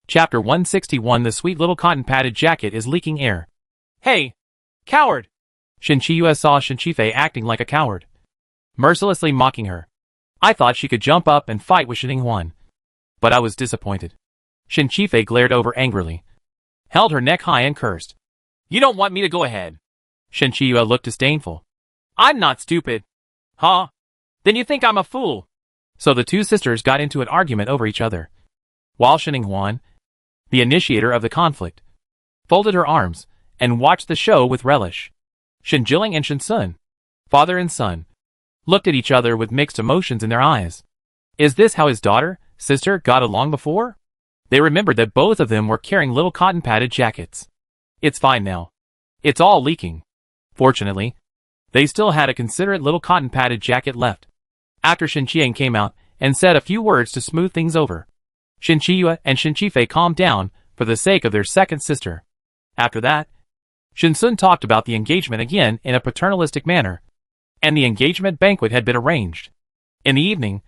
Chapter 161. The sweet little cotton-padded jacket is leaking air. Hey! Coward! Shinchi-Yue saw Shinchi-Fei acting like a coward, mercilessly mocking her. I thought she could jump up and fight with Shinning-Huan, but I was disappointed. Shinchi-Fei glared over angrily, held her neck high and cursed. You don't want me to go ahead? Shinchi-Yue looked disdainful. I'm not stupid. Huh? Then you think I'm a fool? So the two sisters got into an argument over each other, while Shinning-Huan, the initiator of the conflict, folded her arms and watched the show with relish. Shinjiling and Shinsun, father and son, looked at each other with mixed emotions in their eyes. Is this how his daughter, sister, got along before? They remembered that both of them were carrying little cotton-padded jackets. It's fine now. It's all leaking. Fortunately, they still had a considerate little cotton-padded jacket left. After Shinchiang came out and said a few words to smooth things over, Shinchi-Yue and Shinchi-Fei calmed down for the sake of their second sister. After that, Shinsun talked about the engagement again in a paternalistic manner, and the engagement banquet had been arranged. In the evening,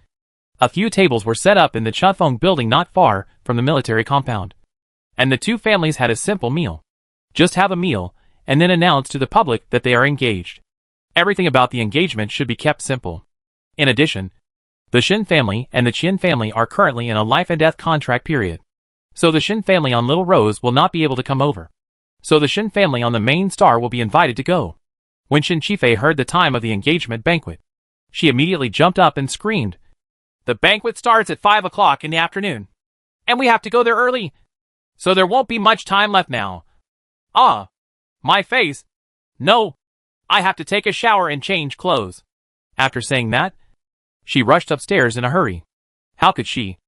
a few tables were set up in the Chufeng building not far from the military compound, and the two families had a simple meal. Just have a meal, and then announce to the public that they are engaged. Everything about the engagement should be kept simple. In addition, the Shin family and the Qin family are currently in a life-and-death contract period, so the Shin family on Little Rose will not be able to come over. So the Shin family on the main star will be invited to go. When Shinchi-Fei heard the time of the engagement banquet, she immediately jumped up and screamed, The banquet starts at 5 o'clock in the afternoon, and we have to go there early, so there won't be much time left now. Ah, my face. No, I have to take a shower and change clothes. After saying that, she rushed upstairs in a hurry. How could she,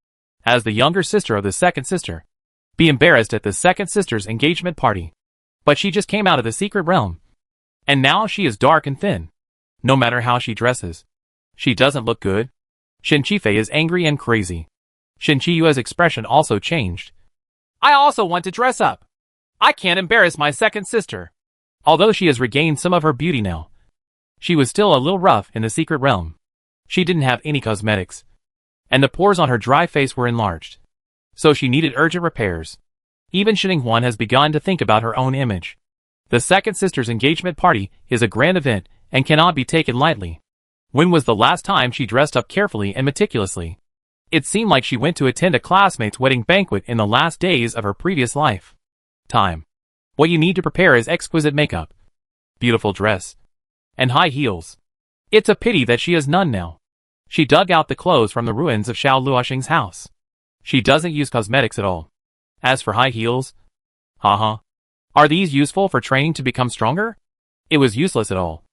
as the younger sister of the second sister, be embarrassed at the second sister's engagement party? But she just came out of the secret realm, and now she is dark and thin. No matter how she dresses, she doesn't look good. Shinchi-Fei is angry and crazy. Shinchi-Yue's expression also changed. I also want to dress up. I can't embarrass my second sister. Although she has regained some of her beauty now, she was still a little rough in the secret realm. She didn't have any cosmetics, and the pores on her dry face were enlarged, so she needed urgent repairs. Even Shinning-Huan has begun to think about her own image. The second sister's engagement party is a grand event and cannot be taken lightly. When was the last time she dressed up carefully and meticulously? It seemed like she went to attend a classmate's wedding banquet in the last days of her previous life. Time. What you need to prepare is exquisite makeup, beautiful dress, and high heels. It's a pity that she has none now. She dug out the clothes from the ruins of Xiao Luoxing's house. She doesn't use cosmetics at all. As for high heels, are these useful for training to become stronger? It was useless at all.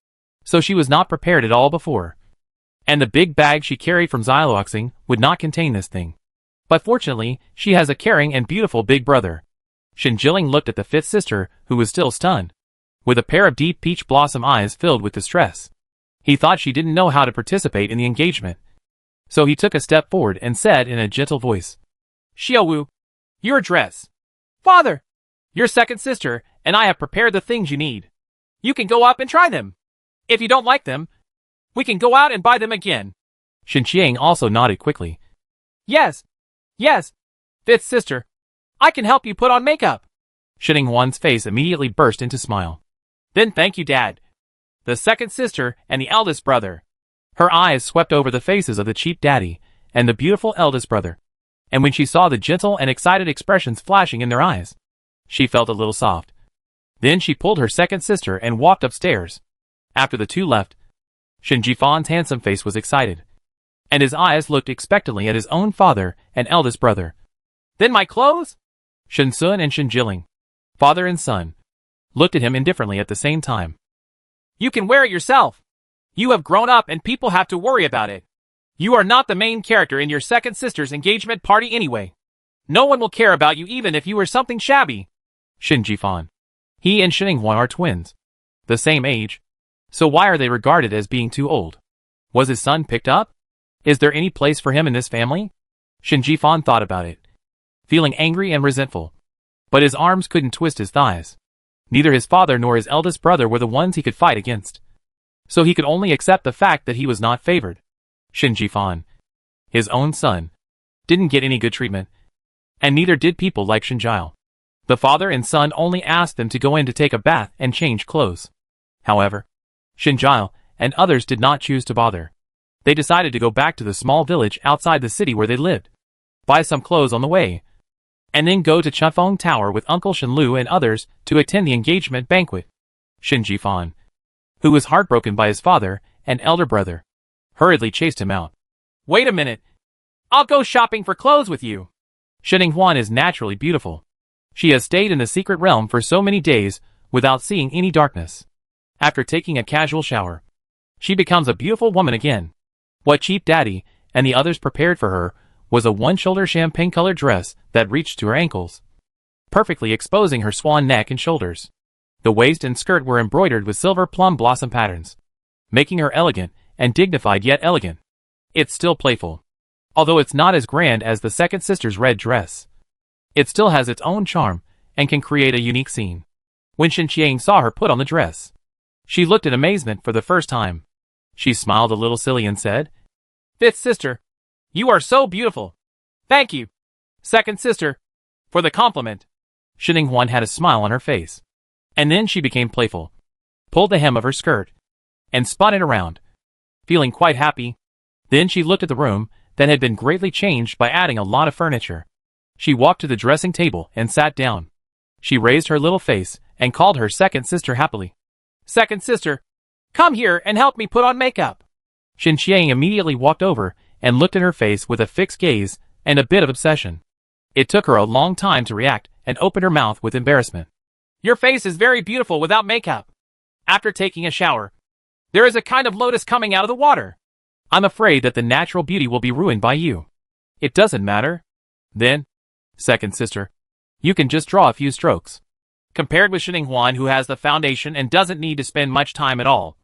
So she was not prepared at all before. And the big bag she carried from Xiaoluoxing would not contain this thing. But fortunately, she has a caring and beautiful big brother. Shinjiling looked at the fifth sister, who was still stunned, with a pair of deep peach blossom eyes filled with distress. He thought she didn't know how to participate in the engagement. So he took a step forward and said in a gentle voice, Xiaowu, your dress. Father, your second sister and I have prepared the things you need. You can go up and try them. If you don't like them, we can go out and buy them again. Shinchiang also nodded quickly. Yes, fifth sister, I can help you put on makeup. Shinning-Huan's face immediately burst into smile. Then thank you, Dad. The second sister and the eldest brother. Her eyes swept over the faces of the cheap daddy and the beautiful eldest brother, and when she saw the gentle and excited expressions flashing in their eyes, she felt a little soft. Then she pulled her second sister and walked upstairs. After the two left, Shinjifan's handsome face was excited, and his eyes looked expectantly at his own father and eldest brother. Then my clothes? Shinsun and Shinjiling, father and son, looked at him indifferently at the same time. You can wear it yourself. You have grown up and people have to worry about it. You are not the main character in your second sister's engagement party anyway. No one will care about you even if you were something shabby. Shinjifan. He and Shinning-Huan are twins, the same age. So why are they regarded as being too old? Was his son picked up? Is there any place for him in this family? Shinjifan thought about it, feeling angry and resentful. But his arms couldn't twist his thighs. Neither his father nor his eldest brother were the ones he could fight against. So he could only accept the fact that he was not favored. Shinjifan, his own son, didn't get any good treatment, And neither did people like Shinjile. The father and son only asked them to go in to take a bath and change clothes. However, Shinjile and others did not choose to bother. They decided to go back to the small village outside the city where they lived, buy some clothes on the way, and then go to Chufeng Tower with Uncle Shenlu and others to attend the engagement banquet. Shin Jifan, who was heartbroken by his father and elder brother, hurriedly chased him out. Wait a minute. I'll go shopping for clothes with you. Shin Huan is naturally beautiful. She has stayed in the secret realm for so many days without seeing any darkness. After taking a casual shower, she becomes a beautiful woman again. What Cheap Daddy and the others prepared for her was a one-shoulder champagne-colored dress that reached to her ankles, perfectly exposing her swan neck and shoulders. The waist and skirt were embroidered with silver plum blossom patterns, making her elegant and dignified yet elegant. It's still playful. Although it's not as grand as the second sister's red dress, it still has its own charm and can create a unique scene. When Shin Qiang saw her put on the dress, she looked in amazement for the first time. She smiled a little silly and said, "Fifth sister, you are so beautiful." "Thank you, second sister, for the compliment." Shin Huan had a smile on her face. And then she became playful, pulled the hem of her skirt, and spun it around, feeling quite happy. Then she looked at the room that had been greatly changed by adding a lot of furniture. She walked to the dressing table and sat down. She raised her little face and called her second sister happily. "Second sister, come here and help me put on makeup." Shin Qiang immediately walked over and looked at her face with a fixed gaze and a bit of obsession. It took her a long time to react and open her mouth with embarrassment. "Your face is very beautiful without makeup. After taking a shower, there is a kind of lotus coming out of the water. I'm afraid that the natural beauty will be ruined by you." "It doesn't matter. Then, second sister, you can just draw a few strokes." Compared with Shin Huan, who has the foundation and doesn't need to spend much time at all,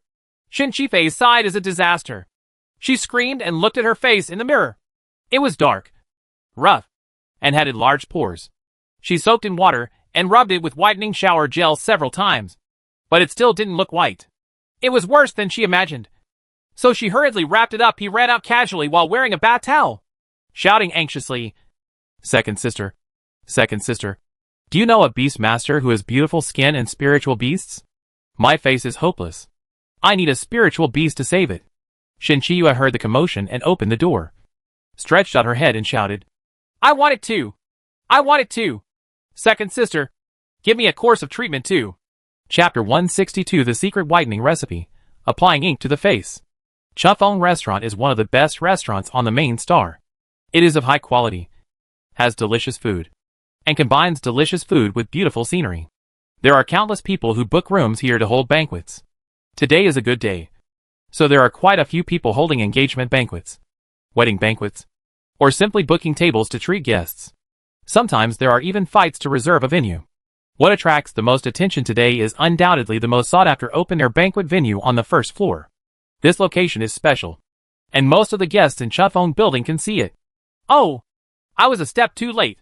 Shin Qifei's side is a disaster. She screamed and looked at her face in the mirror. It was dark, rough, and had large pores. She soaked in water and rubbed it with whitening shower gel several times, but it still didn't look white. It was worse than she imagined. So she hurriedly wrapped it up. He ran out casually while wearing a bath towel, shouting anxiously, second sister, do you know a beast master who has beautiful skin and spiritual beasts? My face is hopeless. I need a spiritual beast to save it." Shin Chiyua heard the commotion and opened the door, stretched out her head and shouted, "I want it too! I want it too! Second sister, give me a course of treatment too." Chapter 162, The Secret Whitening Recipe. Applying ink to the face. Chufeng Restaurant is one of the best restaurants on the main star. It is of high quality, has delicious food, and combines delicious food with beautiful scenery. There are countless people who book rooms here to hold banquets. Today is a good day, so there are quite a few people holding engagement banquets, wedding banquets, or simply booking tables to treat guests. Sometimes there are even fights to reserve a venue. What attracts the most attention today is undoubtedly the most sought-after open-air banquet venue on the first floor. This location is special, and most of the guests in Chufeng building can see it. Oh, I was a step too late,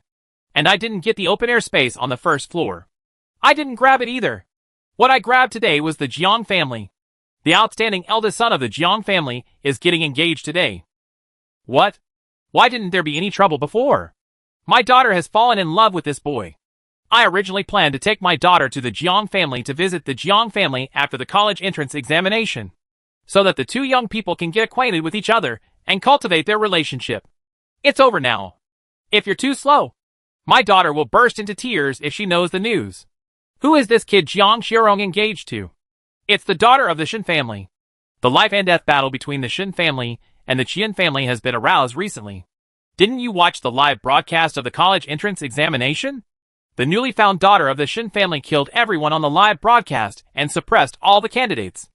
and I didn't get the open-air space on the first floor. I didn't grab it either. What I grabbed today was the Jiang family. The outstanding eldest son of the Jiang family is getting engaged today. What? Why didn't there be any trouble before? My daughter has fallen in love with this boy. I originally planned to take my daughter to the Jiang family to visit the Jiang family after the college entrance examination, so that the two young people can get acquainted with each other and cultivate their relationship. It's over now. If you're too slow, my daughter will burst into tears if she knows the news. Who is this kid Jiang Xiaorong engaged to? It's the daughter of the Shin family. The life and death battle between the Shin family and the Qian family has been aroused recently. Didn't you watch the live broadcast of the college entrance examination? The newly found daughter of the Shin family killed everyone on the live broadcast and suppressed all the candidates.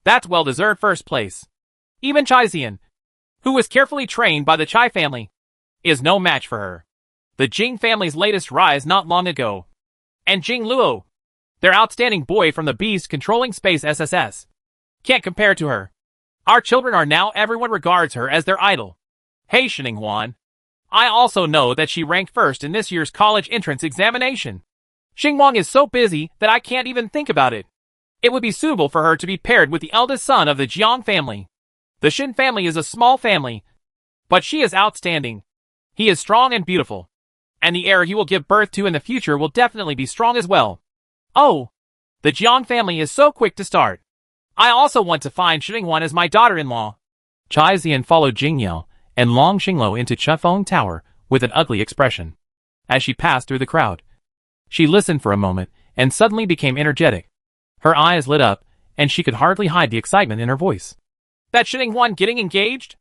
That's well-deserved first place. Even Chai Xian, who was carefully trained by the Chai family, is no match for her. The Jing family's latest rise not long ago, and Jing Luo, their outstanding boy from the beast controlling space SSS, can't compare to her. Our children are now everyone regards her as their idol. Hey Shin Huan, I also know that she ranked first in this year's college entrance examination. Xingwang is so busy that I can't even think about it. It would be suitable for her to be paired with the eldest son of the Jiang family. The Shin family is a small family, but she is outstanding. He is strong and beautiful. And the heir he will give birth to in the future will definitely be strong as well. Oh, the Jiang family is so quick to start. I also want to find Xinhuan as my daughter-in-law. Chai Zian followed Jing Yao and Long Xinglo into Chufeng Tower with an ugly expression. As she passed through the crowd, she listened for a moment and suddenly became energetic. Her eyes lit up, and she could hardly hide the excitement in her voice. That Xinhuan getting engaged?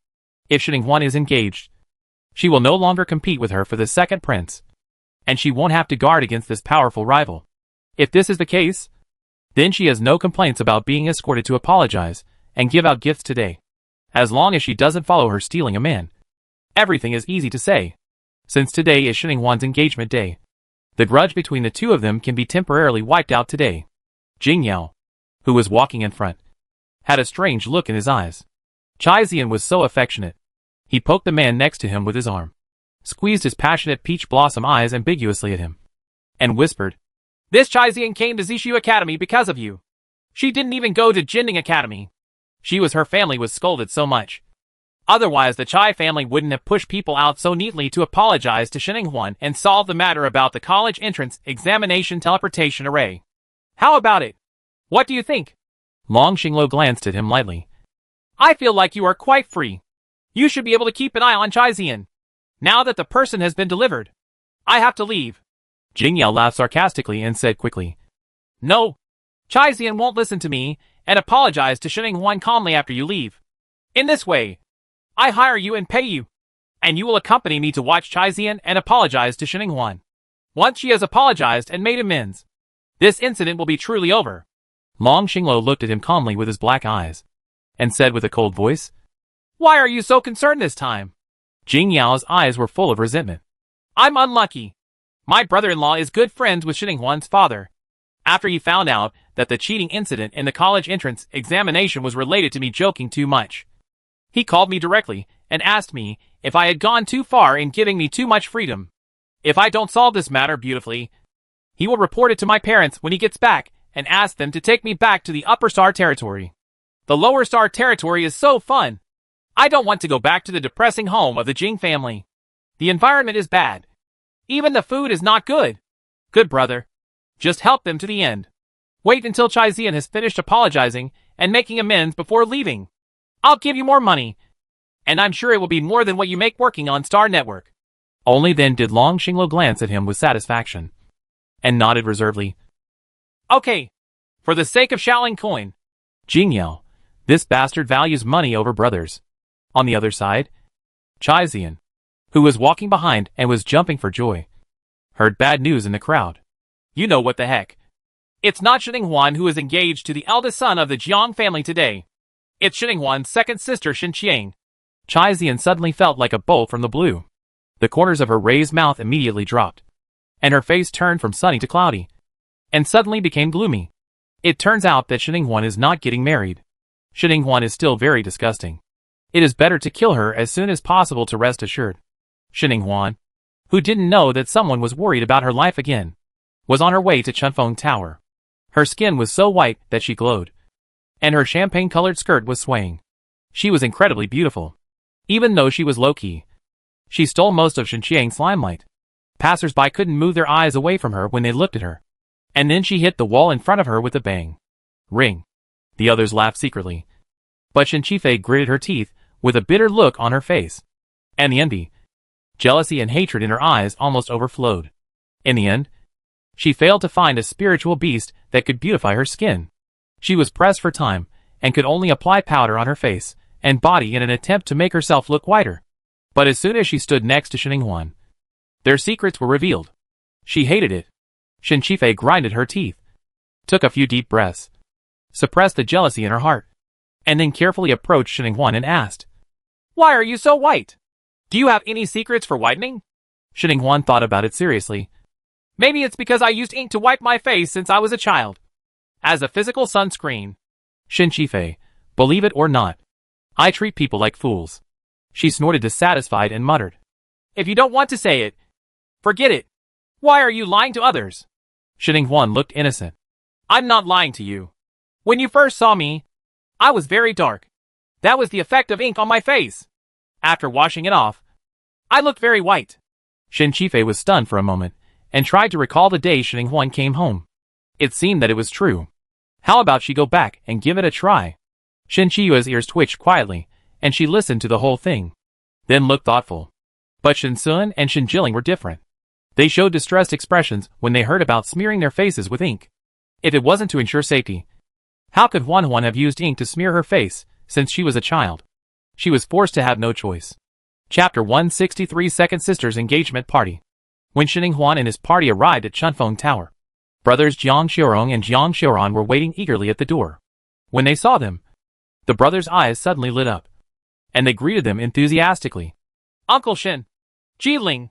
If Xinhuan is engaged, she will no longer compete with her for the second prince, and she won't have to guard against this powerful rival. If this is the case, then she has no complaints about being escorted to apologize and give out gifts today. As long as she doesn't follow her stealing a man, everything is easy to say. Since today is Xinhuan's engagement day, the grudge between the two of them can be temporarily wiped out today. Jing Yao, who was walking in front, had a strange look in his eyes. Chai Zian was so affectionate. He poked the man next to him with his arm, squeezed his passionate peach blossom eyes ambiguously at him, and whispered, This Chai Zian came to Zishu Academy because of you. She didn't even go to Jinding Academy. Her family was scolded so much. Otherwise the Chai family wouldn't have pushed people out so neatly to apologize to Xinhuan and solve the matter about the college entrance examination teleportation array. How about it? What do you think? Long Xinglo glanced at him lightly. I feel like you are quite free. You should be able to keep an eye on Chai Zian. Now that the person has been delivered, I have to leave. Jing Yao laughed sarcastically and said quickly, No, Chai Zian won't listen to me and apologize to Xinhuan calmly after you leave. In this way, I hire you and pay you, and you will accompany me to watch Chai Zian and apologize to Xinhuan. Once she has apologized and made amends, this incident will be truly over. Long Xinglo looked at him calmly with his black eyes, and said with a cold voice, Why are you so concerned this time? Jing Yao's eyes were full of resentment. I'm unlucky. My brother-in-law is good friends with Xinhuan's father. After he found out that the cheating incident in the college entrance examination was related to me joking too much, he called me directly and asked me if I had gone too far in giving me too much freedom. If I don't solve this matter beautifully, he will report it to my parents when he gets back and ask them to take me back to the upper star territory. The lower star territory is so fun. I don't want to go back to the depressing home of the Jing family. The environment is bad. Even the food is not good. Good brother. Just help them to the end. Wait until Chai Zian has finished apologizing and making amends before leaving. I'll give you more money, and I'm sure it will be more than what you make working on Star Network. Only then did Long Xinglo glance at him with satisfaction, and nodded reservedly. Okay, for the sake of Shaolin coin. Jing Yao, this bastard values money over brothers. On the other side, Chai Zian, who was walking behind and was jumping for joy, heard bad news in the crowd. You know what the heck. It's not Xinhuan who is engaged to the eldest son of the Jiang family today. It's Xinhuan's second sister Xinqiang. Chai Zian suddenly felt like a bolt from the blue. The corners of her raised mouth immediately dropped, and her face turned from sunny to cloudy, and suddenly became gloomy. It turns out that Xinhuan is not getting married. Xinhuan is still very disgusting. It is better to kill her as soon as possible to rest assured. Xinhuan, who didn't know that someone was worried about her life again, was on her way to Chufeng Tower. Her skin was so white that she glowed, and her champagne-colored skirt was swaying. She was incredibly beautiful. Even though she was low-key, she stole most of Xinqiang's limelight. Passers-by couldn't move their eyes away from her when they looked at her. And then she hit the wall in front of her with a bang. Ring. The others laughed secretly. But Xinqifei gritted her teeth with a bitter look on her face. And the envy, jealousy and hatred in her eyes almost overflowed. In the end, she failed to find a spiritual beast that could beautify her skin. She was pressed for time, and could only apply powder on her face and body in an attempt to make herself look whiter. But as soon as she stood next to Xinhuan, their secrets were revealed. She hated it. Xinqifei grinded her teeth, took a few deep breaths, suppressed the jealousy in her heart, and then carefully approached Xinhuan and asked, Why are you so white? Do you have any secrets for whitening? Xinhuan thought about it seriously. Maybe it's because I used ink to wipe my face since I was a child. As a physical sunscreen. Xinqifei, believe it or not, I treat people like fools. She snorted dissatisfied and muttered, If you don't want to say it, forget it. Why are you lying to others? Xinhuan looked innocent. I'm not lying to you. When you first saw me, I was very dark. That was the effect of ink on my face. After washing it off, I looked very white. Shen Qifei was stunned for a moment, and tried to recall the day Shen Huan came home. It seemed that it was true. How about she go back and give it a try? Shen Qiyue's ears twitched quietly, and she listened to the whole thing. Then looked thoughtful. But Shen Sun and Shen Jilin were different. They showed distressed expressions when they heard about smearing their faces with ink. If it wasn't to ensure safety, how could Huan Huan have used ink to smear her face, since she was a child? She was forced to have no choice. Chapter 163 Second Sister's Engagement Party. When Shen Huan and his party arrived at Chunfeng Tower, brothers Jiang Xiurong and Jiang Xiuran were waiting eagerly at the door. When they saw them, the brothers' eyes suddenly lit up, and they greeted them enthusiastically. Uncle Shen! Jiling!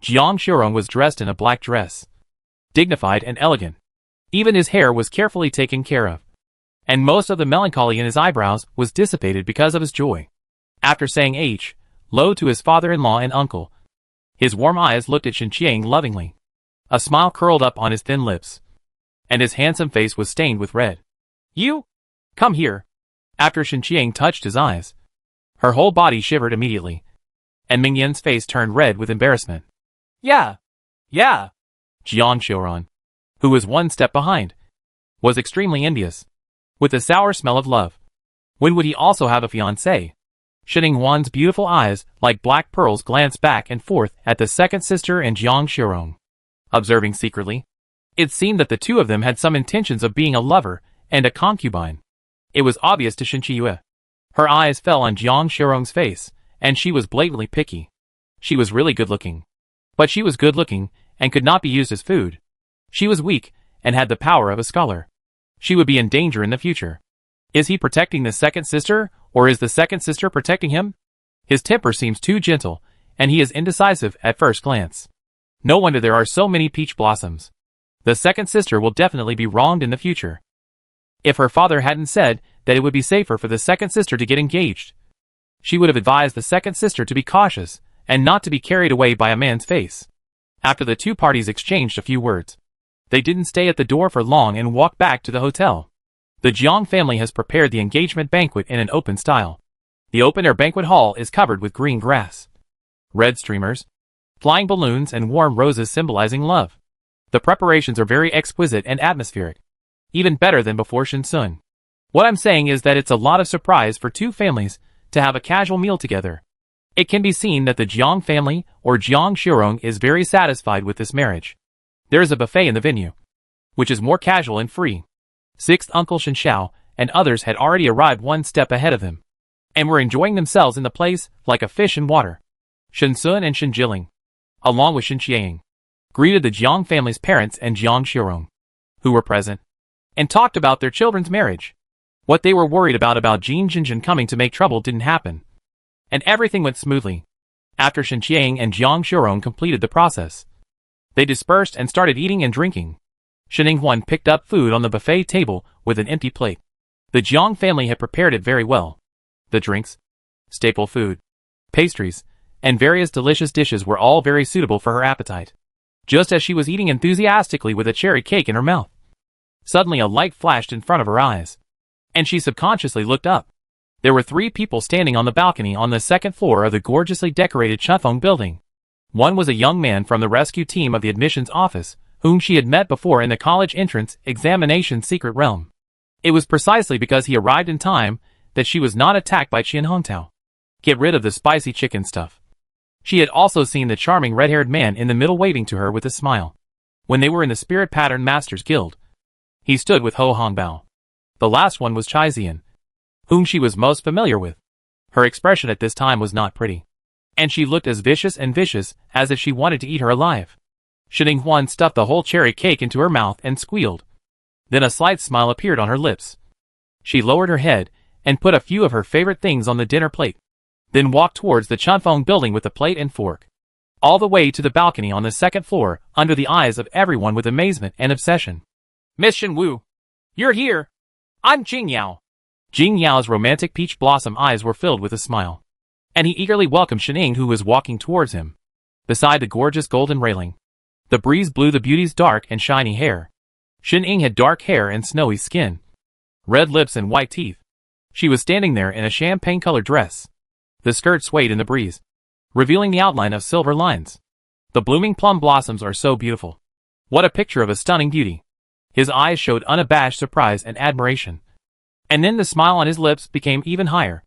Jiang Xiurong was dressed in a black dress, dignified and elegant. Even his hair was carefully taken care of, and most of the melancholy in his eyebrows was dissipated because of his joy. After saying H, low to his father-in-law and uncle, his warm eyes looked at Shen Qiang lovingly. A smile curled up on his thin lips, and his handsome face was stained with red. You? Come here. After Shen Qiang touched his eyes, her whole body shivered immediately, and Ming Yan's face turned red with embarrassment. Yeah. Jiang Xiuran, who was one step behind, was extremely envious, with the sour smell of love. When would he also have a fiancée? Shen Huan's beautiful eyes, like black pearls, glanced back and forth at the second sister and Jiang Xiurong. Observing secretly, it seemed that the two of them had some intentions of being a lover and a concubine. It was obvious to Shen Qiyue. Her eyes fell on Jiang Xiurong's face, and she was blatantly picky. She was really good-looking. But she was good-looking and could not be used as food. She was weak and had the power of a scholar. She would be in danger in the future. Is he protecting the second sister, or is the second sister protecting him? His temper seems too gentle, and he is indecisive at first glance. No wonder there are so many peach blossoms. The second sister will definitely be wronged in the future. If her father hadn't said that it would be safer for the second sister to get engaged, she would have advised the second sister to be cautious and not to be carried away by a man's face. After the two parties exchanged a few words, they didn't stay at the door for long and walked back to the hotel. The Jiang family has prepared the engagement banquet in an open style. The open-air banquet hall is covered with green grass, red streamers, flying balloons, and warm roses symbolizing love. The preparations are very exquisite and atmospheric, even better than before Shen Sun. What I'm saying is that it's a lot of surprise for two families to have a casual meal together. It can be seen that the Jiang family, or Jiang Xiurong, is very satisfied with this marriage. There is a buffet in the venue, which is more casual and free. Sixth Uncle Shen Xiao and others had already arrived one step ahead of him, and were enjoying themselves in the place like a fish in water. Shen Sun and Shen Jilin, along with Shen Qiang, greeted the Jiang family's parents and Jiang Xiurong, who were present, and talked about their children's marriage. What they were worried about Jin Jinjin coming to make trouble didn't happen, and everything went smoothly. After Shen Qiang and Jiang Xiurong completed the process, they dispersed and started eating and drinking. Shen Huan picked up food on the buffet table with an empty plate. The Jiang family had prepared it very well. The drinks, staple food, pastries, and various delicious dishes were all very suitable for her appetite. Just as she was eating enthusiastically with a cherry cake in her mouth, suddenly a light flashed in front of her eyes, and she subconsciously looked up. There were 3 people standing on the balcony on the second floor of the gorgeously decorated Chunfeng building. One was a young man from the rescue team of the admissions office, whom she had met before in the college entrance examination secret realm. It was precisely because he arrived in time that she was not attacked by Qian Hongtao. Get rid of the spicy chicken stuff. She had also seen the charming red-haired man in the middle waving to her with a smile. When they were in the Spirit Pattern Masters Guild, he stood with Ho Hongbao. The last one was Chai Zian, whom she was most familiar with. Her expression at this time was not pretty, and she looked as vicious as if she wanted to eat her alive. Shen Huan stuffed the whole cherry cake into her mouth and squealed. Then a slight smile appeared on her lips. She lowered her head and put a few of her favorite things on the dinner plate, then walked towards the Chunfeng building with a plate and fork, all the way to the balcony on the second floor, under the eyes of everyone with amazement and obsession. Miss Shen Wu, you're here. I'm Jing Yao. Jing Yao's romantic peach blossom eyes were filled with a smile, and he eagerly welcomed Shen Ying, who was walking towards him. Beside the gorgeous golden railing, the breeze blew the beauty's dark and shiny hair. Shen Ying had dark hair and snowy skin, red lips and white teeth. She was standing there in a champagne-colored dress. The skirt swayed in the breeze, revealing the outline of silver lines. The blooming plum blossoms are so beautiful. What a picture of a stunning beauty. His eyes showed unabashed surprise and admiration. And then the smile on his lips became even higher.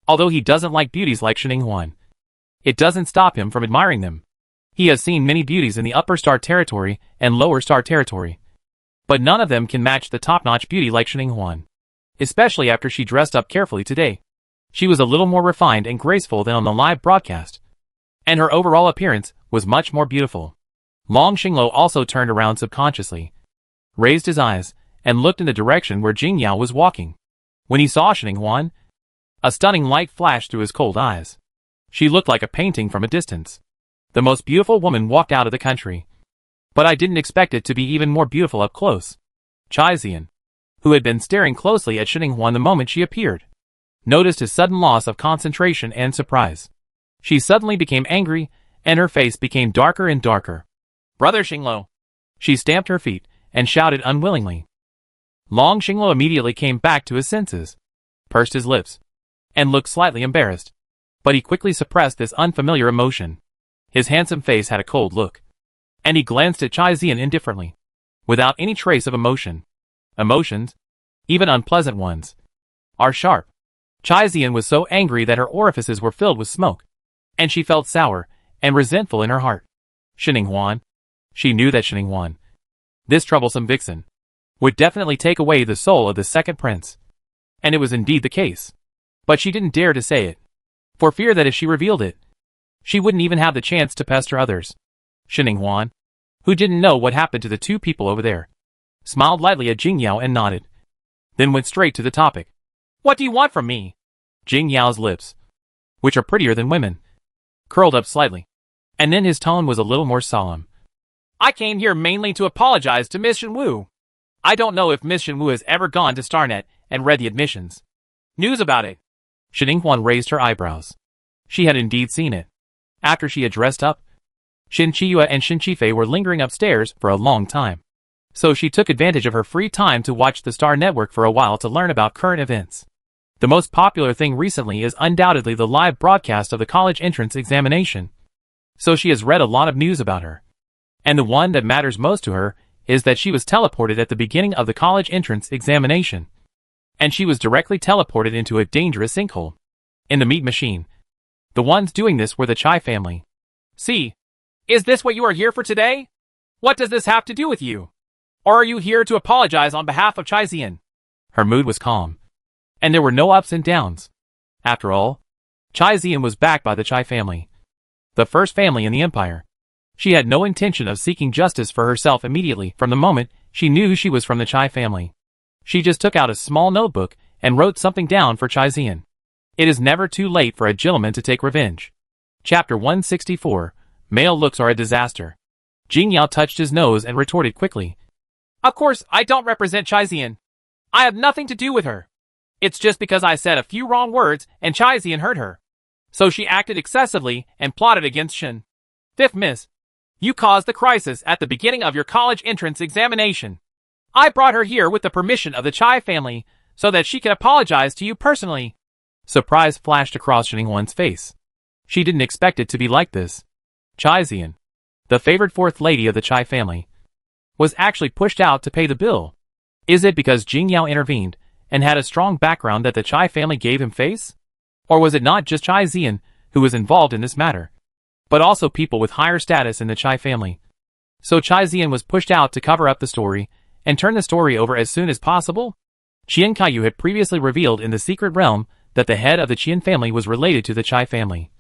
Although he doesn't like beauties like Xininghuan, it doesn't stop him from admiring them. He has seen many beauties in the upper star territory and lower star territory, but none of them can match the top-notch beauty like Xininghuan. Especially after she dressed up carefully today. She was a little more refined and graceful than on the live broadcast, and her overall appearance was much more beautiful. Long Xinglo also turned around subconsciously, raised his eyes, and looked in the direction where Jing Yao was walking. When he saw Xininghuan, a stunning light flashed through his cold eyes. She looked like a painting from a distance. The most beautiful woman walked out of the country. But I didn't expect it to be even more beautiful up close. Chai Zian, who had been staring closely at Xininghuan the moment she appeared, noticed his sudden loss of concentration and surprise. She suddenly became angry, and her face became darker and darker. "Brother Xinglo!" She stamped her feet and shouted unwillingly. Long Xinglo immediately came back to his senses, pursed his lips, and looked slightly embarrassed. But he quickly suppressed this unfamiliar emotion. His handsome face had a cold look, and he glanced at Chai Zian indifferently, without any trace of emotion. Emotions, even unpleasant ones, are sharp. Chai Zian was so angry that her orifices were filled with smoke, and she felt sour and resentful in her heart. Xininghuan. She knew that Xininghuan, this troublesome vixen, would definitely take away the soul of the second prince. And it was indeed the case. But she didn't dare to say it, for fear that if she revealed it, she wouldn't even have the chance to pester others. Xininghuan, who didn't know what happened to the two people over there, smiled lightly at Jing Yao and nodded, then went straight to the topic. "What do you want from me?" Jing Yao's lips, which are prettier than women, curled up slightly, and then his tone was a little more solemn. "I came here mainly to apologize to Miss Shenwu. I don't know if Miss Shenwu has ever gone to StarNet and read the admissions news about it." Xininghuan raised her eyebrows. She had indeed seen it. After she had dressed up, Shin Chiyue and Shin Qifei were lingering upstairs for a long time. So she took advantage of her free time to watch the Star Network for a while to learn about current events. The most popular thing recently is undoubtedly the live broadcast of the college entrance examination. So she has read a lot of news about her. And the one that matters most to her is that she was teleported at the beginning of the college entrance examination. And she was directly teleported into a dangerous sinkhole. In the meat machine. The ones doing this were the Chai family. "See, is this what you are here for today? What does this have to do with you? Or are you here to apologize on behalf of Chai Zian?" Her mood was calm, and there were no ups and downs. After all, Chai Zian was backed by the Chai family, the first family in the empire. She had no intention of seeking justice for herself immediately from the moment she knew she was from the Chai family. She just took out a small notebook and wrote something down for Chai Zian. It is never too late for a gentleman to take revenge. Chapter 164, Male Looks Are a Disaster. Jing Yao touched his nose and retorted quickly. "Of course, I don't represent Chai Zian. I have nothing to do with her. It's just because I said a few wrong words and Chai Zian hurt her. So she acted excessively and plotted against Shin. Fifth Miss, you caused the crisis at the beginning of your college entrance examination. I brought her here with the permission of the Chai family so that she could apologize to you personally." Surprise flashed across Xininghuan's face. She didn't expect it to be like this. Chai Zian, the favored fourth lady of the Chai family, was actually pushed out to pay the bill. Is it because Jing Yao intervened and had a strong background that the Chai family gave him face? Or was it not just Chai Zian who was involved in this matter, but also people with higher status in the Chai family? So Chai Zian was pushed out to cover up the story and turn the story over as soon as possible? Qian Kaiyu had previously revealed in the secret realm that the head of the Qian family was related to the Chai family.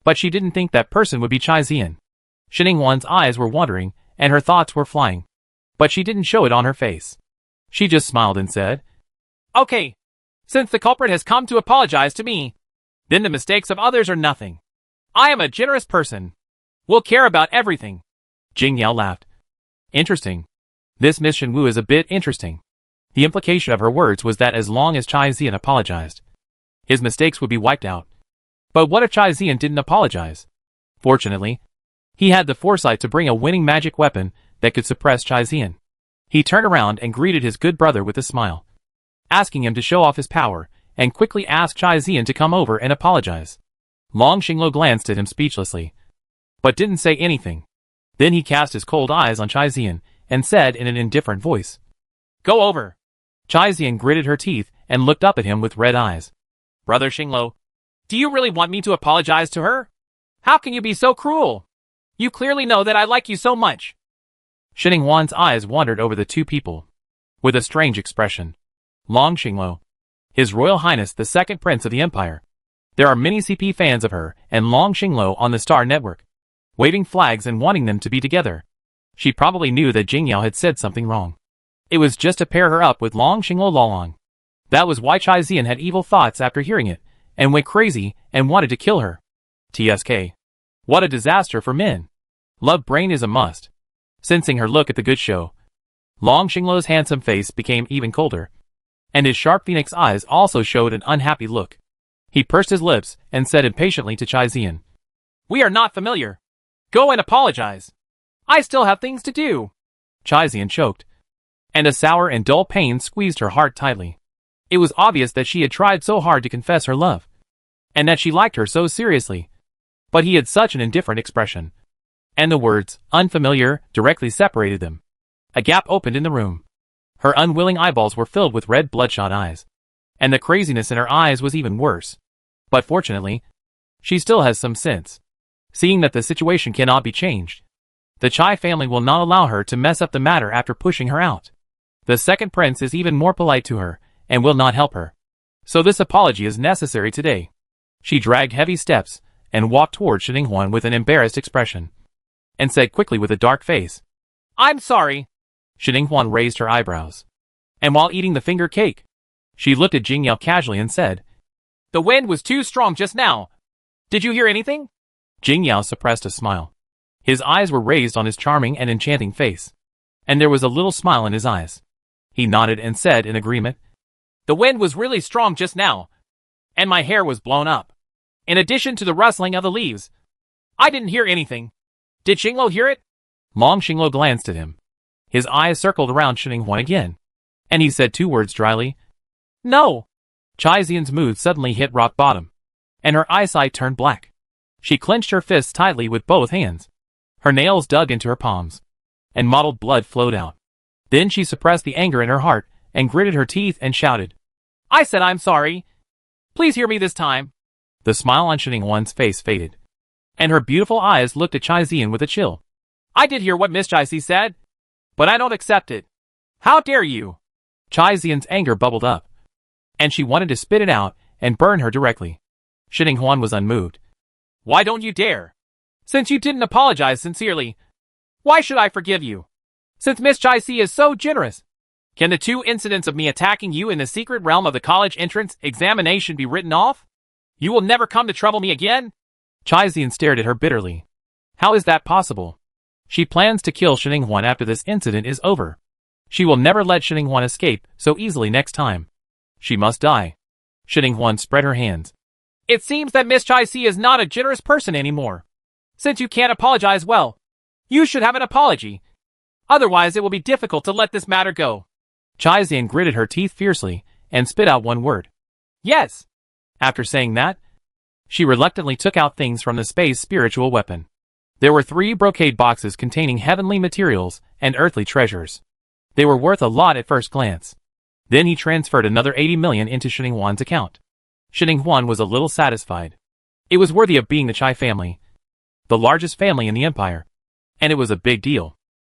But she didn't think that person would be Chai Zian. Xininghuan's eyes were wandering, and her thoughts were flying. But she didn't show it on her face. She just smiled and said, "Okay, since the culprit has come to apologize to me, then the mistakes of others are nothing. I am a generous person. Will care about everything." Jing Yao laughed. "Interesting. This Miss Shenwu is a bit interesting." The implication of her words was that as long as Chai Zian apologized, his mistakes would be wiped out. But what if Chai Zian didn't apologize? Fortunately, he had the foresight to bring a winning magic weapon that could suppress Chai Zian. He turned around and greeted his good brother with a smile, asking him to show off his power, and quickly asked Chai Zian to come over and apologize. Long Xinglo glanced at him speechlessly, but didn't say anything. Then he cast his cold eyes on Chai Zian and said in an indifferent voice, "Go over." Chai Zian gritted her teeth and looked up at him with red eyes. "Brother Xinglo, do you really want me to apologize to her? How can you be so cruel? You clearly know that I like you so much." Shining Huan's eyes wandered over the two people with a strange expression. Long Xinglo, His Royal Highness the Second Prince of the Empire. There are many CP fans of her and Long Xinglo on the Star Network, waving flags and wanting them to be together. She probably knew that Jingyao had said something wrong. It was just to pair her up with Long Xinglo Lalong. That was why Chai Zian had evil thoughts after hearing it, and went crazy and wanted to kill her. TSK. What a disaster for men. Love brain is a must. Sensing her look at the good show, Long Xinglo's handsome face became even colder, and his sharp phoenix eyes also showed an unhappy look. He pursed his lips and said impatiently to Chai Zian, "We are not familiar. Go and apologize. I still have things to do." Chai Zian choked, and a sour and dull pain squeezed her heart tightly. It was obvious that she had tried so hard to confess her love, and that she liked her so seriously, but he had such an indifferent expression, and the words, unfamiliar, directly separated them. A gap opened in the room. Her unwilling eyeballs were filled with red bloodshot eyes, and the craziness in her eyes was even worse. But fortunately, she still has some sense. Seeing that the situation cannot be changed, the Chai family will not allow her to mess up the matter after pushing her out. The second prince is even more polite to her, and will not help her. So this apology is necessary today. She dragged heavy steps, and walked toward Shining Huan with an embarrassed expression, and said quickly with a dark face, "I'm sorry." Shining Huan raised her eyebrows, and while eating the finger cake, she looked at Jingyao casually and said, "The wind was too strong just now. Did you hear anything?" Jingyao suppressed a smile. His eyes were raised on his charming and enchanting face, and there was a little smile in his eyes. He nodded and said in agreement, "The wind was really strong just now, and my hair was blown up. In addition to the rustling of the leaves, I didn't hear anything. Did Xinglo hear it?" Long Xinglo glanced at him. His eyes circled around Shining Huan again, and he said two words dryly, "No." Chai Zian's mood suddenly hit rock bottom, and her eyesight turned black. She clenched her fists tightly with both hands. Her nails dug into her palms, and mottled blood flowed out. Then she suppressed the anger in her heart, and gritted her teeth and shouted, "I said I'm sorry. Please hear me this time." The smile on Shining Huan's face faded, and her beautiful eyes looked at Chai Zian with a chill. "I did hear what Miss Chai Si said, but I don't accept it. How dare you?" Chai Zian's anger bubbled up, and she wanted to spit it out and burn her directly. Shining Huan was unmoved. "Why don't you dare? Since you didn't apologize sincerely, why should I forgive you? Since Miss Chai Si is so generous, can the 2 incidents of me attacking you in the secret realm of the college entrance examination be written off? You will never come to trouble me again?" Chai Zian stared at her bitterly. How is that possible? She plans to kill Shining Huan after this incident is over. She will never let Shining Huan escape so easily next time. She must die. Shining Huan spread her hands. "It seems that Miss Chai Si is not a generous person anymore. Since you can't apologize well, you should have an apology. Otherwise it will be difficult to let this matter go." Chai Zian gritted her teeth fiercely and spit out one word. "Yes." After saying that, she reluctantly took out things from the space spiritual weapon. There were 3 brocade boxes containing heavenly materials and earthly treasures. They were worth a lot at first glance. Then he transferred another 80 million into Shining Huan's account. Shining Huan was a little satisfied. It was worthy of being the Chai family, the largest family in the empire, and it was a big deal.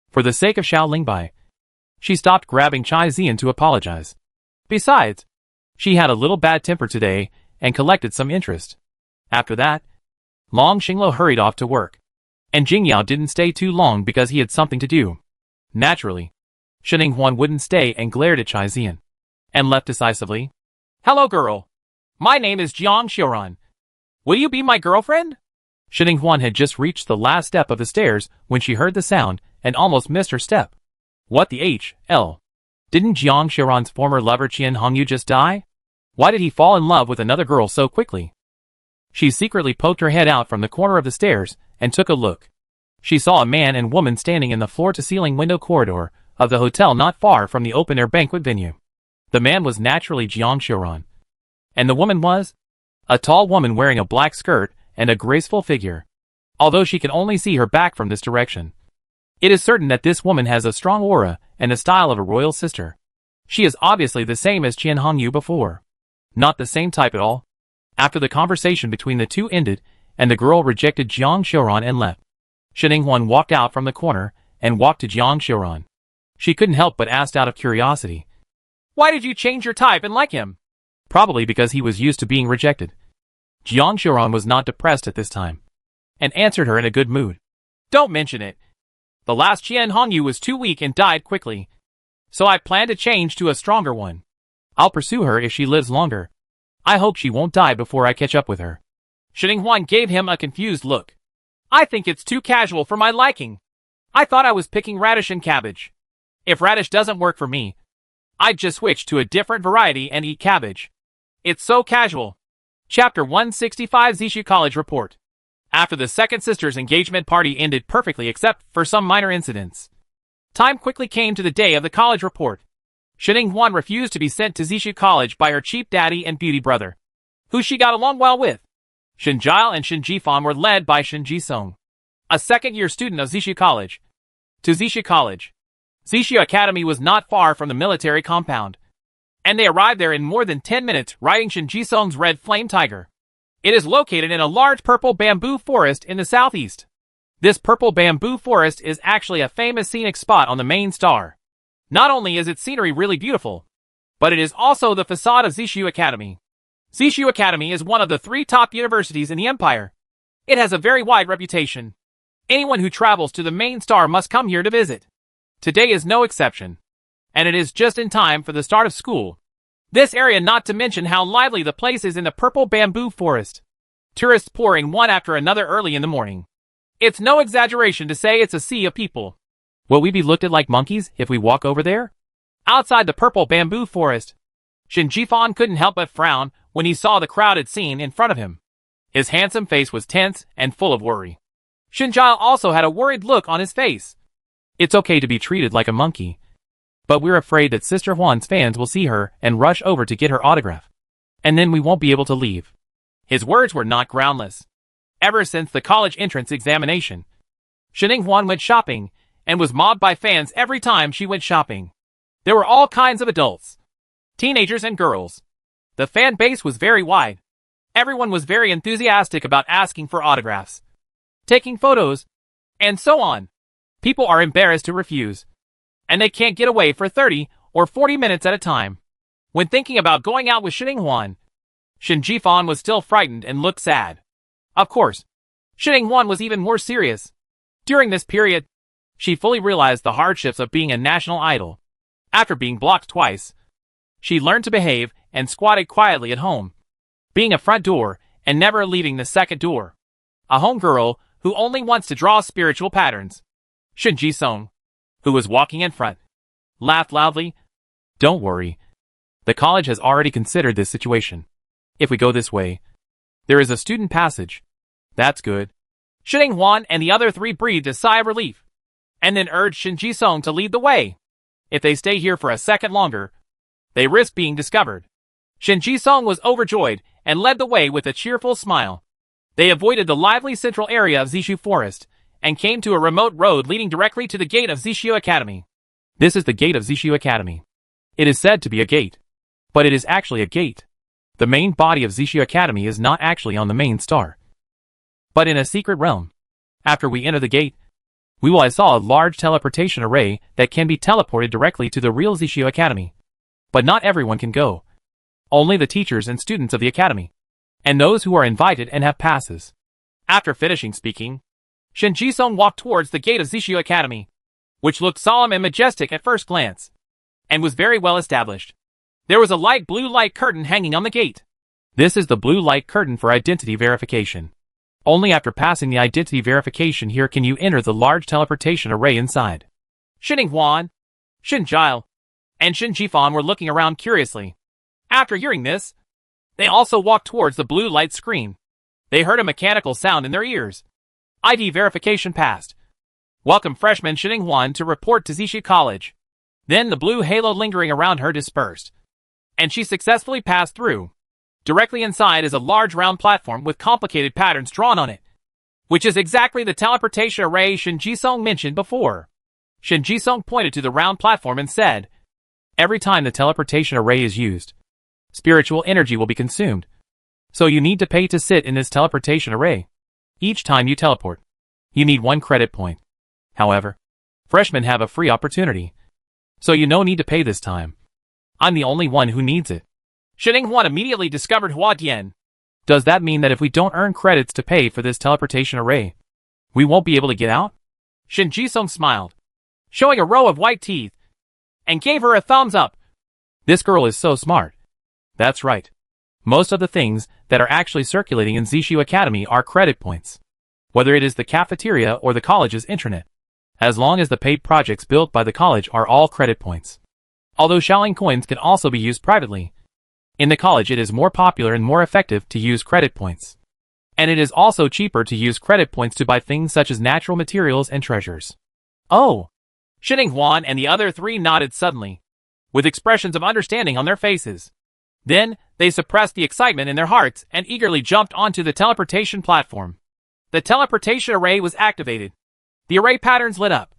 For the sake of Xiao Lingbai, she stopped grabbing Chai Zian to apologize. Besides, she had a little bad temper today and collected some interest. After that, Long Xinglo hurried off to work, and Jingyao didn't stay too long because he had something to do. Naturally, Shining Huan wouldn't stay and glared at Chai Zian, and left decisively. "Hello girl. My name is Jiang Xiuran. Will you be my girlfriend?" Shining Huan had just reached the last step of the stairs when she heard the sound and almost missed her step. What the H.L.? Didn't Jiang Xiuran's former lover Qian Hongyu just die? Why did he fall in love with another girl so quickly? She secretly poked her head out from the corner of the stairs and took a look. She saw a man and woman standing in the floor-to-ceiling window corridor of the hotel not far from the open-air banquet venue. The man was naturally Jiang Xiuran, and the woman was a tall woman wearing a black skirt and a graceful figure, although she could only see her back from this direction. It is certain that this woman has a strong aura and the style of a royal sister. She is obviously the same as Qian Hongyu before. Not the same type at all. After the conversation between the two ended, and the girl rejected Jiang Xiuran and left, Shen Ninghuan walked out from the corner and walked to Jiang Xiuran. She couldn't help but asked out of curiosity, "Why did you change your type and like him?" Probably because he was used to being rejected. Jiang Xiuran was not depressed at this time, and answered her in a good mood. "Don't mention it. The last Qian Hongyu was too weak and died quickly, so I plan to change to a stronger one. I'll pursue her if she lives longer. I hope she won't die before I catch up with her." Shen Ninghuan gave him a confused look. "I think it's too casual for my liking. I thought I was picking radish and cabbage. If radish doesn't work for me, I'd just switch to a different variety and eat cabbage. It's so casual." Chapter 165 Zishu College Report. After the second sister's engagement party ended perfectly except for some minor incidents, time quickly came to the day of the college report. Shen Ninghuan refused to be sent to Zishu College by her cheap daddy and beauty brother, who she got along well with. Shen Jiao and Shen Jifan were led by Shen Jisong, a second-year student of Zishu College, to Zishu College. Zishu Academy was not far from the military compound, and they arrived there in more than 10 minutes riding Shen Jisong's red flame tiger. It is located in a large purple bamboo forest in the southeast. This purple bamboo forest is actually a famous scenic spot on the main star. Not only is its scenery really beautiful, but it is also the facade of Zishu Academy. Zishu Academy is one of the 3 top universities in the empire. It has a very wide reputation. Anyone who travels to the main star must come here to visit. Today is no exception, and it is just in time for the start of school. This area, not to mention how lively the place is in the purple bamboo forest. Tourists pour in one after another early in the morning. It's no exaggeration to say it's a sea of people. Will we be looked at like monkeys if we walk over there? Outside the purple bamboo forest, Shen Jifan couldn't help but frown when he saw the crowded scene in front of him. His handsome face was tense and full of worry. Shen Jiao also had a worried look on his face. It's okay to be treated like a monkey, but we're afraid that Sister Huan's fans will see her and rush over to get her autograph, and then we won't be able to leave. His words were not groundless. Ever since the college entrance examination, Shen Ninghuan went shopping and was mobbed by fans every time she went shopping. There were all kinds of adults, teenagers and girls. The fan base was very wide. Everyone was very enthusiastic about asking for autographs, taking photos, and so on. People are embarrassed to refuse, and they can't get away for 30 or 40 minutes at a time. When thinking about going out with Shen Ninghuan, Shen Jifan was still frightened and looked sad. Of course, Shen Ninghuan was even more serious. During this period, she fully realized the hardships of being a national idol. After being blocked twice, she learned to behave and squatted quietly at home, being a front door and never leaving the second door. A homegirl who only wants to draw spiritual patterns. Shen Jisong, who was walking in front, laughed loudly. "Don't worry. The college has already considered this situation. If we go this way, there is a student passage." "That's good." Shen Ninghuan and the other 3 breathed a sigh of relief, and then urged Shen Jisong to lead the way. If they stay here for a second longer, they risk being discovered. Shen Jisong was overjoyed and led the way with a cheerful smile. They avoided the lively central area of Zishu Forest and came to a remote road leading directly to the gate of Zishu Academy. This is the gate of Zishu Academy. It is said to be a gate, but it is actually a gate. The main body of Zishu Academy is not actually on the main star, but in a secret realm. After we enter the gate, we will saw a large teleportation array that can be teleported directly to the real Zishu Academy. But not everyone can go. Only the teachers and students of the academy, and those who are invited and have passes. After finishing speaking, Shen Jisong walked towards the gate of Zishu Academy, which looked solemn and majestic at first glance, and was very well established. There was a light blue light curtain hanging on the gate. This is the blue light curtain for identity verification. Only after passing the identity verification here can you enter the large teleportation array inside. Shen Ninghuan, Shen Jiao, and Shen Jifan were looking around curiously. After hearing this, they also walked towards the blue light screen. They heard a mechanical sound in their ears. ID verification passed. Welcome freshman Shen Ninghuan to report to Zishu College. Then the blue halo lingering around her dispersed, and she successfully passed through. Directly inside is a large round platform with complicated patterns drawn on it, which is exactly the teleportation array Shen Jisong mentioned before. Shin Ji-sung pointed to the round platform and said, every time the teleportation array is used, spiritual energy will be consumed. So you need to pay to sit in this teleportation array. Each time you teleport, you need 1 credit point. However, freshmen have a free opportunity. So you no need to pay this time. I'm the only one who needs it. Shin Huan immediately discovered Hua Dian. Does that mean that if we don't earn credits to pay for this teleportation array, we won't be able to get out? Shin Ji-sung smiled, showing a row of white teeth, and gave her a thumbs up. This girl is so smart. That's right. Most of the things that are actually circulating in Zishu Academy are credit points. Whether it is the cafeteria or the college's intranet. As long as the paid projects built by the college are all credit points. Although Shaoling coins can also be used privately. In the college it is more popular and more effective to use credit points. And it is also cheaper to use credit points to buy things such as natural materials and treasures. Oh! Shin Huan and the other 3 nodded suddenly, with expressions of understanding on their faces. Then, they suppressed the excitement in their hearts and eagerly jumped onto the teleportation platform. The teleportation array was activated. The array patterns lit up.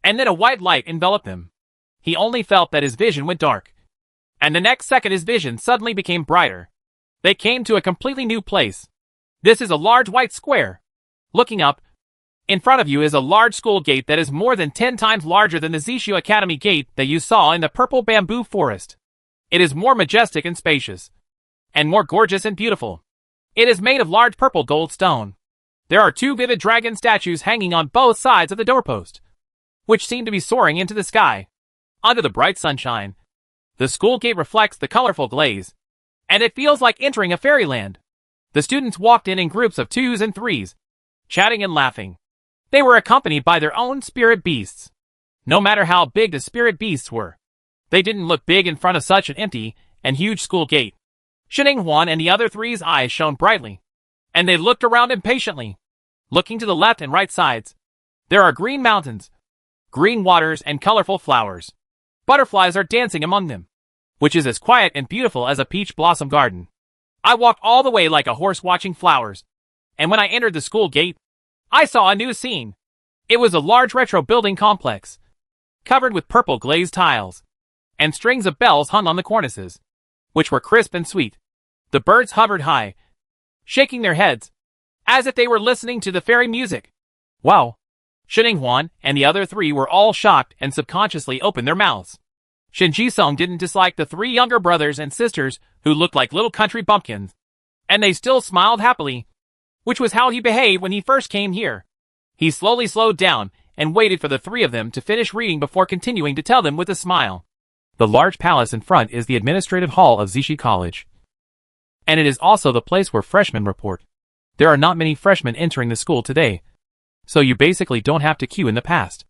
And then a white light enveloped them. He only felt that his vision went dark. And the next second his vision suddenly became brighter. They came to a completely new place. This is a large white square. Looking up, in front of you is a large school gate that is more than 10 times larger than the Zishu Academy gate that you saw in the purple bamboo forest. It is more majestic and spacious, and more gorgeous and beautiful. It is made of large purple gold stone. There are 2 vivid dragon statues hanging on both sides of the doorpost, which seem to be soaring into the sky. Under the bright sunshine, the school gate reflects the colorful glaze, and it feels like entering a fairyland. The students walked in groups of 2s and 3s, chatting and laughing. They were accompanied by their own spirit beasts. No matter how big the spirit beasts were, they didn't look big in front of such an empty and huge school gate. Shin Huan and the other 3's eyes shone brightly, and they looked around impatiently. Looking to the left and right sides, there are green mountains, green waters, and colorful flowers. Butterflies are dancing among them, which is as quiet and beautiful as a peach blossom garden. I walked all the way like a horse watching flowers, and when I entered the school gate, I saw a new scene. It was a large retro building complex, covered with purple glazed tiles, and strings of bells hung on the cornices, which were crisp and sweet. The birds hovered high, shaking their heads, as if they were listening to the fairy music. Wow! Shin Huan and the other 3 were all shocked and subconsciously opened their mouths. Shin Ji-sung didn't dislike the 3 younger brothers and sisters who looked like little country bumpkins, and they still smiled happily, which was how he behaved when he first came here. He slowly slowed down and waited for the 3 of them to finish reading before continuing to tell them with a smile. The large palace in front is the administrative hall of Zishu College. And it is also the place where freshmen report. There are not many freshmen entering the school today, so you basically don't have to queue in the past.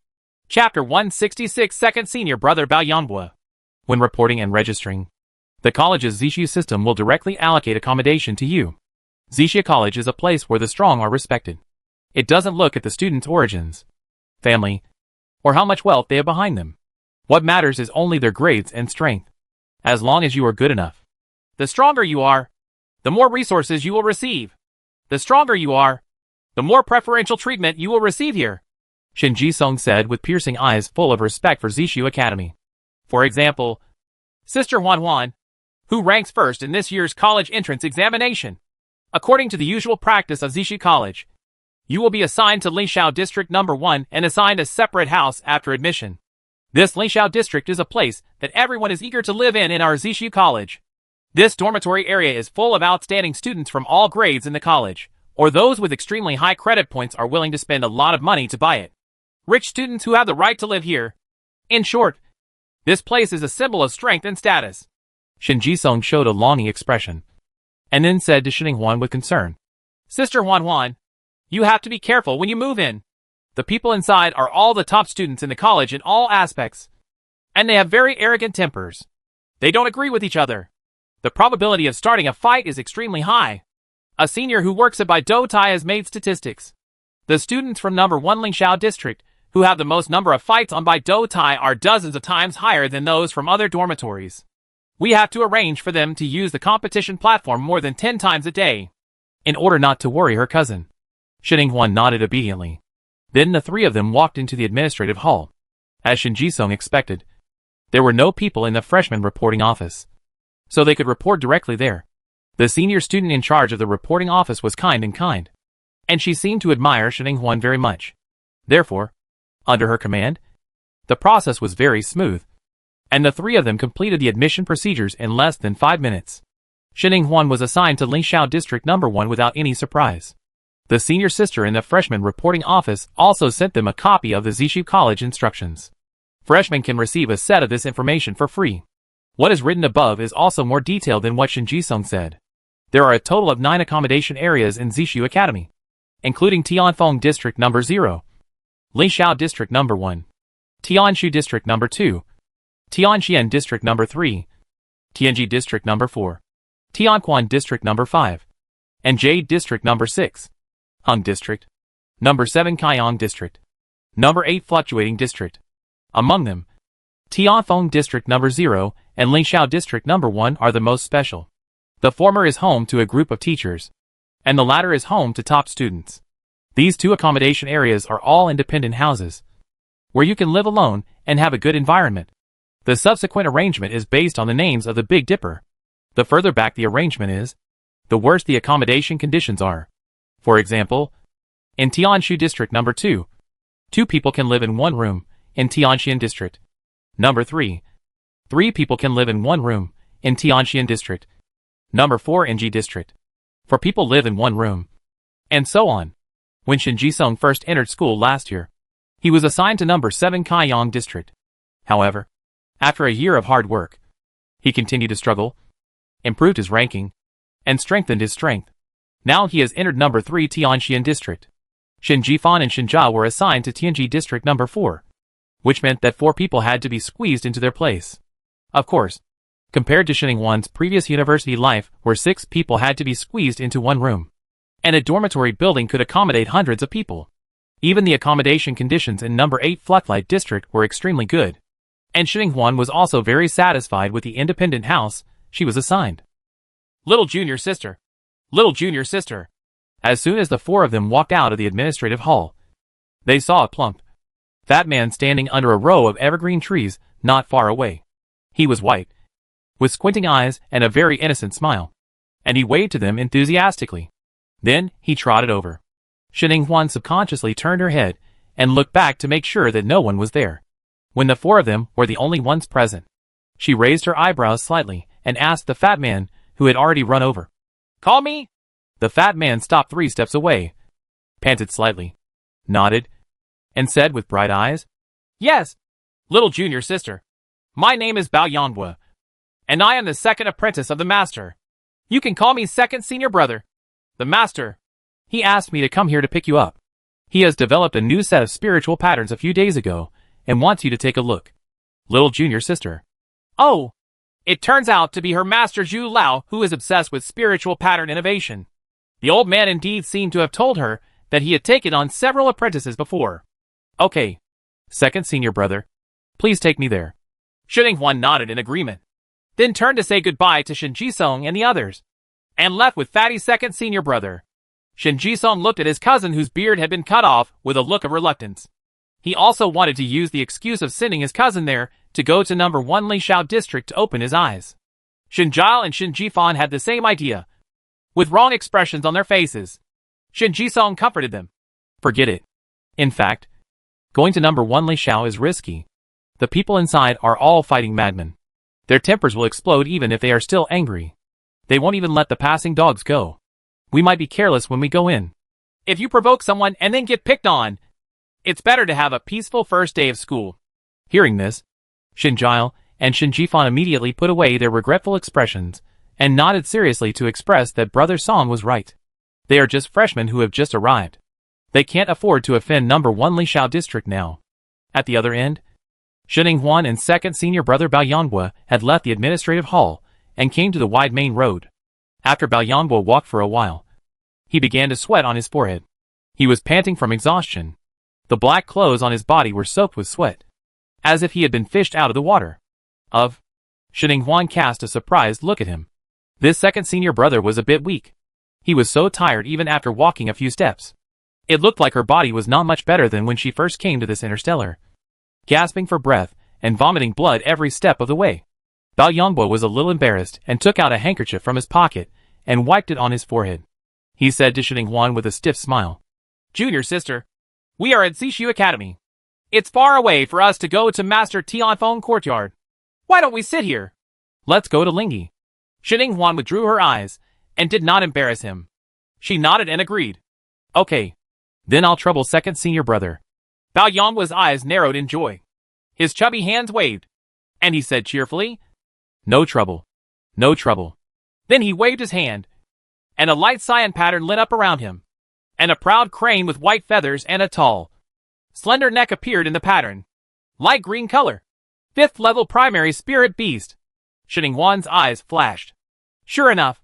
Chapter 166 Second Senior Brother Bao Yanhua. When reporting and registering, the college's Zishu system will directly allocate accommodation to you. Zishu College is a place where the strong are respected. It doesn't look at the student's origins, family, or how much wealth they have behind them. What matters is only their grades and strength. As long as you are good enough. The stronger you are, the more resources you will receive. The stronger you are, the more preferential treatment you will receive here. Shin Ji-sung said with piercing eyes full of respect for Zishu Academy. For example, Sister Huan Huan, who ranks first in this year's college entrance examination. According to the usual practice of Zishu College, you will be assigned to Lingxiao District Number 1 and assigned a separate house after admission. This Lingxiao District is a place that everyone is eager to live in our Zishu College. This dormitory area is full of outstanding students from all grades in the college, or those with extremely high credit points are willing to spend a lot of money to buy it. Rich students who have the right to live here. In short, this place is a symbol of strength and status. Shin Ji-sung showed a longing expression, and then said to Shin Huan with concern, Sister Huan Huan, you have to be careful when you move in. The people inside are all the top students in the college in all aspects, and they have very arrogant tempers. They don't agree with each other. The probability of starting a fight is extremely high. A senior who works at Baido Tai has made statistics. The students from number 1 Lingxiao District, who have the most number of fights on Baido Tai, are dozens of times higher than those from other dormitories. We have to arrange for them to use the competition platform more than 10 times a day, in order not to worry her cousin. Shin Huan nodded obediently. Then the 3 of them walked into the administrative hall. As Shin Ji-sung expected, there were no people in the freshman reporting office, so they could report directly there. The senior student in charge of the reporting office was kind, and she seemed to admire Shin Hwan very much. Therefore, under her command, the process was very smooth, and the three of them completed the admission procedures in less than 5 minutes. Shin Hwan was assigned to Lingxiao District No. 1 without any surprise. The senior sister in the freshman reporting office also sent them a copy of the Zishu College instructions. Freshmen can receive a set of this information for free. What is written above is also more detailed than what Shin Ji-sung said. There are a total of 9 accommodation areas in Zishu Academy, including Tianfeng District No. 0, Lingxiao District No. 1, Tianshu District No. 2, Tianxian District No. 3, Tianji District No. 4, Tianquan District No. 5, and Jade District No. 6, Hung District, No. 7 Kaiyang District, No. 8 Fluctuating District. Among them, Tianfeng District No. 0 and Lingxiao District No. 1 are the most special. The former is home to a group of teachers, and the latter is home to top students. These 2 accommodation areas are all independent houses, where you can live alone and have a good environment. The subsequent arrangement is based on the names of the Big Dipper. The further back the arrangement is, the worse the accommodation conditions are. For example, in Tianshu District No. 2, 2 people can live in 1 room. In Tianxian District No. 3, 3 people can live in 1 room. In Tianxian District No. 4 Enji District, 4 people live in 1 room. And so on. When Shin Ji-sung first entered school last year, he was assigned to No. 7 Kaiyang District. However, after a year of hard work, he continued to struggle, improved his ranking, and strengthened his strength. Now he has entered No. 3 Tianxian District. Shin Ji-fan and Shin Jia were assigned to Tianji District No. 4. Which meant that 4 people had to be squeezed into their place. Of course, compared to Shin Hwan's previous university life where 6 people had to be squeezed into 1 room, and a dormitory building could accommodate hundreds of people. Even the accommodation conditions in No. 8 Fluctlight District were extremely good, and Shin Hwan was also very satisfied with the independent house she was assigned. Little junior sister. Little junior sister. As soon as the 4 of them walked out of the administrative hall, they saw a plump, fat man standing under a row of evergreen trees not far away. He was white, with squinting eyes and a very innocent smile, and he waved to them enthusiastically. Then he trotted over. Shin Hwan subconsciously turned her head and looked back to make sure that no one was there. When the 4 of them were the only ones present, she raised her eyebrows slightly and asked the fat man who had already run over, "Call me?" The fat man stopped 3 steps away, panted slightly, nodded, and said with bright eyes, "Yes, little junior sister. My name is Bao Yanhua, and I am the 2nd apprentice of the master. You can call me 2nd senior brother. The master, he asked me to come here to pick you up. He has developed a new set of spiritual patterns a few days ago and wants you to take a look." Little junior sister. Oh, it turns out to be her master Zhu Lao, who is obsessed with spiritual pattern innovation. The old man indeed seemed to have told her that he had taken on several apprentices before. Okay, 2nd senior brother, please take me there. Shin Hwan nodded in agreement, then turned to say goodbye to Shin Ji-sung and the others, and left with fatty 2nd senior brother. Shin Ji-sung looked at his cousin whose beard had been cut off with a look of reluctance. He also wanted to use the excuse of sending his cousin there to go to No. 1 Lingxiao District to open his eyes. Shin Jia and Shin Ji-fan had the same idea, with wrong expressions on their faces. Shin Ji-sung comforted them. Forget it. In fact, going to No. 1 Lingxiao is risky. The people inside are all fighting madmen. Their tempers will explode even if they are still angry. They won't even let the passing dogs go. We might be careless when we go in. If you provoke someone and then get picked on, it's better to have a peaceful first day of school. Hearing this, Shin Jia and Shin Ji-fan immediately put away their regretful expressions and nodded seriously to express that Brother Song was right. They are just freshmen who have just arrived. They can't afford to offend No. 1 Lingxiao District now. At the other end, Shin Hwan and 2nd senior brother Bao Yanhua had left the administrative hall and came to the wide main road. After Bao Yanhua walked for a while, he began to sweat on his forehead. He was panting from exhaustion. The black clothes on his body were soaked with sweat, as if he had been fished out of the water. Shin Hwan cast a surprised look at him. This 2nd senior brother was a bit weak. He was so tired even after walking a few steps. It looked like her body was not much better than when she first came to this Interstellar. gasping for breath and vomiting blood every step of the way. Bao Yangbo was a little embarrassed and took out a handkerchief from his pocket and wiped it on his forehead. He said to Shining Huan with a stiff smile, "Junior sister, we are at Xishu Academy. It's far away for us to go to Master Tianfeng Courtyard. Why don't we sit here? Let's go to Lingyi." Shining Huan withdrew her eyes and did not embarrass him. She nodded and agreed. "Okay. Then I'll trouble second senior brother." Bao Yangbo's eyes narrowed in joy. His chubby hands waved, and he said cheerfully, "No trouble. No trouble." Then he waved his hand, and a light cyan pattern lit up around him, and a proud crane with white feathers and a tall, slender neck appeared in the pattern. Light green color. 5th level primary spirit beast. Shining Huan's eyes flashed. Sure enough,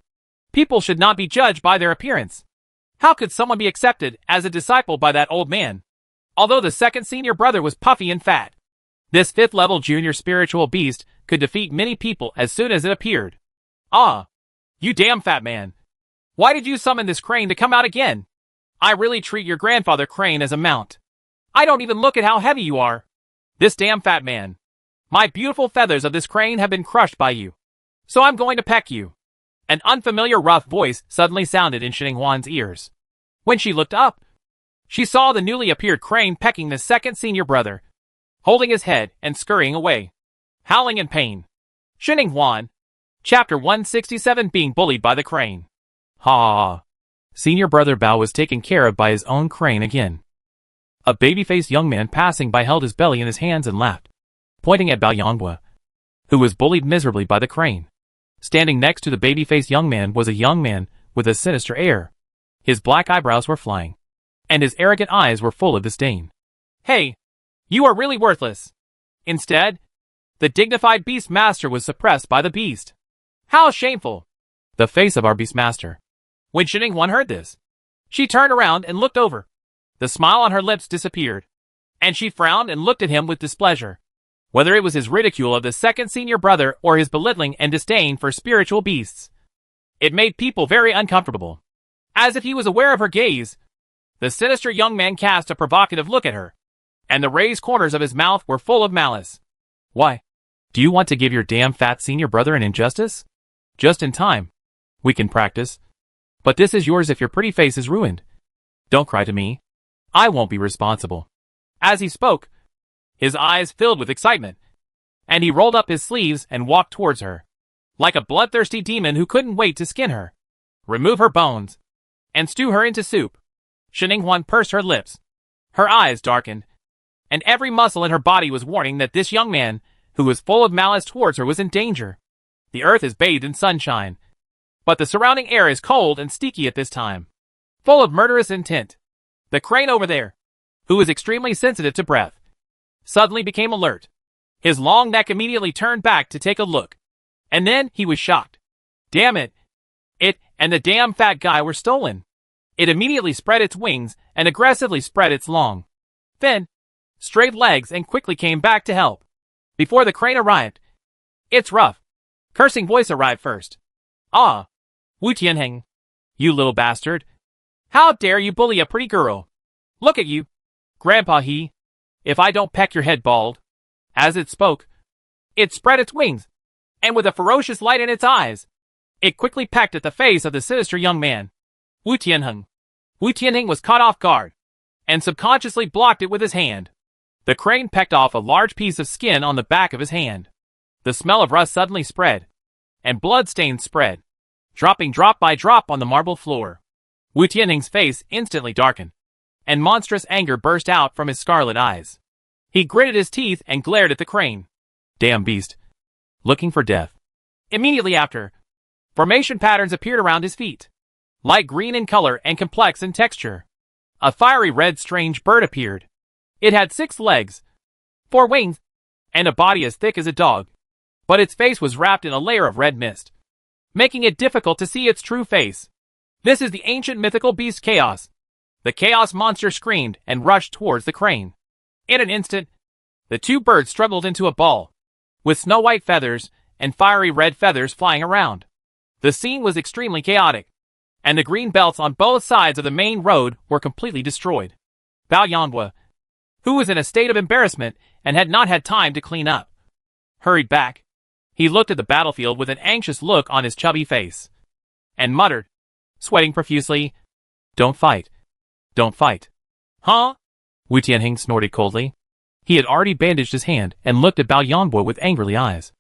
people should not be judged by their appearance. How could someone be accepted as a disciple by that old man? Although the second senior brother was puffy and fat, this 5th level junior spiritual beast could defeat many people as soon as it appeared. "Ah, you damn fat man. Why did you summon this crane to come out again? I really treat your grandfather crane as a mount. I don't even look at how heavy you are. This damn fat man. My beautiful feathers of this crane have been crushed by you. So I'm going to peck you." An unfamiliar rough voice suddenly sounded in Shining Huan's ears. When she looked up, she saw the newly appeared crane pecking the second senior brother, holding his head and scurrying away, howling in pain. Shining Huan, Chapter 167, Being Bullied by the Crane. Ha! Senior brother Bao was taken care of by his own crane again. A baby-faced young man passing by held his belly in his hands and laughed, pointing at Bao Yangbo, who was bullied miserably by the crane. Standing next to the baby-faced young man was a young man with a sinister air. His black eyebrows were flying, and his arrogant eyes were full of disdain. "Hey, you are really worthless." Instead, the dignified beast master was suppressed by the beast. "How shameful!" The face of our beast master. When Shining Huan heard this, she turned around and looked over. The smile on her lips disappeared, and she frowned and looked at him with displeasure. Whether it was his ridicule of the second senior brother or his belittling and disdain for spiritual beasts, it made people very uncomfortable. As if he was aware of her gaze, the sinister young man cast a provocative look at her, and the raised corners of his mouth were full of malice. "Why? Do you want to give your damn fat senior brother an injustice? Just in time. We can practice. But this is yours if your pretty face is ruined. Don't cry to me. I won't be responsible." As he spoke, his eyes filled with excitement, and he rolled up his sleeves and walked towards her, like a bloodthirsty demon who couldn't wait to skin her, remove her bones, and stew her into soup. Shining Huan pursed her lips. Her eyes darkened, and every muscle in her body was warning that this young man, who was full of malice towards her, was in danger. The earth is bathed in sunshine, but the surrounding air is cold and sticky at this time, full of murderous intent. The crane over there, who was extremely sensitive to breath, suddenly became alert. His long neck immediately turned back to take a look, and then he was shocked. Damn it! It and the damn fat guy were stolen. It immediately spread its wings and aggressively spread its long, thin, straight legs and quickly came back to help. Before the crane arrived, its rough, cursing voice arrived first. "Ah, Wu Tianheng, you little bastard. How dare you bully a pretty girl? Look at you, Grandpa he, if I don't peck your head bald." As it spoke, it spread its wings, and with a ferocious light in its eyes, it quickly pecked at the face of the sinister young man. Wu Tianheng. Wu Tianheng was caught off guard, and subconsciously blocked it with his hand. The crane pecked off a large piece of skin on the back of his hand. The smell of rust suddenly spread, and blood-stains spread, dropping drop by drop on the marble floor. Wu Tianheng's face instantly darkened, and monstrous anger burst out from his scarlet eyes. He gritted his teeth and glared at the crane. Damn beast. Looking for death. Immediately after, formation patterns appeared around his feet, light green in color and complex in texture. A fiery red strange bird appeared. It had 6 legs, 4 wings, and a body as thick as a dog, but its face was wrapped in a layer of red mist, making it difficult to see its true face. This is the ancient mythical beast Chaos. The Chaos monster screamed and rushed towards the crane. In an instant, the 2 birds struggled into a ball, with snow-white feathers and fiery red feathers flying around. The scene was extremely chaotic, and the green belts on both sides of the main road were completely destroyed. Bao Yangbo, who was in a state of embarrassment and had not had time to clean up. Hurried back. He looked at the battlefield with an anxious look on his chubby face. And muttered, sweating profusely, "Don't fight. Don't fight." "Huh?" Wu Tianheng snorted coldly. He had already bandaged his hand and looked at Bao Yanbo with angrily eyes.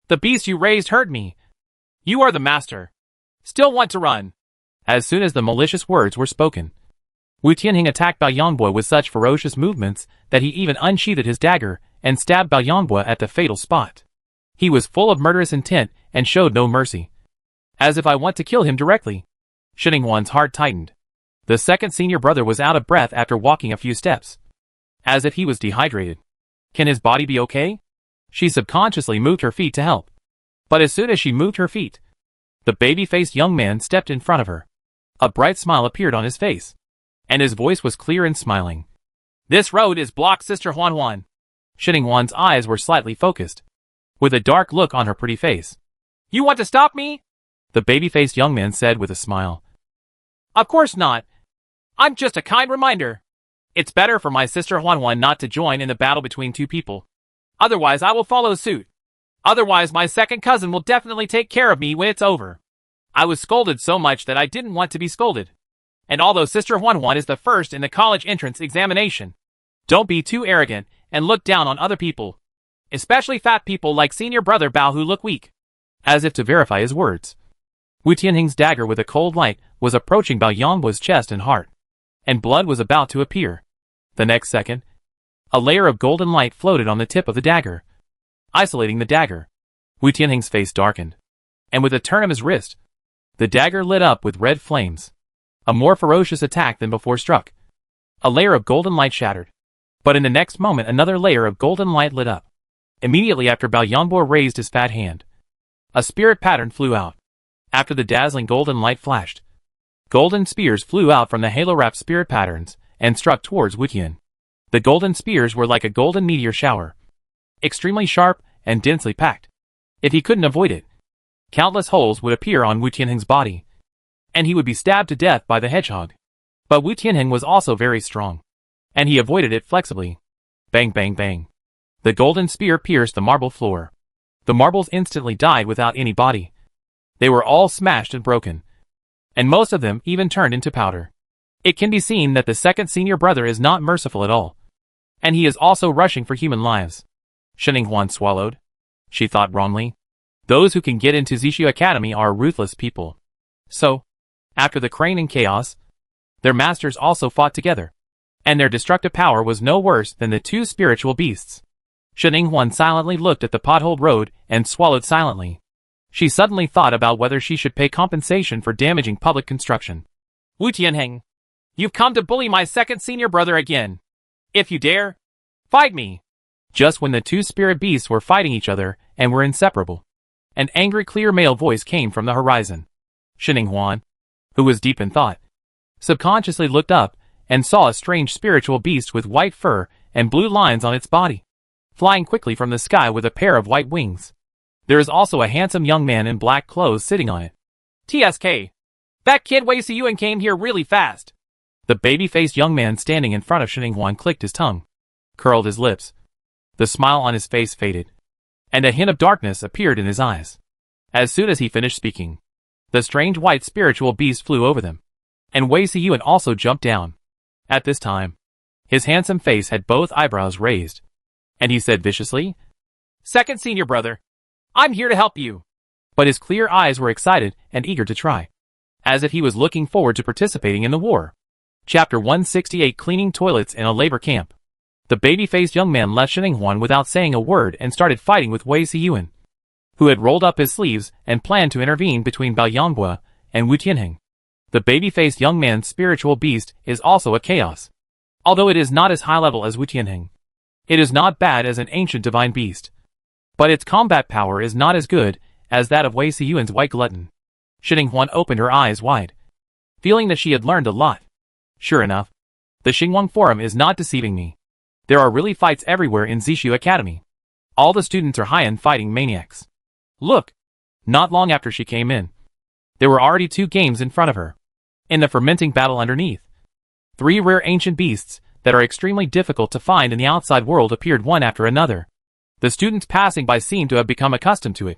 "The beast you raised hurt me. You are the master. Still want to run." As soon as the malicious words were spoken, Wu Tianheng attacked Bao Yanbo with such ferocious movements that he even unsheathed his dagger and stabbed Bao Yanbo at the fatal spot. He was full of murderous intent and showed no mercy. "As if I want to kill him directly." Sheninghuan's heart tightened. The second senior brother was out of breath after walking a few steps. As if he was dehydrated. Can his body be okay? She subconsciously moved her feet to help. But as soon as she moved her feet, the baby-faced young man stepped in front of her. A bright smile appeared on his face, and his voice was clear and smiling. "This road is blocked, Sister Huan." Sheninghuan's eyes were slightly focused, with a dark look on her pretty face. "You want to stop me?" the baby-faced young man said with a smile. "Of course not. I'm just a kind reminder. It's better for my sister Huan not to join in the battle between two people. Otherwise I will follow suit. Otherwise my second cousin will definitely take care of me when it's over. I was scolded so much that I didn't want to be scolded. And although Sister Huan is the first in the college entrance examination, don't be too arrogant and look down on other people. Especially fat people like senior brother Bao who look weak." As if to verify his words, Wu Tianheng's dagger with a cold light was approaching Bao Yanbo's chest and heart, and blood was about to appear. The next second, a layer of golden light floated on the tip of the dagger, isolating the dagger. Wu Tianheng's face darkened, and with a turn of his wrist, the dagger lit up with red flames. A more ferocious attack than before struck. A layer of golden light shattered, but in the next moment another layer of golden light lit up. Immediately after Bao Yanbo raised his fat hand, a spirit pattern flew out. After the dazzling golden light flashed, golden spears flew out from the halo-wrapped spirit patterns and struck towards Wu Tian. The golden spears were like a golden meteor shower, extremely sharp and densely packed. If he couldn't avoid it, countless holes would appear on Wu Tianheng's body, and he would be stabbed to death by the hedgehog. But Wu Tianheng was also very strong, and he avoided it flexibly. Bang bang bang. The golden spear pierced the marble floor. The marbles instantly died without any body. They were all smashed and broken, and most of them even turned into powder. It can be seen that the second senior brother is not merciful at all, and he is also rushing for human lives. Sheninghuan swallowed. She thought wrongly. Those who can get into Zishu Academy are ruthless people. So, after the crane and chaos, their masters also fought together, and their destructive power was no worse than the two spiritual beasts. Sheninghuan silently looked at the potholed road and swallowed silently. She suddenly thought about whether she should pay compensation for damaging public construction. "Wu Tianheng, you've come to bully my second senior brother again. If you dare, fight me." Just when the two spirit beasts were fighting each other and were inseparable, an angry clear male voice came from the horizon. Sheninghuan, who was deep in thought, subconsciously looked up and saw a strange spiritual beast with white fur and blue lines on its body, flying quickly from the sky with a pair of white wings. There is also a handsome young man in black clothes sitting on it. "TSK, that kid Wei Siyuan came here really fast." The baby-faced young man standing in front of Sheninghuan clicked his tongue, curled his lips. The smile on his face faded, and a hint of darkness appeared in his eyes. As soon as he finished speaking, the strange white spiritual beast flew over them, and Wei Siyuan also jumped down. At this time, his handsome face had both eyebrows raised, and he said viciously, "Second senior brother, I'm here to help you." But his clear eyes were excited and eager to try, as if he was looking forward to participating in the war. Chapter 168 Cleaning Toilets in a Labor Camp. The baby-faced young man left Sheninghuan without saying a word and started fighting with Wei Siyuan, who had rolled up his sleeves and planned to intervene between Bao Yanbo and Wu Tianheng. The baby-faced young man's spiritual beast is also a chaos. Although it is not as high level as Wu Tianheng, it is not bad as an ancient divine beast. But its combat power is not as good as that of Wei Siyuan's white glutton. Sheninghuan opened her eyes wide, feeling that she had learned a lot. Sure enough, the Xinguang Forum is not deceiving me. There are really fights everywhere in Zishu Academy. All the students are high-end fighting maniacs. Look! Not long after she came in, there were already 2 games in front of her. In the fermenting battle underneath, 3 rare ancient beasts that are extremely difficult to find in the outside world appeared one after another. The students passing by seemed to have become accustomed to it.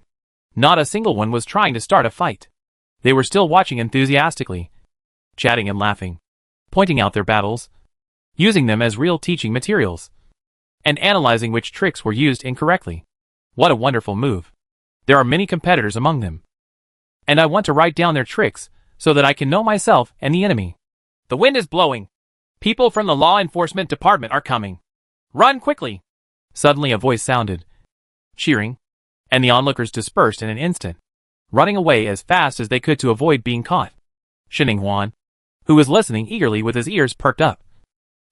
Not a single one was trying to start a fight. They were still watching enthusiastically, chatting and laughing, pointing out their battles, using them as real teaching materials, and analyzing which tricks were used incorrectly. What a wonderful move. There are many competitors among them, and I want to write down their tricks so that I can know myself and the enemy. The wind is blowing. People from the law enforcement department are coming. Run quickly. Suddenly a voice sounded, cheering, and the onlookers dispersed in an instant, running away as fast as they could to avoid being caught. Xinhuan, who was listening eagerly with his ears perked up,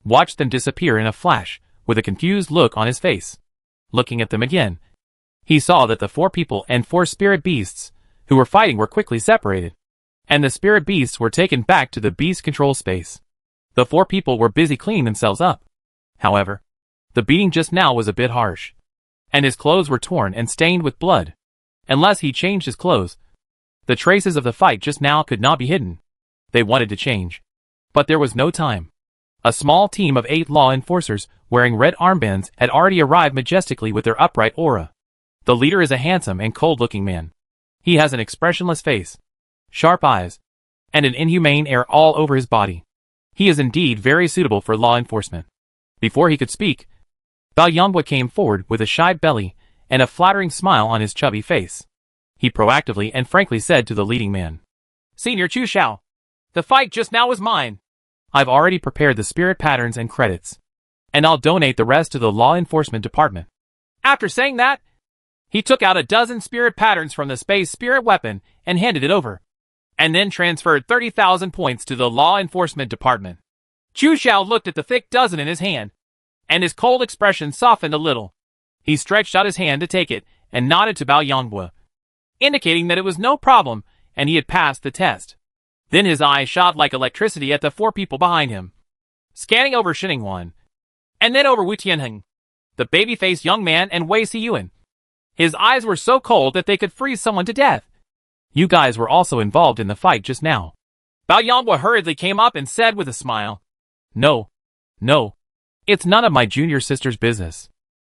watched them disappear in a flash, with a confused look on his face. Looking at them again, he saw that the 4 people and 4 spirit beasts who were fighting were quickly separated, and the spirit beasts were taken back to the beast control space. The 4 people were busy cleaning themselves up. However, the beating just now was a bit harsh, and his clothes were torn and stained with blood. Unless he changed his clothes, the traces of the fight just now could not be hidden. They wanted to change, but there was no time. A small team of 8 law enforcers wearing red armbands had already arrived majestically with their upright aura. The leader is a handsome and cold-looking man. He has an expressionless face, sharp eyes, and an inhumane air all over his body. He is indeed very suitable for law enforcement. Before he could speak, Bao Yonghua came forward with a shy belly and a flattering smile on his chubby face. He proactively and frankly said to the leading man, "Senior Chu Xiao, the fight just now was mine. I've already prepared the spirit patterns and credits, and I'll donate the rest to the law enforcement department." After saying that, he took out a dozen spirit patterns from the space spirit weapon and handed it over, and then transferred 30,000 points to the law enforcement department. Chu Xiao looked at the thick dozen in his hand, and his cold expression softened a little. He stretched out his hand to take it and nodded to Bao Yonghua, indicating that it was no problem and he had passed the test. Then his eyes shot like electricity at the 4 people behind him, scanning over Xinhuan, and then over Wu Tianheng, the baby-faced young man, and Wei Siyuan. His eyes were so cold that they could freeze someone to death. "You guys were also involved in the fight just now." Bao Yonghua hurriedly came up and said with a smile, No, it's none of my junior sister's business.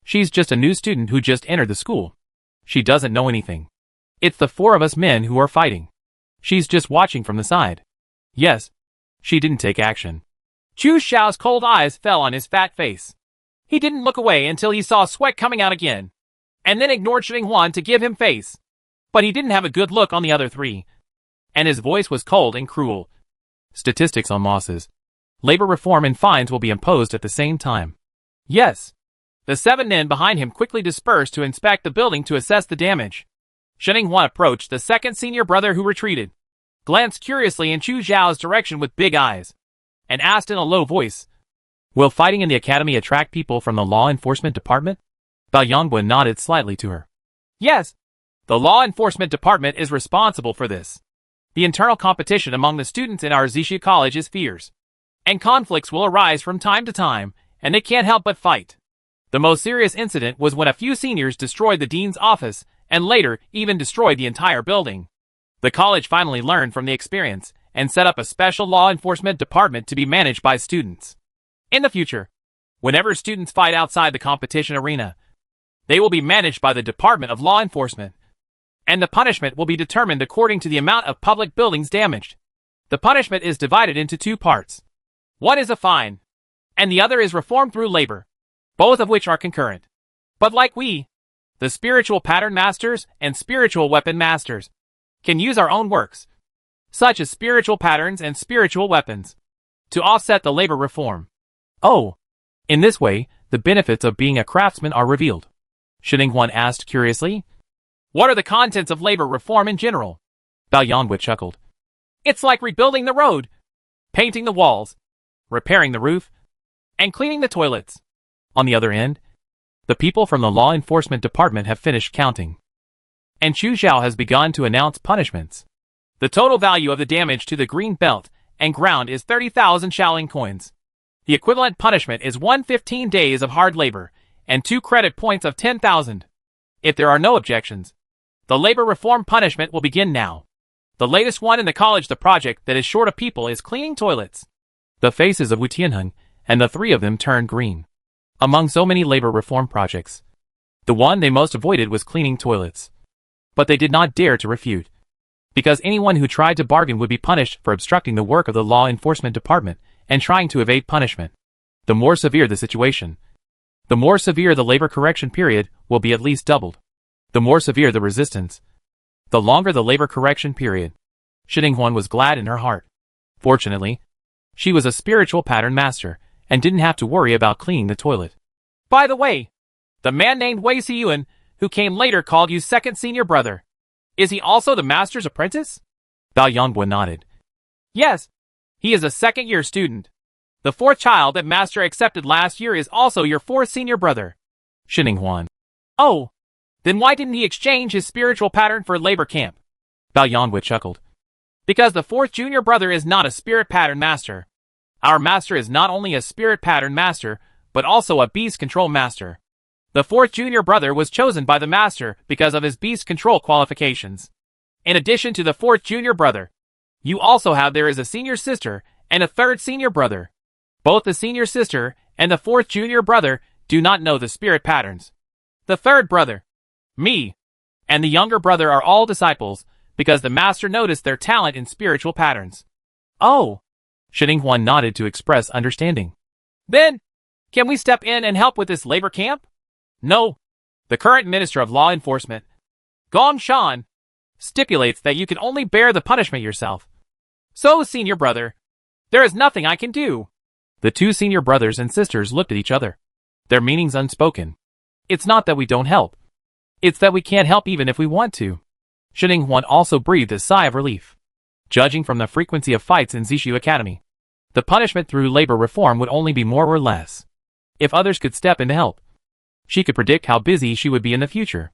She's just a new student who just entered the school. She doesn't know anything. It's the 4 of us men who are fighting. She's just watching from the side." Yes, she didn't take action. Chu Xiao's cold eyes fell on his fat face. He didn't look away until he saw sweat coming out again, and then ignored Xinhuan to give him face. But he didn't have a good look on the other 3, and his voice was cold and cruel. "Statistics on losses. Labor reform and fines will be imposed at the same time." Yes. The 7 men behind him quickly dispersed to inspect the building to assess the damage. Xinhuan approached the second senior brother who retreated, glanced curiously in Chu Xiao's direction with big eyes, and asked in a low voice, "Will fighting in the academy attract people from the law enforcement department?" Bao Yonghua nodded slightly to her. "Yes. The law enforcement department is responsible for this. The internal competition among the students in our Zixia college is fierce, and conflicts will arise from time to time, and they can't help but fight. The most serious incident was when a few seniors destroyed the dean's office, and later even destroyed the entire building. The college finally learned from the experience, and set up a special law enforcement department to be managed by students. In the future, whenever students fight outside the competition arena, they will be managed by the Department of Law Enforcement, and the punishment will be determined according to the amount of public buildings damaged. The punishment is divided into 2 parts. One is a fine, and the other is reform through labor, both of which are concurrent. But like we, the spiritual pattern masters and spiritual weapon masters, can use our own works, such as spiritual patterns and spiritual weapons, to offset the labor reform. Oh, in this way, the benefits of being a craftsman are revealed. Xinhuan asked curiously. "What are the contents of labor reform in general?" Bao Yonghua chuckled. "It's like rebuilding the road, painting the walls, repairing the roof, and cleaning the toilets." On the other end, the people from the law enforcement department have finished counting, and Chu Xiao has begun to announce punishments. The total value of the damage to the green belt and ground is 30,000 Shaolin coins. The equivalent punishment is 115 days of hard labor and 2 credit points of 10,000. If there are no objections, the labor reform punishment will begin now. The latest one in the college, the project that is short of people, is cleaning toilets. The faces of Wu Tianheng and the three of them turned green. Among so many labor reform projects, the one they most avoided was cleaning toilets. But they did not dare to refute, because anyone who tried to bargain would be punished for obstructing the work of the law enforcement department and trying to evade punishment. The more severe the situation, the more severe the labor correction period will be, at least doubled. The more severe the resistance, the longer the labor correction period. Xinhuan was glad in her heart. Fortunately, she was a spiritual pattern master and didn't have to worry about cleaning the toilet. By the way, the man named Wei Xiyuan, who came later, called you second senior brother. Is he also the master's apprentice? Bao Yanghua nodded. Yes, he is a second-year student. The fourth child that master accepted last year is also your fourth senior brother. Xinhuan. Oh, then why didn't he exchange his spiritual pattern for labor camp? Bao Yanghua chuckled. Because the fourth junior brother is not a spirit pattern master. Our master is not only a spirit pattern master, but also a beast control master. The fourth junior brother was chosen by the master because of his beast control qualifications. In addition to the fourth junior brother, you also have there is a senior sister and a third senior brother. Both the senior sister and the fourth junior brother do not know the spirit patterns. The third brother, me, and the younger brother are all disciples because the master noticed their talent in spiritual patterns. Oh, Xinhuan nodded to express understanding. Then, can we step in and help with this labor camp? No. The current Minister of Law Enforcement, Gong Shan, stipulates that you can only bear the punishment yourself. So, senior brother, there is nothing I can do. The two senior brothers and sisters looked at each other, their meanings unspoken. It's not that we don't help. It's that we can't help even if we want to. Xinhuan also breathed a sigh of relief. Judging from the frequency of fights in Zishu Academy, the punishment through labor reform would only be more or less. If others could step in to help, she could predict how busy she would be in the future.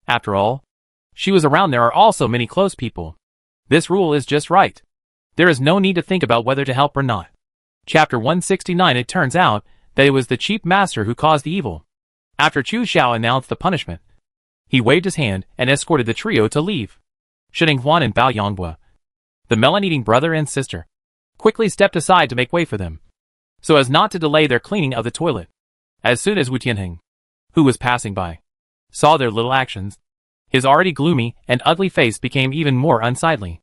After all, she was around there are also many close people. This rule is just right. There is no need to think about whether to help or not. Chapter 169. It turns out that it was the chief master who caused the evil. After Chu Xiao announced the punishment, he waved his hand and escorted the trio to leave. Xinhuan and Bao Yanghua, the melon-eating brother and sister, quickly stepped aside to make way for them, so as not to delay their cleaning of the toilet. As soon as Wu Tianheng, who was passing by, saw their little actions, his already gloomy and ugly face became even more unsightly.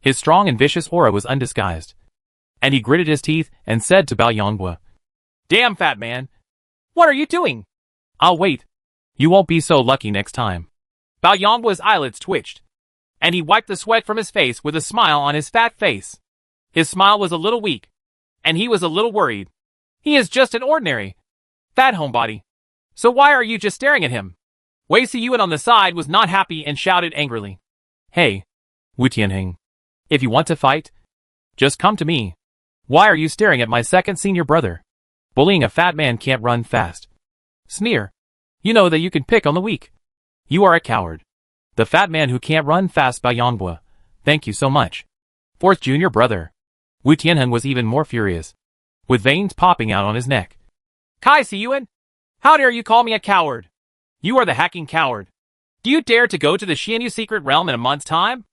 His strong and vicious aura was undisguised, and he gritted his teeth and said to Bao Yanghua, Damn fat man! What are you doing? I'll wait. You won't be so lucky next time. Bao Yanghua's eyelids twitched, and he wiped the sweat from his face with a smile on his fat face. His smile was a little weak, and he was a little worried. He is just an ordinary fat homebody. So why are you just staring at him? Wei Xiyuan on the side was not happy and shouted angrily. Hey, Wu Tianheng, if you want to fight, just come to me. Why are you staring at my second senior brother? Bullying a fat man can't run fast. Sneer. You know that you can pick on the weak. You are a coward. The fat man who can't run fast. Bao Yanghua, thank you so much. Fourth junior brother. Wu Tianheng was even more furious, with veins popping out on his neck. Kai Xiyuan, how dare you call me a coward? You are the hacking coward. Do you dare to go to the Xianyu secret realm in a month's time?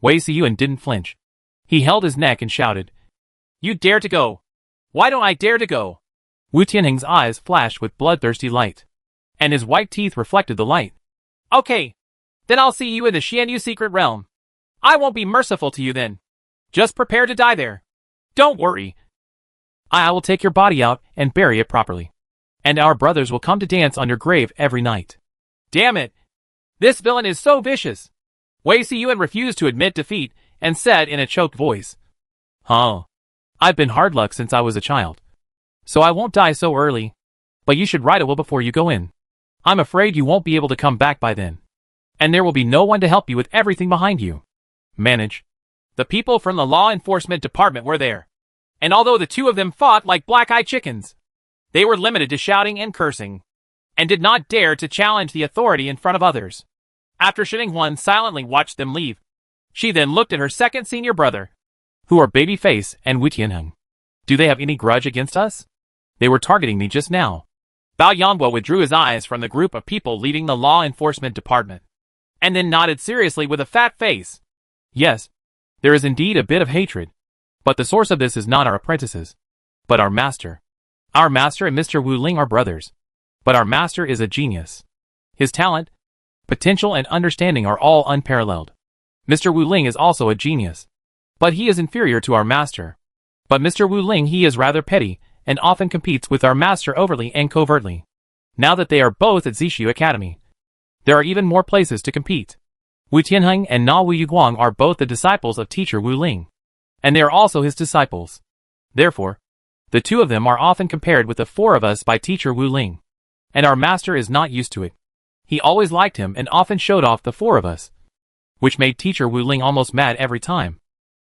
Wei Xiyuan didn't flinch. He held his neck and shouted, You dare to go? Why don't I dare to go? Wu Tianheng's eyes flashed with bloodthirsty light, and his white teeth reflected the light. Okay, then I'll see you in the Xianyu secret realm. I won't be merciful to you then. Just prepare to die there. Don't worry. I will take your body out and bury it properly, and our brothers will come to dance on your grave every night. Damn it! This villain is so vicious. Wei Xiyuan refused to admit defeat and said in a choked voice, Huh. I've been hard luck since I was a child, so I won't die so early. But you should write a will before you go in. I'm afraid you won't be able to come back by then, and there will be no one to help you with everything behind you. Manage. The people from the law enforcement department were there, and although the two of them fought like black-eyed chickens, they were limited to shouting and cursing, and did not dare to challenge the authority in front of others. After Xinhuan silently watched them leave, she then looked at her second senior brother, who are Babyface and Wu Tianheng. Do they have any grudge against us? They were targeting me just now. Bao Yanghua withdrew his eyes from the group of people leading the law enforcement department, and then nodded seriously with a fat face. Yes, there is indeed a bit of hatred, but the source of this is not our apprentices, but our master. Our master and Mr. Wu Ling are brothers. But our master is a genius. His talent, potential and understanding are all unparalleled. Mr. Wu Ling is also a genius. But he is inferior to our master. But Mr. Wu Ling he is rather petty, and often competes with our master overtly and covertly. Now that they are both at Zishu Academy, there are even more places to compete. Wu Tianheng and Na Wu Yuguang are both the disciples of teacher Wu Ling. And they are also his disciples. Therefore, the two of them are often compared with the four of us by teacher Wu Ling. And our master is not used to it. He always liked him and often showed off the four of us, which made teacher Wu Ling almost mad every time.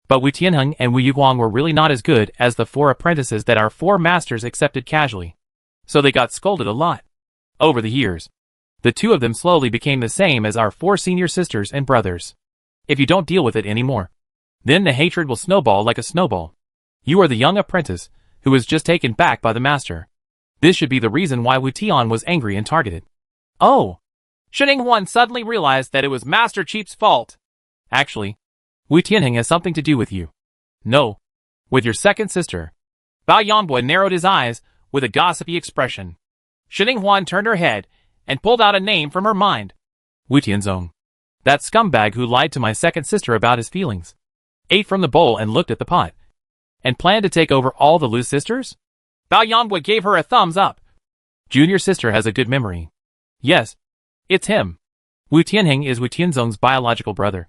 But Wu Tianheng and Wu Yuguang were really not as good as the four apprentices that our four masters accepted casually. So they got scolded a lot. Over the years, the two of them slowly became the same as our four senior sisters and brothers. If you don't deal with it anymore, then the hatred will snowball like a snowball. You are the young apprentice, who was just taken back by the master. This should be the reason why Wu Tian was angry and targeted. Oh! Shen Huan suddenly realized that it was Master Chief's fault. Actually, Wu Tianheng has something to do with you. No. With your second sister. Bao Yanbo narrowed his eyes with a gossipy expression. Shen Huan turned her head and pulled out a name from her mind. Wu Tianzong. That scumbag who lied to my second sister about his feelings. Ate from the bowl and looked at the pot. And planned to take over all the Lu sisters? Bao Yanbo gave her a thumbs up. Junior sister has a good memory. Yes. It's him. Wu Tianheng is Wu Tianzong's biological brother.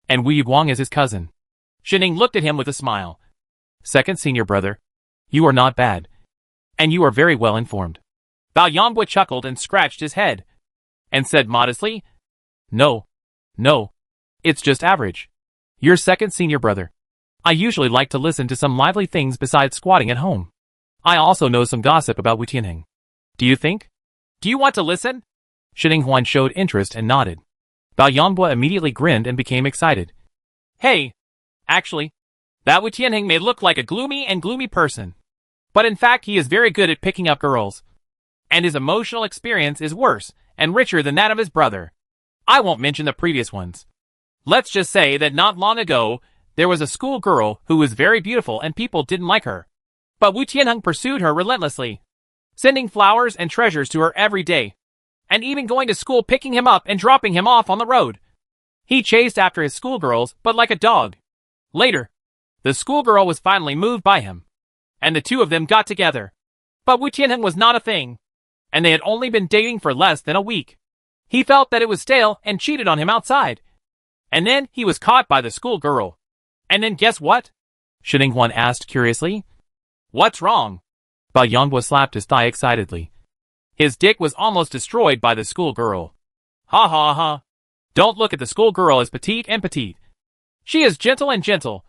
And Wu Yuguang is his cousin. Shen looked at him with a smile. Second senior brother. You are not bad. And you are very well informed. Bao Yanbo chuckled and scratched his head. And said modestly, No. It's just average. Your second senior brother. I usually like to listen to some lively things besides squatting at home. I also know some gossip about Wu Tianheng. Do you think? Do you want to listen? Shen Huan showed interest and nodded. Bao Yanbo immediately grinned and became excited. Hey! Actually, that Wu Tianheng may look like a gloomy person. But in fact he is very good at picking up girls. And his emotional experience is worse and richer than that of his brother. I won't mention the previous ones. Let's just say that not long ago, there was a school girl who was very beautiful and people didn't like her. But Wu Tianheng pursued her relentlessly, sending flowers and treasures to her every day, and even going to school picking him up and dropping him off on the road. He chased after his schoolgirls, but like a dog. Later, the schoolgirl was finally moved by him, and the two of them got together. But Wu Tianheng was not a thing, and they had only been dating for less than a week. He felt that it was stale and cheated on him outside. And then he was caught by the schoolgirl. And then guess what? Shen Huan asked curiously. What's wrong? Bao Yanbo slapped his thigh excitedly. His dick was almost destroyed by the schoolgirl. Ha ha ha. Don't look at the schoolgirl as petite and petite. She is gentle and gentle.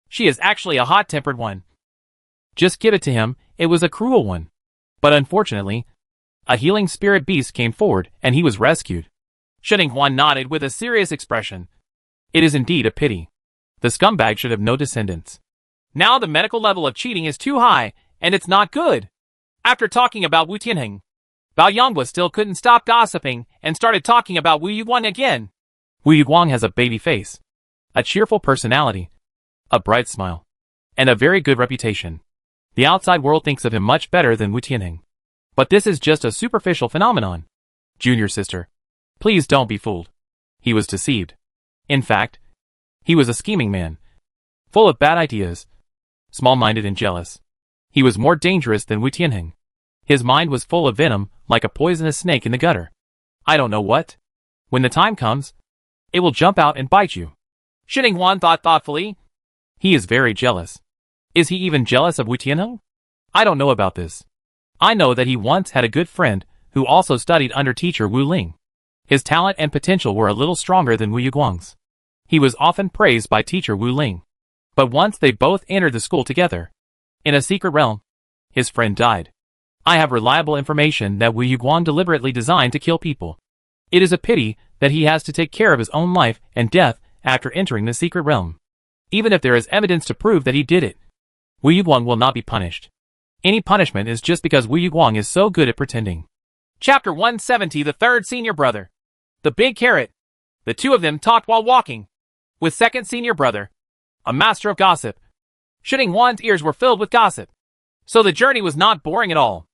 She is actually a hot-tempered one. Just give it to him, it was a cruel one. But unfortunately, a healing spirit beast came forward and he was rescued. Shen Huan nodded with a serious expression. It is indeed a pity. The scumbag should have no descendants. Now the medical level of cheating is too high, and it's not good. After talking about Wu Tianheng, Bao Yanbo still couldn't stop gossiping and started talking about Wu Yuguang again. Wu Yuguang has a baby face, a cheerful personality, a bright smile, and a very good reputation. The outside world thinks of him much better than Wu Tianheng. But this is just a superficial phenomenon. Junior sister, please don't be fooled. He was deceived. In fact, he was a scheming man, full of bad ideas, small-minded and jealous. He was more dangerous than Wu Tianheng. His mind was full of venom, like a poisonous snake in the gutter. I don't know what. When the time comes, it will jump out and bite you. Shen Huan thought thoughtfully. He is very jealous. Is he even jealous of Wu Tianheng? I don't know about this. I know that he once had a good friend who also studied under teacher Wu Ling. His talent and potential were a little stronger than Wu Yuguang's. He was often praised by teacher Wu Ling. But once they both entered the school together, in a secret realm, his friend died. I have reliable information that Wu Yuguang deliberately designed to kill people. It is a pity that he has to take care of his own life and death after entering the secret realm. Even if there is evidence to prove that he did it, Wu Yuguang will not be punished. Any punishment is just because Wu Yuguang is so good at pretending. Chapter 170, the third senior brother. The big carrot. The two of them talked while walking, with second senior brother, a master of gossip. Shen Huan's ears were filled with gossip. So the journey was not boring at all.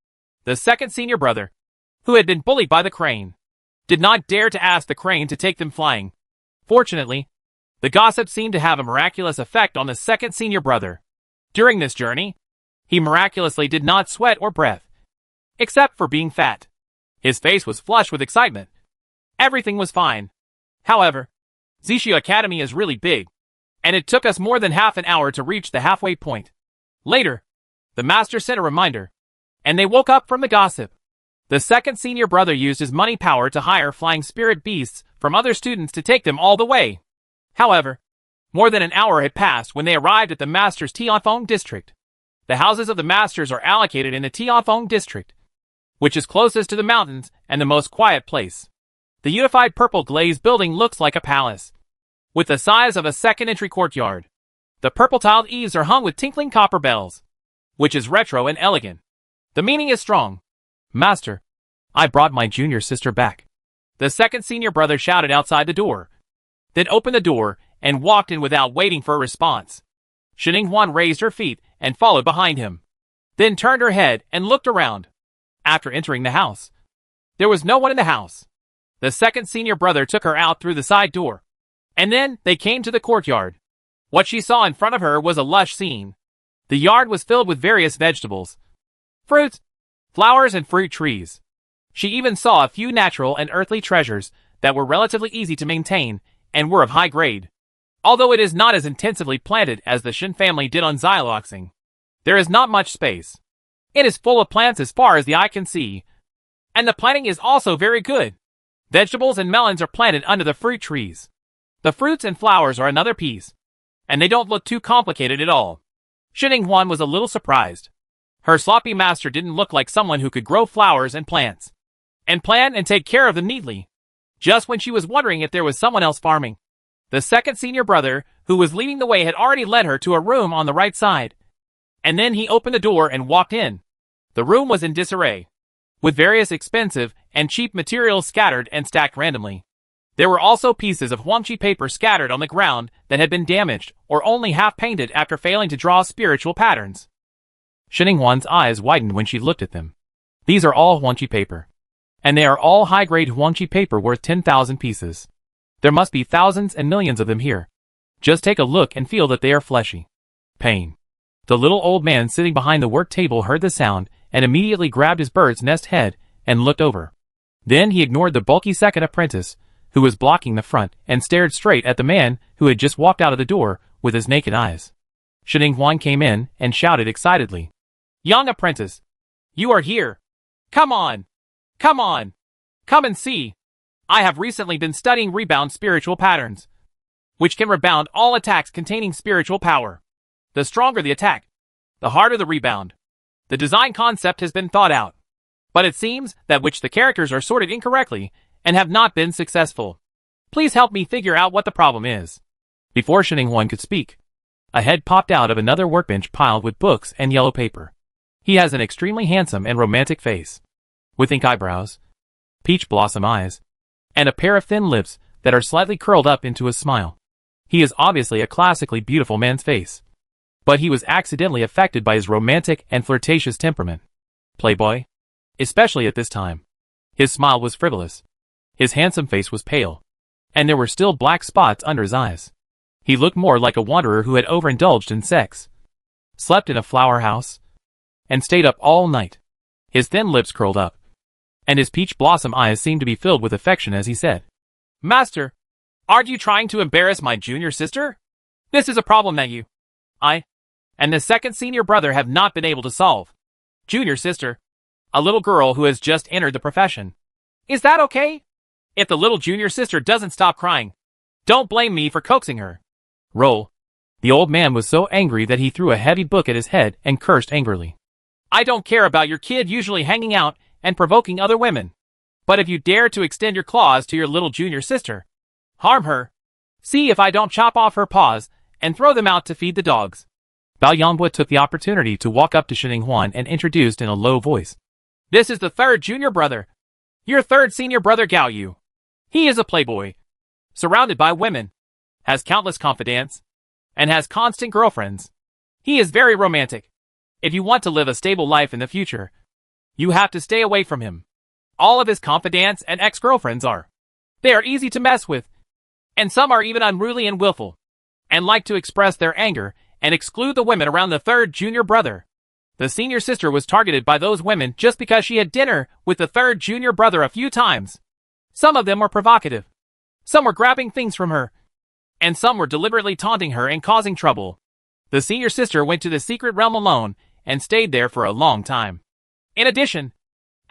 The second senior brother, who had been bullied by the crane, did not dare to ask the crane to take them flying. Fortunately, the gossip seemed to have a miraculous effect on the second senior brother. During this journey, he miraculously did not sweat or breath, except for being fat. His face was flushed with excitement. Everything was fine. However, Zishu Academy is really big, and it took us more than half an hour to reach the halfway point. Later, the master sent a reminder, and they woke up from the gossip. The second senior brother used his money power to hire flying spirit beasts from other students to take them all the way. However, more than an hour had passed when they arrived at the master's Tianfeng district. The houses of the masters are allocated in the Tianfeng district, which is closest to the mountains and the most quiet place. The unified purple glazed building looks like a palace, with the size of a second entry courtyard. The purple tiled eaves are hung with tinkling copper bells, which is retro and elegant. The meaning is strong. Master, I brought my junior sister back. The second senior brother shouted outside the door, then opened the door and walked in without waiting for a response. Shining Huan raised her feet and followed behind him, then turned her head and looked around. After entering the house, there was no one in the house. The second senior brother took her out through the side door, and then they came to the courtyard. What she saw in front of her was a lush scene. The yard was filled with various vegetables, fruits, flowers, and fruit trees. She even saw a few natural and earthly treasures that were relatively easy to maintain and were of high grade. Although it is not as intensively planted as the Shin family did on Xyloxing, there is not much space. It is full of plants as far as the eye can see, and the planting is also very good. Vegetables and melons are planted under the fruit trees. The fruits and flowers are another piece, and they don't look too complicated at all. Shining Huan was a little surprised. Her sloppy master didn't look like someone who could grow flowers and plants, and plan and take care of them neatly. Just when she was wondering if there was someone else farming, the second senior brother, who was leading the way, had already led her to a room on the right side. And then he opened the door and walked in. The room was in disarray, with various expensive and cheap materials scattered and stacked randomly. There were also pieces of Huangqi paper scattered on the ground that had been damaged or only half painted after failing to draw spiritual patterns. Shining Huan's eyes widened when she looked at them. These are all Huangqi paper, and they are all high-grade Huangqi paper worth 10,000 pieces. There must be thousands and millions of them here. Just take a look and feel that they are fleshy. Pain. The little old man sitting behind the work table heard the sound and immediately grabbed his bird's nest head and looked over. Then he ignored the bulky second apprentice, who was blocking the front, and stared straight at the man who had just walked out of the door with his naked eyes. Shining Huan came in and shouted excitedly, "Young apprentice, you are here! Come on! Come on! Come and see! I have recently been studying rebound spiritual patterns, which can rebound all attacks containing spiritual power. The stronger the attack, the harder the rebound. The design concept has been thought out, but it seems that the characters are sorted incorrectly and have not been successful. Please help me figure out what the problem is." Before Shining Huan could speak, a head popped out of another workbench piled with books and yellow paper. He has an extremely handsome and romantic face, with ink eyebrows, peach blossom eyes, and a pair of thin lips that are slightly curled up into a smile. He is obviously a classically beautiful man's face, but he was accidentally affected by his romantic and flirtatious temperament. Playboy? Especially at this time. His smile was frivolous. His handsome face was pale, and there were still black spots under his eyes. He looked more like a wanderer who had overindulged in sex, slept in a flower house, and stayed up all night. His thin lips curled up, and his peach blossom eyes seemed to be filled with affection as he said, "Master, aren't you trying to embarrass my junior sister? This is a problem that I and the second senior brother have not been able to solve. Junior sister, a little girl who has just entered the profession. Is that okay? If the little junior sister doesn't stop crying, don't blame me for coaxing her." Roll. The old man was so angry that he threw a heavy book at his head and cursed angrily. "I don't care about your kid usually hanging out and provoking other women. But if you dare to extend your claws to your little junior sister, harm her. See if I don't chop off her paws and throw them out to feed the dogs." Bao Yanghua took the opportunity to walk up to Shining Huan and introduced in a low voice, "This is the third junior brother. Your third senior brother Gao Yu. He is a playboy, surrounded by women, has countless confidants, and has constant girlfriends. He is very romantic. If you want to live a stable life in the future, you have to stay away from him. All of his confidants and ex-girlfriends are. They are easy to mess with, and some are even unruly and willful, and like to express their anger and exclude the women around the third junior brother. The senior sister was targeted by those women just because she had dinner with the third junior brother a few times. Some of them were provocative. Some were grabbing things from her, and some were deliberately taunting her and causing trouble. The senior sister went to the secret realm alone and stayed there for a long time. In addition,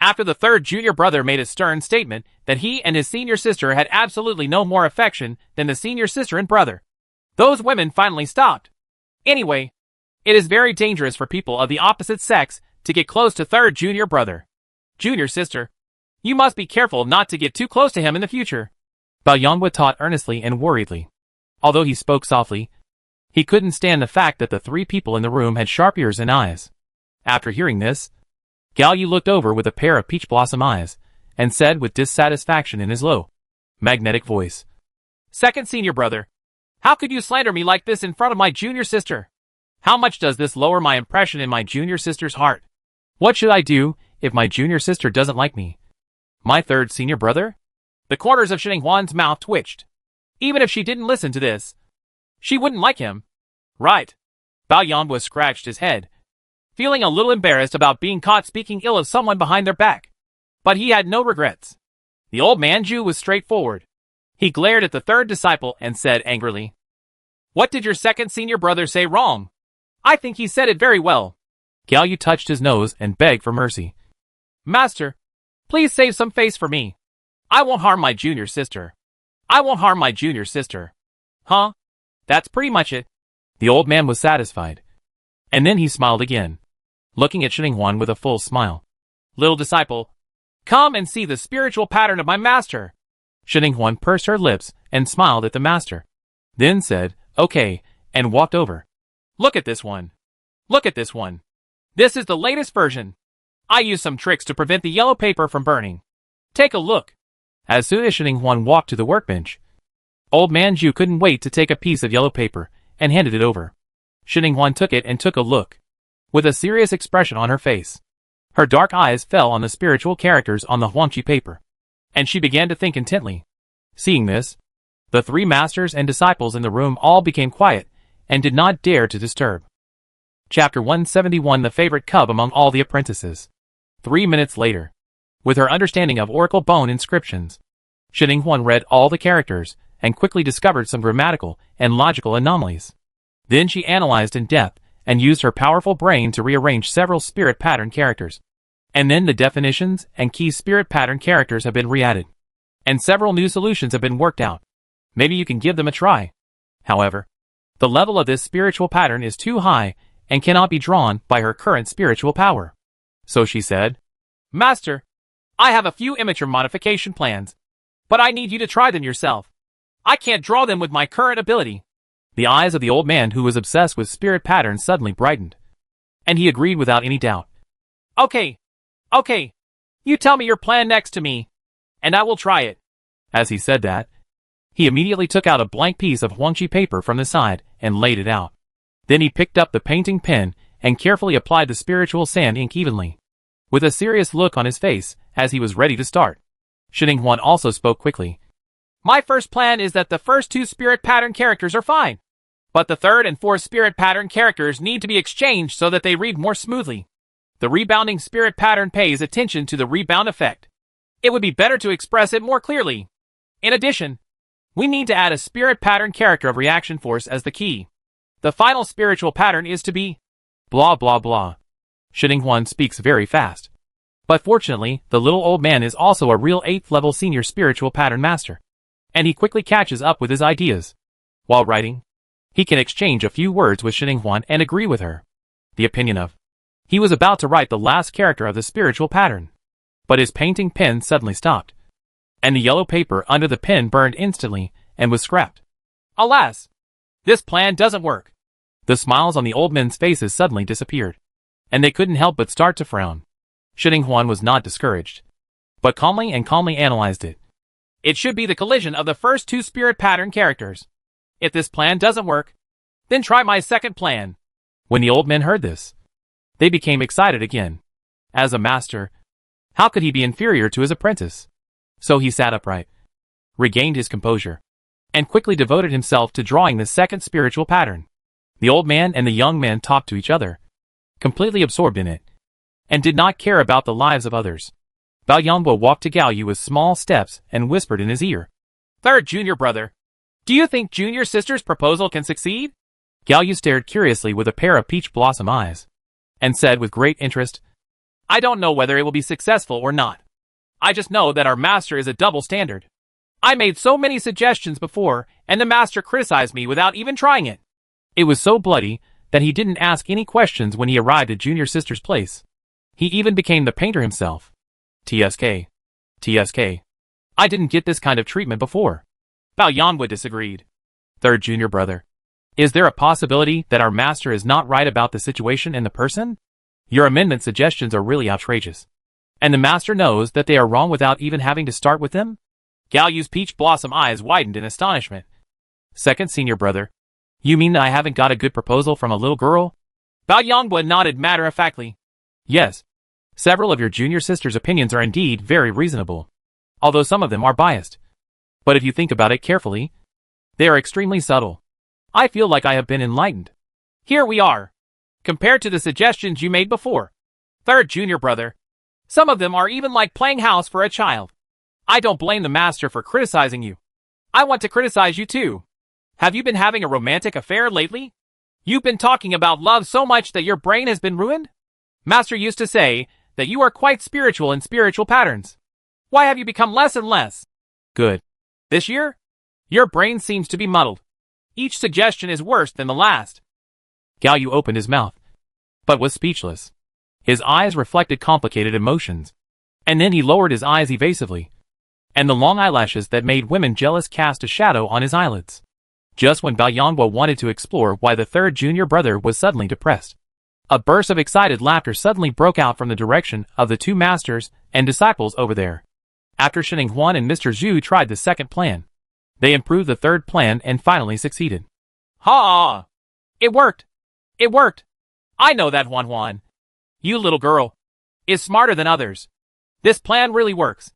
after the third junior brother made a stern statement that he and his senior sister had absolutely no more affection than the senior sister and brother, those women finally stopped. Anyway, it is very dangerous for people of the opposite sex to get close to third junior brother. Junior sister, you must be careful not to get too close to him in the future. Bao Yanhua taught earnestly and worriedly. Although he spoke softly, he couldn't stand the fact that the three people in the room had sharp ears and eyes. After hearing this, Gao Yu looked over with a pair of peach blossom eyes, and said with dissatisfaction in his low, magnetic voice, "Second senior brother, how could you slander me like this in front of my junior sister? How much does this lower my impression in my junior sister's heart? What should I do if my junior sister doesn't like me? My third senior brother?" The corners of Xinhuan's mouth twitched. Even if she didn't listen to this, she wouldn't like him. Right. Bao Yanhua scratched his head, feeling a little embarrassed about being caught speaking ill of someone behind their back. But he had no regrets. The old man-Jew was straightforward. He glared at the third disciple and said angrily, "What did your second senior brother say wrong? I think he said it very well." Gao Yu touched his nose and begged for mercy. "Master, please save some face for me. I won't harm my junior sister. I won't harm my junior sister." Huh? That's pretty much it. The old man was satisfied. And then he smiled again, looking at Xinhuan with a full smile. "Little disciple, come and see the spiritual pattern of my master." Xinhuan pursed her lips and smiled at the master, then said, "Okay," and walked over. "Look at this one. Look at this one. This is the latest version. I used some tricks to prevent the yellow paper from burning. Take a look." As soon as Xinhuan walked to the workbench, old man Zhu couldn't wait to take a piece of yellow paper and handed it over. Xinhuan took it and took a look, with a serious expression on her face. Her dark eyes fell on the spiritual characters on the Huangqi paper, and she began to think intently. Seeing this, the three masters and disciples in the room all became quiet and did not dare to disturb. Chapter 171 The Favorite Cub Among All the Apprentices. 3 minutes later, with her understanding of oracle bone inscriptions, Xinhuan read all the characters and quickly discovered some grammatical and logical anomalies. Then she analyzed in depth and used her powerful brain to rearrange several spirit pattern characters. And then the definitions and key spirit pattern characters have been re-added, and several new solutions have been worked out. Maybe you can give them a try. However, the level of this spiritual pattern is too high and cannot be drawn by her current spiritual power. So she said, "Master, I have a few immature modification plans, but I need you to try them yourself. I can't draw them with my current ability." The eyes of the old man who was obsessed with spirit patterns suddenly brightened, and he agreed without any doubt. Okay. You tell me your plan next to me, and I will try it." As he said that, he immediately took out a blank piece of Huangqi paper from the side and laid it out. Then he picked up the painting pen and carefully applied the spiritual sand ink evenly, with a serious look on his face as he was ready to start. Xinhuan also spoke quickly. "My first plan is that the first two spirit pattern characters are fine, but the third and fourth spirit pattern characters need to be exchanged so that they read more smoothly. The rebounding spirit pattern pays attention to the rebound effect. It would be better to express it more clearly. In addition, we need to add a spirit pattern character of reaction force as the key. The final spiritual pattern is to be blah blah blah." Xinhuan speaks very fast. But fortunately, the little old man is also a real 8th level senior spiritual pattern master, and he quickly catches up with his ideas. While writing, he can exchange a few words with Xinhuan and agree with her. The opinion of. He was about to write the last character of the spiritual pattern, but his painting pen suddenly stopped, and the yellow paper under the pen burned instantly and was scrapped. Alas! This plan doesn't work. The smiles on the old men's faces suddenly disappeared, and they couldn't help but start to frown. Xinhuan was not discouraged, but calmly analyzed it. It should be the collision of the first two spirit pattern characters. If this plan doesn't work, then try my second plan. When the old men heard this, They became excited again. As a master, how could he be inferior to his apprentice? So he sat upright, regained his composure, and quickly devoted himself to drawing the second spiritual pattern. The old man and the young man talked to each other, completely absorbed in it, and did not care about the lives of others. Bao Yanbo walked to Gao Yu with small steps and whispered in his ear, "Third junior brother, do you think junior sister's proposal can succeed?" Gao Yu stared curiously with a pair of peach blossom eyes, and said with great interest, "I don't know whether it will be successful or not. I just know that our master is a double standard. I made so many suggestions before, and the master criticized me without even trying it." It was so bloody that he didn't ask any questions when he arrived at junior sister's place. He even became the painter himself. TSK. I didn't get this kind of treatment before. Bao Yanwu disagreed. Third junior brother, is there a possibility that our master is not right about the situation and the person? Your amendment suggestions are really outrageous. And the master knows that they are wrong without even having to start with them? Gao Yu's peach blossom eyes widened in astonishment. Second senior brother, you mean that I haven't got a good proposal from a little girl? Bao Yanwu nodded matter-of-factly. Yes. Several of your junior sister's opinions are indeed very reasonable, although some of them are biased. But if you think about it carefully, they are extremely subtle. I feel like I have been enlightened. Here we are. Compared to the suggestions you made before. Third junior brother, some of them are even like playing house for a child. I don't blame the master for criticizing you. I want to criticize you too. Have you been having a romantic affair lately? You've been talking about love so much that your brain has been ruined? Master used to say that you are quite spiritual in spiritual patterns. Why have you become less and less? Good. This year, your brain seems to be muddled. Each suggestion is worse than the last. Gao Yu opened his mouth, but was speechless. His eyes reflected complicated emotions. And then he lowered his eyes evasively, and the long eyelashes that made women jealous cast a shadow on his eyelids. Just when Bao Yanwu wanted to explore why the third junior brother was suddenly depressed, a burst of excited laughter suddenly broke out from the direction of the two masters and disciples over there. After Shining Huan and Mr. Zhu tried the second plan, they improved the third plan and finally succeeded. Ha! It worked! It worked! I know that Huan Huan. You little girl is smarter than others. This plan really works.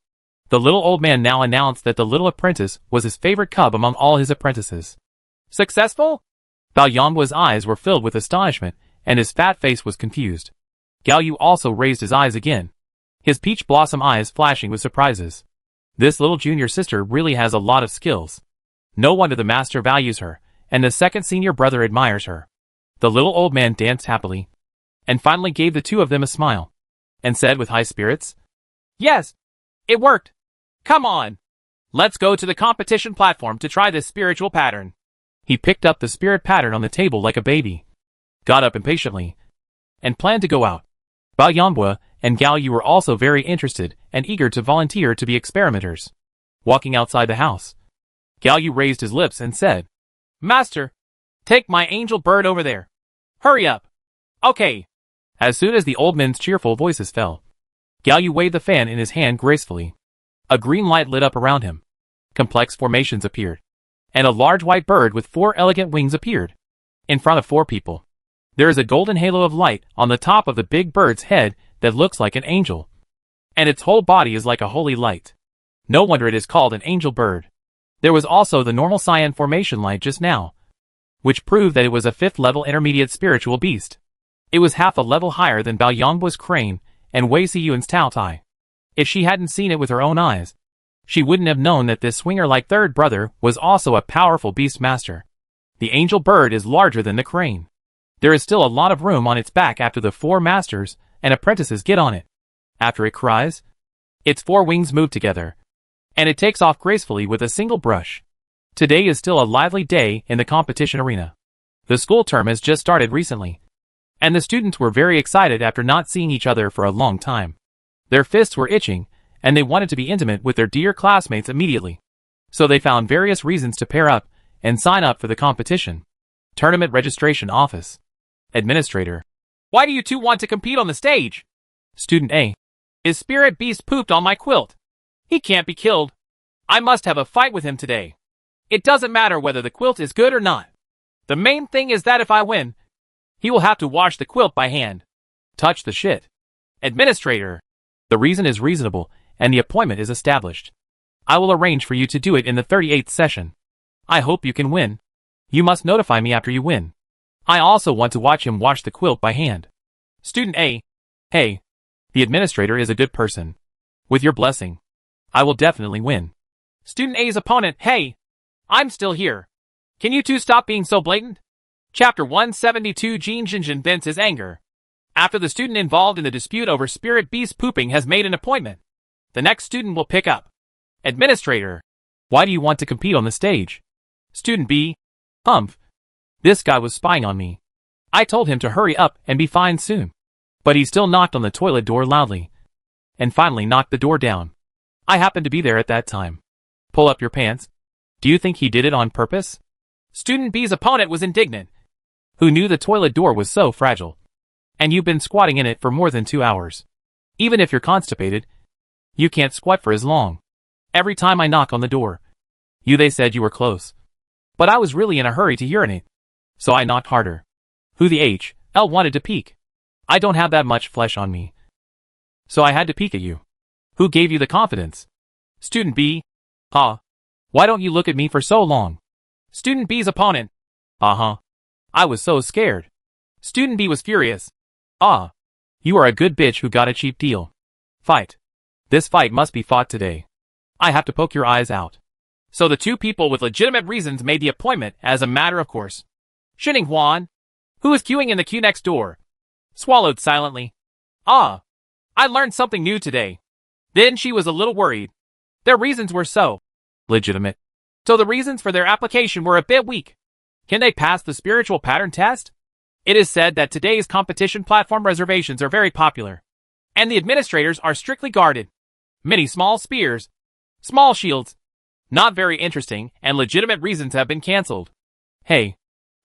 The little old man now announced that the little apprentice was his favorite cub among all his apprentices. Successful? Bao Yanwu's eyes were filled with astonishment, and his fat face was confused. Gao Yu also raised his eyes again, his peach blossom eyes flashing with surprises. This little junior sister really has a lot of skills. No wonder the master values her, and the second senior brother admires her. The little old man danced happily, and finally gave the two of them a smile, and said with high spirits, "Yes, it worked. Come on. Let's go to the competition platform to try this spiritual pattern." He picked up the spirit pattern on the table like a baby, got up impatiently, and planned to go out. Bao Yanwu and Gao Yu were also very interested and eager to volunteer to be experimenters. Walking outside the house, Gao Yu raised his lips and said, "Master, take my angel bird over there. Hurry up." Okay. As soon as the old men's cheerful voices fell, Gao Yu waved the fan in his hand gracefully. A green light lit up around him. Complex formations appeared, and a large white bird with 4 elegant wings appeared. In front of 4 people, there is a golden halo of light on the top of the big bird's head that looks like an angel, and its whole body is like a holy light. No wonder it is called an angel bird. There was also the normal cyan formation light just now, which proved that it was a 5th level intermediate spiritual beast. It was half a level higher than Bao Yanwu's crane and Wei Siyuan's Tao Tai. If she hadn't seen it with her own eyes, she wouldn't have known that this swinger-like third brother was also a powerful beast master. The angel bird is larger than the crane. There is still a lot of room on its back after the 4 masters and apprentices get on it. After it cries, its 4 wings move together, and it takes off gracefully with a single brush. Today is still a lively day in the competition arena. The school term has just started recently, and the students were very excited after not seeing each other for a long time. Their fists were itching, and they wanted to be intimate with their dear classmates immediately. So they found various reasons to pair up and sign up for the competition. Tournament Registration Office. Administrator. Why do you two want to compete on the stage? Student A. His spirit beast pooped on my quilt. He can't be killed. I must have a fight with him today. It doesn't matter whether the quilt is good or not. The main thing is that if I win, he will have to wash the quilt by hand. Touch the shit. Administrator. The reason is reasonable, and the appointment is established. I will arrange for you to do it in the 38th session. I hope you can win. You must notify me after you win. I also want to watch him wash the quilt by hand. Student A. Hey. The administrator is a good person. With your blessing, I will definitely win. Student A's opponent. Hey. I'm still here. Can you two stop being so blatant? Chapter 172. Jin Jinjin vents his anger. After the student involved in the dispute over Spirit B's pooping has made an appointment, the next student will pick up. Administrator. Why do you want to compete on the stage? Student B. Humph. This guy was spying on me. I told him to hurry up and be fine soon. But he still knocked on the toilet door loudly. And finally knocked the door down. I happened to be there at that time. Pull up your pants. Do you think he did it on purpose? Student B's opponent was indignant. Who knew the toilet door was so fragile? And you've been squatting in it for more than 2 hours. Even if you're constipated, you can't squat for as long. Every time I knock on the door, they said you were close. But I was really in a hurry to urinate. So I knocked harder. Who the hell wanted to peek? I don't have that much flesh on me. So I had to peek at you. Who gave you the confidence? Student B. Huh. Why don't you look at me for so long? Student B's opponent. Uh-huh. I was so scared. Student B was furious. Ah. You are a good bitch who got a cheap deal. Fight. This fight must be fought today. I have to poke your eyes out. So the two people with legitimate reasons made the appointment as a matter of course. Shining Huan, who is queuing in the queue next door, swallowed silently. Ah. I learned something new today. Then she was a little worried. Their reasons were so legitimate. So the reasons for their application were a bit weak. Can they pass the spiritual pattern test? It is said that today's competition platform reservations are very popular. And the administrators are strictly guarded. Many small spears, small shields. Not very interesting, and legitimate reasons have been cancelled. Hey.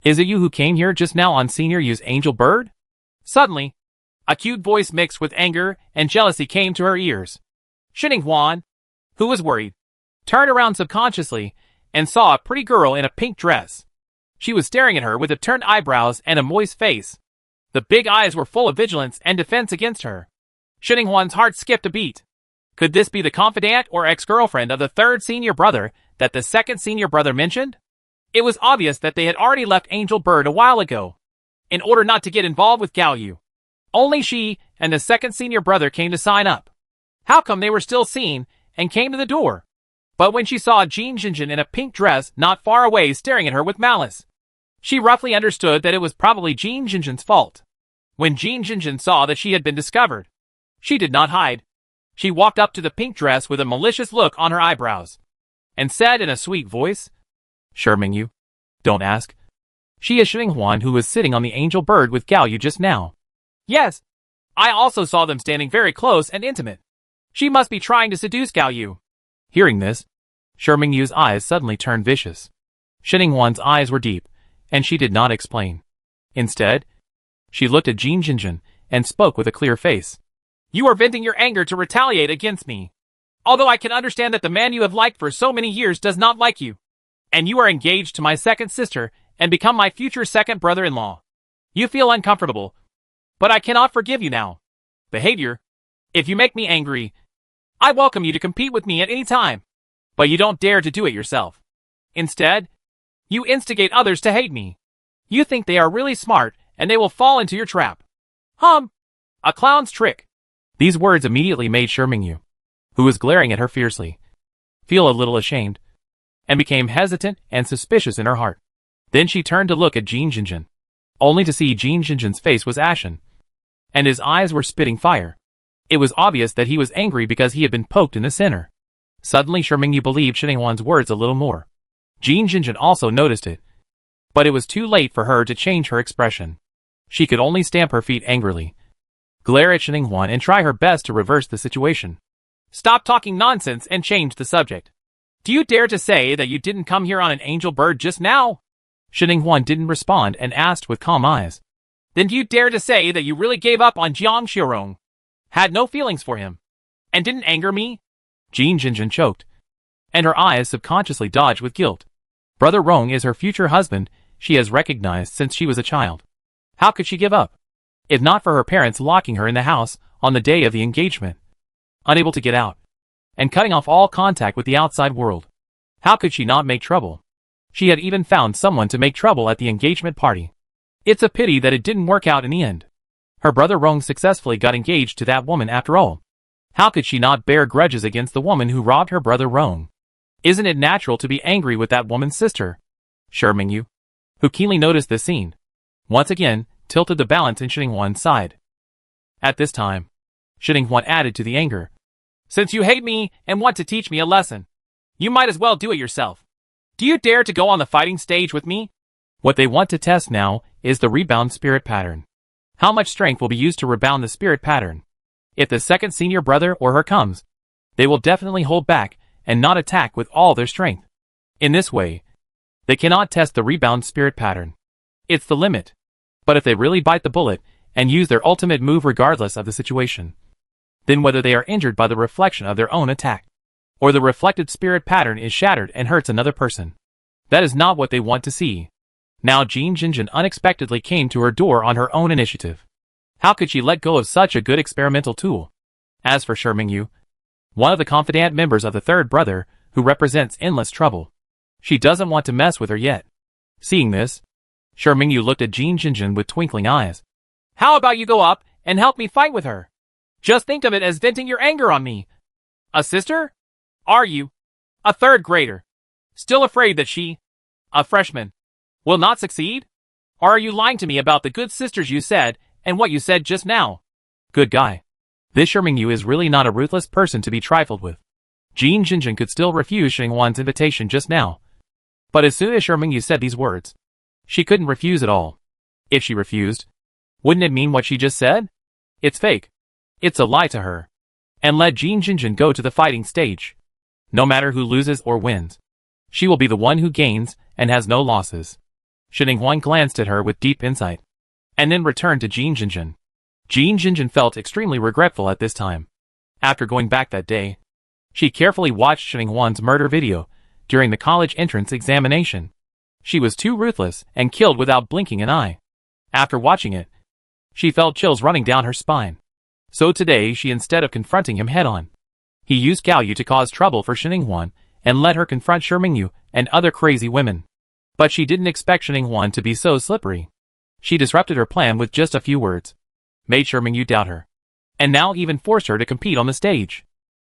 Is it you who came here just now on Senior U's Angel Bird? Suddenly, a cute voice mixed with anger and jealousy came to her ears. Shining Huan, who was worried, turned around subconsciously and saw a pretty girl in a pink dress. She was staring at her with upturned eyebrows and a moist face. The big eyes were full of vigilance and defense against her. Shining Huan's heart skipped a beat. Could this be the confidant or ex-girlfriend of the third senior brother that the second senior brother mentioned? It was obvious that they had already left Angel Bird a while ago, in order not to get involved with Gao Yu. Only she and the second senior brother came to sign up. How come they were still seen and came to the door? But when she saw Jin Jinjin in a pink dress not far away staring at her with malice, she roughly understood that it was probably Jin Jinjin's fault. When Jin Jinjin saw that she had been discovered, she did not hide. She walked up to the pink dress with a malicious look on her eyebrows, and said in a sweet voice, Sure, Mingyu. Don't ask. She is Shining Huan who was sitting on the Angel Bird with Gao Yu just now. Yes. I also saw them standing very close and intimate. She must be trying to seduce Gao Yu. Hearing this, Shi Mingyu's eyes suddenly turned vicious. Shining Huan's eyes were deep, and she did not explain. Instead, she looked at Jin Jinjin and spoke with a clear face. You are venting your anger to retaliate against me. Although I can understand that the man you have liked for so many years does not like you. And you are engaged to my second sister and become my future second brother-in-law. You feel uncomfortable. But I cannot forgive you now. Behavior. If you make me angry, I welcome you to compete with me at any time. But you don't dare to do it yourself. Instead, you instigate others to hate me. You think they are really smart and they will fall into your trap. A clown's trick. These words immediately made Shi Mingyu, who was glaring at her fiercely, feel a little ashamed, and became hesitant and suspicious in her heart. Then she turned to look at Jin Jinjin, only to see Jin Jinjin's face was ashen, and his eyes were spitting fire. It was obvious that he was angry because he had been poked in the center. Suddenly Shi Mingyu believed Shining Huan's words a little more. Jin Jinjin also noticed it, but it was too late for her to change her expression. She could only stamp her feet angrily, glare at Shining Huan and try her best to reverse the situation. Stop talking nonsense and change the subject. Do you dare to say that you didn't come here on an Angel Bird just now? Shining Huan didn't respond and asked with calm eyes. Then do you dare to say that you really gave up on Jiang Xiurong? Had no feelings for him? And didn't anger me? Jin Jinjin choked, and her eyes subconsciously dodged with guilt. Brother Rong is her future husband, she has recognized since she was a child. How could she give up? if not for her parents locking her in the house on the day of the engagement, unable to get out, and cutting off all contact with the outside world. How could she not make trouble? She had even found someone to make trouble at the engagement party. It's a pity that it didn't work out in the end. Her brother Rong successfully got engaged to that woman after all. How could she not bear grudges against the woman who robbed her brother Rong? Isn't it natural to be angry with that woman's sister? Shi Mingyu, who keenly noticed this scene, once again tilted the balance in Xinhuan's side. At this time, Xinhuan added to the anger. Since you hate me and want to teach me a lesson, you might as well do it yourself. Do you dare to go on the fighting stage with me? What they want to test now is the rebound spirit pattern. How much strength will be used to rebound the spirit pattern? If the second senior brother or her comes, they will definitely hold back and not attack with all their strength. In this way, they cannot test the rebound spirit pattern. It's the limit. But if they really bite the bullet and use their ultimate move regardless of the situation, then whether they are injured by the reflection of their own attack, or the reflected spirit pattern is shattered and hurts another person, that is not what they want to see. Now Jin Jinjin unexpectedly came to her door on her own initiative. How could she let go of such a good experimental tool? As for Shi Mingyu, one of the confidant members of the third brother, who represents endless trouble, she doesn't want to mess with her yet. Seeing this, Shi Mingyu looked at Jin Jinjin with twinkling eyes. How about you go up and help me fight with her? Just think of it as venting your anger on me. A sister? Are you? A third grader? Still afraid that she, a freshman, will not succeed? Or are you lying to me about the good sisters you said and what you said just now? Good guy. This Shi Mingyu is really not a ruthless person to be trifled with. Jin Jinjin could still refuse Xinhuan's invitation just now. But as soon as Shi Mingyu said these words, she couldn't refuse at all. If she refused, wouldn't it mean what she just said? It's fake. It's a lie to her. And let Jin Jinjin go to the fighting stage. No matter who loses or wins, she will be the one who gains and has no losses. Xinhuan glanced at her with deep insight, and then returned to Jin Jinjin. Jin Jinjin felt extremely regretful at this time. After going back that day, she carefully watched Xinhuan's murder video during the college entrance examination. She was too ruthless and killed without blinking an eye. After watching it, she felt chills running down her spine. So today she, instead of confronting him head-on, he used Gaoyu to cause trouble for Xinhuan and let her confront Shi Mingyu and other crazy women. But she didn't expect Xinhuan to be so slippery. She disrupted her plan with just a few words, made Shi Mingyu doubt her, and now even forced her to compete on the stage.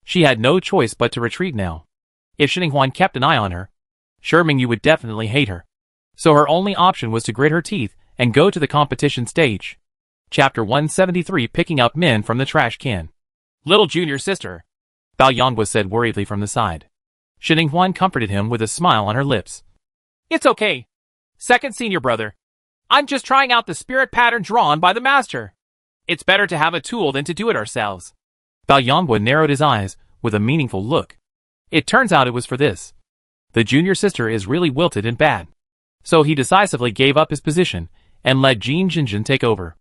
She had no choice but to retreat now. If Xinhuan kept an eye on her, Shi Mingyu would definitely hate her. So her only option was to grit her teeth and go to the competition stage. Chapter 173, Picking Up Men from the Trash Can. Little junior sister, Bao Yangwa said worriedly from the side. Xinhuan comforted him with a smile on her lips. It's okay. Second senior brother. I'm just trying out the spirit pattern drawn by the master. It's better to have a tool than to do it ourselves. Bao Yangwa narrowed his eyes with a meaningful look. It turns out it was for this. The junior sister is really wilted and bad. So he decisively gave up his position and let Jin Jinjin take over.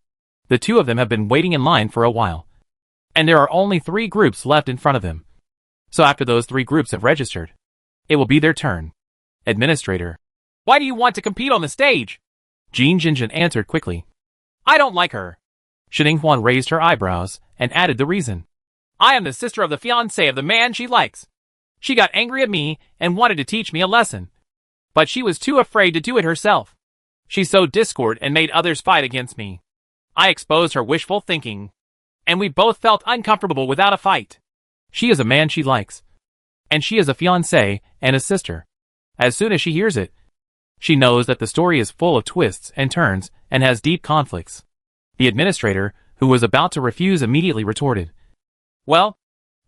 The two of them have been waiting in line for a while, and there are only 3 groups left in front of them. So after those 3 groups have registered, it will be their turn. Administrator. Why do you want to compete on the stage? Jin Jinjin answered quickly. I don't like her. Xinhuan raised her eyebrows and added the reason. I am the sister of the fiancé of the man she likes. She got angry at me and wanted to teach me a lesson. But she was too afraid to do it herself. She sowed discord and made others fight against me. I exposed her wishful thinking, and we both felt uncomfortable without a fight. She is a man she likes, and she is a fiancé and a sister. As soon as she hears it, she knows that the story is full of twists and turns and has deep conflicts. The administrator, who was about to refuse, immediately retorted. Well,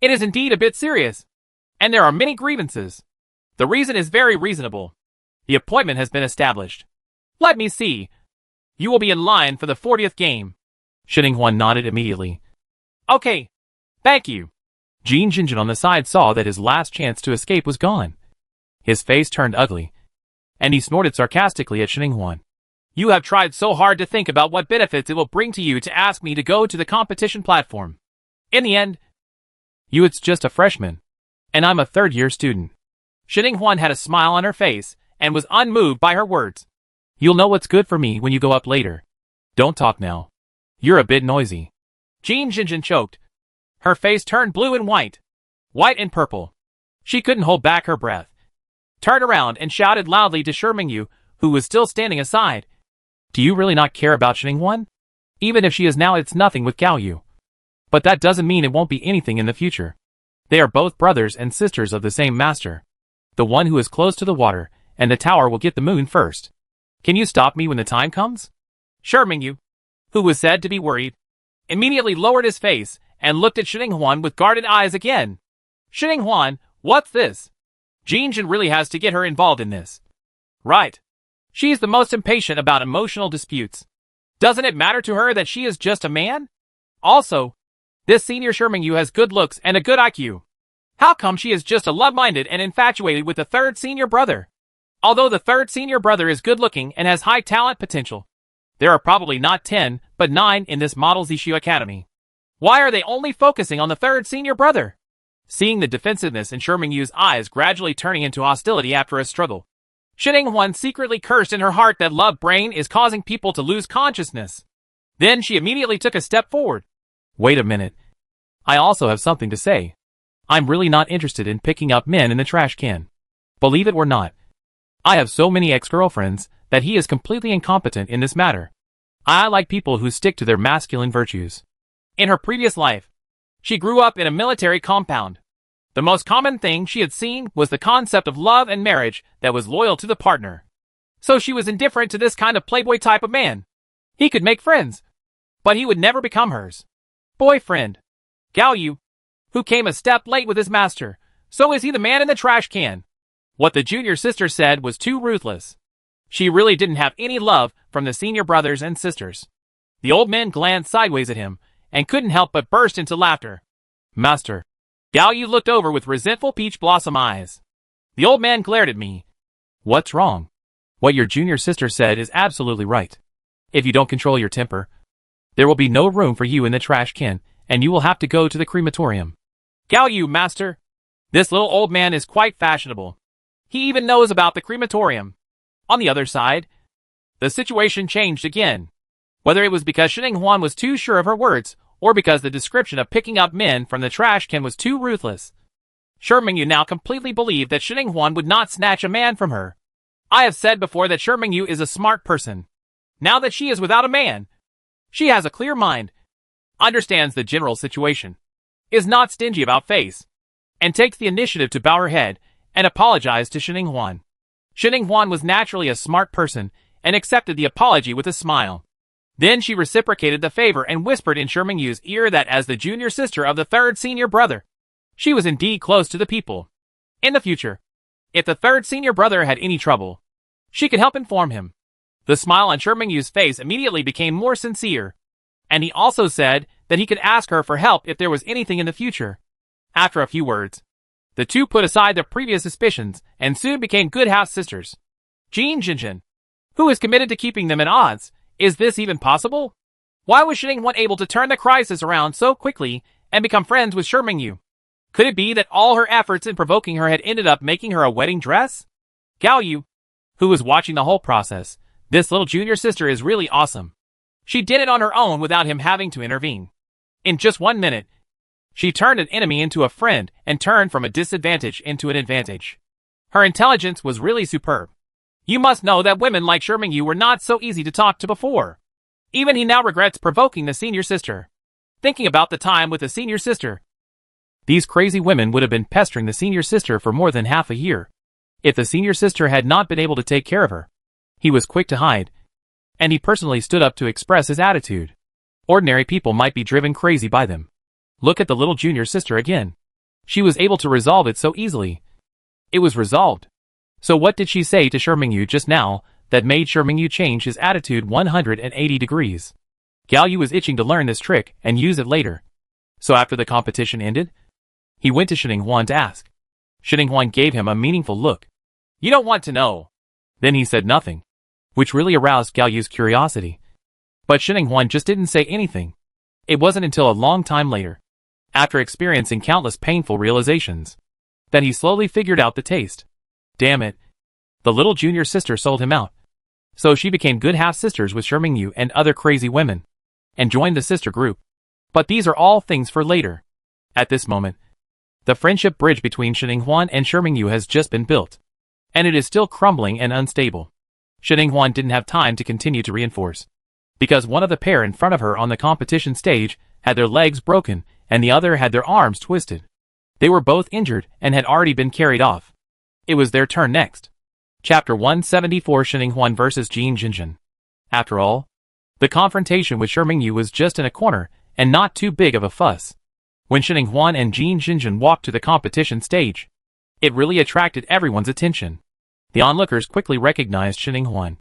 it is indeed a bit serious, and there are many grievances. The reason is very reasonable. The appointment has been established. Let me see. You will be in line for the 40th game. Xinhuan nodded immediately. Okay. Thank you. Jin Jinjin on the side saw that his last chance to escape was gone. His face turned ugly, and he snorted sarcastically at Xinhuan. You have tried so hard to think about what benefits it will bring to you to ask me to go to the competition platform. In the end, it's just a freshman, and I'm a third-year student. Xinhuan had a smile on her face and was unmoved by her words. You'll know what's good for me when you go up later. Don't talk now. You're a bit noisy. Jean Jinjin choked. Her face turned blue and white. White and purple. She couldn't hold back her breath. Turned around and shouted loudly to Shi Mingyu, who was still standing aside. Do you really not care about Xininghuan? Even if she is now, it's nothing with Gao Yu. But that doesn't mean it won't be anything in the future. They are both brothers and sisters of the same master. The one who is close to the water, and the tower will get the moon first. Can you stop me when the time comes? Shi Mingyu, who was said to be worried, immediately lowered his face and looked at Xininghuan with guarded eyes again. Xininghuan, what's this? Jean Jin really has to get her involved in this. Right. She's the most impatient about emotional disputes. Doesn't it matter to her that she is just a man? Also, this senior Shi Mingyu has good looks and a good IQ. How come she is just a love-minded and infatuated with the third senior brother? Although the third senior brother is good-looking and has high talent potential, there are probably not 10, but 9 in this model Zishu Academy. Why are they only focusing on the third senior brother? Seeing the defensiveness in Shi Mingyu's eyes gradually turning into hostility after a struggle, Xininghuan secretly cursed in her heart that love brain is causing people to lose consciousness. Then she immediately took a step forward. Wait a minute. I also have something to say. I'm really not interested in picking up men in the trash can. Believe it or not, I have so many ex-girlfriends that he is completely incompetent in this matter. I like people who stick to their masculine virtues. In her previous life, she grew up in a military compound. The most common thing she had seen was the concept of love and marriage that was loyal to the partner. So she was indifferent to this kind of playboy type of man. He could make friends, but he would never become hers boyfriend. Gao Yu, who came a step late with his master, so is he the man in the trash can? What the junior sister said was too ruthless. She really didn't have any love from the senior brothers and sisters. The old man glanced sideways at him and couldn't help but burst into laughter. Master. Gao Yu looked over with resentful peach blossom eyes. The old man glared at me. What's wrong? What your junior sister said is absolutely right. If you don't control your temper, there will be no room for you in the trash can, and you will have to go to the crematorium. Gao Yu, master. This little old man is quite fashionable. He even knows about the crematorium. On the other side, the situation changed again. Whether it was because Xininghuan was too sure of her words, or because the description of picking up men from the trash can was too ruthless, Shi Mingyu now completely believed that Xininghuan would not snatch a man from her. I have said before that Shi Mingyu is a smart person. Now that she is without a man, she has a clear mind, understands the general situation, is not stingy about face, and takes the initiative to bow her head and apologize to Xininghuan. Xininghuan was naturally a smart person and accepted the apology with a smile. Then she reciprocated the favor and whispered in Shi Mingyu's ear that as the junior sister of the third senior brother, she was indeed close to the people. In the future, if the third senior brother had any trouble, she could help inform him. The smile on Shi Mingyu's face immediately became more sincere, and he also said that he could ask her for help if there was anything in the future. After a few words, the two put aside their previous suspicions and soon became good half-sisters. Jean Jinjin, who is committed to keeping them at odds. Is this even possible? Why was Xininghuan able to turn the crisis around so quickly and become friends with Shi Mingyu? Could it be that all her efforts in provoking her had ended up making her a wedding dress? Gao Yu, who was watching the whole process, this little junior sister is really awesome. She did it on her own without him having to intervene. In just 1 minute, she turned an enemy into a friend and turned from a disadvantage into an advantage. Her intelligence was really superb. You must know that women like Shi Mingyu were not so easy to talk to before. Even he now regrets provoking the senior sister. Thinking about the time with the senior sister, these crazy women would have been pestering the senior sister for more than half a year. If the senior sister had not been able to take care of her, he was quick to hide, and he personally stood up to express his attitude. Ordinary people might be driven crazy by them. Look at the little junior sister again. She was able to resolve it so easily. It was resolved. So what did she say to Shi Mingyu just now that made Shi Mingyu change his attitude 180 degrees? Gao Yu was itching to learn this trick and use it later. So after the competition ended, he went to Xininghuan to ask. Xininghuan gave him a meaningful look. You don't want to know. Then he said nothing, which really aroused Gao Yu's curiosity. But Xininghuan just didn't say anything. It wasn't until a long time later, after experiencing countless painful realizations, that he slowly figured out the taste. Damn it. The little junior sister sold him out. So she became good half-sisters with Shi Mingyu and other crazy women. and joined the sister group. But these are all things for later. At this moment, the friendship bridge between Sheninghuan and Shermingyu has just been built, and it is still crumbling and unstable. Sheninghuan didn't have time to continue to reinforce, because one of the pair in front of her on the competition stage had their legs broken and the other had their arms twisted. They were both injured and had already been carried off. It was their turn next. Chapter 174 Sheninghuan vs Jin Jinjin. After all, the confrontation with Shermingyu was just in a corner and not too big of a fuss. When Sheninghuan and Jin Jinjin walked to the competition stage, it really attracted everyone's attention. The onlookers quickly recognized Sheninghuan.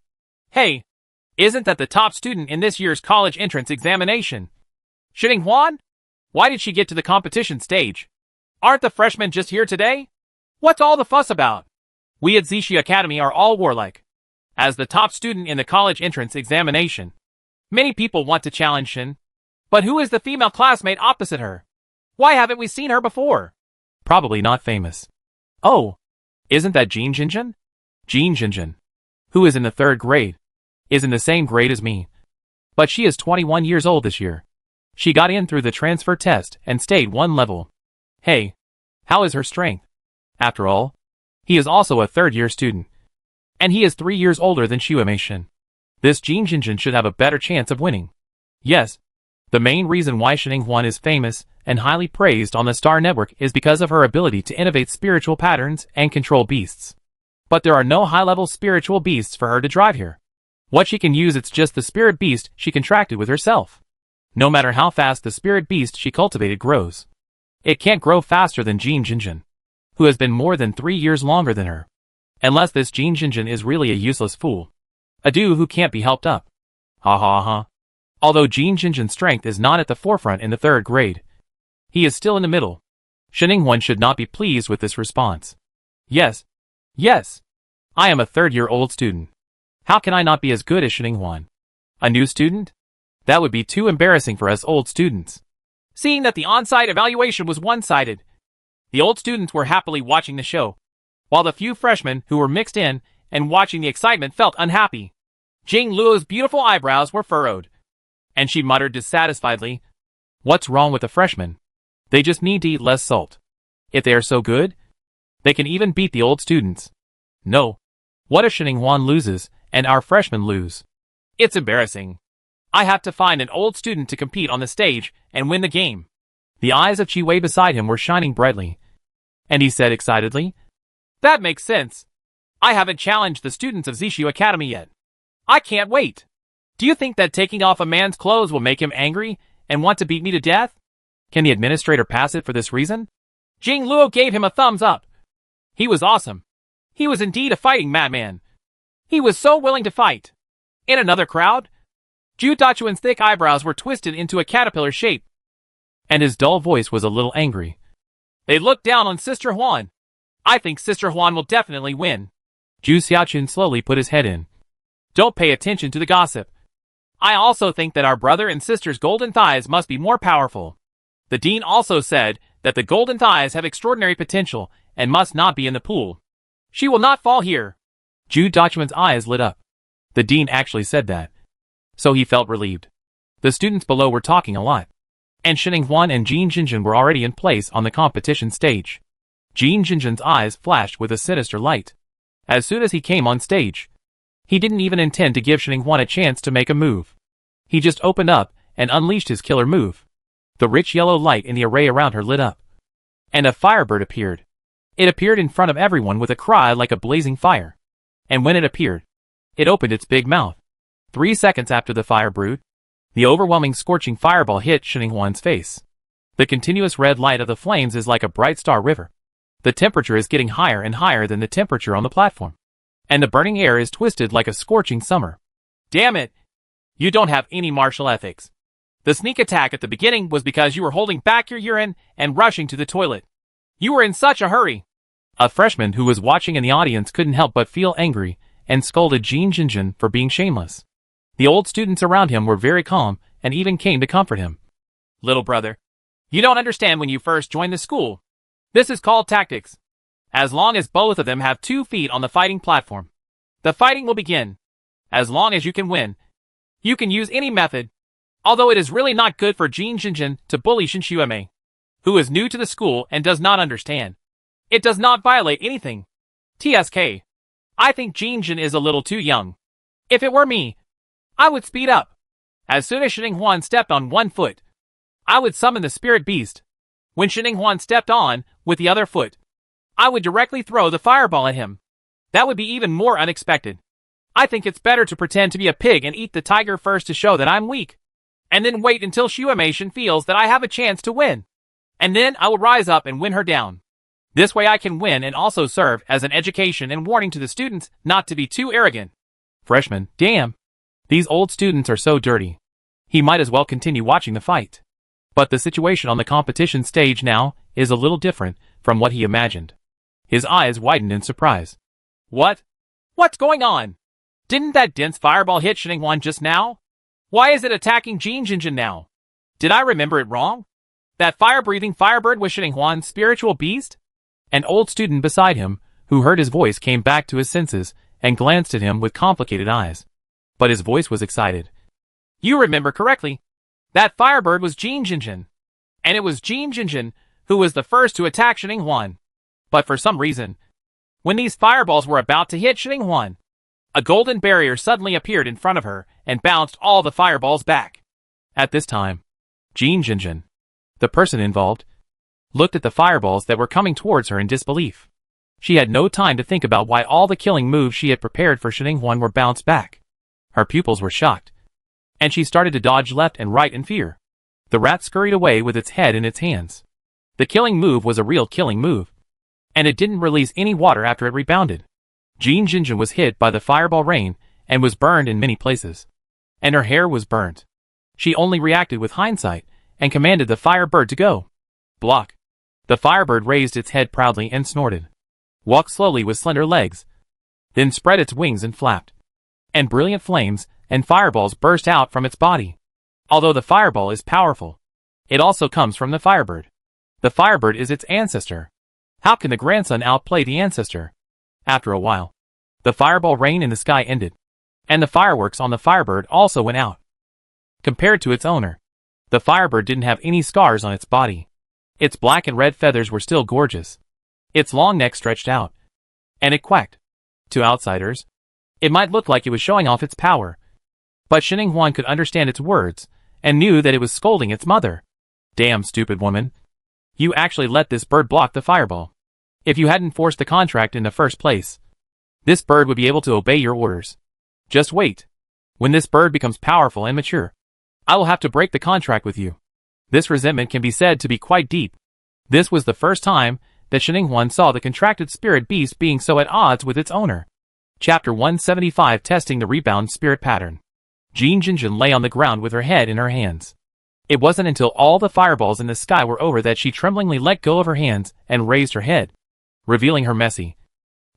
Hey, isn't that the top student in this year's college entrance examination? Sheninghuan? Why did she get to the competition stage? Aren't the freshmen just here today? What's all the fuss about? We at Zixi Academy are all warlike. As the top student in the college entrance examination, many people want to challenge Shin. But who is the female classmate opposite her? Why haven't we seen her before? Probably not famous. Oh, isn't that Jin Jinjin? Jin Jinjin, who is in the 3rd grade, is in the same grade as me. But she is 21 years old this year. She got in through the transfer test and stayed 1 level. Hey, how is her strength? After all, he is also a 3rd-year student. And he is 3 years older than Xiuemei Shin. This Jin Jinjin should have a better chance of winning. Yes, the main reason why Sheninghuan is famous and highly praised on the Star Network is because of her ability to innovate spiritual patterns and control beasts. But there are no high-level spiritual beasts for her to drive here. What she can use, it's just the spirit beast she contracted with herself. No matter how fast the spirit beast she cultivated grows, it can't grow faster than Jin Jinjin, who has been more than 3 years longer than her. Unless this Jin Jinjin is really a useless fool. A dude who can't be helped up. Ha ha ha. Although Jin Jinjin's strength is not at the forefront in the 3rd grade, he is still in the middle. Sheninghuan should not be pleased with this response. Yes. Yes. I am a 3rd-year-old student. How can I not be as good as Sheninghuan? A new student? That would be too embarrassing for us old students. Seeing that the on-site evaluation was one-sided, the old students were happily watching the show, while the few freshmen who were mixed in and watching the excitement felt unhappy. Jing Luo's beautiful eyebrows were furrowed, and she muttered dissatisfiedly, "What's wrong with the freshmen? They just need to eat less salt. If they are so good, they can even beat the old students. No. What if Sheninghuan loses and our freshmen lose? It's embarrassing. I have to find an old student to compete on the stage and win the game." The eyes of Chi Wei beside him were shining brightly, and he said excitedly, "That makes sense. I haven't challenged the students of Zixu Academy yet. I can't wait. Do you think that taking off a man's clothes will make him angry and want to beat me to death? Can the administrator pass it for this reason?" Jing Luo gave him a thumbs up. He was awesome. He was indeed a fighting madman. He was so willing to fight. In another crowd, Zhu Dachuan's thick eyebrows were twisted into a caterpillar shape, and his dull voice was a little angry. They looked down on Sister Huan. I think Sister Huan will definitely win. Zhu Xiaochun slowly put his head in. Don't pay attention to the gossip. I also think that our brother and sister's golden thighs must be more powerful. The dean also said that the golden thighs have extraordinary potential and must not be in the pool. She will not fall here. Zhu Dachuan's eyes lit up. The dean actually said that. So he felt relieved. The students below were talking a lot, and Sheninghuan and Jin Jinjin were already in place on the competition stage. Jin Jinjin's eyes flashed with a sinister light. As soon as he came on stage, he didn't even intend to give Sheninghuan a chance to make a move. He just opened up and unleashed his killer move. The rich yellow light in the array around her lit up, and a firebird appeared. It appeared in front of everyone with a cry like a blazing fire. And when it appeared, it opened its big mouth. 3 seconds after the fire brewed, the overwhelming scorching fireball hit Sheninghuan's face. The continuous red light of the flames is like a bright star river. The temperature is getting higher and higher than the temperature on the platform, and the burning air is twisted like a scorching summer. Damn it! You don't have any martial ethics. The sneak attack at the beginning was because you were holding back your urine and rushing to the toilet. You were in such a hurry. A freshman who was watching in the audience couldn't help but feel angry and scolded Jin Jinjin for being shameless. The old students around him were very calm and even came to comfort him. Little brother, you don't understand when you first joined the school. This is called tactics. As long as both of them have 2 feet on the fighting platform, the fighting will begin. As long as you can win, you can use any method. Although it is really not good for Jin Jinjin to bully Shinchueme, who is new to the school and does not understand. It does not violate anything. TSK. I think Jinjin is a little too young. If it were me, I would speed up. As soon as Shining Huan stepped on one foot, I would summon the spirit beast. When Shining Huan stepped on with the other foot, I would directly throw the fireball at him. That would be even more unexpected. I think it's better to pretend to be a pig and eat the tiger first to show that I'm weak, and then wait until Shueimation feels that I have a chance to win. And then I will rise up and win her down. This way I can win and also serve as an education and warning to the students not to be too arrogant. Freshman, damn. These old students are so dirty. He might as well continue watching the fight. But the situation on the competition stage now is a little different from what he imagined. His eyes widened in surprise. What? What's going on? Didn't that dense fireball hit Shining Huan just now? Why is it attacking Jin Jinjin now? Did I remember it wrong? That fire-breathing firebird was Shining Huan's spiritual beast? An old student beside him, who heard his voice, came back to his senses and glanced at him with complicated eyes. But his voice was excited. You remember correctly. That firebird was Jin Jinjin. And it was Jin Jinjin who was the first to attack Shining Huan. But for some reason, when these fireballs were about to hit Shining Huan, a golden barrier suddenly appeared in front of her and bounced all the fireballs back. At this time, Jin Jinjin, the person involved, looked at the fireballs that were coming towards her in disbelief. She had no time to think about why all the killing moves she had prepared for Shining Huan were bounced back. Her pupils were shocked, and she started to dodge left and right in fear. The rat scurried away with its head in its hands. The killing move was a real killing move, and it didn't release any water after it rebounded. Jin Jinjin was hit by the fireball rain and was burned in many places. And her hair was burnt. She only reacted with hindsight and commanded the firebird to go. Block. The firebird raised its head proudly and snorted. Walked slowly with slender legs. Then spread its wings and flapped. And brilliant flames and fireballs burst out from its body. Although the fireball is powerful, it also comes from the firebird. The firebird is its ancestor. How can the grandson outplay the ancestor? After a while, the fireball rain in the sky ended, and the fireworks on the firebird also went out. Compared to its owner, the firebird didn't have any scars on its body. Its black and red feathers were still gorgeous. Its long neck stretched out, and it quacked. To outsiders, it might look like it was showing off its power, but Shining Huan could understand its words and knew that it was scolding its mother. Damn stupid woman. You actually let this bird block the fireball. If you hadn't forced the contract in the first place, this bird would be able to obey your orders. Just wait. When this bird becomes powerful and mature, I will have to break the contract with you. This resentment can be said to be quite deep. This was the first time that Shining Huan saw the contracted spirit beast being so at odds with its owner. Chapter 175, Testing the Rebound Spirit Pattern. Jin Jinjin lay on the ground with her head in her hands. It wasn't until all the fireballs in the sky were over that she tremblingly let go of her hands and raised her head, revealing her messy,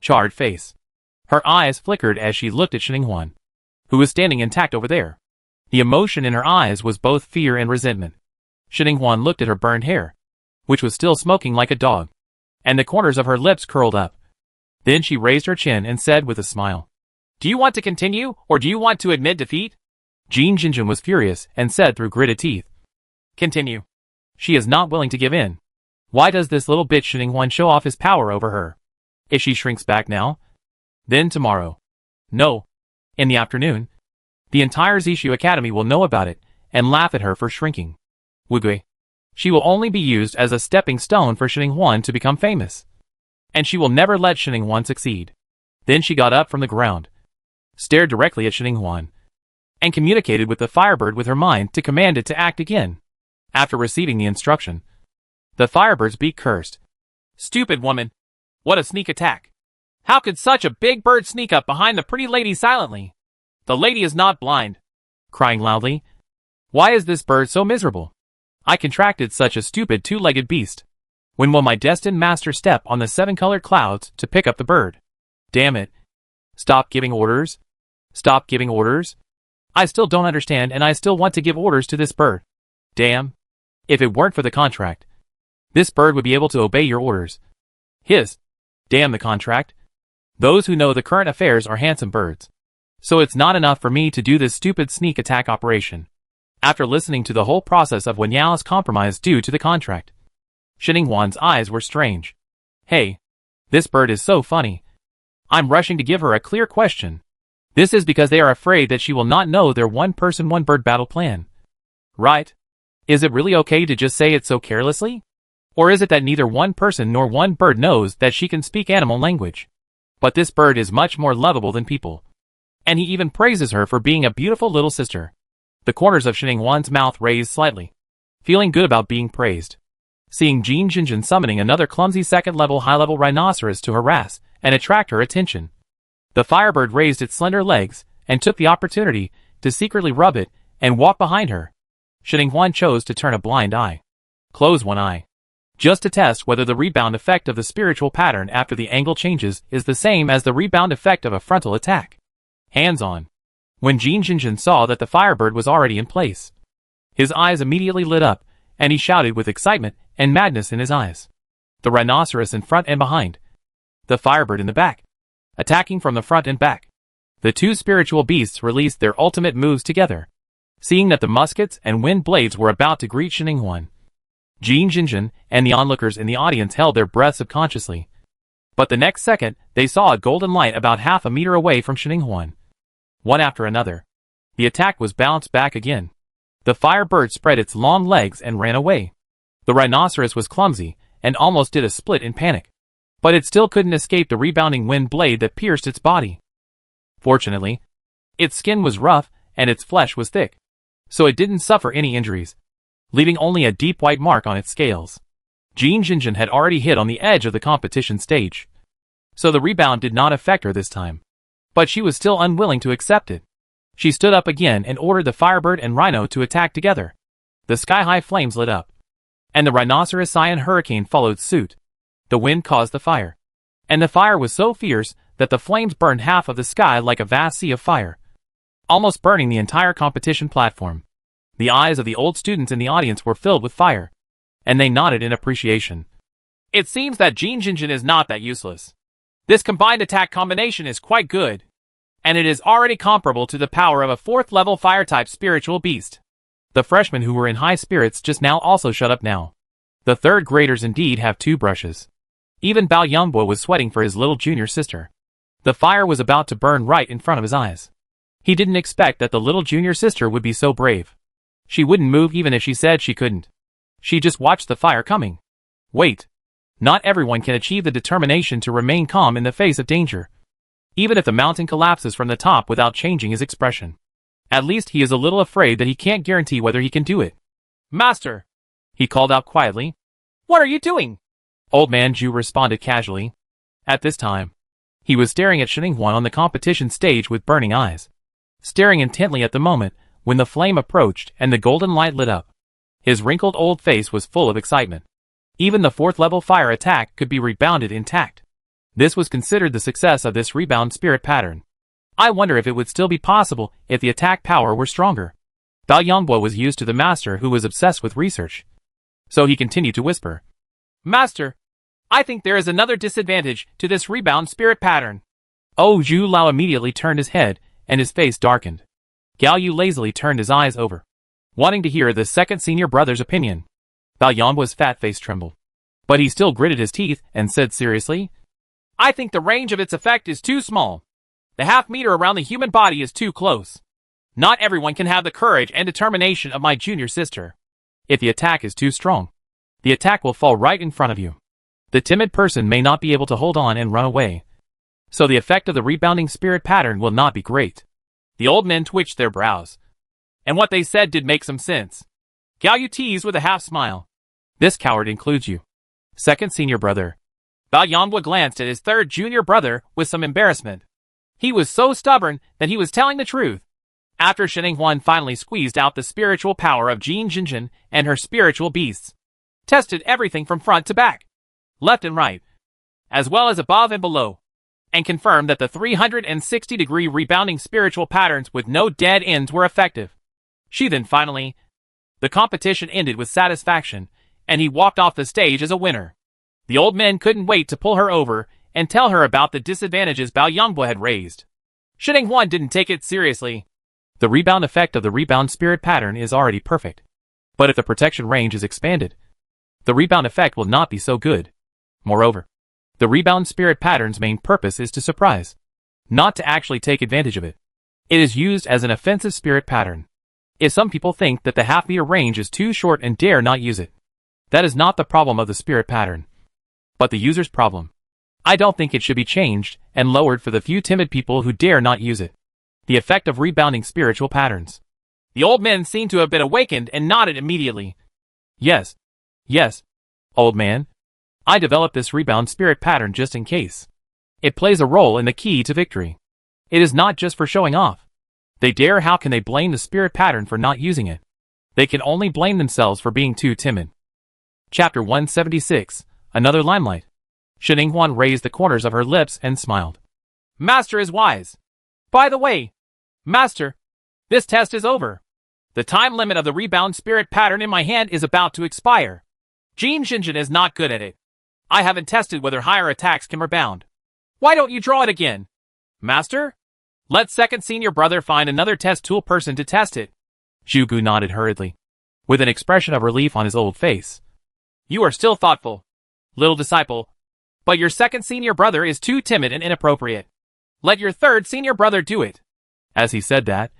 charred face. Her eyes flickered as she looked at Shining Huan, who was standing intact over there. The emotion in her eyes was both fear and resentment. Shining Huan looked at her burned hair, which was still smoking like a dog, and the corners of her lips curled up. Then she raised her chin and said with a smile, Do you want to continue, or do you want to admit defeat? Jin Jinjin was furious and said through gritted teeth, Continue. She is not willing to give in. Why does this little bitch Shining Huan show off his power over her? If she shrinks back now, then tomorrow. No. In the afternoon, the entire Zishu Academy will know about it and laugh at her for shrinking. Wugui. She will only be used as a stepping stone for Shining Huan to become famous. And she will never let Shining Huan succeed. Then she got up from the ground, stared directly at Shining Huan, and communicated with the firebird with her mind to command it to act again. After receiving the instruction, the firebird's beak cursed. Stupid woman. What a sneak attack. How could such a big bird sneak up behind the pretty lady silently? The lady is not blind. Crying loudly. Why is this bird so miserable? I contracted such a stupid two-legged beast. When will my destined master step on the 7-colored clouds to pick up the bird? Damn it. Stop giving orders. Stop giving orders. I still don't understand and I still want to give orders to this bird. Damn. If it weren't for the contract, this bird would be able to obey your orders. His. Damn the contract. Those who know the current affairs are handsome birds. So it's not enough for me to do this stupid sneak attack operation. after listening to the whole process of Wanyao's compromise due to the contract. Xininghuan's eyes were strange. Hey, this bird is so funny. I'm rushing to give her a clear question. This is because they are afraid that she will not know their one-person, one-bird battle plan. Right? Is it really okay to just say it so carelessly? Or is it that neither one person nor one bird knows that she can speak animal language? But this bird is much more lovable than people. And he even praises her for being a beautiful little sister. The corners of Xininghuan's mouth raised slightly, feeling good about being praised. Seeing Jin Jinjin summoning another clumsy second-level high-level rhinoceros to harass and attract her attention. The firebird raised its slender legs and took the opportunity to secretly rub it and walk behind her. Xininghuan chose to turn a blind eye. Close one eye. Just to test whether the rebound effect of the spiritual pattern after the angle changes is the same as the rebound effect of a frontal attack. Hands on. When Jin Jinjin saw that the firebird was already in place, his eyes immediately lit up, and he shouted with excitement and madness in his eyes. The rhinoceros in front and behind. The firebird in the back. Attacking from the front and back. The two spiritual beasts released their ultimate moves together. Seeing that the muskets and wind blades were about to greet Xininghuan, Jin Jinjin and the onlookers in the audience held their breath subconsciously. But the next second, they saw a golden light about half a meter away from Xininghuan. One after another. The attack was bounced back again. The firebird spread its long legs and ran away. The rhinoceros was clumsy and almost did a split in panic. But it still couldn't escape the rebounding wind blade that pierced its body. Fortunately, its skin was rough and its flesh was thick, so it didn't suffer any injuries, leaving only a deep white mark on its scales. Jin Jinjin had already hit on the edge of the competition stage, so the rebound did not affect her this time. But she was still unwilling to accept it. She stood up again and ordered the firebird and rhino to attack together. The sky-high flames lit up, and the rhinoceros cyan hurricane followed suit. The wind caused the fire, and the fire was so fierce that the flames burned half of the sky like a vast sea of fire, almost burning the entire competition platform. The eyes of the old students in the audience were filled with fire, and they nodded in appreciation. It seems that Jin Jinjin is not that useless. This combined attack combination is quite good, and it is already comparable to the power of a 4th-level fire-type spiritual beast. The freshmen who were in high spirits just now also shut up now. The 3rd graders indeed have 2 brushes. Even Bao Yangbo was sweating for his little junior sister. The fire was about to burn right in front of his eyes. He didn't expect that the little junior sister would be so brave. She wouldn't move even if she said she couldn't. She just watched the fire coming. Wait. Not everyone can achieve the determination to remain calm in the face of danger, even if the mountain collapses from the top without changing his expression. At least he is a little afraid that he can't guarantee whether he can do it. Master! He called out quietly. What are you doing? Old man Zhu responded casually. At this time, he was staring at Xininghuan on the competition stage with burning eyes, staring intently at the moment when the flame approached and the golden light lit up. His wrinkled old face was full of excitement. Even the 4th-level fire attack could be rebounded intact. This was considered the success of this rebound spirit pattern. I wonder if it would still be possible if the attack power were stronger. Bao Yangbo was used to the master who was obsessed with research, so he continued to whisper. Master, I think there is another disadvantage to this rebound spirit pattern. Oh, Zhu Lao immediately turned his head and his face darkened. Gao Yu lazily turned his eyes over, wanting to hear the second senior brother's opinion. Bao Yangbo's fat face trembled, but he still gritted his teeth and said seriously, I think the range of its effect is too small. The half-meter around the human body is too close. Not everyone can have the courage and determination of my junior sister. If the attack is too strong, the attack will fall right in front of you. The timid person may not be able to hold on and run away, so the effect of the rebounding spirit pattern will not be great. The old men twitched their brows, and what they said did make some sense. Gao Yu teased with a half-smile. This coward includes you. Second senior brother. Bao Yangbo glanced at his 3rd junior brother with some embarrassment. He was so stubborn that he was telling the truth. After Xininghuan finally squeezed out the spiritual power of Jin Jinjin and her spiritual beasts, tested everything from front to back, left and right, as well as above and below, and confirmed that the 360-degree rebounding spiritual patterns with no dead ends were effective. Then finally, the competition ended with satisfaction, and he walked off the stage as a winner. The old men couldn't wait to pull her over and tell her about the disadvantages Bao Yangbo had raised. Xininghuan didn't take it seriously. The rebound effect of the rebound spirit pattern is already perfect. But if the protection range is expanded, the rebound effect will not be so good. Moreover, the rebound spirit pattern's main purpose is to surprise, not to actually take advantage of it. It is used as an offensive spirit pattern. If some people think that the half-meter range is too short and dare not use it, that is not the problem of the spirit pattern, but the user's problem. I don't think it should be changed and lowered for the few timid people who dare not use it. The effect of rebounding spiritual patterns. The old men seemed to have been awakened and nodded immediately. Yes. Yes. Old man. I developed this rebound spirit pattern just in case. It plays a role in the key to victory. It is not just for showing off. They dare. How can they blame the spirit pattern for not using it? They can only blame themselves for being too timid. Chapter 176. Another limelight. Xinhuan raised the corners of her lips and smiled. Master is wise. By the way, Master, this test is over. The time limit of the rebound spirit pattern in my hand is about to expire. Jin Xinjin is not good at it. I haven't tested whether higher attacks can rebound. Why don't you draw it again? Master? Let second senior brother find another test tool person to test it. Zhu Gu nodded hurriedly, with an expression of relief on his old face. You are still thoughtful, little disciple, but your second senior brother is too timid and inappropriate. Let your third senior brother do it. As he said that,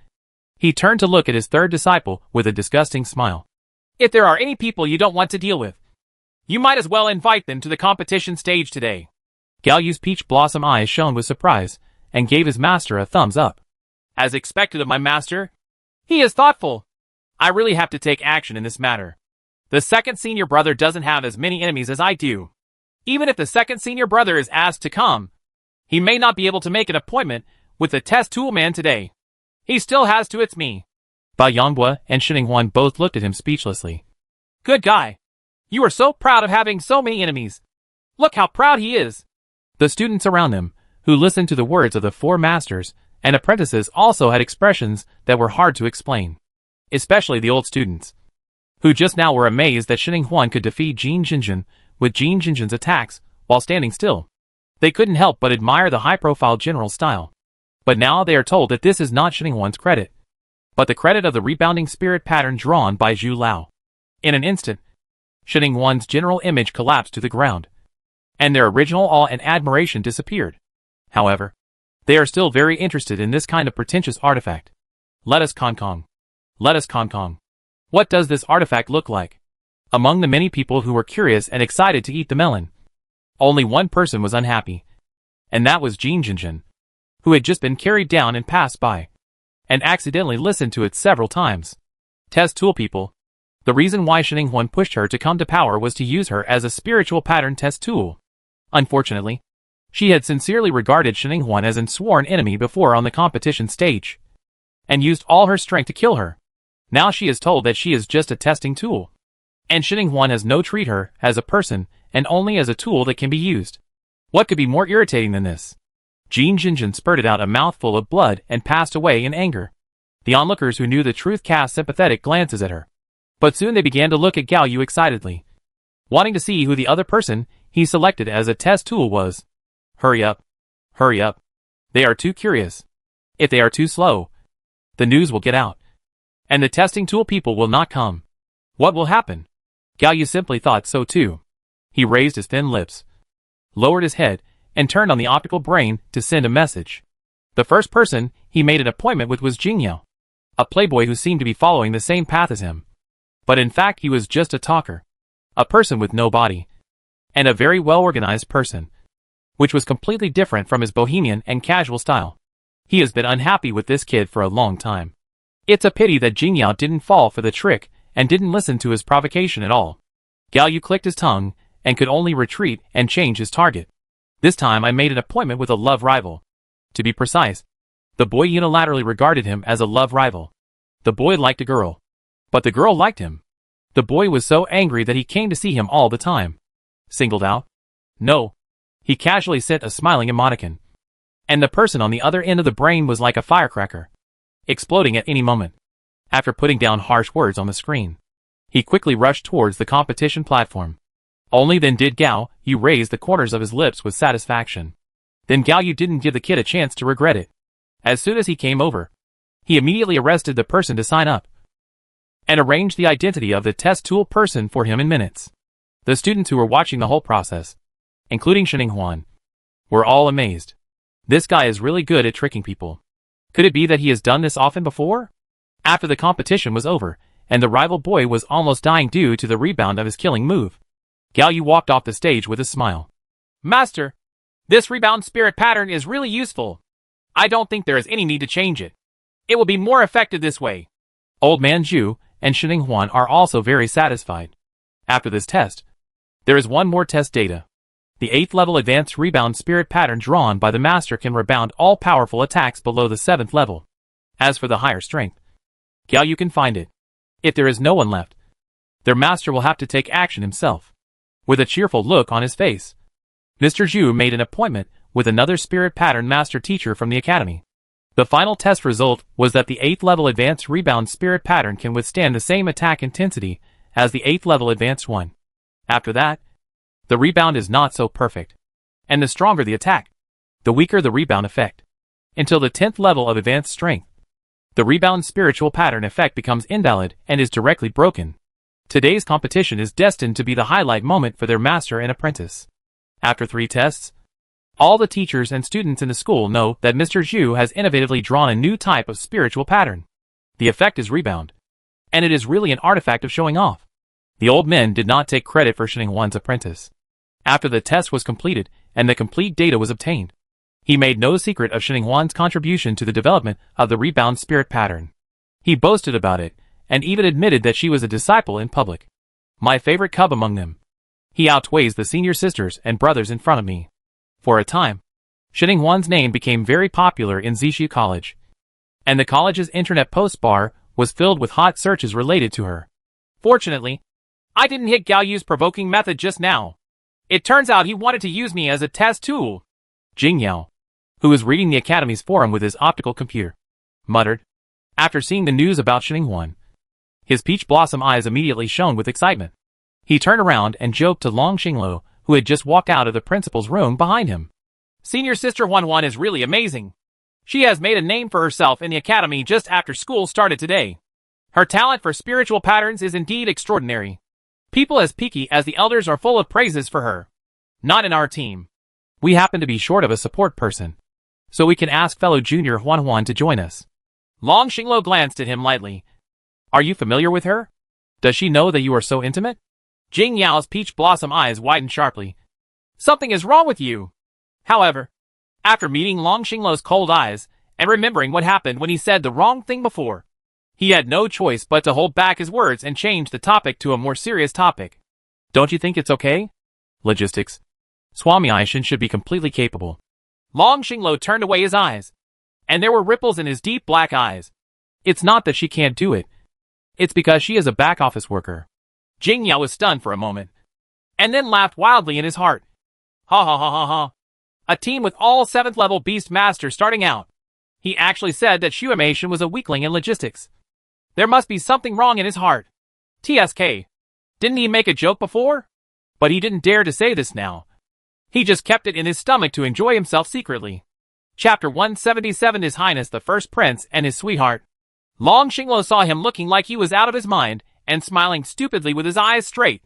he turned to look at his third disciple with a disgusting smile. If there are any people you don't want to deal with, you might as well invite them to the competition stage today. Gao Yu's peach blossom eyes shone with surprise and gave his master a thumbs up. As expected of my master, he is thoughtful. I really have to take action in this matter. The second senior brother doesn't have as many enemies as I do. Even if the second senior brother is asked to come, he may not be able to make an appointment with the test tool man today. He still has to. It's me. Bao Yonghua and Xinhuan both looked at him speechlessly. Good guy. You are so proud of having so many enemies. Look how proud he is. The students around him, who listened to the words of the four masters and apprentices, also had expressions that were hard to explain. Especially the old students, who just now were amazed that Xinhuan could defeat Jin Xinjin with Jin Xinjin's attacks while standing still. They couldn't help but admire the high-profile general style. But now they are told that this is not Xinhuan's credit, but the credit of the rebounding spirit pattern drawn by Zhu Lao. In an instant, Xinhuan's general image collapsed to the ground, and their original awe and admiration disappeared. However, they are still very interested in this kind of pretentious artifact. Let us Kong. Let us Kong. What does this artifact look like? Among the many people who were curious and excited to eat the melon, only one person was unhappy, and that was Jin Xinjin, who had just been carried down and passed by, and accidentally listened to it several times. Test tool people. The reason why Xinhuan pushed her to come to power was to use her as a spiritual pattern test tool. Unfortunately, she had sincerely regarded Xinhuan as an sworn enemy before on the competition stage, and used all her strength to kill her. Now she is told that she is just a testing tool, and Xinhuan has no treat her as a person and only as a tool that can be used. What could be more irritating than this? Jin Xinjin spurted out a mouthful of blood and passed away in anger. The onlookers who knew the truth cast sympathetic glances at her, but soon they began to look at Gao Yu excitedly, wanting to see who the other person he selected as a test tool was. Hurry up. Hurry up. They are too curious. If they are too slow, the news will get out, and the testing tool people will not come. What will happen? Gao Yu simply thought so too. He raised his thin lips, lowered his head, and turned on the optical brain to send a message. The first person he made an appointment with was Jingyao, a playboy who seemed to be following the same path as him. But in fact he was just a talker, a person with no body, and a very well-organized person, which was completely different from his bohemian and casual style. He has been unhappy with this kid for a long time. It's a pity that Jingyao didn't fall for the trick and didn't listen to his provocation at all. Gao Yu clicked his tongue and could only retreat and change his target. This time I made an appointment with a love rival. To be precise, the boy unilaterally regarded him as a love rival. The boy liked a girl, but the girl liked him. The boy was so angry that he came to see him all the time. Singled out? No. He casually sent a smiling emoticon. And the person on the other end of the brain was like a firecracker, exploding at any moment. After putting down harsh words on the screen, he quickly rushed towards the competition platform. Only then did Gao Yu raise the corners of his lips with satisfaction. Then Gao Yu didn't give the kid a chance to regret it. As soon as he came over, He immediately arrested the person to sign up and arranged the identity of the test tool person for him in minutes. The students who were watching the whole process, including Shining Huan, were all amazed. This guy is really good at tricking people. Could it be that he has done this often before? After the competition was over, and the rival boy was almost dying due to the rebound of his killing move, Gao Yu walked off the stage with a smile. Master, this rebound spirit pattern is really useful. I don't think there is any need to change it. It will be more effective this way. Old Man Zhu and Shining Huan are also very satisfied. After this test, there is one more test data. The 8th level advanced rebound spirit pattern drawn by the master can rebound all powerful attacks below the 7th level. As for the higher strength, Gao Yu can find it. If there is no one left, their master will have to take action himself. With a cheerful look on his face, Mr. Zhu made an appointment with another spirit pattern master teacher from the academy. The final test result was that the 8th level advanced rebound spirit pattern can withstand the same attack intensity as the 8th level advanced one. After that, the rebound is not so perfect. And the stronger the attack, the weaker the rebound effect. Until the 10th level of advanced strength, the rebound spiritual pattern effect becomes invalid and is directly broken. Today's competition is destined to be the highlight moment for their master and apprentice. After 3 tests, all the teachers and students in the school know that Mr. Zhu has innovatively drawn a new type of spiritual pattern. The effect is rebound, and it is really an artifact of showing off. The old men did not take credit for Shining Huan's apprentice. After the test was completed and the complete data was obtained, he made no secret of Shining Huan's contribution to the development of the rebound spirit pattern. He boasted about it, and even admitted that she was a disciple in public. My favorite cub among them. He outweighs the senior sisters and brothers in front of me. For a time, Shining Huan's name became very popular in Zixi College, and the college's internet post bar was filled with hot searches related to her. Fortunately, I didn't hit Gao Yu's provoking method just now. It turns out he wanted to use me as a test tool. Jing Yao, who was reading the academy's forum with his optical computer, muttered, after seeing the news about Shining Huan. His peach blossom eyes immediately shone with excitement. He turned around and joked to Long Xinglo, who had just walked out of the principal's room behind him. Senior sister Huan Huan is really amazing. She has made a name for herself in the academy just after school started today. Her talent for spiritual patterns is indeed extraordinary. People as peaky as the elders are full of praises for her. Not in our team. We happen to be short of a support person, so we can ask fellow junior Huan Huan to join us. Long Xinglo glanced at him lightly. Are you familiar with her? Does she know that you are so intimate? Jing Yao's peach blossom eyes widened sharply. Something is wrong with you. However, after meeting Long Xinglo's cold eyes, and remembering what happened when he said the wrong thing before, he had no choice but to hold back his words and change the topic to a more serious topic. Don't you think it's okay? Logistics. Swami Aishin should be completely capable. Long Xinglo turned away his eyes, and there were ripples in his deep black eyes. It's not that she can't do it. It's because she is a back office worker. Jing Yao was stunned for a moment, and then laughed wildly in his heart. Ha ha ha ha ha. A team with all 7th level beast masters starting out. He actually said that Xu Eimation was a weakling in logistics. There must be something wrong in his heart. TSK. Didn't he make a joke before? But he didn't dare to say this now. He just kept it in his stomach to enjoy himself secretly. Chapter 177 His Highness the First Prince and His Sweetheart. Long Xinglo saw him looking like he was out of his mind and smiling stupidly with his eyes straight.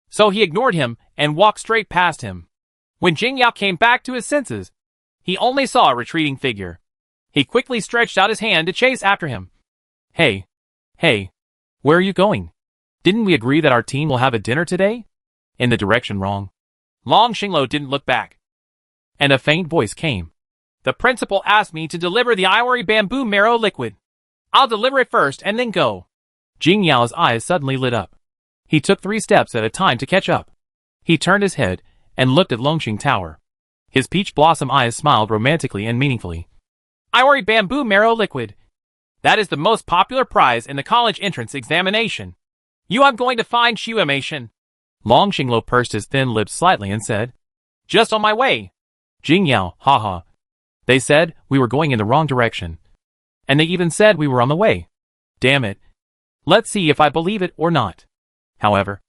So he ignored him and walked straight past him. When Jing Yao came back to his senses, he only saw a retreating figure. He quickly stretched out his hand to chase after him. Hey, where are you going? Didn't we agree that our team will have a dinner today? In the direction wrong. Long Xinglo didn't look back, and a faint voice came. The principal asked me to deliver the ivory bamboo marrow liquid. I'll deliver it first and then go. Jing Yao's eyes suddenly lit up. He took 3 steps at a time to catch up. He turned his head and looked at Longxing Tower. His peach blossom eyes smiled romantically and meaningfully. Ivory bamboo marrow liquid. That is the most popular prize in the college entrance examination. You are going to find Xu Eimation. Long Xinglo pursed his thin lips slightly and said, Just on my way. Jing Yao, haha. They said we were going in the wrong direction. And they even said we were on the way. Damn it. Let's see if I believe it or not. However,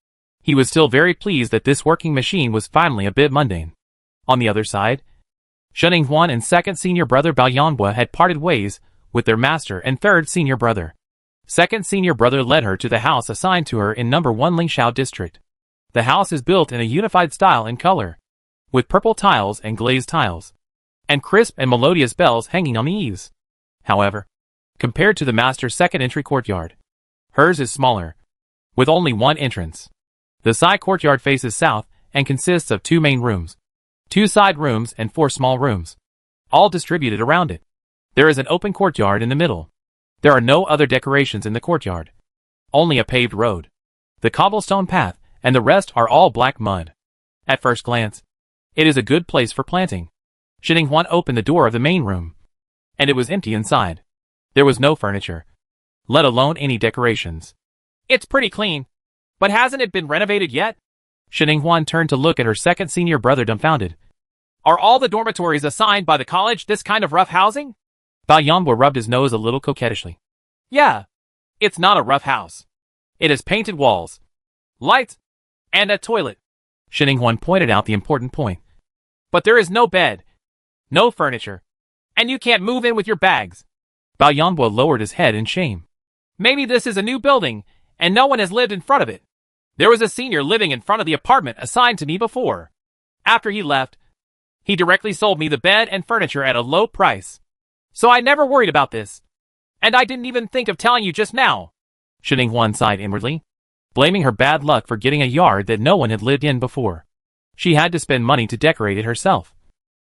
he was still very pleased that this working machine was finally a bit mundane. On the other side, Shining Huan and second senior brother Bao Yanhua had parted ways with their master and third senior brother. Second senior brother led her to the house assigned to her in number 1 Lingxiao district. The house is built in a unified style and color, with purple tiles and glazed tiles, and crisp and melodious bells hanging on the eaves. However, compared to the master's second entry courtyard, hers is smaller, with only one entrance. The side courtyard faces south and consists of 2 main rooms, 2 side rooms and 4 small rooms, all distributed around it. There is an open courtyard in the middle. There are no other decorations in the courtyard, only a paved road, the cobblestone path, and the rest are all black mud. At first glance, it is a good place for planting. Shin Huan opened the door of the main room, and it was empty inside. There was no furniture, let alone any decorations. It's pretty clean, but hasn't it been renovated yet? Shin Huan turned to look at her second senior brother dumbfounded. Are all the dormitories assigned by the college this kind of rough housing? Bao Yanbo rubbed his nose a little coquettishly. Yeah, it's not a rough house. It has painted walls, lights, and a toilet. Shin Huan pointed out the important point. But there is no bed, no furniture, and you can't move in with your bags. Bao Yanbo lowered his head in shame. Maybe this is a new building, and no one has lived in front of it. There was a senior living in front of the apartment assigned to me before. After he left, he directly sold me the bed and furniture at a low price. So I never worried about this. And I didn't even think of telling you just now. Shin Huan sighed inwardly, blaming her bad luck for getting a yard that no one had lived in before. She had to spend money to decorate it herself,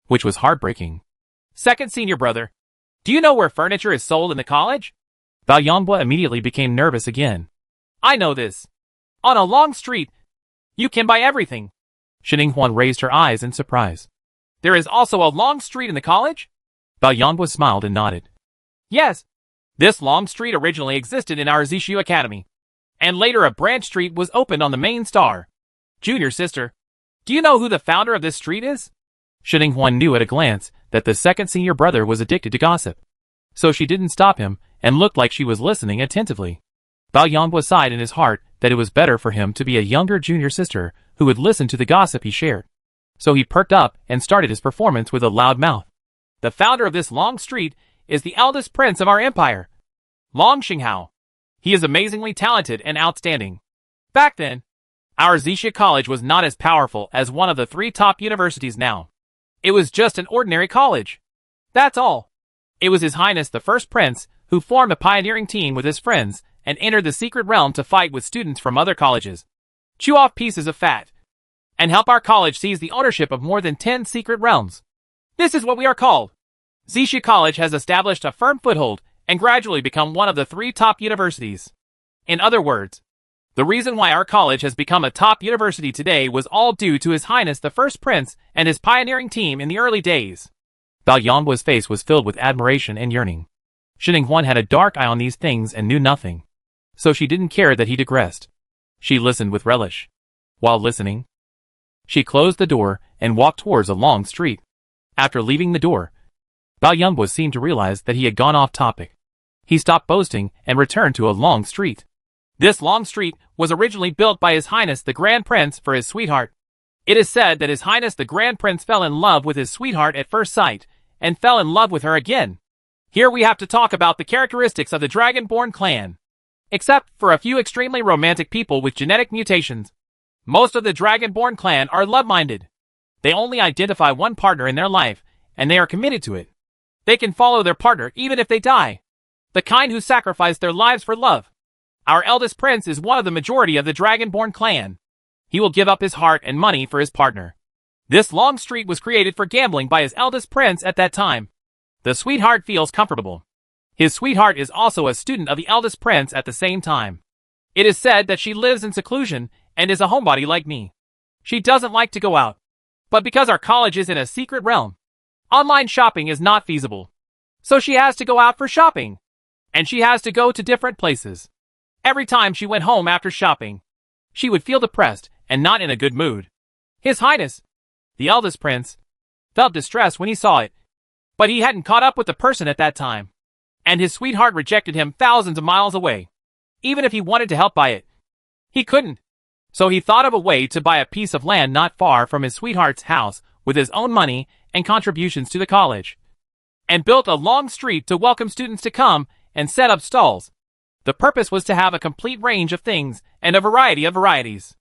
which was heartbreaking. Second senior brother, do you know where furniture is sold in the college? Bao Yanbo immediately became nervous again. I know this. On a long street, you can buy everything. Shin Huan raised her eyes in surprise. There is also a long street in the college? Bao Yanbo smiled and nodded. Yes. This long street originally existed in our Zishu Academy, and later a branch street was opened on the main star. Junior sister, do you know who the founder of this street is? Shin Huan knew at a glance that the second senior brother was addicted to gossip, so she didn't stop him and looked like she was listening attentively. Bao Yanbo sighed in his heart that it was better for him to be a younger junior sister who would listen to the gossip he shared. So he perked up and started his performance with a loud mouth. The founder of this long street is the eldest prince of our empire, Long Xinghao. He is amazingly talented and outstanding. Back then, our Zishu College was not as powerful as one of the 3 top universities now. It was just an ordinary college. That's all. It was His Highness the First Prince who formed a pioneering team with his friends and entered the secret realm to fight with students from other colleges, chew off pieces of fat, and help our college seize the ownership of more than 10 secret realms. This is what we are called. Zishu College has established a firm foothold and gradually become one of the 3 top universities. In other words, the reason why our college has become a top university today was all due to His Highness the First Prince and his pioneering team in the early days. Bao Yanbo's face was filled with admiration and yearning. Shin Huan had a dark eye on these things and knew nothing, so she didn't care that he digressed. She listened with relish. While listening, she closed the door and walked towards a long street. After leaving the door, Bao Yanbo seemed to realize that he had gone off topic. He stopped boasting and returned to a long street. This long street was originally built by His Highness the Grand Prince for his sweetheart. It is said that His Highness the Grand Prince fell in love with his sweetheart at first sight, and fell in love with her again. Here we have to talk about the characteristics of the Dragonborn clan. Except for a few extremely romantic people with genetic mutations, most of the Dragonborn clan are love-minded. They only identify one partner in their life, and they are committed to it. They can follow their partner even if they die. The kind who sacrifice their lives for love. Our eldest prince is one of the majority of the Dragonborn clan. He will give up his heart and money for his partner. This long street was created for gambling by his eldest prince at that time. The sweetheart feels comfortable. His sweetheart is also a student of the eldest prince at the same time. It is said that she lives in seclusion and is a homebody like me. She doesn't like to go out. But because our college is in a secret realm, online shopping is not feasible. So she has to go out for shopping. And she has to go to different places. Every time she went home after shopping, she would feel depressed and not in a good mood. His Highness, the eldest prince, felt distressed when he saw it. But he hadn't caught up with the person at that time. And his sweetheart rejected him thousands of miles away. Even if he wanted to help buy it, he couldn't. So he thought of a way to buy a piece of land not far from his sweetheart's house with his own money and contributions to the college. and built a long street to welcome students to come and set up stalls. The purpose was to have a complete range of things and a variety of varieties,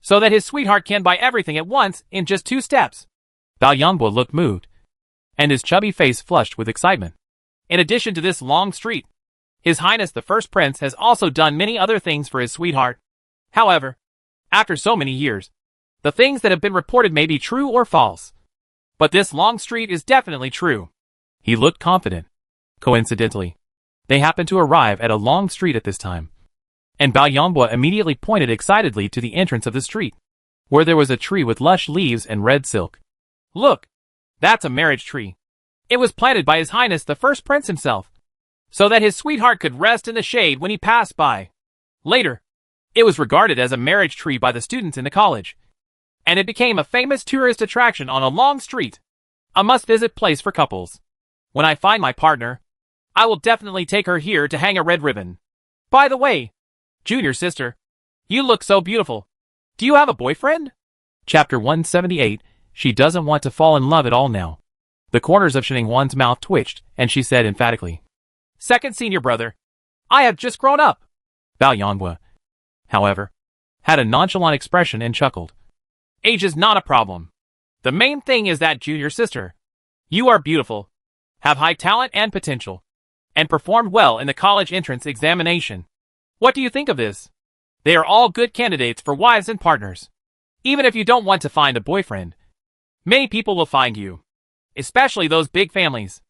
so that his sweetheart can buy everything at once in just 2 steps. Bao Yangbo looked moved, and his chubby face flushed with excitement. In addition to this long street, His Highness the First Prince has also done many other things for his sweetheart. However, after so many years, the things that have been reported may be true or false. But this long street is definitely true. He looked confident. Coincidentally, they happened to arrive at a long street at this time, and Bao Yangbo immediately pointed excitedly to the entrance of the street, where there was a tree with lush leaves and red silk. Look, that's a marriage tree. It was planted by His Highness the First Prince himself, so that his sweetheart could rest in the shade when he passed by. Later, it was regarded as a marriage tree by the students in the college, and it became a famous tourist attraction on a long street, a must-visit place for couples. When I find my partner, I will definitely take her here to hang a red ribbon. By the way, junior sister, you look so beautiful. Do you have a boyfriend? Chapter 178, She doesn't want to fall in love at all now. The corners of Xininghuan's mouth twitched, and she said emphatically, Second senior brother, I have just grown up. Bao Yangbo, however, had a nonchalant expression and chuckled. Age is not a problem. The main thing is that, junior sister, you are beautiful, have high talent and potential, and performed well in the college entrance examination. What do you think of this? They are all good candidates for wives and partners. Even if you don't want to find a boyfriend, many people will find you, especially those big families.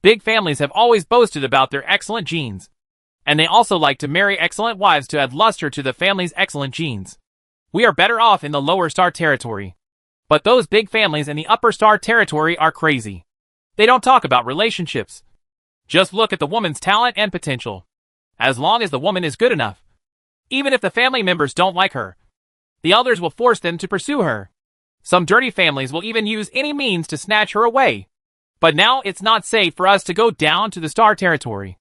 Big families have always boasted about their excellent genes, and they also like to marry excellent wives to add luster to the family's excellent genes. We are better off in the lower star territory, but those big families in the upper star territory are crazy. They don't talk about relationships. Just look at the woman's talent and potential. As long as the woman is good enough, even if the family members don't like her, the elders will force them to pursue her. Some dirty families will even use any means to snatch her away. But now it's not safe for us to go down to the star territory.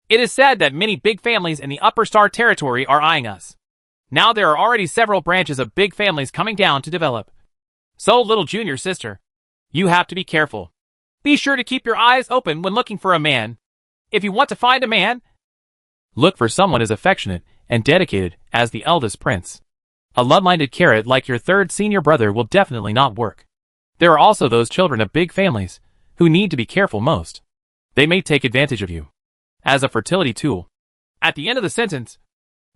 It is said that many big families in the upper star territory are eyeing us. Now there are already several branches of big families coming down to develop. So, little junior sister, you have to be careful. Be sure to keep your eyes open when looking for a man. If you want to find a man, look for someone as affectionate and dedicated as the eldest prince. A love-minded carrot like your third senior brother will definitely not work. There are also those children of big families who need to be careful most. They may take advantage of you as a fertility tool. At the end of the sentence,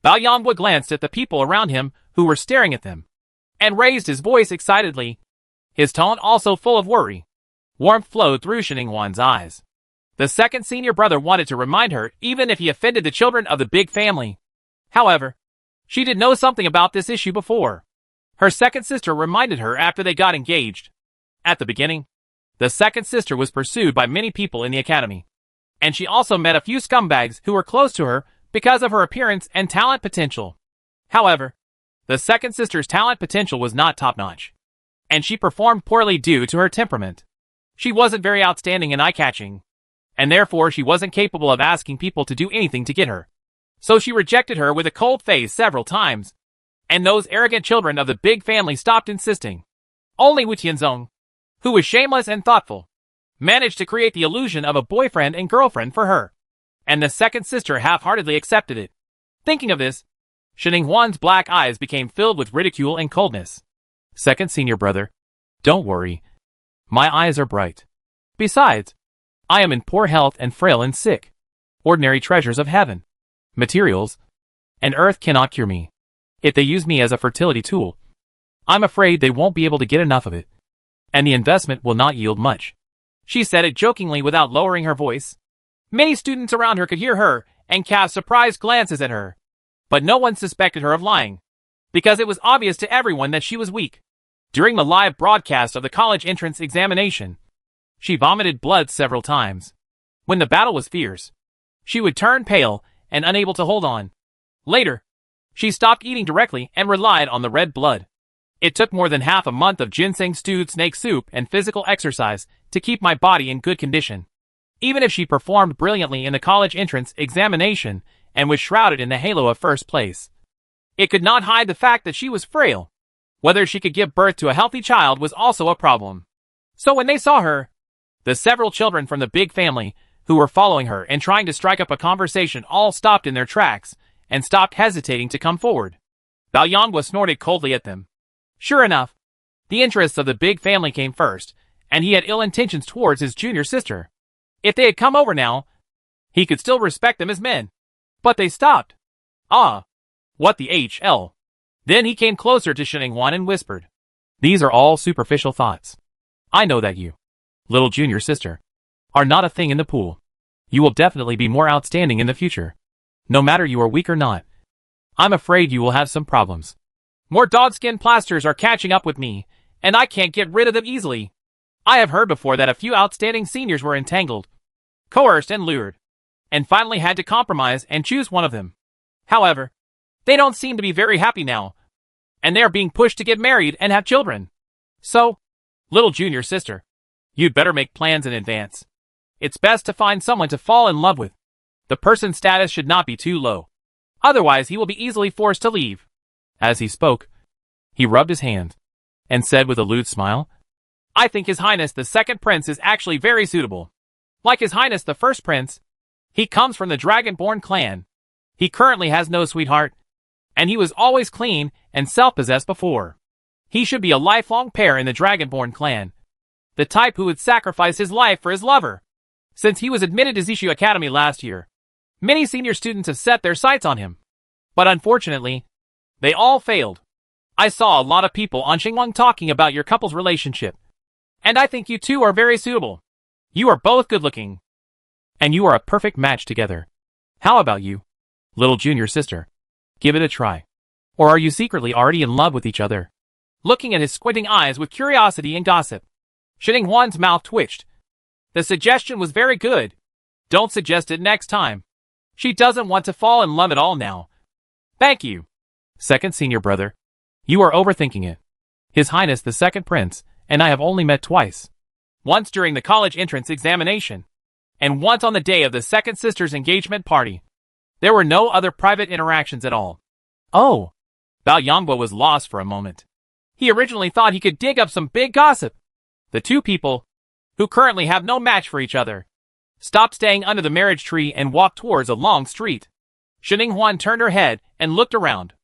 Bao Yangbo glanced at the people around him who were staring at them, and raised his voice excitedly, his tone also full of worry. Warmth flowed through Xininghuan's eyes. The second senior brother wanted to remind her even if he offended the children of the big family. However, she did know something about this issue before. Her second sister reminded her after they got engaged. At the beginning, the second sister was pursued by many people in the academy, and she also met a few scumbags who were close to her because of her appearance and talent potential. However, the second sister's talent potential was not top-notch, and she performed poorly due to her temperament. She wasn't very outstanding and eye-catching, and therefore she wasn't capable of asking people to do anything to get her. So she rejected her with a cold face several times, and those arrogant children of the big family stopped insisting. Only Wu Tianzong, who was shameless and thoughtful, managed to create the illusion of a boyfriend and girlfriend for her, and the second sister half-heartedly accepted it. Thinking of this, Xininghuan's black eyes became filled with ridicule and coldness. Second senior brother, don't worry. My eyes are bright. Besides, I am in poor health and frail and sick. Ordinary treasures of heaven, materials, and earth cannot cure me. If they use me as a fertility tool, I'm afraid they won't be able to get enough of it, and the investment will not yield much. She said it jokingly without lowering her voice. Many students around her could hear her and cast surprised glances at her, but no one suspected her of lying, because it was obvious to everyone that she was weak. During the live broadcast of the college entrance examination, she vomited blood several times. When the battle was fierce, she would turn pale and unable to hold on. Later, she stopped eating directly and relied on the red blood. It took more than half a month of ginseng stewed snake soup and physical exercise to keep my body in good condition. Even if she performed brilliantly in the college entrance examination and was shrouded in the halo of first place, it could not hide the fact that she was frail. Whether she could give birth to a healthy child was also a problem. So when they saw her, The several children from the big family, who were following her and trying to strike up a conversation, all stopped in their tracks and stopped hesitating to come forward. Bao Yanghua snorted coldly at them. Sure enough, the interests of the big family came first, and he had ill intentions towards his junior sister. If they had come over now, he could still respect them as men. But they stopped. Ah, what the HL. Then he came closer to Sheninghuan and whispered. These are all superficial thoughts. I know that you, little junior sister, are not a thing in the pool. You will definitely be more outstanding in the future. No matter you are weak or not. I'm afraid you will have some problems. More dogskin plasters are catching up with me, and I can't get rid of them easily. I have heard before that a few outstanding seniors were entangled, coerced and lured, and finally had to compromise and choose one of them. However, they don't seem to be very happy now, and they are being pushed to get married and have children. So, little junior sister, you'd better make plans in advance. It's best to find someone to fall in love with. The person's status should not be too low. Otherwise, he will be easily forced to leave. As he spoke, he rubbed his hand and said with a lewd smile, I think His Highness the Second Prince is actually very suitable. Like His Highness the First Prince, he comes from the Dragonborn clan. He currently has no sweetheart, and he was always clean and self-possessed before. He should be a lifelong pair in the Dragonborn clan, the type who would sacrifice his life for his lover. Since he was admitted to Zishu Academy last year, many senior students have set their sights on him. But unfortunately, they all failed. I saw a lot of people on Xinguang talking about your couple's relationship, and I think you two are very suitable. You are both good-looking, and you are a perfect match together. How about you, little junior sister? Give it a try. Or are you secretly already in love with each other? Looking at his squinting eyes with curiosity and gossip, Sheninghuan's mouth twitched. The suggestion was very good. Don't suggest it next time. She doesn't want to fall in love at all now. Thank you. Second senior brother. You are overthinking it. His Highness the Second Prince and I have only met twice. Once during the college entrance examination, and once on the day of the second sister's engagement party. There were no other private interactions at all. Oh. Bao Yanghua was lost for a moment. He originally thought he could dig up some big gossip. The two people, who currently have no match for each other, stopped staying under the marriage tree and walked towards a long street. Sheninghuan turned her head and looked around.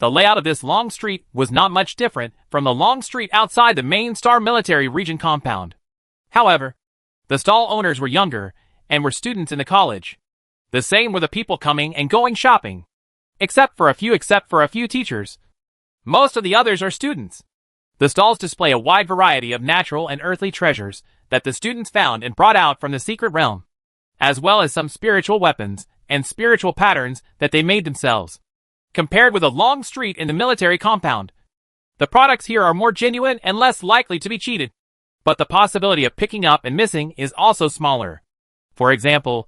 The layout of this long street was not much different from the long street outside the main Star Military Region compound. However, the stall owners were younger and were students in the college. The same were the people coming and going shopping. Except for a few teachers. Most of the others are students. The stalls display a wide variety of natural and earthly treasures that the students found and brought out from the secret realm, as well as some spiritual weapons and spiritual patterns that they made themselves. Compared with a long street in the military compound, the products here are more genuine and less likely to be cheated. But the possibility of picking up and missing is also smaller. For example,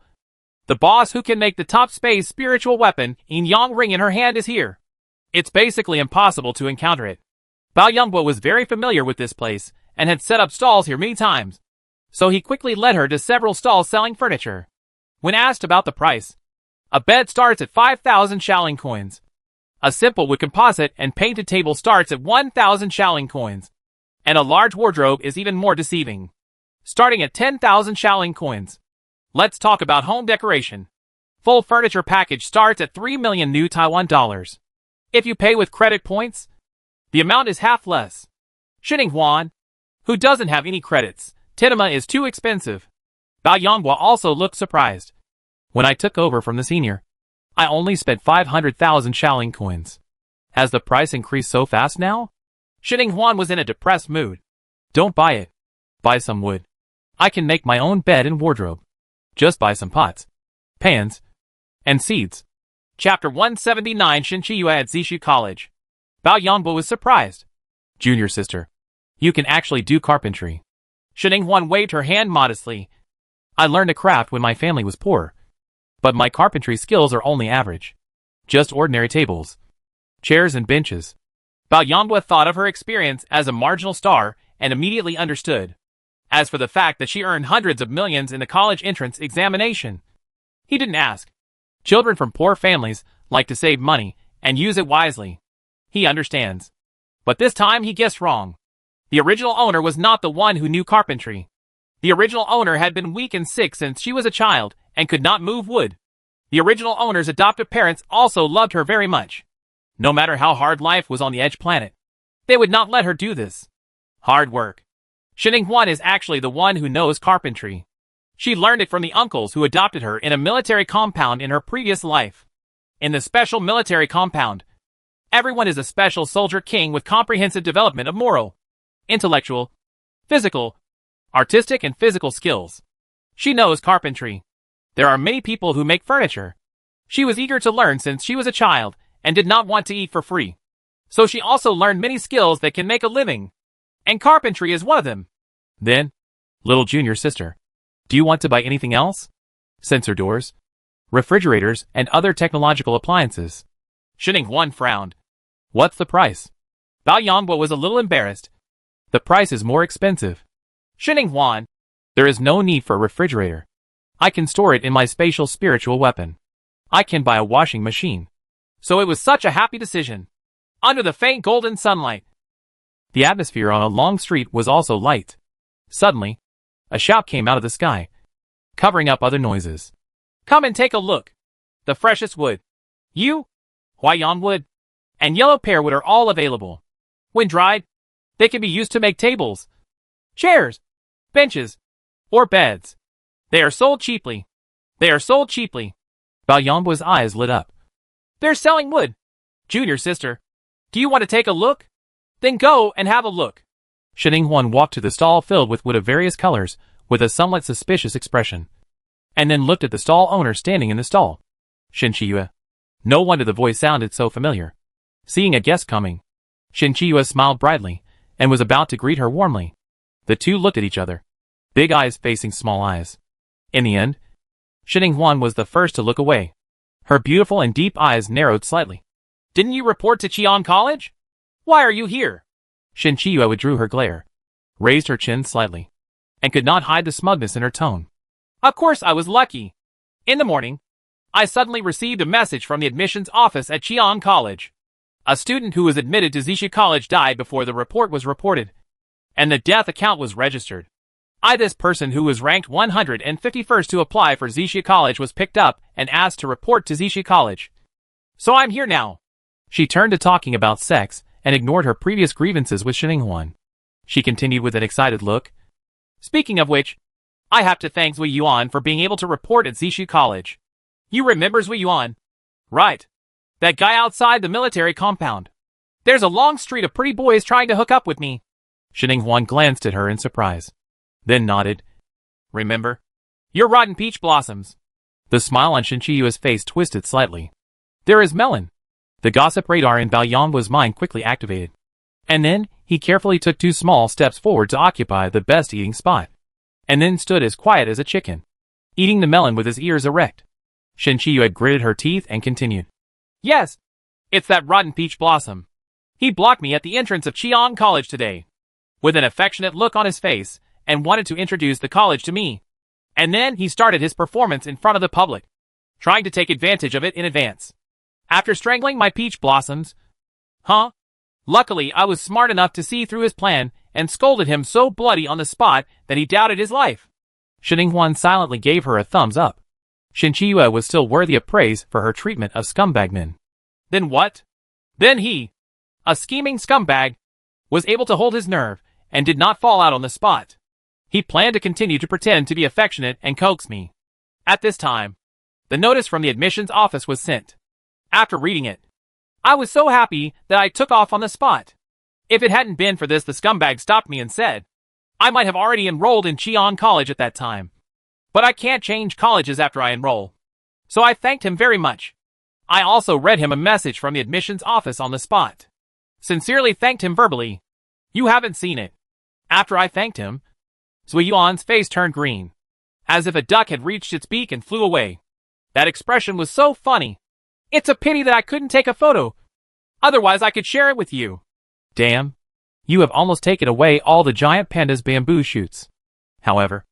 the boss who can make the top space spiritual weapon Yin Yang ring in her hand is here. It's basically impossible to encounter it. Bao Yanghua was very familiar with this place and had set up stalls here many times, so he quickly led her to several stalls selling furniture. When asked about the price, a bed starts at 5,000 Shaolin coins. A simple wood composite and painted table starts at 1,000 Shaolin coins. And a large wardrobe is even more deceiving, starting at 10,000 Shaolin coins. Let's talk about home decoration. Full furniture package starts at 3 million new Taiwan dollars. If you pay with credit points, the amount is half less. Sheninghuan, who doesn't have any credits, Tinema is too expensive. Bao Yanghua also looked surprised. When I took over from the senior, I only spent 500,000 Shaolin coins. Has the price increased so fast now? Sheninghuan was in a depressed mood. Don't buy it. Buy some wood. I can make my own bed and wardrobe. Just buy some pots, pans, and seeds. Chapter 179 Shinchiyue at Zishu College. Bao Yanghua was surprised. Junior sister, you can actually do carpentry. Sheninghuan waved her hand modestly. I learned a craft when my family was poor, but my carpentry skills are only average. Just ordinary tables, chairs and benches. Bao Yanghua thought of her experience as a marginal star and immediately understood. As for the fact that she earned hundreds of millions in the college entrance examination, he didn't ask. Children from poor families like to save money and use it wisely. He understands. But this time he guessed wrong. The original owner was not the one who knew carpentry. The original owner had been weak and sick since she was a child and could not move wood. The original owner's adoptive parents also loved her very much. No matter how hard life was on the Edge planet, they would not let her do this hard work. Xinning is actually the one who knows carpentry. She learned it from the uncles who adopted her in a military compound in her previous life. In the special military compound, everyone is a special soldier king with comprehensive development of moral, intellectual, physical, artistic and physical skills. She knows carpentry. There are many people who make furniture. She was eager to learn since she was a child and did not want to eat for free. So she also learned many skills that can make a living. And carpentry is one of them. Then, little junior sister, do you want to buy anything else? Sensor doors, refrigerators, and other technological appliances. Xinning frowned. What's the price? Bao Yanbo was a little embarrassed. The price is more expensive. Xinning, there is no need for a refrigerator. I can store it in my spatial spiritual weapon. I can buy a washing machine. So it was such a happy decision. Under the faint golden sunlight, the atmosphere on a long street was also light. Suddenly, a shout came out of the sky, covering up other noises. Come and take a look. The freshest wood. Huayan wood, and yellow pear wood are all available. When dried, they can be used to make tables, chairs, benches, or beds. They are sold cheaply. They are sold cheaply. Bao Yanbo's eyes lit up. They're selling wood. Junior sister, do you want to take a look? Then go and have a look. Xinning walked to the stall filled with wood of various colors, with a somewhat suspicious expression, and then looked at the stall owner standing in the stall. Xinchiyue. No wonder the voice sounded so familiar. Seeing a guest coming, Xinchiyue smiled brightly, and was about to greet her warmly. The two looked at each other, big eyes facing small eyes. In the end, Xinning was the first to look away. Her beautiful and deep eyes narrowed slightly. Didn't you report to Qian College? Why are you here? Xinchiyue withdrew her glare, raised her chin slightly, and could not hide the smugness in her tone. Of course I was lucky. In the morning, I suddenly received a message from the admissions office at Qian College. A student who was admitted to Zixi College died before the report was reported, and the death account was registered. This person who was ranked 151st to apply for Zixi College was picked up and asked to report to Zixi College. So I'm here now. She turned to talking about sex and ignored her previous grievances with Xinning. She continued with an excited look. Speaking of which, I have to thank Zui Yuan for being able to report at Zixi College. You remember Zui Yuan? Right. That guy outside the military compound. There's a long street of pretty boys trying to hook up with me. Xinning glanced at her in surprise, then nodded. Remember? You're rotten peach blossoms. The smile on Xinchiyue's face twisted slightly. There is melon. The gossip radar in Bao Yanbo's mind quickly activated. And then, he carefully took 2 small steps forward to occupy the best eating spot. And then stood as quiet as a chicken, eating the melon with his ears erect. Xinchiyue gritted her teeth and continued. Yes, it's that rotten peach blossom. He blocked me at the entrance of Qian College today, with an affectionate look on his face, and wanted to introduce the college to me. And then he started his performance in front of the public, trying to take advantage of it in advance. After strangling my peach blossoms. Luckily, I was smart enough to see through his plan and scolded him so bloody on the spot that he doubted his life. Xinning silently gave her a thumbs up. Xinchiyue was still worthy of praise for her treatment of scumbag men. Then what? Then he, a scheming scumbag, was able to hold his nerve and did not fall out on the spot. He planned to continue to pretend to be affectionate and coax me. At this time, the notice from the admissions office was sent. After reading it, I was so happy that I took off on the spot. If it hadn't been for this, the scumbag stopped me and said, I might have already enrolled in Qian College at that time. But I can't change colleges after I enroll. So I thanked him very much. I also read him a message from the admissions office on the spot. Sincerely thanked him verbally. You haven't seen it. After I thanked him, Zui Yuan's face turned green, as if a duck had reached its beak and flew away. That expression was so funny. It's a pity that I couldn't take a photo. Otherwise I could share it with you. Damn. You have almost taken away all the giant panda's bamboo shoots. However,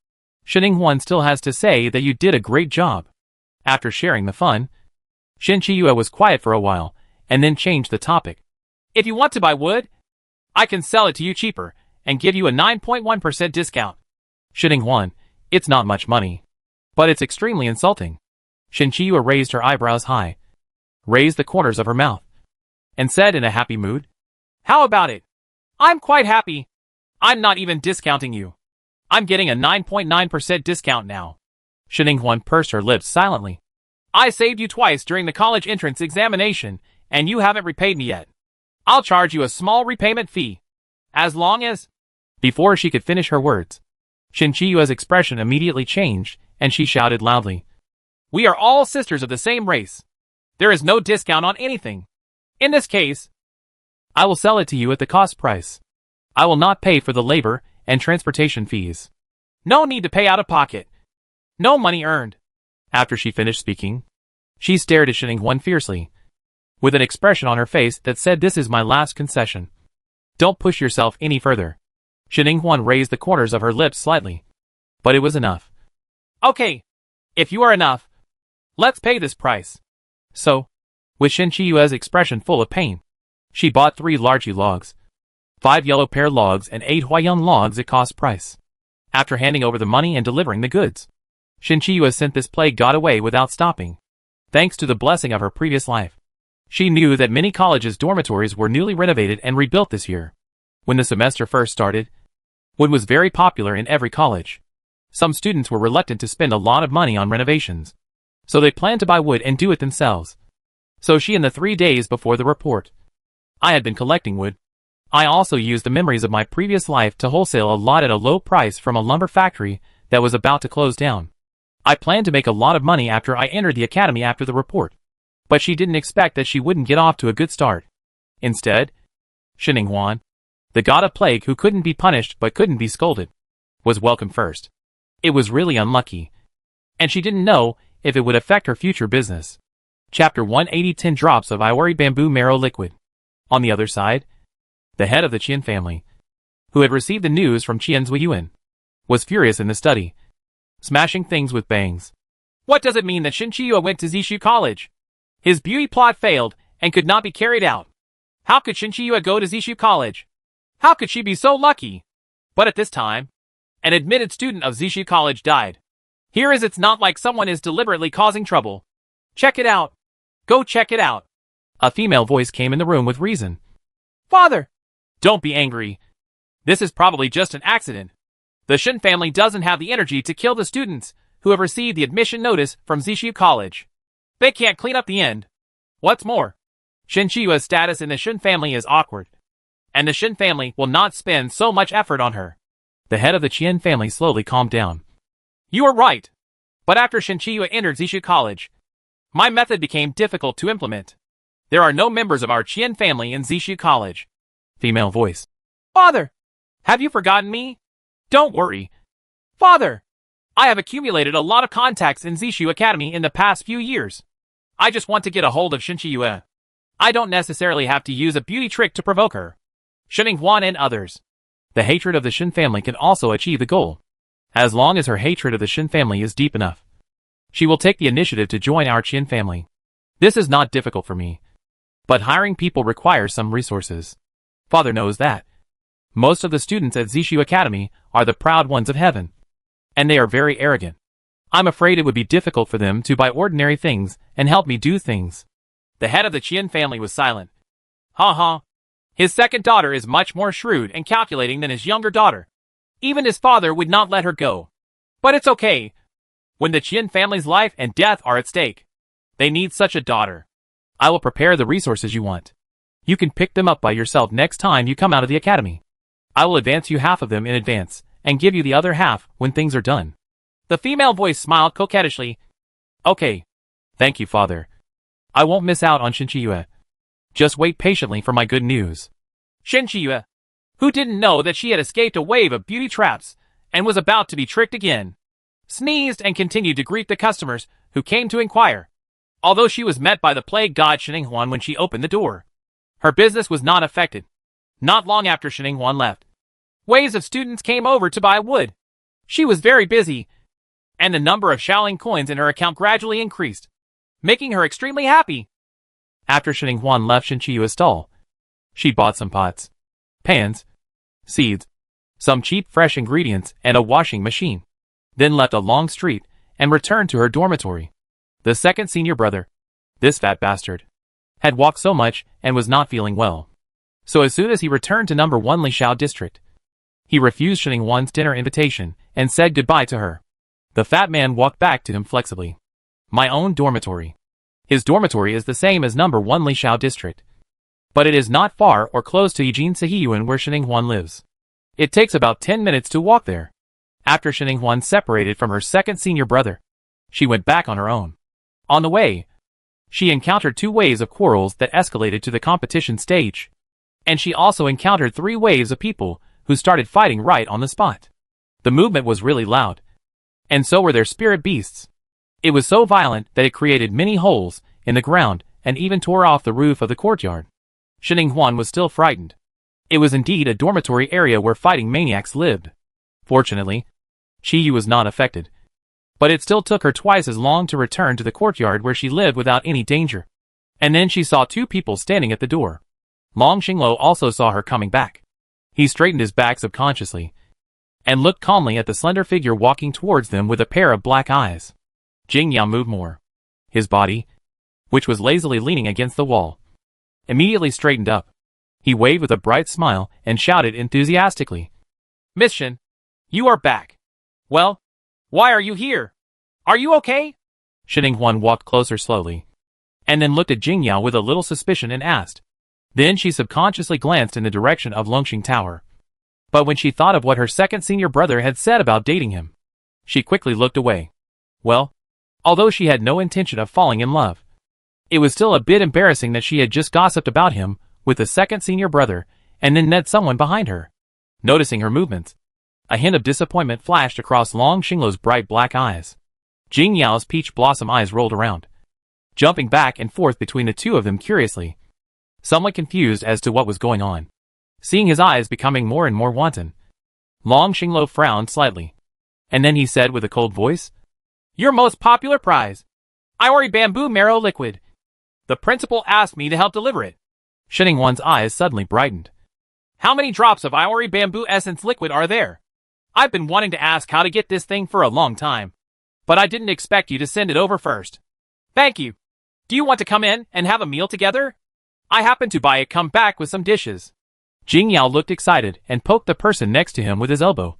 Xinning still has to say that you did a great job. After sharing the fun, Xinchiyue was quiet for a while, and then changed the topic. If you want to buy wood, I can sell it to you cheaper, and give you a 9.1% discount. Shinning-Huan, it's not much money. But it's extremely insulting. Shinchi-Yue raised her eyebrows high, raised the corners of her mouth, and said in a happy mood, "How about it? I'm quite happy. I'm not even discounting you. I'm getting a 9.9% discount now." Shinning-Huan pursed her lips silently. "I saved you twice during the college entrance examination, and you haven't repaid me yet. I'll charge you a small repayment fee. As long as—" Before she could finish her words, Shinchi-Yue's expression immediately changed, and she shouted loudly, "We are all sisters of the same race. There is no discount on anything. In this case, I will sell it to you at the cost price. I will not pay for the labor and transportation fees. No need to pay out of pocket. No money earned." After she finished speaking, she stared at Shinning-Huan fiercely, with an expression on her face that said, "This is my last concession. Don't push yourself any further." Shinning-Huan raised the corners of her lips slightly, but it was enough. "Okay, if you are enough, let's pay this price." So, with Shinchi-Yue's expression full of pain, she bought 3 large logs, 5 yellow pear logs and 8 Huayan logs at cost price. After handing over the money and delivering the goods, Shinchi-Yue sent this plague god away without stopping. Thanks to the blessing of her previous life, she knew that many colleges' dormitories were newly renovated and rebuilt this year. When the semester first started, wood was very popular in every college. Some students were reluctant to spend a lot of money on renovations, so they planned to buy wood and do it themselves. So she, in the 3 days before the report, I had been collecting wood. I also used the memories of my previous life to wholesale a lot at a low price from a lumber factory that was about to close down. I planned to make a lot of money after I entered the academy after the report, but she didn't expect that she wouldn't get off to a good start. Instead, Shinning-Huan, the god of plague who couldn't be punished but couldn't be scolded, was welcome first. It was really unlucky, and she didn't know if it would affect her future business. Chapter 180, 10 drops of Iwari bamboo marrow liquid. On the other side, the head of the Qian family, who had received the news from Qian Zuiyuan, was furious in the study, smashing things with bangs. What does it mean that Shinchi-Yue went to Zishu College? His beauty plot failed and could not be carried out. How could Shinchi-Yue go to Zishu College? How could she be so lucky? But at this time, an admitted student of Zishu College died. Here is it's not like someone is deliberately causing trouble. Check it out. Go check it out. A female voice came in the room with reason. Father! Don't be angry. This is probably just an accident. The Shin family doesn't have the energy to kill the students who have received the admission notice from Zishu College. They can't clean up the end. What's more, Shinchi-Yue's status in the Shin family is awkward, and the Shin family will not spend so much effort on her. The head of the Qian family slowly calmed down. You are right. But after Shinchi-Yue entered Zishu College, my method became difficult to implement. There are no members of our Qian family in Zishu College. Female voice. Father! Have you forgotten me? Don't worry. Father! I have accumulated a lot of contacts in Zishu Academy in the past few years. I just want to get a hold of Shinchi-Yue. I don't necessarily have to use a beauty trick to provoke her. Shinning-Huan and others. The hatred of the Shin family can also achieve the goal. As long as her hatred of the Shin family is deep enough, she will take the initiative to join our Qian family. This is not difficult for me. But hiring people requires some resources. Father knows that. Most of the students at Zishu Academy are the proud ones of heaven, and they are very arrogant. I'm afraid it would be difficult for them to buy ordinary things and help me do things. The head of the Qian family was silent. His second daughter is much more shrewd and calculating than his younger daughter. Even his father would not let her go. But it's okay. When the Qian family's life and death are at stake, they need such a daughter. I will prepare the resources you want. You can pick them up by yourself next time you come out of the academy. I will advance you half of them in advance, and give you the other half when things are done. The female voice smiled coquettishly. Okay. Thank you, father. I won't miss out on Shinchi-Yue. Just wait patiently for my good news. Shinchi-Yue, who didn't know that she had escaped a wave of beauty traps and was about to be tricked again, sneezed and continued to greet the customers who came to inquire. Although she was met by the plague god Shinning-Huan when she opened the door, her business was not affected. Not long after Shinning-Huan left, waves of students came over to buy wood. She was very busy, and the number of Shaoling coins in her account gradually increased, making her extremely happy. After Shinning-Huan left Shinchi-Yue's stall, she bought some pots, pans, seeds, some cheap fresh ingredients and a washing machine. Then left a long street and returned to her dormitory. The second senior brother, this fat bastard, had walked so much and was not feeling well. So as soon as he returned to number 1 Lishao district, he refused Shining Wan's dinner invitation and said goodbye to her. The fat man walked back to him flexibly. My own dormitory. His dormitory is the same as number 1 Lishao district, but it is not far or close to Yijin Sehiyuan where Shining Wan lives. It takes about 10 minutes to walk there. After Shining Wan separated from her second senior brother, she went back on her own. On the way, she encountered 2 waves of quarrels that escalated to the competition stage. And she also encountered 3 waves of people who started fighting right on the spot. The movement was really loud, and so were their spirit beasts. It was so violent that it created many holes in the ground and even tore off the roof of the courtyard. Shining Huan was still frightened. It was indeed a dormitory area where fighting maniacs lived. Fortunately, Qiyu was not affected, but it still took her twice as long to return to the courtyard where she lived without any danger. And then she saw 2 people standing at the door. Long Xinglo also saw her coming back. He straightened his back subconsciously and looked calmly at the slender figure walking towards them with a pair of black eyes. Jing Yao moved more. His body, which was lazily leaning against the wall, immediately straightened up. He waved with a bright smile and shouted enthusiastically, Miss Shen, you are back. Well, why are you here? Are you okay? Shining Huan walked closer slowly, and then looked at Jing Yao with a little suspicion and asked. Then she subconsciously glanced in the direction of Longxing Tower. But when she thought of what her second senior brother had said about dating him, she quickly looked away. Well, although she had no intention of falling in love, it was still a bit embarrassing that she had just gossiped about him with the second senior brother and then met someone behind her. Noticing her movements, a hint of disappointment flashed across Long Xinglo's bright black eyes. Jing Yao's peach blossom eyes rolled around, jumping back and forth between the 2 of them curiously, somewhat confused as to what was going on. Seeing his eyes becoming more and more wanton, Long Xinglo frowned slightly, and then he said with a cold voice, Your most popular prize, Ivory Bamboo Marrow Liquid. The principal asked me to help deliver it. Shining Wan's eyes suddenly brightened. How many drops of Ivory Bamboo Essence Liquid are there? I've been wanting to ask how to get this thing for a long time, but I didn't expect you to send it over first. Thank you. Do you want to come in and have a meal together? I happened to buy it come back with some dishes. Jing Yao looked excited and poked the person next to him with his elbow,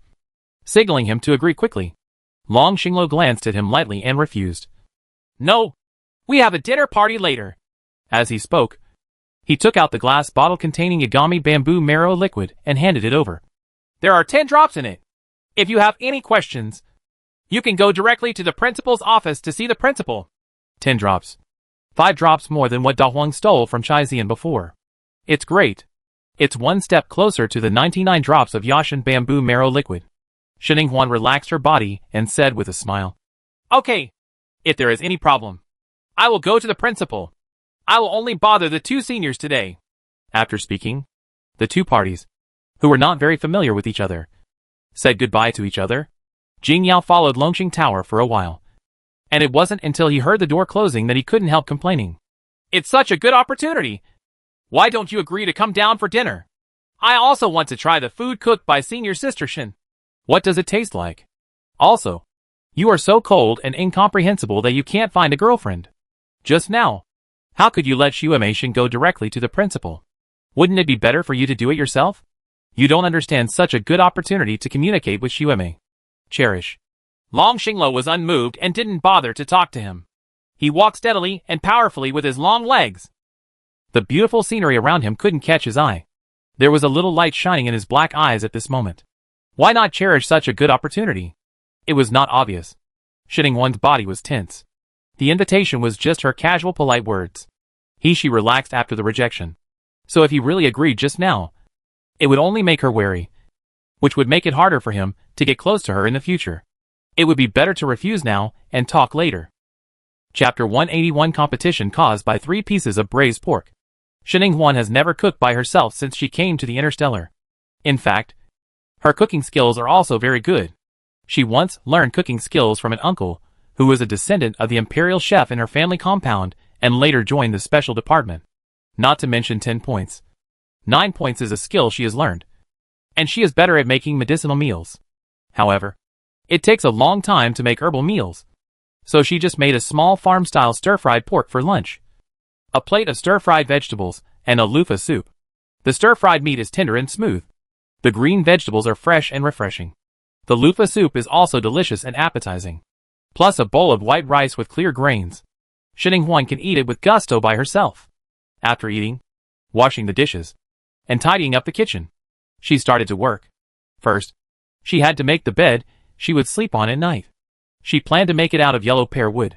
signaling him to agree quickly. Long Xinglo glanced at him lightly and refused. No, we have a dinner party later. As he spoke, he took out the glass bottle containing Yagami Bamboo Marrow Liquid and handed it over. There are 10 drops in it. If you have any questions, you can go directly to the principal's office to see the principal. 10 drops. 5 drops more than what Da Huang stole from Chai Zian before. It's great. It's one step closer to the 99 drops of Yashan Bamboo Marrow Liquid. Shining Huan relaxed her body and said with a smile, Okay, if there is any problem, I will go to the principal. I will only bother the 2 seniors today. After speaking, the 2 parties, who were not very familiar with each other, said goodbye to each other. Jing Yao followed Longxing Tower for a while, and it wasn't until he heard the door closing that he couldn't help complaining. It's such a good opportunity. Why don't you agree to come down for dinner? I also want to try the food cooked by senior sister Shin. What does it taste like? Also, you are so cold and incomprehensible that you can't find a girlfriend. Just now, how could you let Xiume Shin go directly to the principal? Wouldn't it be better for you to do it yourself? You don't understand such a good opportunity to communicate with Xiume. Cherish. Long Xinglo was unmoved and didn't bother to talk to him. He walked steadily and powerfully with his long legs. The beautiful scenery around him couldn't catch his eye. There was a little light shining in his black eyes at this moment. Why not cherish such a good opportunity? It was not obvious. Shining Wan's body was tense. The invitation was just her casual polite words. She relaxed after the rejection. So if he really agreed just now, it would only make her wary, which would make it harder for him to get close to her in the future. It would be better to refuse now and talk later. Chapter 181 Competition caused by 3 pieces of braised pork. Shining Huan has never cooked by herself since she came to the Interstellar. In fact, her cooking skills are also very good. She once learned cooking skills from an uncle who was a descendant of the imperial chef in her family compound and later joined the special department. Not to mention 10 points. 9 points is a skill she has learned. and she is better at making medicinal meals. However, it takes a long time to make herbal meals, so she just made a small farm-style stir-fried pork for lunch, a plate of stir-fried vegetables, and a loofah soup. The stir-fried meat is tender and smooth. The green vegetables are fresh and refreshing. The loofah soup is also delicious and appetizing. Plus a bowl of white rice with clear grains. Xinning can eat it with gusto by herself. After eating, washing the dishes, and tidying up the kitchen, she started to work. First, she had to make the bed she would sleep on at night. She planned to make it out of yellow pear wood.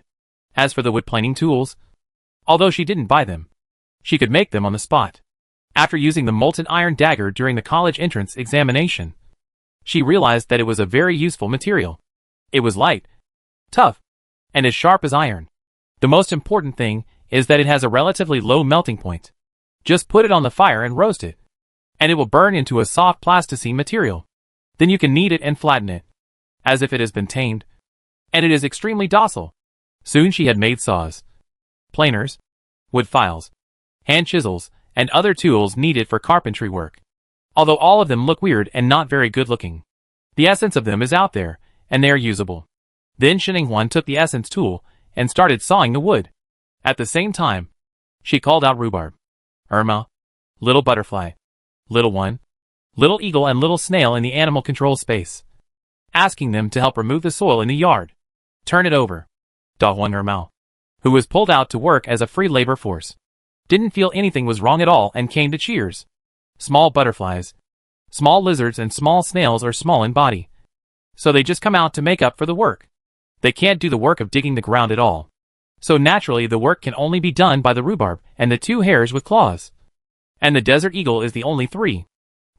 As for the wood planing tools, although she didn't buy them, she could make them on the spot. After using the molten iron dagger during the college entrance examination, she realized that it was a very useful material. It was light, tough, and as sharp as iron. The most important thing is that it has a relatively low melting point. Just put it on the fire and roast it, and it will burn into a soft plasticine material. Then you can knead it and flatten it, as if it has been tamed, and it is extremely docile. Soon she had made saws, planers, wood files, hand chisels, and other tools needed for carpentry work. Although all of them look weird and not very good looking, the essence of them is out there, and they are usable. Then Xinning took the essence tool and started sawing the wood. At the same time, she called out Rhubarb, Irma, Little Butterfly, Little One, Little Eagle and Little Snail in the animal control space, asking them to help remove the soil in the yard. Turn it over. Da Huang Irma, who was pulled out to work as a free labor force, didn't feel anything was wrong at all and came to cheers. Small butterflies, small lizards and small snails are small in body, so they just come out to make up for the work. They can't do the work of digging the ground at all. So naturally the work can only be done by the rhubarb and the two hares with claws. And the desert eagle is the only three.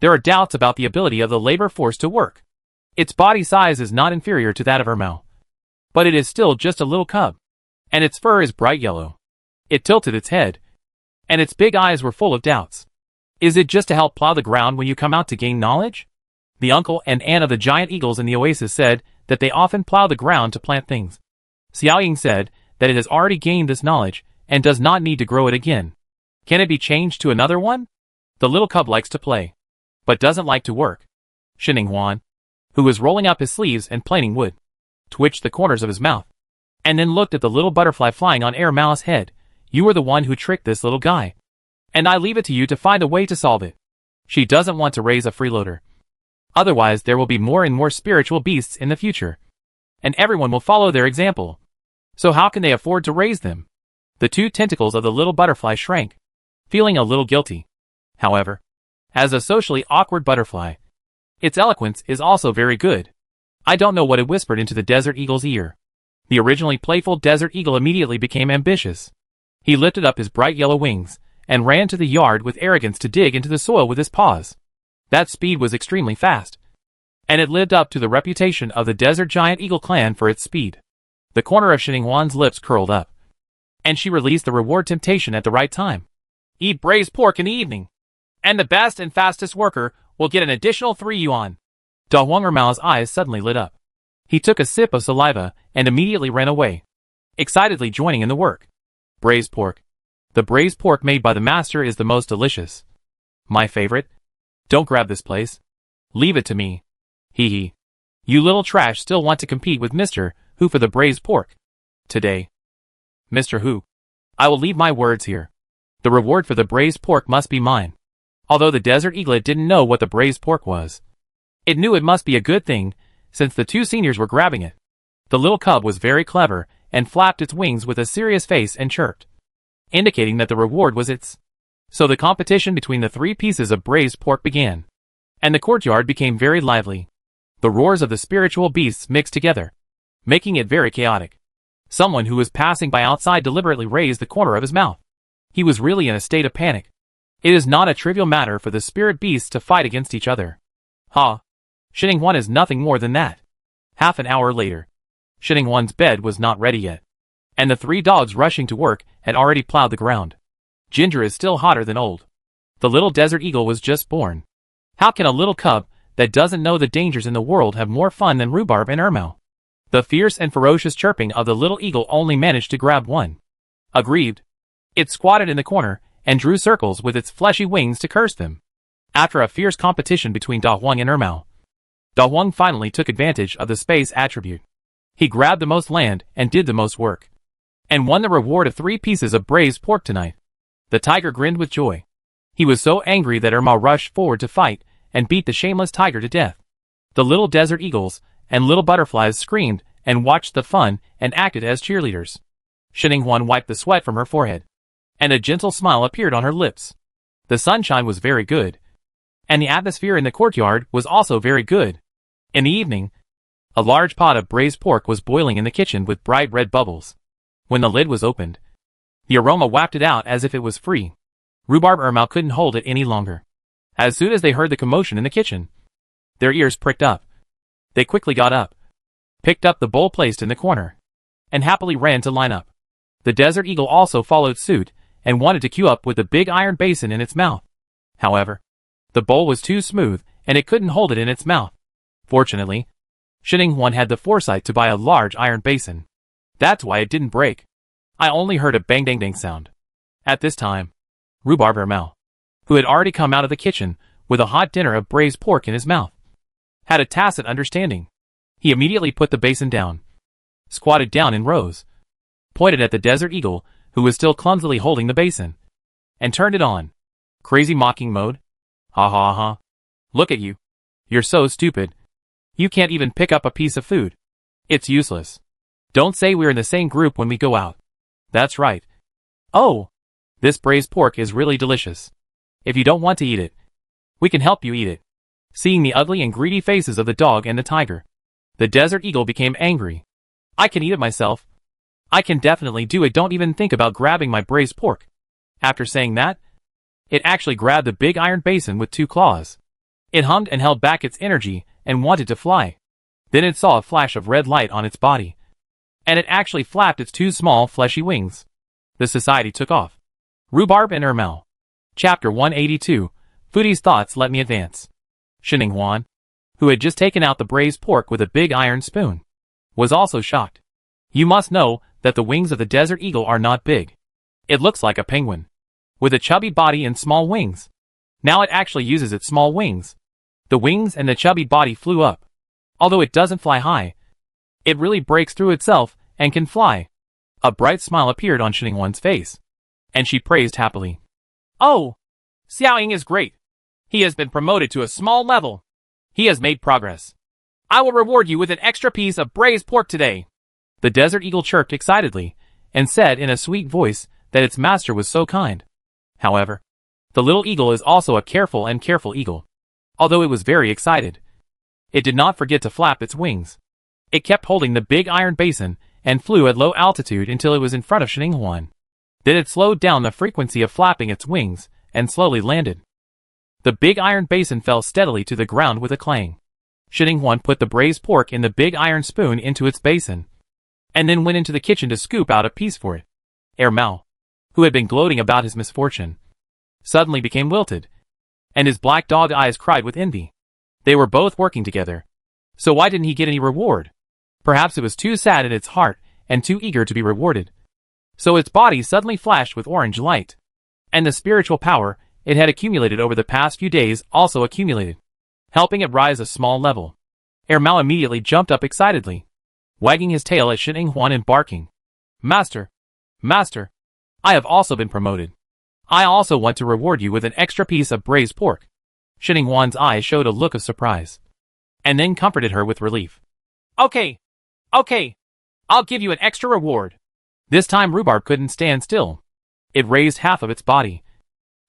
There are doubts about the ability of the labor force to work. Its body size is not inferior to that of Irma, but it is still just a little cub, and its fur is bright yellow. It tilted its head, and its big eyes were full of doubts. Is it just to help plow the ground when you come out to gain knowledge? The uncle and aunt of the giant eagles in the oasis said that they often plow the ground to plant things. Xiaoying said that it has already gained this knowledge and does not need to grow it again. Can it be changed to another one? The little cub likes to play, but doesn't like to work. Xinning, who was rolling up his sleeves and planing wood, twitched the corners of his mouth, and then looked at the little butterfly flying on Air Malice's head. You were the one who tricked this little guy, and I leave it to you to find a way to solve it. She doesn't want to raise a freeloader. Otherwise there will be more and more spiritual beasts in the future, and everyone will follow their example. So how can they afford to raise them? The two tentacles of the little butterfly shrank, feeling a little guilty. However, as a socially awkward butterfly, its eloquence is also very good. I don't know what it whispered into the desert eagle's ear. The originally playful desert eagle immediately became ambitious. He lifted up his bright yellow wings and ran to the yard with arrogance to dig into the soil with his paws. That speed was extremely fast, and it lived up to the reputation of the desert giant eagle clan for its speed. The corner of Xinning lips curled up, and she released the reward temptation at the right time. Eat braised pork in the evening, and the best and fastest worker will get an additional 3 yuan. Da Huang Ermao's eyes suddenly lit up. He took a sip of saliva and immediately ran away, excitedly joining in the work. Braised pork. The braised pork made by the master is the most delicious. My favorite. Don't grab this place. Leave it to me. Hee hee. You little trash still want to compete with Mr. Who for the braised pork. Today. Mr. Who. I will leave my words here. The reward for the braised pork must be mine. Although the desert eaglet didn't know what the braised pork was, it knew it must be a good thing, since the two seniors were grabbing it. The little cub was very clever, and flapped its wings with a serious face and chirped, indicating that the reward was its. So the competition between the 3 pieces of braised pork began, and the courtyard became very lively. The roars of the spiritual beasts mixed together, making it very chaotic. Someone who was passing by outside deliberately raised the corner of his mouth. He was really in a state of panic. It is not a trivial matter for the spirit beasts to fight against each other. Ha! Xinning is nothing more than that. Half an hour later, Xinning bed was not ready yet, and the 3 dogs rushing to work had already plowed the ground. Ginger is still hotter than old. The little desert eagle was just born. How can a little cub that doesn't know the dangers in the world have more fun than Rhubarb and Irma? The fierce and ferocious chirping of the little eagle only managed to grab one. Aggrieved, it squatted in the corner and drew circles with its fleshy wings to curse them. After a fierce competition between Da Huang and Ermao, Da Huang finally took advantage of the space attribute. He grabbed the most land and did the most work, and won the reward of 3 pieces of braised pork tonight. The tiger grinned with joy. He was so angry that Ermao rushed forward to fight and beat the shameless tiger to death. The little desert eagles and little butterflies screamed and watched the fun and acted as cheerleaders. Xininghuan wiped the sweat from her forehead, and a gentle smile appeared on her lips. The sunshine was very good, and the atmosphere in the courtyard was also very good. In the evening, a large pot of braised pork was boiling in the kitchen with bright red bubbles. When the lid was opened, the aroma wafted out as if it was free. Rhubarb Ermao couldn't hold it any longer. As soon as they heard the commotion in the kitchen, their ears pricked up. They quickly got up, picked up the bowl placed in the corner, and happily ran to line up. The desert eagle also followed suit and wanted to queue up with the big iron basin in its mouth. However, the bowl was too smooth and it couldn't hold it in its mouth. Fortunately, Xininghuan had the foresight to buy a large iron basin. That's why it didn't break. I only heard a bang-dang-dang sound. At this time, Rhubarb Ermao, who had already come out of the kitchen with a hot dinner of braised pork in his mouth, had a tacit understanding. He immediately put the basin down, squatted down and rose, pointed at the desert eagle, who was still clumsily holding the basin, and turned it on. Crazy mocking mode? Ha ha ha. Look at you. You're so stupid. You can't even pick up a piece of food. It's useless. Don't say we're in the same group when we go out. That's right. Oh, this braised pork is really delicious. If you don't want to eat it, we can help you eat it. Seeing the ugly and greedy faces of the dog and the tiger, the desert eagle became angry. I can eat it myself. I can definitely do it. Don't even think about grabbing my braised pork. After saying that, it actually grabbed the big iron basin with 2 claws. It hummed and held back its energy and wanted to fly. Then it saw a flash of red light on its body, and it actually flapped its 2 small fleshy wings. The society took off. Rhubarb and Ermao. Chapter 182. Foodie's thoughts let me advance. Xininghuan, who had just taken out the braised pork with a big iron spoon, was also shocked. You must know that the wings of the desert eagle are not big. It looks like a penguin, with a chubby body and small wings. Now it actually uses its small wings. The wings and the chubby body flew up. Although it doesn't fly high, it really breaks through itself and can fly. A bright smile appeared on Xininghuan's face, and she praised happily. Oh, Xiaoying is great. He has been promoted to a small level. He has made progress. I will reward you with an extra piece of braised pork today. The desert eagle chirped excitedly, and said in a sweet voice that its master was so kind. However, the little eagle is also a careful eagle. Although it was very excited, it did not forget to flap its wings. It kept holding the big iron basin and flew at low altitude until it was in front of Xininghuan. Then it slowed down the frequency of flapping its wings and slowly landed. The big iron basin fell steadily to the ground with a clang. Xininghuan put the braised pork in the big iron spoon into its basin, and then went into the kitchen to scoop out a piece for it. Ermao, who had been gloating about his misfortune, suddenly became wilted, and his black dog eyes cried with envy. They were both working together, so why didn't he get any reward? Perhaps it was too sad in its heart and too eager to be rewarded. So its body suddenly flashed with orange light, and the spiritual power it had accumulated over the past few days also accumulated, helping it rise a small level. Ermao immediately jumped up excitedly, wagging his tail at Xininghuan and barking. Master! Master! I have also been promoted. I also want to reward you with an extra piece of braised pork. Xininghuan's eyes showed a look of surprise, and then comforted her with relief. Okay. I'll give you an extra reward. This time Rhubarb couldn't stand still. It raised half of its body.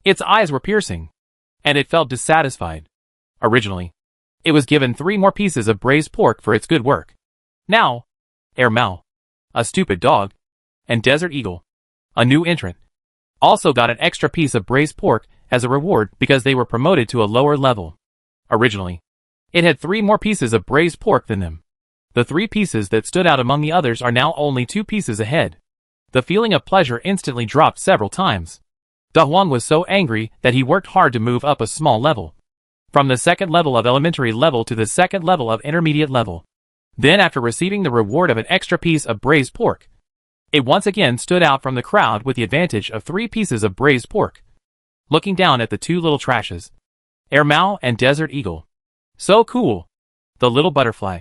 Its eyes were piercing, and it felt dissatisfied. Originally, it was given 3 more pieces of braised pork for its good work. Now, Ermao, a stupid dog, and Desert Eagle, a new entrant, also got an extra piece of braised pork as a reward because they were promoted to a lower level. Originally, it had 3 more pieces of braised pork than them. The 3 pieces that stood out among the others are now only 2 pieces ahead. The feeling of pleasure instantly dropped several times. Da Huang was so angry that he worked hard to move up a small level, from the 2nd level of elementary level to the 2nd level of intermediate level. Then after receiving the reward of an extra piece of braised pork, it once again stood out from the crowd with the advantage of 3 pieces of braised pork. Looking down at the 2 little trashes, Air Mao and Desert Eagle. So cool. The little butterfly.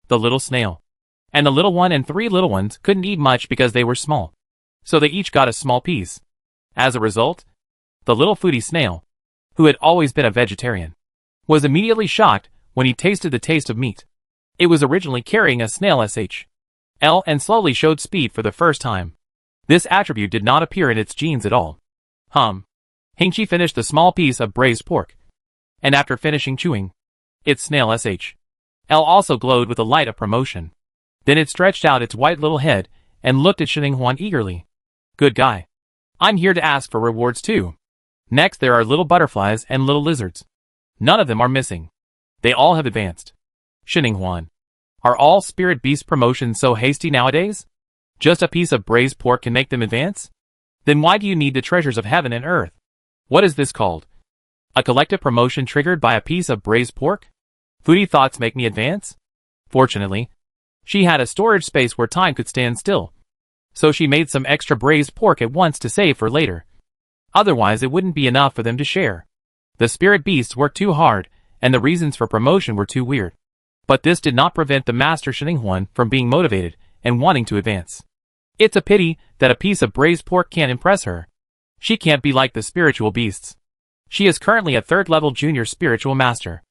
The little snail. And the little one and 3 little ones couldn't eat much because they were small. So they each got a small piece. As a result, the little foodie snail, who had always been a vegetarian, was immediately shocked when he tasted the taste of meat. It was originally carrying a snail SHL and slowly showed speed for the first time. This attribute did not appear in its genes at all. Hingchi finished the small piece of braised pork. And after finishing chewing, its snail SHL also glowed with the light of promotion. Then it stretched out its white little head and looked at Xinhuan eagerly. Good guy. I'm here to ask for rewards too. Next there are little butterflies and little lizards. None of them are missing. They all have advanced. Xinhuan. Are all spirit beast promotions so hasty nowadays? Just a piece of braised pork can make them advance? Then why do you need the treasures of heaven and earth? What is this called? A collective promotion triggered by a piece of braised pork? Foodie thoughts make me advance? Fortunately, she had a storage space where time could stand still. So she made some extra braised pork at once to save for later. Otherwise it wouldn't be enough for them to share. The spirit beasts worked too hard, and the reasons for promotion were too weird. But this did not prevent the master Xinhuan from being motivated and wanting to advance. It's a pity that a piece of braised pork can't impress her. She can't be like the spiritual beasts. She is currently a 3rd-level junior spiritual master.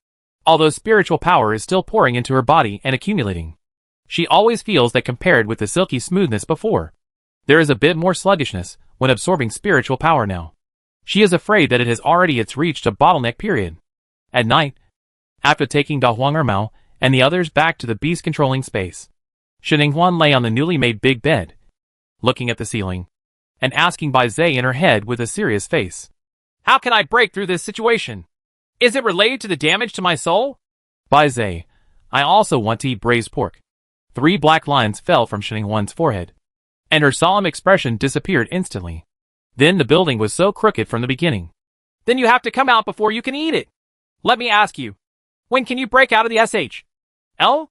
Although spiritual power is still pouring into her body and accumulating, she always feels that compared with the silky smoothness before, there is a bit more sluggishness when absorbing spiritual power now. She is afraid that it has already reached a bottleneck period. At night, after taking Da Huang Ermao and the others back to the beast-controlling space, Xinhuan lay on the newly made big bed, looking at the ceiling, and asking Bai Zhe in her head with a serious face. How can I break through this situation? Is it related to the damage to my soul? Bai Zhe, I also want to eat braised pork. 3 black lines fell from Xinhuan's forehead, and her solemn expression disappeared instantly. Then the building was so crooked from the beginning. Then you have to come out before you can eat it. Let me ask you, when can you break out of the SHL?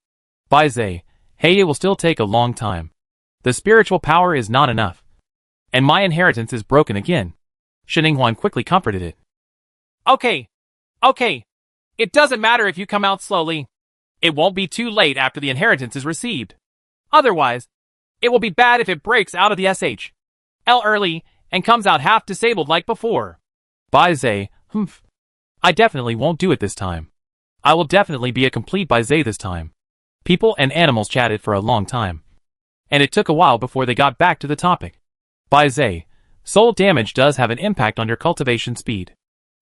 Bai Zhe, hey, it will still take a long time. The spiritual power is not enough. And my inheritance is broken again. Xinhuan quickly comforted it. Okay. It doesn't matter if you come out slowly. It won't be too late after the inheritance is received. Otherwise, it will be bad if it breaks out of the SHL early and comes out half disabled like before. Bai Zhe, I definitely won't do it this time. I will definitely be a complete Bai Zhe this time. People and animals chatted for a long time, and it took a while before they got back to the topic. Bai Zhe, soul damage does have an impact on your cultivation speed.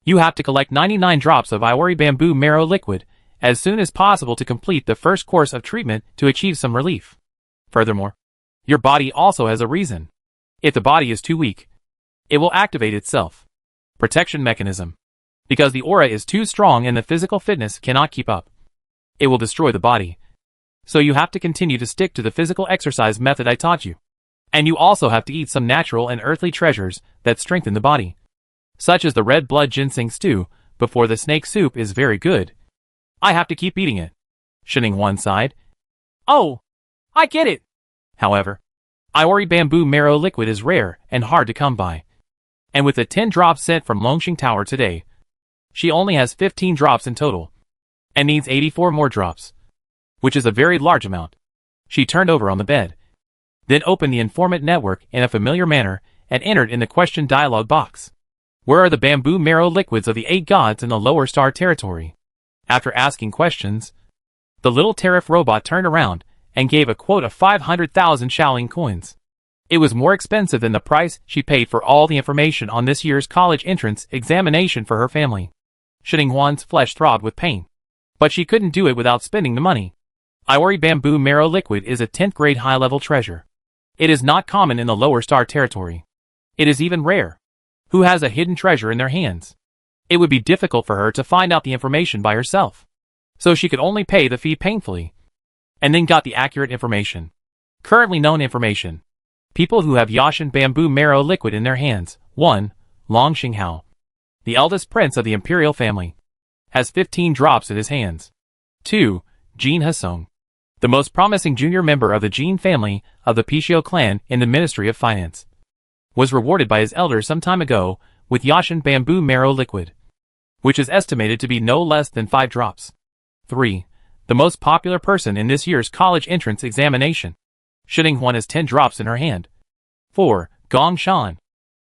You have to collect 99 drops of Iori bamboo marrow liquid as soon as possible to complete the first course of treatment to achieve some relief. Furthermore, your body also has a reason. If the body is too weak, it will activate itself. Protection mechanism. Because the aura is too strong and the physical fitness cannot keep up. It will destroy the body. So you have to continue to stick to the physical exercise method I taught you. And you also have to eat some natural and earthly treasures that strengthen the body. Such as the red blood ginseng stew before the snake soup is very good. I have to keep eating it. Xinhuan sighed. Oh, I get it. However, Iori bamboo marrow liquid is rare and hard to come by. And with the 10 drops sent from Longxing Tower today, she only has 15 drops in total, and needs 84 more drops, which is a very large amount. She turned over on the bed, then opened the informant network in a familiar manner and entered in the question dialog box. Where are the bamboo marrow liquids of the 8 gods in the lower star territory? After asking questions, the little tariff robot turned around and gave a quote of 500,000 Shaolin coins. It was more expensive than the price she paid for all the information on this year's college entrance examination for her family. Xinhuan's flesh throbbed with pain, but she couldn't do it without spending the money. Iori bamboo marrow liquid is a 10th grade high-level treasure. It is not common in the lower star territory. It is even rare. Who has a hidden treasure in their hands? It would be difficult for her to find out the information by herself. So she could only pay the fee painfully. And then got the accurate information. Currently known information. People who have Yashin bamboo marrow liquid in their hands. 1. Long Xinghao, the eldest prince of the imperial family, has 15 drops in his hands. 2. Jin Hasong, the most promising junior member of the Jin family of the Pixiu clan in the Ministry of Finance, was rewarded by his elders some time ago with Yashin bamboo marrow liquid, which is estimated to be no less than 5 drops. 3. The most popular person in this year's college entrance examination. Shinning-Huan has 10 drops in her hand. 4. Gong Shan,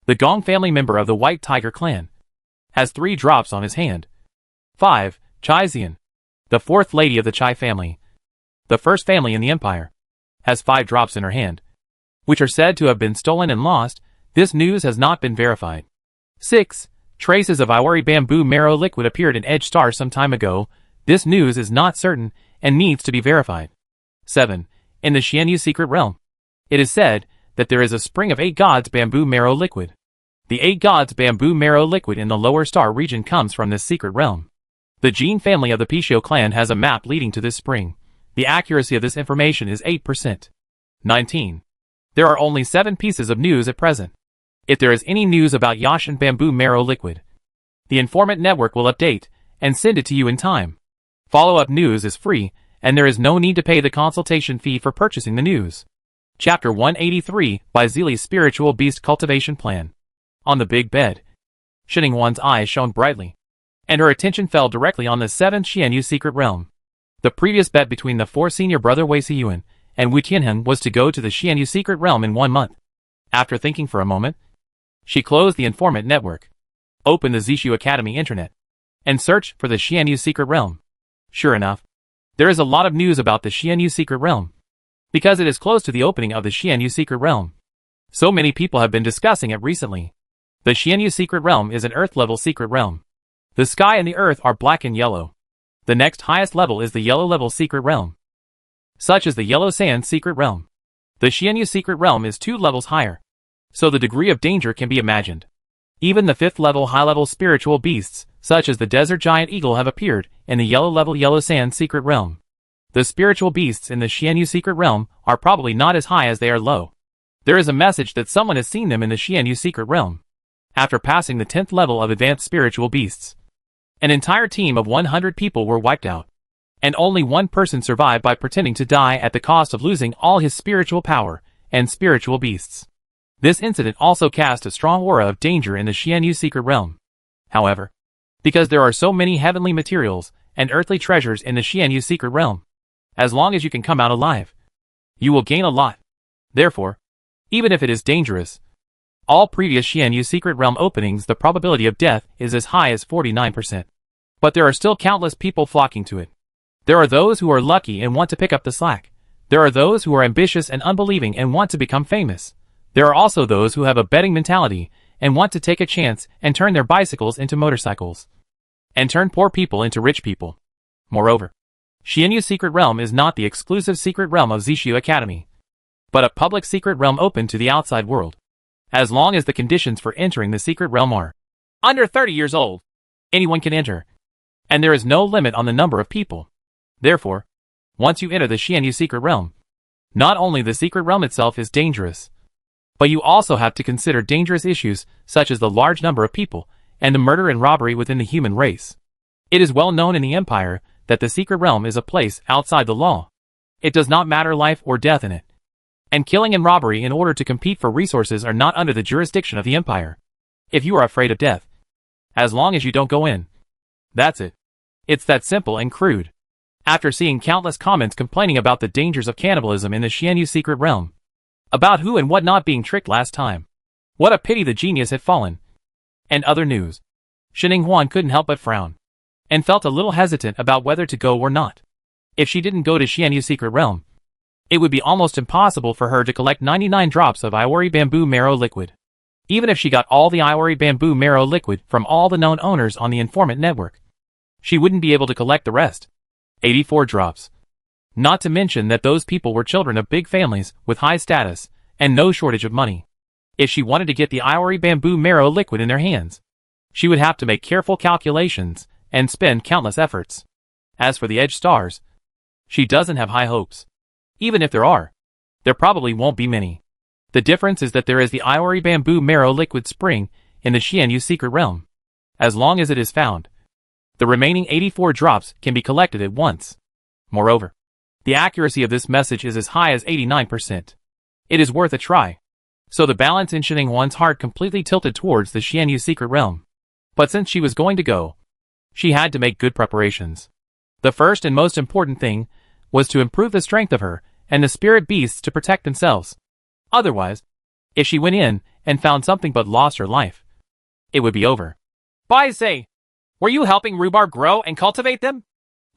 the Gong family member of the White Tiger clan, has 3 drops on his hand. 5. Chai Xian, the 4th lady of the Chai family, the first family in the empire, has 5 drops in her hand, which are said to have been stolen and lost. This news has not been verified. 6. Traces of Iwari bamboo marrow liquid appeared in Edge Star some time ago. This news is not certain and needs to be verified. 7. In the Xianyu secret realm, it is said that there is a spring of 8 gods bamboo marrow liquid. The 8 gods bamboo marrow liquid in the lower star region comes from this secret realm. The Jin family of the Pishio clan has a map leading to this spring. The accuracy of this information is 8%. 19. There are only 7 pieces of news at present. If there is any news about Yashin bamboo marrow liquid, the informant network will update and send it to you in time. Follow-up news is free, and there is no need to pay the consultation fee for purchasing the news. Chapter 183 by Zili's Spiritual Beast Cultivation Plan. On the big bed, Shinning-Huan's eyes shone brightly, and her attention fell directly on the 7th Xianyu secret realm. The previous bet between the 4 senior brother Wei Siyuan and Wu Tianhen was to go to the Xianyu secret realm in 1 month. After thinking for a moment, she closed the informant network, opened the Zishu Academy internet, and searched for the Xianyu secret realm. Sure enough, there is a lot of news about the Xianyu secret realm, because it is close to the opening of the Xianyu secret realm. So many people have been discussing it recently. The Xianyu secret realm is an earth-level secret realm. The sky and the earth are black and yellow. The next highest level is the yellow-level secret realm, such as the Yellow Sand secret realm. The Xianyu secret realm is 2 levels higher, so the degree of danger can be imagined. Even the 5th level high-level spiritual beasts, such as the desert giant eagle, have appeared in the yellow-level Yellow Sand secret realm. The spiritual beasts in the Xianyu secret realm are probably not as high as they are low. There is a message that someone has seen them in the Xianyu secret realm. After passing the 10th level of advanced spiritual beasts, an entire team of 100 people were wiped out, and only 1 person survived by pretending to die at the cost of losing all his spiritual power and spiritual beasts. This incident also cast a strong aura of danger in the Xianyu secret realm. However, because there are so many heavenly materials and earthly treasures in the Xianyu secret realm, as long as you can come out alive, you will gain a lot. Therefore, even if it is dangerous, all previous Xianyu secret realm openings, the probability of death is as high as 49%. But there are still countless people flocking to it. There are those who are lucky and want to pick up the slack. There are those who are ambitious and unbelieving and want to become famous. There are also those who have a betting mentality and want to take a chance and turn their bicycles into motorcycles, and turn poor people into rich people. Moreover, Xianyu secret realm is not the exclusive secret realm of Zishu Academy, but a public secret realm open to the outside world. As long as the conditions for entering the secret realm are under 30 years old, anyone can enter, and there is no limit on the number of people. Therefore, once you enter the Xianyu secret realm, not only the secret realm itself is dangerous, but you also have to consider dangerous issues such as the large number of people and the murder and robbery within the human race. It is well known in the Empire that the secret realm is a place outside the law. It does not matter life or death in it. And killing and robbery in order to compete for resources are not under the jurisdiction of the Empire. If you are afraid of death, as long as you don't go in, that's it. It's that simple and crude. After seeing countless comments complaining about the dangers of cannibalism in the Xianyu secret realm, about who and what not being tricked last time, what a pity the genius had fallen, and other news, Shinning-Huan couldn't help but frown, and felt a little hesitant about whether to go or not. If she didn't go to Xianyu secret realm, it would be almost impossible for her to collect 99 drops of Iwari bamboo marrow liquid. Even if she got all the Iwari bamboo marrow liquid from all the known owners on the informant network, she wouldn't be able to collect the rest. 84 drops. Not to mention that those people were children of big families with high status and no shortage of money. If she wanted to get the Iwari bamboo marrow liquid in their hands, she would have to make careful calculations and spend countless efforts. As for the Edge Stars, she doesn't have high hopes. Even if there are, there probably won't be many. The difference is that there is the Iwari bamboo marrow liquid spring in the Xianyu secret realm. As long as it is found, the remaining 84 drops can be collected at once. Moreover, the accuracy of this message is as high as 89%. It is worth a try. So the balance in Shinning-Huan's heart completely tilted towards the Xianyu secret realm. But since she was going to go, She had to make good preparations. The first and most important thing was to improve the strength of her and the spirit beasts to protect themselves. Otherwise, if she went in and found something but lost her life, it would be over. Baizé, were you helping rhubarb grow and cultivate them?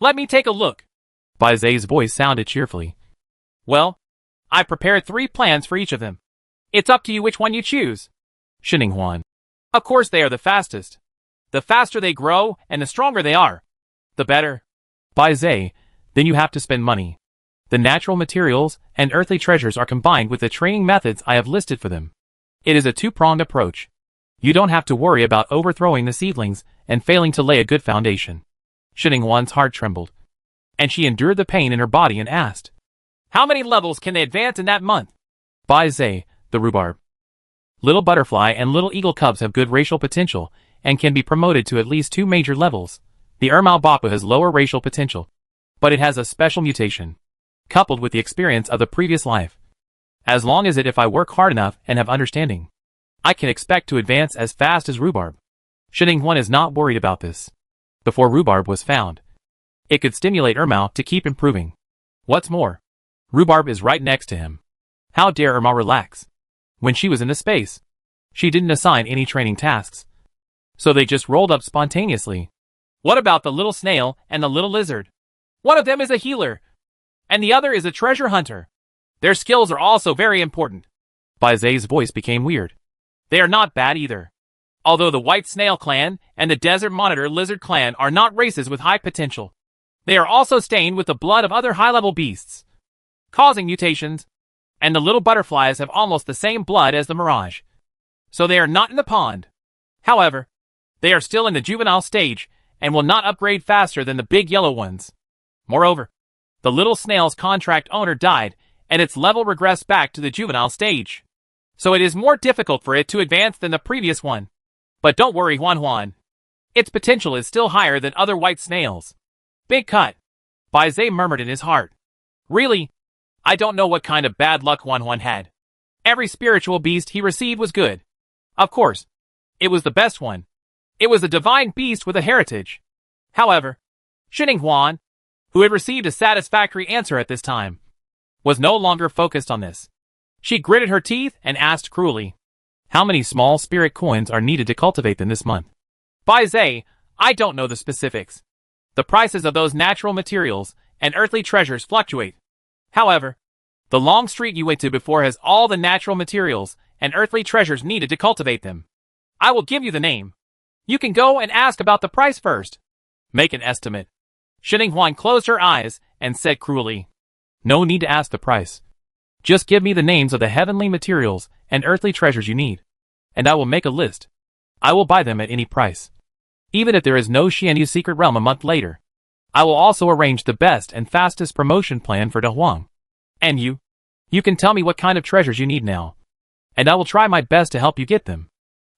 Let me take a look. Baizé's voice sounded cheerfully. Well, I prepared 3 plans for each of them. It's up to you which one you choose. Xininghuan. Of course they are the fastest. The faster they grow and the stronger they are, the better. Baizé, then you have to spend money. The natural materials and earthly treasures are combined with the training methods I have listed for them. It is a two-pronged approach. You don't have to worry about overthrowing the seedlings and failing to lay a good foundation. Xininghuan's heart trembled, and she endured the pain in her body and asked, How many levels can they advance in that month? Baizé, the rhubarb. Little butterfly and little eagle cubs have good racial potential and can be promoted to at least 2 major levels. The Ermao Bapu has lower racial potential, but it has a special mutation, coupled with the experience of the previous life. As long as if I work hard enough and have understanding, I can expect to advance as fast as rhubarb. Xininghuan is not worried about this. Before rhubarb was found, it could stimulate Ermao to keep improving. What's more, rhubarb is right next to him. How dare Ermao relax? When she was in the space, she didn't assign any training tasks, so they just rolled up spontaneously. What about the little snail and the little lizard? One of them is a healer, and the other is a treasure hunter. Their skills are also very important. Baizé's voice became weird. They are not bad either. Although the White Snail Clan and the Desert Monitor Lizard Clan are not races with high potential, they are also stained with the blood of other high-level beasts, causing mutations, and the little butterflies have almost the same blood as the Mirage. So they are not in the pond. However, they are still in the juvenile stage and will not upgrade faster than the big yellow ones. Moreover, the little snail's contract owner died and its level regressed back to the juvenile stage. So it is more difficult for it to advance than the previous one. But don't worry, Huan. Its potential is still higher than other white snails. Big cut. Baizé murmured in his heart. Really? I don't know what kind of bad luck Huan had. Every spiritual beast he received was good. Of course, it was the best one. It was a divine beast with a heritage. However, Xininghuan, who had received a satisfactory answer at this time, was no longer focused on this. She gritted her teeth and asked cruelly, How many small spirit coins are needed to cultivate them this month? Baizé, I don't know the specifics. The prices of those natural materials and earthly treasures fluctuate. However, the long street you went to before has all the natural materials and earthly treasures needed to cultivate them. I will give you the name. You can go and ask about the price first. Make an estimate. Xininghuan closed her eyes and said cruelly, No need to ask the price. Just give me the names of the heavenly materials and earthly treasures you need, and I will make a list. I will buy them at any price. Even if there is no Xianyu secret realm a month later, I will also arrange the best and fastest promotion plan for De Huang. And you can tell me what kind of treasures you need now, and I will try my best to help you get them.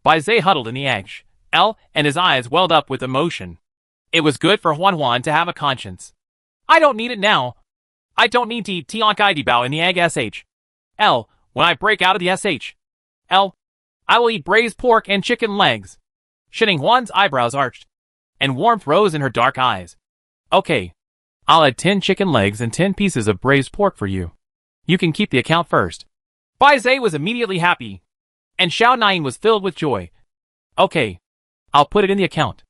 Baizé huddled in the edge, and his eyes welled up with emotion. It was good for Huan to have a conscience. I don't need it now. I don't need to eat Tiankai Dibao in the egg sh. When I break out of the sh. I will eat braised pork and chicken legs. Xininghuan's eyebrows arched, and warmth rose in her dark eyes. Okay. I'll add 10 chicken legs and 10 pieces of braised pork for you. You can keep the account first. Baizé was immediately happy, and Xiao Nain was filled with joy. Okay. I'll put it in the account.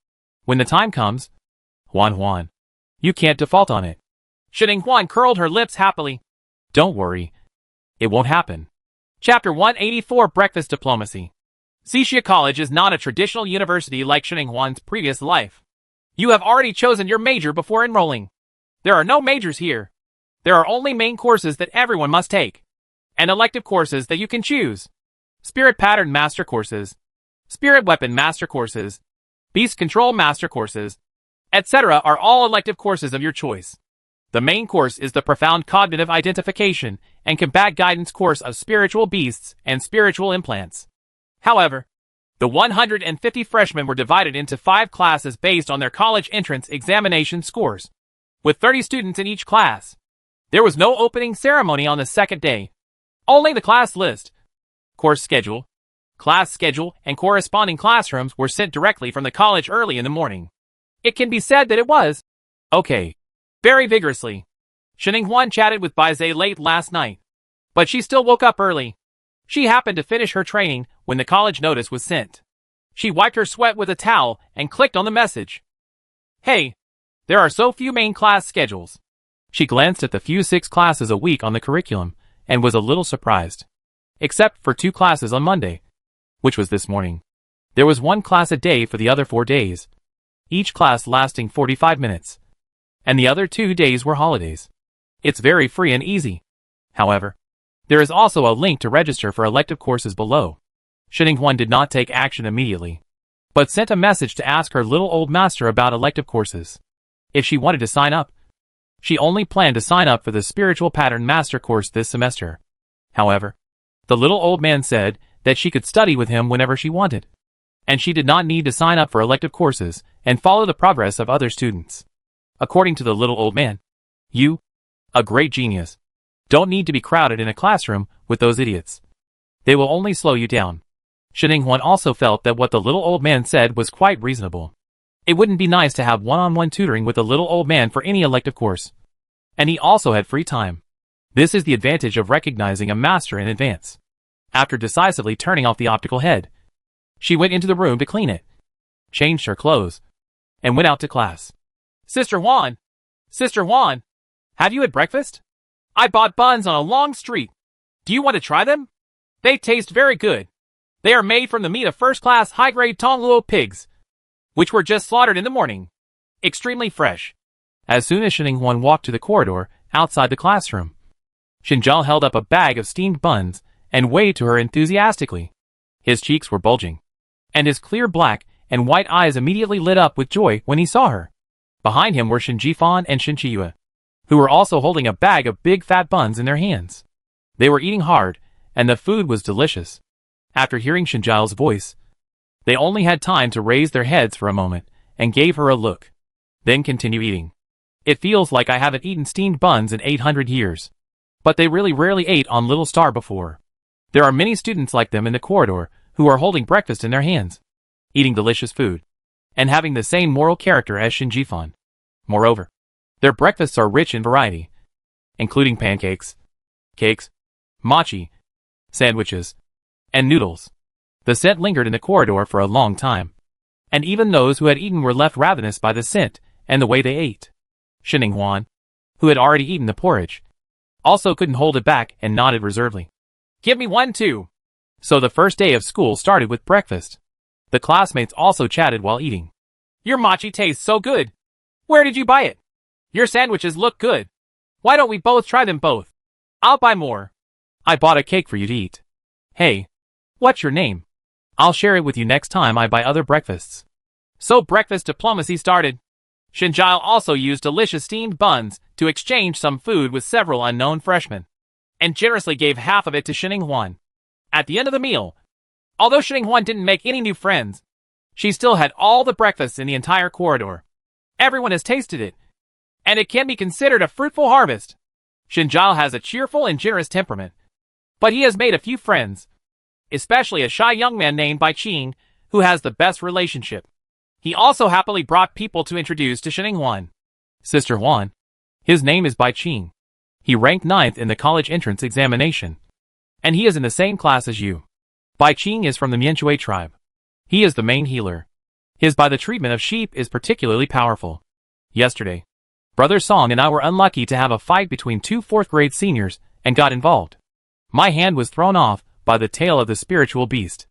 When the time comes, Huan, you can't default on it. Xininghuan curled her lips happily. Don't worry. It won't happen. Chapter 184 Breakfast Diplomacy. Xixia College is not a traditional university like Xininghuan's previous life. You have already chosen your major before enrolling. There are no majors here. There are only main courses that everyone must take, and elective courses that you can choose. Spirit Pattern Master Courses, Spirit Weapon Master Courses, Beast Control Master Courses, etc. are all elective courses of your choice. The main course is the Profound Cognitive Identification and Combat Guidance course of Spiritual Beasts and Spiritual Implants. However, the 150 freshmen were divided into 5 classes based on their college entrance examination scores, with 30 students in each class. There was no opening ceremony on the second day. Only the class list, course schedule, class schedule, and corresponding classrooms were sent directly from the college early in the morning. It can be said that it was. Okay. Very vigorously. Shining Huan chatted with Bai Zhe late last night. But she still woke up early. She happened to finish her training when the college notice was sent. She wiped her sweat with a towel and clicked on the message. Hey, there are so few main class schedules. She glanced at the few 6 classes a week on the curriculum and was a little surprised. Except for 2 classes on Monday, which was this morning. There was 1 class a day for the other 4 days, each class lasting 45 minutes. And the other 2 days were holidays. It's very free and easy. However, there is also a link to register for elective courses below. Shining Huan did not take action immediately, but sent a message to ask her little old master about elective courses. If she wanted to sign up. She only planned to sign up for the Spiritual Pattern Master course this semester. However, the little old man said that she could study with him whenever she wanted. And she did not need to sign up for elective courses and follow the progress of other students. According to the little old man, you, a great genius, don't need to be crowded in a classroom with those idiots. They will only slow you down. Shining Huan also felt that what the little old man said was quite reasonable. It wouldn't be nice to have one-on-one tutoring with the little old man for any elective course. And he also had free time. This is the advantage of recognizing a master in advance. After decisively turning off the optical head, she went into the room to clean it, changed her clothes, and went out to class. Sister Huan! Sister Huan! Have you had breakfast? I bought buns on a long street. Do you want to try them? They taste very good. They are made from the meat of first-class high-grade Tongluo pigs, which were just slaughtered in the morning. Extremely fresh. As soon as Shining Huan walked to the corridor outside the classroom, Xinjiao held up a bag of steamed buns and waved to her enthusiastically. His cheeks were bulging, and his clear black and white eyes immediately lit up with joy when he saw her. Behind him were Shen Jifan and Shen Qiyue, who were also holding a bag of big fat buns in their hands. They were eating hard, and the food was delicious. After hearing Xinjiao's voice, they only had time to raise their heads for a moment and gave her a look, then continue eating. It feels like I haven't eaten steamed buns in 800 years. But they really rarely ate on Little Star before. There are many students like them in the corridor who are holding breakfast in their hands, eating delicious food, and having the same moral character as Shen Jifan. Moreover, their breakfasts are rich in variety, including pancakes, cakes, mochi, sandwiches, and noodles. The scent lingered in the corridor for a long time, and even those who had eaten were left ravenous by the scent and the way they ate. Shining Huan, who had already eaten the porridge, also couldn't hold it back and nodded reservedly. Give me one too. So the first day of school started with breakfast. The classmates also chatted while eating. Your mochi tastes so good. Where did you buy it? Your sandwiches look good. Why don't we both try them both? I'll buy more. I bought a cake for you to eat. Hey, what's your name? I'll share it with you next time I buy other breakfasts. So breakfast diplomacy started. Xinjiao also used delicious steamed buns to exchange some food with several unknown freshmen, and generously gave half of it to Shining Huan. At the end of the meal, although Shining Huan didn't make any new friends, she still had all the breakfasts in the entire corridor. Everyone has tasted it, and it can be considered a fruitful harvest. Xinjiao has a cheerful and generous temperament, but he has made a few friends, especially a shy young man named Bai Qing, who has the best relationship. He also happily brought people to introduce to Shining Huan. Sister Huan. His name is Bai Qing. He ranked 9th in the college entrance examination, and he is in the same class as you. Bai Qing is from the Mianxue tribe. He is the main healer. His by the treatment of sheep is particularly powerful. Yesterday, Brother Song and I were unlucky to have a fight between 2 4th-grade seniors and got involved. My hand was thrown off by the tail of the spiritual beast.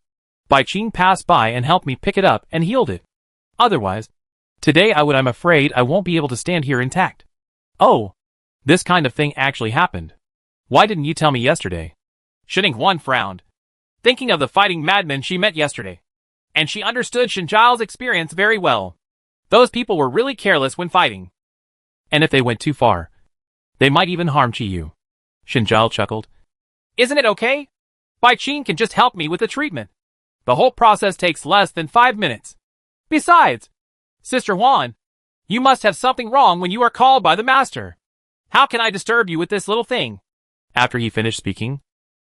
Bai Qing passed by and helped me pick it up and healed it. Otherwise, today I'm afraid I won't be able to stand here intact. Oh, this kind of thing actually happened. Why didn't you tell me yesterday? Shining Huan frowned, thinking of the fighting madmen she met yesterday. And she understood Xinjiao's experience very well. Those people were really careless when fighting. And if they went too far, they might even harm Qiyu. Xinjiao chuckled. Isn't it okay? Bai Qing can just help me with the treatment. The whole process takes less than 5 minutes. Besides, Sister Huan, you must have something wrong when you are called by the master. How can I disturb you with this little thing? After he finished speaking,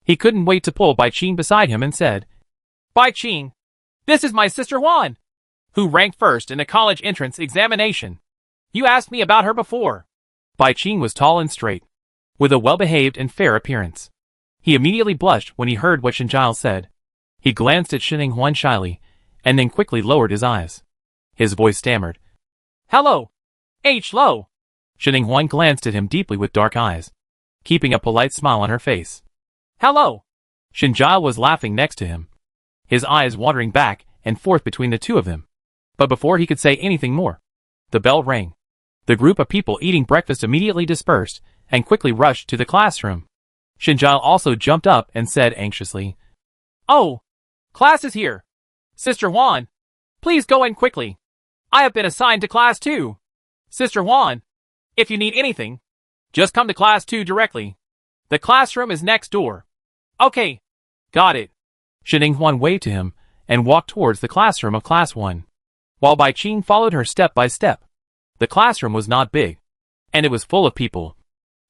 he couldn't wait to pull Bai Qing beside him and said, Bai Qing, this is my Sister Huan, who ranked first in the college entrance examination. You asked me about her before. Bai Qing was tall and straight, with a well-behaved and fair appearance. He immediately blushed when he heard what Shinjile said. He glanced at Shining Huan shyly, and then quickly lowered his eyes. His voice stammered. Hello. H. Lo. Shining Huan glanced at him deeply with dark eyes, keeping a polite smile on her face. Hello. Shinjile was laughing next to him, his eyes wandering back and forth between the two of them. But before he could say anything more, the bell rang. The group of people eating breakfast immediately dispersed and quickly rushed to the classroom. Shinjile also jumped up and said anxiously, Oh, class is here. Sister Huan, please go in quickly. I have been assigned to class 2. Sister Huan, if you need anything, just come to class 2 directly. The classroom is next door. Okay, got it. Shining Huan waved to him and walked towards the classroom of class 1, while Bai Qing followed her step by step. The classroom was not big, and it was full of people,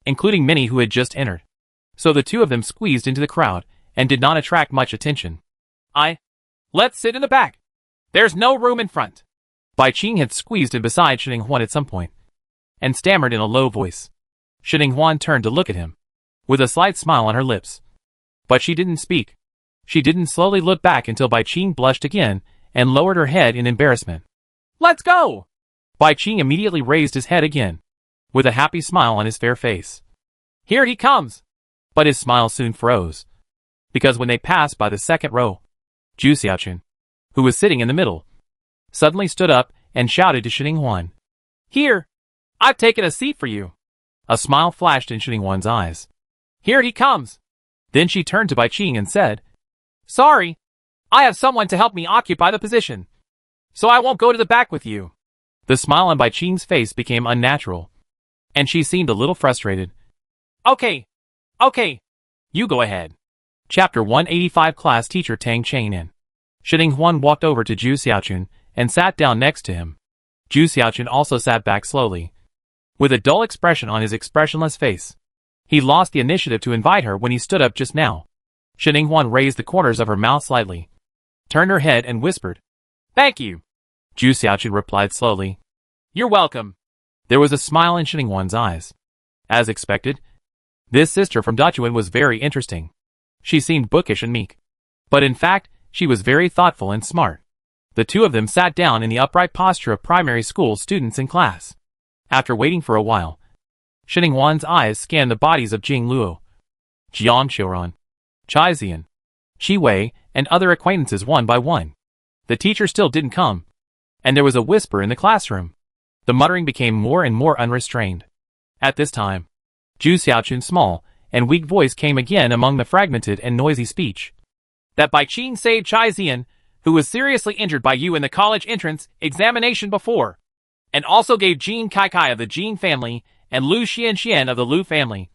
including many who had just entered. So the two of them squeezed into the crowd and did not attract much attention. Let's sit in the back. There's no room in front. Bai Qing had squeezed in beside Shining Huan at some point, and stammered in a low voice. Shining Huan turned to look at him, with a slight smile on her lips. But she didn't speak. She didn't slowly look back until Bai Qing blushed again and lowered her head in embarrassment. Let's go! Bai Qing immediately raised his head again, with a happy smile on his fair face. Here he comes! But his smile soon froze, because when they passed by the second row, Zhu Xiaochun, who was sitting in the middle, suddenly stood up and shouted to Shining Huan. Here! I've taken a seat for you. A smile flashed in Shining Huan's eyes. Here he comes! Then she turned to Bai Qing and said, Sorry, I have someone to help me occupy the position, so I won't go to the back with you. The smile on Bai Qing's face became unnatural, and she seemed a little frustrated. Okay, you go ahead. Chapter 185 Class Teacher Tang Changnan. Shining Huan walked over to Zhu Xiaochun and sat down next to him. Zhu Xiaochun also sat back slowly, with a dull expression on his expressionless face. He lost the initiative to invite her when he stood up just now. Shining Huan raised the corners of her mouth slightly, turned her head and whispered, Thank you. Zhu Xiaochun replied slowly, You're welcome. There was a smile in Shining Huan's eyes. As expected, this sister from Dachuan was very interesting. She seemed bookish and meek, but in fact, she was very thoughtful and smart. The two of them sat down in the upright posture of primary school students in class. After waiting for a while, Shining Huan's eyes scanned the bodies of Jing Luo, Jiang Xiuran, Chai Zian, Shi Wei, and other acquaintances one by one. The teacher still didn't come, and there was a whisper in the classroom. The muttering became more and more unrestrained. At this time, Zhu Xiaochun's small and weak voice came again among the fragmented and noisy speech. That Bai Qing saved Chai Zian, who was seriously injured by you in the college entrance examination before, and also gave Jing Kai of the Jing family and Lu Xian of the Lu family,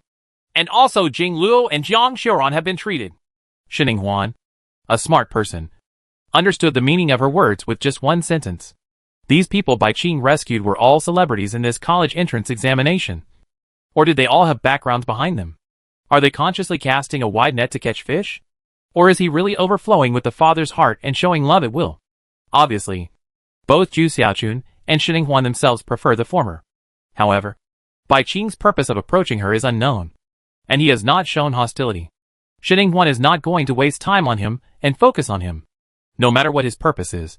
and also Jing Luo and Jiang Xiuran have been treated. Shining Huan, a smart person, understood the meaning of her words with just one sentence. These people Bai Qing rescued were all celebrities in this college entrance examination. Or did they all have backgrounds behind them? Are they consciously casting a wide net to catch fish? Or is he really overflowing with the father's heart and showing love at will? Obviously, both Zhu Xiaochun and Shining Huan themselves prefer the former. However, Bai Qing's purpose of approaching her is unknown, and he has not shown hostility. Shining Huan is not going to waste time on him and focus on him, no matter what his purpose is.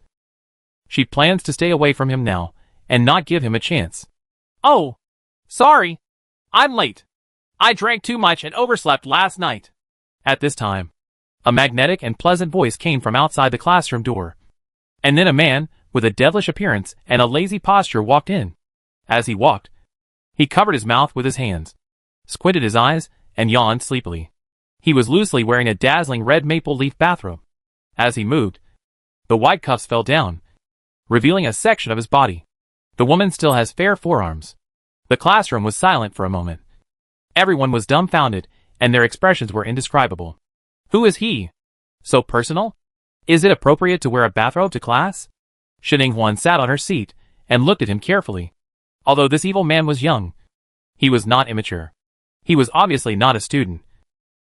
She plans to stay away from him now and not give him a chance. Oh, sorry. I'm late. I drank too much and overslept last night. At this time, a magnetic and pleasant voice came from outside the classroom door. And then a man, with a devilish appearance and a lazy posture walked in. As he walked, he covered his mouth with his hands, squinted his eyes, and yawned sleepily. He was loosely wearing a dazzling red maple leaf bathrobe. As he moved, the white cuffs fell down, revealing a section of his body. The woman still has fair forearms. The classroom was silent for a moment. Everyone was dumbfounded, and their expressions were indescribable. Who is he? So personal? Is it appropriate to wear a bathrobe to class? Shining Huan sat on her seat and looked at him carefully. Although this evil man was young, he was not immature. He was obviously not a student,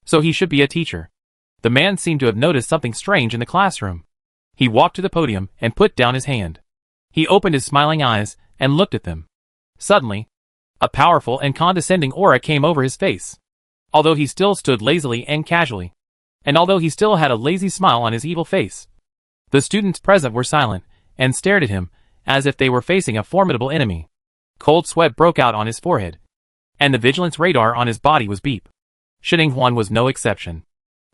so he should be a teacher. The man seemed to have noticed something strange in the classroom. He walked to the podium and put down his hand. He opened his smiling eyes and looked at them. Suddenly, a powerful and condescending aura came over his face. Although he still stood lazily and casually, and although he still had a lazy smile on his evil face, the students present were silent and stared at him as if they were facing a formidable enemy. Cold sweat broke out on his forehead, and the vigilance radar on his body was beep. Shining Huan was no exception.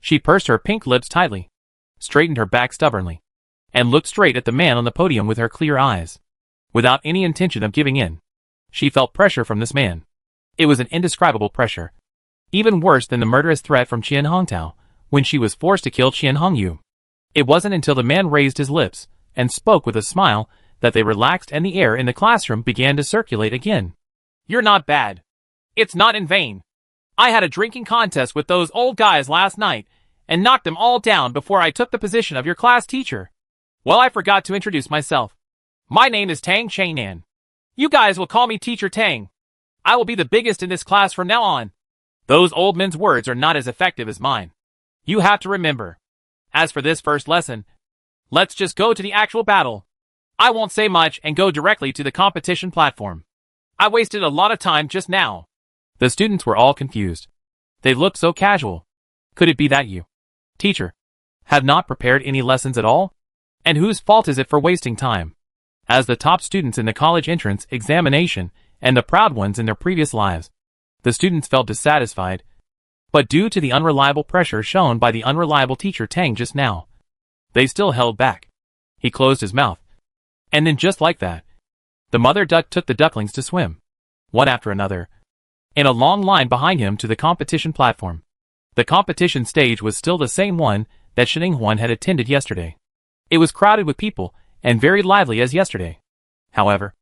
She pursed her pink lips tightly, straightened her back stubbornly, and looked straight at the man on the podium with her clear eyes. Without any intention of giving in, she felt pressure from this man. It was an indescribable pressure, even worse than the murderous threat from Qian Hongtao when she was forced to kill Qian Hongyu. It wasn't until the man raised his lips and spoke with a smile that they relaxed and the air in the classroom began to circulate again. You're not bad. It's not in vain. I had a drinking contest with those old guys last night and knocked them all down before I took the position of your class teacher. Well, I forgot to introduce myself. My name is Tang Chainan. You guys will call me Teacher Tang. I will be the biggest in this class from now on. Those old men's words are not as effective as mine. You have to remember. As for this first lesson, let's just go to the actual battle. I won't say much and go directly to the competition platform. I wasted a lot of time just now. The students were all confused. They looked so casual. Could it be that you, teacher, have not prepared any lessons at all? And whose fault is it for wasting time? As the top students in the college entrance examination and the proud ones in their previous lives, the students felt dissatisfied. But due to the unreliable pressure shown by the unreliable teacher Tang just now, they still held back. He closed his mouth. And then just like that, the mother duck took the ducklings to swim, one after another, in a long line behind him to the competition platform. The competition stage was still the same one that Shining Huan had attended yesterday. It was crowded with people and very lively as yesterday. However,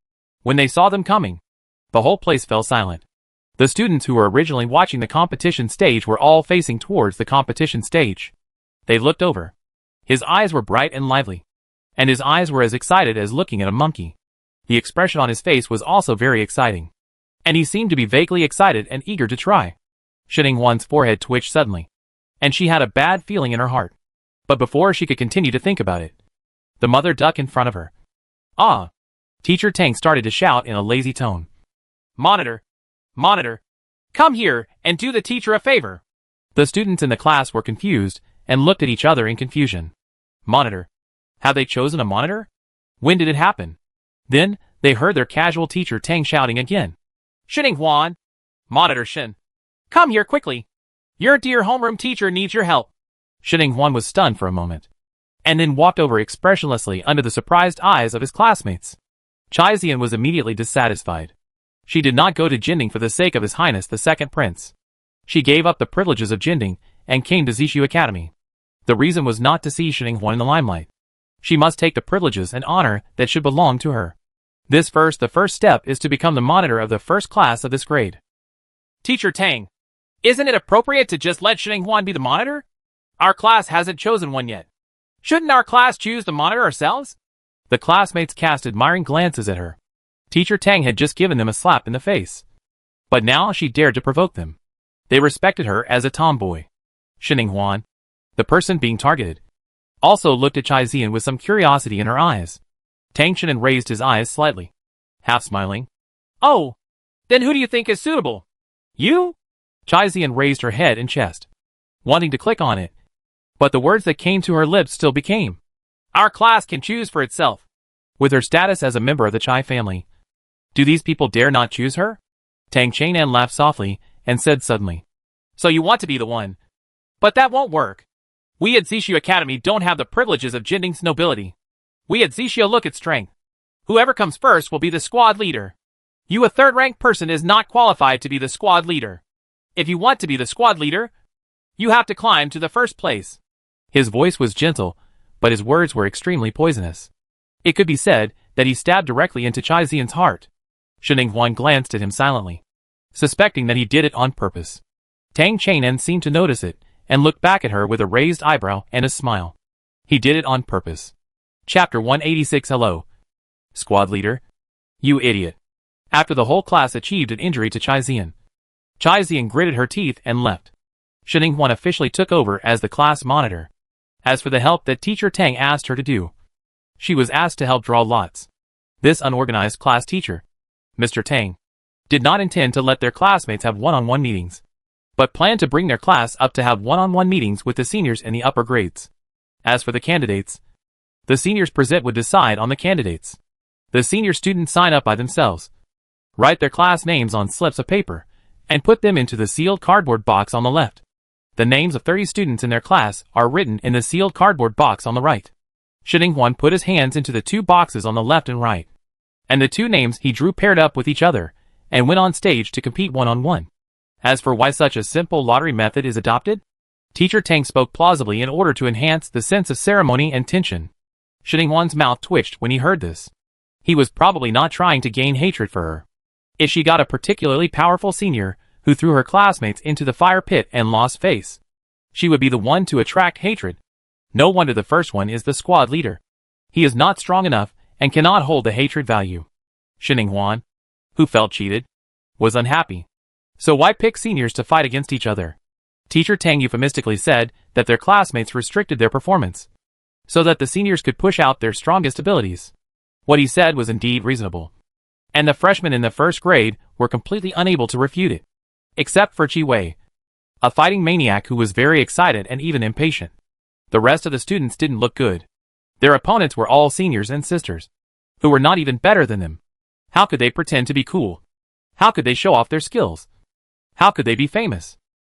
when they saw them coming, the whole place fell silent. The students who were originally watching the competition stage were all facing towards the competition stage. They looked over. His eyes were bright and lively, and his eyes were as excited as looking at a monkey. The expression on his face was also very exciting, and he seemed to be vaguely excited and eager to try. Shining Huan's forehead twitched suddenly, and she had a bad feeling in her heart. But before she could continue to think about it, the mother duck in front of her. Ah! Teacher Tang started to shout in a lazy tone. Monitor! Monitor! Come here and do the teacher a favor! The students in the class were confused and looked at each other in confusion. Monitor? Have they chosen a monitor? When did it happen? Then, they heard their casual teacher Tang shouting again. Shining Huan! Monitor Shin! Come here quickly! Your dear homeroom teacher needs your help! Shining Huan was stunned for a moment, and then walked over expressionlessly under the surprised eyes of his classmates. Chai Zian was immediately dissatisfied. She did not go to Jinding for the sake of His Highness the Second Prince. She gave up the privileges of Jinding and came to Zishu Academy. The reason was not to see Shining Huan in the limelight. She must take the privileges and honor that should belong to her. The first step is to become the monitor of the first class of this grade. Teacher Tang, isn't it appropriate to just let Shining Huan be the monitor? Our class hasn't chosen one yet. Shouldn't our class choose the monitor ourselves? The classmates cast admiring glances at her. Teacher Tang had just given them a slap in the face, but now she dared to provoke them. They respected her as a tomboy. Shining Huan, the person being targeted, also looked at Chai Zian with some curiosity in her eyes. Tang Shinan raised his eyes slightly, half smiling. Oh, then who do you think is suitable? You? Chai Zian raised her head and chest, wanting to click on it, but the words that came to her lips still became. Our class can choose for itself. With her status as a member of the Chai family, do these people dare not choose her? Tang Chainan laughed softly and said suddenly. So you want to be the one? But that won't work. We at Zishu Academy don't have the privileges of Jinding's nobility. We at Zishu look at strength. Whoever comes first will be the squad leader. You, a third-ranked person, is not qualified to be the squad leader. If you want to be the squad leader, you have to climb to the first place. His voice was gentle, but his words were extremely poisonous. It could be said that he stabbed directly into Chai Zian's heart. Shining Huan glanced at him silently, suspecting that he did it on purpose. Tang Chainan seemed to notice it, and looked back at her with a raised eyebrow and a smile. He did it on purpose. Chapter 186. Hello, squad leader. You idiot. After the whole class achieved an injury to Chai Zian, Chai Zian gritted her teeth and left. Shining Huan officially took over as the class monitor. As for the help that teacher Tang asked her to do, she was asked to help draw lots. This unorganized class teacher, Mr. Tang, did not intend to let their classmates have one-on-one meetings, but planned to bring their class up to have one-on-one meetings with the seniors in the upper grades. As for the candidates, the seniors present would decide on the candidates. The senior students sign up by themselves, write their class names on slips of paper, and put them into the sealed cardboard box on the left. The names of 30 students in their class are written in the sealed cardboard box on the right. Xinhuan put his hands into the two boxes on the left and right, and the two names he drew paired up with each other, and went on stage to compete one-on-one. As for why such a simple lottery method is adopted, Teacher Tang spoke plausibly in order to enhance the sense of ceremony and tension. Xinhuan's mouth twitched when he heard this. He was probably not trying to gain hatred for her. If she got a particularly powerful senior who threw her classmates into the fire pit and lost face, she would be the one to attract hatred. No wonder the first one is the squad leader. He is not strong enough and cannot hold the hatred value. Xinhuan, who felt cheated, was unhappy. So why pick seniors to fight against each other? Teacher Tang euphemistically said that their classmates restricted their performance, so that the seniors could push out their strongest abilities. What he said was indeed reasonable, and the freshmen in the first grade were completely unable to refute it, except for Chi Wei, a fighting maniac who was very excited and even impatient. The rest of the students didn't look good. Their opponents were all seniors and sisters, who were not even better than them. How could they pretend to be cool? How could they show off their skills? How could they be famous?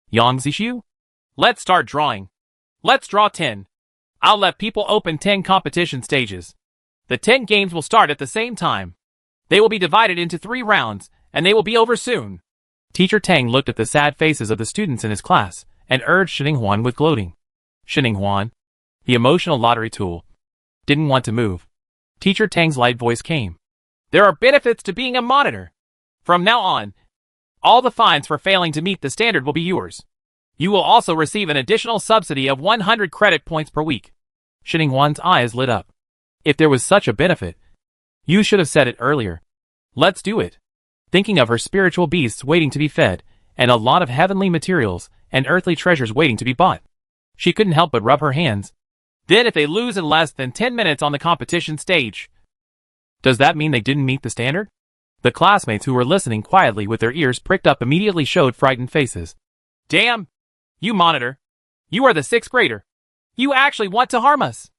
Yang Zixu? Let's start drawing. Let's draw 10. I'll let people open 10 competition stages. The 10 games will start at the same time. They will be divided into 3 rounds, and they will be over soon. Teacher Tang looked at the sad faces of the students in his class, and urged Xinhuan with gloating. Xinhuan, the emotional lottery tool, didn't want to move. Teacher Tang's light voice came. There are benefits to being a monitor. From now on, all the fines for failing to meet the standard will be yours. You will also receive an additional subsidy of 100 credit points per week. Xinhuan's eyes lit up. If there was such a benefit, you should have said it earlier. Let's do it. Thinking of her spiritual beasts waiting to be fed, and a lot of heavenly materials and earthly treasures waiting to be bought, she couldn't help but rub her hands. Then if they lose in less than 10 minutes on the competition stage, does that mean they didn't meet the standard? The classmates who were listening quietly with their ears pricked up immediately showed frightened faces. Damn! You monitor! You are the 6th grader! You actually want to harm us!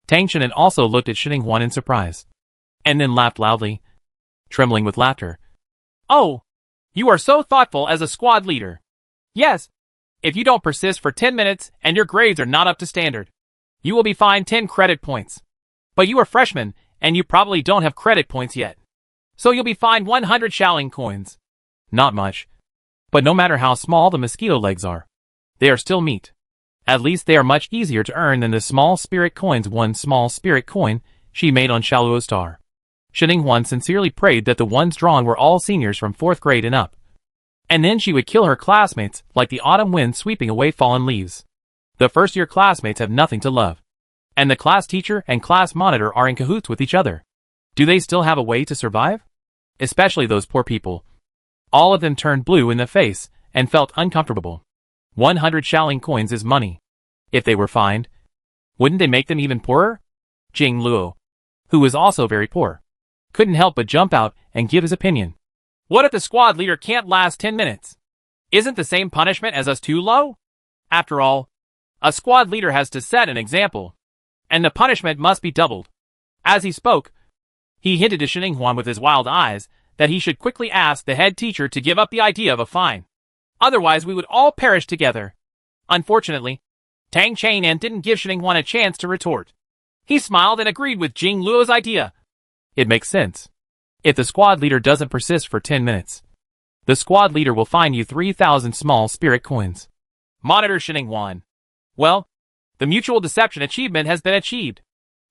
Tang Xinan also looked at Xinhuan in surprise, and then laughed loudly, trembling with laughter. Oh! You are so thoughtful as a squad leader! Yes! If you don't persist for 10 minutes and your grades are not up to standard, you will be fined 10 credit points. But you are freshmen, and you probably don't have credit points yet. So you'll be fined 100 Shaolin coins. Not much. But no matter how small the mosquito legs are, they are still meat. At least they are much easier to earn than the small spirit coins. 1 small spirit coin she made on Shaluo Star. Xinhuan sincerely prayed that the ones drawn were all seniors from 4th grade and up. And then she would kill her classmates like the autumn wind sweeping away fallen leaves. The first-year classmates have nothing to love, and the class teacher and class monitor are in cahoots with each other. Do they still have a way to survive? Especially those poor people. All of them turned blue in the face and felt uncomfortable. 100 Shaolin coins is money. If they were fined, wouldn't they make them even poorer? Jing Luo, who was also very poor, couldn't help but jump out and give his opinion. What if the squad leader can't last 10 minutes? Isn't the same punishment as us too low? After all, a squad leader has to set an example, and the punishment must be doubled. As he spoke, he hinted to Xinhuan with his wild eyes that he should quickly ask the head teacher to give up the idea of a fine. Otherwise we would all perish together. Unfortunately, Tang Chainan didn't give Xinhuan a chance to retort. He smiled and agreed with Jing Luo's idea. It makes sense. If the squad leader doesn't persist for 10 minutes, the squad leader will fine you 3,000 small spirit coins. Monitor Xinhuan. Well, the mutual deception achievement has been achieved,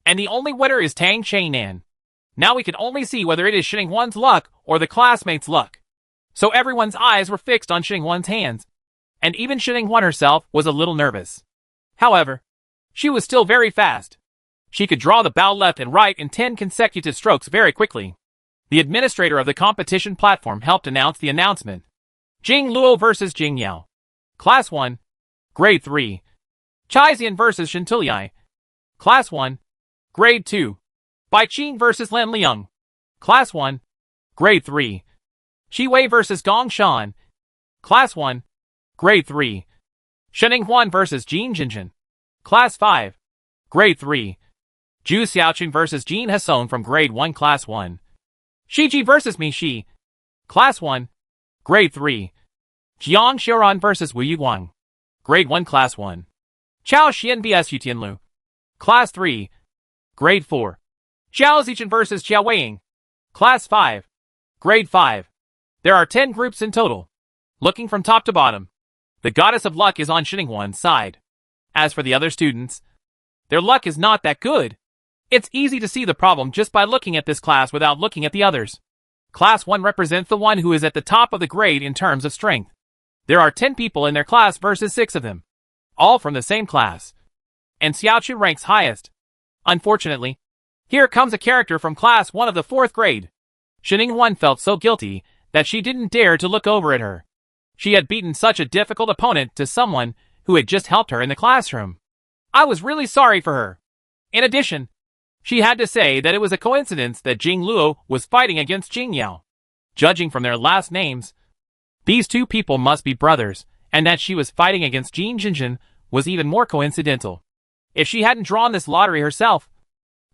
and the only winner is Tang Chainan. Now we can only see whether it is Xinhuan's luck or the classmates' luck. So everyone's eyes were fixed on Xinhuan's hands, and even Xinhuan herself was a little nervous. However, she was still very fast. She could draw the bow left and right in 10 consecutive strokes very quickly. The administrator of the competition platform helped announce the announcement. Jing Luo versus Jing Yao. Class 1. Grade 3. Chaizian versus Shintuliai. Class 1. Grade 2. Bai Qing versus Lan Liang. Class 1. Grade 3. Shiwei vs. Gong Shan. Class 1. Grade 3. Shening Huan vs. Jin Jinjin. Class 5. Grade 3. Zhu Xiaoqun vs. Jin Hasson from Grade 1 Class 1. Shiji vs. Mi Shi. Class 1. Grade 3. Jiang Xiaoran vs. Wu Yuguang. Grade 1 Class 1. Chao Xian vs. Tianlu. Class 3. Grade 4. Zhao Zichen vs. Xiao Weiying. Class 5. Grade 5. There are 10 groups in total. Looking from top to bottom, the goddess of luck is on Shening Huan's side. As for the other students, their luck is not that good. It's easy to see the problem just by looking at this class without looking at the others. Class 1 represents the one who is at the top of the grade in terms of strength. There are 10 people in their class versus 6 of them, all from the same class. And Xiaoqun ranks highest. Unfortunately, here comes a character from Class 1 of the 4th grade. Shening Huan felt so guilty that she didn't dare to look over at her. She had beaten such a difficult opponent to someone who had just helped her in the classroom. I was really sorry for her. In addition, she had to say that it was a coincidence that Jing Luo was fighting against Jing Yao. Judging from their last names, these two people must be brothers, and that she was fighting against Jin Jinjin was even more coincidental. If she hadn't drawn this lottery herself,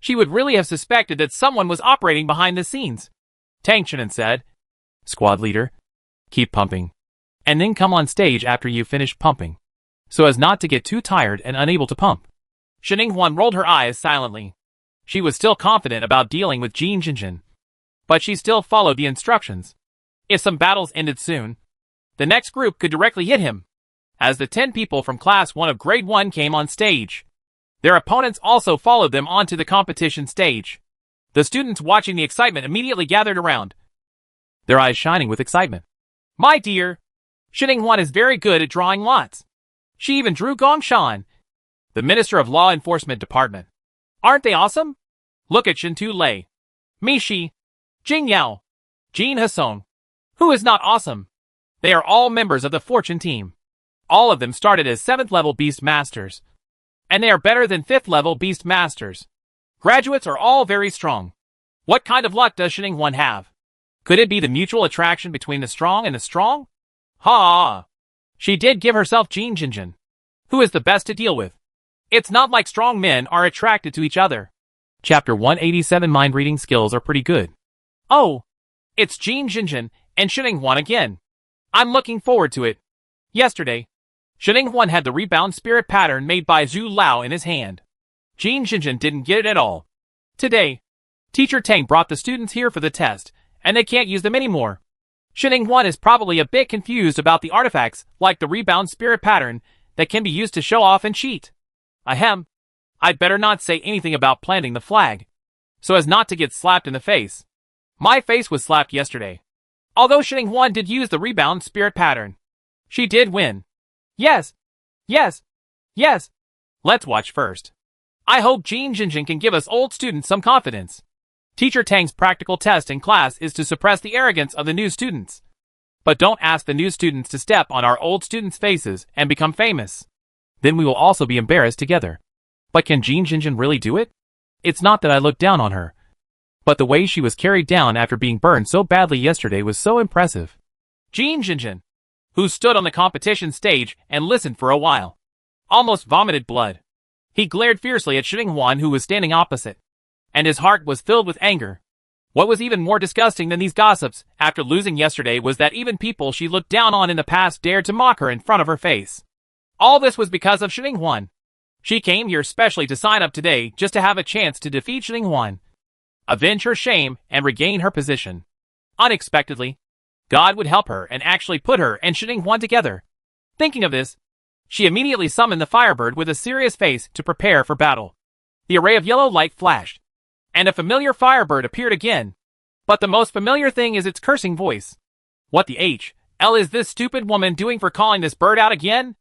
she would really have suspected that someone was operating behind the scenes. Tang Qinan said, "Squad leader, keep pumping. And then come on stage after you finish pumping, so as not to get too tired and unable to pump." Shening Huan rolled her eyes silently. She was still confident about dealing with Jin Jinjin, but she still followed the instructions. If some battles ended soon, the next group could directly hit him. As the 10 people from Class 1 of Grade 1 came on stage, their opponents also followed them onto the competition stage. The students watching the excitement immediately gathered around, their eyes shining with excitement. "My dear, Shening Huan is very good at drawing lots. She even drew Gong Shan, the Minister of Law Enforcement Department. Aren't they awesome? Look at Shintu Lei, Mi Shi, Jing Yao, Jin Hasson. Who is not awesome? They are all members of the Fortune team. All of them started as 7th level Beast Masters, and they are better than 5th level Beast Masters. Graduates are all very strong. What kind of luck does Shening Huan have? Could it be the mutual attraction between the strong and the strong? Ha! She did give herself Jin Jinjin, who is the best to deal with. It's not like strong men are attracted to each other." Chapter 187 Mind reading skills are pretty good. Oh, it's Jin Jinjin and Shening Huan again. I'm looking forward to it. Yesterday, Shening Huan had the rebound spirit pattern made by Zhu Lao in his hand. Jin Jinjin didn't get it at all. Today, Teacher Tang brought the students here for the test, and they can't use them anymore. Shening Huan is probably a bit confused about the artifacts like the rebound spirit pattern that can be used to show off and cheat. Ahem. I'd better not say anything about planting the flag, so as not to get slapped in the face. My face was slapped yesterday. Although Shening Huan did use the rebound spirit pattern, she did win. Yes. Yes. Yes. Let's watch first. I hope Jin Jinjin can give us old students some confidence. Teacher Tang's practical test in class is to suppress the arrogance of the new students. But don't ask the new students to step on our old students' faces and become famous. Then we will also be embarrassed together. But can Jin Jinjin really do it? It's not that I look down on her, but the way she was carried down after being burned so badly yesterday was so impressive. Jin Jinjin, who stood on the competition stage and listened for a while, almost vomited blood. He glared fiercely at Shening Huan, who was standing opposite, and his heart was filled with anger. What was even more disgusting than these gossips after losing yesterday was that even people she looked down on in the past dared to mock her in front of her face. All this was because of Shening Huan. She came here specially to sign up today just to have a chance to defeat Shening Huan, avenge her shame, and regain her position. Unexpectedly, God would help her and actually put her and Shening Huan together. Thinking of this, she immediately summoned the Firebird with a serious face to prepare for battle. The array of yellow light flashed, and a familiar Firebird appeared again. But the most familiar thing is its cursing voice. What the hell is this stupid woman doing for calling this bird out again?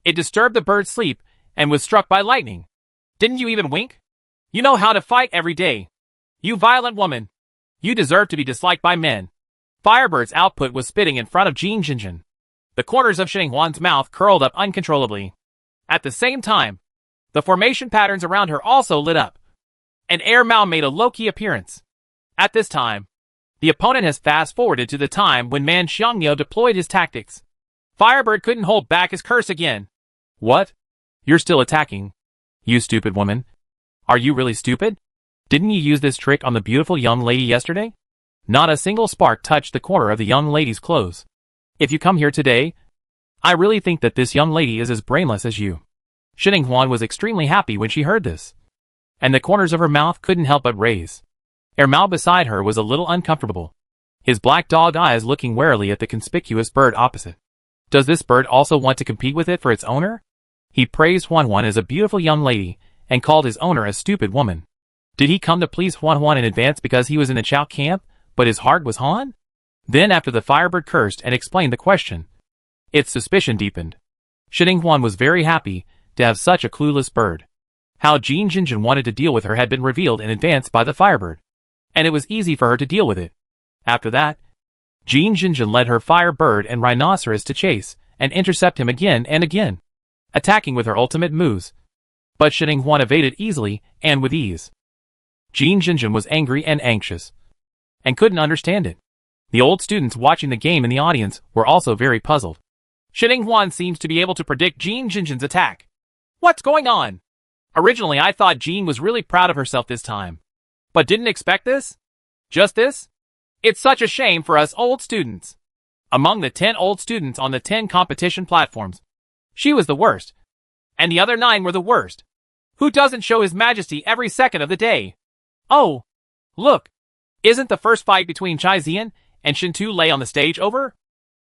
It disturbed the bird's sleep and was struck by lightning. Didn't you even wink? You know how to fight every day. You violent woman. You deserve to be disliked by men. Firebird's output was spitting in front of Jin Jinjin. The corners of Shening Huan's mouth curled up uncontrollably. At the same time, the formation patterns around her also lit up. And Air Mao made a low-key appearance. At this time, The opponent has fast-forwarded to the time when Man Xiangyao deployed his tactics. Firebird couldn't hold back his curse again. What? You're still attacking? You stupid woman. Are you really stupid? Didn't you use this trick on the beautiful young lady yesterday? Not a single spark touched the corner of the young lady's clothes. If you come here today, I really think that this young lady is as brainless as you. Shining Huan was extremely happy when she heard this, and the corners of her mouth couldn't help but raise. Mao beside her was a little uncomfortable, his black dog eyes looking warily at the conspicuous bird opposite. Does this bird also want to compete with it for its owner? He praised Huan Huan as a beautiful young lady and called his owner a stupid woman. Did he come to please Huan Huan in advance because he was in the Chao camp, but his heart was Han? Then after the Firebird cursed and explained the question, its suspicion deepened. Shining Huan was very happy to have such a clueless bird. How Jin Jinjin wanted to deal with her had been revealed in advance by the Firebird, and it was easy for her to deal with it. After that, Jin Jinjin led her Firebird and Rhinoceros to chase and intercept him again and again, attacking with her ultimate moves. But Shining Huan evaded easily and with ease. Jin Jinjin was angry and anxious, and couldn't understand it. The old students watching the game in the audience were also very puzzled. Shining Huan seems to be able to predict Jin Jinjin's attack. What's going on? Originally I thought Jin was really proud of herself this time, but didn't expect this? Just this? It's such a shame for us old students. Among the 10 old students on the 10 competition platforms, she was the worst, and the other 9 were the worst. Who doesn't show his majesty every second of the day? Oh, look, isn't the first fight between Chai Zian and Shintu Lei on the stage over?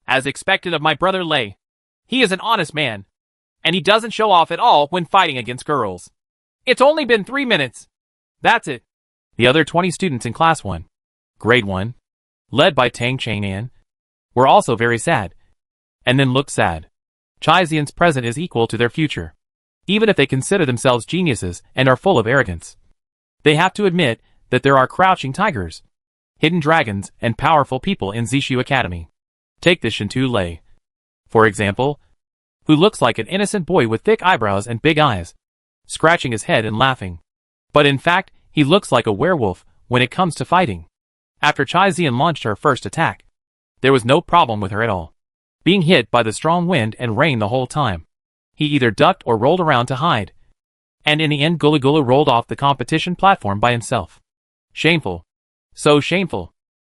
As expected of my brother Lei. He is an honest man, and he doesn't show off at all when fighting against girls. It's only been 3 minutes. That's it. The other 20 students in Class 1, Grade 1, led by Tang Chang'an, were also very sad, and then looked sad. Chai Zian's present is equal to their future, even if they consider themselves geniuses and are full of arrogance. They have to admit that there are crouching tigers, hidden dragons, and powerful people in Zishu Academy. Take this Shintu Lei, for example, who looks like an innocent boy with thick eyebrows and big eyes, scratching his head and laughing. But in fact, he looks like a werewolf when it comes to fighting. After Chai Zian launched her first attack, there was no problem with her at all, being hit by the strong wind and rain the whole time. He either ducked or rolled around to hide, and in the end Gula Gula rolled off the competition platform by himself. Shameful. So shameful.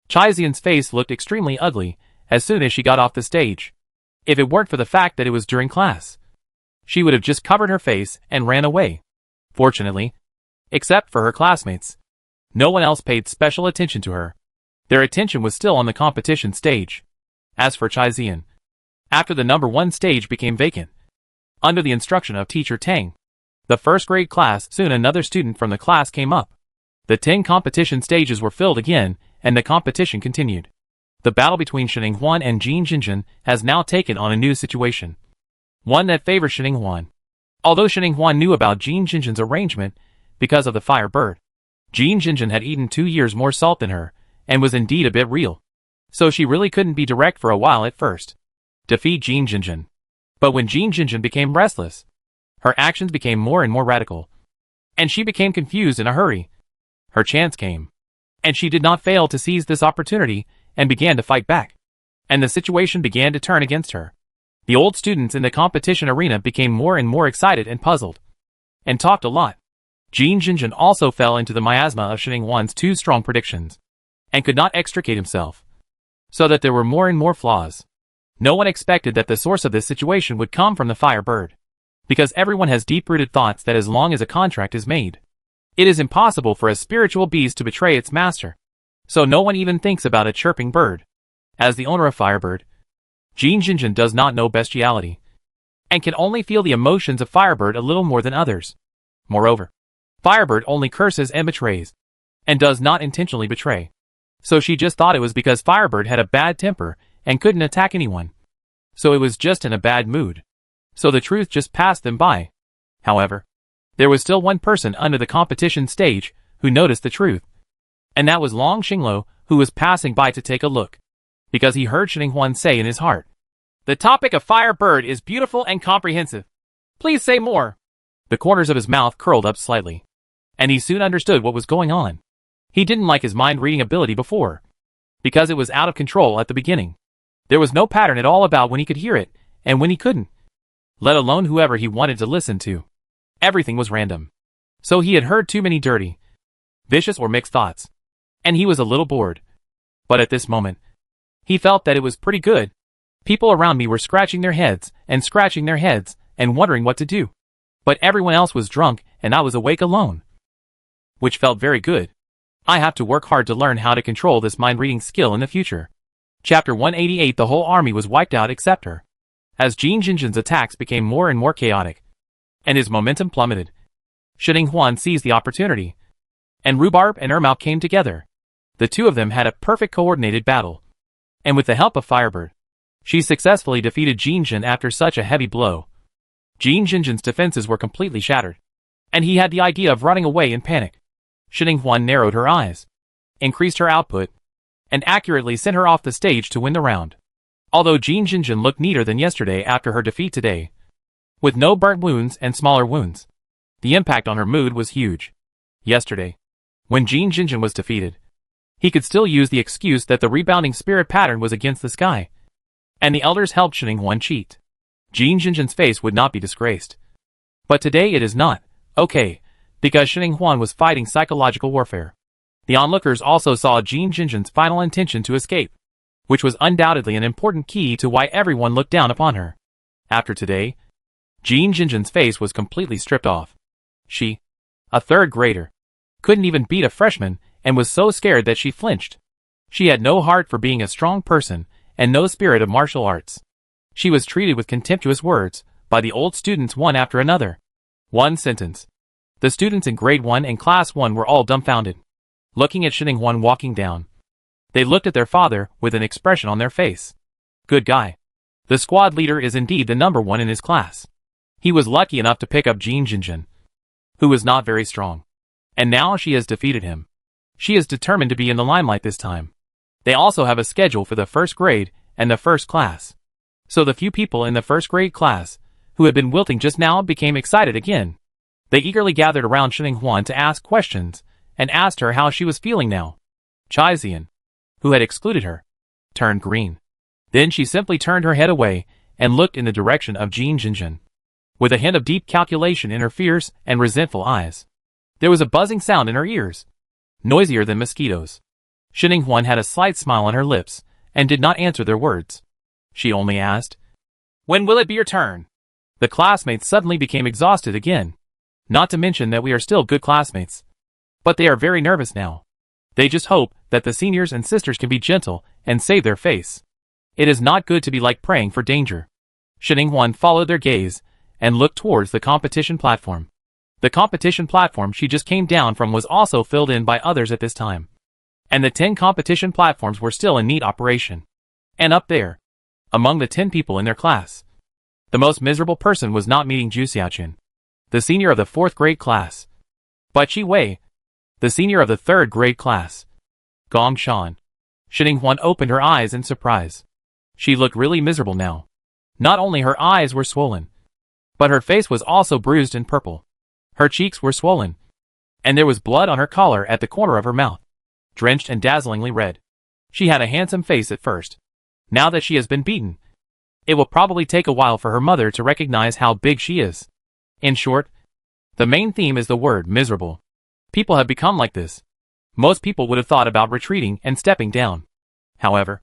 Chai Zian's face looked extremely ugly as soon as she got off the stage. If it weren't for the fact that it was during class, she would have just covered her face and ran away. Fortunately, except for her classmates, no one else paid special attention to her. Their attention was still on the competition stage. As for Chai Zian, after the number 1 stage became vacant, under the instruction of teacher Tang, the first grade class, soon another student from the class came up. The 10 competition stages were filled again, and the competition continued. The battle between Shining Huan and Jin Jinjin has now taken on a new situation, one that favors Shining Huan. Although Shining Huan knew about Jin Jinjin's arrangement because of the Firebird, Jin Jinjin had eaten 2 years more salt than her, and was indeed a bit real. So she really couldn't be direct for a while at first. Defeat Jin Jinjin. But when Jin Jinjin became restless, her actions became more and more radical, and she became confused in a hurry. Her chance came, and she did not fail to seize this opportunity and began to fight back. And the situation began to turn against her. The old students in the competition arena became more and more excited and puzzled, and talked a lot. Jin Jinjin also fell into the miasma of Shining Huan's 2 strong predictions, and could not extricate himself, so that there were more and more flaws. No one expected that the source of this situation would come from the Firebird, because everyone has deep-rooted thoughts that as long as a contract is made, it is impossible for a spiritual beast to betray its master. So no one even thinks about a chirping bird. As the owner of Firebird, Jin Jinjin does not know bestiality, and can only feel the emotions of Firebird a little more than others. Moreover, Firebird only curses and betrays, and does not intentionally betray. So she just thought it was because Firebird had a bad temper and couldn't attack anyone. So it was just in a bad mood. So the truth just passed them by. However, there was still one person under the competition stage who noticed the truth. And that was Long Xinglo, who was passing by to take a look, because he heard Shining Huan say in his heart, "The topic of Firebird is beautiful and comprehensive. Please say more." The corners of his mouth curled up slightly, and he soon understood what was going on. He didn't like his mind-reading ability before, because it was out of control at the beginning. There was no pattern at all about when he could hear it and when he couldn't, let alone whoever he wanted to listen to. Everything was random. So he had heard too many dirty, vicious or mixed thoughts, and he was a little bored. But at this moment, he felt that it was pretty good. People around me were scratching their heads and wondering what to do. But everyone else was drunk and I was awake alone, which felt very good. I have to work hard to learn how to control this mind-reading skill in the future. Chapter 188. The whole army was wiped out except her. As Jin Jinjin's attacks became more and more chaotic, and his momentum plummeted, Shining Huan seized the opportunity, and Rhubarb and Ermao came together. The two of them had a perfect coordinated battle, and with the help of Firebird, she successfully defeated Jin Jin after such a heavy blow. Jin Jinjin's defenses were completely shattered, and he had the idea of running away in panic. Shining Huan narrowed her eyes, increased her output, and accurately sent her off the stage to win the round. Although Jin Jinjin looked neater than yesterday after her defeat today, with no burnt wounds and smaller wounds, the impact on her mood was huge. Yesterday, when Jin Jinjin was defeated, he could still use the excuse that the rebounding spirit pattern was against the sky, and the elders helped Shining Huan cheat. Jin Jinjin's face would not be disgraced. But today it is not, okay, because Shining Huan was fighting psychological warfare. The onlookers also saw Jin Jinjin's final intention to escape, which was undoubtedly an important key to why everyone looked down upon her. After today, Jin Jinjin's face was completely stripped off. She, a third grader, couldn't even beat a freshman and was so scared that she flinched. She had no heart for being a strong person and no spirit of martial arts. She was treated with contemptuous words by the old students one after another. One sentence. The students in grade 1 and class 1 were all dumbfounded, looking at Shining Huan walking down. They looked at their father with an expression on their face. Good guy. The squad leader is indeed the number one in his class. He was lucky enough to pick up Jin Jinjin, who was not very strong. And now she has defeated him. She is determined to be in the limelight this time. They also have a schedule for the first grade and the first class. So the few people in the first grade class who had been wilting just now became excited again. They eagerly gathered around Shining Huan to ask questions and asked her how she was feeling now. Chai Zian, who had excluded her, turned green. Then she simply turned her head away and looked in the direction of Jin Jinjin, with a hint of deep calculation in her fierce and resentful eyes. There was a buzzing sound in her ears, noisier than mosquitoes. Shining Huan had a slight smile on her lips and did not answer their words. She only asked, "When will it be your turn?" The classmates suddenly became exhausted again. Not to mention that we are still good classmates. But they are very nervous now. They just hope that the seniors and sisters can be gentle and save their face. It is not good to be like praying for danger. Shining Huan followed their gaze and looked towards the competition platform. The competition platform she just came down from was also filled in by others at this time. And the 10 competition platforms were still in neat operation. And up there, among the 10 people in their class, the most miserable person was not meeting Zhu Xiaoqun, the senior of the 4th grade class, but Qi Wei, the senior of the 3rd grade class. Gong Shan. Shining Huan opened her eyes in surprise. She looked really miserable now. Not only her eyes were swollen, but her face was also bruised and purple. Her cheeks were swollen, and there was blood on her collar at the corner of her mouth, drenched and dazzlingly red. She had a handsome face at first. Now that she has been beaten, it will probably take a while for her mother to recognize how big she is. In short, the main theme is the word miserable. People have become like this. Most people would have thought about retreating and stepping down. However,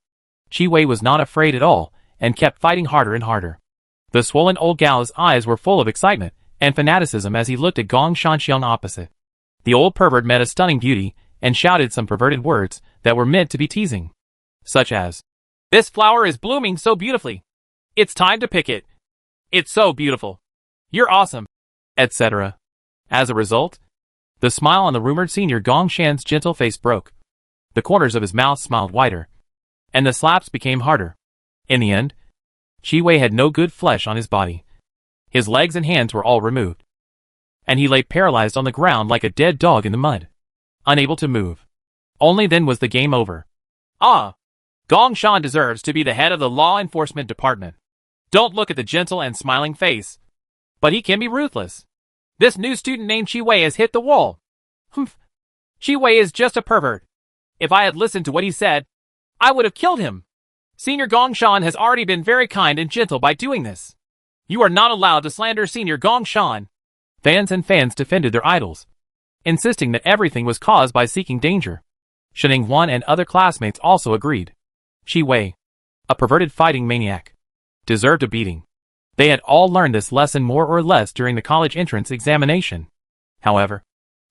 Qi Wei was not afraid at all and kept fighting harder and harder. The swollen old gal's eyes were full of excitement and fanaticism as he looked at Gong Shanxiang opposite. The old pervert met a stunning beauty and shouted some perverted words that were meant to be teasing, such as, "This flower is blooming so beautifully. It's time to pick it. It's so beautiful. You're awesome," etc. As a result, the smile on the rumored senior Gong Shan's gentle face broke. The corners of his mouth smiled wider, and the slaps became harder. In the end, Qi Wei had no good flesh on his body. His legs and hands were all removed, and he lay paralyzed on the ground like a dead dog in the mud, unable to move. Only then was the game over. Ah! Gong Shan deserves to be the head of the law enforcement department. Don't look at the gentle and smiling face. But he can be ruthless. This new student named Qi Wei has hit the wall. Humph. Qi Wei is just a pervert. If I had listened to what he said, I would have killed him. Senior Gongshan has already been very kind and gentle by doing this. You are not allowed to slander Senior Gongshan. Fans and fans defended their idols, insisting that everything was caused by seeking danger. Shen Wan and other classmates also agreed. Qi Wei, a perverted fighting maniac, deserved a beating. They had all learned this lesson more or less during the college entrance examination. However,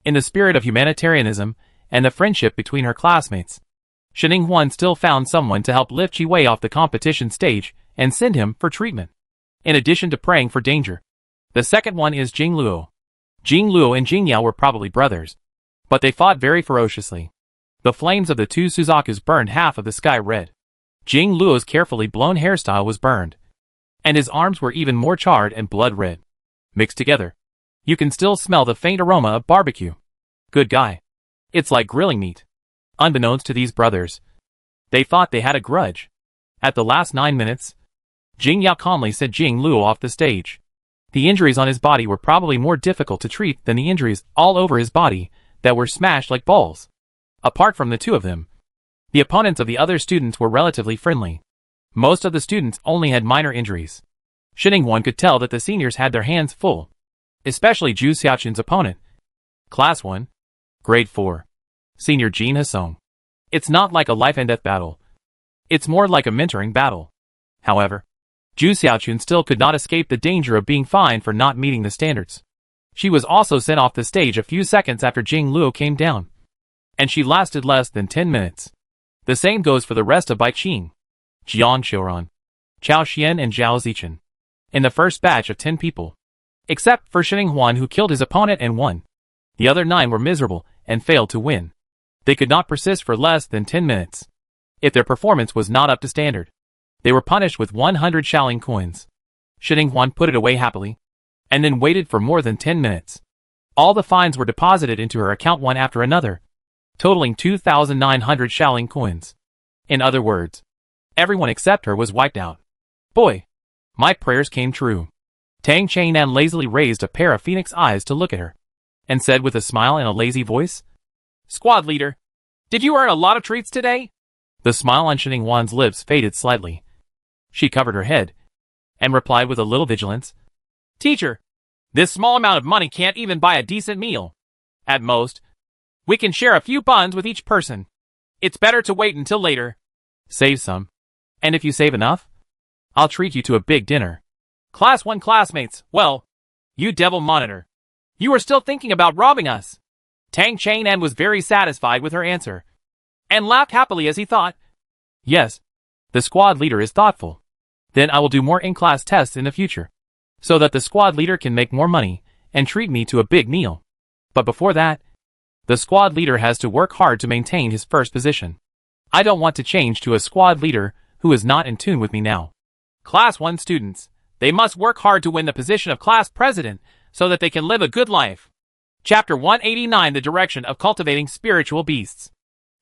in the spirit of humanitarianism and the friendship between her classmates, Shen Wan still found someone to help lift Qi Wei off the competition stage and send him for treatment. In addition to praying for danger, the second one is Jing Luo. Jing Luo and Jing Yao were probably brothers, but they fought very ferociously. The flames of the two Suzakus burned half of the sky red. Jing Luo's carefully blown hairstyle was burned, and his arms were even more charred and blood red. Mixed together, you can still smell the faint aroma of barbecue. Good guy. It's like grilling meat. Unbeknownst to these brothers, they thought they had a grudge. At the last 9 minutes, Jing Yao calmly sent Jing Luo off the stage. The injuries on his body were probably more difficult to treat than the injuries all over his body that were smashed like balls. Apart from the two of them, the opponents of the other students were relatively friendly. Most of the students only had minor injuries. Shen Wan could tell that the seniors had their hands full, especially Zhu Xiaoqun's opponent. Class 1, Grade 4, Senior Jin Hasong. It's not like a life and death battle. It's more like a mentoring battle. However, Zhu Xiaoqun still could not escape the danger of being fined for not meeting the standards. She was also sent off the stage a few seconds after Jing Luo came down, and she lasted less than 10 minutes. The same goes for the rest of Bai Qing, Jian Xiuran, Chao Xian and Zhao Zichen. In the first batch of 10 people, except for Shen Wan who killed his opponent and won, the other 9 were miserable and failed to win. They could not persist for less than 10 minutes. If their performance was not up to standard, they were punished with 100 Shaolin coins. Shen Wan put it away happily, and then waited for more than 10 minutes. All the fines were deposited into her account one after another, totaling 2,900 Shaolin coins. In other words, everyone except her was wiped out. Boy, my prayers came true. Tang Chainan lazily raised a pair of phoenix eyes to look at her, and said with a smile and a lazy voice, Squad leader, did you earn a lot of treats today? The smile on Shen Wan's lips faded slightly. She covered her head, and replied with a little vigilance, Teacher, this small amount of money can't even buy a decent meal. At most, we can share a few buns with each person. It's better to wait until later. Save some. And if you save enough, I'll treat you to a big dinner. Class 1 classmates, well, you devil monitor. You are still thinking about robbing us. Tang Chainan was very satisfied with her answer, and laughed happily as he thought, Yes, the squad leader is thoughtful. Then I will do more in-class tests in the future, so that the squad leader can make more money and treat me to a big meal. But before that, the squad leader has to work hard to maintain his first position. I don't want to change to a squad leader who is not in tune with me now. Class 1 students, they must work hard to win the position of class president so that they can live a good life. Chapter 189, The Direction of Cultivating Spiritual Beasts.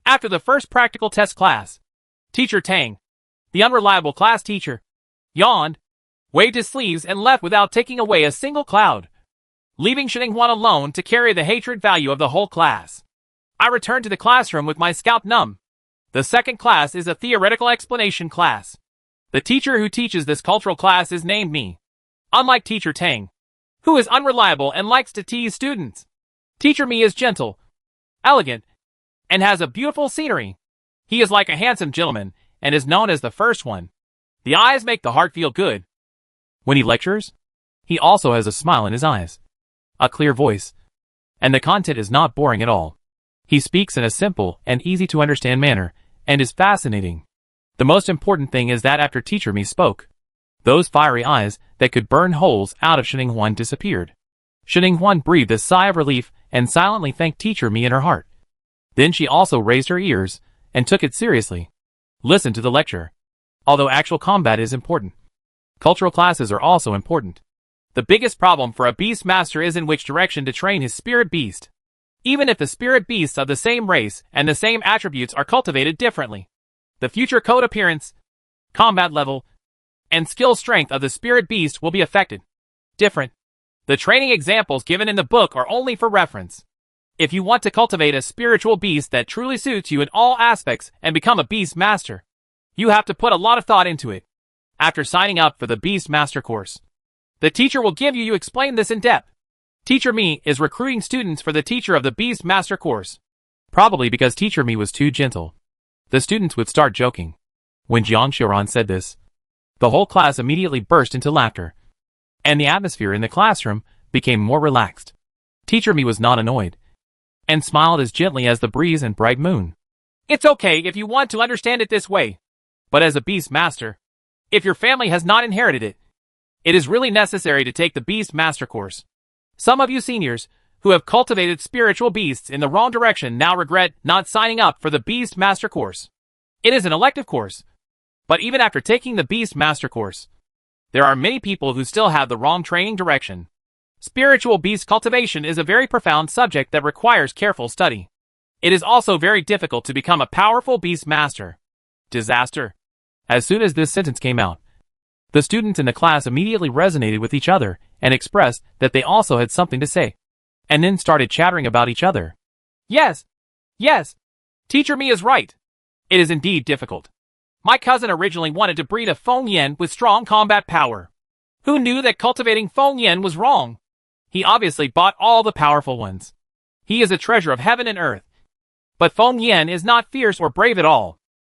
After the first practical test class, Teacher Tang, the unreliable class teacher, yawned, waved his sleeves and left without taking away a single cloud, leaving Shen Wan alone to carry the hatred value of the whole class. I returned to the classroom with my scalp numb. The second class is a theoretical explanation class. The teacher who teaches this cultural class is named me. Unlike Teacher Tang, who is unreliable and likes to tease students, Teacher Me is gentle, elegant, and has a beautiful scenery. He is like a handsome gentleman and is known as the first one. The eyes make the heart feel good. When he lectures, he also has a smile in his eyes, a clear voice, and the content is not boring at all. He speaks in a simple and easy to understand manner and is fascinating. The most important thing is that after Teacher Me spoke, those fiery eyes that could burn holes out of Shen Wan disappeared. Shen Wan breathed a sigh of relief and silently thanked Teacher Me in her heart. Then she also raised her ears and took it seriously. Listen to the lecture. Although actual combat is important, cultural classes are also important. The biggest problem for a beast master is in which direction to train his spirit beast. Even if the spirit beasts of the same race and the same attributes are cultivated differently, the future code appearance, combat level, and skill strength of the spirit beast will be affected. Different. The training examples given in the book are only for reference. If you want to cultivate a spiritual beast that truly suits you in all aspects and become a beast master, you have to put a lot of thought into it. After signing up for the Beast Master course, the teacher will give you explain this in depth. Teacher Me is recruiting students for the teacher of the Beast Master course. Probably because Teacher Me was too gentle. The students would start joking. When Jiang Xiuran said this, the whole class immediately burst into laughter, and the atmosphere in the classroom became more relaxed. Teacher Me was not annoyed, and smiled as gently as the breeze and bright moon. It's okay if you want to understand it this way, but as a Beast Master, if your family has not inherited it, it is really necessary to take the Beast Master course. Some of you seniors, who have cultivated spiritual beasts in the wrong direction now regret not signing up for the Beast Master course. It is an elective course, but even after taking the Beast Master course, there are many people who still have the wrong training direction. Spiritual beast cultivation is a very profound subject that requires careful study. It is also very difficult to become a powerful beast master. Disaster. As soon as this sentence came out, the students in the class immediately resonated with each other and expressed that they also had something to say, and then started chattering about each other. Yes, Teacher Me is right. It is indeed difficult. My cousin originally wanted to breed a Feng Yen with strong combat power. Who knew that cultivating Feng Yen was wrong? He obviously bought all the powerful ones. He is a treasure of heaven and earth. But Feng Yen is not fierce or brave at all.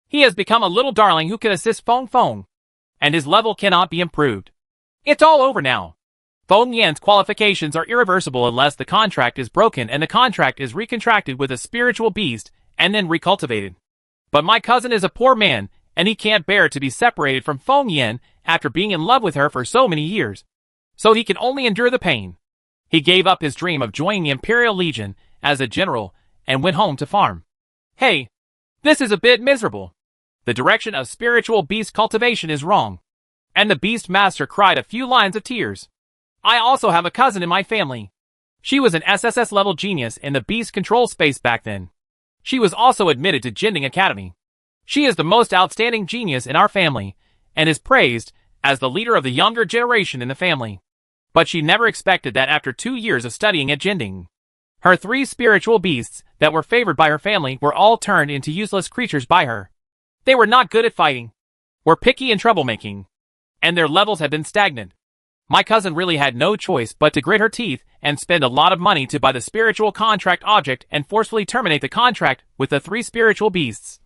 He has become a little darling who can assist Feng Feng, and his level cannot be improved. It's all over now. Feng Yan's qualifications are irreversible unless the contract is broken and the contract is recontracted with a spiritual beast and then recultivated. But my cousin is a poor man, and he can't bear to be separated from Feng Yan after being in love with her for so many years. So he can only endure the pain. He gave up his dream of joining the Imperial Legion as a general and went home to farm. Hey, this is a bit miserable. The direction of spiritual beast cultivation is wrong. And the Beast Master cried a few lines of tears. I also have a cousin in my family. She was an SSS level genius in the beast control space back then. She was also admitted to Jinding Academy. She is the most outstanding genius in our family, and is praised as the leader of the younger generation in the family. But she never expected that after 2 years of studying at Jinding, her 3 spiritual beasts that were favored by her family were all turned into useless creatures by her. They were not good at fighting, were picky and troublemaking, and their levels had been stagnant. My cousin really had no choice but to grit her teeth and spend a lot of money to buy the spiritual contract object and forcefully terminate the contract with the 3 spiritual beasts,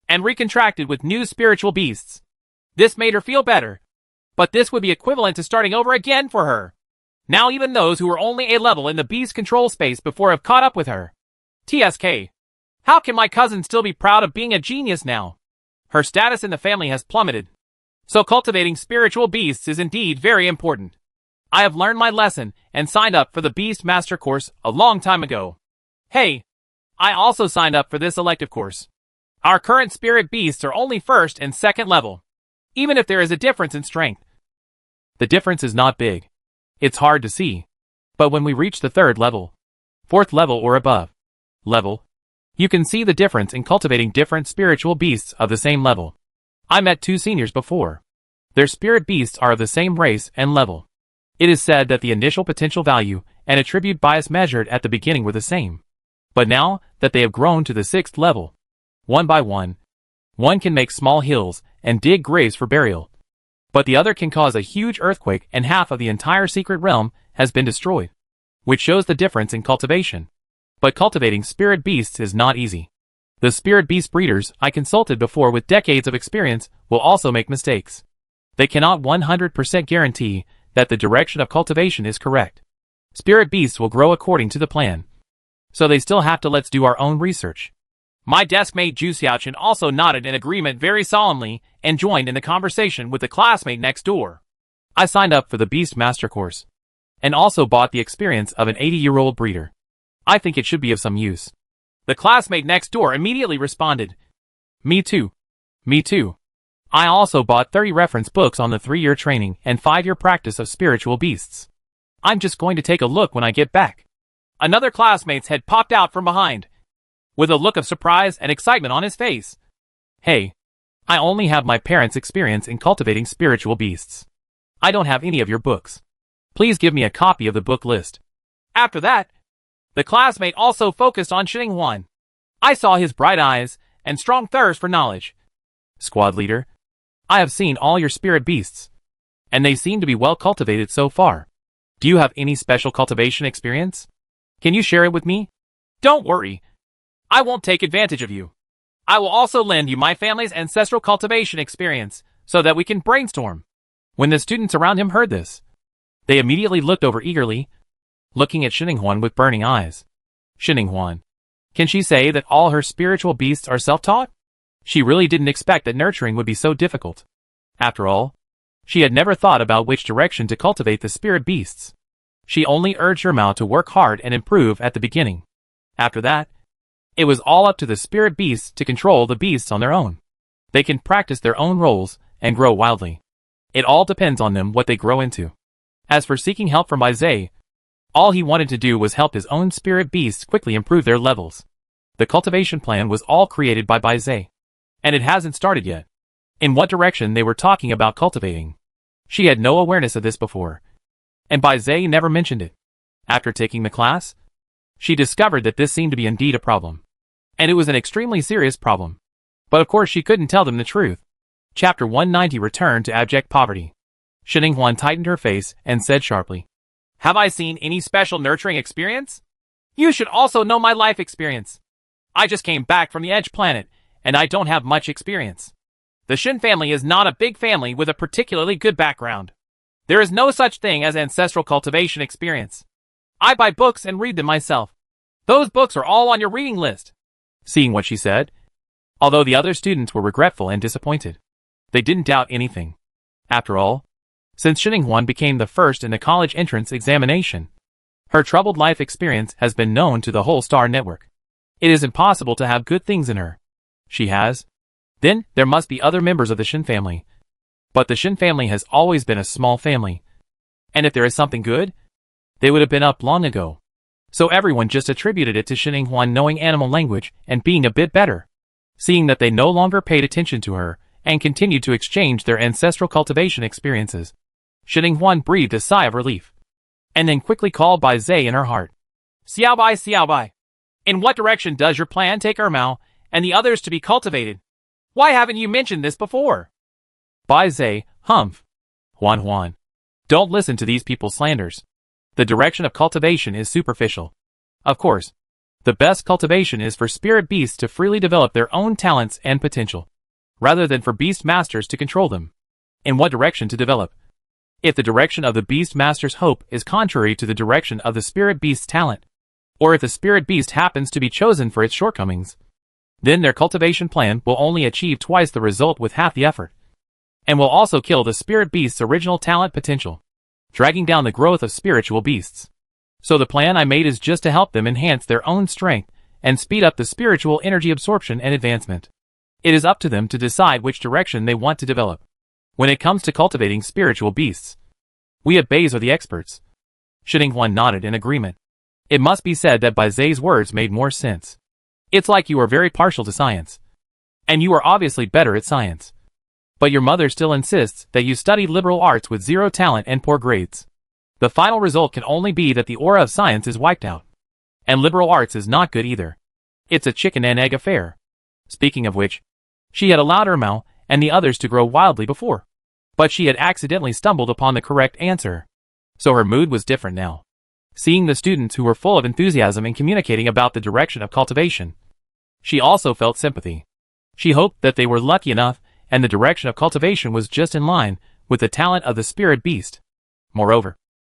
and recontracted with new spiritual beasts. This made her feel better, but this would be equivalent to starting over again for her. Now even those who were only a level in the beast control space before have caught up with her. TSK. How can my cousin still be proud of being a genius now? Her status in the family has plummeted. So cultivating spiritual beasts is indeed very important. I have learned my lesson and signed up for the Beast Master course a long time ago. Hey, I also signed up for this elective course. Our current spirit beasts are only 1st and 2nd level, even if there is a difference in strength. The difference is not big. It's hard to see. But when we reach the 3rd level, 4th level or above level, you can see the difference in cultivating different spiritual beasts of the same level. I met 2 seniors before. Their spirit beasts are of the same race and level. It is said that the initial potential value and attribute bias measured at the beginning were the same. But now that they have grown to the 6th level, one by one can make small hills and dig graves for burial. But the other can cause a huge earthquake and half of the entire secret realm has been destroyed, which shows the difference in cultivation. But cultivating spirit beasts is not easy. The spirit beast breeders I consulted before with decades of experience will also make mistakes. They cannot 100% guarantee that the direction of cultivation is correct. Spirit beasts will grow according to the plan. So they still have to let's do our own research. My deskmate Zhu Xiaochen also nodded in agreement very solemnly and joined in the conversation with the classmate next door. I signed up for the Beast Master course, and also bought the experience of an 80-year-old breeder. I think it should be of some use. The classmate next door immediately responded, Me too. Me too. I also bought 30 reference books on the 3-year training and 5-year practice of spiritual beasts. I'm just going to take a look when I get back. Another classmate's head popped out from behind, with a look of surprise and excitement on his face. Hey, I only have my parents' experience in cultivating spiritual beasts. I don't have any of your books. Please give me a copy of the book list. After that, The classmate also focused on Shining Huan. I saw his bright eyes and strong thirst for knowledge. Squad leader, I have seen all your spirit beasts, and they seem to be well cultivated so far. Do you have any special cultivation experience? Can you share it with me? Don't worry. I won't take advantage of you. I will also lend you my family's ancestral cultivation experience so that we can brainstorm. When the students around him heard this, they immediately looked over eagerly, looking at Shining Huan with burning eyes. Shining Huan. Can she say that all her spiritual beasts are self-taught? She really didn't expect that nurturing would be so difficult. After all, she had never thought about which direction to cultivate the spirit beasts. She only urged her Mao to work hard and improve at the beginning. After that, it was all up to the spirit beasts to control the beasts on their own. They can practice their own roles and grow wildly. It all depends on them what they grow into. As for seeking help from Bai Zhe, all he wanted to do was help his own spirit beasts quickly improve their levels. The cultivation plan was all created by Bai Zhe, and it hasn't started yet. In what direction they were talking about cultivating? She had no awareness of this before, and Bai Zhe never mentioned it. After taking the class, she discovered that this seemed to be indeed a problem, and it was an extremely serious problem. But of course she couldn't tell them the truth. Chapter 190 Return to Abject Poverty. Shining Huan tightened her face and said sharply, Have I seen any special nurturing experience? You should also know my life experience. I just came back from the Edge planet, and I don't have much experience. The Shin family is not a big family with a particularly good background. There is no such thing as ancestral cultivation experience. I buy books and read them myself. Those books are all on your reading list. Seeing what she said, although the other students were regretful and disappointed, they didn't doubt anything. After all, since Shining Huan became the first in the college entrance examination, her troubled life experience has been known to the whole Star Network. It is impossible to have good things in her. She has. Then, there must be other members of the Shin family. But the Shin family has always been a small family. And if there is something good, they would have been up long ago. So everyone just attributed it to Shining Huan knowing animal language and being a bit better. Seeing that they no longer paid attention to her and continued to exchange their ancestral cultivation experiences, Shining Huan breathed a sigh of relief, and then quickly called Bai Zhe in her heart. Xiaobai. In what direction does your plan take Mao and the others to be cultivated? Why haven't you mentioned this before? Bai Zhe, humph. Huan. Don't listen to these people's slanders. The direction of cultivation is superficial. Of course, the best cultivation is for spirit beasts to freely develop their own talents and potential, rather than for beast masters to control them. In what direction to develop? If the direction of the beast master's hope is contrary to the direction of the spirit beast's talent, or if the spirit beast happens to be chosen for its shortcomings, then their cultivation plan will only achieve twice the result with half the effort, and will also kill the spirit beast's original talent potential, dragging down the growth of spiritual beasts. So the plan I made is just to help them enhance their own strength and speed up the spiritual energy absorption and advancement. It is up to them to decide which direction they want to develop. When it comes to cultivating spiritual beasts, we at Baze are the experts. Shining Huan nodded in agreement. It must be said that Bai Zhe's words made more sense. It's like you are very partial to science, and you are obviously better at science. But your mother still insists that you study liberal arts with zero talent and poor grades. The final result can only be that the aura of science is wiped out. And liberal arts is not good either. It's a chicken and egg affair. Speaking of which, she had allowed Mao and the others to grow wildly before, but she had accidentally stumbled upon the correct answer. So her mood was different now. Seeing the students who were full of enthusiasm and communicating about the direction of cultivation, she also felt sympathy. She hoped that they were lucky enough and the direction of cultivation was just in line with the talent of the spirit beast. Moreover,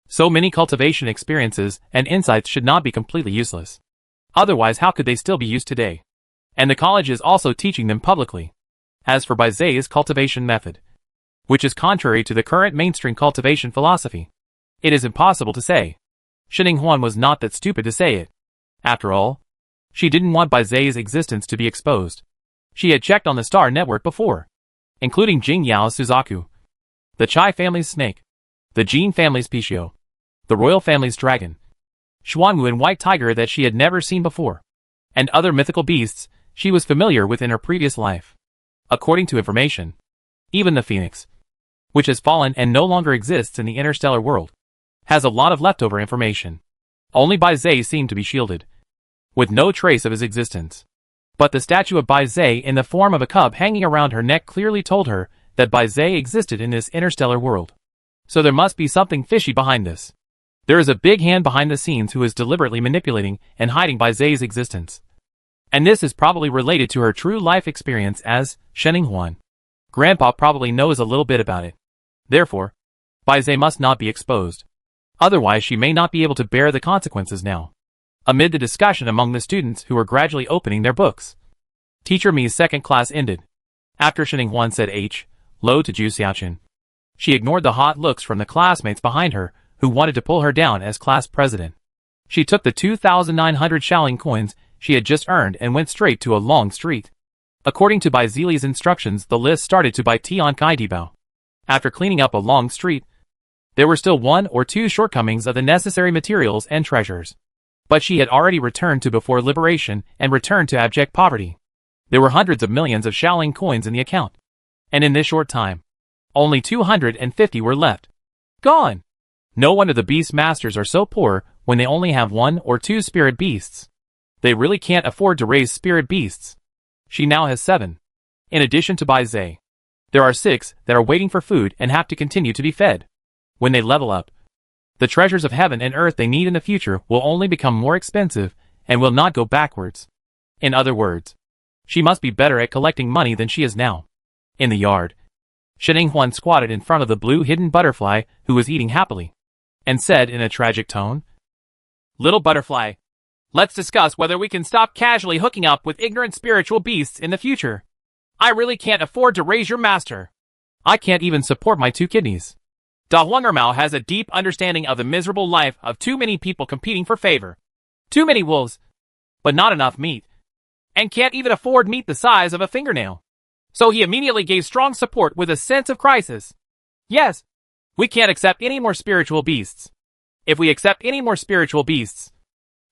so many cultivation experiences and insights should not be completely useless. Otherwise, how could they still be used today? And the college is also teaching them publicly. As for Bai Zhe's cultivation method, which is contrary to the current mainstream cultivation philosophy, it is impossible to say. Shining Huan was not that stupid to say it. After all, she didn't want Bai Zhe's existence to be exposed. She had checked on the Star Network before, including Jing Yao's Suzaku, the Chai family's snake, the Jin family's Pishio, the royal family's dragon, Xuanwu and white tiger that she had never seen before, and other mythical beasts she was familiar with in her previous life. According to information, even the phoenix, which has fallen and no longer exists in the interstellar world, has a lot of leftover information. Only Bai Zhe seemed to be shielded, with no trace of his existence. But the statue of Bai Zhe in the form of a cub hanging around her neck clearly told her that Bai Zhe existed in this interstellar world. So there must be something fishy behind this. There is a big hand behind the scenes who is deliberately manipulating and hiding Bai Zhe's existence. And this is probably related to her true life experience as Shening Huan. Grandpa probably knows a little bit about it. Therefore, Bai Zhe must not be exposed. Otherwise she may not be able to bear the consequences now. Amid the discussion among the students who were gradually opening their books, Teacher Mi's second class ended. After Shening Huan said Hello to Zhu Xiaoqun, she ignored the hot looks from the classmates behind her who wanted to pull her down as class president. She took the 2,900 Shaolin coins she had just earned and went straight to a long street. According to Bai Zili's instructions, the list started to buy Tian Kai Dibao. After cleaning up a long street, there were still 1 or 2 shortcomings of the necessary materials and treasures. But she had already returned to before liberation and returned to abject poverty. There were hundreds of millions of Shaolin coins in the account. And in this short time, only 250 were left. Gone! No wonder the beast masters are so poor when they only have 1 or 2 spirit beasts. They really can't afford to raise spirit beasts. She now has 7. In addition to Bai Zhe, there are 6 that are waiting for food and have to continue to be fed. When they level up, the treasures of heaven and earth they need in the future will only become more expensive and will not go backwards. In other words, she must be better at collecting money than she is now. In the yard, Shening Huan squatted in front of the blue hidden butterfly who was eating happily, and said in a tragic tone, Little butterfly, let's discuss whether we can stop casually hooking up with ignorant spiritual beasts in the future. I really can't afford to raise your master. I can't even support my 2 kidneys. Da Huangermao has a deep understanding of the miserable life of too many people competing for favor. Too many wolves, but not enough meat. And can't even afford meat the size of a fingernail. So he immediately gave strong support with a sense of crisis. Yes, we can't accept any more spiritual beasts. If we accept any more spiritual beasts,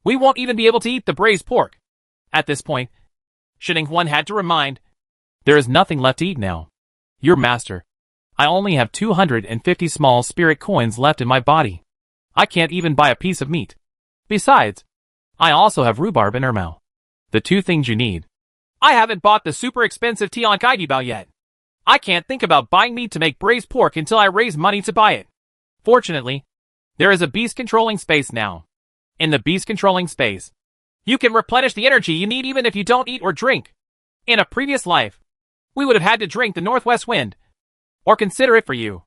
we won't even be able to eat the braised pork. At this point, Shening Huan had to remind, there is nothing left to eat now. Your master, I only have 250 small spirit coins left in my body. I can't even buy a piece of meat. Besides, I also have rhubarb and ermao. The 2 things you need. I haven't bought the super expensive Tian Kai Dibao yet. I can't think about buying meat to make braised pork until I raise money to buy it. Fortunately, there is a beast controlling space now. In the beast controlling space, you can replenish the energy you need even if you don't eat or drink. In a previous life, we would have had to drink the northwest wind, or consider it for you.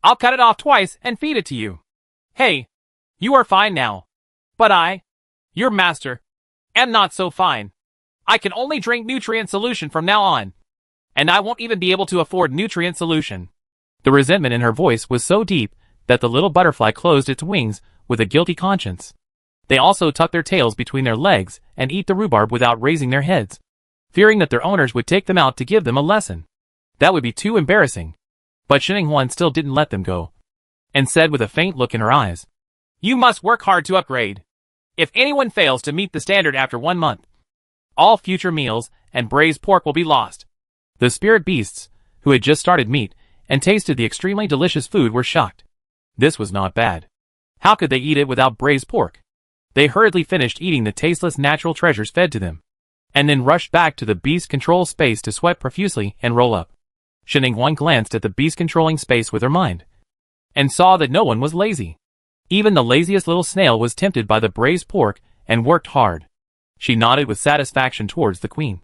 I'll cut it off twice and feed it to you. Hey, you are fine now. But I, your master, am not so fine. I can only drink nutrient solution from now on. And I won't even be able to afford nutrient solution. The resentment in her voice was so deep that the little butterfly closed its wings with a guilty conscience. They also tuck their tails between their legs and eat the rhubarb without raising their heads, fearing that their owners would take them out to give them a lesson. That would be too embarrassing. But Shening Huan still didn't let them go, and said with a faint look in her eyes, You must work hard to upgrade. If anyone fails to meet the standard after 1 month, all future meals and braised pork will be lost. The spirit beasts, who had just started meat and tasted the extremely delicious food, were shocked. This was not bad. How could they eat it without braised pork? They hurriedly finished eating the tasteless natural treasures fed to them, and then rushed back to the beast control space to sweat profusely and roll up. Shening Huan glanced at the beast controlling space with her mind, and saw that no one was lazy. Even the laziest little snail was tempted by the braised pork and worked hard. She nodded with satisfaction towards the queen,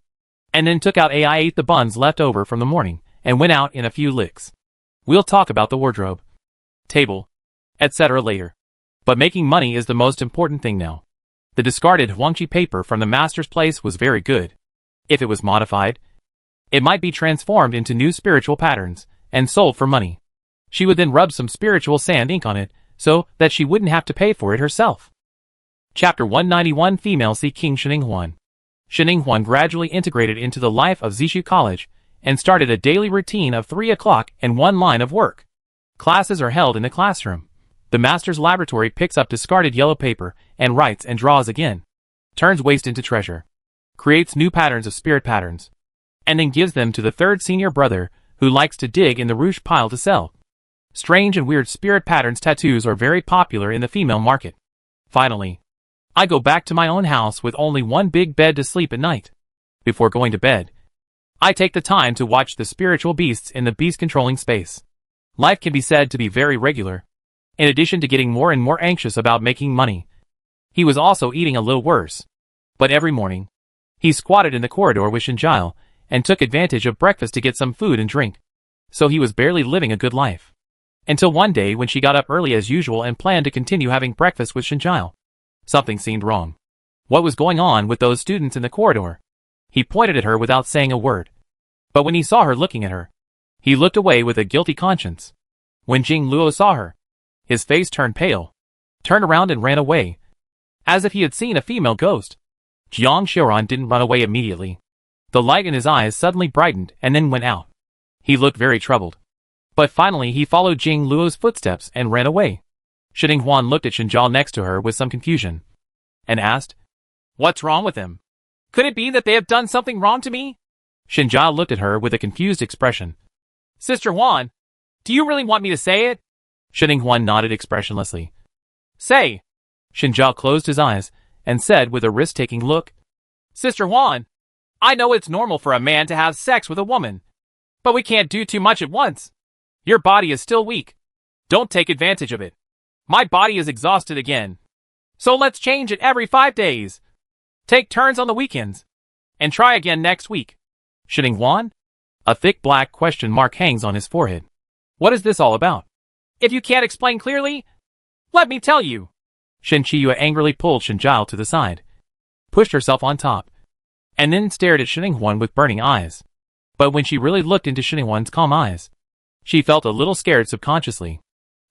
and then took out ate the buns left over from the morning, and went out in a few licks. We'll talk about the wardrobe, table, etc. later. But making money is the most important thing now. The discarded Huangqi paper from the master's place was very good. If it was modified, it might be transformed into new spiritual patterns, and sold for money. She would then rub some spiritual sand ink on it, so that she wouldn't have to pay for it herself. Chapter 191 Female Sea King Shening Huan. Shening Huan gradually integrated into the life of Zishu College, and started a daily routine of 3 o'clock and 1 line of work. Classes are held in the classroom. The master's laboratory picks up discarded yellow paper, and writes and draws again. Turns waste into treasure. Creates new patterns of spirit patterns, and then gives them to the 3rd senior brother, who likes to dig in the ruche pile to sell. Strange and weird spirit patterns tattoos are very popular in the female market. Finally, I go back to my own house with only one big bed to sleep at night. Before going to bed, I take the time to watch the spiritual beasts in the beast-controlling space. Life can be said to be very regular. In addition to getting more and more anxious about making money, he was also eating a little worse. But every morning, he squatted in the corridor with Shinjile and took advantage of breakfast to get some food and drink. So he was barely living a good life. Until one day when she got up early as usual and planned to continue having breakfast with Shinjile. Something seemed wrong. What was going on with those students in the corridor? He pointed at her without saying a word. But when he saw her looking at her, he looked away with a guilty conscience. When Jing Luo saw her, his face turned pale, turned around and ran away, as if he had seen a female ghost. Jiang Xiaoran didn't run away immediately. The light in his eyes suddenly brightened and then went out. He looked very troubled. But finally he followed Jing Luo's footsteps and ran away. Shining Huan looked at Shinjile next to her with some confusion, and asked, "What's wrong with them? Could it be that they have done something wrong to me?" Shinjile looked at her with a confused expression. "Sister Huan, do you really want me to say it?" Shining Huan nodded expressionlessly. "Say." Shinjile closed his eyes and said with a risk-taking look, "Sister Huan, I know it's normal for a man to have sex with a woman, but we can't do too much at once. Your body is still weak. Don't take advantage of it. My body is exhausted again. So let's change it every 5 days. Take turns on the weekends. And try again next week." Shining Huan? A thick black question mark hangs on his forehead. What is this all about? If you can't explain clearly, let me tell you. Shen Qiyue angrily pulled Shinjile to the side, pushed herself on top, and then stared at Shining Huan with burning eyes. But when she really looked into Shining Huan's calm eyes, she felt a little scared subconsciously.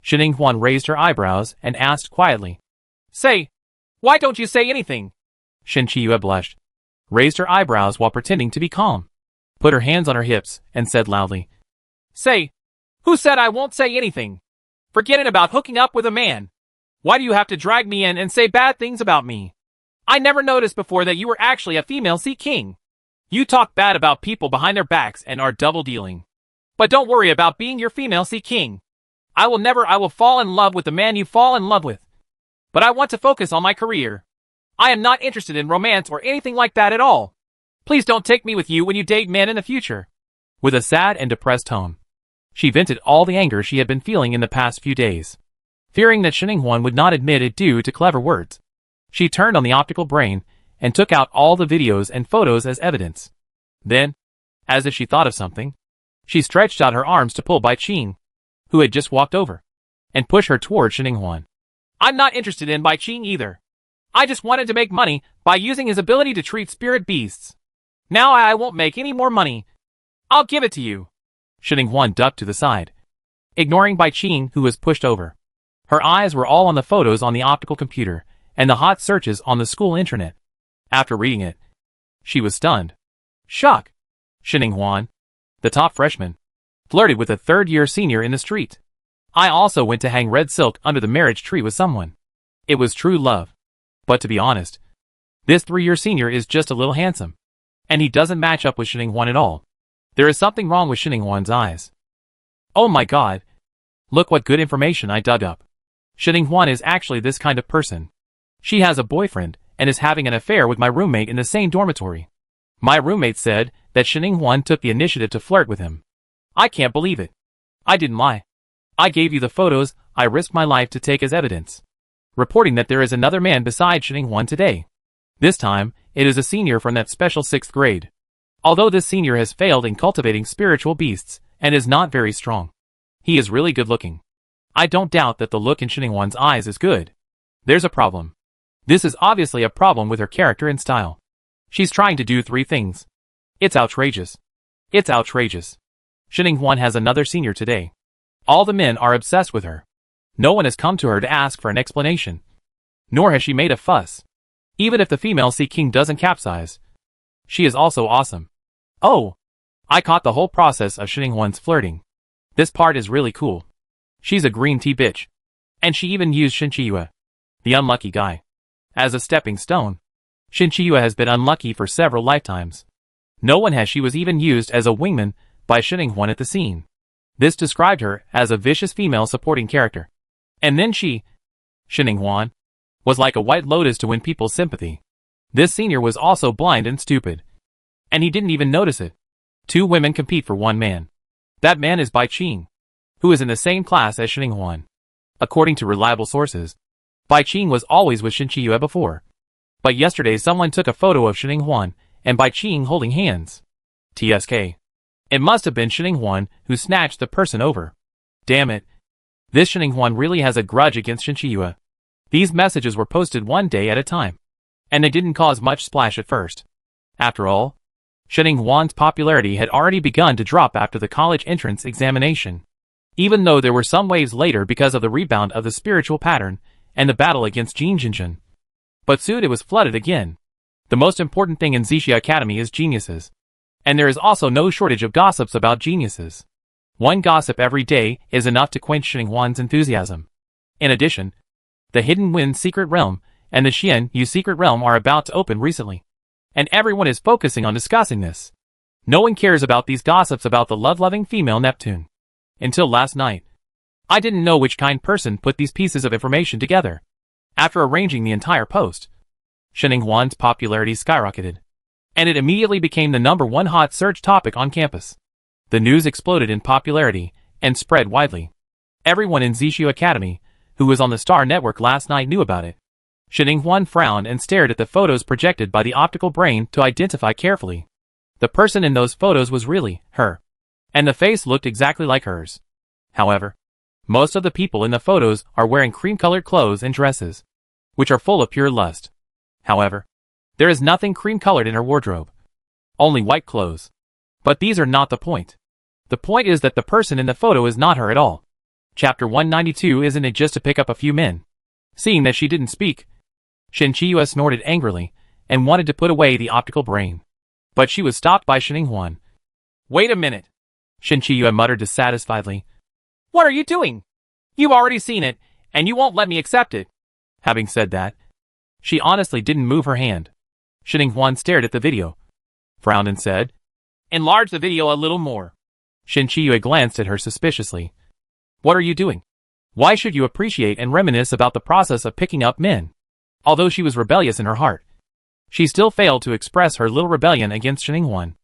Shining Huan raised her eyebrows and asked quietly, "Say, why don't you say anything?" Shen Qiyue blushed, raised her eyebrows while pretending to be calm, put her hands on her hips, and said loudly, "Say, who said I won't say anything? Forget it about hooking up with a man. Why do you have to drag me in and say bad things about me? I never noticed before that you were actually a female Sea King. You talk bad about people behind their backs and are double-dealing. But don't worry about being your female Sea King. I will fall in love with the man you fall in love with. But I want to focus on my career. I am not interested in romance or anything like that at all. Please don't take me with you when you date men in the future." With a sad and depressed tone, she vented all the anger she had been feeling in the past few days. Fearing that Shining Huan would not admit it due to clever words, she turned on the optical brain and took out all the videos and photos as evidence. Then, as if she thought of something, she stretched out her arms to pull Bai Qing, who had just walked over, and push her toward Shining Huan. "I'm not interested in Bai Qing either. I just wanted to make money by using his ability to treat spirit beasts. Now I won't make any more money. I'll give it to you." Shining Huan ducked to the side, ignoring Bai Qing, who was pushed over. Her eyes were all on the photos on the optical computer and the hot searches on the school intranet. After reading it, she was stunned. Shock. Shining Huan, the top freshman, flirted with a third-year senior in the street. I also went to hang red silk under the marriage tree with someone. It was true love. But to be honest, this 3-year senior is just a little handsome, and he doesn't match up with Shining Huan at all. There is something wrong with Shining Huan's eyes. Oh my god. Look what good information I dug up. Shining Huan is actually this kind of person. She has a boyfriend and is having an affair with my roommate in the same dormitory. My roommate said that Shining Huan took the initiative to flirt with him. I can't believe it. I didn't lie. I gave you the photos I risked my life to take as evidence, reporting that there is another man beside Shining Huan today. This time, it is a senior from that special 6th grade. Although this senior has failed in cultivating spiritual beasts and is not very strong, he is really good looking. I don't doubt that the look in Shining Huan's eyes is good. There's a problem. This is obviously a problem with her character and style. She's trying to do 3 things. It's outrageous. It's outrageous. Shining Huan has another senior today. All the men are obsessed with her. No one has come to her to ask for an explanation. Nor has she made a fuss. Even if the female Sea King doesn't capsize, she is also awesome. Oh! I caught the whole process of Shining Huan's flirting. This part is really cool. She's a green tea bitch. And she even used Shen Qiyue, the unlucky guy, as a stepping stone. Shen Qiyue has been unlucky for several lifetimes. No one has. She was even used as a wingman by Shining Huan at the scene. This described her as a vicious female supporting character. And then she... Shining Huan, was like a white lotus to win people's sympathy. This senior was also blind and stupid. And he didn't even notice it. 2 women compete for 1 man. That man is Bai Qing, who is in the same class as Shin Huan. According to reliable sources, Bai Qing was always with Shin Yue before. But yesterday someone took a photo of Shin Huan and Bai Qing holding hands. TSK. It must have been Shin Huan who snatched the person over. Damn it. This Shin Huan really has a grudge against Shin Yue. These messages were posted 1 day at a time. And they didn't cause much splash at first. After all, Shin Huan's popularity had already begun to drop after the college entrance examination. Even though there were some waves later because of the rebound of the spiritual pattern and the battle against Jin Jinjin. But soon it was flooded again. The most important thing in Zixia Academy is geniuses. And there is also no shortage of gossips about geniuses. 1 gossip every day is enough to quench Shin Huan's enthusiasm. In addition, the Hidden Wind Secret Realm and the Xian Yu Secret Realm are about to open recently. And everyone is focusing on discussing this. No one cares about these gossips about the love-loving female Neptune. Until last night. I didn't know which kind person put these pieces of information together. After arranging the entire post, Shin Huan's popularity skyrocketed. And it immediately became the #1 hot search topic on campus. The news exploded in popularity and spread widely. Everyone in Zixia Academy, who was on the Star Network last night, knew about it. Shin Huan frowned and stared at the photos projected by the optical brain to identify carefully. The person in those photos was really her. And the face looked exactly like hers. However, most of the people in the photos are wearing cream-colored clothes and dresses, which are full of pure lust. However, there is nothing cream-colored in her wardrobe. Only white clothes. But these are not the point. The point is that the person in the photo is not her at all. Chapter 192 isn't it just to pick up a few men? Seeing that she didn't speak, Shin Yue snorted angrily and wanted to put away the optical brain. But she was stopped by Shin Huan. Wait a minute. Shin Yue muttered dissatisfiedly. What are you doing? You've already seen it, and you won't let me accept it. Having said that, she honestly didn't move her hand. Shin Huan stared at the video, frowned and said, Enlarge the video a little more. Shin Yue glanced at her suspiciously. What are you doing? Why should you appreciate and reminisce about the process of picking up men? Although she was rebellious in her heart, she still failed to express her little rebellion against Shin Huan.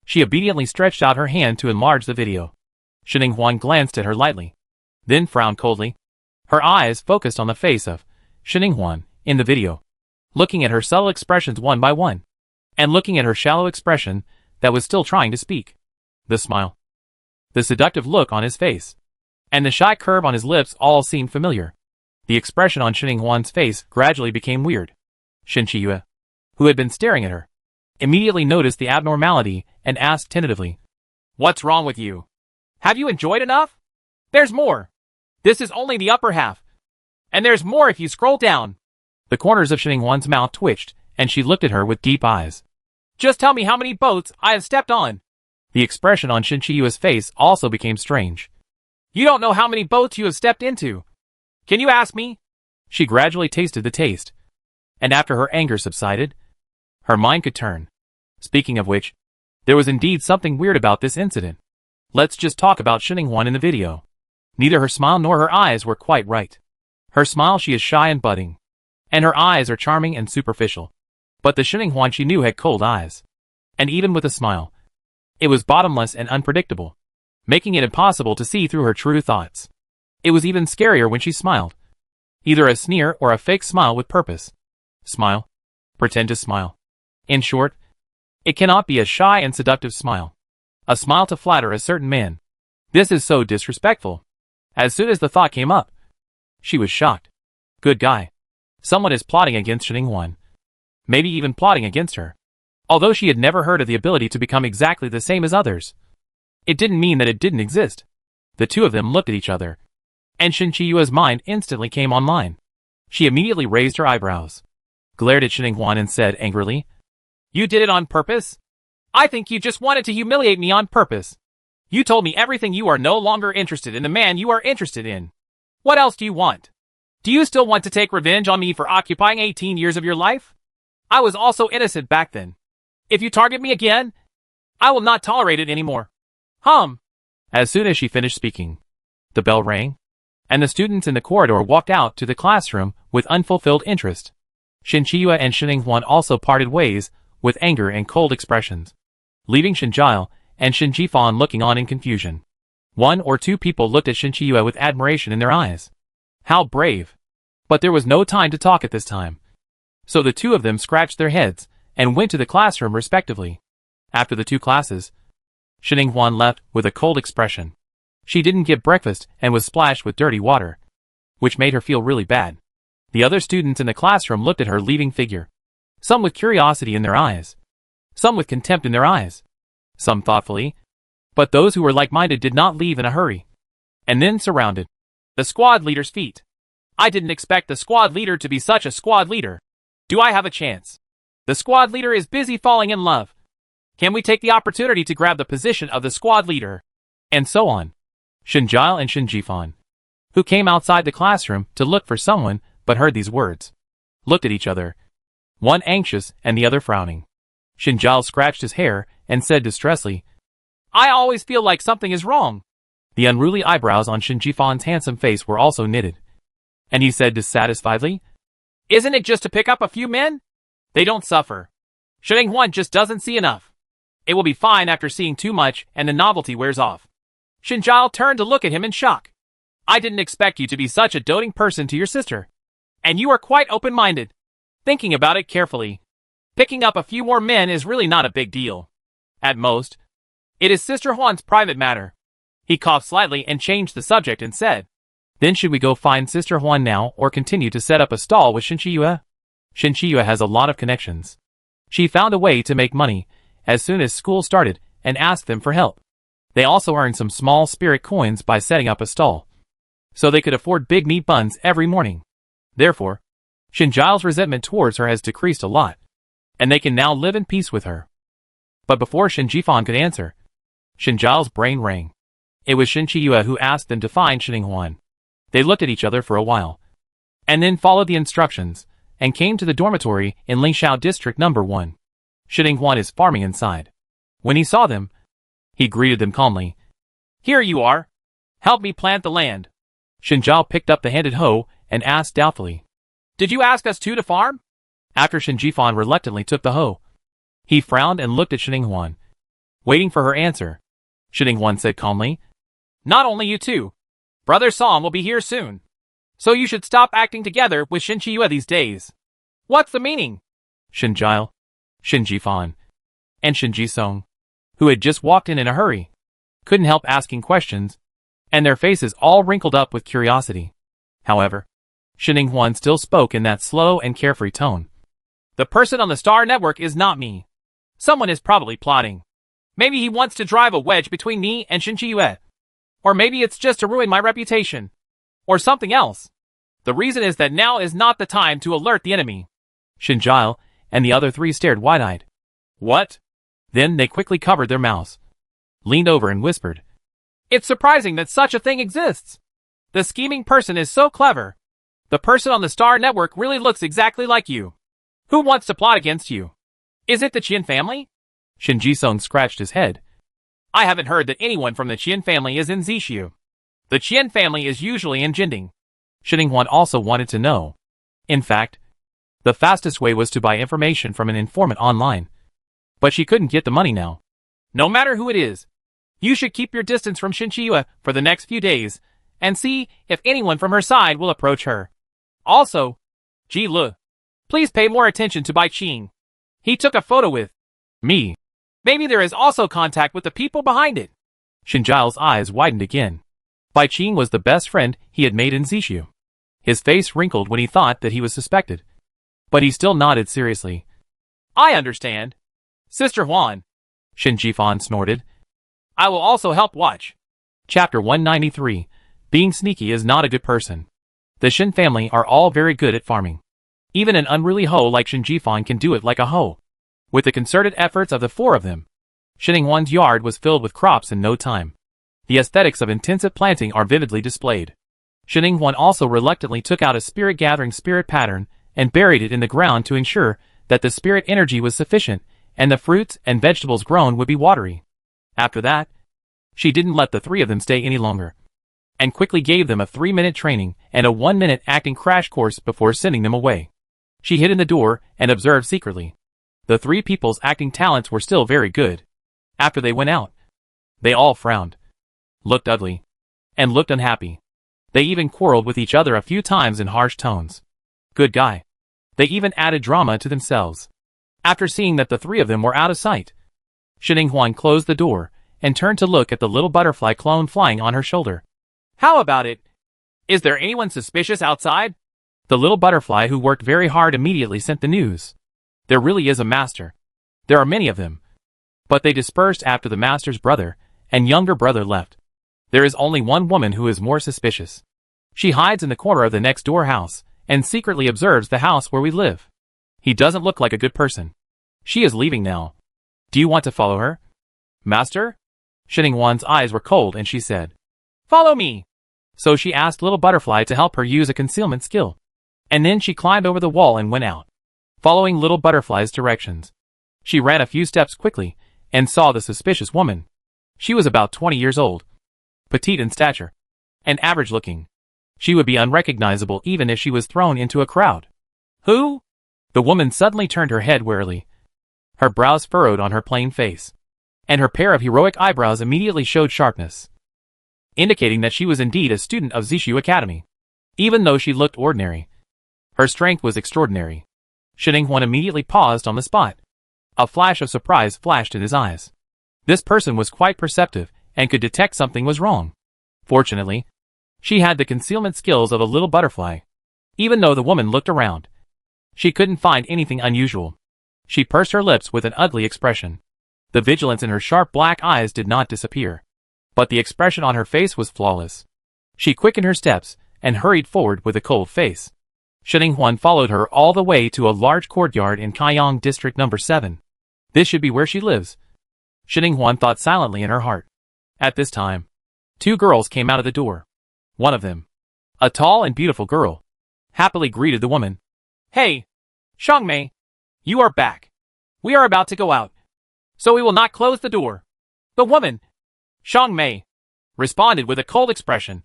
She obediently stretched out her hand to enlarge the video. Shin Huan glanced at her lightly, then frowned coldly. Her eyes focused on the face of Shin Huan in the video, looking at her subtle expressions one by one, and looking at her shallow expression that was still trying to speak. The smile, the seductive look on his face, and the shy curve on his lips all seemed familiar. The expression on Shin Huan's face gradually became weird. Shin Yue, who had been staring at her, immediately noticed the abnormality and asked tentatively, What's wrong with you? Have you enjoyed enough? There's more. This is only the upper half. And there's more if you scroll down. The corners of Shin Huan's mouth twitched, and she looked at her with deep eyes. Just tell me how many boats I have stepped on. The expression on Shin Yue's face also became strange. You don't know how many boats you have stepped into. Can you ask me? She gradually tasted the taste. And after her anger subsided, her mind could turn. Speaking of which, there was indeed something weird about this incident. Let's just talk about Shin Huan in the video. Neither her smile nor her eyes were quite right. Her smile, she is shy and budding. And her eyes are charming and superficial. But the Shin Huan she knew had cold eyes. And even with a smile, it was bottomless and unpredictable, making it impossible to see through her true thoughts. It was even scarier when she smiled. Either a sneer or a fake smile with purpose. Smile. Pretend to smile. In short, it cannot be a shy and seductive smile. A smile to flatter a certain man. This is so disrespectful. As soon as the thought came up, she was shocked. Good guy. Someone is plotting against Shin Huan. Maybe even plotting against her. Although she had never heard of the ability to become exactly the same as others, it didn't mean that it didn't exist. The two of them looked at each other, and Shin Yue's mind instantly came online. She immediately raised her eyebrows, glared at Shin Huan and said angrily, You did it on purpose? I think you just wanted to humiliate me on purpose. You told me everything. You are no longer interested in the man you are interested in. What else do you want? Do you still want to take revenge on me for occupying 18 years of your life? I was also innocent back then. If you target me again, I will not tolerate it anymore. As soon as she finished speaking, the bell rang, and the students in the corridor walked out to the classroom with unfulfilled interest. Shinchiyue and Shininghuan also parted ways, with anger and cold expressions, leaving Shinjiao and Shinjifan looking on in confusion. One or two people looked at Shinchiyue with admiration in their eyes. How brave! But there was no time to talk at this time. So the two of them scratched their heads and went to the classroom respectively. After the two classes, Shininghuan left with a cold expression. She didn't get breakfast and was splashed with dirty water, which made her feel really bad. The other students in the classroom looked at her leaving figure, some with curiosity in their eyes, some with contempt in their eyes, some thoughtfully, but those who were like-minded did not leave in a hurry, and then surrounded the squad leader's feet. I didn't expect the squad leader to be such a squad leader. Do I have a chance? The squad leader is busy falling in love. Can we take the opportunity to grab the position of the squad leader? And so on. Shinjiao and Shinjifan, who came outside the classroom to look for someone but heard these words, looked at each other, one anxious and the other frowning. Shinjiao scratched his hair and said distressfully, I always feel like something is wrong. The unruly eyebrows on Shinjifan's handsome face were also knitted, and he said dissatisfiedly, Isn't it just to pick up a few men? They don't suffer. Shininghuan just doesn't see enough. It will be fine after seeing too much and the novelty wears off. Shinjiao turned to look at him in shock. I didn't expect you to be such a doting person to your sister. And you are quite open-minded. Thinking about it carefully, picking up a few more men is really not a big deal. At most, it is Sister Huan's private matter. He coughed slightly and changed the subject and said, Then should we go find Sister Huan now or continue to set up a stall with Shinchiyue? Shinchiyue has a lot of connections. She found a way to make money as soon as school started and asked them for help. They also earned some small spirit coins by setting up a stall, so they could afford big meat buns every morning. Therefore, Shinjiao's resentment towards her has decreased a lot, and they can now live in peace with her. But before Shinjifan could answer, Shinjiao's brain rang. It was Shinchiyue who asked them to find Shininghuan. They looked at each other for a while, and then followed the instructions, and came to the dormitory in Lingxiao District No. 1. Shininghuan is farming inside. When he saw them, he greeted them calmly. Here you are. Help me plant the land. Shinjiao picked up the handed hoe and asked doubtfully, Did you ask us two to farm? After Shinjifan reluctantly took the hoe, he frowned and looked at Shininghuan, waiting for her answer. Shininghuan said calmly, Not only you two. Brother Song will be here soon. So you should stop acting together with Shinchiyue these days. What's the meaning? Shinjiao, Shinjifan, and Shinjisong, who had just walked in a hurry, couldn't help asking questions, and their faces all wrinkled up with curiosity. However, Shininghuan still spoke in that slow and carefree tone. The person on the Star Network is not me. Someone is probably plotting. Maybe he wants to drive a wedge between me and Shinchiyue. Or maybe it's just to ruin my reputation. Or something else. The reason is that now is not the time to alert the enemy. Shinjiao and the other three stared wide-eyed. What? Then they quickly covered their mouths, leaned over and whispered, It's surprising that such a thing exists. The scheming person is so clever. The person on the Star Network really looks exactly like you. Who wants to plot against you? Is it the Qian family? Shinjisong scratched his head. I haven't heard that anyone from the Qian family is in Zishu. The Qian family is usually in Jinding. Shininghuan also wanted to know. In fact, the fastest way was to buy information from an informant online. But she couldn't get the money now. No matter who it is, you should keep your distance from Shinchiyue for the next few days, and see if anyone from her side will approach her. Also, Ji Le, please pay more attention to Bai Qing. He took a photo with me. Maybe there is also contact with the people behind it. Shinjiao's eyes widened again. Bai Qing was the best friend he had made in Zishu. His face wrinkled when he thought that he was suspected, but he still nodded seriously. I understand. Sister Huan, Shinjifan snorted. I will also help watch. Chapter 193. Being sneaky is not a good person. The Shin family are all very good at farming. Even an unruly hoe like Shinjifan can do it like a hoe. With the concerted efforts of the four of them, Shininghuan's yard was filled with crops in no time. The aesthetics of intensive planting are vividly displayed. Shininghuan also reluctantly took out a spirit-gathering spirit pattern and buried it in the ground to ensure that the spirit energy was sufficient and the fruits and vegetables grown would be watery. After that, she didn't let the three of them stay any longer. and quickly gave them a 3-minute training and a 1-minute acting crash course before sending them away. She hid in the door and observed secretly. The 3 people's acting talents were still very good. After they went out, they all frowned, looked ugly, and looked unhappy. They even quarreled with each other a few times in harsh tones. Good guy. They even added drama to themselves. After seeing that the 3 of them were out of sight, Shinning-Huan closed the door and turned to look at the little butterfly clone flying on her shoulder. How about it? Is there anyone suspicious outside? The little butterfly who worked very hard immediately sent the news. There really is a master. There are many of them. But they dispersed after the master's brother and younger brother left. There is only one woman who is more suspicious. She hides in the corner of the next door house and secretly observes the house where we live. He doesn't look like a good person. She is leaving now. Do you want to follow her? Master? Shinning-Huan's eyes were cold and she said, Follow me. So she asked Little Butterfly to help her use a concealment skill. And then she climbed over the wall and went out, following Little Butterfly's directions. She ran a few steps quickly and saw the suspicious woman. She was about 20 years old, petite in stature, and average-looking. She would be unrecognizable even if she was thrown into a crowd. Who? The woman suddenly turned her head warily. Her brows furrowed on her plain face, and her pair of heroic eyebrows immediately showed sharpness, indicating that she was indeed a student of Zishu Academy. Even though she looked ordinary, her strength was extraordinary. Shinning-Huan immediately paused on the spot. A flash of surprise flashed in his eyes. This person was quite perceptive and could detect something was wrong. Fortunately, she had the concealment skills of a little butterfly. Even though the woman looked around, she couldn't find anything unusual. She pursed her lips with an ugly expression. The vigilance in her sharp black eyes did not disappear, but the expression on her face was flawless. She quickened her steps and hurried forward with a cold face. Shinning-Huan followed her all the way to a large courtyard in Kaiyang District No. 7. This should be where she lives. Shinning-Huan thought silently in her heart. At this time, 2 girls came out of the door. One of them, a tall and beautiful girl, happily greeted the woman. Hey, Xiangmei, you are back. We are about to go out, so we will not close the door. The woman, Xiangmei, responded with a cold expression,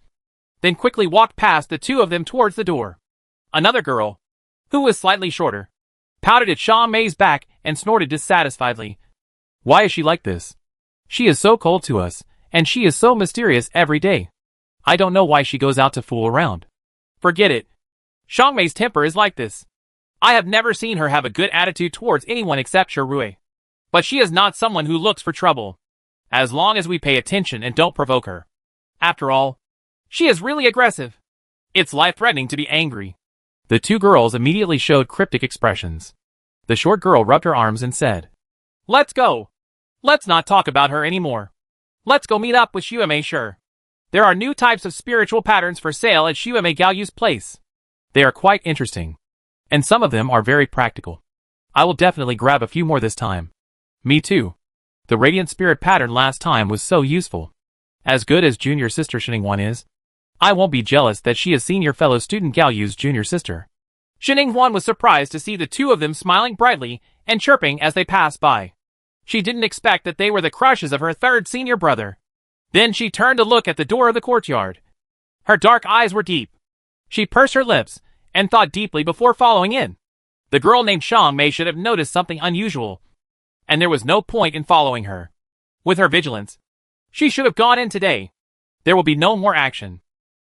then quickly walked past the 2 of them towards the door. Another girl, who was slightly shorter, pouted at Xiangmei's back and snorted dissatisfiedly. Why is she like this? She is so cold to us, and she is so mysterious every day. I don't know why she goes out to fool around. Forget it. Xiangmei's temper is like this. I have never seen her have a good attitude towards anyone except Shirue. But she is not someone who looks for trouble, as long as we pay attention and don't provoke her. After all, she is really aggressive. It's life-threatening to be angry. The 2 girls immediately showed cryptic expressions. The short girl rubbed her arms and said, Let's go. Let's not talk about her anymore. Let's go meet up with Xiumei Shi. There are new types of spiritual patterns for sale at Xiumei Gaoyu's place. They are quite interesting, and some of them are very practical. I will definitely grab a few more this time. Me too. The Radiant Spirit pattern last time was so useful. As good as junior sister Shinning-Huan is, I won't be jealous that she has seen your fellow student Gaoyu's junior sister. Shinning-Huan was surprised to see the 2 of them smiling brightly and chirping as they passed by. She didn't expect that they were the crushes of her 3rd senior brother. Then she turned to look at the door of the courtyard. Her dark eyes were deep. She pursed her lips and thought deeply before following in. The girl named Xiangmei should have noticed something unusual, and there was no point in following her. With her vigilance, she should have gone in today. There will be no more action.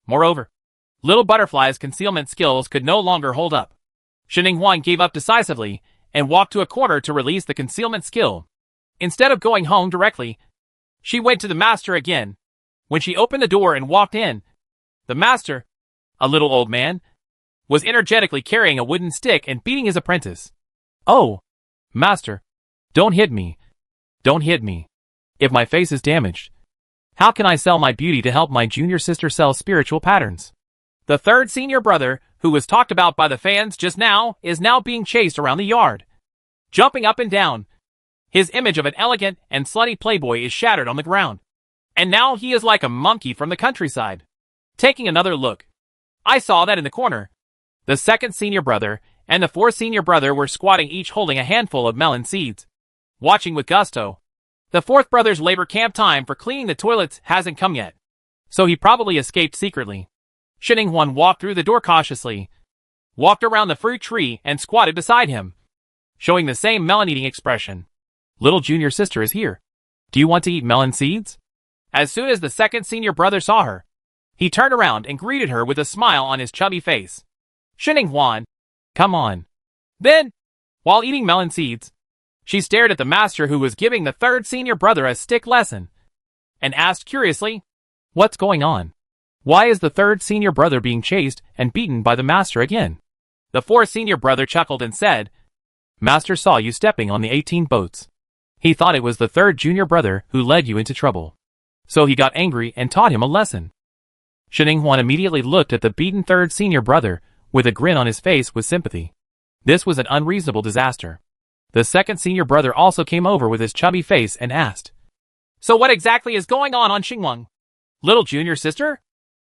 Moreover, Little Butterfly's concealment skills could no longer hold up. Shinning-Huan gave up decisively and walked to a corner to release the concealment skill. Instead of going home directly, she went to the master again. When she opened the door and walked in, the master, a little old man, was energetically carrying a wooden stick and beating his apprentice. Oh, master, don't hit me. Don't hit me. If my face is damaged, how can I sell my beauty to help my junior sister sell spiritual patterns? The 3rd senior brother, who was talked about by the fans just now, is now being chased around the yard, jumping up and down. His image of an elegant and slutty playboy is shattered on the ground, and now he is like a monkey from the countryside. Taking another look, I saw that in the corner, the 2nd senior brother and the 4th senior brother were squatting, each holding a handful of melon seeds, watching with gusto. The 4th brother's labor camp time for cleaning the toilets hasn't come yet, so he probably escaped secretly. Shinning-Huan walked through the door cautiously, walked around the fruit tree and squatted beside him, showing the same melon-eating expression. Little junior sister is here. Do you want to eat melon seeds? As soon as the second senior brother saw her, he turned around and greeted her with a smile on his chubby face. Shinning-Huan, come on. Then, while eating melon seeds, she stared at the master who was giving the third senior brother a stick lesson, and asked curiously, what's going on? Why is the third senior brother being chased and beaten by the master again? The fourth senior brother chuckled and said, Master saw you stepping on the 18 boats. He thought it was the third junior brother who led you into trouble. So he got angry and taught him a lesson. Shinning-Huan immediately looked at the beaten third senior brother with a grin on his face with sympathy. This was an unreasonable disaster. The second senior brother also came over with his chubby face and asked, so what exactly is going on Xinguang? Little junior sister?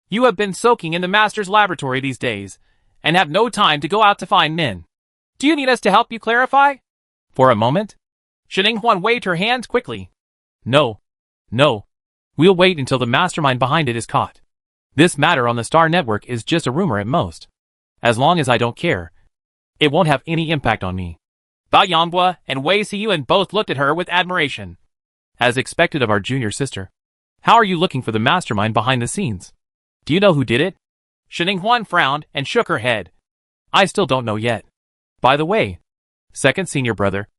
You have been soaking in the master's laboratory these days, and have no time to go out to find men. Do you need us to help you clarify? For a moment, Shinning-Huan waved her hands quickly. No. We'll wait until the mastermind behind it is caught. This matter on the Star Network is just a rumor at most. As long as I don't care, it won't have any impact on me. Bao Yanhua and Wei Siyuan both looked at her with admiration. As expected of our junior sister. How are you looking for the mastermind behind the scenes? Do you know who did it? Shinning-Huan frowned and shook her head. I still don't know yet. By the way, second senior brother,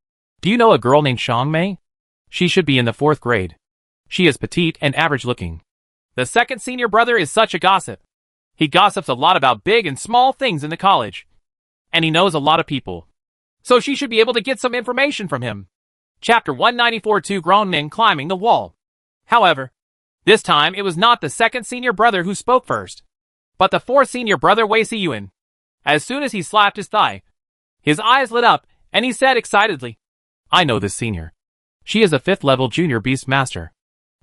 do you know a girl named Xiang Mei? She should be in the 4th grade. She is petite and average looking. The second senior brother is such a gossip. He gossips a lot about big and small things in the college. And he knows a lot of people. So she should be able to get some information from him. Chapter 194. Two grown men climbing the wall. However, this time it was not the second senior brother who spoke first, but the fourth senior brother Wei Siyuan. As soon as he slapped his thigh, his eyes lit up, and he said excitedly, I know this senior. She is a 5th level junior beast master.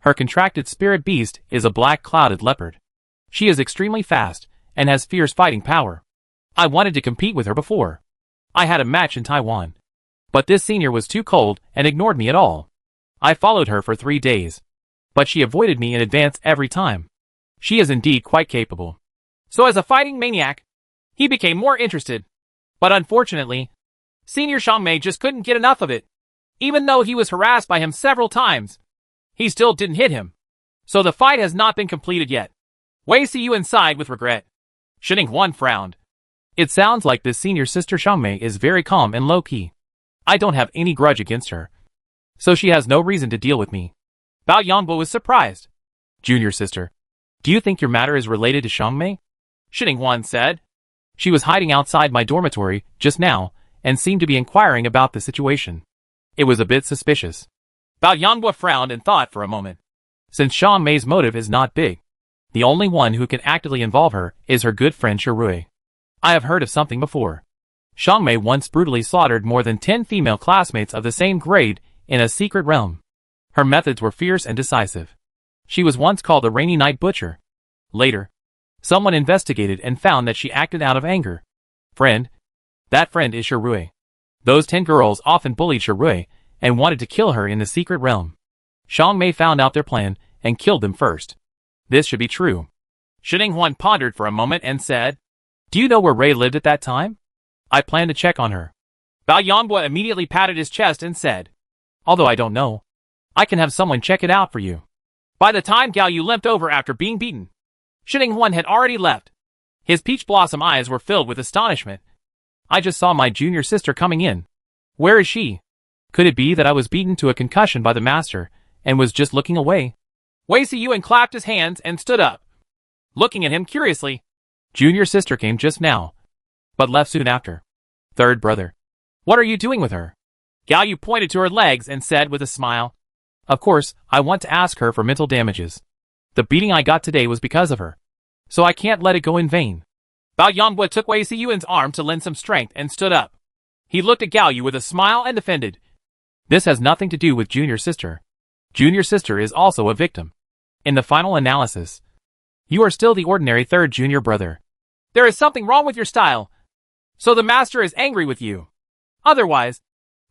Her contracted spirit beast is a black clouded leopard. She is extremely fast, and has fierce fighting power. I wanted to compete with her before. I had a match in Taiwan. But this senior was too cold and ignored me at all. I followed her for 3 days. But she avoided me in advance every time. She is indeed quite capable. So as a fighting maniac, he became more interested. But unfortunately, Senior Xiang Mei just couldn't get enough of it. Even though he was harassed by him several times, he still didn't hit him. So the fight has not been completed yet. Wei Siyuan sighed with regret. Shinning-Huan frowned. It sounds like this senior sister Xiang Mei is very calm and low-key. I don't have any grudge against her. So she has no reason to deal with me. Bao Yanhua was surprised. Junior sister, do you think your matter is related to Xiang Mei? Shinning-Huan said. She was hiding outside my dormitory just now and seemed to be inquiring about the situation. It was a bit suspicious. Bao Yanhua frowned and thought for a moment. Since Xiang Mei's motive is not big, the only one who can actively involve her is her good friend Shirui. I have heard of something before. Xiang Mei once brutally slaughtered more than 10 female classmates of the same grade in a secret realm. Her methods were fierce and decisive. She was once called a Rainy Night Butcher. Later, someone investigated and found that she acted out of anger. That friend is Shirui. Those 10 girls often bullied Shirui and wanted to kill her in the secret realm. Xiang Mei found out their plan and killed them first. This should be true. Shinning-Huan pondered for a moment and said, Do you know where Ray lived at that time? I plan to check on her. Bao Yanhua immediately patted his chest and said, Although I don't know, I can have someone check it out for you. By the time Gao Yu limped over after being beaten, Shinning-Huan had already left. His peach blossom eyes were filled with astonishment. I just saw my junior sister coming in. Where is she? Could it be that I was beaten to a concussion by the master and was just looking away? Wei Siyuan clapped his hands and stood up, looking at him curiously. Junior sister came just now, but left soon after. Third brother. What are you doing with her? Gao Yu pointed to her legs and said with a smile, Of course, I want to ask her for mental damages. The beating I got today was because of her. So I can't let it go in vain. Bao Yanhua took Wei Siyuan's arm to lend some strength and stood up. He looked at Gao Yu with a smile and defended. This has nothing to do with junior sister. Junior sister is also a victim. In the final analysis, you are still the ordinary third junior brother. There is something wrong with your style. So the master is angry with you. Otherwise,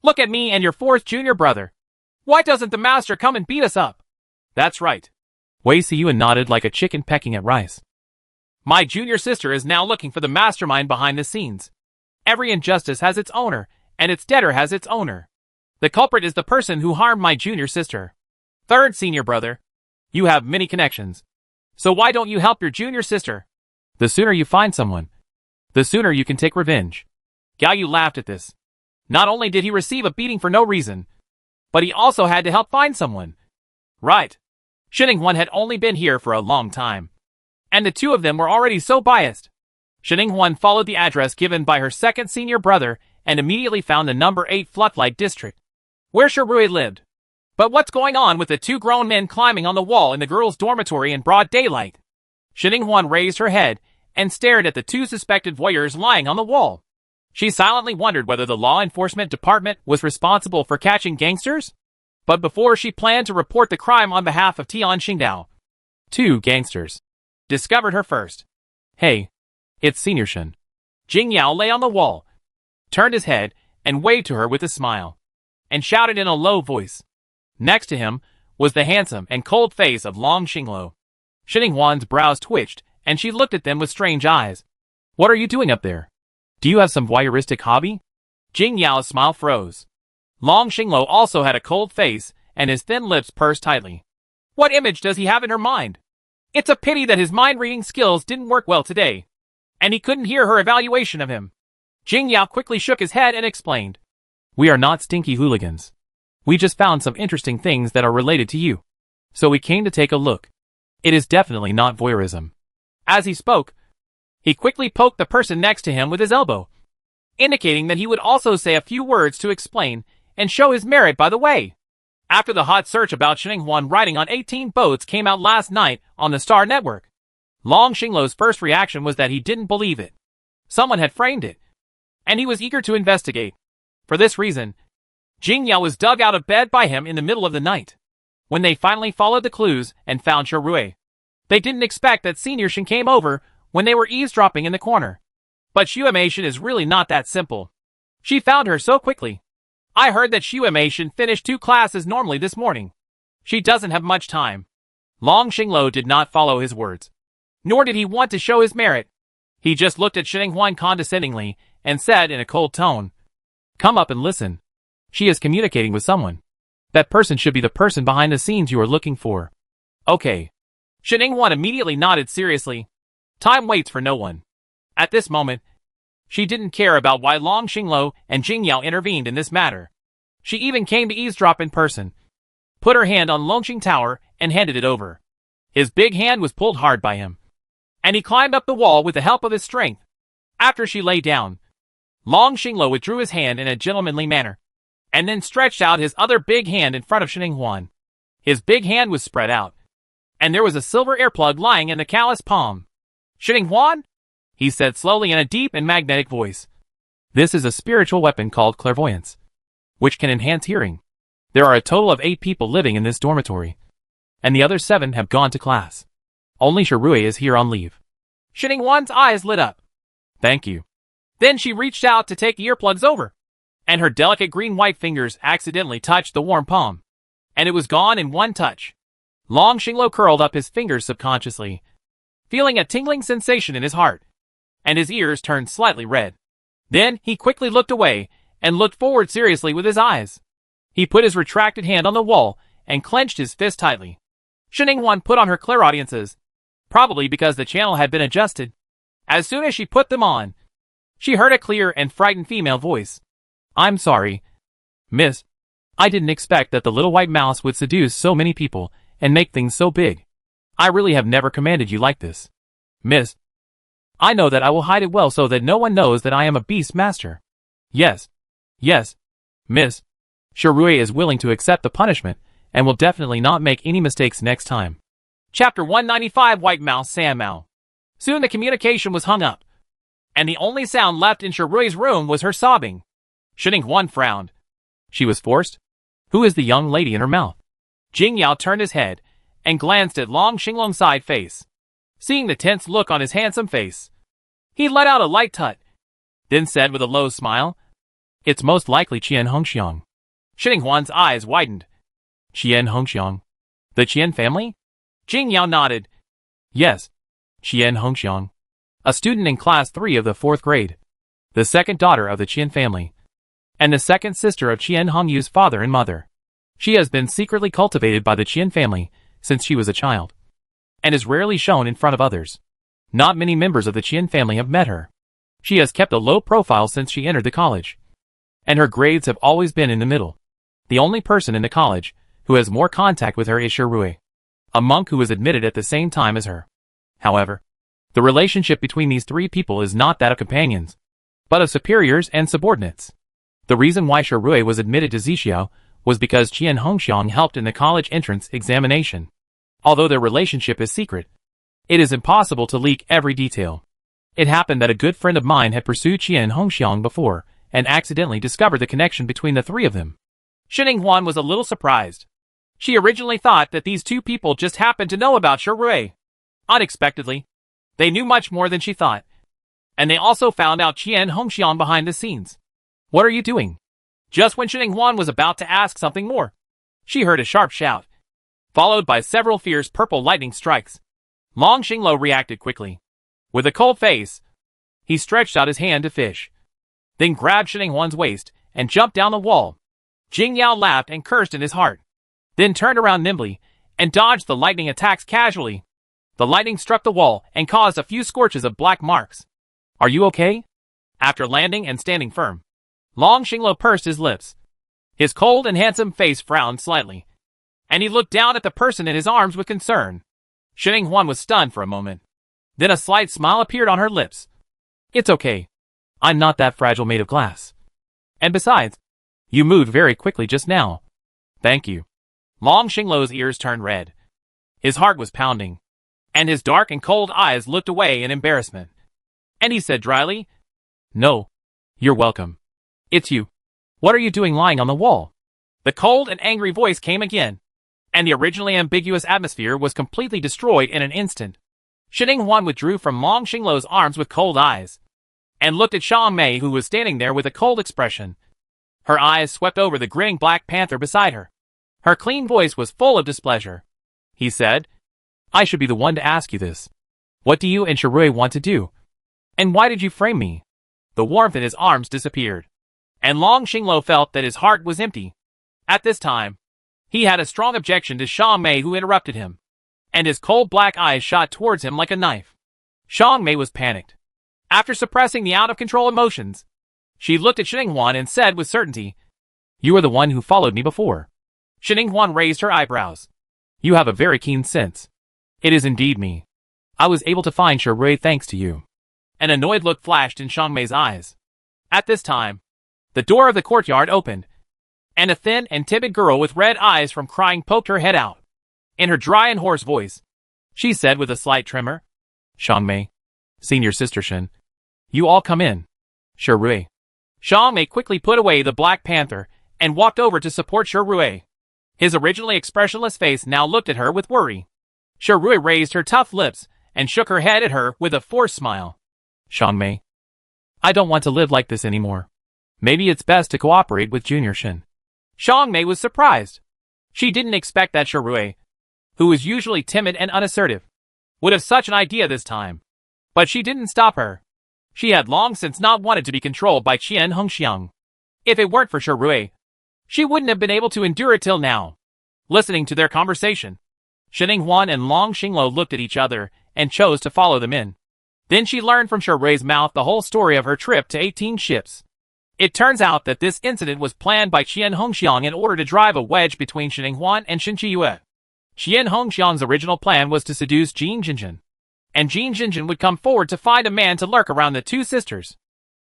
look at me and your fourth junior brother. Why doesn't the master come and beat us up? That's right. Wei Siyuan nodded like a chicken pecking at rice. My junior sister is now looking for the mastermind behind the scenes. Every injustice has its owner, and its debtor has its owner. The culprit is the person who harmed my junior sister. Third senior brother, you have many connections. So why don't you help your junior sister? The sooner you find someone, the sooner you can take revenge. Gao Yu laughed at this. Not only did he receive a beating for no reason, but he also had to help find someone. Right. Shinning-Huan had only been here for a long time, and the two of them were already so biased. Shinning-Huan followed the address given by her second senior brother and immediately found the number 8 floodlight district, where Shirui lived. But what's going on with the two grown men climbing on the wall in the girls' dormitory in broad daylight? Shinning-Huan raised her head and stared at the two suspected voyeurs lying on the wall. She silently wondered whether the law enforcement department was responsible for catching gangsters. But before she planned to report the crime on behalf of Tian Xingdao, 2 gangsters discovered her first. Hey, it's Senior Shen. Jing Yao lay on the wall, turned his head, and waved to her with a smile, and shouted in a low voice. Next to him was the handsome and cold face of Long Xinglo. Shinning-Huan's brows twitched, and she looked at them with strange eyes. What are you doing up there? Do you have some voyeuristic hobby? Jing Yao's smile froze. Long Xinglo also had a cold face, and his thin lips pursed tightly. What image does he have in her mind? It's a pity that his mind-reading skills didn't work well today, and he couldn't hear her evaluation of him. Jing Yao quickly shook his head and explained. We are not stinky hooligans. We just found some interesting things that are related to you. So we came to take a look. It is definitely not voyeurism. As he spoke, he quickly poked the person next to him with his elbow, indicating that he would also say a few words to explain and show his merit by the way. After the hot search about Shinning-Huan riding on 18 boats came out last night on the Star Network, Long Xinglo's first reaction was that he didn't believe it. Someone had framed it, and he was eager to investigate. For this reason, Jing Yao was dug out of bed by him in the middle of the night. When they finally followed the clues and found Shirui, they didn't expect that Senior Shen came over when they were eavesdropping in the corner. But Xue Shen is really not that simple. She found her so quickly. I heard that Xue Shen finished 2 classes normally this morning. She doesn't have much time. Long Xinglo did not follow his words, nor did he want to show his merit. He just looked at Shinning-Huan condescendingly and said in a cold tone, Come up and listen. She is communicating with someone. That person should be the person behind the scenes you are looking for. Okay. Shinning-Huan immediately nodded seriously. Time waits for no one. At this moment, she didn't care about why Long Xinglo and Jing Yao intervened in this matter. She even came to eavesdrop in person, put her hand on Longqing Tower, and handed it over. His big hand was pulled hard by him, and he climbed up the wall with the help of his strength. After she lay down, Long Xinglo withdrew his hand in a gentlemanly manner, and then stretched out his other big hand in front of Shinning-Huan. His big hand was spread out, and there was a silver earplug lying in the callous palm. Shinning-Huan? He said slowly in a deep and magnetic voice. This is a spiritual weapon called clairvoyance, which can enhance hearing. There are a total of 8 people living in this dormitory, and the other 7 have gone to class. Only Shirui is here on leave. Shinning-Huan's eyes lit up. Thank you. Then she reached out to take the earplugs over, and her delicate green-white fingers accidentally touched the warm palm, and it was gone in one touch. Long Xinglo curled up his fingers subconsciously, feeling a tingling sensation in his heart, and his ears turned slightly red. Then he quickly looked away and looked forward seriously with his eyes. He put his retracted hand on the wall and clenched his fist tightly. Shinning-Huan put on her clairaudiences, probably because the channel had been adjusted. As soon as she put them on, she heard a clear and frightened female voice. I'm sorry, miss. I didn't expect that the little white mouse would seduce so many people and make things so big. I really have never commanded you like this. Miss, I know that I will hide it well so that no one knows that I am a beast master. Yes, miss. Shirui is willing to accept the punishment and will definitely not make any mistakes next time. Chapter 195 White Mouse Sam Mao. Soon the communication was hung up, and the only sound left in Shirui's room was her sobbing. Shinning-Huan frowned. She was forced? Who is the young lady in her mouth? Jing Yao turned his head and glanced at Long Xinglong's side face. Seeing the tense look on his handsome face, he let out a light tut, then said with a low smile, It's most likely Qian Hongxiang. Shinning-Huan's eyes widened. Qian Hongxiang? The Qian family? Jing Yao nodded. Yes. Qian Hongxiang. A student in class 3 of the 4th grade. The second daughter of the Qian family. And the second sister of Qian Hongyu's father and mother. She has been secretly cultivated by the Qian family since she was a child. And is rarely shown in front of others. Not many members of the Qian family have met her. She has kept a low profile since she entered the college. And her grades have always been in the middle. The only person in the college who has more contact with her is Shirui, a monk who was admitted at the same time as her. However, the relationship between these three people is not that of companions, but of superiors and subordinates. The reason why Shirui was admitted to Zixiao was because Qian Hongxiang helped in the college entrance examination. Although their relationship is secret, it is impossible to leak every detail. It happened that a good friend of mine had pursued Qian Hongxiang before, and accidentally discovered the connection between the three of them. Shining Huan was a little surprised. She originally thought that these two people just happened to know about Shirui. Unexpectedly, they knew much more than she thought. And they also found out Qian Hongxiang behind the scenes. What are you doing? Just when Shining Huan was about to ask something more, she heard a sharp shout, followed by several fierce purple lightning strikes. Long Xinglo reacted quickly. With a cold face, he stretched out his hand to fish, then grabbed Shining Huan's waist and jumped down the wall. Jing Yao laughed and cursed in his heart, then turned around nimbly and dodged the lightning attacks casually. The lightning struck the wall and caused a few scorches of black marks. Are you okay? After landing and standing firm, Long Xinglo pursed his lips. His cold and handsome face frowned slightly, and he looked down at the person in his arms with concern. Shining Huan was stunned for a moment. Then a slight smile appeared on her lips. It's okay. I'm not that fragile made of glass. And besides, you moved very quickly just now. Thank you. Long Xinglo's ears turned red. His heart was pounding, and his dark and cold eyes looked away in embarrassment. And he said dryly, No. You're welcome. It's you. What are you doing lying on the wall? The cold and angry voice came again, and the originally ambiguous atmosphere was completely destroyed in an instant. Shining Huan withdrew from Long Xinglo's arms with cold eyes, and looked at Xiang Mei, who was standing there with a cold expression. Her eyes swept over the grinning Black Panther beside her. Her clean voice was full of displeasure. He said, I should be the one to ask you this. What do you and Shirui want to do? And why did you frame me? The warmth in his arms disappeared, and Long Xinglo felt that his heart was empty. At this time, he had a strong objection to Xiang Mei, who interrupted him, and his cold black eyes shot towards him like a knife. Xiang Mei was panicked. After suppressing the out-of-control emotions, she looked at Shining Huan and said with certainty, You are the one who followed me before. Shining Huan raised her eyebrows. You have a very keen sense. It is indeed me. I was able to find Shirui thanks to you. An annoyed look flashed in Xiang Mei's eyes. At this time, the door of the courtyard opened, and a thin and timid girl with red eyes from crying poked her head out. In her dry and hoarse voice, she said with a slight tremor, Xiang Mei, senior sister Shen, you all come in. Shirui. Xiang Mei quickly put away the Black Panther and walked over to support Shirui. His originally expressionless face now looked at her with worry. Shirui raised her tough lips and shook her head at her with a forced smile. Xiang Mei, I don't want to live like this anymore. Maybe it's best to cooperate with Junior Shen. Xiang Mei was surprised. She didn't expect that Shirui, who was usually timid and unassertive, would have such an idea this time. But she didn't stop her. She had long since not wanted to be controlled by Qian Hongxiang. If it weren't for Shirui, she wouldn't have been able to endure it till now. Listening to their conversation, Shining Huan and Long Xinglo looked at each other and chose to follow them in. Then she learned from Shirui's mouth the whole story of her trip to 18 ships. It turns out that this incident was planned by Qian Hongxiang in order to drive a wedge between Shining Huan and Shen Qiyue. Qian Hongxiang's original plan was to seduce Jin Jinjin, and Jin Jinjin would come forward to find a man to lurk around the two sisters.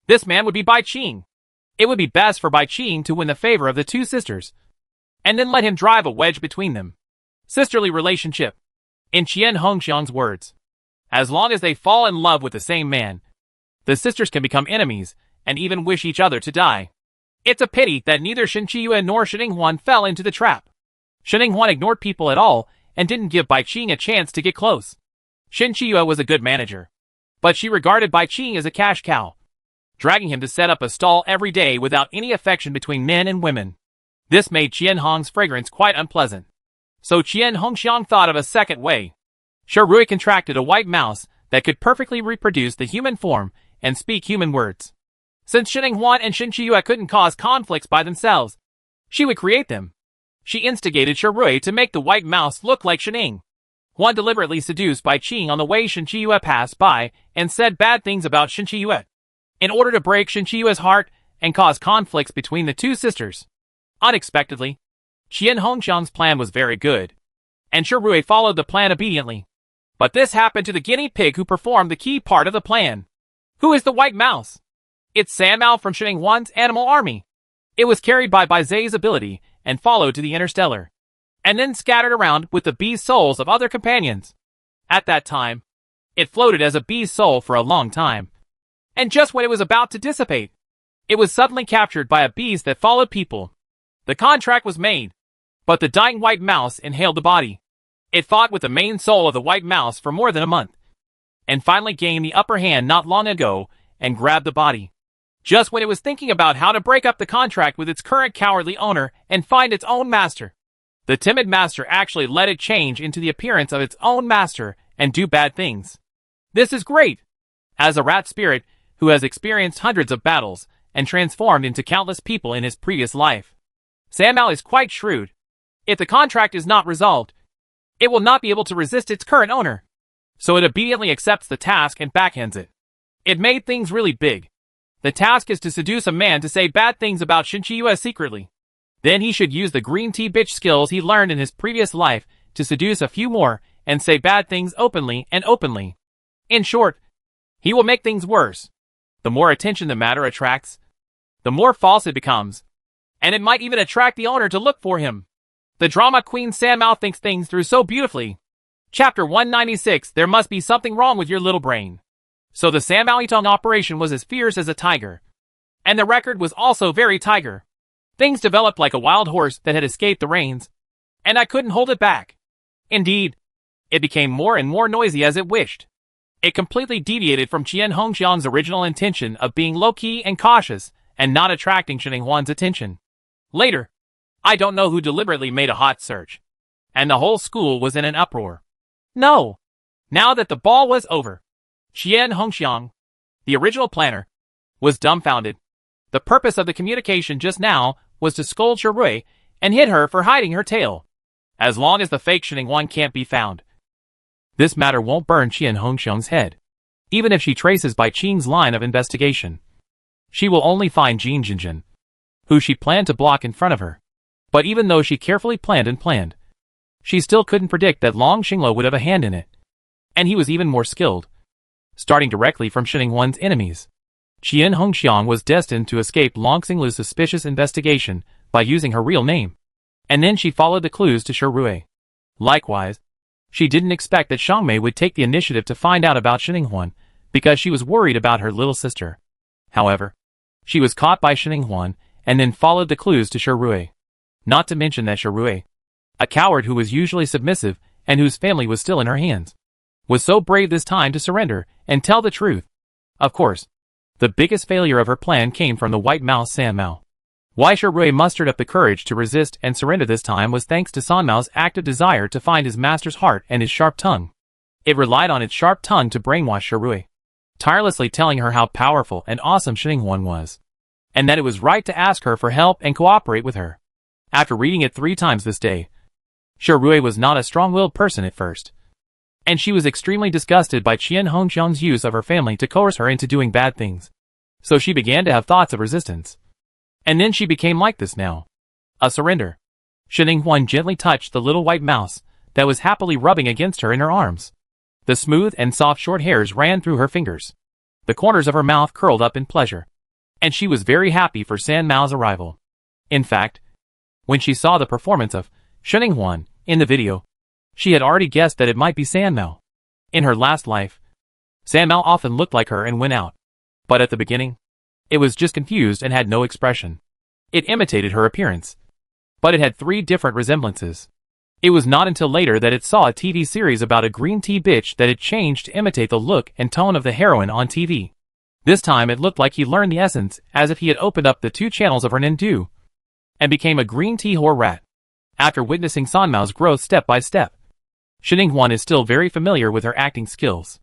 This man would be Bai Qing. It would be best for Bai Qing to win the favor of the two sisters, and then let him drive a wedge between them. Sisterly relationship. In Qian Hongxiang's words, as long as they fall in love with the same man, the sisters can become enemies and even wish each other to die. It's a pity that neither Shen Qiyue nor Shining Huan fell into the trap. Shining Huan ignored people at all and didn't give Bai Qing a chance to get close. Shen Qiyue was a good manager, but she regarded Bai Qing as a cash cow, dragging him to set up a stall every day without any affection between men and women. This made Qian Hong's fragrance quite unpleasant. So Qian Hongxiang thought of a second way. Sharui contracted a white mouse that could perfectly reproduce the human form and speak human words. Since Shining Huan and Shin Chiyue couldn't cause conflicts by themselves, she would create them. She instigated Sharui to make the white mouse look like Shining Huan, deliberately seduced by Qing on the way Shin Chiyue passed by and said bad things about Shin Chiyue, in order to break Shin Chiyue's heart and cause conflicts between the two sisters. Unexpectedly, Qian Hongxiang's plan was very good, and Sharui followed the plan obediently. But this happened to the guinea pig who performed the key part of the plan. Who is the white mouse? It's Sanmao from Shining Huan's animal army. It was carried by Zai's ability and followed to the Interstellar, and then scattered around with the bee's souls of other companions. At that time, it floated as a bee's soul for a long time. And just when it was about to dissipate, it was suddenly captured by a beast that followed people. The contract was made, but the dying white mouse inhaled the body. It fought with the main soul of the white mouse for more than a month, and finally gained the upper hand not long ago and grabbed the body. Just when it was thinking about how to break up the contract with its current cowardly owner and find its own master, the timid master actually let it change into the appearance of its own master and do bad things. This is great! As a rat spirit who has experienced hundreds of battles and transformed into countless people in his previous life, Sanmao is quite shrewd. If the contract is not resolved, it will not be able to resist its current owner. So it obediently accepts the task and backhands it. It made things really big. The task is to seduce a man to say bad things about Shin Chiyue secretly. Then he should use the green tea bitch skills he learned in his previous life to seduce a few more and say bad things openly and openly. In short, he will make things worse. The more attention the matter attracts, the more false it becomes, and it might even attract the owner to look for him. The drama queen Sanmao thinks things through so beautifully. Chapter 196. There must be something wrong with your little brain. So the Sanmao Itong operation was as fierce as a tiger. And the record was also very tiger. Things developed like a wild horse that had escaped the reins, and I couldn't hold it back. Indeed, it became more and more noisy as it wished. It completely deviated from Qian Hongxiang's original intention of being low-key and cautious and not attracting Shining Huan's attention. Later, I don't know who deliberately made a hot search, and the whole school was in an uproar. No! Now that the ball was over, Qian Hongxiang, the original planner, was dumbfounded. The purpose of the communication just now was to scold Sharui and hit her for hiding her tail. As long as the fake Shining Huan can't be found, this matter won't burn Qian Hongxiang's head. Even if she traces by Qing's line of investigation, she will only find Jin Jinjin, who she planned to block in front of her. But even though she carefully planned, she still couldn't predict that Long Xinglo would have a hand in it. And he was even more skilled. Starting directly from Shining Huan's enemies, Qian Hongxiang was destined to escape Long Xinglu's suspicious investigation by using her real name. And then she followed the clues to Sharui. Likewise, she didn't expect that Xiangmei would take the initiative to find out about Shining Huan, because she was worried about her little sister. However, she was caught by Shining Huan, and then followed the clues to Sharui. Not to mention that Sharui, a coward who was usually submissive and whose family was still in her hands, was so brave this time to surrender and tell the truth. Of course, the biggest failure of her plan came from the white mouse Sanmao. Why Sharui mustered up the courage to resist and surrender this time was thanks to Sanmao's active desire to find his master's heart and his sharp tongue. It relied on its sharp tongue to brainwash Sharui, tirelessly telling her how powerful and awesome Shining Huan was, and that it was right to ask her for help and cooperate with her. After reading it 3 times this day, Sharui was not a strong-willed person at first, and she was extremely disgusted by Qian Hongxiang's use of her family to coerce her into doing bad things. So she began to have thoughts of resistance. And then she became like this now. A surrender. Shining Huan gently touched the little white mouse that was happily rubbing against her in her arms. The smooth and soft short hairs ran through her fingers. The corners of her mouth curled up in pleasure. And she was very happy for Sanmao's arrival. In fact, when she saw the performance of Shining Huan in the video, she had already guessed that it might be Sanmao. In her last life, Sanmao often looked like her and went out. But at the beginning, it was just confused and had no expression. It imitated her appearance, but it had 3 different resemblances. It was not until later that it saw a TV series about a green tea bitch that it changed to imitate the look and tone of the heroine on TV. This time it looked like he learned the essence, as if he had opened up the 2 channels of her Nindu and became a green tea whore rat. After witnessing San Mao's growth step by step, Sheninghuan is still very familiar with her acting skills.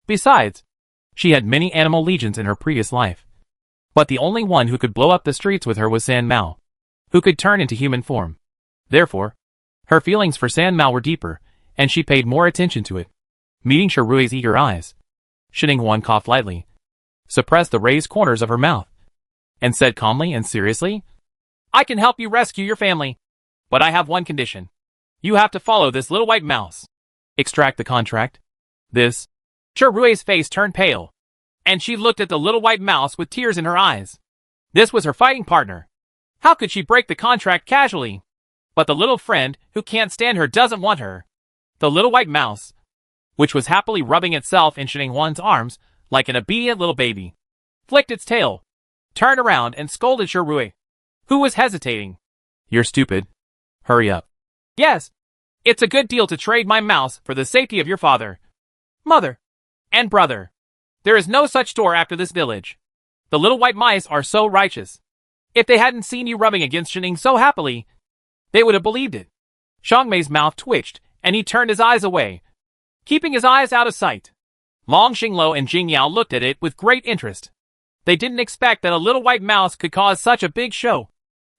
Besides, she had many animal legions in her previous life. But the only one who could blow up the streets with her was San Mao, who could turn into human form. Therefore, her feelings for San Mao were deeper, and she paid more attention to it. Meeting Shirui's eager eyes, Sheninghuan coughed lightly, suppressed the raised corners of her mouth, and said calmly and seriously, "I can help you rescue your family. But I have one condition. You have to follow this little white mouse. Extract the contract." This. Shirui's face turned pale, and she looked at the little white mouse with tears in her eyes. This was her fighting partner. How could she break the contract casually? But the little friend, who can't stand her, doesn't want her. The little white mouse, which was happily rubbing itself in Sheninghuan's arms like an obedient little baby, flicked its tail, turned around and scolded Shirui, who was hesitating. "You're stupid. Hurry up." "Yes, it's a good deal to trade my mouse for the safety of your father, mother, and brother. There is no such door after this village. The little white mice are so righteous. If they hadn't seen you rubbing against Shening so happily, they would have believed it." Xiangmei's mouth twitched, and he turned his eyes away, keeping his eyes out of sight. Long Xinglo and Jingyao looked at it with great interest. They didn't expect that a little white mouse could cause such a big show.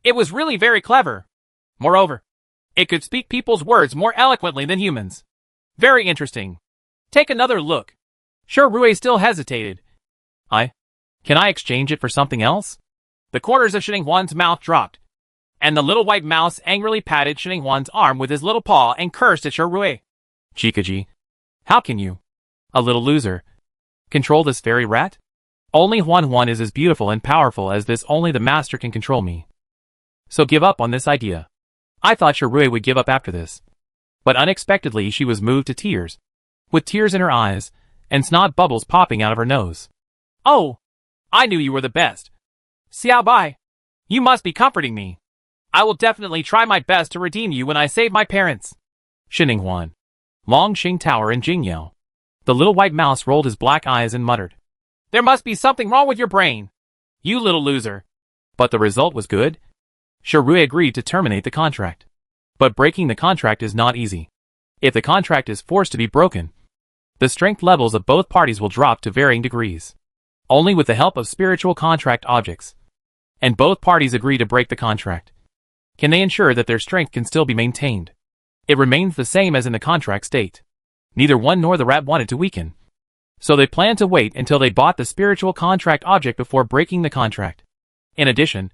It was really very clever. Moreover, it could speak people's words more eloquently than humans. Very interesting. Take another look. Shirui still hesitated. Can I exchange it for something else?" The corners of Sheninghuan's mouth dropped, and the little white mouse angrily patted Sheninghuan's arm with his little paw and cursed at Shirui. "Chikaji, how can you, a little loser, control this fairy rat? Only Huan is as beautiful and powerful as this. Only the master can control me. So give up on this idea." I thought Shirui would give up after this. But unexpectedly she was moved to tears, with tears in her eyes, and snot bubbles popping out of her nose. "Oh, I knew you were the best. Xiao Bai, you must be comforting me. I will definitely try my best to redeem you when I save my parents." Sheninghuan, Long Xing Tower and Jingyao. The little white mouse rolled his black eyes and muttered, "There must be something wrong with your brain, you little loser." But the result was good. Shirui agreed to terminate the contract. But breaking the contract is not easy. If the contract is forced to be broken, the strength levels of both parties will drop to varying degrees. Only with the help of spiritual contract objects, and both parties agree to break the contract, can they ensure that their strength can still be maintained. It remains the same as in the contract state. Neither one nor the rat wanted to weaken, so they planned to wait until they bought the spiritual contract object before breaking the contract. In addition,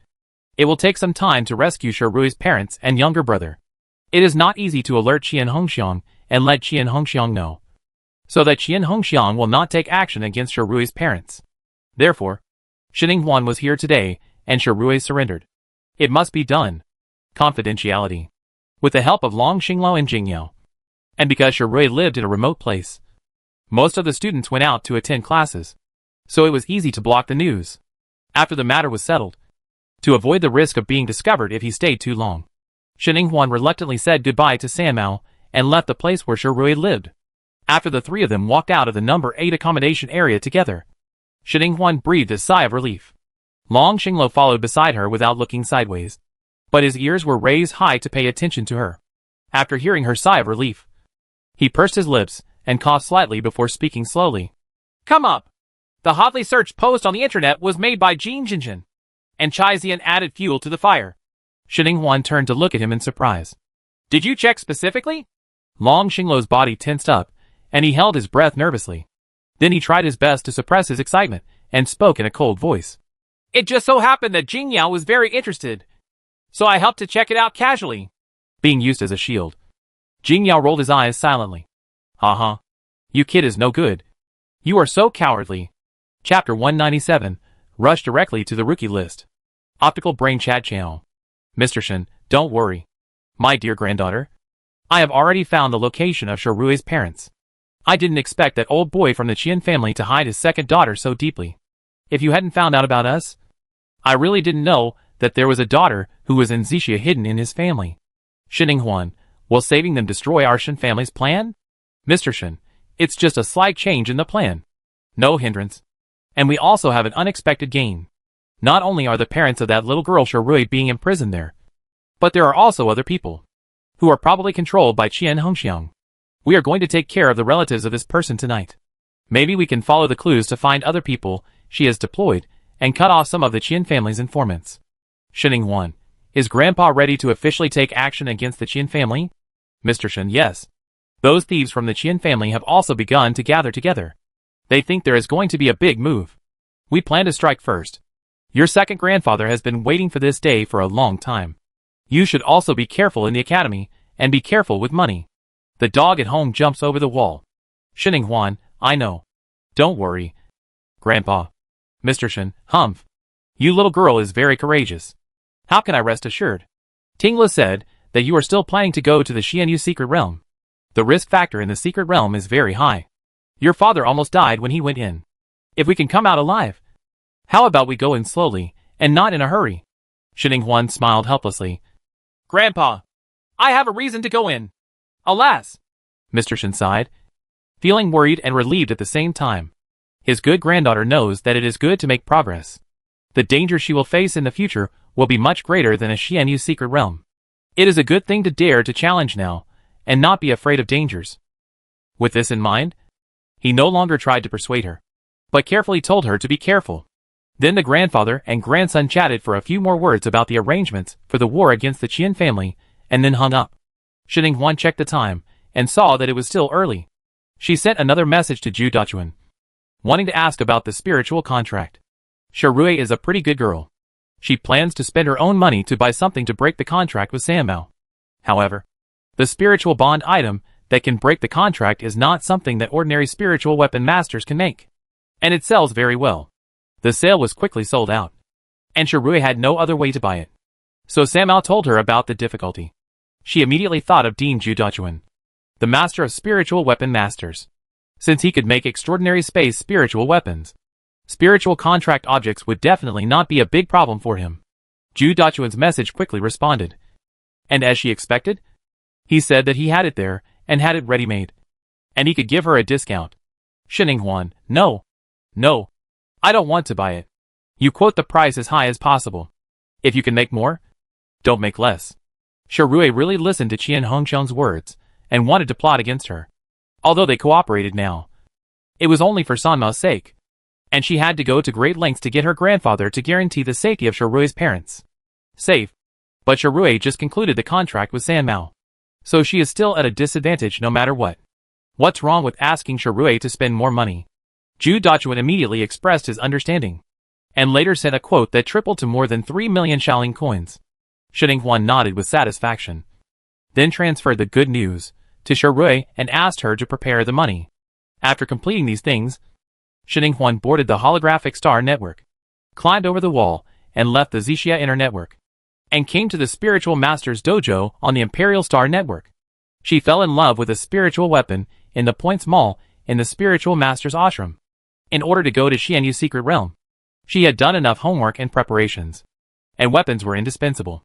it will take some time to rescue Shirui's parents and younger brother. It is not easy to alert Qian Hongxiang and let Qian Hongxiang know, so that Qian Hongxiang will not take action against Shirui's parents. Therefore, Sheninghuan was here today, and Shirui surrendered. It must be done. Confidentiality. With the help of Long Xinglo and Jingyao. And because Shirui lived in a remote place, most of the students went out to attend classes, so it was easy to block the news. After the matter was settled, to avoid the risk of being discovered if he stayed too long, Sheninghuan reluctantly said goodbye to San Mao and left the place where Shirui lived. After the three of them walked out of the number 8 accommodation area together, Sheninghuan breathed a sigh of relief. Long Xinglo followed beside her without looking sideways, but his ears were raised high to pay attention to her. After hearing her sigh of relief, he pursed his lips and coughed slightly before speaking slowly. "Come up. The hotly searched post on the internet was made by Jin Jinjin, and Chai Zian added fuel to the fire." Sheninghuan turned to look at him in surprise. "Did you check specifically?" Long Xinglo's body tensed up, and he held his breath nervously. Then he tried his best to suppress his excitement, and spoke in a cold voice. "It just so happened that Jingyao was very interested, so I helped to check it out casually." Being used as a shield, Jingyao rolled his eyes silently. You kid is no good. You are so cowardly." Chapter 197, Rush directly to the rookie list. Optical Brain Chat Channel. Mr. Shen, don't worry. My dear granddaughter, I have already found the location of Shirui's parents. I didn't expect that old boy from the Qian family to hide his second daughter so deeply. If you hadn't found out about us, I really didn't know that there was a daughter who was in Zixia hidden in his family. Sheninghuan, will saving them destroy our Shen family's plan? Mr. Shen, it's just a slight change in the plan. No hindrance. And we also have an unexpected gain. Not only are the parents of that little girl Shirui being imprisoned there, but there are also other people. who are probably controlled by Qian Hongxiang. We are going to take care of the relatives of this person tonight. Maybe we can follow the clues to find other people she has deployed and cut off some of the Qian family's informants. Shining 1. Is Grandpa ready to officially take action against the Qian family? Mr. Shen, yes. Those thieves from the Qian family have also begun to gather together. They think there is going to be a big move. We plan to strike first. Your second grandfather has been waiting for this day for a long time. You should also be careful in the academy, and be careful with money. The dog at home jumps over the wall. Shining Huan, I know. Don't worry. Grandpa. Mr. Shen, humph. You little girl is very courageous. How can I rest assured? Tingla said that you are still planning to go to the Xianyu secret realm. The risk factor in the secret realm is very high. Your father almost died when he went in. If we can come out alive, how about we go in slowly, and not in a hurry? Shining Huan smiled helplessly. Grandpa, I have a reason to go in. Alas! Mr. Shen sighed, feeling worried and relieved at the same time. His good granddaughter knows that it is good to make progress. The danger she will face in the future will be much greater than a Xianyu secret realm. It is a good thing to dare to challenge now, and not be afraid of dangers. With this in mind, he no longer tried to persuade her, but carefully told her to be careful. Then the grandfather and grandson chatted for a few more words about the arrangements for the war against the Qian family, and then hung up. Shining Huan checked the time, and saw that it was still early. She sent another message to Zhu Dachuan, wanting to ask about the spiritual contract. Sharui is a pretty good girl. She plans to spend her own money to buy something to break the contract with Sanmao. However, the spiritual bond item that can break the contract is not something that ordinary spiritual weapon masters can make. And it sells very well. The sale was quickly sold out. And Sharui had no other way to buy it. So Sanmao told her about the difficulty. She immediately thought of Dean Zhu Dachuan, the master of spiritual weapon masters. Since he could make extraordinary space spiritual weapons, spiritual contract objects would definitely not be a big problem for him. Zhu Dachuan's message quickly responded. And as she expected, he said that he had it there, and had it ready-made. And he could give her a discount. Shining Huan, no. No. I don't want to buy it. You quote the price as high as possible. If you can make more, don't make less. Sharui really listened to Qian Hongxiang's words, and wanted to plot against her. Although they cooperated now, it was only for Sanmao's sake. And she had to go to great lengths to get her grandfather to guarantee the safety of Sharui's parents. Safe. But Sharui just concluded the contract with Sanmao. So she is still at a disadvantage no matter what. What's wrong with asking Sharui to spend more money? Zhu Dachuan immediately expressed his understanding, and later sent a quote that tripled to more than 3 million Shaolin coins. Shining Huan nodded with satisfaction, then transferred the good news to Sharui and asked her to prepare the money. After completing these things, Shining Huan boarded the holographic star network, climbed over the wall, and left the Zixia inner network, and came to the spiritual master's dojo on the Imperial Star Network. She fell in love with a spiritual weapon in the Points Mall in the spiritual master's ashram. In order to go to Xianyu's secret realm, she had done enough homework and preparations, and weapons were indispensable.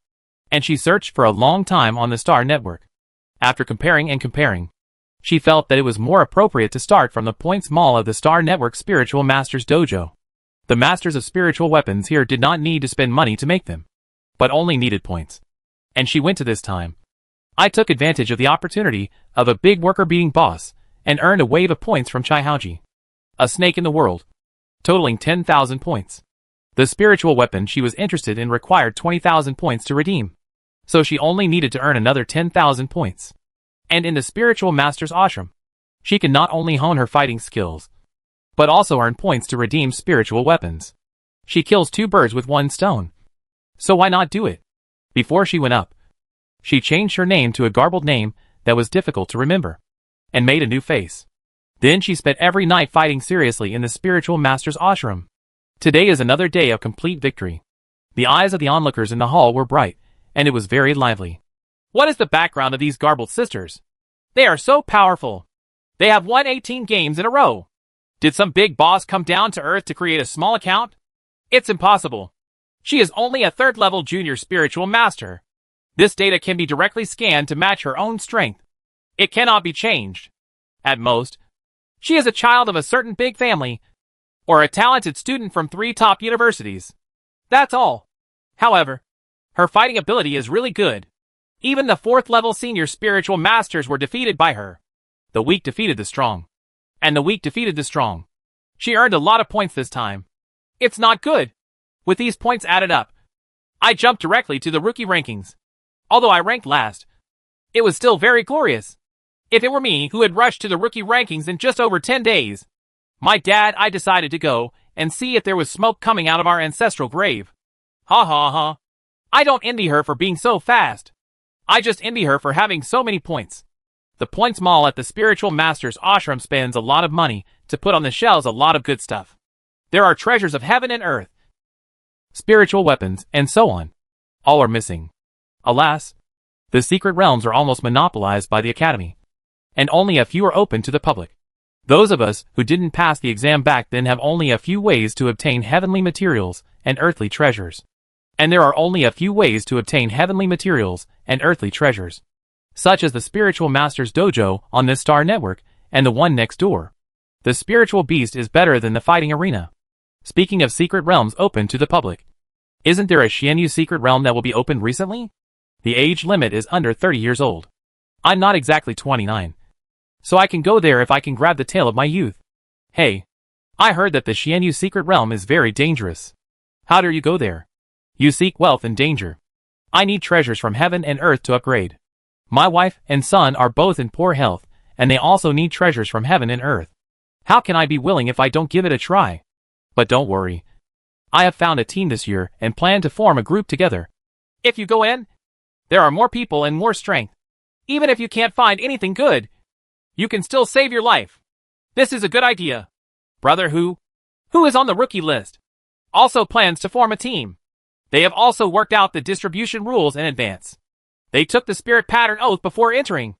And she searched for a long time on the Star Network. After comparing and comparing, she felt that it was more appropriate to start from the Points Mall of the Star Network Spiritual Master's Dojo. The masters of spiritual weapons here did not need to spend money to make them, but only needed points. And she went to this time. I took advantage of the opportunity of a big worker-beating boss, and earned a wave of points from Chai Haoji, a snake in the world, totaling 10,000 points. The spiritual weapon she was interested in required 20,000 points to redeem, so she only needed to earn another 10,000 points. And in the spiritual master's ashram, she can not only hone her fighting skills, but also earn points to redeem spiritual weapons. She kills 2 birds with 1 stone. So why not do it? Before she went up, she changed her name to a garbled name that was difficult to remember, and made a new face. Then she spent every night fighting seriously in the spiritual master's ashram. Today is another day of complete victory. The eyes of the onlookers in the hall were bright, and it was very lively. What is the background of these garbled sisters? They are so powerful. They have won 18 games in a row. Did some big boss come down to Earth to create a small account? It's impossible. She is only a 3rd-level junior spiritual master. This data can be directly scanned to match her own strength. It cannot be changed. At most, she is a child of a certain big family, or a talented student from 3 top universities. That's all. However, her fighting ability is really good. Even the 4th level senior spiritual masters were defeated by her. The weak defeated the strong. And the weak defeated the strong. She earned a lot of points this time. It's not good. With these points added up, I jumped directly to the rookie rankings. Although I ranked last, it was still very glorious. If it were me who had rushed to the rookie rankings in just over 10 days, I decided to go and see if there was smoke coming out of our ancestral grave. Ha ha ha. I don't envy her for being so fast. I just envy her for having so many points. The points mall at the spiritual master's ashram spends a lot of money to put on the shelves a lot of good stuff. There are treasures of heaven and earth, spiritual weapons, and so on. All are missing. Alas, the secret realms are almost monopolized by the academy, and only a few are open to the public. Those of us who didn't pass the exam back then have only a few ways to obtain heavenly materials and earthly treasures. And there are only a few ways to obtain heavenly materials and earthly treasures, such as the Spiritual Master's Dojo on this star network and the one next door. The spiritual beast is better than the fighting arena. Speaking of secret realms open to the public, isn't there a Xianyu secret realm that will be opened recently? The age limit is under 30 years old. I'm not exactly 29. So I can go there if I can grab the tail of my youth. Hey, I heard that the Xianyu secret realm is very dangerous. How do you go there? You seek wealth and danger. I need treasures from heaven and earth to upgrade. My wife and son are both in poor health, and they also need treasures from heaven and earth. How can I be willing if I don't give it a try? But don't worry. I have found a team this year and plan to form a group together. If you go in, there are more people and more strength. Even if you can't find anything good, you can still save your life. This is a good idea. Brother who is on the rookie list, also plans to form a team. They have also worked out the distribution rules in advance. They took the spirit pattern oath before entering.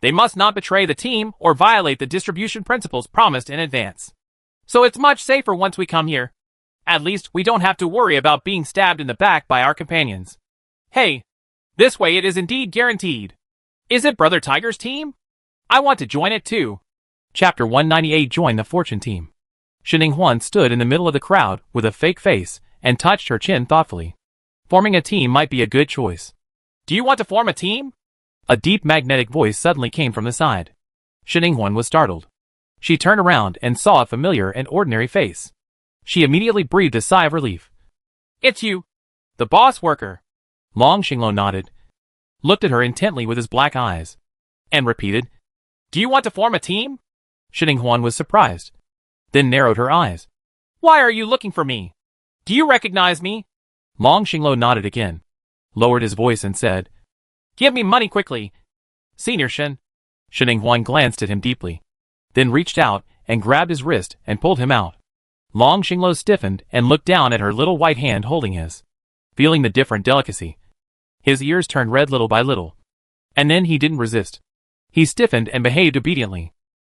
They must not betray the team or violate the distribution principles promised in advance. So it's much safer once we come here. At least we don't have to worry about being stabbed in the back by our companions. Hey, this way it is indeed guaranteed. Is it Brother Tiger's team? I want to join it too. Chapter 198. Join the fortune team. Shining Huan stood in the middle of the crowd with a fake face and touched her chin thoughtfully. Forming a team might be a good choice. Do you want to form a team? A deep magnetic voice suddenly came from the side. Shining Huan was startled. She turned around and saw a familiar and ordinary face. She immediately breathed a sigh of relief. It's you, the boss worker. Long Xinglo nodded, looked at her intently with his black eyes, and repeated, Do you want to form a team? Shining Huan was surprised, then narrowed her eyes. Why are you looking for me? Do you recognize me? Long Xinglo nodded again, lowered his voice and said, Give me money quickly, Senior Shin. Shining Huan glanced at him deeply, then reached out and grabbed his wrist and pulled him out. Long Xinglo stiffened and looked down at her little white hand holding his, feeling the different delicacy. His ears turned red little by little. And then he didn't resist. He stiffened and behaved obediently.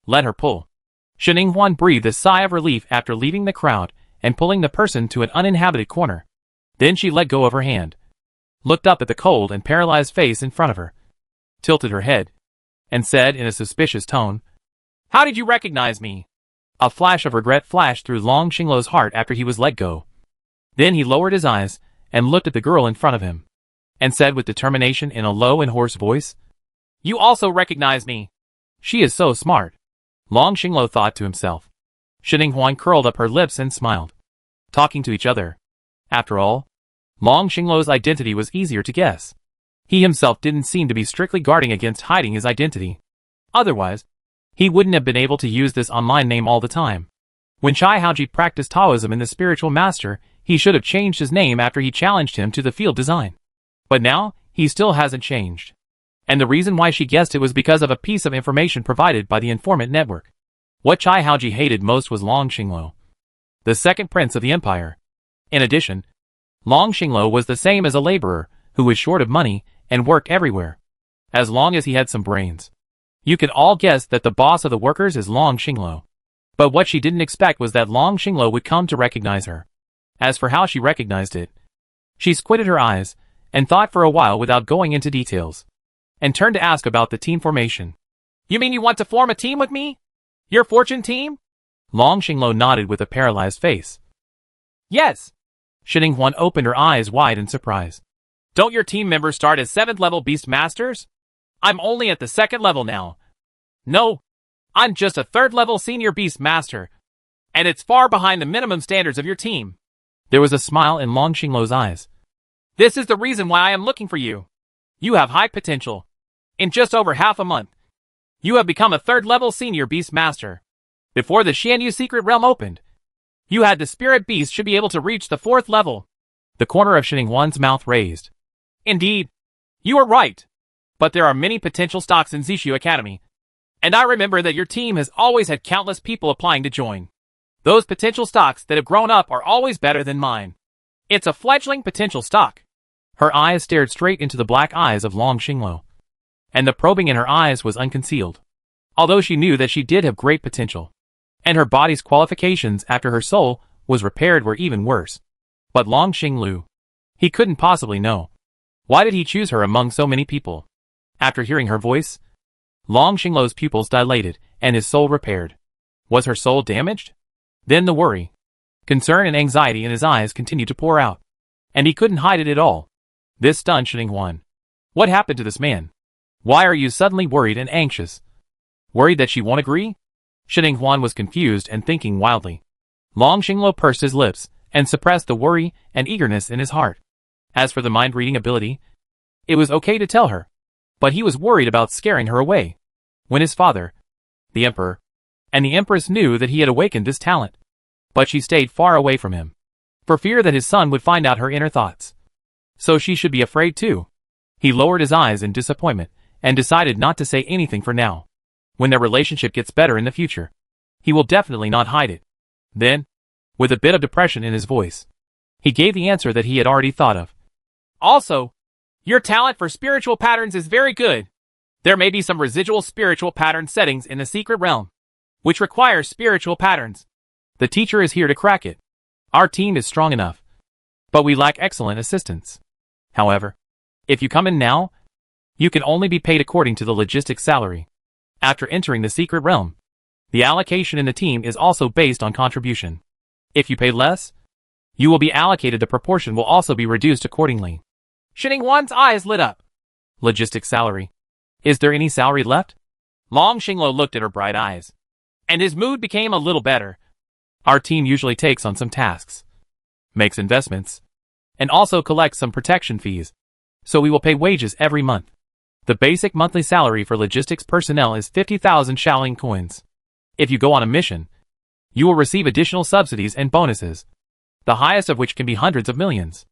Let her pull. Shining Huan breathed a sigh of relief after leaving the crowd and pulling the person to an uninhabited corner. Then she let go of her hand, looked up at the cold and paralyzed face in front of her, tilted her head, and said in a suspicious tone, How did you recognize me? A flash of regret flashed through Long Xinglo's heart after he was let go. Then he lowered his eyes and looked at the girl in front of him, and said with determination in a low and hoarse voice, You also recognize me. She is so smart. Long Xinglo thought to himself. Shining Huan curled up her lips and smiled. Talking to each other. After all, Long Xinglo's identity was easier to guess. He himself didn't seem to be strictly guarding against hiding his identity. Otherwise, he wouldn't have been able to use this online name all the time. When Chai Haoji practiced Taoism in the Spiritual Master, he should have changed his name after he challenged him to the field design. But now, he still hasn't changed. And the reason why she guessed it was because of a piece of information provided by the informant network. What Chai Haoji hated most was Long Xinglo, the second prince of the empire. In addition, Long Xinglo was the same as a laborer, who was short of money and worked everywhere, as long as he had some brains. You could all guess that the boss of the workers is Long Xinglo. But what she didn't expect was that Long Xinglo would come to recognize her. As for how she recognized it, she squinted her eyes and thought for a while without going into details, and turned to ask about the team formation. You mean you want to form a team with me? Your fortune team? Long Xinglo nodded with a paralyzed face. Yes. Shining Huan opened her eyes wide in surprise. Don't your team members start as 7th level beast masters? I'm only at the 2nd level now. No, I'm just a 3rd level senior beast master, and it's far behind the minimum standards of your team. There was a smile in Long Xingluo's eyes. This is the reason why I am looking for you. You have high potential. In just over half a month, you have become a 3rd level senior beast master. Before the Xianyu secret realm opened, you had the spirit beast should be able to reach the 4th level. The corner of Xininghuan's mouth raised. Indeed, you are right. But there are many potential stocks in Zishu Academy. And I remember that your team has always had countless people applying to join. Those potential stocks that have grown up are always better than mine. It's a fledgling potential stock. Her eyes stared straight into the black eyes of Long Xingluo. And the probing in her eyes was unconcealed. Although she knew that she did have great potential. And her body's qualifications after her soul was repaired were even worse. But Long Xingluo, he couldn't possibly know. Why did he choose her among so many people? After hearing her voice, Long Xingluo's pupils dilated and his soul repaired. Was her soul damaged? Then the worry, concern and anxiety in his eyes continued to pour out. And he couldn't hide it at all. This stunned Xininghuan. What happened to this man? Why are you suddenly worried and anxious? Worried that she won't agree? Xininghuan was confused and thinking wildly. Long Xingluo pursed his lips and suppressed the worry and eagerness in his heart. As for the mind-reading ability, it was okay to tell her. But he was worried about scaring her away. When his father, the emperor, and the empress knew that he had awakened this talent. But she stayed far away from him, for fear that his son would find out her inner thoughts. So she should be afraid too. He lowered his eyes in disappointment and decided not to say anything for now. When their relationship gets better in the future, he will definitely not hide it. Then, with a bit of depression in his voice, he gave the answer that he had already thought of. Also, your talent for spiritual patterns is very good. There may be some residual spiritual pattern settings in the secret realm, which require spiritual patterns. The teacher is here to crack it. Our team is strong enough, but we lack excellent assistants. However, if you come in now, you can only be paid according to the logistics salary. After entering the secret realm, the allocation in the team is also based on contribution. If you pay less, you will be allocated. The proportion will also be reduced accordingly. Xininghuan's eyes lit up. Logistics salary. Is there any salary left? Long Xingluo looked at her bright eyes, and his mood became a little better. Our team usually takes on some tasks, makes investments, and also collects some protection fees, so we will pay wages every month. The basic monthly salary for logistics personnel is 50,000 Shaolin coins. If you go on a mission, you will receive additional subsidies and bonuses, the highest of which can be hundreds of millions.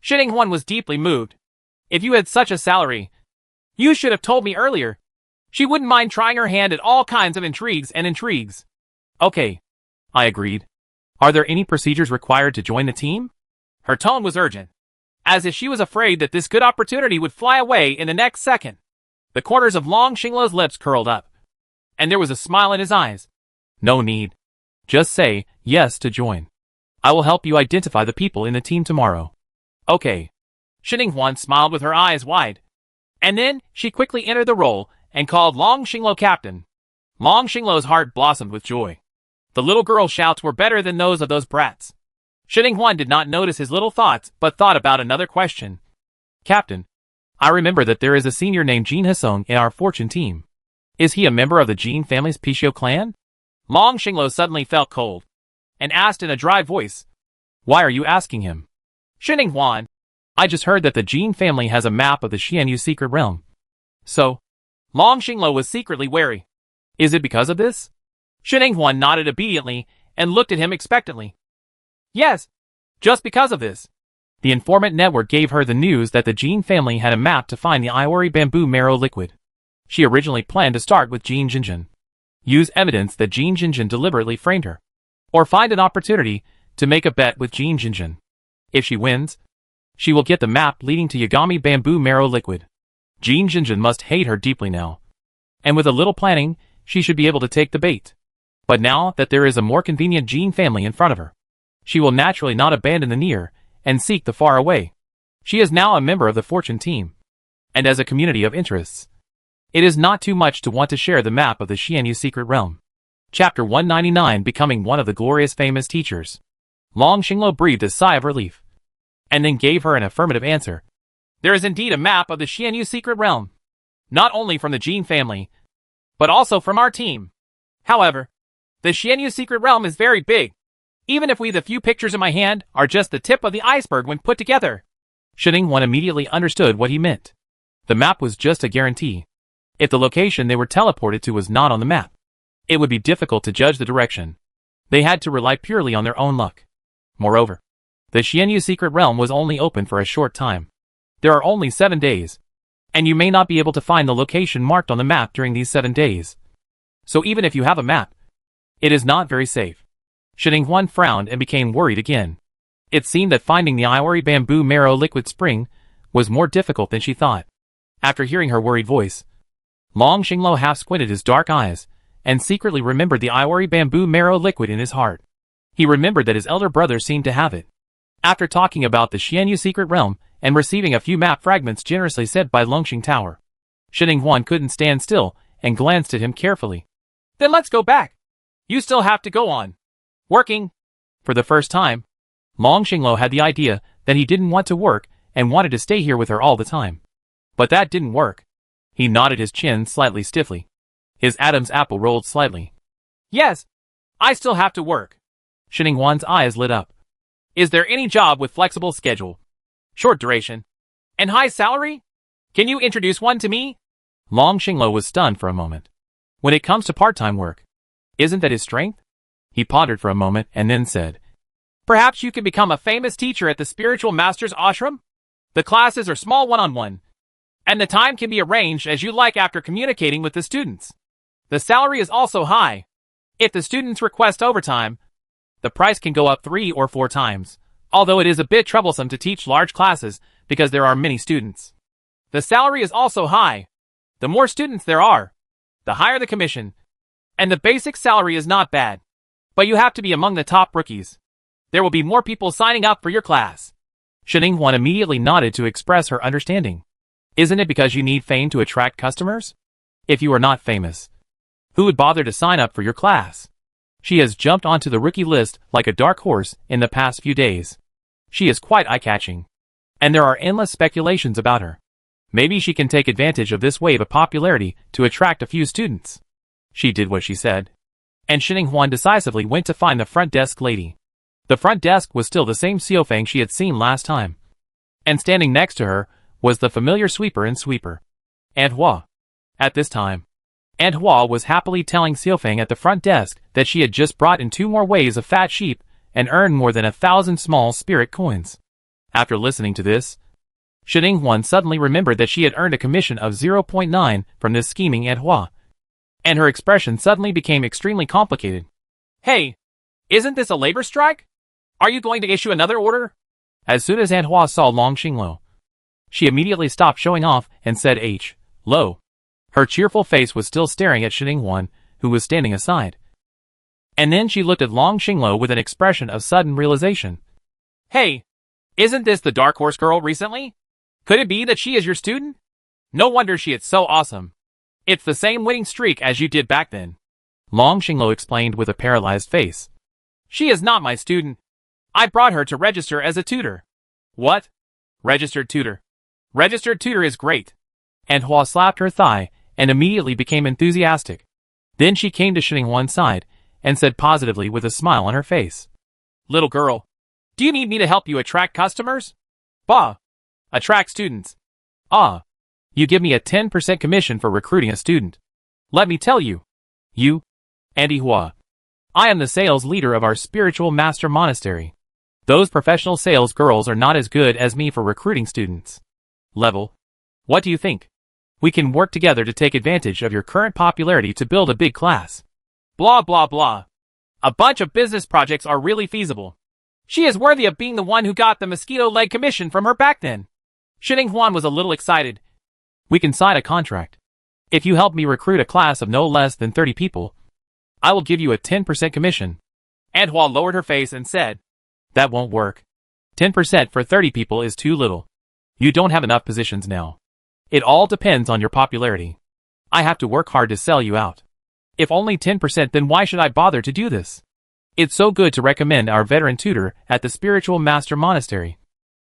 Xininghuan was deeply moved. If you had such a salary, you should have told me earlier. She wouldn't mind trying her hand at all kinds of intrigues. Okay, I agreed. Are there any procedures required to join the team? Her tone was urgent, as if she was afraid that this good opportunity would fly away in the next second. The corners of Long Xingluo's lips curled up, and there was a smile in his eyes. No need. Just say yes to join. I will help you identify the people in the team tomorrow. Okay. Xininghuan smiled with her eyes wide. And then, she quickly entered the role and called Long Xingluo captain. Long Xingluo's heart blossomed with joy. The little girl's shouts were better than those of those brats. Xininghuan did not notice his little thoughts, but thought about another question. Captain, I remember that there is a senior named Jin Hesong in our fortune team. Is he a member of the Jin family's Pishio clan? Long Xingluo suddenly felt cold, and asked in a dry voice. Why are you asking him? Xininghuan, I just heard that the Jin family has a map of the Xianyu secret realm. So, Long Xingluo was secretly wary. Is it because of this? Xininghuan nodded obediently and looked at him expectantly. Yes, just because of this. The informant network gave her the news that the Jin family had a map to find the Iori bamboo marrow liquid. She originally planned to start with Jin Jinjin. Use evidence that Jin Jinjin deliberately framed her. Or find an opportunity to make a bet with Jin Jinjin. If she wins, she will get the map leading to Yagami bamboo marrow liquid. Jin Jinjin must hate her deeply now. And with a little planning, she should be able to take the bait. But now that there is a more convenient Jin family in front of her, she will naturally not abandon the near and seek the far away. She is now a member of the fortune team. And as a community of interests, it is not too much to want to share the map of the Xianyu secret realm. Chapter 199, Becoming one of the glorious famous teachers. Long Xingluo breathed a sigh of relief, and then gave her an affirmative answer. There is indeed a map of the Xianyu secret realm. Not only from the Jin family, but also from our team. However, the Xianyu secret realm is very big. Even if the few pictures in my hand are just the tip of the iceberg when put together. Shining-Wan immediately understood what he meant. The map was just a guarantee. If the location they were teleported to was not on the map, it would be difficult to judge the direction. They had to rely purely on their own luck. Moreover, the Xianyu secret realm was only open for a short time. There are only 7 days, and you may not be able to find the location marked on the map during these 7 days. So even if you have a map, it is not very safe. Shining-Wan frowned and became worried again. It seemed that finding the Iwari bamboo marrow liquid spring was more difficult than she thought. After hearing her worried voice, Long Xinglo half squinted his dark eyes and secretly remembered the Iwari bamboo marrow liquid in his heart. He remembered that his elder brother seemed to have it. After talking about the Xianyu secret realm and receiving a few map fragments generously sent by Longxing Tower, Shining-Wan couldn't stand still and glanced at him carefully. Then let's go back. You still have to go on working. For the first time, Long Xinglo had the idea that he didn't want to work and wanted to stay here with her all the time. But that didn't work. He nodded his chin slightly stiffly. His Adam's apple rolled slightly. Yes, I still have to work. Shining-Wan's eyes lit up. Is there any job with flexible schedule, short duration, and high salary? Can you introduce one to me? Long Xinglo was stunned for a moment. When it comes to part-time work, isn't that his strength? He pondered for a moment and then said, Perhaps you could become a famous teacher at the spiritual master's ashram? The classes are small one-on-one, and the time can be arranged as you like after communicating with the students. The salary is also high. If the students request overtime, the price can go up 3 or 4 times, although it is a bit troublesome to teach large classes because there are many students. The salary is also high. The more students there are, the higher the commission, and the basic salary is not bad. But you have to be among the top rookies. There will be more people signing up for your class. Shining-Wan immediately nodded to express her understanding. Isn't it because you need fame to attract customers? If you are not famous, who would bother to sign up for your class? She has jumped onto the rookie list like a dark horse in the past few days. She is quite eye-catching, and there are endless speculations about her. Maybe she can take advantage of this wave of popularity to attract a few students. She did what she said, and Shining-Wan decisively went to find the front desk lady. The front desk was still the same Xiaofeng she had seen last time, and standing next to her was the familiar sweeper and sweeper, Aunt Hua. At this time, Aunt Hua was happily telling Xiaofeng at the front desk that she had just brought in 2 more waves of fat sheep and earned more than 1,000 small spirit coins. After listening to this, Shining-Wan suddenly remembered that she had earned a commission of 0.9 from this scheming Aunt Hua, and her expression suddenly became extremely complicated. Hey, isn't this a labor strike? Are you going to issue another order? As soon as Aunt Hua saw Long Xinglo, she immediately stopped showing off and said Hello. Her cheerful face was still staring at Shining-Wan, who was standing aside. And then she looked at Long Xinglo with an expression of sudden realization. Hey, isn't this the Dark Horse girl recently? Could it be that she is your student? No wonder she is so awesome. It's the same winning streak as you did back then. Long Xinglo explained with a paralyzed face. She is not my student. I brought her to register as a tutor. What? Registered tutor. Registered tutor is great. Aunt Hua slapped her thigh and immediately became enthusiastic. Then she came to Shining-Wan's side and said positively with a smile on her face. Little girl, do you need me to help you attract customers? Bah. Attract students. Ah. You give me a 10% commission for recruiting a student. Let me tell you. You, Auntie Hua. I am the sales leader of our spiritual master monastery. Those professional sales girls are not as good as me for recruiting students. Level. What do you think? We can work together to take advantage of your current popularity to build a big class. Blah blah blah. A bunch of business projects are really feasible. She is worthy of being the one who got the mosquito leg commission from her back then. Shining-Wan was a little excited. We can sign a contract. If you help me recruit a class of no less than 30 people, I will give you a 10% commission. Aunt Hua lowered her face and said, That won't work. 10% for 30 people is too little. You don't have enough positions now. It all depends on your popularity. I have to work hard to sell you out. If only 10%, then why should I bother to do this? It's so good to recommend our veteran tutor at the Spiritual Master Monastery.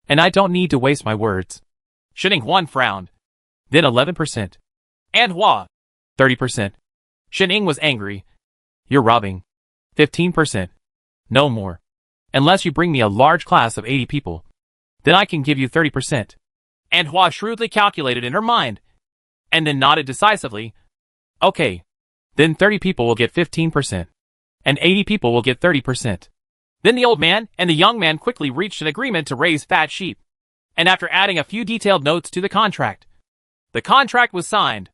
And I don't need to waste my words. Shining Huan frowned. Then 11%. And Hua. 30%. Shining was angry. You're robbing. 15%. No more. Unless you bring me a large class of 80 people. Then I can give you 30%. And Hua shrewdly calculated in her mind. And then nodded decisively. Okay. Then 30 people will get 15%. And 80 people will get 30%. Then the old man and the young man quickly reached an agreement to raise fat sheep. And after adding a few detailed notes to the contract was signed.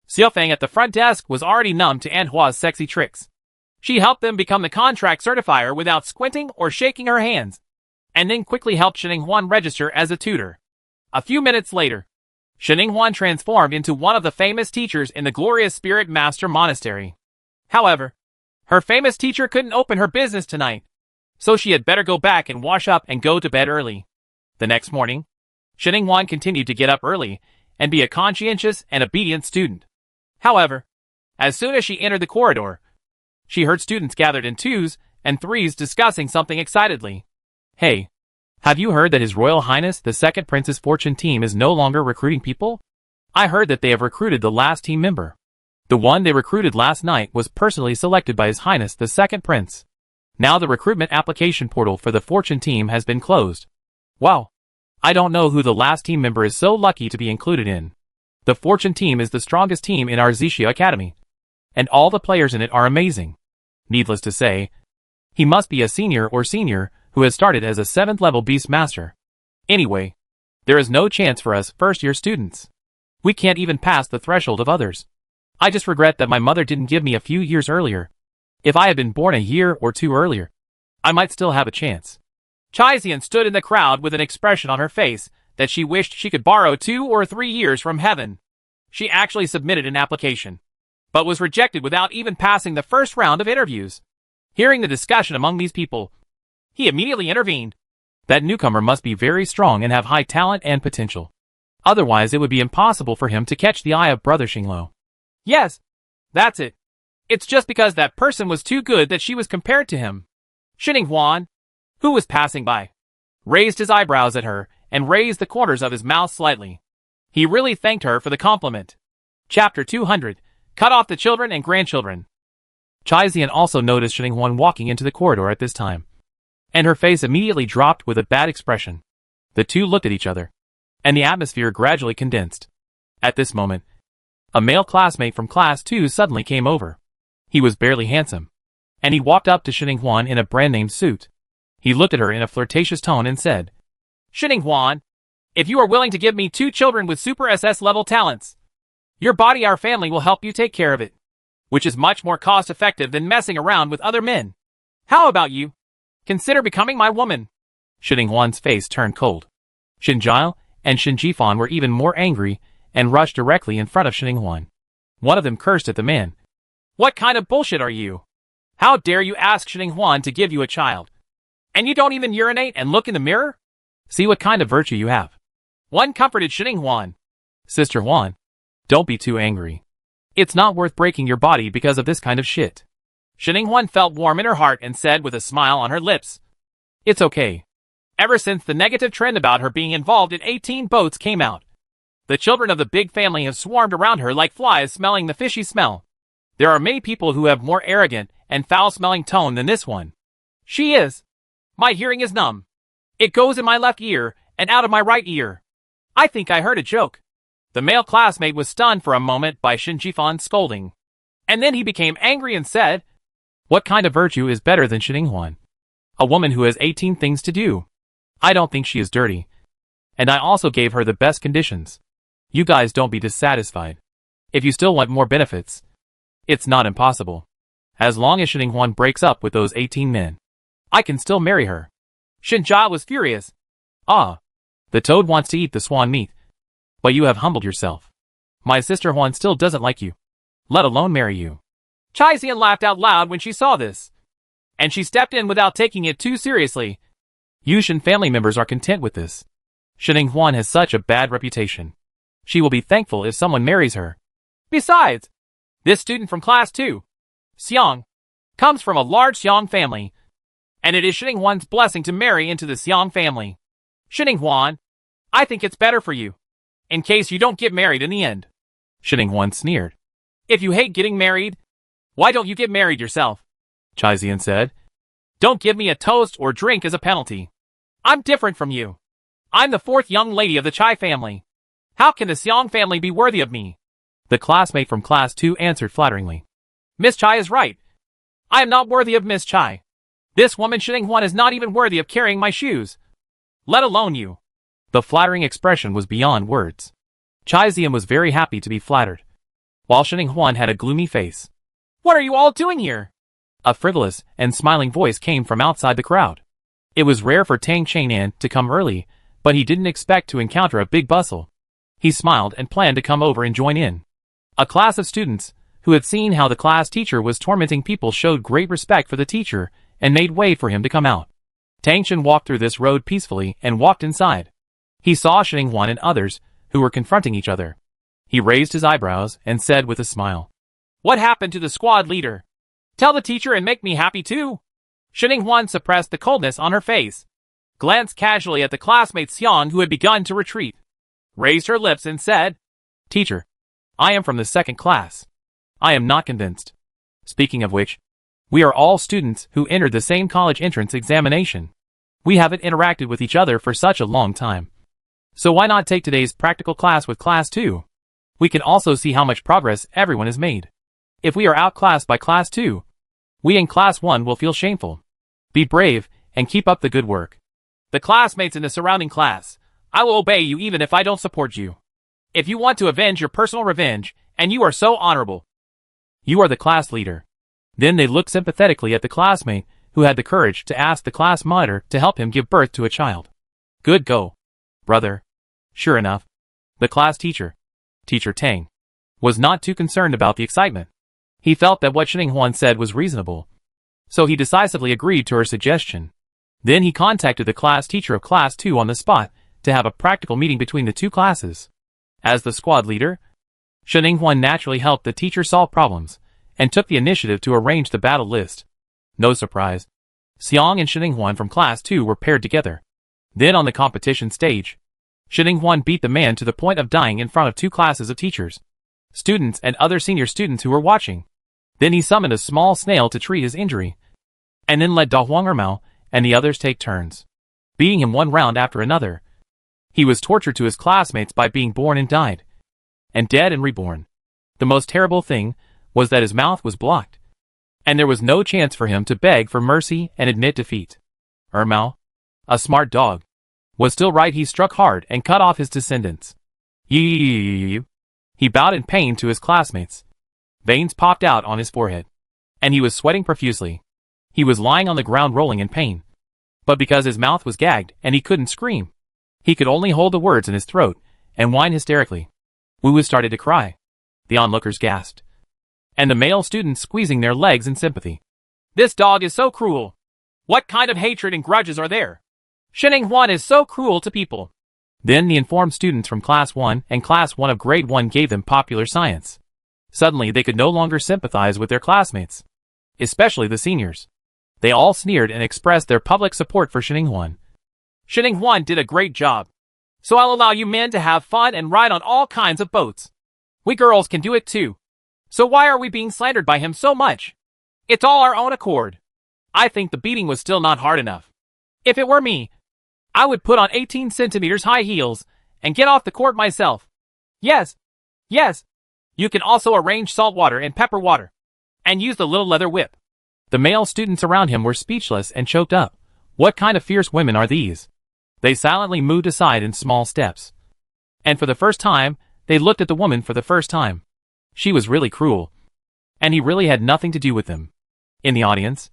Xiaofeng at the front desk was already numb to Aunt Hua's sexy tricks. She helped them become the contract certifier without squinting or shaking her hands, and then quickly helped Shining Huan register as a tutor. A few minutes later, Shining Huan transformed into one of the famous teachers in the Glorious Spirit Master Monastery. However, her famous teacher couldn't open her business tonight, so she had better go back and wash up and go to bed early. The next morning, Shining Huan continued to get up early and be a conscientious and obedient student. However, as soon as she entered the corridor, she heard students gathered in twos and threes discussing something excitedly. Hey, have you heard that His Royal Highness the Second Prince's Fortune team is no longer recruiting people? I heard that they have recruited the last team member. The one they recruited last night was personally selected by His Highness the Second Prince. Now the recruitment application portal for the Fortune team has been closed. Wow. I don't know who the last team member is so lucky to be included in. The Fortune team is the strongest team in our Zixia Academy. And all the players in it are amazing. Needless to say, he must be a senior who has started as a 7th level beast master. Anyway, there is no chance for us first-year students. We can't even pass the threshold of others. I just regret that my mother didn't give me a few years earlier. If I had been born a year or two earlier, I might still have a chance. Chai Xian stood in the crowd with an expression on her face that she wished she could borrow 2 or 3 years from heaven. She actually submitted an application, but was rejected without even passing the first round of interviews. Hearing the discussion among these people, he immediately intervened. That newcomer must be very strong and have high talent and potential. Otherwise it would be impossible for him to catch the eye of Brother Xinglo. Yes, that's it. It's just because that person was too good that she was compared to him. Shining Huan, who was passing by, raised his eyebrows at her and raised the corners of his mouth slightly. He really thanked her for the compliment. Chapter 200, Cut Off the Children and Grandchildren. Chai Xian also noticed Shining Huan walking into the corridor at this time, and her face immediately dropped with a bad expression. The two looked at each other, and the atmosphere gradually condensed. At this moment, a male classmate from class 2 suddenly came over. He was barely handsome, and he walked up to Shining Huan in a brand-name suit. He looked at her in a flirtatious tone and said, Shining Huan, if you are willing to give me 2 children with Super SS level talents, your body our family will help you take care of it, which is much more cost-effective than messing around with other men. How about you? Consider becoming my woman. Shining Huan's face turned cold. Xin Jiao and Xin Jifan were even more angry and rushed directly in front of Shining Huan. One of them cursed at the man. What kind of bullshit are you? How dare you ask Shining Huan to give you a child? And you don't even urinate and look in the mirror? See what kind of virtue you have. One comforted Shining Huan. Sister Huan, don't be too angry. It's not worth breaking your body because of this kind of shit. Shining Huan felt warm in her heart and said with a smile on her lips, It's okay. Ever since the negative trend about her being involved in 18 boats came out, the children of the big family have swarmed around her like flies smelling the fishy smell. There are many people who have more arrogant and foul-smelling tone than this one. She is. My hearing is numb. It goes in my left ear and out of my right ear. I think I heard a joke. The male classmate was stunned for a moment by Xin Jifan's scolding. And then he became angry and said, What kind of virtue is better than Shining Huan? A woman who has 18 things to do. I don't think she is dirty. And I also gave her the best conditions. You guys don't be dissatisfied. If you still want more benefits, it's not impossible. As long as Shining Huan breaks up with those 18 men, I can still marry her. Xin Jia was furious. Ah, the toad wants to eat the swan meat. But you have humbled yourself. My sister Huan still doesn't like you, let alone marry you. Chai Xian laughed out loud when she saw this, and she stepped in without taking it too seriously. Yushin family members are content with this. Shining Huan has such a bad reputation. She will be thankful if someone marries her. Besides, this student from class 2, Xiang, comes from a large Xiang family, and it is Shining Huan's blessing to marry into the Xiang family. Shining Huan, I think it's better for you in case you don't get married in the end. Xininghuan sneered. If you hate getting married, why don't you get married yourself? Chai Zian said. Don't give me a toast or drink as a penalty. I'm different from you. I'm the fourth young lady of the Chai family. How can the Xiong family be worthy of me? The classmate from class 2 answered flatteringly. Miss Chai is right. I am not worthy of Miss Chai. This woman Xininghuan is not even worthy of carrying my shoes. Let alone you. The flattering expression was beyond words. Chai Zian was very happy to be flattered, while Xininghuan had a gloomy face. What are you all doing here? A frivolous and smiling voice came from outside the crowd. It was rare for Tang Chainan to come early, but he didn't expect to encounter a big bustle. He smiled and planned to come over and join in. A class of students, who had seen how the class teacher was tormenting people, showed great respect for the teacher and made way for him to come out. Tang Chen walked through this road peacefully and walked inside. He saw Xininghuan and others, who were confronting each other. He raised his eyebrows and said with a smile, What happened to the squad leader? Tell the teacher and make me happy too. Xininghuan suppressed the coldness on her face, glanced casually at the classmate Xiong who had begun to retreat, raised her lips and said, Teacher, I am from the 2nd class. I am not convinced. Speaking of which, we are all students who entered the same college entrance examination. We haven't interacted with each other for such a long time. So why not take today's practical class with class 2? We can also see how much progress everyone has made. If we are outclassed by class 2, we in class 1 will feel shameful. Be brave and keep up the good work. The classmates in the surrounding class, I will obey you even if I don't support you. If you want to avenge your personal revenge, and you are so honorable. You are the class leader. Then they looked sympathetically at the classmate who had the courage to ask the class monitor to help him give birth to a child. Good go, brother. Sure enough, the class teacher, Teacher Tang, was not too concerned about the excitement. He felt that what Xininghuan said was reasonable, so he decisively agreed to her suggestion. Then he contacted the class teacher of class 2 on the spot to have a practical meeting between the two classes. As the squad leader, Xininghuan naturally helped the teacher solve problems and took the initiative to arrange the battle list. No surprise, Xiong and Xininghuan from class 2 were paired together. Then on the competition stage, Xininghuan beat the man to the point of dying in front of 2 classes of teachers, students and other senior students who were watching. Then he summoned a small snail to treat his injury, and then let Da Huang Ermao and the others take turns, beating him one round after another. He was tortured to his classmates by being born and died, and dead and reborn. The most terrible thing was that his mouth was blocked, and there was no chance for him to beg for mercy and admit defeat. Ermao, a smart dog, was still right. He struck hard and cut off his descendants. He bowed in pain to his classmates. Veins popped out on his forehead, and he was sweating profusely. He was lying on the ground rolling in pain. But because his mouth was gagged and he couldn't scream, he could only hold the words in his throat and whine hysterically. Wu started to cry. The onlookers gasped, and the male students squeezing their legs in sympathy. This dog is so cruel. What kind of hatred and grudges are there? Xininghuan is so cruel to people. Then the informed students from class 1 and class 1 of grade 1 gave them popular science. Suddenly they could no longer sympathize with their classmates, especially the seniors. They all sneered and expressed their public support for Xininghuan. Xininghuan did a great job. So I'll allow you men to have fun and ride on all kinds of boats. We girls can do it too. So why are we being slandered by him so much? It's all our own accord. I think the beating was still not hard enough. If it were me, I would put on 18 centimeters high heels and get off the court myself. Yes. You can also arrange salt water and pepper water, and use the little leather whip. The male students around him were speechless and choked up. What kind of fierce women are these? They silently moved aside in small steps. And for the first time, they looked at the woman for the first time. She was really cruel, and he really had nothing to do with them. In the audience,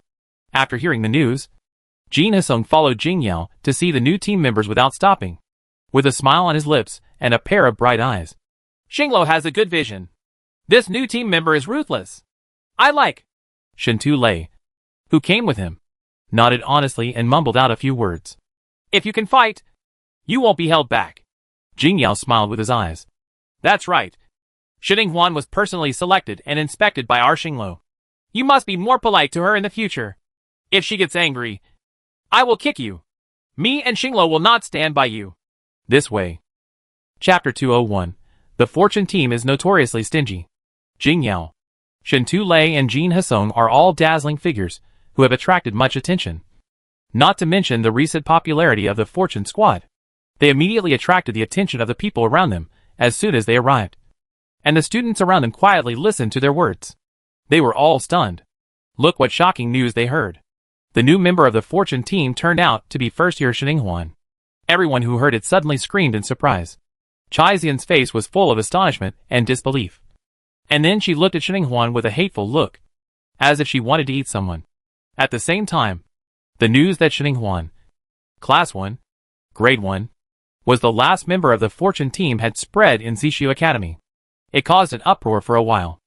after hearing the news, Jin Hsung followed Jing Yao to see the new team members without stopping, with a smile on his lips and a pair of bright eyes. Xinglo has a good vision. This new team member is ruthless. I like. Shintu Lei, who came with him, nodded honestly and mumbled out a few words. If you can fight, you won't be held back. Jing Yao smiled with his eyes. That's right. Xininghuan was personally selected and inspected by our Xinglo. You must be more polite to her in the future. If she gets angry, I will kick you. Me and Xinglo will not stand by you. This way. Chapter 201. The Fortune Team is notoriously stingy. Jing Yao, Shen Tu-lei and Jin Hesong are all dazzling figures who have attracted much attention. Not to mention the recent popularity of the Fortune Squad. They immediately attracted the attention of the people around them as soon as they arrived. And the students around them quietly listened to their words. They were all stunned. Look what shocking news they heard. The new member of the Fortune Team turned out to be first-year Sheninghuan. Everyone who heard it suddenly screamed in surprise. Chai Xian's face was full of astonishment and disbelief. And then she looked at Sheninghuan with a hateful look, as if she wanted to eat someone. At the same time, the news that Sheninghuan, Class 1, Grade 1, was the last member of the Fortune Team had spread in Zishu Academy. It caused an uproar for a while.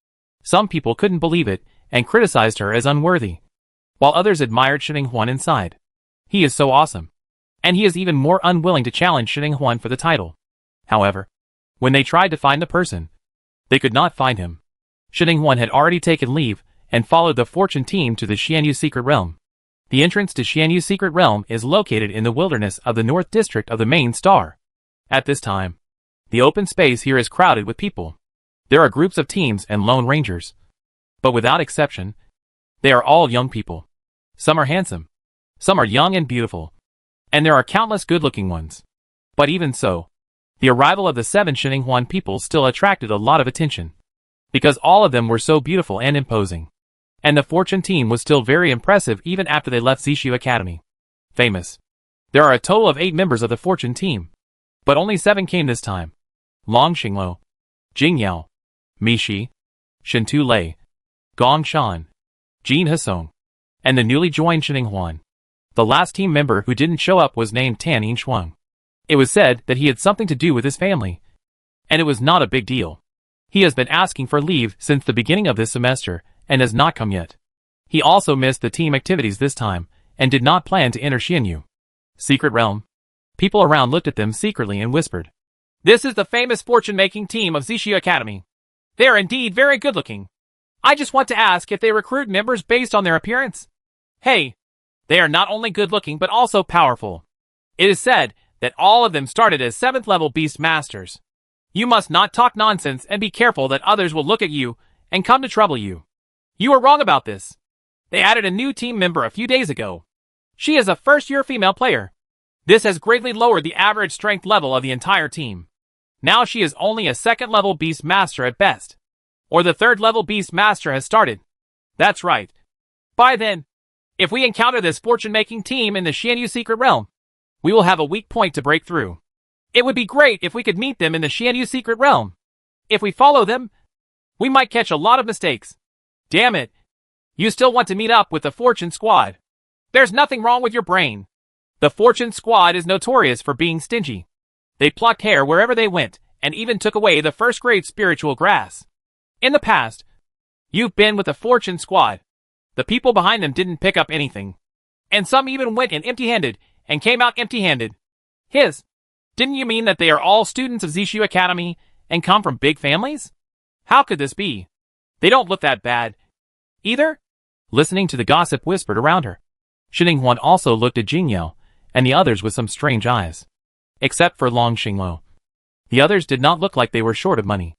Some people couldn't believe it and criticized her as unworthy, while others admired Sheninghuan inside. He is so awesome. And he is even more unwilling to challenge Sheninghuan for the title. However, when they tried to find the person, they could not find him. Sheninghuan had already taken leave and followed the Fortune Team to the Xianyu Secret Realm. The entrance to Xianyu Secret Realm is located in the wilderness of the North District of the main star. At this time, the open space here is crowded with people. There are groups of teams and lone rangers. But without exception, they are all young people. Some are handsome. Some are young and beautiful. And there are countless good-looking ones. But even so, the arrival of the 7 Sheninghuan people still attracted a lot of attention. Because all of them were so beautiful and imposing. And the Fortune Team was still very impressive even after they left Zishu Academy. Famous. There are a total of 8 members of the Fortune Team. But only 7 came this time. Long Xingluo, Jing Yao, Mi Shi, Shen Tu-lei, Gong Shan, Jin Hesong, and the newly joined Sheninghuan. The last team member who didn't show up was named Tan Yinshuang. It was said that he had something to do with his family. And it was not a big deal. He has been asking for leave since the beginning of this semester and has not come yet. He also missed the team activities this time and did not plan to enter Xianyu Secret Realm. People around looked at them secretly and whispered, "This is the famous fortune-making team of Zishu Academy. They are indeed very good-looking. I just want to ask if they recruit members based on their appearance. Hey, they are not only good-looking but also powerful. It is said that all of them started as 7th-level Beast Masters. You must not talk nonsense and be careful that others will look at you and come to trouble you. You are wrong about this. They added a new team member a few days ago. She is a first-year female player. This has greatly lowered the average strength level of the entire team. Now she is only a 2nd-level Beast Master at best. Or the 3rd-level Beast Master has started. That's right. By then, if we encounter this fortune-making team in the Xianyu Secret Realm, we will have a weak point to break through. It would be great if we could meet them in the Xianyu Secret Realm. If we follow them, we might catch a lot of mistakes. Damn it. You still want to meet up with the Fortune Squad. There's nothing wrong with your brain. The Fortune Squad is notorious for being stingy. They plucked hair wherever they went, and even took away the first-grade spiritual grass. In the past, you've been with the Fortune Squad. The people behind them didn't pick up anything. And some even went in empty-handed, and came out empty-handed. Didn't you mean that they are all students of Zishu Academy, and come from big families? How could this be? They don't look that bad. Either? Listening to the gossip whispered around her, Sheninghuan also looked at Jing Yao, and the others with some strange eyes. Except for Long Xingluo. The others did not look like they were short of money.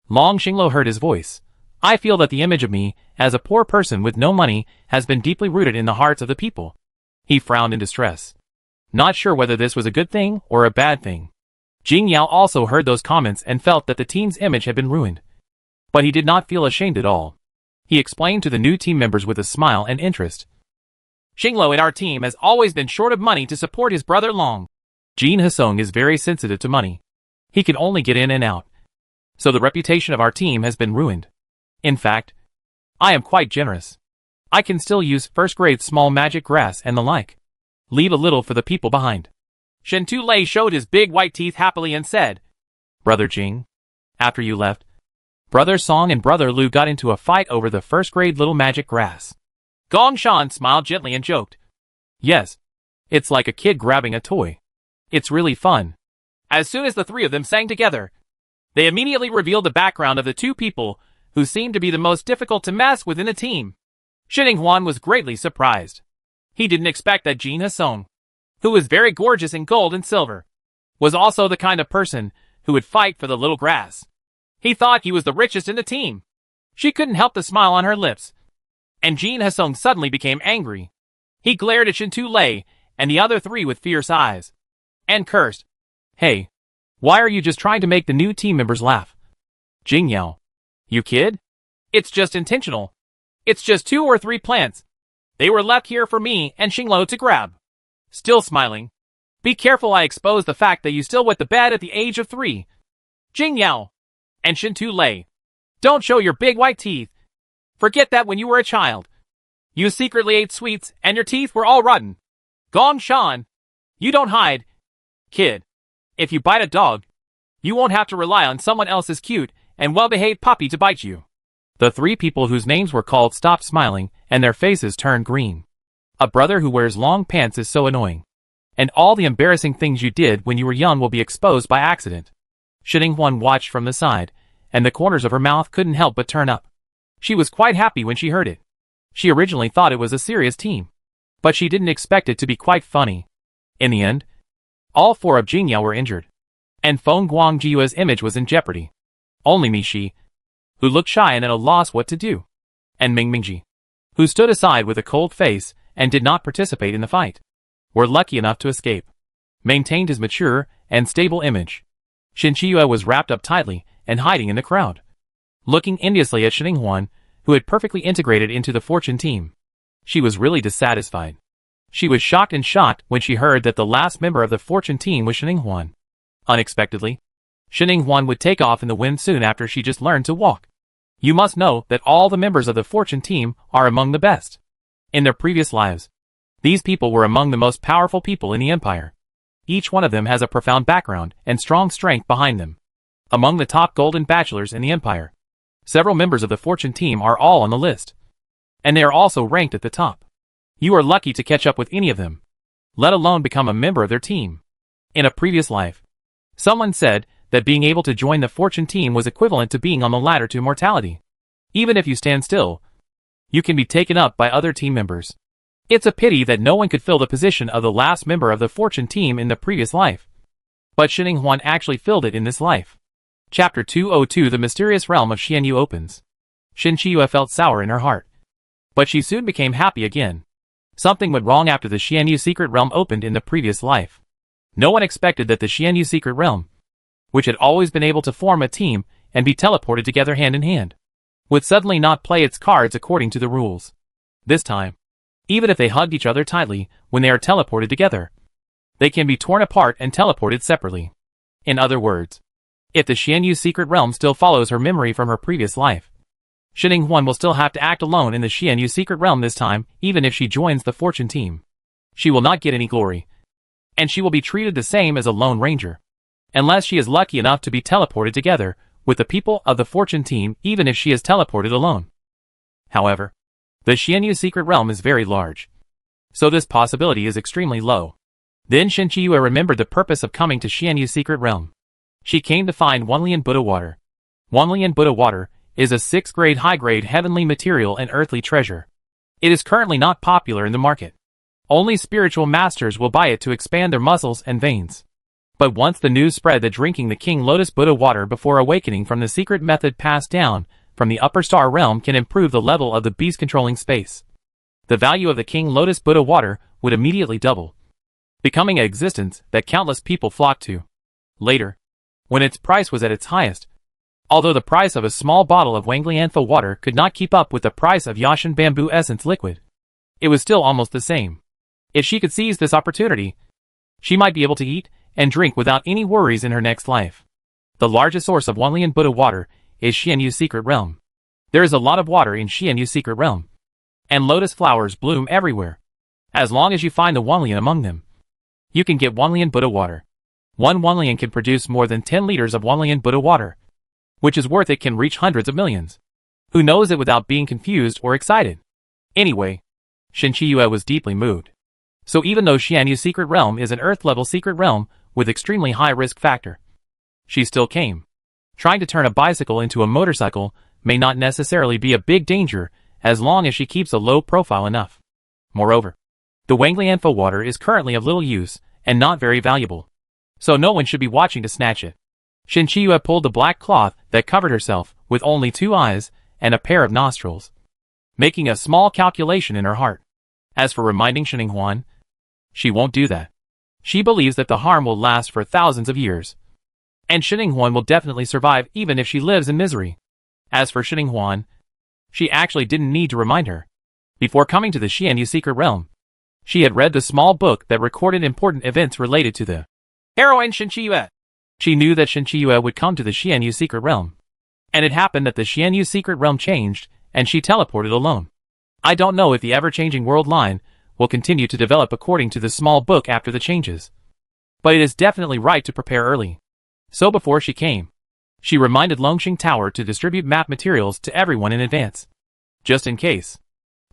Long Xingluo heard his voice. I feel that the image of me, as a poor person with no money, has been deeply rooted in the hearts of the people. He frowned in distress. Not sure whether this was a good thing or a bad thing. Jing Yao also heard those comments and felt that the team's image had been ruined. But he did not feel ashamed at all. He explained to the new team members with a smile and interest. Xingluo in our team has always been short of money to support his brother Long. Jin Hesong is very sensitive to money. He can only get in and out. So the reputation of our team has been ruined. In fact, I am quite generous. I can still use first-grade small magic grass and the like. Leave a little for the people behind. Shen Tu-lei showed his big white teeth happily and said, Brother Jing, after you left, Brother Song and Brother Lu got into a fight over the first-grade little magic grass. Gong Shan smiled gently and joked. Yes, it's like a kid grabbing a toy. It's really fun. As soon as the three of them sang together, they immediately revealed the background of the two people who seemed to be the most difficult to mess with in the team. Sheninghuan was greatly surprised. He didn't expect that Jin Hesong, who was very gorgeous in gold and silver, was also the kind of person who would fight for the little grass. He thought he was the richest in the team. She couldn't help the smile on her lips. And Jin Ha-sung suddenly became angry. He glared at Shin Tu-lei and the other three with fierce eyes. And cursed. Hey, why are you just trying to make the new team members laugh? Jing Yao. You kid? It's just intentional. It's just 2 or 3 plants. They were left here for me and Xinglo to grab. Still smiling. Be careful I expose the fact that you still wet the bed at the age of 3. Jing Yao. And Shin Tu-lei. Don't show your big white teeth. Forget that when you were a child. You secretly ate sweets and your teeth were all rotten. Gong Shan. You don't hide. Kid. If you bite a dog, you won't have to rely on someone else's cute and well-behaved puppy to bite you. The 3 people whose names were called stopped smiling and their faces turned green. A brother who wears long pants is so annoying. And all the embarrassing things you did when you were young will be exposed by accident. Shin Hwan watched from the side, and the corners of her mouth couldn't help but turn up. She was quite happy when she heard it. She originally thought it was a serious team. But she didn't expect it to be quite funny. In the end, all 4 of Jing Yao were injured. And Feng Guangjiu's image was in jeopardy. Only Mishi, who looked shy and at a loss what to do, and Ming Mingji, who stood aside with a cold face and did not participate in the fight, were lucky enough to escape. Maintained his mature and stable image. Shin Chiyue was wrapped up tightly and hiding in the crowd, looking enviously at Shin Hwan, who had perfectly integrated into the fortune team. She was really dissatisfied. She was shocked and shocked when she heard that the last member of the fortune team was Shin Hwan. Unexpectedly, Shin Hwan would take off in the wind soon after she just learned to walk. You must know that all the members of the fortune team are among the best. In their previous lives, these people were among the most powerful people in the empire. Each one of them has a profound background and strong strength behind them. Among the top golden bachelors in the empire, several members of the fortune team are all on the list. And they are also ranked at the top. You are lucky to catch up with any of them, let alone become a member of their team. In a previous life, someone said that being able to join the fortune team was equivalent to being on the ladder to immortality. Even if you stand still, you can be taken up by other team members. It's a pity that no one could fill the position of the last member of the fortune team in the previous life. But Shin Hwan actually filled it in this life. Chapter 202 The Mysterious Realm of Xianyu opens. Shin Chiyue felt sour in her heart. But she soon became happy again. Something went wrong after the Xianyu Secret Realm opened in the previous life. No one expected that the Xianyu Secret Realm, which had always been able to form a team and be teleported together hand in hand, would suddenly not play its cards according to the rules. This time, even if they hugged each other tightly when they are teleported together, they can be torn apart and teleported separately. In other words, if the Xianyu Secret Realm still follows her memory from her previous life, Shin Hwan will still have to act alone in the Xianyu Secret Realm this time, even if she joins the fortune team. She will not get any glory, and she will be treated the same as a lone ranger, unless she is lucky enough to be teleported together with the people of the fortune team, even if she is teleported alone. However, the Xianyu Secret Realm is very large, so this possibility is extremely low. Then Shin Chiyue remembered the purpose of coming to Xianyu Secret Realm. She came to find Wanlian Buddha water. Wanlian Buddha water is a 6th grade high-grade heavenly material and earthly treasure. It is currently not popular in the market. Only spiritual masters will buy it to expand their muscles and veins. But once the news spread that drinking the King Lotus Buddha water before awakening from the secret method passed down from the upper star realm can improve the level of the beast controlling space, the value of the King Lotus Buddha water would immediately double, becoming an existence that countless people flocked to. Later, when its price was at its highest, although the price of a small bottle of Wanglianfa water could not keep up with the price of Yashin bamboo essence liquid, it was still almost the same. If she could seize this opportunity, she might be able to eat and drink without any worries in her next life. The largest source of Wanlian Buddha water is Xianyu Secret Realm. There is a lot of water in Xianyu Secret Realm, and lotus flowers bloom everywhere. As long as you find the Wanlian among them, you can get Wanlian Buddha water. One Wanlian can produce more than 10 liters of Wanlian Buddha water, which is worth it can reach hundreds of millions. Who knows it without being confused or excited? Anyway, Shin Chiyue was deeply moved. So even though Xianyu Secret Realm is an Earth-level secret realm with extremely high risk factor, she still came. Trying to turn a bicycle into a motorcycle may not necessarily be a big danger as long as she keeps a low profile enough. Moreover, the Wanglianfa water is currently of little use and not very valuable, so no one should be watching to snatch it. Shin Chiyue pulled the black cloth that covered herself with only 2 eyes and a pair of nostrils, making a small calculation in her heart. As for reminding Shining Huan, she won't do that. She believes that the harm will last for thousands of years, and Shining Huan will definitely survive even if she lives in misery. As for Shining Huan, she actually didn't need to remind her. Before coming to the Xianyu secret realm, she had read the small book that recorded important events related to the heroine Shin Chiyue. She knew that Shin Chiyue would come to the Xianyu secret realm, and it happened that the Xianyu secret realm changed, and she teleported alone. I don't know if the ever-changing world line will continue to develop according to the small book after the changes, but it is definitely right to prepare early. So before she came, she reminded Longxing Tower to distribute map materials to everyone in advance, just in case.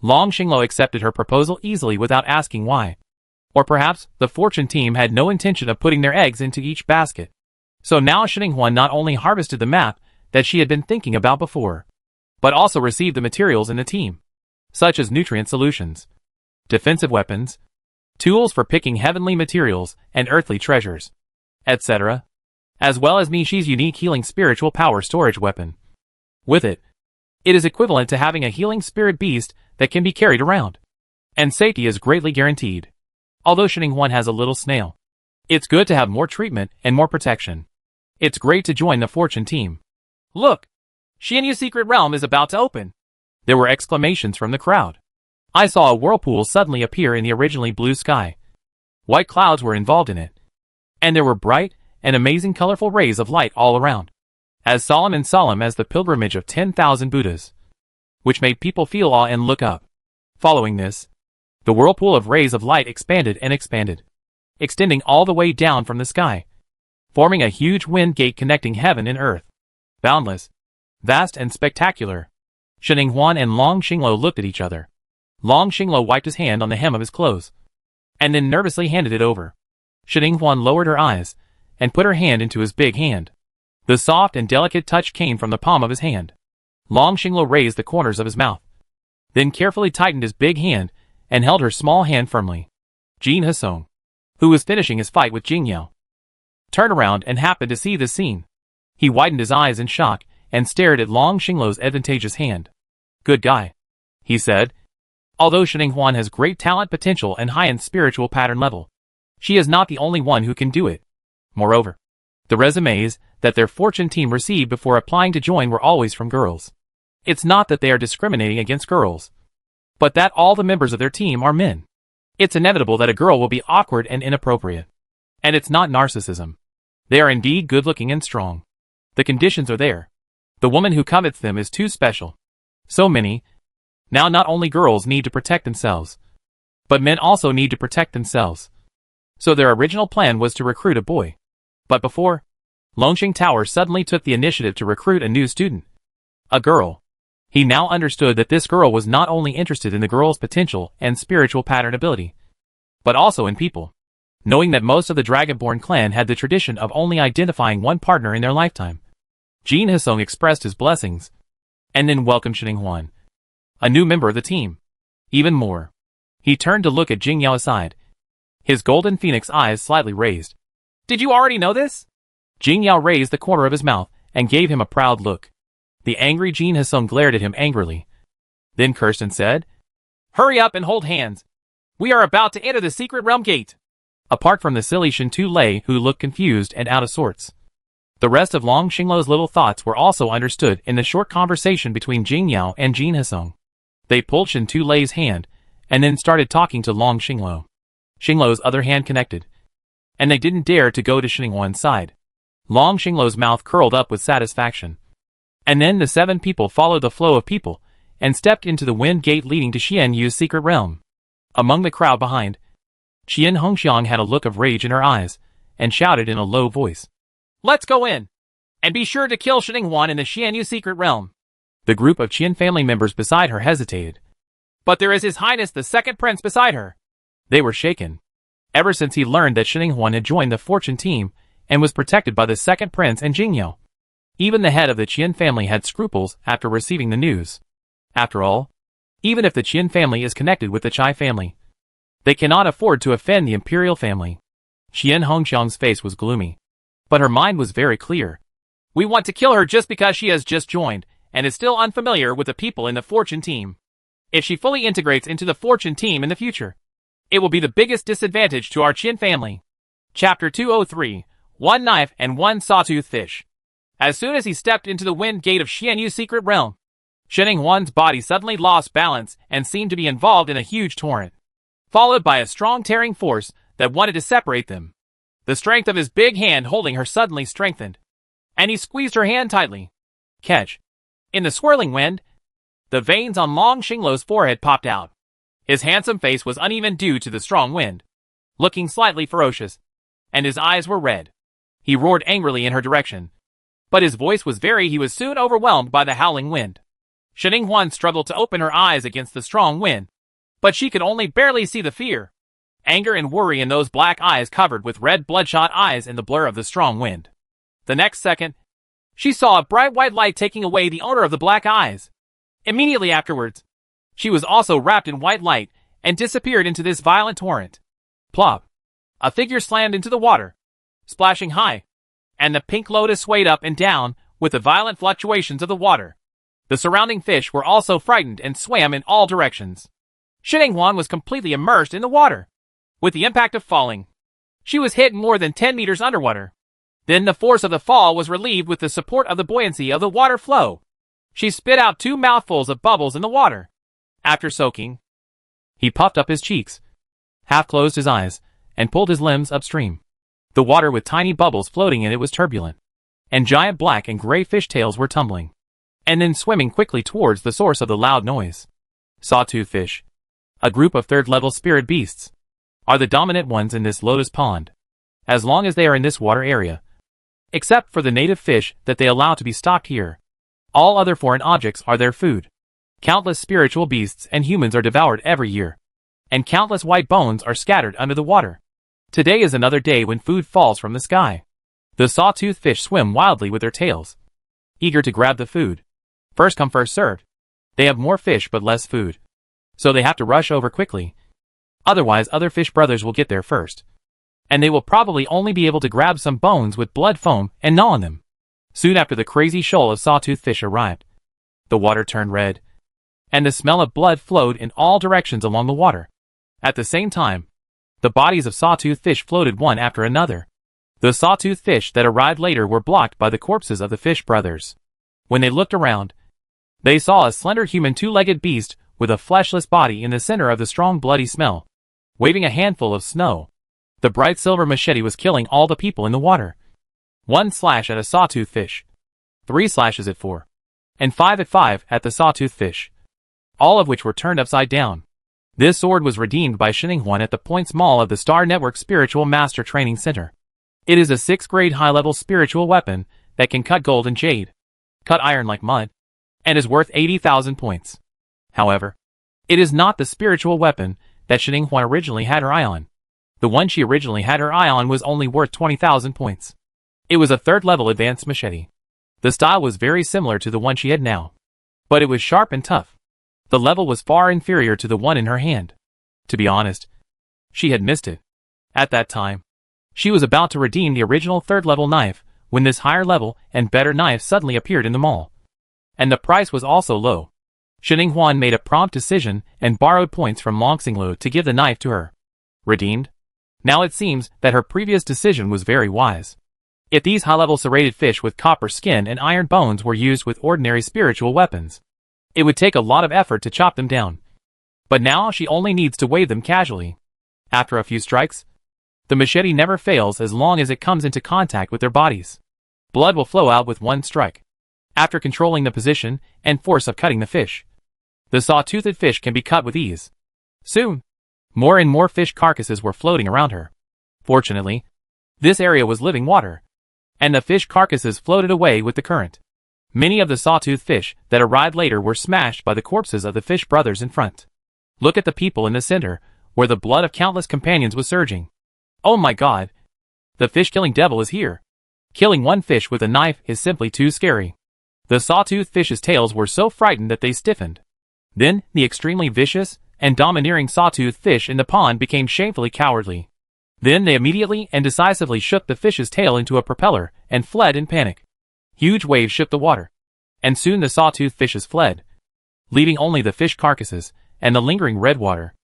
Long Xinglo accepted her proposal easily without asking why. Or perhaps the fortune team had no intention of putting their eggs into each basket. So now Shining Huan not only harvested the map that she had been thinking about before, but also received the materials in the team, such as nutrient solutions, defensive weapons, tools for picking heavenly materials and earthly treasures, etc., as well as Mishi's unique healing spiritual power storage weapon. With it, it is equivalent to having a healing spirit beast that can be carried around, and safety is greatly guaranteed. Although Shining Huan has a little snail, it's good to have more treatment and more protection. It's great to join the fortune team. Look! Xianyu's secret realm is about to open. There were exclamations from the crowd. I saw a whirlpool suddenly appear in the originally blue sky. White clouds were involved in it, and there were bright and amazing colorful rays of light all around, as solemn as the pilgrimage of 10,000 Buddhas, which made people feel awe and look up. Following this, the whirlpool of rays of light expanded and expanded, extending all the way down from the sky, forming a huge wind gate connecting heaven and earth. Boundless, vast and spectacular. Shining Huan and Long Xinglo looked at each other. Long Xinglo wiped his hand on the hem of his clothes, and then nervously handed it over. Shining Huan lowered her eyes and put her hand into his big hand. The soft and delicate touch came from the palm of his hand. Long Xinglo raised the corners of his mouth, then carefully tightened his big hand and held her small hand firmly. Jin Hesong, who was finishing his fight with Jing Yao, turned around and happened to see this scene. He widened his eyes in shock and stared at Long Xinglo's advantageous hand. Good guy, he said. Although Shining Huan has great talent potential and high-end spiritual pattern level, she is not the only one who can do it. Moreover, the resumes that their fortune team received before applying to join were always from girls. It's not that they are discriminating against girls, but that all the members of their team are men. It's inevitable that a girl will be awkward and inappropriate. And it's not narcissism. They are indeed good-looking and strong. The conditions are there. The woman who covets them is too special. So many. Now not only girls need to protect themselves, but men also need to protect themselves. So their original plan was to recruit a boy. But before, Longxing Tower suddenly took the initiative to recruit a new student. A girl. He now understood that this girl was not only interested in the girl's potential and spiritual pattern ability, but also in people. Knowing that most of the Dragonborn clan had the tradition of only identifying one partner in their lifetime, Jin Hesong expressed his blessings, and then welcomed Shining Huan, a new member of the team. Even more, he turned to look at Jing Yao aside, his golden phoenix eyes slightly raised. Did you already know this? Jing Yao raised the corner of his mouth and gave him a proud look. The angry Jin Hesong glared at him angrily, then cursed and said, Hurry up and hold hands. We are about to enter the secret realm gate. Apart from the silly Shintu Lei who looked confused and out of sorts, the rest of Long Xinglo's little thoughts were also understood in the short conversation between Jing Yao and Jin Hesong. They pulled Shintu Lei's hand and then started talking to Long Xinglo. Xinglo's other hand connected, and they didn't dare to go to Shining Huan's side. Long Xinglo's mouth curled up with satisfaction. And then the 7 people followed the flow of people and stepped into the wind gate leading to Xianyu's secret realm. Among the crowd behind, Qian Hongxiang had a look of rage in her eyes and shouted in a low voice, Let's go in! And be sure to kill Shining Huan in the Xianyu secret realm. The group of Qian family members beside her hesitated. But there is His Highness the second prince beside her. They were shaken. Ever since he learned that Shining Huan had joined the fortune team and was protected by the second prince and Jing Yao, even the head of the Qian family had scruples after receiving the news. After all, even if the Qian family is connected with the Chai family, they cannot afford to offend the imperial family. Qian Hongxiang's face was gloomy. But her mind was very clear. We want to kill her just because she has just joined, and is still unfamiliar with the people in the Fortune team. If she fully integrates into the Fortune team in the future, it will be the biggest disadvantage to our Qin family. Chapter 203, One Knife and One Sawtooth Fish. As soon as he stepped into the wind gate of Xianyu's secret realm, Shining Huan's body suddenly lost balance and seemed to be involved in a huge torrent, followed by a strong tearing force that wanted to separate them. The strength of his big hand holding her suddenly strengthened, and he squeezed her hand tightly. Catch. In the swirling wind, the veins on Long Xingluo's forehead popped out. His handsome face was uneven due to the strong wind, looking slightly ferocious, and his eyes were red. He roared angrily in her direction, but his voice was he was soon overwhelmed by the howling wind. Shining Huan struggled to open her eyes against the strong wind, but she could only barely see the fear, anger and worry in those black eyes covered with red bloodshot eyes in the blur of the strong wind. The next second, she saw a bright white light taking away the owner of the black eyes. Immediately afterwards, she was also wrapped in white light and disappeared into this violent torrent. Plop! A figure slammed into the water, splashing high, and the pink lotus swayed up and down with the violent fluctuations of the water. The surrounding fish were also frightened and swam in all directions. Shining Huan was completely immersed in the water. With the impact of falling, she was hit more than 10 meters underwater. Then the force of the fall was relieved with the support of the buoyancy of the water flow. She spit out 2 mouthfuls of bubbles in the water. After soaking, he puffed up his cheeks, half closed his eyes, and pulled his limbs upstream. The water with tiny bubbles floating in it was turbulent, and giant black and gray fish tails were tumbling, and then swimming quickly towards the source of the loud noise. Sawtooth fish, a group of third-level spirit beasts, are the dominant ones in this lotus pond, as long as they are in this water area. Except for the native fish that they allow to be stocked here, all other foreign objects are their food. Countless spiritual beasts and humans are devoured every year, and countless white bones are scattered under the water. Today is another day when food falls from the sky. The sawtooth fish swim wildly with their tails, eager to grab the food. First come first served. They have more fish but less food, so they have to rush over quickly. Otherwise other fish brothers will get there first, and they will probably only be able to grab some bones with blood foam and gnaw on them. Soon after the crazy shoal of sawtooth fish arrived, the water turned red, and the smell of blood flowed in all directions along the water. At the same time, the bodies of sawtooth fish floated one after another. The sawtooth fish that arrived later were blocked by the corpses of the fish brothers. When they looked around, they saw a slender human 2-legged beast with a fleshless body in the center of the strong bloody smell, waving a handful of snow. The bright silver machete was killing all the people in the water. 1 slash at a sawtooth fish, 3 slashes at 4, and 5 at 5 at the sawtooth fish, all of which were turned upside down. This sword was redeemed by Shining Huan at the Points Mall of the Star Network Spiritual Master Training Center. It is a 6th grade high-level spiritual weapon that can cut gold and jade, cut iron like mud, and is worth 80,000 points. However, it is not the spiritual weapon that Shining Huan originally had her eye on. The one she originally had her eye on was only worth 20,000 points. It was a 3rd-level advanced machete. The style was very similar to the one she had now, but it was sharp and tough. The level was far inferior to the one in her hand. To be honest, she had missed it. At that time, she was about to redeem the original 3rd-level knife when this higher level and better knife suddenly appeared in the mall. And the price was also low. Shining Huan made a prompt decision and borrowed points from Long Xingluo to give the knife to her. Redeemed? Now it seems that her previous decision was very wise. If these high-level serrated fish with copper skin and iron bones were used with ordinary spiritual weapons, it would take a lot of effort to chop them down. But now she only needs to wave them casually. After a few strikes, the machete never fails as long as it comes into contact with their bodies. Blood will flow out with 1 strike. After controlling the position and force of cutting the fish, the saw-toothed fish can be cut with ease. Soon, more and more fish carcasses were floating around her. Fortunately, this area was living water, and the fish carcasses floated away with the current. Many of the sawtooth fish that arrived later were smashed by the corpses of the fish brothers in front. Look at the people in the center, where the blood of countless companions was surging. Oh my god! The fish-killing devil is here. Killing one fish with a knife is simply too scary. The sawtooth fish's tails were so frightened that they stiffened. Then, the extremely vicious and domineering sawtooth fish in the pond became shamefully cowardly. Then they immediately and decisively shook the fish's tail into a propeller and fled in panic. Huge waves shook the water, and soon the sawtooth fishes fled, leaving only the fish carcasses and the lingering red water.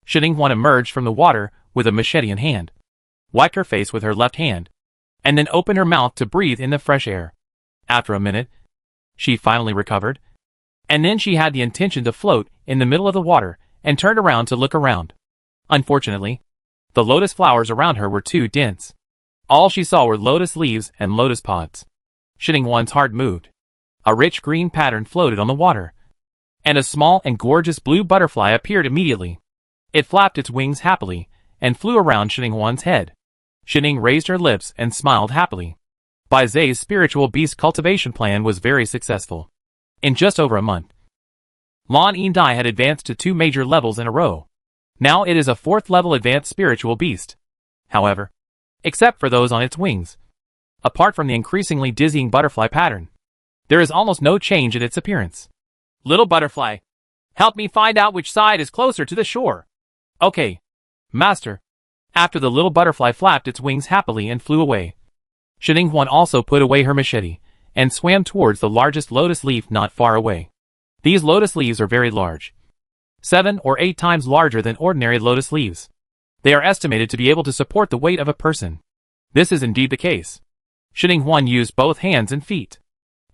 Shin-Ing-Huan emerged from the water with a machete in hand, wiped her face with her left hand, and then opened her mouth to breathe in the fresh air. After a minute, she finally recovered, and then she had the intention to float in the middle of the water and turned around to look around. Unfortunately, the lotus flowers around her were too dense. All she saw were lotus leaves and lotus pods. Shin-Ing-Huan's heart moved. A rich green pattern floated on the water, and a small and gorgeous blue butterfly appeared immediately. It flapped its wings happily and flew around Shin-Ing-Huan's head. Shin-Ing raised her lips and smiled happily. Bai Zai's spiritual beast cultivation plan was very successful. In just over a month, Lan Yindai had advanced to 2 major levels in a row. Now it is a 4th level advanced spiritual beast. However, except for those on its wings, apart from the increasingly dizzying butterfly pattern, there is almost no change in its appearance. Little butterfly, help me find out which side is closer to the shore. Okay, master. After the little butterfly flapped its wings happily and flew away, Shin-Ing-Huan also put away her machete and swam towards the largest lotus leaf not far away. These lotus leaves are very large, 7 or 8 times larger than ordinary lotus leaves. They are estimated to be able to support the weight of a person. This is indeed the case. Shin-Ing-Huan used both hands and feet.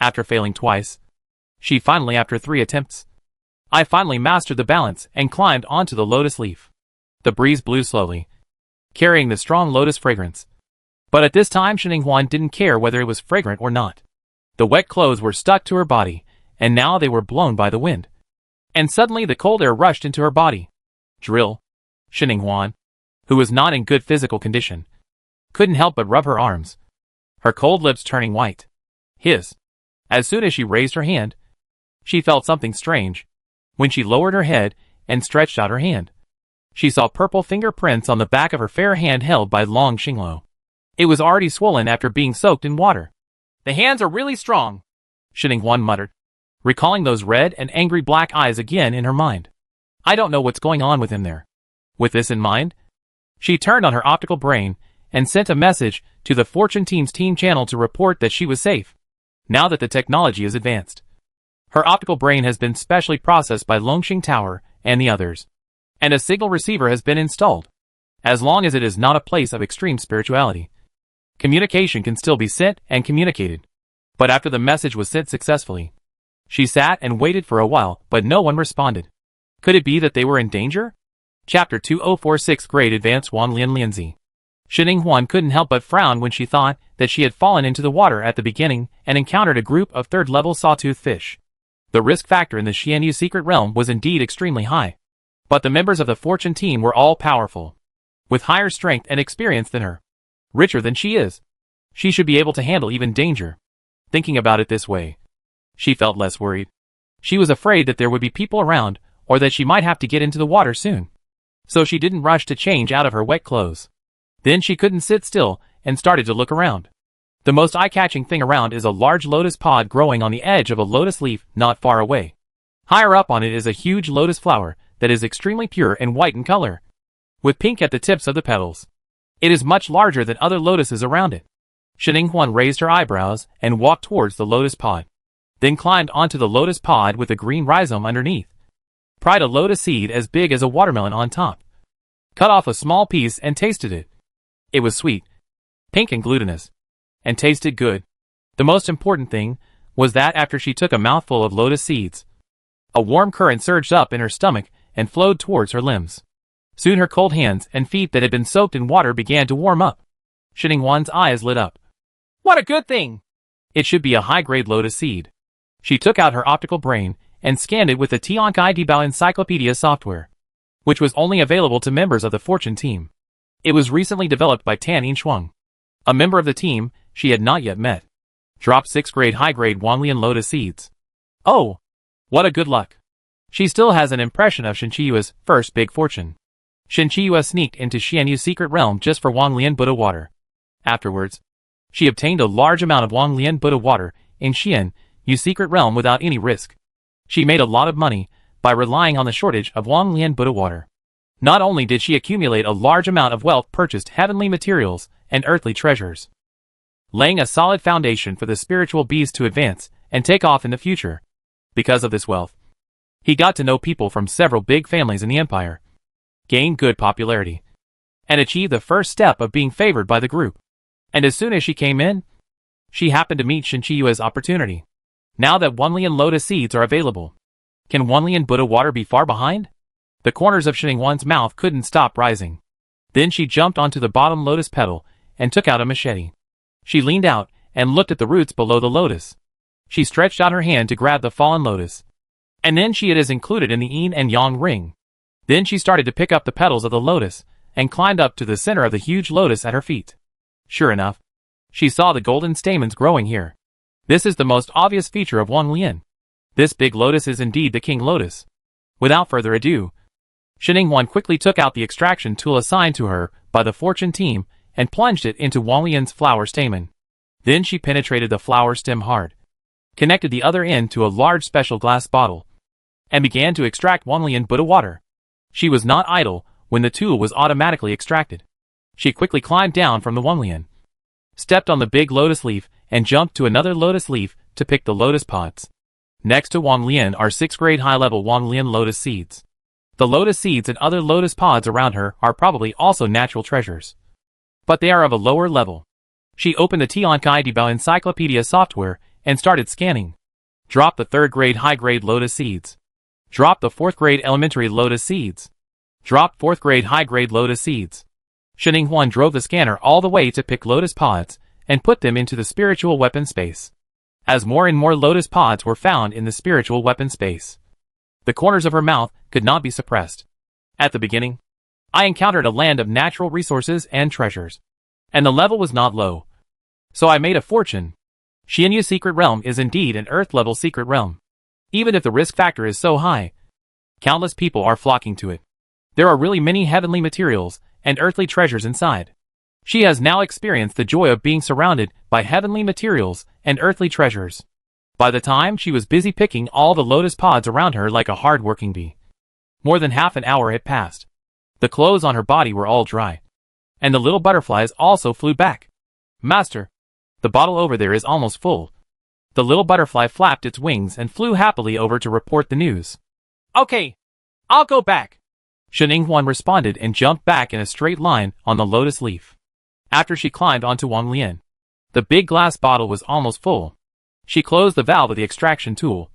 After failing twice, she finally, after 3 attempts, I finally mastered the balance and climbed onto the lotus leaf. The breeze blew slowly, carrying the strong lotus fragrance. But at this time Shin-Ing-Huan didn't care whether it was fragrant or not. The wet clothes were stuck to her body, and now they were blown by the wind. And suddenly the cold air rushed into her body. Drill. Shin-Ing-Huan, who was not in good physical condition, couldn't help but rub her arms, her cold lips turning white. Hiss. As soon as she raised her hand, she felt something strange. When she lowered her head and stretched out her hand, she saw purple fingerprints on the back of her fair hand held by Long Xinglo. It was already swollen after being soaked in water. The hands are really strong, Shin-Ing-Huan muttered, recalling those red and angry black eyes again in her mind. I don't know what's going on with him there. With this in mind, she turned on her optical brain and sent a message to the Fortune Team's team channel to report that she was safe, now that the technology is advanced. Her optical brain has been specially processed by Longxing Tower and the others, and a signal receiver has been installed. As long as it is not a place of extreme spirituality, communication can still be sent and communicated. But after the message was sent successfully, she sat and waited for a while, but no one responded. Could it be that they were in danger? Chapter 2046 Grade Advanced Wan Lian Lianzi. Shin-Ing-Huan couldn't help but frown when she thought that she had fallen into the water at the beginning and encountered a group of 3rd-level sawtooth fish. The risk factor in the Xianyu secret realm was indeed extremely high. But the members of the Fortune Team were all powerful, with higher strength and experience than her. Richer than she is, she should be able to handle even danger. Thinking about it this way, she felt less worried. She was afraid that there would be people around, or that she might have to get into the water soon. So she didn't rush to change out of her wet clothes. Then she couldn't sit still and started to look around. The most eye-catching thing around is a large lotus pod growing on the edge of a lotus leaf not far away. Higher up on it is a huge lotus flower that is extremely pure and white in color, with pink at the tips of the petals. It is much larger than other lotuses around it. Shin-Ing-Huan raised her eyebrows and walked towards the lotus pod, then climbed onto the lotus pod with a green rhizome underneath. Pried a lotus seed as big as a watermelon on top. Cut off a small piece and tasted it. It was sweet, pink and glutinous, and tasted good. The most important thing was that after she took a mouthful of lotus seeds, a warm current surged up in her stomach and flowed towards her limbs. Soon her cold hands and feet that had been soaked in water began to warm up. Shin-Ing-Huan's eyes lit up. What a good thing! It should be a high-grade lotus seed. She took out her optical brain and scanned it with the Tiankai Dibao Encyclopedia software, which was only available to members of the Fortune Team. It was recently developed by Tan Yinshuang, a member of the team she had not yet met. Drop 6th-grade high-grade Wanglian lotus seeds. Oh, what a good luck. She still has an impression of Shinchiyua's first big fortune. Shinchiyua sneaked into Xianyu's secret realm just for Wanglian Buddha water. Afterwards, she obtained a large amount of Wanglian Buddha water in Xianyu's secret realm without any risk. She made a lot of money by relying on the shortage of Wanglian Buddha water. Not only did she accumulate a large amount of wealth, purchased heavenly materials and earthly treasures, laying a solid foundation for the spiritual beast to advance and take off in the future. Because of this wealth, he got to know people from several big families in the empire, gained good popularity, and achieved the first step of being favored by the group. And as soon as she came in, she happened to meet Shinchiyue's opportunity. Now that 1,000,000 lotus seeds are available, can 1,000,000 Buddha water be far behind? The corners of Xiningwan's mouth couldn't stop rising. Then she jumped onto the bottom lotus petal and took out a machete. She leaned out and looked at the roots below the lotus. She stretched out her hand to grab the fallen lotus, and then it is included in the yin and yang ring. Then she started to pick up the petals of the lotus and climbed up to the center of the huge lotus at her feet. Sure enough, she saw the golden stamens growing here. This is the most obvious feature of Wang Lian. This big lotus is indeed the king lotus. Without further ado, Xiningwan quickly took out the extraction tool assigned to her by the fortune team and plunged it into Wang Lian's flower stamen. Then she penetrated the flower stem hard, connected the other end to a large special glass bottle, and began to extract Wang Lian Buddha water. She was not idle when the tool was automatically extracted. She quickly climbed down from the Wang Lian, stepped on the big lotus leaf, and jumped to another lotus leaf to pick the lotus pods. Next to Wang Lian are 6th grade high-level Wang Lian lotus seeds. The lotus seeds and other lotus pods around her are probably also natural treasures, but they are of a lower level. She opened the Tiankai Dibao encyclopedia software and started scanning. Drop the 3rd grade high-grade lotus seeds. Drop the 4th grade elementary lotus seeds. Drop 4th grade high-grade lotus seeds. Xininghuan drove the scanner all the way to pick lotus pods and put them into the spiritual weapon space. As more and more lotus pods were found in the spiritual weapon space, the corners of her mouth could not be suppressed. At the beginning, I encountered a land of natural resources and treasures, and the level was not low. So I made a fortune. Xianyu's secret realm is indeed an earth-level secret realm. Even if the risk factor is so high, countless people are flocking to it. There are really many heavenly materials and earthly treasures inside. She has now experienced the joy of being surrounded by heavenly materials and earthly treasures. By the time she was busy picking all the lotus pods around her like a hard-working bee, more than half an hour had passed. The clothes on her body were all dry, and the little butterflies also flew back. Master, the bottle over there is almost full. The little butterfly flapped its wings and flew happily over to report the news. Okay, I'll go back. Xininghuan responded and jumped back in a straight line on the lotus leaf. After she climbed onto Wang Lian, the big glass bottle was almost full. She closed the valve of the extraction tool,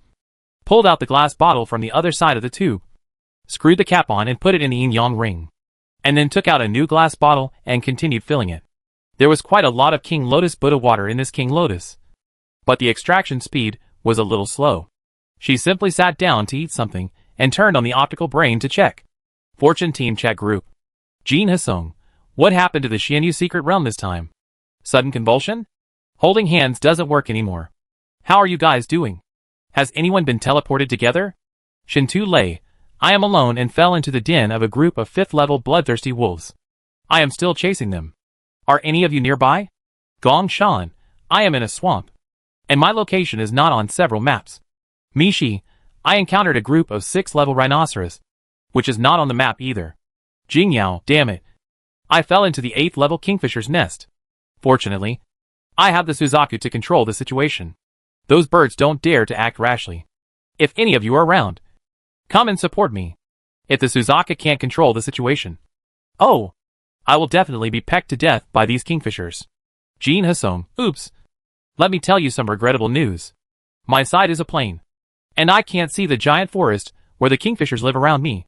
pulled out the glass bottle from the other side of the tube, screwed the cap on and put it in the yin-yang ring, and then took out a new glass bottle and continued filling it. There was quite a lot of King Lotus Buddha water in this King Lotus, but the extraction speed was a little slow. She simply sat down to eat something and turned on the optical brain to check. Fortune Team Chat Group. Jin Hasong, what happened to the Xianyu secret realm this time? Sudden convulsion? Holding hands doesn't work anymore. How are you guys doing? Has anyone been teleported together? Shintu Lei, I am alone and fell into the den of a group of 5th level bloodthirsty wolves. I am still chasing them. Are any of you nearby? Gong Shan, I am in a swamp, and my location is not on several maps. Mishi, I encountered a group of 6th level rhinoceros, which is not on the map either. Jingyao, damn it. I fell into the 8th level kingfisher's nest. Fortunately, I have the Suzaku to control the situation. Those birds don't dare to act rashly. If any of you are around, come and support me. If the Suzaku can't control the situation, oh, I will definitely be pecked to death by these kingfishers. Jin Hasong, oops. Let me tell you some regrettable news. My side is a plain, and I can't see the giant forest where the kingfishers live around me.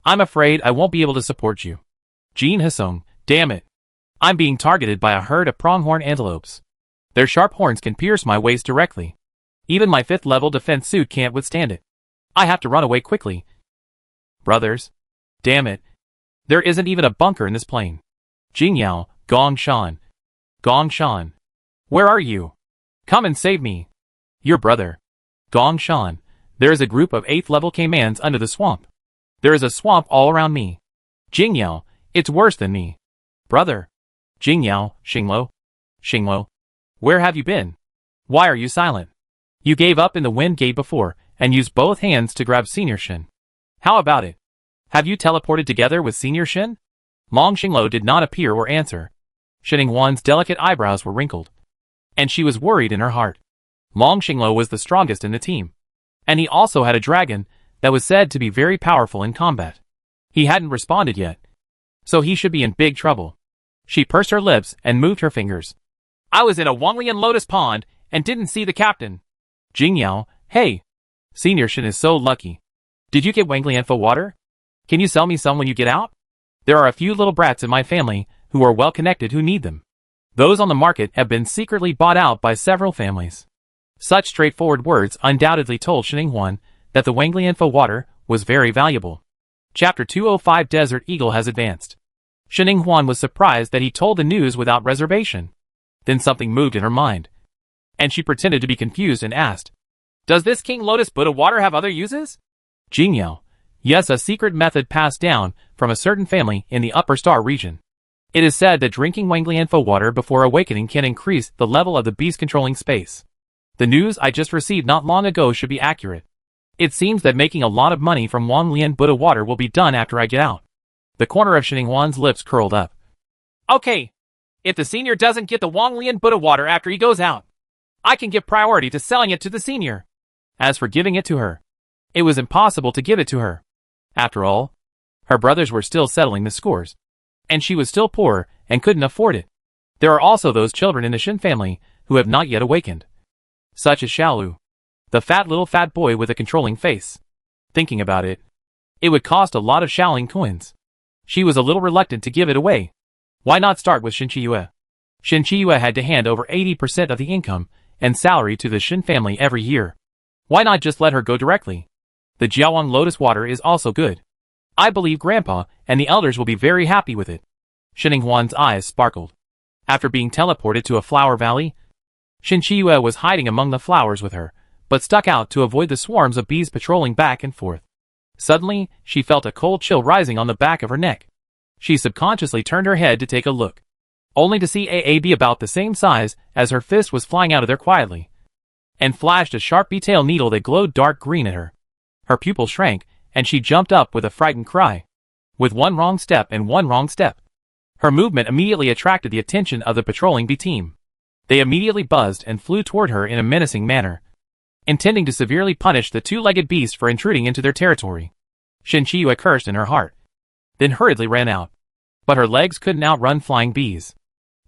I'm afraid I won't be able to support you. Jin Hasong, damn it. I'm being targeted by a herd of pronghorn antelopes. Their sharp horns can pierce my waist directly. Even my 5th level defense suit can't withstand it. I have to run away quickly. Brothers. Damn it. There isn't even a bunker in this plane. Jingyao, Gong Shan. Gong Shan. Where are you? Come and save me. Your brother. Gong Shan. There is a group of 8th level K-mans under the swamp. There is a swamp all around me. Jingyao, it's worse than me. Brother. Jingyao, Xinglo. Xinglo. Where have you been? Why are you silent? You gave up in the wind gate before, and used both hands to grab Senior Shin. How about it? Have you teleported together with Senior Shin? Long Xinglo did not appear or answer. Shining Huan's delicate eyebrows were wrinkled, and she was worried in her heart. Long Xinglo was the strongest in the team, and he also had a dragon that was said to be very powerful in combat. He hadn't responded yet, so he should be in big trouble. She pursed her lips and moved her fingers. I was in a Wanglian lotus pond and didn't see the captain. Jingyao, hey. Senior Shin is so lucky. Did you get Wanglian water? Can you sell me some when you get out? There are a few little brats in my family who are well connected who need them. Those on the market have been secretly bought out by several families. Such straightforward words undoubtedly told Shining Huan that the Wanglian water was very valuable. Chapter 205 Desert Eagle has advanced. Shining Huan was surprised that he told the news without reservation. Then something moved in her mind, and she pretended to be confused and asked, Does this King Lotus Buddha water have other uses? Jingyao, yes, a secret method passed down from a certain family in the Upper Star region. It is said that drinking Wanglian water before awakening can increase the level of the beast controlling space. The news I just received not long ago should be accurate. It seems that making a lot of money from Wanglian Buddha water will be done after I get out. The corner of Shining Huan's lips curled up. Okay. If the senior doesn't get the Wanglian Buddha water after he goes out, I can give priority to selling it to the senior. As for giving it to her, it was impossible to give it to her. After all, her brothers were still settling the scores, and she was still poor and couldn't afford it. There are also those children in the Shin family who have not yet awakened, such as Xiaolu, the fat boy with a controlling face. Thinking about it, it would cost a lot of Shaolin coins. She was a little reluctant to give it away. Why not start with Shin Qiyue? Shin Qiyue had to hand over 80% of the income and salary to the Shin family every year. Why not just let her go directly? The Jiaowang Lotus water is also good. I believe Grandpa and the elders will be very happy with it. Shining Huan's eyes sparkled. After being teleported to a flower valley, Shin Qiyue was hiding among the flowers with her, but stuck out to avoid the swarms of bees patrolling back and forth. Suddenly, she felt a cold chill rising on the back of her neck. She subconsciously turned her head to take a look, only to see a bee about the same size as her fist was flying out of there quietly, and flashed a sharp bee-tail needle that glowed dark green at her. Her pupil shrank, and she jumped up with a frightened cry. With one wrong step, her movement immediately attracted the attention of the patrolling bee team. They immediately buzzed and flew toward her in a menacing manner, intending to severely punish the two-legged beast for intruding into their territory. Shin Qiyue cursed in her heart, then hurriedly ran out. But her legs couldn't outrun flying bees.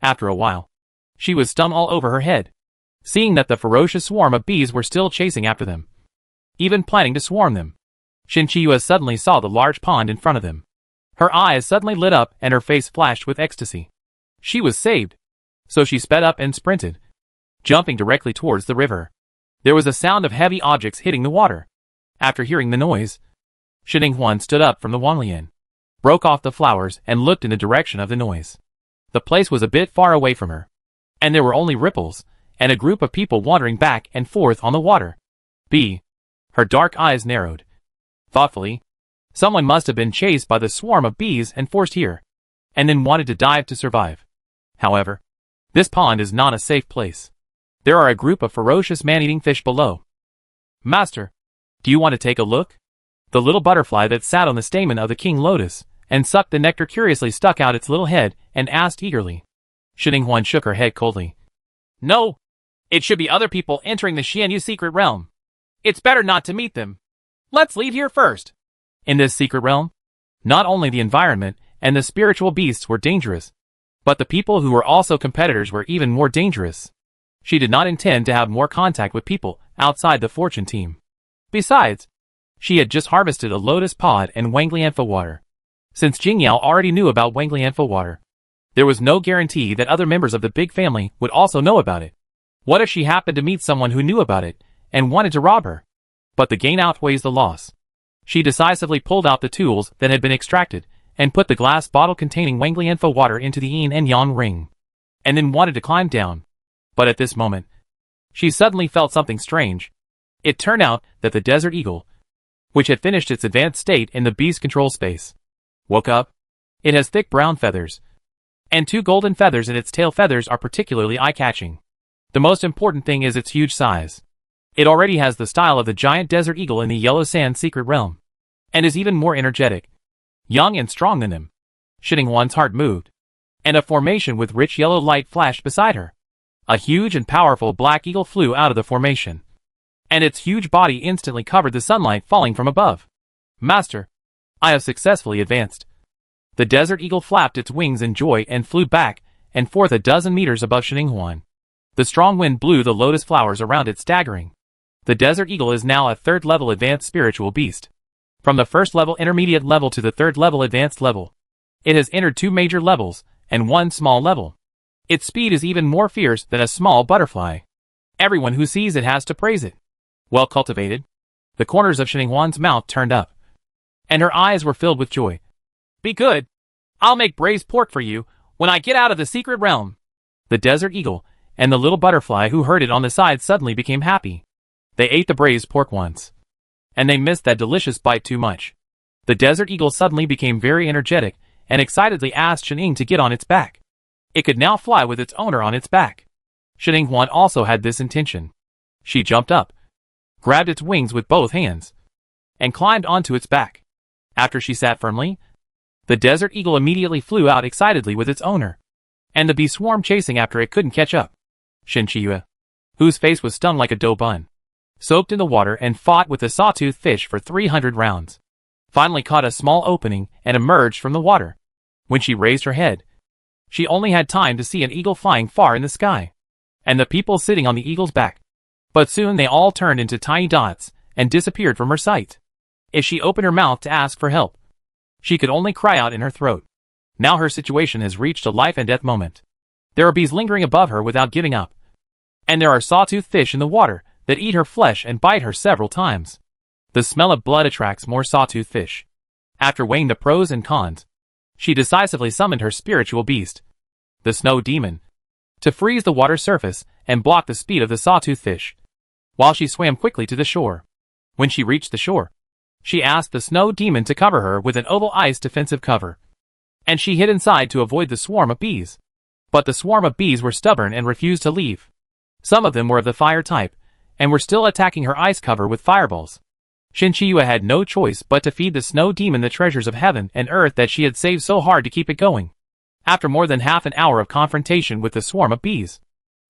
After a while, she was stung all over her head, seeing that the ferocious swarm of bees were still chasing after them, even planning to swarm them. Shin Qiyue suddenly saw the large pond in front of them. Her eyes suddenly lit up and her face flashed with ecstasy. She was saved. So she sped up and sprinted, jumping directly towards the river. There was a sound of heavy objects hitting the water. After hearing the noise, Shining Huan stood up from the Wanglian, broke off the flowers and looked in the direction of the noise. The place was a bit far away from her, and there were only ripples and a group of people wandering back and forth on the water. Her dark eyes narrowed. Thoughtfully, someone must have been chased by the swarm of bees and forced here, and then wanted to dive to survive. However, this pond is not a safe place. There are a group of ferocious man-eating fish below. Master, do you want to take a look? The little butterfly that sat on the stamen of the King Lotus and sucked the nectar curiously stuck out its little head and asked eagerly. Shining Huan shook her head coldly. No, it should be other people entering the Xianyu secret realm. It's better not to meet them. Let's leave here first. In this secret realm, not only the environment and the spiritual beasts were dangerous, but the people who were also competitors were even more dangerous. She did not intend to have more contact with people outside the fortune team. Besides, she had just harvested a lotus pod and Wanglian water. Since Jingyao already knew about Wanglian water, there was no guarantee that other members of the big family would also know about it. What if she happened to meet someone who knew about it and wanted to rob her? But the gain outweighs the loss. She decisively pulled out the tools that had been extracted and put the glass bottle containing Wanglian water into the yin and yang ring, and then wanted to climb down. But at this moment, she suddenly felt something strange. It turned out that the desert eagle, which had finished its advanced state in the beast control space, woke up. It has thick brown feathers, and 2 golden feathers in its tail. Feathers are particularly eye-catching. The most important thing is its huge size. It already has the style of the giant desert eagle in the Yellow Sand secret realm, and is even more energetic. young and strong than him. Xininghuan's heart moved, and a formation with rich yellow light flashed beside her. A huge and powerful black eagle flew out of the formation, and its huge body instantly covered the sunlight falling from above. Master, I have successfully advanced. The desert eagle flapped its wings in joy and flew back and forth a dozen meters above Xininghuan. The strong wind blew the lotus flowers around it, staggering. The desert eagle is now a third-level advanced spiritual beast. From the first-level intermediate level to the third-level advanced level, it has entered 2 major levels and 1 small level. Its speed is even more fierce than a small butterfly. Everyone who sees it has to praise it. Well cultivated. The corners of Xininghuan's mouth turned up, and her eyes were filled with joy. Be good. I'll make braised pork for you when I get out of the secret realm. The desert eagle and the little butterfly who heard it on the side suddenly became happy. They ate the braised pork once, and they missed that delicious bite too much. The desert eagle suddenly became very energetic and excitedly asked Xining to get on its back. It could now fly with its owner on its back. Xininghuan also had this intention. She jumped up, grabbed its wings with both hands, and climbed onto its back. After she sat firmly, the desert eagle immediately flew out excitedly with its owner, and the bee swarm chasing after it couldn't catch up. Xinqiyu, whose face was stung like a dough bun, soaked in the water and fought with the sawtooth fish for 300 rounds, finally caught a small opening and emerged from the water. When she raised her head, she only had time to see an eagle flying far in the sky, and the people sitting on the eagle's back. But soon they all turned into tiny dots and disappeared from her sight. If she opened her mouth to ask for help, she could only cry out in her throat. Now her situation has reached a life and death moment. There are bees lingering above her without giving up, and there are sawtooth fish in the water that eat her flesh and bite her several times. The smell of blood attracts more sawtooth fish. After weighing the pros and cons, she decisively summoned her spiritual beast, the snow demon, to freeze the water surface and block the speed of the sawtooth fish, while she swam quickly to the shore. When she reached the shore, she asked the snow demon to cover her with an oval ice defensive cover, and she hid inside to avoid the swarm of bees. But the swarm of bees were stubborn and refused to leave. Some of them were of the fire type, and were still attacking her ice cover with fireballs. Xinqiyu had no choice but to feed the snow demon the treasures of heaven and earth that she had saved so hard to keep it going. After more than half an hour of confrontation with the swarm of bees,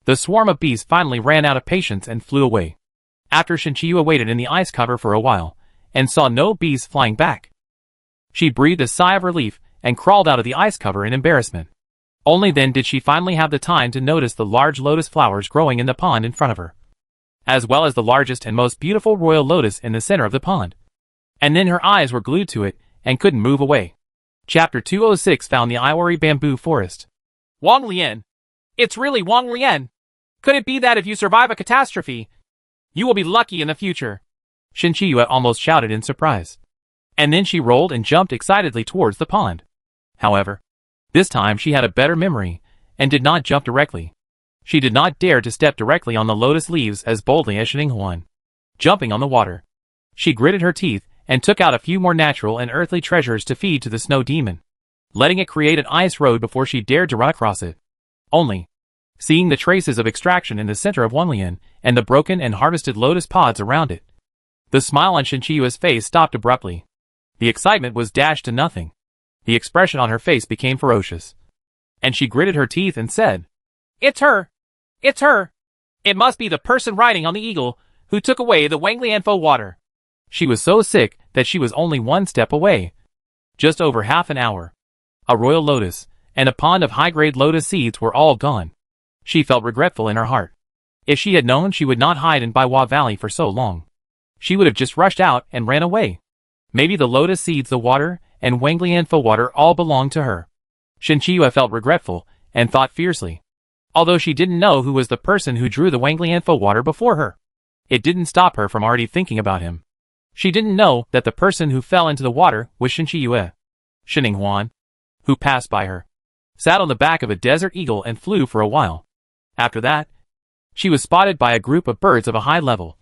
the swarm of bees finally ran out of patience and flew away. After Xinqiyu waited in the ice cover for a while, and saw no bees flying back, she breathed a sigh of relief and crawled out of the ice cover in embarrassment. Only then did she finally have the time to notice the large lotus flowers growing in the pond in front of her, as well as the largest and most beautiful royal lotus in the center of the pond. And then her eyes were glued to it and couldn't move away. Chapter 206 found the Iwari bamboo forest. Wang Lian. It's really Wang Lian. Could it be that if you survive a catastrophe, you will be lucky in the future? Xinqiyu almost shouted in surprise. And then she rolled and jumped excitedly towards the pond. However, this time she had a better memory, and did not jump directly. She did not dare to step directly on the lotus leaves as boldly as Xininghuan. Jumping on the water, she gritted her teeth and took out a few more natural and earthly treasures to feed to the snow demon, letting it create an ice road before she dared to run across it. Only, seeing the traces of extraction in the center of Wanlian and the broken and harvested lotus pods around it, the smile on Xinqiyu's face stopped abruptly. The excitement was dashed to nothing. The expression on her face became ferocious, and she gritted her teeth and said, It's her! It's her! It must be the person riding on the eagle who took away the Wanglianfo water. She was so sick that she was only one step away. Just over half an hour. A royal lotus and a pond of high-grade lotus seeds were all gone. She felt regretful in her heart. If she had known she would not hide in Baiwa Valley for so long, she would have just rushed out and ran away. Maybe the lotus seeds, the water, and Wanglianfo water all belonged to her. Xinqiyu felt regretful and thought fiercely. Although she didn't know who was the person who drew the Wanglianfo water before her, it didn't stop her from already thinking about him. She didn't know that the person who fell into the water was Xinqiyu. Xininghuan, who passed by her, sat on the back of a desert eagle and flew for a while. After that, she was spotted by a group of birds of a high level,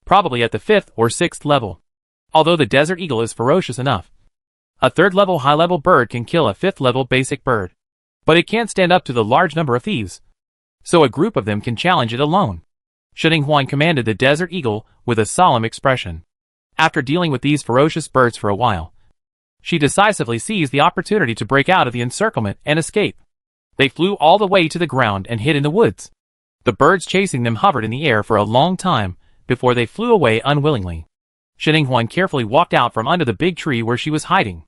probably at the 5th or 6th level. Although the desert eagle is ferocious enough, a 3rd-level high-level bird can kill a 5th-level basic bird, but it can't stand up to the large number of thieves, so a group of them can challenge it alone. Xininghuan commanded the desert eagle with a solemn expression. After dealing with these ferocious birds for a while, She decisively seized the opportunity to break out of the encirclement and escape. They flew all the way to the ground and hid in the woods. The birds chasing them hovered in the air for a long time before they flew away unwillingly. Sheninghuan carefully walked out from under the big tree where she was hiding,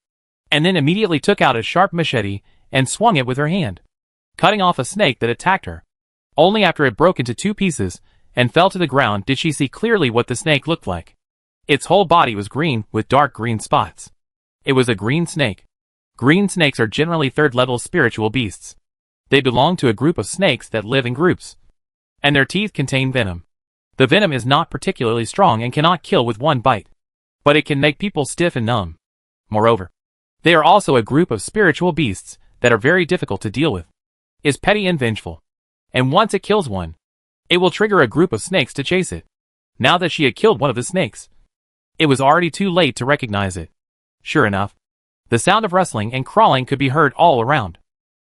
and then immediately took out a sharp machete and swung it with her hand, cutting off a snake that attacked her. Only after it broke into 2 pieces and fell to the ground did she see clearly what the snake looked like. Its whole body was green with dark green spots. It was a green snake. Green snakes are generally third-level spiritual beasts. They belong to a group of snakes that live in groups, and their teeth contain venom. The venom is not particularly strong and cannot kill with one bite, but it can make people stiff and numb. Moreover, they are also a group of spiritual beasts that are very difficult to deal with, is petty and vengeful, and once it kills one, it will trigger a group of snakes to chase it. Now that she had killed one of the snakes, it was already too late to recognize it. Sure enough, the sound of rustling and crawling could be heard all around.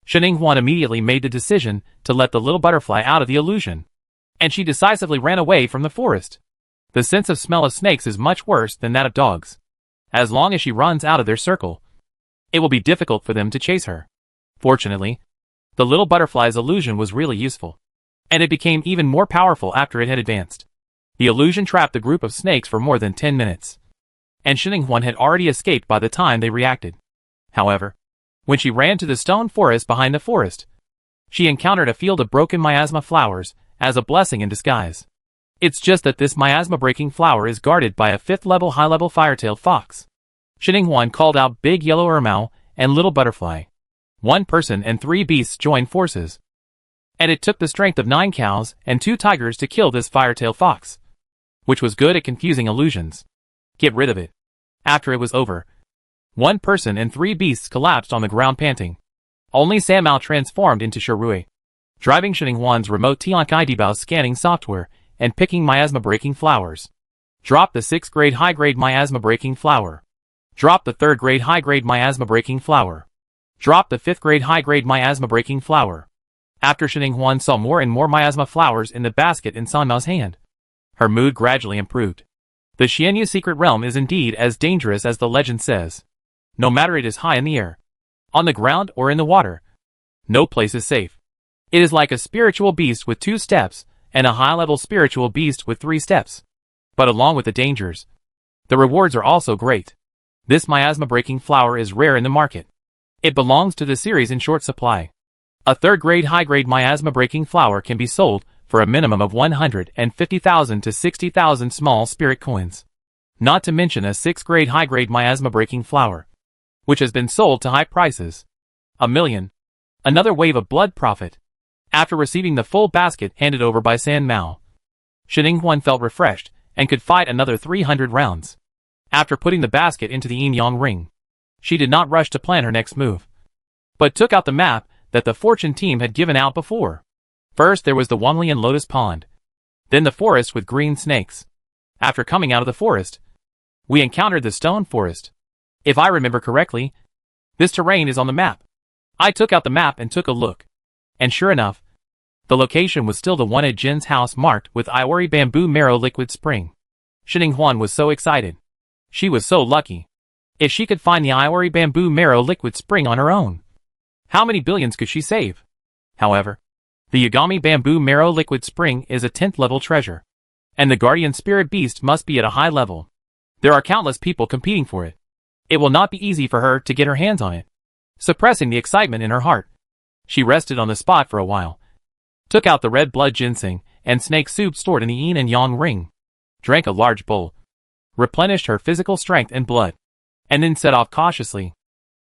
Sheninghuan immediately made the decision to let the little butterfly out of the illusion, and she decisively ran away from the forest. The sense of smell of snakes is much worse than that of dogs. As long as she runs out of their circle, it will be difficult for them to chase her. Fortunately, the little butterfly's illusion was really useful, and it became even more powerful after it had advanced. The illusion trapped the group of snakes for more than 10 minutes, and Sheninghuan had already escaped by the time they reacted. However, when she ran to the stone forest behind the forest, she encountered a field of broken miasma flowers as a blessing in disguise. It's just that this miasma-breaking flower is guarded by a 5th-level high-level fire-tailed fox. Sheninghuan called out Big Yellow Ermao and Little Butterfly. 1 person and 3 beasts joined forces, and it took the strength of 9 cows and 2 tigers to kill this fire-tailed fox, which was good at confusing illusions. Get rid of it. After it was over, 1 person and 3 beasts collapsed on the ground panting. Only Sanmao transformed into Shirui, driving Sheninghuan's remote Tiankai Debao scanning software and picking miasma-breaking flowers. Drop the 6th grade high-grade miasma-breaking flower. Drop the 3rd grade high-grade miasma-breaking flower. Drop the 5th grade high-grade miasma-breaking flower. After Sheninghuan saw more and more miasma flowers in the basket in Sanmao's hand, her mood gradually improved. The Xianyu secret realm is indeed as dangerous as the legend says. No matter it is high in the air, on the ground or in the water, no place is safe. It is like a spiritual beast with 2 steps and a high-level spiritual beast with 3 steps. But along with the dangers, the rewards are also great. This miasma-breaking flower is rare in the market. It belongs to the series in short supply. A 3rd grade high-grade miasma-breaking flower can be sold for a minimum of 150,000 to 60,000 small spirit coins. Not to mention a 6th grade high-grade miasma-breaking flower, which has been sold to high prices. 1 million. Another wave of blood profit. After receiving the full basket handed over by Sanmao, Sheninghuan felt refreshed and could fight another 300 rounds. After putting the basket into the yin-yang ring, she did not rush to plan her next move, but took out the map that the fortune team had given out before. First there was the Wanglian Lotus Pond, then the forest with green snakes. After coming out of the forest, we encountered the stone forest. If I remember correctly, this terrain is on the map. I took out the map and took a look, and sure enough, the location was still the one at Jin's house marked with Iori Bamboo Marrow Liquid Spring. Sheninghuan was so excited. She was so lucky. If she could find the Iori Bamboo Marrow Liquid Spring on her own, how many billions could she save? However, the Yagami Bamboo Marrow Liquid Spring is a 10th level treasure, and the Guardian Spirit Beast must be at a high level. There are countless people competing for it. It will not be easy for her to get her hands on it. Suppressing the excitement in her heart, she rested on the spot for a while, took out the red blood ginseng and snake soup stored in the yin and yang ring, drank a large bowl, replenished her physical strength and blood, and then set off cautiously.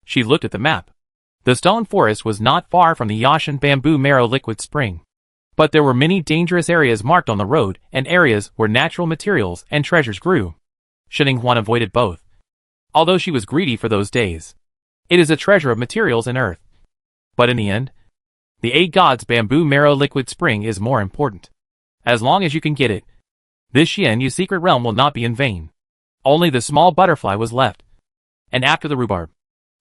She looked at the map. The stone forest was not far from the Yashin Bamboo Marrow Liquid Spring, but there were many dangerous areas marked on the road and areas where natural materials and treasures grew. Sheninghuan avoided both, although she was greedy for those days. It is a treasure of materials and earth. But in the end, the 8 gods Bamboo Marrow Liquid Spring is more important. As long as you can get it, this Xianyu secret realm will not be in vain. Only the small butterfly was left, and after the rhubarb,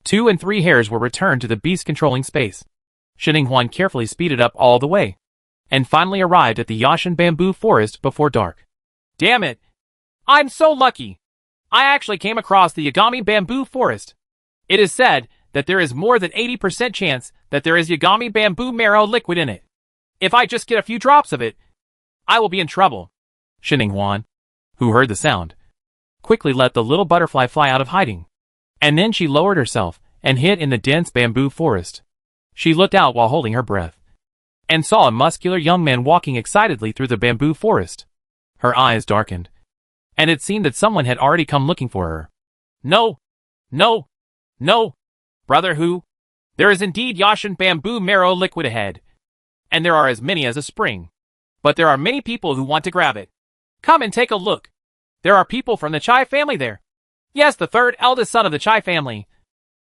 2 and 3 hares were returned to the beast controlling space. Sheninghuan carefully speeded up all the way, and finally arrived at the Yashin Bamboo Forest before dark. Damn it! I'm so lucky! I actually came across the Yagami Bamboo Forest. It is said that there is more than 80% chance that there is Yagami bamboo marrow liquid in it. If I just get a few drops of it, I will be in trouble. Shining Huan, who heard the sound, quickly let the little butterfly fly out of hiding. And then she lowered herself and hid in the dense bamboo forest. She looked out while holding her breath, and saw a muscular young man walking excitedly through the bamboo forest. Her eyes darkened, and it seemed that someone had already come looking for her. No, no, no, brother Hu. There is indeed Yashin bamboo marrow liquid ahead, and there are as many as a spring. But there are many people who want to grab it. Come and take a look. There are people from the Chai family there. Yes, the third eldest son of the Chai family,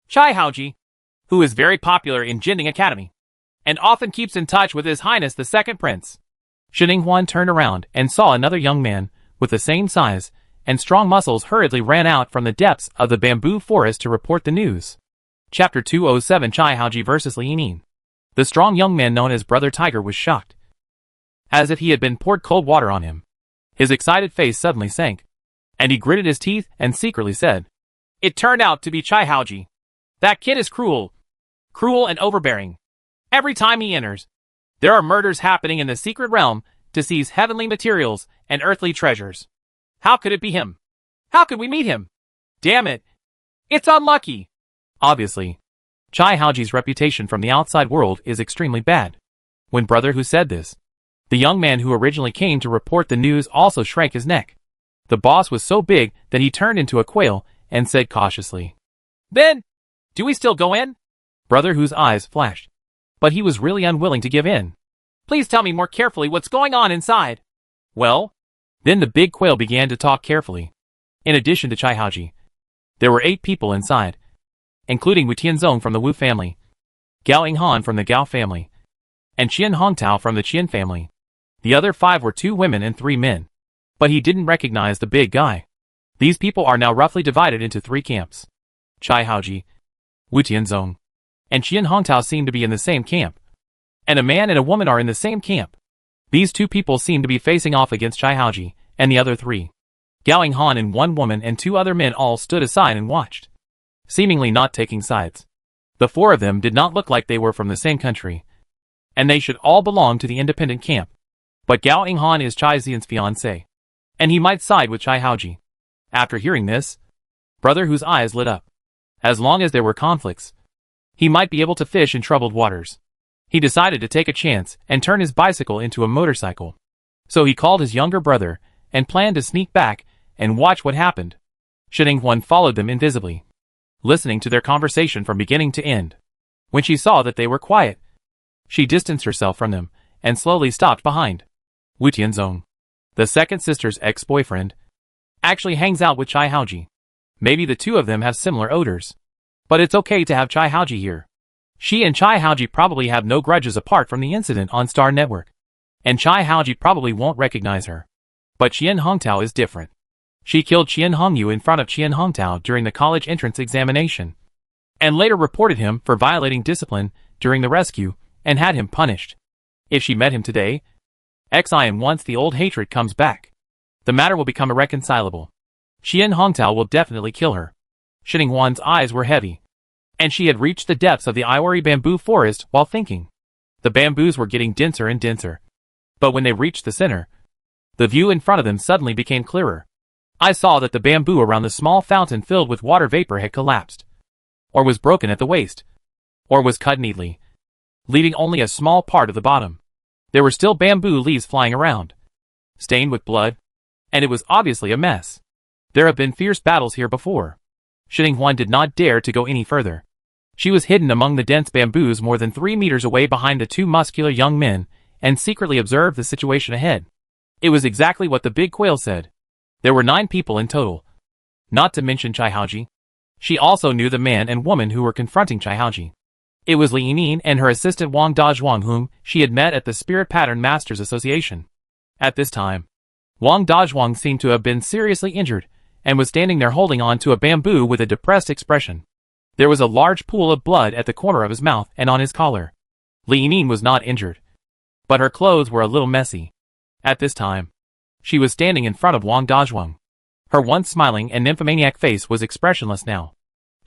Chai Haoji, who is very popular in Jinding Academy, and often keeps in touch with His Highness the Second Prince. Shining Huan turned around and saw another young man, with the same size and strong muscles hurriedly ran out from the depths of the bamboo forest to report the news. Chapter 207 Chai Haoji vs. Li Nin. The strong young man known as Brother Tiger was shocked, as if he had been poured cold water on him. His excited face suddenly sank, and he gritted his teeth and secretly said, It turned out to be Chai Haoji. That kid is cruel and overbearing. Every time he enters, there are murders happening in the secret realm to seize heavenly materials and earthly treasures. How could it be him? How could we meet him? Damn it. It's unlucky. Obviously, Chai Haoji's reputation from the outside world is extremely bad. When Brother Hu said this, the young man who originally came to report the news also shrank his neck. The boss was so big that he turned into a quail and said cautiously, Then, do we still go in? Brother Hu's eyes flashed, but he was really unwilling to give in. Please tell me more carefully what's going on inside. Well, then the big quail began to talk carefully. In addition to Chai Haoji, there were 8 people inside, including Wu Tianzong from the Wu family, Gao Inghan from the Gao family, and Qian Hongtao from the Qian family. The other 5 were 2 women and 3 men. But he didn't recognize the big guy. These people are now roughly divided into 3 camps. Chai Haoji, Wu Tianzong, and Qian Hongtao seem to be in the same camp. And a man and a woman are in the same camp. These 2 people seem to be facing off against Chai Haoji and the other 3. Gao Inghan and 1 woman and 2 other men all stood aside and watched, seemingly not taking sides. The 4 of them did not look like they were from the same country, and they should all belong to the independent camp. But Gao Inghan is Chai Xian's fiancé, and he might side with Chai Haoji. After hearing this, Brother Hu's eyes lit up. As long as there were conflicts, he might be able to fish in troubled waters. He decided to take a chance and turn his bicycle into a motorcycle. So he called his younger brother and planned to sneak back and watch what happened. Shining Huan followed them invisibly, listening to their conversation from beginning to end. When she saw that they were quiet, she distanced herself from them and slowly stopped behind. Wu Tianzong, the second sister's ex-boyfriend, actually hangs out with Chai Haoji. Maybe the 2 of them have similar odors. But it's okay to have Chai Haoji here. She and Chai Haoji probably have no grudges apart from the incident on Star Network. And Chai Haoji probably won't recognize her. But Qian Hongtao is different. She killed Qian Hongyu in front of Qian Hongtao during the college entrance examination, and later reported him for violating discipline during the rescue and had him punished. If she met him today, and once the old hatred comes back, the matter will become irreconcilable. Qian Hongtao will definitely kill her. Shining Huan's eyes were heavy, and she had reached the depths of the Iwari bamboo forest while thinking. The bamboos were getting denser and denser. But when they reached the center, the view in front of them suddenly became clearer. I saw that the bamboo around the small fountain filled with water vapor had collapsed, or was broken at the waist, or was cut neatly, leaving only a small part of the bottom. There were still bamboo leaves flying around, stained with blood, and it was obviously a mess. There have been fierce battles here before. Shining Huan did not dare to go any further. She was hidden among the dense bamboos more than 3 meters away behind the 2 muscular young men, and secretly observed the situation ahead. It was exactly what the big quail said. There were 9 people in total, not to mention Chai Haoji. She also knew the man and woman who were confronting Chai Haoji. It was Li Nin and her assistant Wang Dazhuang, whom she had met at the Spirit Pattern Masters Association. At this time, Wang Dazhuang seemed to have been seriously injured, and was standing there holding on to a bamboo with a depressed expression. There was a large pool of blood at the corner of his mouth and on his collar. Li Nin was not injured, but her clothes were a little messy. At this time, she was standing in front of Wang Dazhuang. Her once smiling and nymphomaniac face was expressionless now.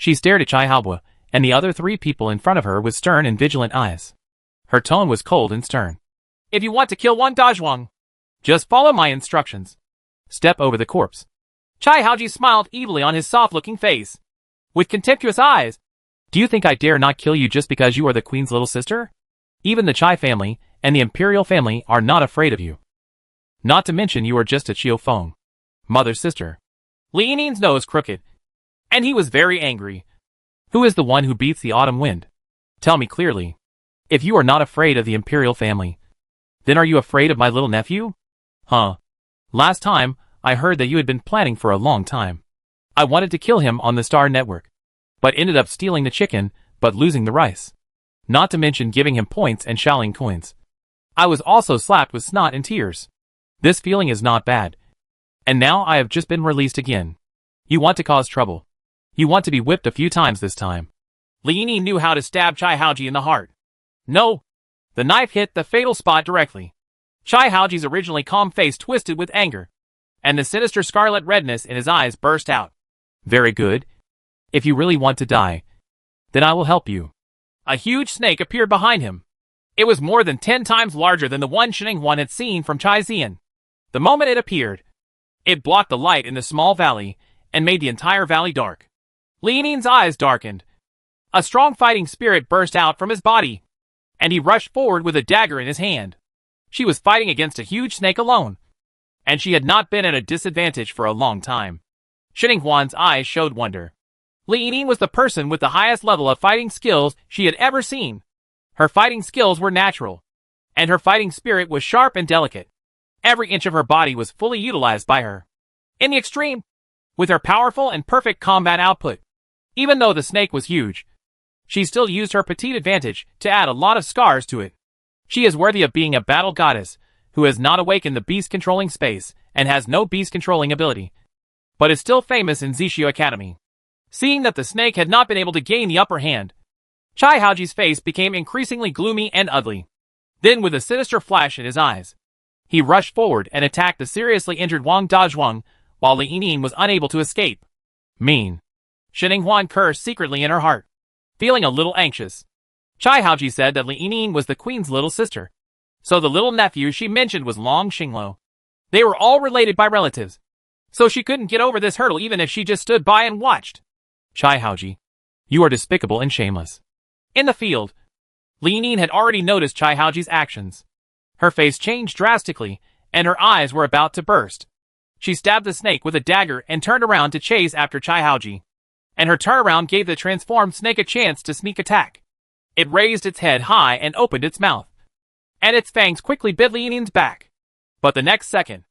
She stared at Chai Haobo and the other 3 people in front of her with stern and vigilant eyes. Her tone was cold and stern. If you want to kill Wang Dazhuang, just follow my instructions. Step over the corpse. Chai Haoji smiled evilly on his soft-looking face. With contemptuous eyes. Do you think I dare not kill you just because you are the queen's little sister? Even the Chai family and the imperial family are not afraid of you. Not to mention you are just a Chiu Feng, mother's sister. Li Yining's nose crooked, and he was very angry. Who is the one who beats the autumn wind? Tell me clearly. If you are not afraid of the imperial family, then are you afraid of my little nephew? Huh. Last time, I heard that you had been planning for a long time. I wanted to kill him on the Star Network, but ended up stealing the chicken, but losing the rice. Not to mention giving him points and Shaolin coins. I was also slapped with snot and tears. This feeling is not bad. And now I have just been released again. You want to cause trouble. You want to be whipped a few times this time. Li Yining knew how to stab Chai Haoji in the heart. No. The knife hit the fatal spot directly. Chai Haoji's originally calm face twisted with anger, and the sinister scarlet redness in his eyes burst out. Very good. If you really want to die, then I will help you. A huge snake appeared behind him. It was more than 10 times larger than the one Xininghuan had seen from Chai Zian. The moment it appeared, it blocked the light in the small valley and made the entire valley dark. Li Yining's eyes darkened. A strong fighting spirit burst out from his body, and he rushed forward with a dagger in his hand. She was fighting against a huge snake alone, and she had not been at a disadvantage for a long time. Xininghuan's eyes showed wonder. Li Yining was the person with the highest level of fighting skills she had ever seen. Her fighting skills were natural, and her fighting spirit was sharp and delicate. Every inch of her body was fully utilized by her. In the extreme, with her powerful and perfect combat output. Even though the snake was huge, she still used her petite advantage to add a lot of scars to it. She is worthy of being a battle goddess who has not awakened the beast-controlling space and has no beast-controlling ability, but is still famous in Zixu Academy. Seeing that the snake had not been able to gain the upper hand, Chai Haoji's face became increasingly gloomy and ugly. Then with a sinister flash in his eyes, he rushed forward and attacked the seriously injured Wang Dazhuang while Li Yining was unable to escape. Mean. Xininghuan cursed secretly in her heart. Feeling a little anxious, Chai Haoji said that Li Yining was the queen's little sister. So the little nephew she mentioned was Long Xinglo. They were all related by relatives, so she couldn't get over this hurdle even if she just stood by and watched. Chai Haoji, you are despicable and shameless. In the field, Li Yining had already noticed Chai Haoji's actions. Her face changed drastically, and her eyes were about to burst. She stabbed the snake with a dagger and turned around to chase after Chai Haoji. And her turnaround gave the transformed snake a chance to sneak attack. It raised its head high and opened its mouth, and its fangs quickly bit Li Yining's back. But the next second,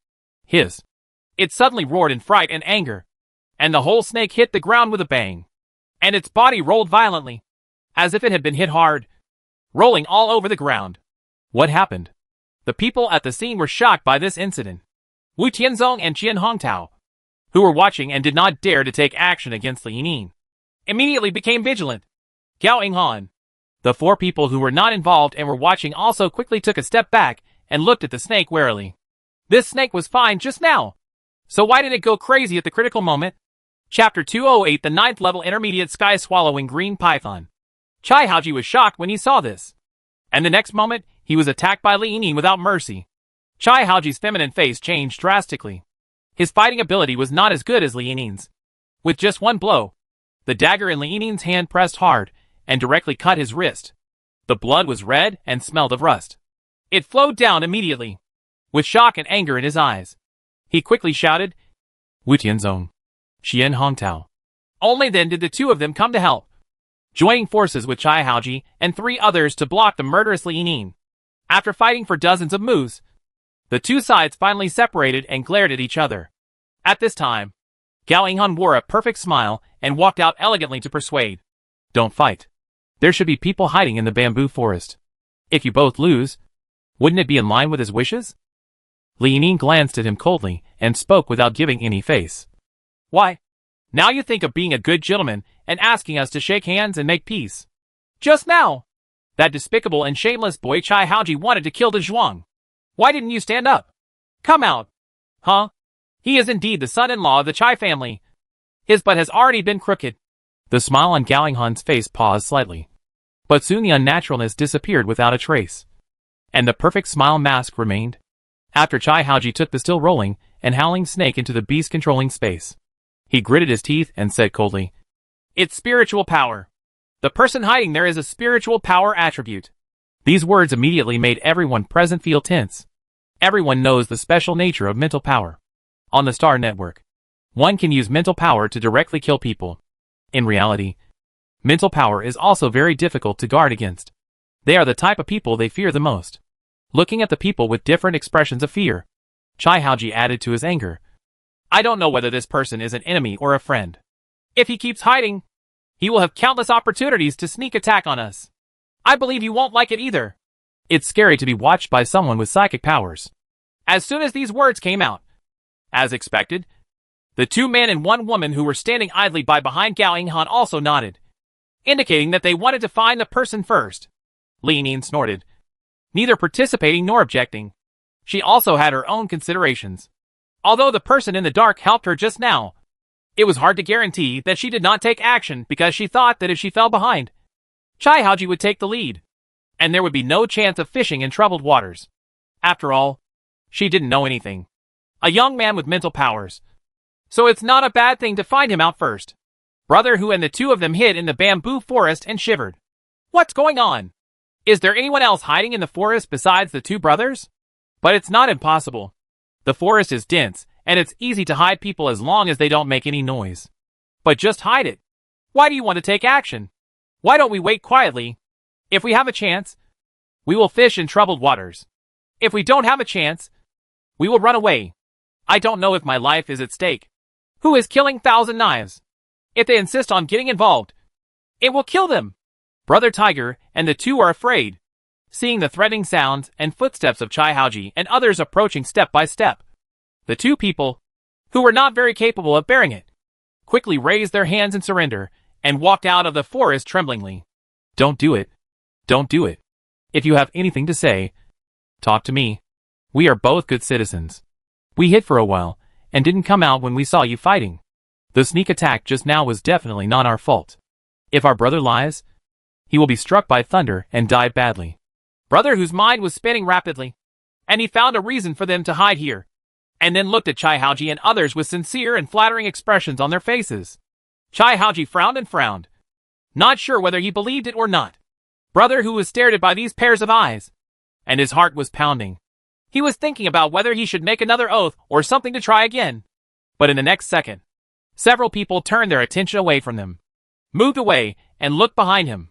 it suddenly roared in fright and anger, and the whole snake hit the ground with a bang, and its body rolled violently, as if it had been hit hard, rolling all over the ground. What happened? The people at the scene were shocked by this incident. Wu Tianzong and Qian Hongtao, who were watching and did not dare to take action against Li Yining, immediately became vigilant. Gao Yinghan, the 4 people who were not involved and were watching also quickly took a step back and looked at the snake warily. This snake was fine just now, so why did it go crazy at the critical moment? Chapter 208, the 9th level intermediate sky-swallowing green python. Chai Haoji was shocked when he saw this, and the next moment, he was attacked by Li Yining without mercy. Chai Haoji's feminine face changed drastically. His fighting ability was not as good as Li Yining's. With just one blow, the dagger in Li Yining's hand pressed hard and directly cut his wrist. The blood was red and smelled of rust. It flowed down immediately. With shock and anger in his eyes, he quickly shouted, Wu Tianzong, Qian Hongtao. Only then did the 2 of them come to help, joining forces with Chai Haoji and 3 others to block the murderous Li Yining. After fighting for dozens of moves, the 2 sides finally separated and glared at each other. At this time, Gao Yinghan wore a perfect smile and walked out elegantly to persuade. Don't fight. There should be people hiding in the bamboo forest. If you both lose, wouldn't it be in line with his wishes? Li Yining glanced at him coldly and spoke without giving any face. Why? Now you think of being a good gentleman and asking us to shake hands and make peace. Just now, that despicable and shameless boy Chai Haoji wanted to kill the Zhuang. Why didn't you stand up? Come out. Huh? He is indeed the son-in-law of the Chai family. His butt has already been crooked. The smile on Gao Yinghan's face paused slightly. But soon the unnaturalness disappeared without a trace. And the perfect smile mask remained. After Chai Haoji took the still rolling and howling snake into the beast-controlling space. He gritted his teeth and said coldly, "It's spiritual power. The person hiding there is a spiritual power attribute." These words immediately made everyone present feel tense. Everyone knows the special nature of mental power. On the Star Network, one can use mental power to directly kill people. In reality, mental power is also very difficult to guard against. They are the type of people they fear the most. Looking at the people with different expressions of fear, Chai Haoji added to his anger. "I don't know whether this person is an enemy or a friend. If he keeps hiding, he will have countless opportunities to sneak attack on us. I believe you won't like it either." It's scary to be watched by someone with psychic powers. As soon as these words came out, as expected, the 2 men and 1 woman who were standing idly by behind Gao Yinghan also nodded, indicating that they wanted to find the person first. Li Nin snorted, neither participating nor objecting. She also had her own considerations. Although the person in the dark helped her just now, it was hard to guarantee that she did not take action because she thought that if she fell behind, Chai Haoji would take the lead, and there would be no chance of fishing in troubled waters. After all, she didn't know anything. A young man with mental powers. So it's not a bad thing to find him out first. Brother Hu and the 2 of them hid in the bamboo forest and shivered. What's going on? Is there anyone else hiding in the forest besides the 2 brothers? But it's not impossible. The forest is dense, and it's easy to hide people as long as they don't make any noise. But just hide it. Why do you want to take action? Why don't we wait quietly? If we have a chance, we will fish in troubled waters. If we don't have a chance, we will run away. I don't know if my life is at stake. Who is killing 1,000 knives? If they insist on getting involved, it will kill them. Brother Tiger and the 2 are afraid, seeing the threatening sounds and footsteps of Chai Haoji and others approaching step by step. The 2 people, who were not very capable of bearing it, quickly raised their hands in surrender and walked out of the forest tremblingly. Don't do it. Don't do it. If you have anything to say, talk to me. We are both good citizens. We hid for a while and didn't come out when we saw you fighting. The sneak attack just now was definitely not our fault. If our brother lies, he will be struck by thunder and die badly. Brother whose mind was spinning rapidly, and he found a reason for them to hide here, and then looked at Chai Haoji and others with sincere and flattering expressions on their faces. Chai Haoji frowned and frowned, not sure whether he believed it or not. Brother who was stared at by these pairs of eyes, and his heart was pounding. He was thinking about whether he should make another oath or something to try again. But in the next second, several people turned their attention away from them, moved away, and looked behind him.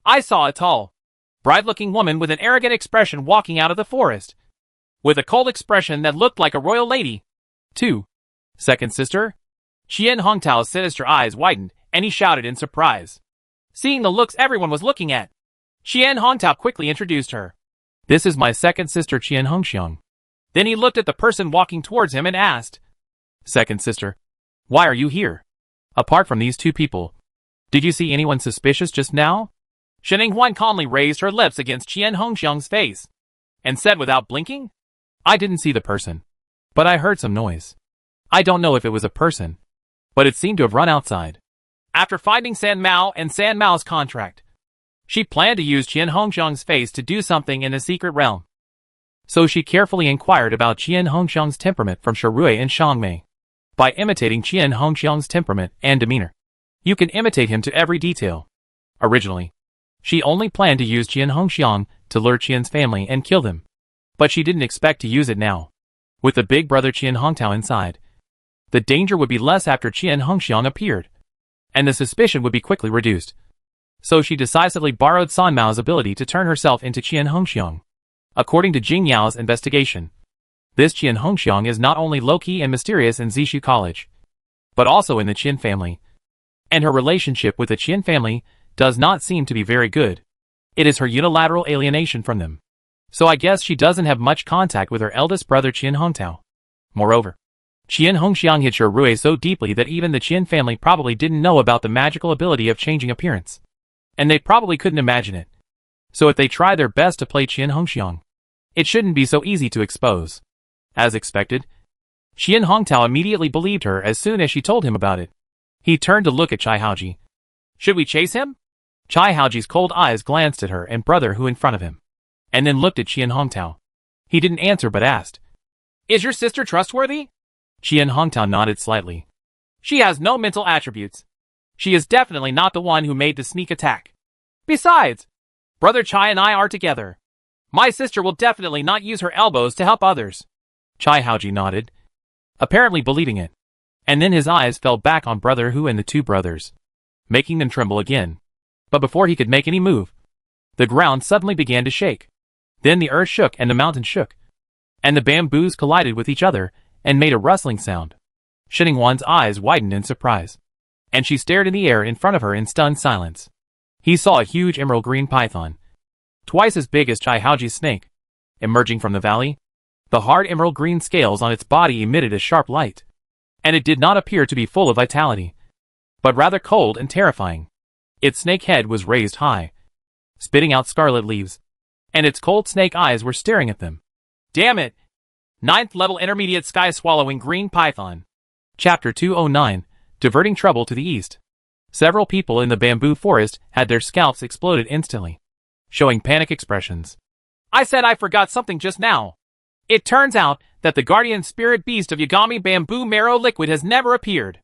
I saw a tall, bride-looking woman with an arrogant expression walking out of the forest, with a cold expression that looked like a royal lady. 2. Second sister? Qian Hongtao's sinister eyes widened, and he shouted in surprise. Seeing the looks everyone was looking at, Qian Hongtao quickly introduced her. This is my second sister Qian Hongxiang. Then he looked at the person walking towards him and asked, Second sister, why are you here? Apart from these 2 people, did you see anyone suspicious just now? Shen Huan calmly raised her lips against Qian Hongxiang's face, and said without blinking, I didn't see the person, but I heard some noise. I don't know if it was a person, but it seemed to have run outside. After finding San Mao and San Mao's contract, she planned to use Qian Hongxiang's face to do something in the secret realm. So she carefully inquired about Qian Hongxiang's temperament from Sharui and Shangmei. By imitating Qian Hongxiang's temperament and demeanor, you can imitate him to every detail. Originally, she only planned to use Qian Hongxiang to lure Qian's family and kill them. But she didn't expect to use it now. With the big brother Qian Hongtao inside, the danger would be less after Qian Hongxiang appeared, and the suspicion would be quickly reduced. So she decisively borrowed San Mao's ability to turn herself into Qian Hongxiang. According to Jing Yao's investigation, this Qian Hongxiang is not only low-key and mysterious in Zishu College, but also in the Qin family. And her relationship with the Qin family does not seem to be very good. It is her unilateral alienation from them. So I guess she doesn't have much contact with her eldest brother Qian Hongtao. Moreover, Qian Hongxiang hid Sharui so deeply that even the Qin family probably didn't know about the magical ability of changing appearance. And they probably couldn't imagine it. So if they try their best to play Qian Hongxiang, it shouldn't be so easy to expose. As expected, Qian Hongtao immediately believed her as soon as she told him about it. He turned to look at Chai Haoji, Should we chase him? Chai Haoji's cold eyes glanced at her and brother who in front of him, and then looked at Qian Hongtao. He didn't answer but asked, Is your sister trustworthy? Qian Hongtao nodded slightly. She has no mental attributes. She is definitely not the one who made the sneak attack. Besides, Brother Chai and I are together. My sister will definitely not use her elbows to help others. Chai Haoji nodded, apparently believing it, and then his eyes fell back on Brother Hu and the two brothers, making them tremble again. But before he could make any move, the ground suddenly began to shake. Then the earth shook and the mountain shook, and the bamboos collided with each other and made a rustling sound. Shen Yinghuan's eyes widened in surprise, and she stared in the air in front of her in stunned silence. He saw a huge emerald green python, twice as big as Chai Haoji's snake, emerging from the valley. The hard emerald green scales on its body emitted a sharp light, and it did not appear to be full of vitality, but rather cold and terrifying. Its snake head was raised high, spitting out scarlet leaves, and its cold snake eyes were staring at them. Damn it! 9th level intermediate sky-swallowing green python. Chapter 209, Diverting Trouble to the East. Several people in the bamboo forest had their scalps exploded instantly, showing panic expressions. I said I forgot something just now. It turns out that the guardian spirit beast of Yagami bamboo marrow liquid has never appeared.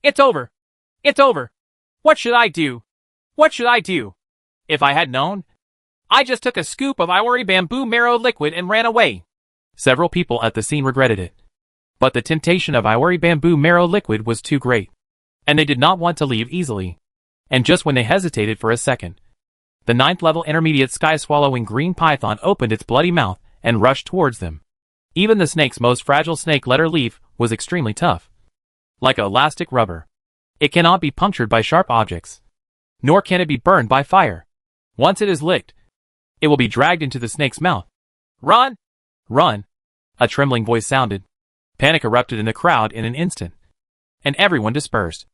It's over. It's over. What should I do? What should I do? If I had known, I just took a scoop of Iwari bamboo marrow liquid and ran away. Several people at the scene regretted it, but the temptation of Iwari bamboo marrow liquid was too great, and they did not want to leave easily. And just when they hesitated for a second, the 9th level intermediate sky-swallowing green python opened its bloody mouth and rushed towards them. Even the snake's most fragile snake letter leaf was extremely tough, like elastic rubber. It cannot be punctured by sharp objects, nor can it be burned by fire. Once it is licked, it will be dragged into the snake's mouth. Run! Run! A trembling voice sounded. Panic erupted in the crowd in an instant, and everyone dispersed,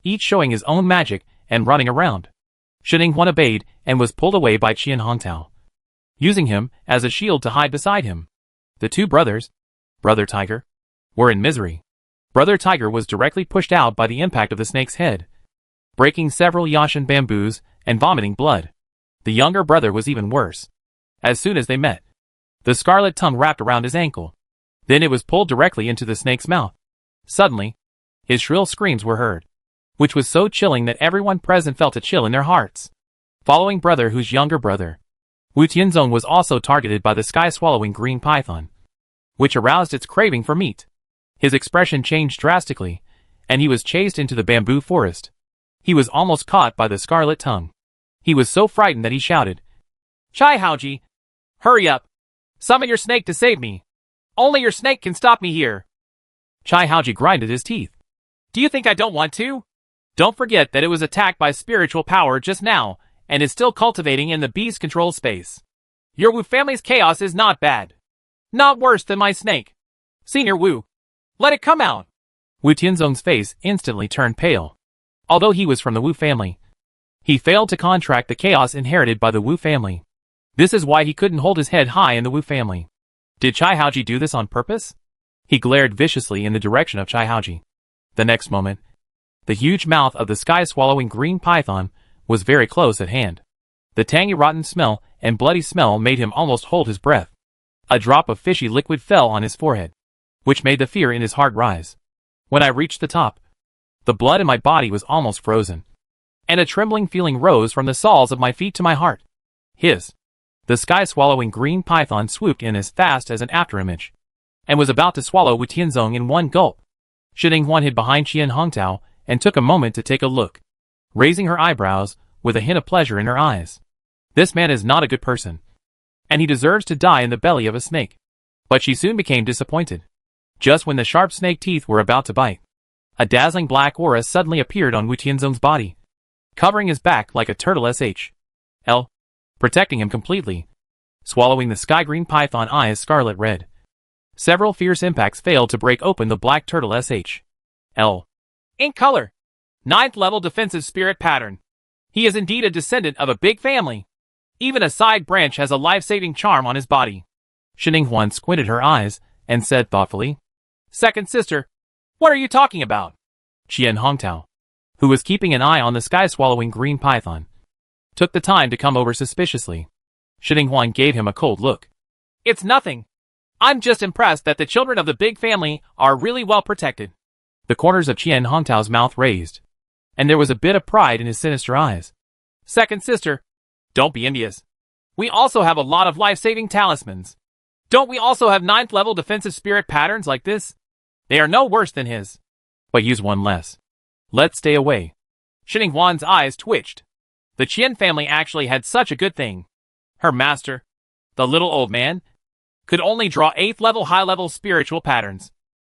each showing his own magic and running around. Shen Yinghuan obeyed and was pulled away by Qian Hongtao, using him as a shield to hide beside him. The two brothers, Brother Tiger, were in misery. Brother Tiger was directly pushed out by the impact of the snake's head, breaking several yashin bamboos and vomiting blood. The younger brother was even worse. As soon as they met, the scarlet tongue wrapped around his ankle. Then it was pulled directly into the snake's mouth. Suddenly, his shrill screams were heard, which was so chilling that everyone present felt a chill in their hearts. Following Brother Hu's younger brother, Wu Tianzong was also targeted by the sky-swallowing green python, which aroused its craving for meat. His expression changed drastically, and he was chased into the bamboo forest. He was almost caught by the scarlet tongue. He was so frightened that he shouted, Chai Haoji! Hurry up! Summon your snake to save me! Only your snake can stop me here! Chai Haoji grinded his teeth. Do you think I don't want to? Don't forget that it was attacked by spiritual power just now, and is still cultivating in the beast control space. Your Wu family's chaos is not bad. Not worse than my snake. Senior Wu, let it come out. Wu Tianzong's face instantly turned pale. Although he was from the Wu family, he failed to contract the chaos inherited by the Wu family. This is why he couldn't hold his head high in the Wu family. Did Chai Haoji do this on purpose? He glared viciously in the direction of Chai Haoji. The next moment, the huge mouth of the sky-swallowing green python was very close at hand. The tangy rotten smell and bloody smell made him almost hold his breath. A drop of fishy liquid fell on his forehead, which made the fear in his heart rise. When I reached the top, the blood in my body was almost frozen, and a trembling feeling rose from the soles of my feet to my heart. Hiss! The sky-swallowing green python swooped in as fast as an afterimage, and was about to swallow Wu Tianzong in one gulp. Shen Yinghuan hid behind Qian Hongtao and took a moment to take a look, raising her eyebrows with a hint of pleasure in her eyes. This man is not a good person, and he deserves to die in the belly of a snake. But she soon became disappointed. Just when the sharp snake teeth were about to bite, a dazzling black aura suddenly appeared on Wu Tianzong's body, covering his back like a turtle shell, protecting him completely, swallowing the sky-green python eyes scarlet red. Several fierce impacts failed to break open the black turtle shell. In color, 9th level defensive spirit pattern. He is indeed a descendant of a big family. Even a side branch has a life-saving charm on his body. Shen Yinghuan squinted her eyes and said thoughtfully, Second sister, what are you talking about? Qian Hongtao. who was keeping an eye on the sky-swallowing green python, took the time to come over suspiciously. Huan gave him a cold look. It's nothing. I'm just impressed that the children of the big family are really well protected. The corners of Hongtao's mouth raised, and there was a bit of pride in his sinister eyes. Second sister, don't be envious. We also have a lot of life-saving talismans. Don't we also have 9th level defensive spirit patterns like this? They are no worse than his. But use one less. Let's stay away. Huan's eyes twitched. The Qian family actually had such a good thing. Her master, the little old man, could only draw 8th level high-level spiritual patterns.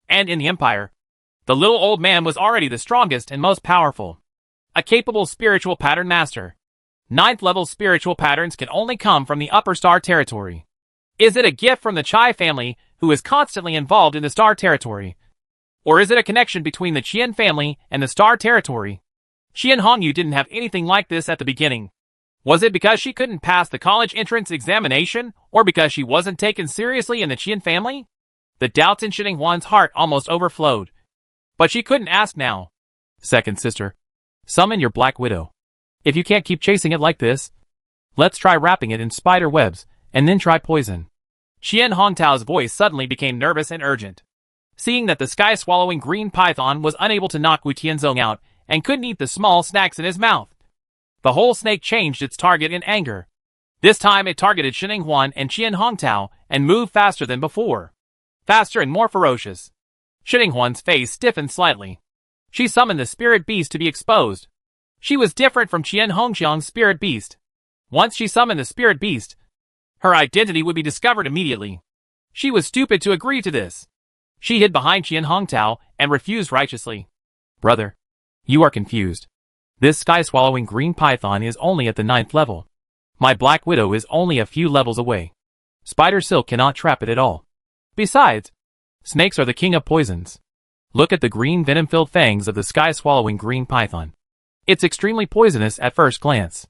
And in the Empire, the little old man was already the strongest and most powerful. A capable spiritual pattern master. 9th level spiritual patterns can only come from the upper star territory. Is it a gift from the Chai family, who is constantly involved in the star territory? Or is it a connection between the Qian family and the star territory? Qian Hongyu didn't have anything like this at the beginning. Was it because she couldn't pass the college entrance examination, or because she wasn't taken seriously in the Qian family? The doubts in Huan's heart almost overflowed. But she couldn't ask now. Second sister, summon your Black Widow. If you can't keep chasing it like this, let's try wrapping it in spider webs, and then try poison. Hongtao's voice suddenly became nervous and urgent. Seeing that the sky-swallowing green python was unable to knock Wu Tianzong out, and couldn't eat the small snacks in his mouth, the whole snake changed its target in anger. This time it targeted Huan and Hongtao, and moved faster than before. Faster and more ferocious. Huan's face stiffened slightly. She summoned the spirit beast to be exposed. She was different from Hongxiang's spirit beast. Once she summoned the spirit beast, her identity would be discovered immediately. She was stupid to agree to this. She hid behind Hongtao and refused righteously. Brother, you are confused. This sky-swallowing green python is only at the 9th level. My Black Widow is only a few levels away. Spider silk cannot trap it at all. Besides, snakes are the king of poisons. Look at the green venom-filled fangs of the sky-swallowing green python. It's extremely poisonous at first glance.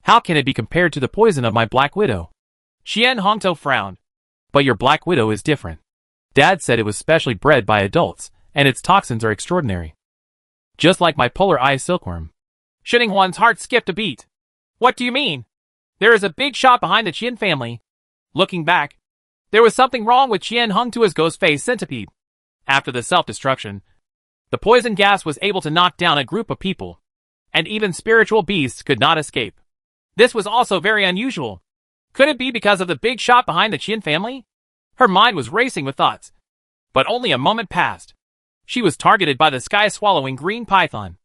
How can it be compared to the poison of my Black Widow? Hongtao frowned. But your Black Widow is different. Dad said it was specially bred by adults, and its toxins are extraordinary. Just like my polar eye silkworm. Huan's heart skipped a beat. What do you mean? There is a big shot behind the Qian family. Looking back, there was something wrong with Hongtua's ghost face centipede. After the self-destruction, the poison gas was able to knock down a group of people, and even spiritual beasts could not escape. This was also very unusual. Could it be because of the big shot behind the Qian family? Her mind was racing with thoughts. But only a moment passed. She was targeted by the sky-swallowing green python.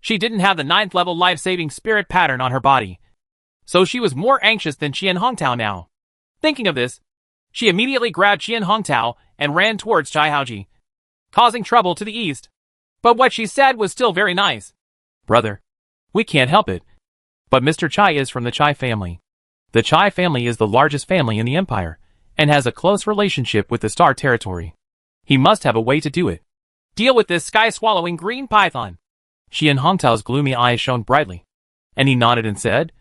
She didn't have the 9th level life-saving spirit pattern on her body, so she was more anxious than Hongtao now. Thinking of this, she immediately grabbed Hongtao and ran towards Chai Haoji, causing trouble to the east. But what she said was still very nice. Brother, we can't help it. But Mr. Chai is from the Chai family. The Chai family is the largest family in the empire, and has a close relationship with the Star Territory. He must have a way to do it. Deal with this sky-swallowing green python. Hongtao's gloomy eyes shone brightly, and he nodded and said,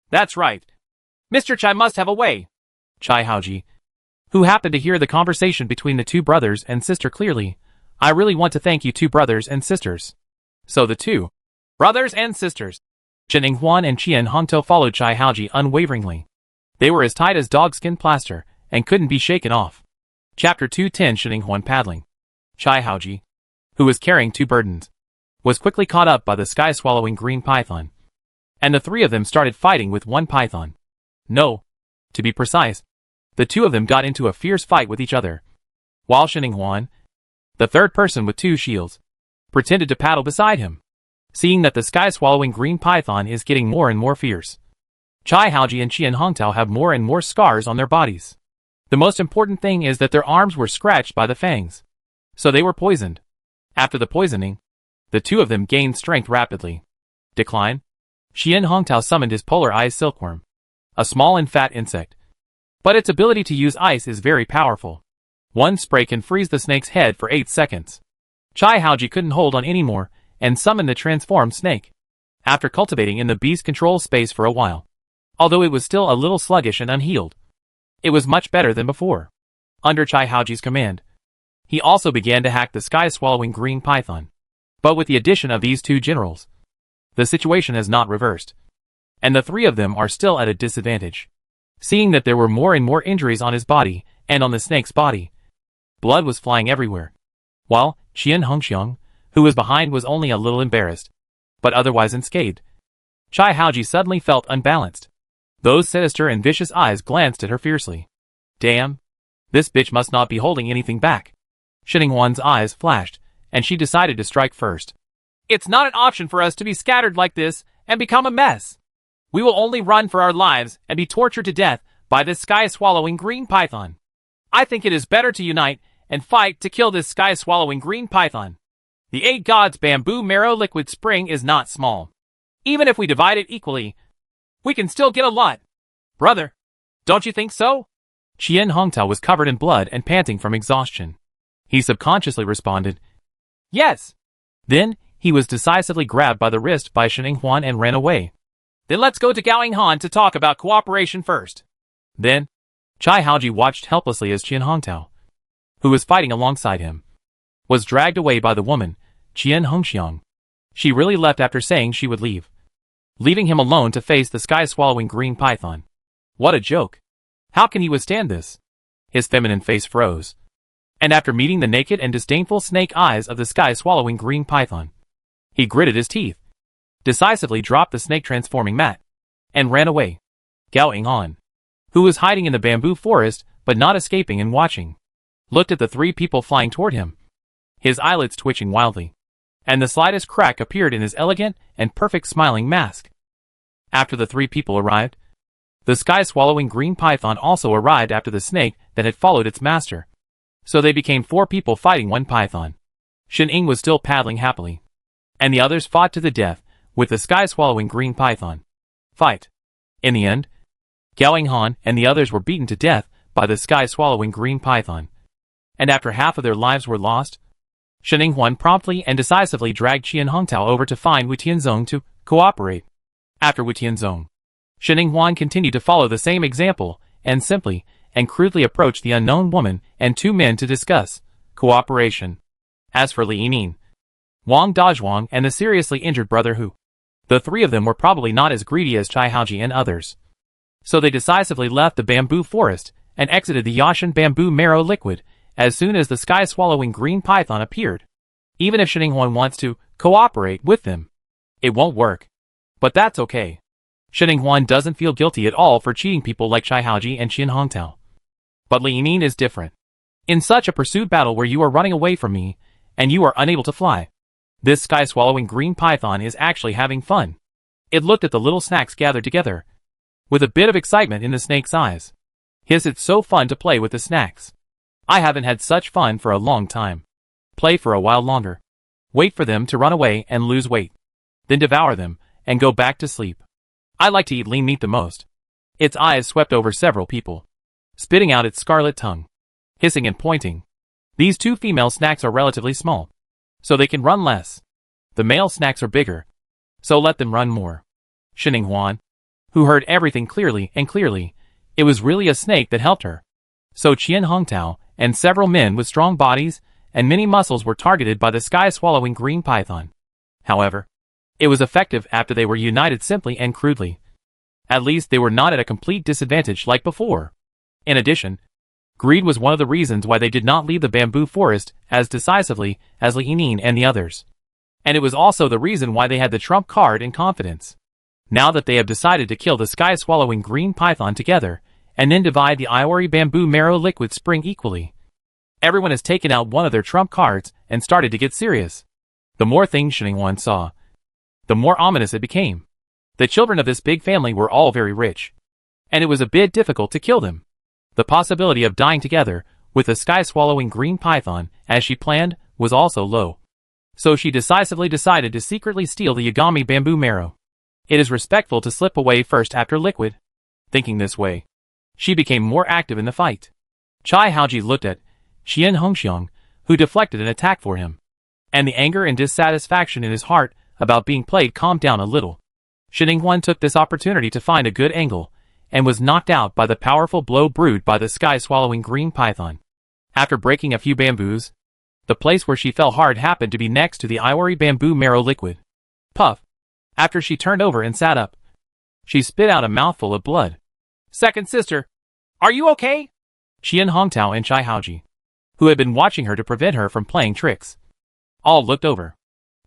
That's right. Mr. Chai must have a way. Chai Haoji, who happened to hear the conversation between the two brothers and sister clearly, I really want to thank you two brothers and sisters. So the two brothers and sisters, Huan and Hongtao followed Chai Haoji unwaveringly. They were as tight as dogskin plaster, and couldn't be shaken off. Chapter 210. Huan paddling. Chai Haoji, who was carrying two burdens, was quickly caught up by the sky-swallowing green python. And the three of them started fighting with one python. No, to be precise, the two of them got into a fierce fight with each other. While Huan, the third person with two shields, pretended to paddle beside him. Seeing that the sky-swallowing green python is getting more and more fierce, Chai Haoji and Hongtao have more and more scars on their bodies. The most important thing is that their arms were scratched by the fangs. So they were poisoned. After the poisoning, the two of them gained strength rapidly. Decline. Hongtao summoned his polar eye silkworm, a small and fat insect. But its ability to use ice is very powerful. One spray can freeze the snake's head for 8 seconds. Chai Haoji couldn't hold on anymore, and summoned the transformed snake. After cultivating in the beast control space for a while, although it was still a little sluggish and unhealed, it was much better than before. Under Chai Haoji's command, he also began to hack the sky-swallowing green python. But with the addition of these two generals, The situation has not reversed, and the three of them are still at a disadvantage. Seeing that there were more and more injuries on his body and on the snake's body, blood was flying everywhere, while Qian Hongxiang, who was behind, was only a little embarrassed, but otherwise unscathed. Chai Haoji suddenly felt unbalanced. Those sinister and vicious eyes glanced at her fiercely. Damn! This bitch must not be holding anything back. Xininghuan's eyes flashed, and she decided to strike first. It's not an option for us to be scattered like this and become a mess. We will only run for our lives and be tortured to death by this sky-swallowing green python. I think it is better to unite and fight to kill this sky-swallowing green python. The 8 gods' bamboo marrow liquid spring is not small. Even if we divide it equally, we can still get a lot. Brother, don't you think so? Qian Hongtao was covered in blood and panting from exhaustion. He subconsciously responded, yes. Then, he was decisively grabbed by the wrist by Xininghuan and ran away. Then let's go to Gaoing Han to talk about cooperation first. Then, Chai Haoji watched helplessly as Qian Hongtao, who was fighting alongside him, was dragged away by the woman, Qian Hongxiang. She really left after saying she would leave, leaving him alone to face the sky-swallowing green python. What a joke! How can he withstand this? His feminine face froze. And after meeting the naked and disdainful snake eyes of the sky-swallowing green python, he gritted his teeth, decisively dropped the snake-transforming mat, and ran away. Gaoing Han, who was hiding in the bamboo forest but not escaping and watching, looked at the 3 people flying toward him, his eyelids twitching wildly, and the slightest crack appeared in his elegant and perfect smiling mask. After the 3 people arrived, the sky-swallowing green python also arrived after the snake that had followed its master. So they became 4 people fighting 1 python. Shen Ying was still paddling happily, and the others fought to the death with the sky-swallowing green python. Fight. In the end, Gaoing Han and the others were beaten to death by the sky-swallowing green python. And after half of their lives were lost, Xininghuan promptly and decisively dragged Qian Hongtao over to find Wu Tianzong to cooperate. After Wu Tianzong, Xininghuan continued to follow the same example and simply and crudely approached the unknown woman and 2 men to discuss cooperation. As for Li Yining, Wang Dazhuang, and the seriously injured brother Hu, the 3 of them were probably not as greedy as Chai Haoji and others. So they decisively left the bamboo forest and exited the Yashan bamboo marrow liquid as soon as the sky-swallowing green python appeared. Even if Xininghuan wants to cooperate with them, it won't work. But that's okay. Xininghuan doesn't feel guilty at all for cheating people like Chai Haoji and Qian Hongtao. But Li Yining is different. In such a pursuit battle where you are running away from me, and you are unable to fly, this sky-swallowing green python is actually having fun. It looked at the little snacks gathered together, with a bit of excitement in the snake's eyes. It's so fun to play with the snacks. I haven't had such fun for a long time. Play for a while longer. Wait for them to run away and lose weight. Then devour them, and go back to sleep. I like to eat lean meat the most. Its eyes swept over several people, spitting out its scarlet tongue, hissing and pointing. These 2 female snacks are relatively small, so they can run less. The male snacks are bigger, so let them run more. Xininghuan, who heard everything clearly, it was really a snake that helped her. So Qian Hongtao and several men with strong bodies and many muscles were targeted by the sky-swallowing green python. However, it was effective after they were united simply and crudely. At least they were not at a complete disadvantage like before. In addition, greed was one of the reasons why they did not leave the bamboo forest as decisively as Li Yining and the others. And it was also the reason why they had the trump card in confidence. Now that they have decided to kill the sky-swallowing green python together, and then divide the ivory bamboo marrow liquid spring equally, everyone has taken out one of their trump cards and started to get serious. The more things Xininghuan saw, the more ominous it became. The children of this big family were all very rich, and it was a bit difficult to kill them. The possibility of dying together with the sky-swallowing green python, as she planned, was also low. So she decisively decided to secretly steal the Yagami bamboo marrow. It is respectful to slip away first after liquid. Thinking this way, she became more active in the fight. Chai Haoji looked at Qian Hongxiang, who deflected an attack for him, and the anger and dissatisfaction in his heart about being played calmed down a little. Xininghuan took this opportunity to find a good angle, and was knocked out by the powerful blow brewed by the sky-swallowing green python. After breaking a few bamboos, the place where she fell hard happened to be next to the ivory bamboo marrow liquid. Puff! After she turned over and sat up, she spit out a mouthful of blood. Second sister, are you okay? Qian Hongtao and Chai Haoji, who had been watching her to prevent her from playing tricks, all looked over.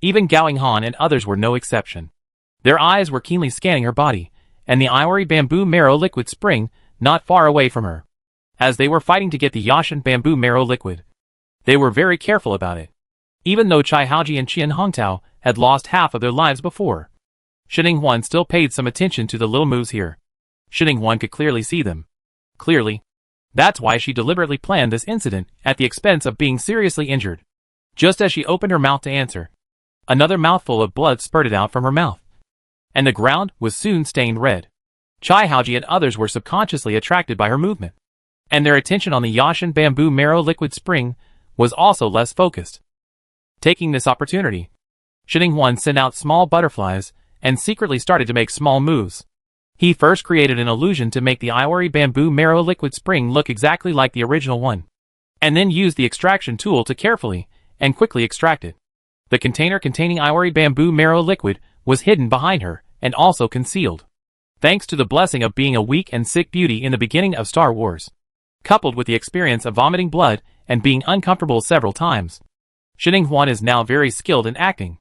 Even Gao Yinghan and others were no exception. Their eyes were keenly scanning her body, and the ivory bamboo marrow liquid spring not far away from her. As they were fighting to get the Yashan bamboo marrow liquid, they were very careful about it. Even though Chai Haoji and Qian Hongtao had lost half of their lives before, Shen Huan still paid some attention to the little moves here. Shen Huan could clearly see them. Clearly. That's why she deliberately planned this incident at the expense of being seriously injured. Just as she opened her mouth to answer, another mouthful of blood spurted out from her mouth, and the ground was soon stained red. Chai Haoji and others were subconsciously attracted by her movement, and their attention on the Yashan bamboo marrow liquid spring was also less focused. Taking this opportunity, Shen Huan sent out small butterflies and secretly started to make small moves. He first created an illusion to make the ivory bamboo marrow liquid spring look exactly like the original one, and then used the extraction tool to carefully and quickly extract it. The container containing ivory bamboo marrow liquid was hidden behind her and also concealed. Thanks to the blessing of being a weak and sick beauty in the beginning of Star Wars, coupled with the experience of vomiting blood and being uncomfortable several times, Shen Huan is now very skilled in acting.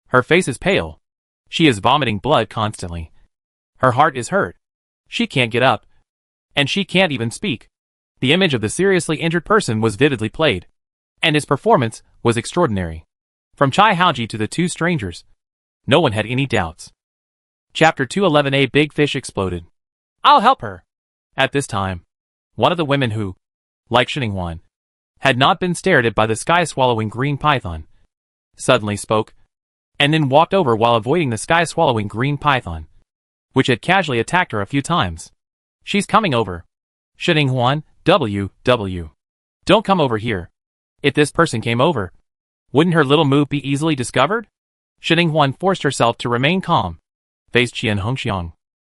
Her face is pale. She is vomiting blood constantly. Her heart is hurt. She can't get up. And she can't even speak. The image of the seriously injured person was vividly played, and his performance was extraordinary. From Chai Haoji to the two strangers, no one had any doubts. Chapter 211. A big fish exploded. I'll help her. At this time, one of the women who, like Shen Huan, had not been stared at by the sky-swallowing green python, suddenly spoke, and then walked over while avoiding the sky-swallowing green python, which had casually attacked her a few times. She's coming over. Shen Huan, W. Don't come over here. If this person came over, wouldn't her little move be easily discovered? Shen Huan forced herself to remain calm, faced Qian Hongxiang,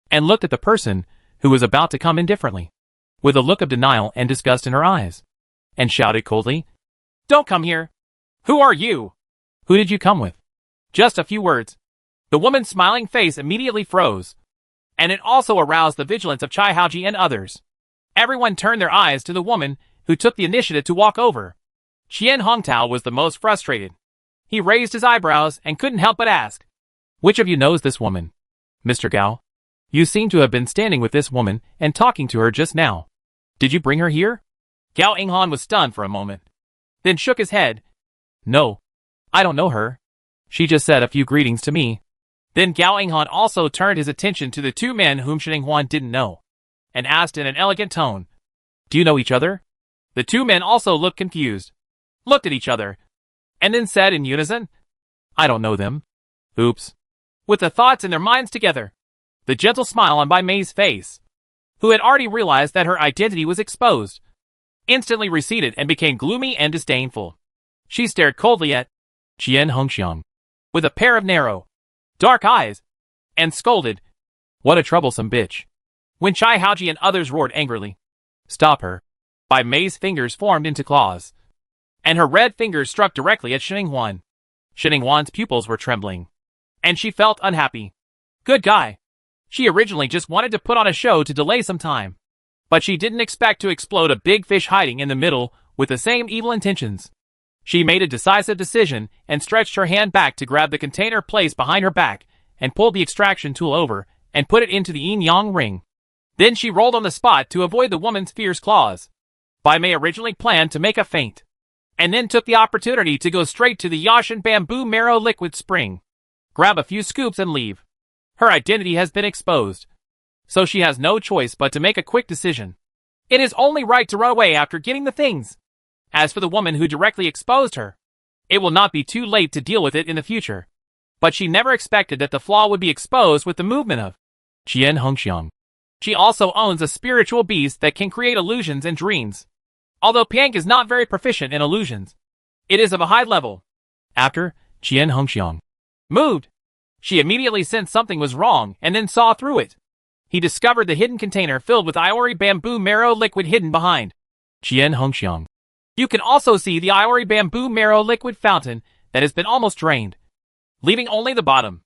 and looked at the person who was about to come in differently, with a look of denial and disgust in her eyes, and shouted coldly, Don't come here. Who are you? Who did you come with? Just a few words. The woman's smiling face immediately froze, and it also aroused the vigilance of Chai Haoji and others. Everyone turned their eyes to the woman who took the initiative to walk over. Qian Hongtao was the most frustrated. He raised his eyebrows and couldn't help but ask, Which of you knows this woman? Mr. Gao? You seem to have been standing with this woman and talking to her just now. Did you bring her here? Gao Yinghan was stunned for a moment, then shook his head. No. I don't know her. She just said a few greetings to me. Then Gao Yinghan also turned his attention to the two men whom Shen Huan didn't know, and asked in an elegant tone, Do you know each other? The two men also looked confused, looked at each other, and then said in unison, I don't know them. Oops. With the thoughts in their minds together, the gentle smile on Bai Mei's face, who had already realized that her identity was exposed, instantly receded and became gloomy and disdainful. She stared coldly at Qian Hongxiang with a pair of narrow, dark eyes, and scolded, What a troublesome bitch. When Chai Haoji and others roared angrily, Stop her. Bai Mei's fingers formed into claws, and her red fingers struck directly at Shen Huan. Shen Huan's pupils were trembling, and she felt unhappy. Good guy. She originally just wanted to put on a show to delay some time, but she didn't expect to explode a big fish hiding in the middle with the same evil intentions. She made a decisive decision and stretched her hand back to grab the container placed behind her back and pulled the extraction tool over and put it into the yin-yang ring. Then she rolled on the spot to avoid the woman's fierce claws. Bai Mei originally planned to make a feint, and then took the opportunity to go straight to the Yashan bamboo marrow liquid spring, grab a few scoops and leave. Her identity has been exposed, so she has no choice but to make a quick decision. It is only right to run away after getting the things. As for the woman who directly exposed her, it will not be too late to deal with it in the future. But she never expected that the flaw would be exposed with the movement of Qian Hongxiang. She also owns a spiritual beast that can create illusions and dreams. Although Piank is not very proficient in illusions, it is of a high level. After Qian Hongxiang moved, she immediately sensed something was wrong and then saw through it. He discovered the hidden container filled with ivory bamboo marrow liquid hidden behind Qian Hongxiang. You can also see the ivory bamboo marrow liquid fountain that has been almost drained, leaving only the bottom.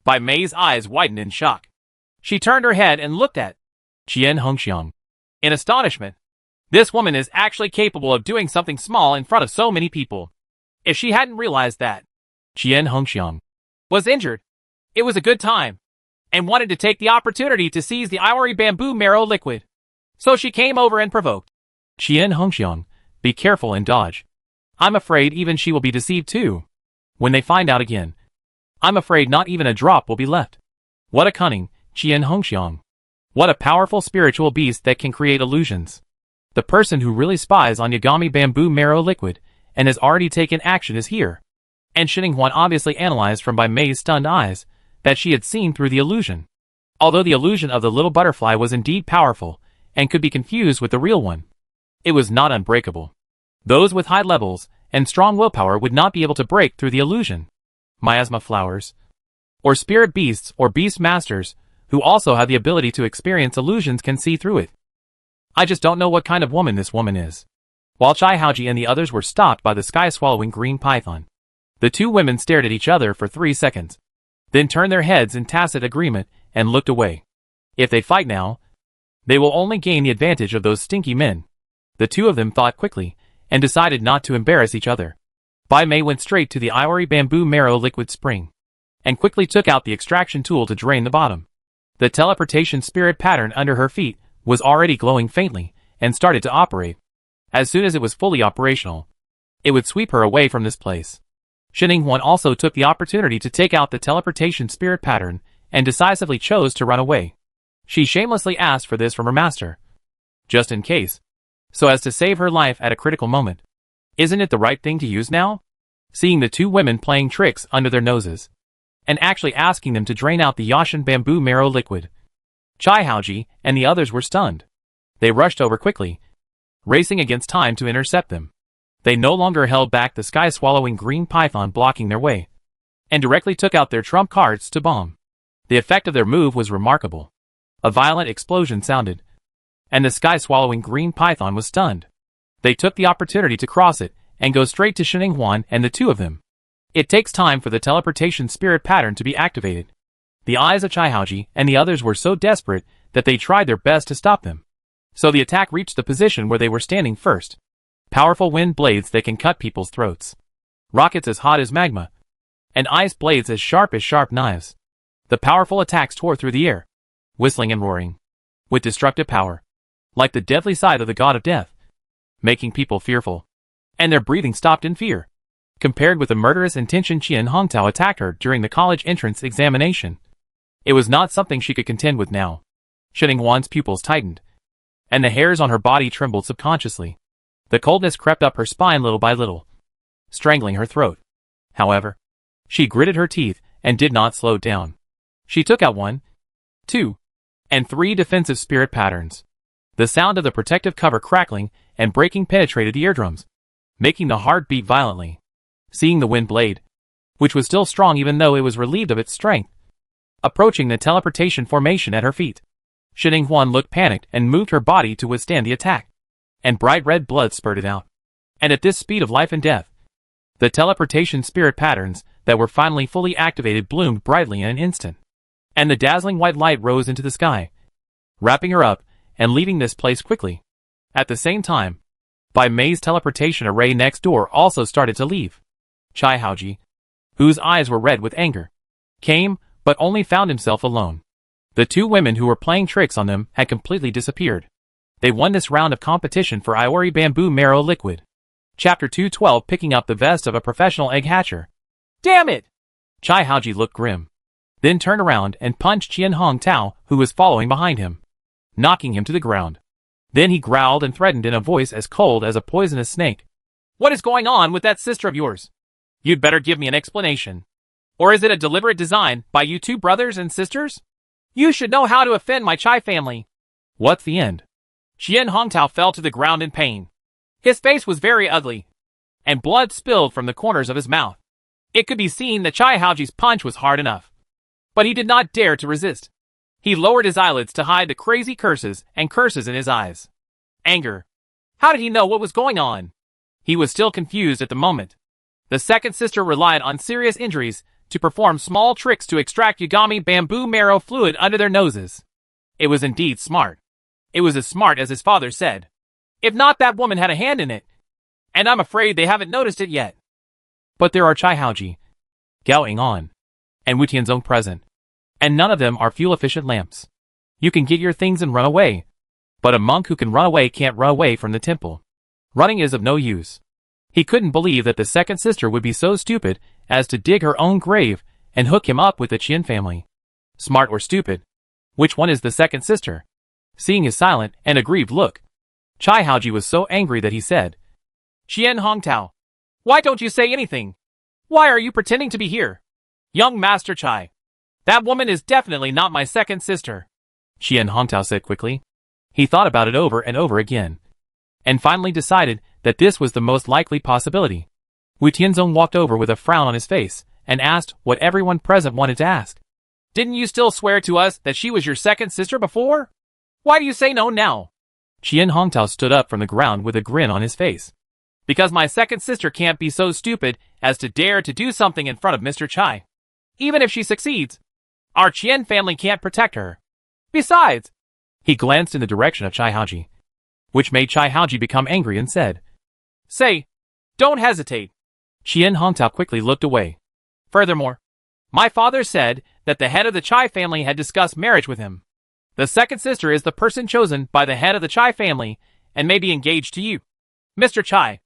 Bai Mei's eyes widened in shock. She turned her head and looked at Qian Hongxiang. in astonishment. This woman is actually capable of doing something small in front of so many people. If she hadn't realized that Qian Hongxiang was injured, it was a good time, and wanted to take the opportunity to seize the ivory bamboo marrow liquid. So she came over and provoked Qian Hongxiang, be careful and dodge. I'm afraid even she will be deceived too. When they find out again, I'm afraid not even a drop will be left. What a cunning, Qian Hongxiang. What a powerful spiritual beast that can create illusions. The person who really spies on Yagami bamboo marrow liquid and has already taken action is here. And Xinhuan obviously analyzed from Bai Mei's stunned eyes that she had seen through the illusion. Although the illusion of the little butterfly was indeed powerful and could be confused with the real one, it was not unbreakable. Those with high levels and strong willpower would not be able to break through the illusion. Miasma flowers, or spirit beasts or beast masters, who also have the ability to experience illusions, can see through it. I just don't know what kind of woman this woman is. While Chai Haoji and the others were stopped by the sky-swallowing green python, the two women stared at each other for 3 seconds, then turned their heads in tacit agreement and looked away. If they fight now, they will only gain the advantage of those stinky men. The two of them thought quickly and decided not to embarrass each other. Bai Mei went straight to the ivory bamboo marrow liquid spring and quickly took out the extraction tool to drain the bottom. The teleportation spirit pattern under her feet was already glowing faintly and started to operate. As soon as it was fully operational, it would sweep her away from this place. Xinhuan also took the opportunity to take out the teleportation spirit pattern and decisively chose to run away. She shamelessly asked for this from her master, just in case, so as to save her life at a critical moment. Isn't it the right thing to use now? Seeing the two women playing tricks under their noses, and actually asking them to drain out the Yashin bamboo marrow liquid, Chai Haoji and the others were stunned. They rushed over quickly, racing against time to intercept them. They no longer held back the sky-swallowing green python blocking their way, and directly took out their trump cards to bomb. The effect of their move was remarkable. A violent explosion sounded, and the sky-swallowing green python was stunned. They took the opportunity to cross it and go straight to Xinhuan and the two of them. It takes time for the teleportation spirit pattern to be activated. The eyes of Chai Haoji and the others were so desperate that they tried their best to stop them. So the attack reached the position where they were standing first. Powerful wind blades that can cut people's throats, rockets as hot as magma, and ice blades as sharp knives. The powerful attacks tore through the air, whistling and roaring, with destructive power, like the deadly side of the god of death, making people fearful, and their breathing stopped in fear. Compared with the murderous intention Qian Hongtao attacked her during the college entrance examination, it was not something she could contend with now. Xinhuan's pupils tightened, and the hairs on her body trembled subconsciously. The coldness crept up her spine little by little, strangling her throat. However, she gritted her teeth and did not slow down. She took out 1, 2, and 3 defensive spirit patterns. The sound of the protective cover crackling and breaking penetrated the eardrums, making the heart beat violently. Seeing the wind blade, which was still strong even though it was relieved of its strength, approaching the teleportation formation at her feet, Xinhuan looked panicked and moved her body to withstand the attack, and bright red blood spurted out. And at this speed of life and death, the teleportation spirit patterns that were finally fully activated bloomed brightly in an instant, and the dazzling white light rose into the sky, wrapping her up and leaving this place quickly. At the same time, Bai Mei's teleportation array next door also started to leave. Chai Haoji, whose eyes were red with anger, came, but only found himself alone. The two women who were playing tricks on them had completely disappeared. They won this round of competition for ivory bamboo marrow liquid. Chapter 212, picking up the vest of a professional egg hatcher. Damn it! Chai Haoji looked grim, then turned around and punched Qian Hongtao, who was following behind him, knocking him to the ground. Then he growled and threatened in a voice as cold as a poisonous snake. What is going on with that sister of yours? You'd better give me an explanation. Or is it a deliberate design by you two brothers and sisters? You should know how to offend my Chai family. What's the end? Qian Hongtao fell to the ground in pain. His face was very ugly, and blood spilled from the corners of his mouth. It could be seen that Chai Haoji's punch was hard enough, but he did not dare to resist. He lowered his eyelids to hide the crazy curses in his eyes. Anger. How did he know what was going on? He was still confused at the moment. The second sister relied on serious injuries to perform small tricks to extract Yagami bamboo marrow fluid under their noses. It was indeed smart. It was as smart as his father said. If not, that woman had a hand in it. And I'm afraid they haven't noticed it yet. But there are Chai Haoji, Gao Ying'an, and Wu Tianzong present. And none of them are fuel-efficient lamps. You can get your things and run away. But a monk who can run away can't run away from the temple. Running is of no use. He couldn't believe that the second sister would be so stupid as to dig her own grave and hook him up with the Qian family. Smart or stupid? Which one is the second sister? Seeing his silent and aggrieved look, Chai Haoji was so angry that he said, Qian Hongtao, why don't you say anything? Why are you pretending to be here? Young Master Chai, that woman is definitely not my second sister. Qian Hongtao said quickly. He thought about it over and over again, and finally decided that this was the most likely possibility. Wu Tianzong walked over with a frown on his face and asked what everyone present wanted to ask. Didn't you still swear to us that she was your second sister before? Why do you say no now? Qian Hongtao stood up from the ground with a grin on his face. Because my second sister can't be so stupid as to dare to do something in front of Mr. Chai. Even if she succeeds, our Qian family can't protect her. Besides, he glanced in the direction of Chai Haoji, which made Chai Haoji become angry and said, Say, don't hesitate. Qian Hongtao quickly looked away. Furthermore, my father said that the head of the Chai family had discussed marriage with him. The second sister is the person chosen by the head of the Chai family and may be engaged to you, Mr. Chai.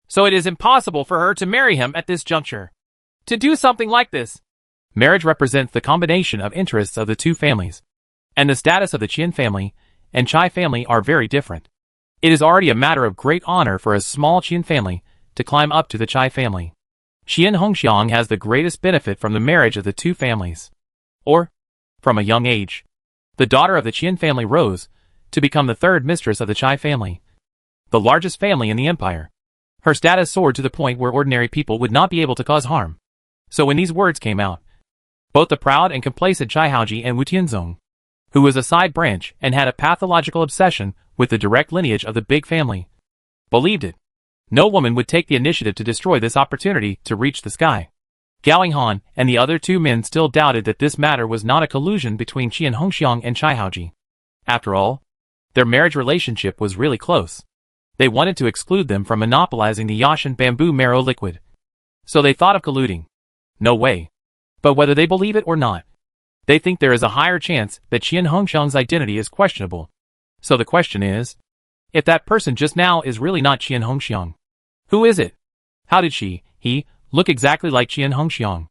So it is impossible for her to marry him at this juncture. To do something like this, marriage represents the combination of interests of the two families, and the status of the Qian family and Chai family are very different. It is already a matter of great honor for a small Qian family to climb up to the Chai family. Qian Hongxiang has the greatest benefit from the marriage of the two families. Or, from a young age, the daughter of the Qian family rose to become the third mistress of the Chai family, the largest family in the empire. Her status soared to the point where ordinary people would not be able to cause harm. So when these words came out, both the proud and complacent Chai Haoji and Wu Tianzong, who was a side branch and had a pathological obsession with the direct lineage of the big family, believed it. No woman would take the initiative to destroy this opportunity to reach the sky. Gao Ying'an and the other two men still doubted that this matter was not a collusion between Qian Hongxiang and Chai Haoji. After all, their marriage relationship was really close. They wanted to exclude them from monopolizing the Yashan bamboo marrow liquid. So they thought of colluding. No way. But whether they believe it or not, they think there is a higher chance that Qian Hongxiang's identity is questionable. So the question is, if that person just now is really not Qian Hongxiang, who is it? How did he, look exactly like Qian Hongxiang?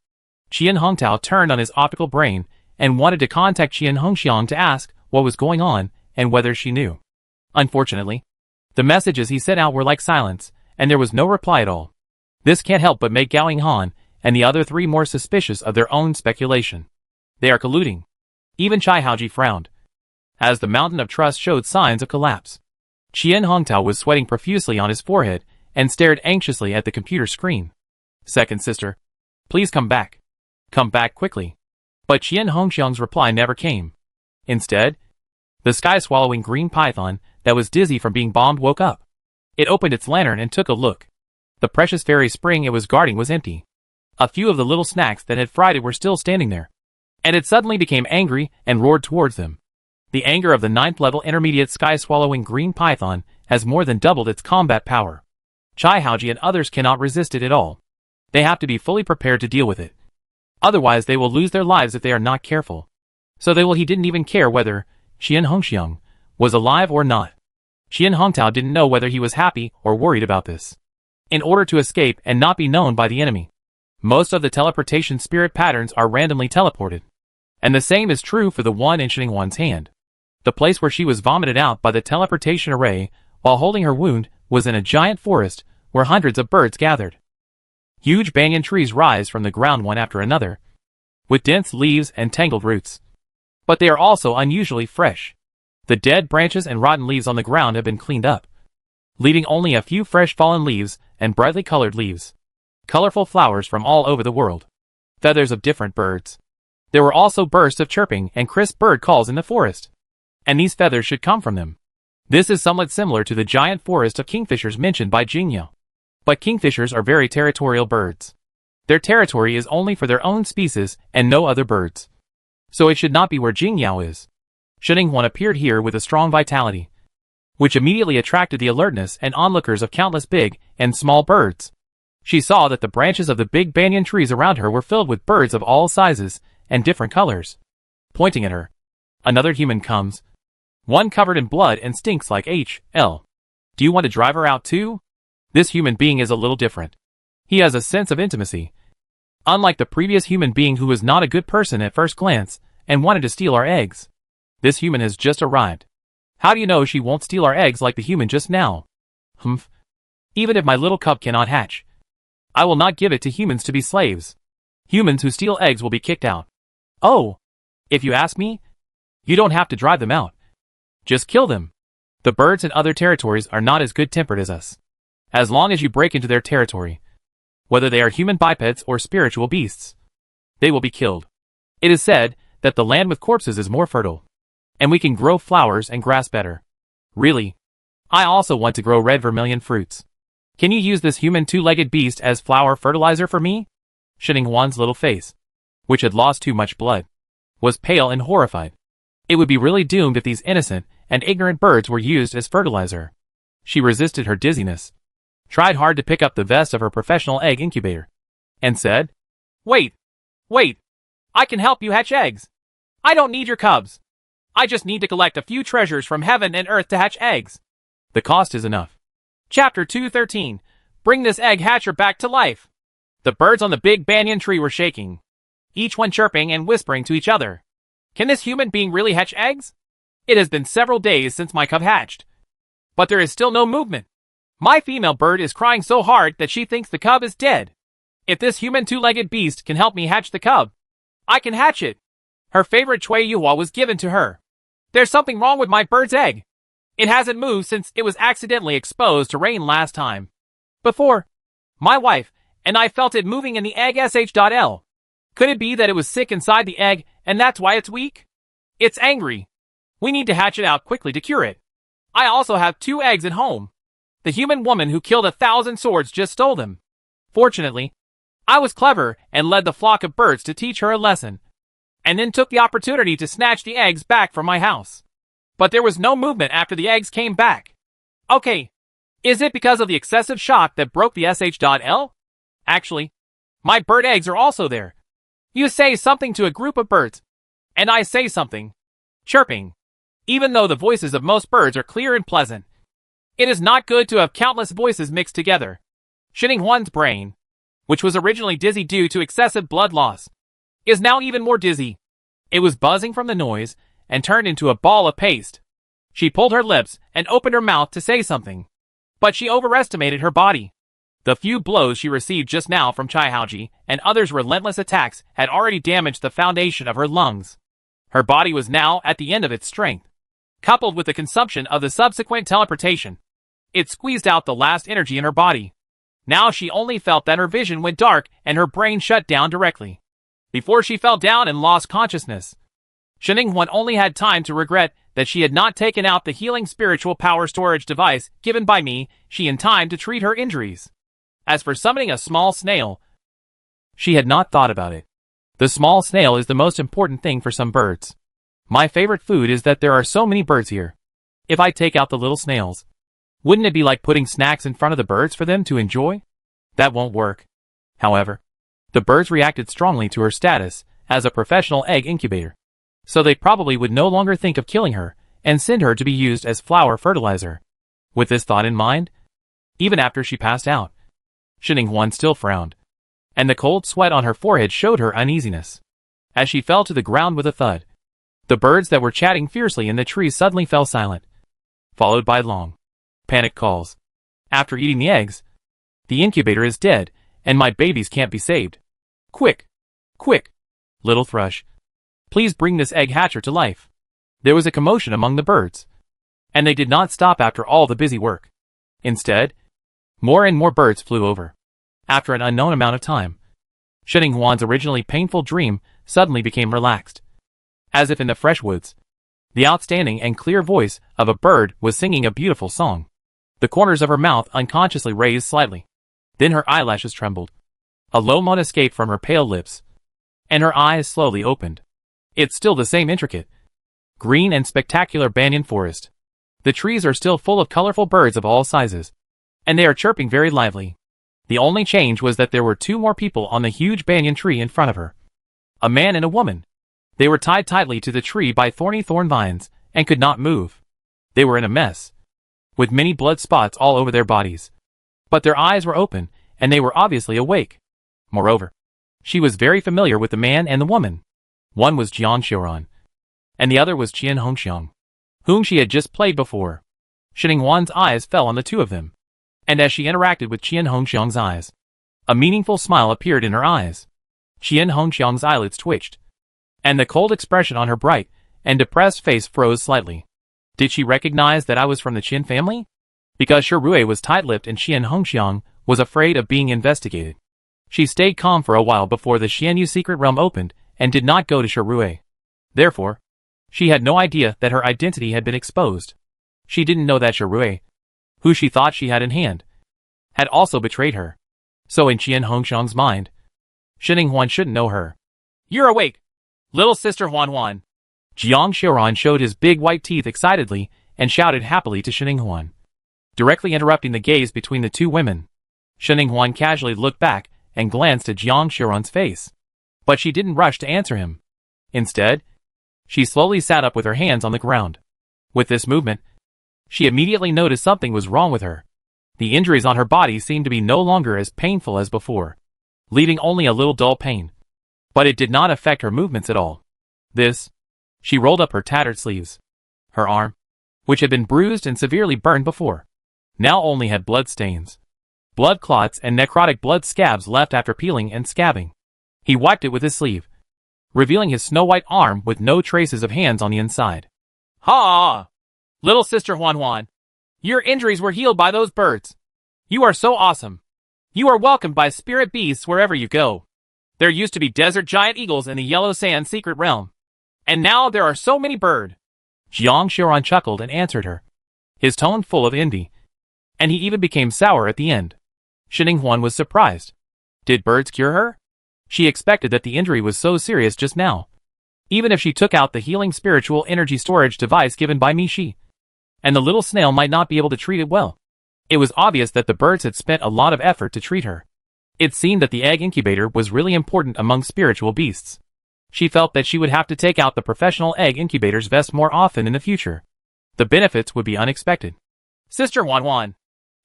Qian Hongtao turned on his optical brain and wanted to contact Qian Hongxiang to ask what was going on and whether she knew. Unfortunately, the messages he sent out were like silence, and there was no reply at all. This can't help but make Gao Ying'an and the other three more suspicious of their own speculation. They are colluding. Even Chai Haoji frowned, as the mountain of trust showed signs of collapse. Qian Hongtao was sweating profusely on his forehead and stared anxiously at the computer screen. Second sister, please come back. Come back quickly. But Qian Hongxiang's reply never came. Instead, the sky-swallowing green python that was dizzy from being bombed woke up. It opened its lantern and took a look. The precious fairy spring it was guarding was empty. A few of the little snacks that had fried it were still standing there. And it suddenly became angry and roared towards them. The anger of the 9th level intermediate sky-swallowing green python has more than doubled its combat power. Chai Haoji and others cannot resist it at all. They have to be fully prepared to deal with it. Otherwise they will lose their lives if they are not careful. So he didn't even care whether Qian Hongxiang was alive or not. Qian Hongtao didn't know whether he was happy or worried about this. In order to escape and not be known by the enemy, most of the teleportation spirit patterns are randomly teleported. And the same is true for the one in Xiningwan's hand. The place where she was vomited out by the teleportation array while holding her wound was in a giant forest where hundreds of birds gathered. Huge banyan trees rise from the ground one after another, with dense leaves and tangled roots. But they are also unusually fresh. The dead branches and rotten leaves on the ground have been cleaned up, leaving only a few fresh fallen leaves and brightly colored leaves. Colorful flowers from all over the world. Feathers of different birds. There were also bursts of chirping and crisp bird calls in the forest. And these feathers should come from them. This is somewhat similar to the giant forest of kingfishers mentioned by Jingyao. But kingfishers are very territorial birds. Their territory is only for their own species and no other birds. So it should not be where Jingyao is. Sheninghuan appeared here with a strong vitality, which immediately attracted the alertness and onlookers of countless big and small birds. She saw that the branches of the big banyan trees around her were filled with birds of all sizes and different colors. Pointing at her, another human comes, one covered in blood and stinks like HL. Do you want to drive her out too? This human being is a little different. He has a sense of intimacy. Unlike the previous human being who was not a good person at first glance and wanted to steal our eggs. This human has just arrived. How do you know she won't steal our eggs like the human just now? Humph. Even if my little cub cannot hatch, I will not give it to humans to be slaves. Humans who steal eggs will be kicked out. Oh, if you ask me, you don't have to drive them out. Just kill them. The birds in other territories are not as good-tempered as us. As long as you break into their territory, whether they are human bipeds or spiritual beasts, they will be killed. It is said that the land with corpses is more fertile, and we can grow flowers and grass better. Really? I also want to grow red vermilion fruits. Can you use this human two-legged beast as flower fertilizer for me? Sheninghuan's little face, which had lost too much blood, was pale and horrified. It would be really doomed if these innocent and ignorant birds were used as fertilizer. She resisted her dizziness, tried hard to pick up the vest of her professional egg incubator, and said, Wait, I can help you hatch eggs. I don't need your cubs. I just need to collect a few treasures from heaven and earth to hatch eggs. The cost is enough. Chapter 213. Bring this egg hatcher back to life. The birds on the big banyan tree were shaking, each one chirping and whispering to each other. Can this human being really hatch eggs? It has been several days since my cub hatched, but there is still no movement. My female bird is crying so hard that she thinks the cub is dead. If this human two-legged beast can help me hatch the cub, I can hatch it. Her favorite Cui Yuhua was given to her. There's something wrong with my bird's egg. It hasn't moved since it was accidentally exposed to rain last time. Before, my wife and I felt it moving in the egg sh.l. Could it be that it was sick inside the egg and that's why it's weak? It's angry. We need to hatch it out quickly to cure it. I also have 2 eggs at home. The human woman who killed 1,000 swords just stole them. Fortunately, I was clever and led the flock of birds to teach her a lesson, and then took the opportunity to snatch the eggs back from my house. But there was no movement after the eggs came back. Okay, is it because of the excessive shock that broke the sh.l? Actually, my bird eggs are also there. You say something to a group of birds, and I say something, chirping. Even though the voices of most birds are clear and pleasant, it is not good to have countless voices mixed together. Sheninghuan's brain, which was originally dizzy due to excessive blood loss, is now even more dizzy. It was buzzing from the noise and turned into a ball of paste. She pulled her lips and opened her mouth to say something, but she overestimated her body. The few blows she received just now from Chai Haoji and others' relentless attacks had already damaged the foundation of her lungs. Her body was now at the end of its strength. Coupled with the consumption of the subsequent teleportation, it squeezed out the last energy in her body. Now she only felt that her vision went dark and her brain shut down directly, before she fell down and lost consciousness. Sheninghuan only had time to regret that she had not taken out the healing spiritual power storage device given by me in time to treat her injuries. As for summoning a small snail, she had not thought about it. The small snail is the most important thing for some birds. My favorite food is that there are so many birds here. If I take out the little snails, wouldn't it be like putting snacks in front of the birds for them to enjoy? That won't work. However, the birds reacted strongly to her status as a professional egg incubator, so they probably would no longer think of killing her and send her to be used as flower fertilizer. With this thought in mind, even after she passed out, Sheninghuan still frowned, and the cold sweat on her forehead showed her uneasiness. As she fell to the ground with a thud, the birds that were chatting fiercely in the trees suddenly fell silent, followed by long, panic calls. After eating the eggs, the incubator is dead, and my babies can't be saved. Quick! Quick! Little thrush, please bring this egg hatcher to life. There was a commotion among the birds, and they did not stop after all the busy work. Instead, more and more birds flew over. After an unknown amount of time, Sheninghuan's originally painful dream suddenly became relaxed. As if in the fresh woods, the outstanding and clear voice of a bird was singing a beautiful song. The corners of her mouth unconsciously raised slightly. Then her eyelashes trembled. A low moan escaped from her pale lips, and her eyes slowly opened. It's still the same intricate, green and spectacular banyan forest. The trees are still full of colorful birds of all sizes, and they are chirping very lively. The only change was that there were 2 more people on the huge banyan tree in front of her. A man and a woman. They were tied tightly to the tree by thorny thorn vines, and could not move. They were in a mess, with many blood spots all over their bodies. But their eyes were open, and they were obviously awake. Moreover, she was very familiar with the man and the woman. One was Jiang Xiaoran, and the other was Qian Hongxiang, whom she had just played before. Shining Huan's eyes fell on the 2 of them, and as she interacted with Qian Hongxiang's eyes, a meaningful smile appeared in her eyes. Qian Hongxiang's eyelids twitched, and the cold expression on her bright and depressed face froze slightly. Did she recognize that I was from the Qin family? Because Shirue was tight-lipped and Qian Hongxiang was afraid of being investigated. She stayed calm for a while before the Xianyu secret realm opened and did not go to Shirue. Therefore, she had no idea that her identity had been exposed. She didn't know that Shirue, who she thought she had in hand, had also betrayed her. So in Qian Hongxiang's mind, Shining Huan shouldn't know her. You're awake, little sister Huan Huan. Jiang Xiaoran showed his big white teeth excitedly and shouted happily to Shining Huan, directly interrupting the gaze between the 2 women. Shining Huan casually looked back and glanced at Jiang Xiaoran's face. But she didn't rush to answer him. Instead, she slowly sat up with her hands on the ground. With this movement, she immediately noticed something was wrong with her. The injuries on her body seemed to be no longer as painful as before, leaving only a little dull pain. But it did not affect her movements at all. She rolled up her tattered sleeves. Her arm, which had been bruised and severely burned before, now only had blood stains, blood clots and necrotic blood scabs left after peeling and scabbing. He wiped it with his sleeve, revealing his snow-white arm with no traces of hands on the inside. Ha! Little sister Huan Huan, your injuries were healed by those birds. You are so awesome. You are welcomed by spirit beasts wherever you go. There used to be desert giant eagles in the Yellow Sand secret realm, and now there are so many bird. Jiang Xiaoran chuckled and answered her, his tone full of envy, and he even became sour at the end. Shining Huan was surprised. Did birds cure her? She expected that the injury was so serious just now. Even if she took out the healing spiritual energy storage device given by Mishi, and the little snail might not be able to treat it well. It was obvious that the birds had spent a lot of effort to treat her. It seemed that the egg incubator was really important among spiritual beasts. She felt that she would have to take out the professional egg incubator's vest more often in the future. The benefits would be unexpected. Sister Huan Huan.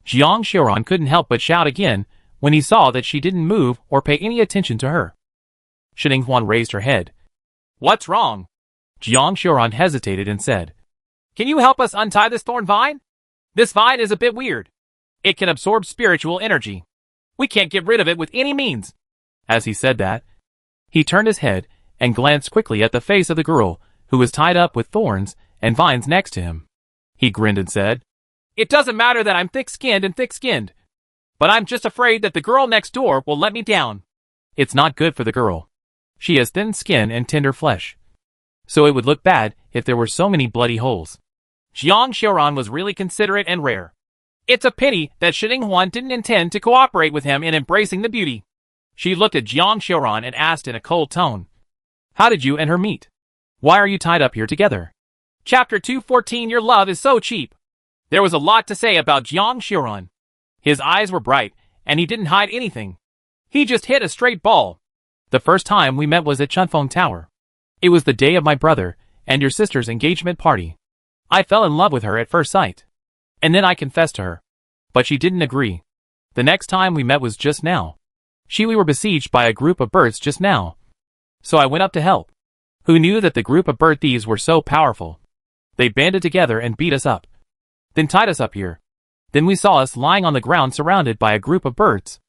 Jiang Xiaoran couldn't help but shout again when he saw that she didn't move or pay any attention to her. Shining Huan raised her head. What's wrong? Jiang Xiaoran hesitated and said, Can you help us untie this thorn vine? This vine is a bit weird. It can absorb spiritual energy. We can't get rid of it with any means. As he said that, he turned his head and glanced quickly at the face of the girl who was tied up with thorns and vines next to him. He grinned and said, It doesn't matter that I'm thick-skinned, but I'm just afraid that the girl next door will let me down. It's not good for the girl. She has thin skin and tender flesh, so it would look bad if there were so many bloody holes. Jiang Xiaoran was really considerate and rare. It's a pity that Shining Huan didn't intend to cooperate with him in embracing the beauty. She looked at Jiang Xiaoran and asked in a cold tone, How did you and her meet? Why are you tied up here together? Chapter 214 Your love is so cheap. There was a lot to say about Jiang Xiaoran. His eyes were bright, and he didn't hide anything. He just hit a straight ball. The first time we met was at Chunfeng Tower. It was the day of my brother and your sister's engagement party. I fell in love with her at first sight. And then I confessed to her. But she didn't agree. The next time we met was just now. We were besieged by a group of birds just now. So I went up to help. Who knew that the group of bird thieves were so powerful? They banded together and beat us up. Then tied us up here. Then we saw us lying on the ground surrounded by a group of birds.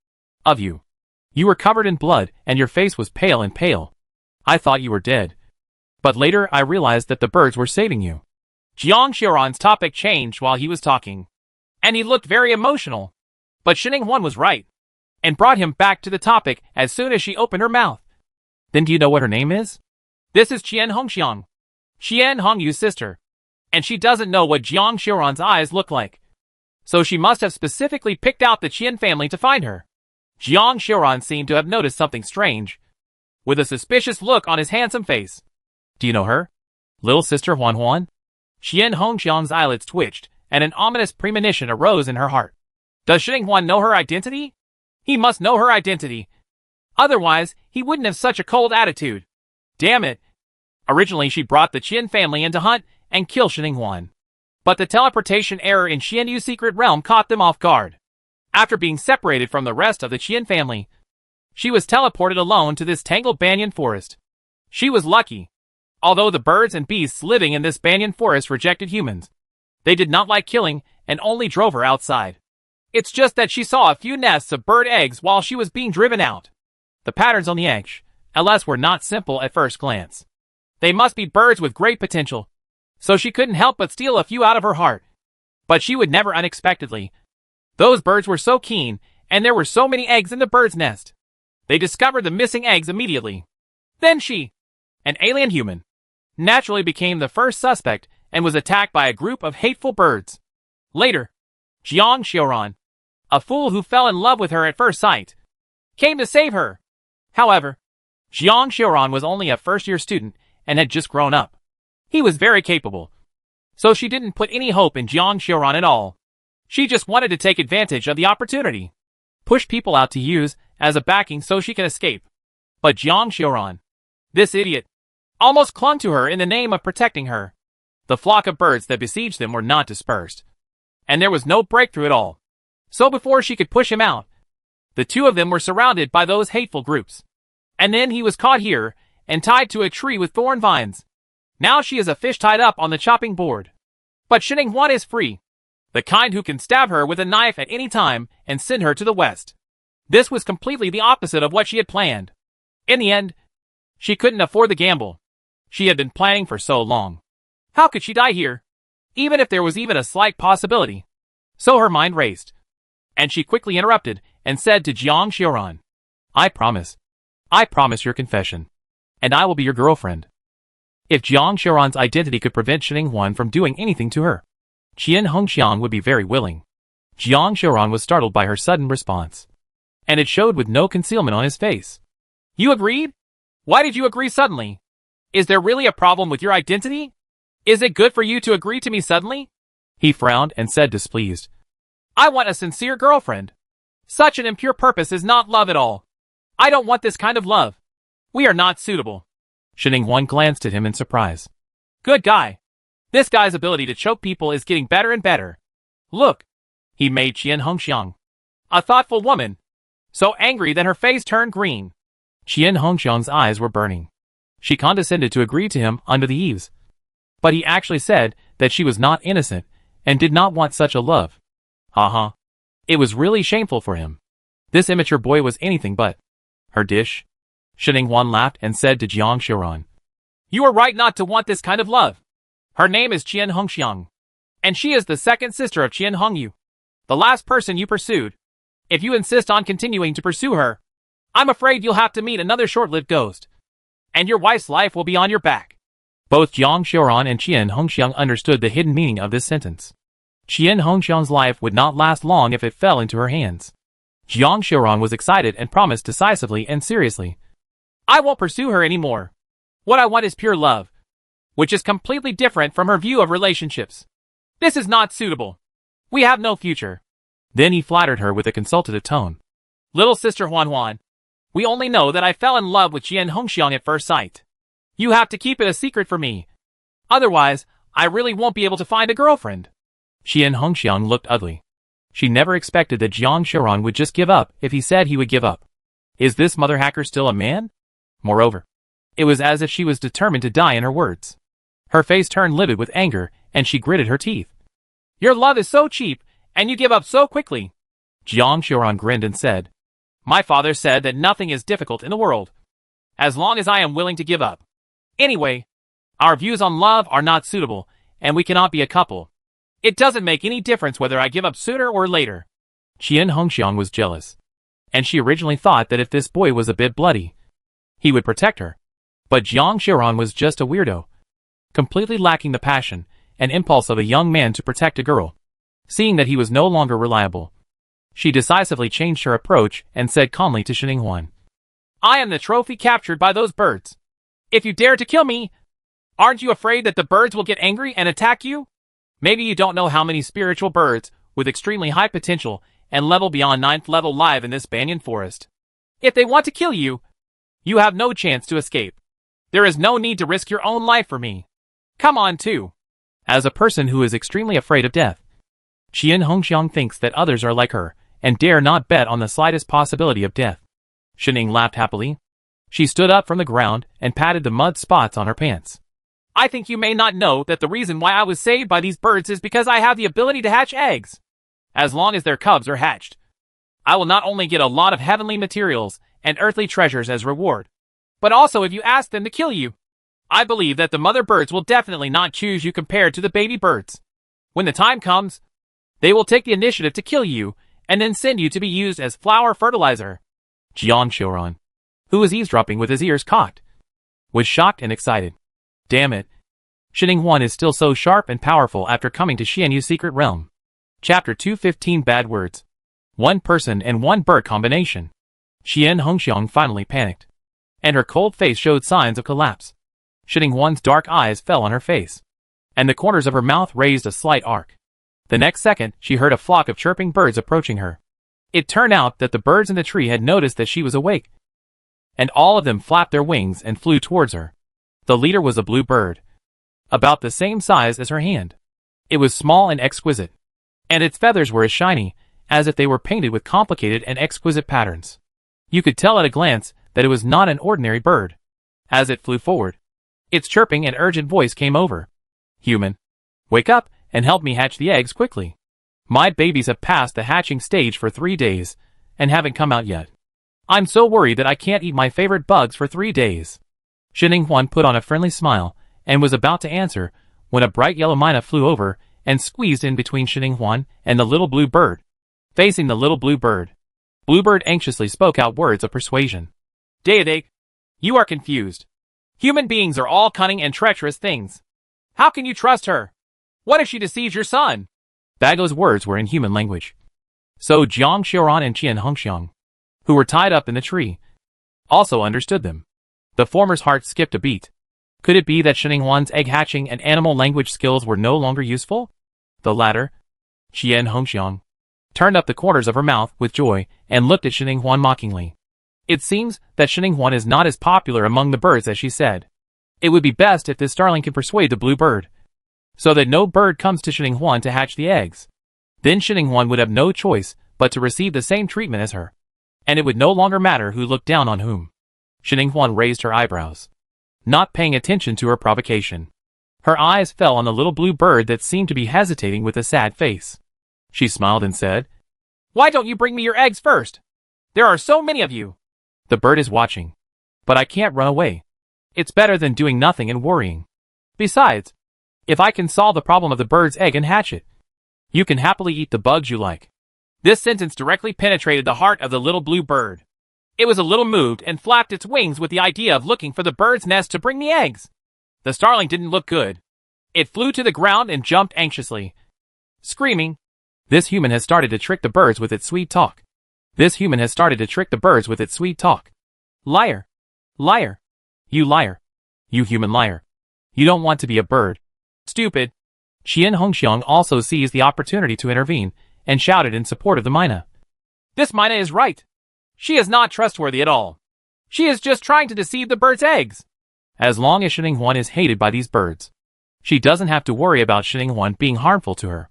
Of you. You were covered in blood and your face was pale and pale. I thought you were dead. But later I realized that the birds were saving you. Jiang Xiaoran's topic changed while he was talking, and he looked very emotional. But Shining Huan was right, and brought him back to the topic as soon as she opened her mouth. Then do you know what her name is? This is Qian Hongxiang, Qian Hongyu's sister, and she doesn't know what Jiang Xiaoran's eyes look like. So she must have specifically picked out the Qian family to find her. Jiang Xiaoran seemed to have noticed something strange, with a suspicious look on his handsome face. Do you know her? Little sister Huan Huan? Qian Hongxiang's eyelids twitched, and an ominous premonition arose in her heart. Does Shinning Huan know her identity? He must know her identity. Otherwise, he wouldn't have such a cold attitude. Damn it. Originally, she brought the Qian family in to hunt and kill Shinning Huan. But the teleportation error in Qian Yu's secret realm caught them off guard. After being separated from the rest of the Qian family, she was teleported alone to this tangled banyan forest. She was lucky. Although the birds and beasts living in this banyan forest rejected humans, they did not like killing and only drove her outside. It's just that she saw a few nests of bird eggs while she was being driven out. The patterns on the eggs, alas, were not simple at first glance. They must be birds with great potential, so she couldn't help but steal a few out of her heart. But she would never unexpectedly. Those birds were so keen, and there were so many eggs in the bird's nest. They discovered the missing eggs immediately. Then she, an alien human, naturally became the first suspect and was attacked by a group of hateful birds. Later, Jiang Xiaoran, a fool who fell in love with her at first sight, came to save her. However, Jiang Xiaoran was only a first-year student and had just grown up. He was very capable, so she didn't put any hope in Jiang Xiaoran at all. She just wanted to take advantage of the opportunity, push people out to use as a backing so she can escape. But Jiang Xiaoran, this idiot, almost clung to her in the name of protecting her. The flock of birds that besieged them were not dispersed, and there was no breakthrough at all. So before she could push him out, the two of them were surrounded by those hateful groups. And then he was caught here and tied to a tree with thorn vines. Now she is a fish tied up on the chopping board. But Shinning Huan is free, the kind who can stab her with a knife at any time and send her to the west. This was completely the opposite of what she had planned. In the end, she couldn't afford the gamble she had been planning for so long. How could she die here, even if there was even a slight possibility? So her mind raced, and she quickly interrupted and said to Jiang Xiaoran, I promise your confession, and I will be your girlfriend. If Jiang Xiaoran's identity could prevent Shinning Huan from doing anything to her, Qian Hongxiang would be very willing. Jiang Xiaoran was startled by her sudden response, and it showed with no concealment on his face. You agreed? Why did you agree suddenly? Is there really a problem with your identity? Is it good for you to agree to me suddenly? He frowned and said displeased. I want a sincere girlfriend. Such an impure purpose is not love at all. I don't want this kind of love. We are not suitable. Shinning Huan glanced at him in surprise. Good guy. This guy's ability to choke people is getting better and better. Look. He made Qian Hongxiang, a thoughtful woman, so angry that her face turned green. Qian Hongxiang's eyes were burning. She condescended to agree to him under the eaves. But he actually said that she was not innocent and did not want such a love. Haha. It was really shameful for him. This immature boy was anything but her dish. Shinning Huan laughed and said to Jiang Xiaoran, You are right not to want this kind of love. Her name is Qian Hongxiang, and she is the second sister of Qian Hongyu, the last person you pursued. If you insist on continuing to pursue her, I'm afraid you'll have to meet another short-lived ghost, and your wife's life will be on your back. Both Jiang Xiaoran and Qian Hongxiang understood the hidden meaning of this sentence. Qian Hongxiang's life would not last long if it fell into her hands. Jiang Xiaoran was excited and promised decisively and seriously, I won't pursue her anymore. What I want is pure love, which is completely different from her view of relationships. This is not suitable. We have no future. Then he flattered her with a consultative tone. Little sister Huan Huan, we only know that I fell in love with Qian Hongxiang at first sight. You have to keep it a secret for me. Otherwise, I really won't be able to find a girlfriend. Qian Hongxiang looked ugly. She never expected that Jiang Xiaoran would just give up if he said he would give up. Is this mother hacker still a man? Moreover, it was as if she was determined to die in her words. Her face turned livid with anger, and she gritted her teeth. Your love is so cheap, and you give up so quickly. Jiang Xiaoran grinned and said, My father said that nothing is difficult in the world, as long as I am willing to give up. Anyway, our views on love are not suitable, and we cannot be a couple. It doesn't make any difference whether I give up sooner or later. Qian Hongxiang was jealous, and she originally thought that if this boy was a bit bloody, he would protect her. But Jiang Xiaoran was just a weirdo, completely lacking the passion and impulse of a young man to protect a girl. Seeing that he was no longer reliable, She decisively changed her approach and said calmly to Xininghuan. I am the trophy captured by those birds. If you dare to kill me, aren't you afraid that the birds will get angry and attack you? Maybe you don't know how many spiritual birds with extremely high potential and level beyond 9th level live in this banyan forest. If they want to kill you, you have no chance to escape. There is no need to risk your own life for me. Come on too. As a person who is extremely afraid of death, Qian Hongxiang thinks that others are like her and dare not bet on the slightest possibility of death. Xining laughed happily. She stood up from the ground and patted the mud spots on her pants. I think you may not know that the reason why I was saved by these birds is because I have the ability to hatch eggs. As long as their cubs are hatched, I will not only get a lot of heavenly materials and earthly treasures as reward, but also if you ask them to kill you. I believe that the mother birds will definitely not choose you compared to the baby birds. When the time comes, they will take the initiative to kill you and then send you to be used as flower fertilizer. Jiang Xiuran, who was eavesdropping with his ears cocked, was shocked and excited. Damn it. Xininghuan is still so sharp and powerful after coming to Xianyu's secret realm. Chapter 215 Bad Words. One person and one bird combination. Qian Hongxiang finally panicked, and her cold face showed signs of collapse. Xininghuan's dark eyes fell on her face, and the corners of her mouth raised a slight arc. The next second, she heard a flock of chirping birds approaching her. It turned out that the birds in the tree had noticed that she was awake, and all of them flapped their wings and flew towards her. The leader was a blue bird, about the same size as her hand. It was small and exquisite, and its feathers were as shiny as if they were painted with complicated and exquisite patterns. You could tell at a glance that it was not an ordinary bird. As it flew forward, its chirping and urgent voice came over. Human, wake up and help me hatch the eggs quickly. My babies have passed the hatching stage for 3 days and haven't come out yet. I'm so worried that I can't eat my favorite bugs for 3 days. Xininghuan put on a friendly smile and was about to answer when a bright yellow myna flew over and squeezed in between Xininghuan and the little blue bird. Facing the little blue bird, Bluebird anxiously spoke out words of persuasion. Daedek, you are confused. Human beings are all cunning and treacherous things. How can you trust her? What if she deceives your son? Bago's words were in human language. So Jiang Xiuran and Qian Hongxiang, who were tied up in the tree, also understood them. The former's heart skipped a beat. Could it be that Xininghuan's egg hatching and animal language skills were no longer useful? The latter, Qian Hongxiang, turned up the corners of her mouth with joy and looked at Xininghuan mockingly. It seems that Xininghuan is not as popular among the birds as she said. It would be best if this starling can persuade the blue bird, so that no bird comes to Xininghuan to hatch the eggs. Then Xininghuan would have no choice but to receive the same treatment as her, and it would no longer matter who looked down on whom. Xininghuan raised her eyebrows, not paying attention to her provocation. Her eyes fell on the little blue bird that seemed to be hesitating with a sad face. She smiled and said, Why don't you bring me your eggs first? There are so many of you. The bird is watching, but I can't run away. It's better than doing nothing and worrying. Besides, if I can solve the problem of the bird's egg and hatch it, you can happily eat the bugs you like. This sentence directly penetrated the heart of the little blue bird. It was a little moved and flapped its wings with the idea of looking for the bird's nest to bring the eggs. The starling didn't look good. It flew to the ground and jumped anxiously, screaming, This human has started to trick the birds with its sweet talk. This human has started to trick the birds with its sweet talk. Liar! Liar! You liar! You human liar! You don't want to be a bird. Stupid! Qian Hongxiang also seized the opportunity to intervene and shouted in support of the myna. This myna is right. She is not trustworthy at all. She is just trying to deceive the bird's eggs. As long as Xininghuan is hated by these birds, she doesn't have to worry about Xininghuan being harmful to her.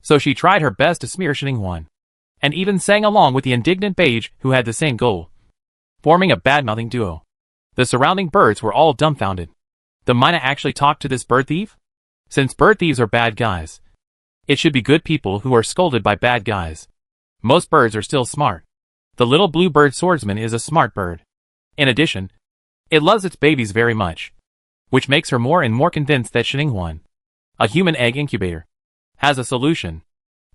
So she tried her best to smear Xininghuan, and even sang along with the indignant beige who had the same goal, forming a bad-mouthing duo. The surrounding birds were all dumbfounded. The myna actually talked to this bird thief? Since bird thieves are bad guys, it should be good people who are scolded by bad guys. Most birds are still smart. The little blue bird swordsman is a smart bird. In addition, it loves its babies very much, which makes her more and more convinced that Xininghuan, a human egg incubator, has a solution.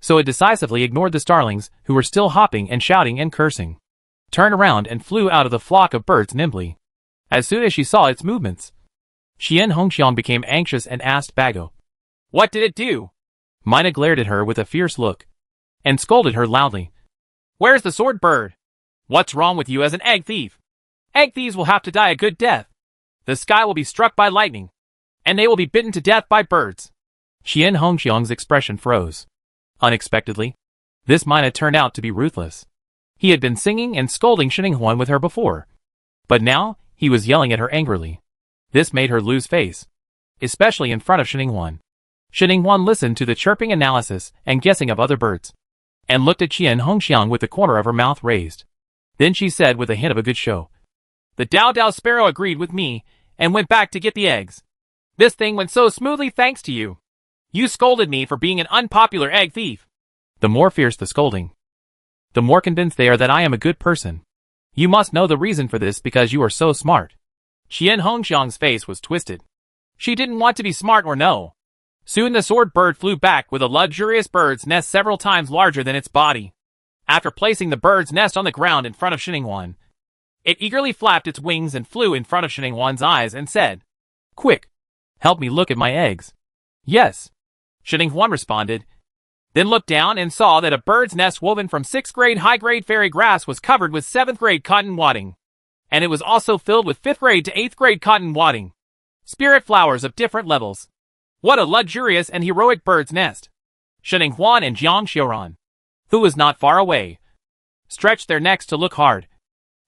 So it decisively ignored the starlings who were still hopping and shouting and cursing, turned around and flew out of the flock of birds nimbly. As soon as she saw its movements, Qian Hongxiang became anxious and asked Bago, What did it do? Myna glared at her with a fierce look, and scolded her loudly. Where's the sword bird? What's wrong with you as an egg thief? Egg thieves will have to die a good death. The sky will be struck by lightning, and they will be bitten to death by birds. Qian Hongxiang's expression froze. Unexpectedly, this Mina turned out to be ruthless. He had been singing and scolding Xininghuan with her before, but now he was yelling at her angrily. This made her lose face, especially in front of Xininghuan. Xininghuan listened to the chirping analysis and guessing of other birds, and looked at Qian Hongxiang with the corner of her mouth raised. Then she said with a hint of a good show, "The Dao Dao sparrow agreed with me and went back to get the eggs. This thing went so smoothly thanks to you. You scolded me for being an unpopular egg thief." The more fierce the scolding, the more convinced they are that I am a good person. You must know the reason for this because you are so smart. Qian Hongxiang's face was twisted. She didn't want to be smart or know. Soon the sword bird flew back with a luxurious bird's nest several times larger than its body. After placing the bird's nest on the ground in front of Xininghuan, it eagerly flapped its wings and flew in front of Xininghuan's eyes and said, "Quick, help me look at my eggs." "Yes," Xininghuan responded, then looked down and saw that a bird's nest woven from 6th grade high-grade fairy grass was covered with 7th grade cotton wadding, and it was also filled with 5th grade to 8th grade cotton wadding, spirit flowers of different levels. What a luxurious and heroic bird's nest! Xininghuan and Jiang Xiaoran, who was not far away, stretched their necks to look hard,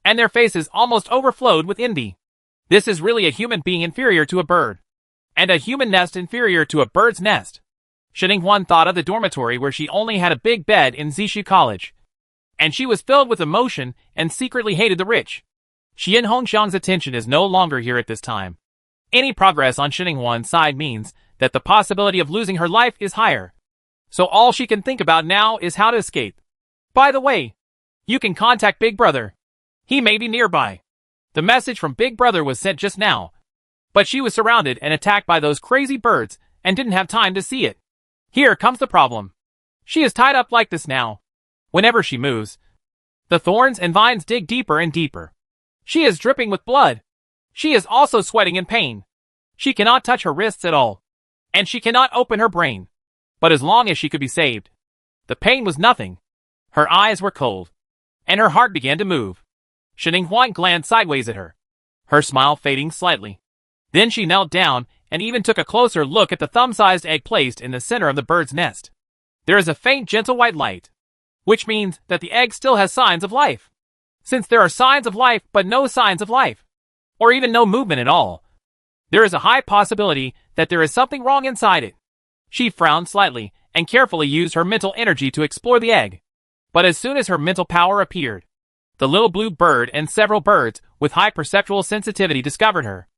and their faces almost overflowed with envy. This is really a human being inferior to a bird, and a human nest inferior to a bird's nest. Xininghuan thought of the dormitory where she only had a big bed in Zishu College, and she was filled with emotion and secretly hated the rich. Qian Hongxiang's attention is no longer here at this time. Any progress on Xininghuan's side means that the possibility of losing her life is higher. So all she can think about now is how to escape. By the way, you can contact Big Brother. He may be nearby. The message from Big Brother was sent just now, but she was surrounded and attacked by those crazy birds and didn't have time to see it. Here comes the problem. She is tied up like this now. Whenever she moves, the thorns and vines dig deeper and deeper. She is dripping with blood. She is also sweating in pain. She cannot touch her wrists at all, and she cannot open her brain. But as long as she could be saved, the pain was nothing. Her eyes were cold, and her heart began to move. Xininghuan glanced sideways at her, her smile fading slightly. Then she knelt down and even took a closer look at the thumb-sized egg placed in the center of the bird's nest. There is a faint gentle white light, which means that the egg still has signs of life. Since there are signs of life but no signs of life, or even no movement at all, there is a high possibility that there is something wrong inside it. She frowned slightly and carefully used her mental energy to explore the egg. But as soon as her mental power appeared, the little blue bird and several birds with high perceptual sensitivity discovered her.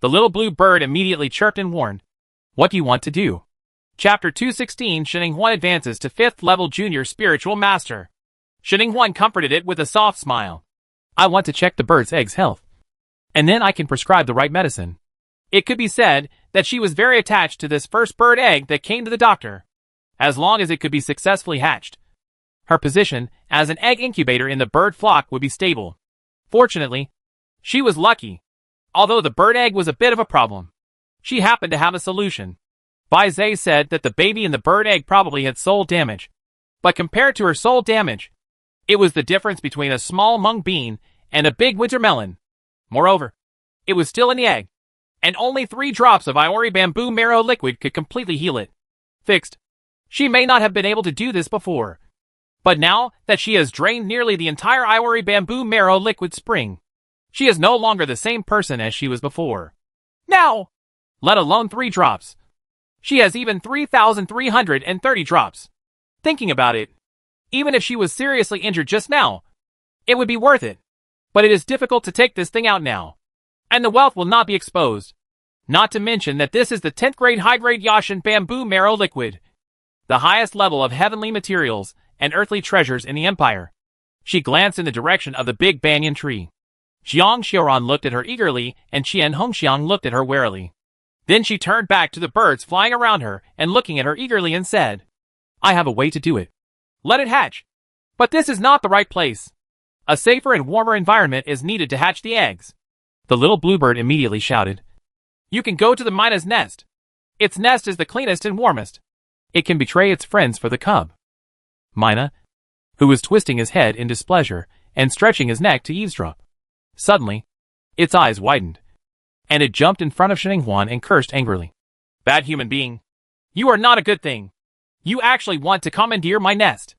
The little blue bird immediately chirped and warned, "What do you want to do?" Chapter 216 Xininghuan advances to 5th level junior spiritual master. Xininghuan comforted it with a soft smile. "I want to check the bird's egg's health, and then I can prescribe the right medicine." It could be said that she was very attached to this first bird egg that came to the doctor, as long as it could be successfully hatched. Her position as an egg incubator in the bird flock would be stable. Fortunately, she was lucky. Although the bird egg was a bit of a problem, she happened to have a solution. Bai Zhe said that the baby in the bird egg probably had soul damage, but compared to her soul damage, it was the difference between a small mung bean and a big winter melon. Moreover, it was still in the egg, and only 3 drops of Iori bamboo marrow liquid could completely heal it. Fixed. She may not have been able to do this before, but now that she has drained nearly the entire Iori bamboo marrow liquid spring, she is no longer the same person as she was before. Now, let alone 3 drops. She has even 3,330 drops. Thinking about it, even if she was seriously injured just now, it would be worth it. But it is difficult to take this thing out now, and the wealth will not be exposed. Not to mention that this is the 10th grade high-grade Yashin bamboo marrow liquid, the highest level of heavenly materials and earthly treasures in the empire. She glanced in the direction of the big banyan tree. Jiang Xiaoran looked at her eagerly, and Qian Hongxiang looked at her warily. Then she turned back to the birds flying around her and looking at her eagerly and said, "I have a way to do it. Let it hatch. But this is not the right place. A safer and warmer environment is needed to hatch the eggs." The little bluebird immediately shouted, "You can go to the Mina's nest. Its nest is the cleanest and warmest. It can betray its friends for the cub." Mina, who was twisting his head in displeasure and stretching his neck to eavesdrop. Suddenly, its eyes widened, and it jumped in front of Shenhuan and cursed angrily. Bad human being. You are not a good thing. You actually want to commandeer my nest.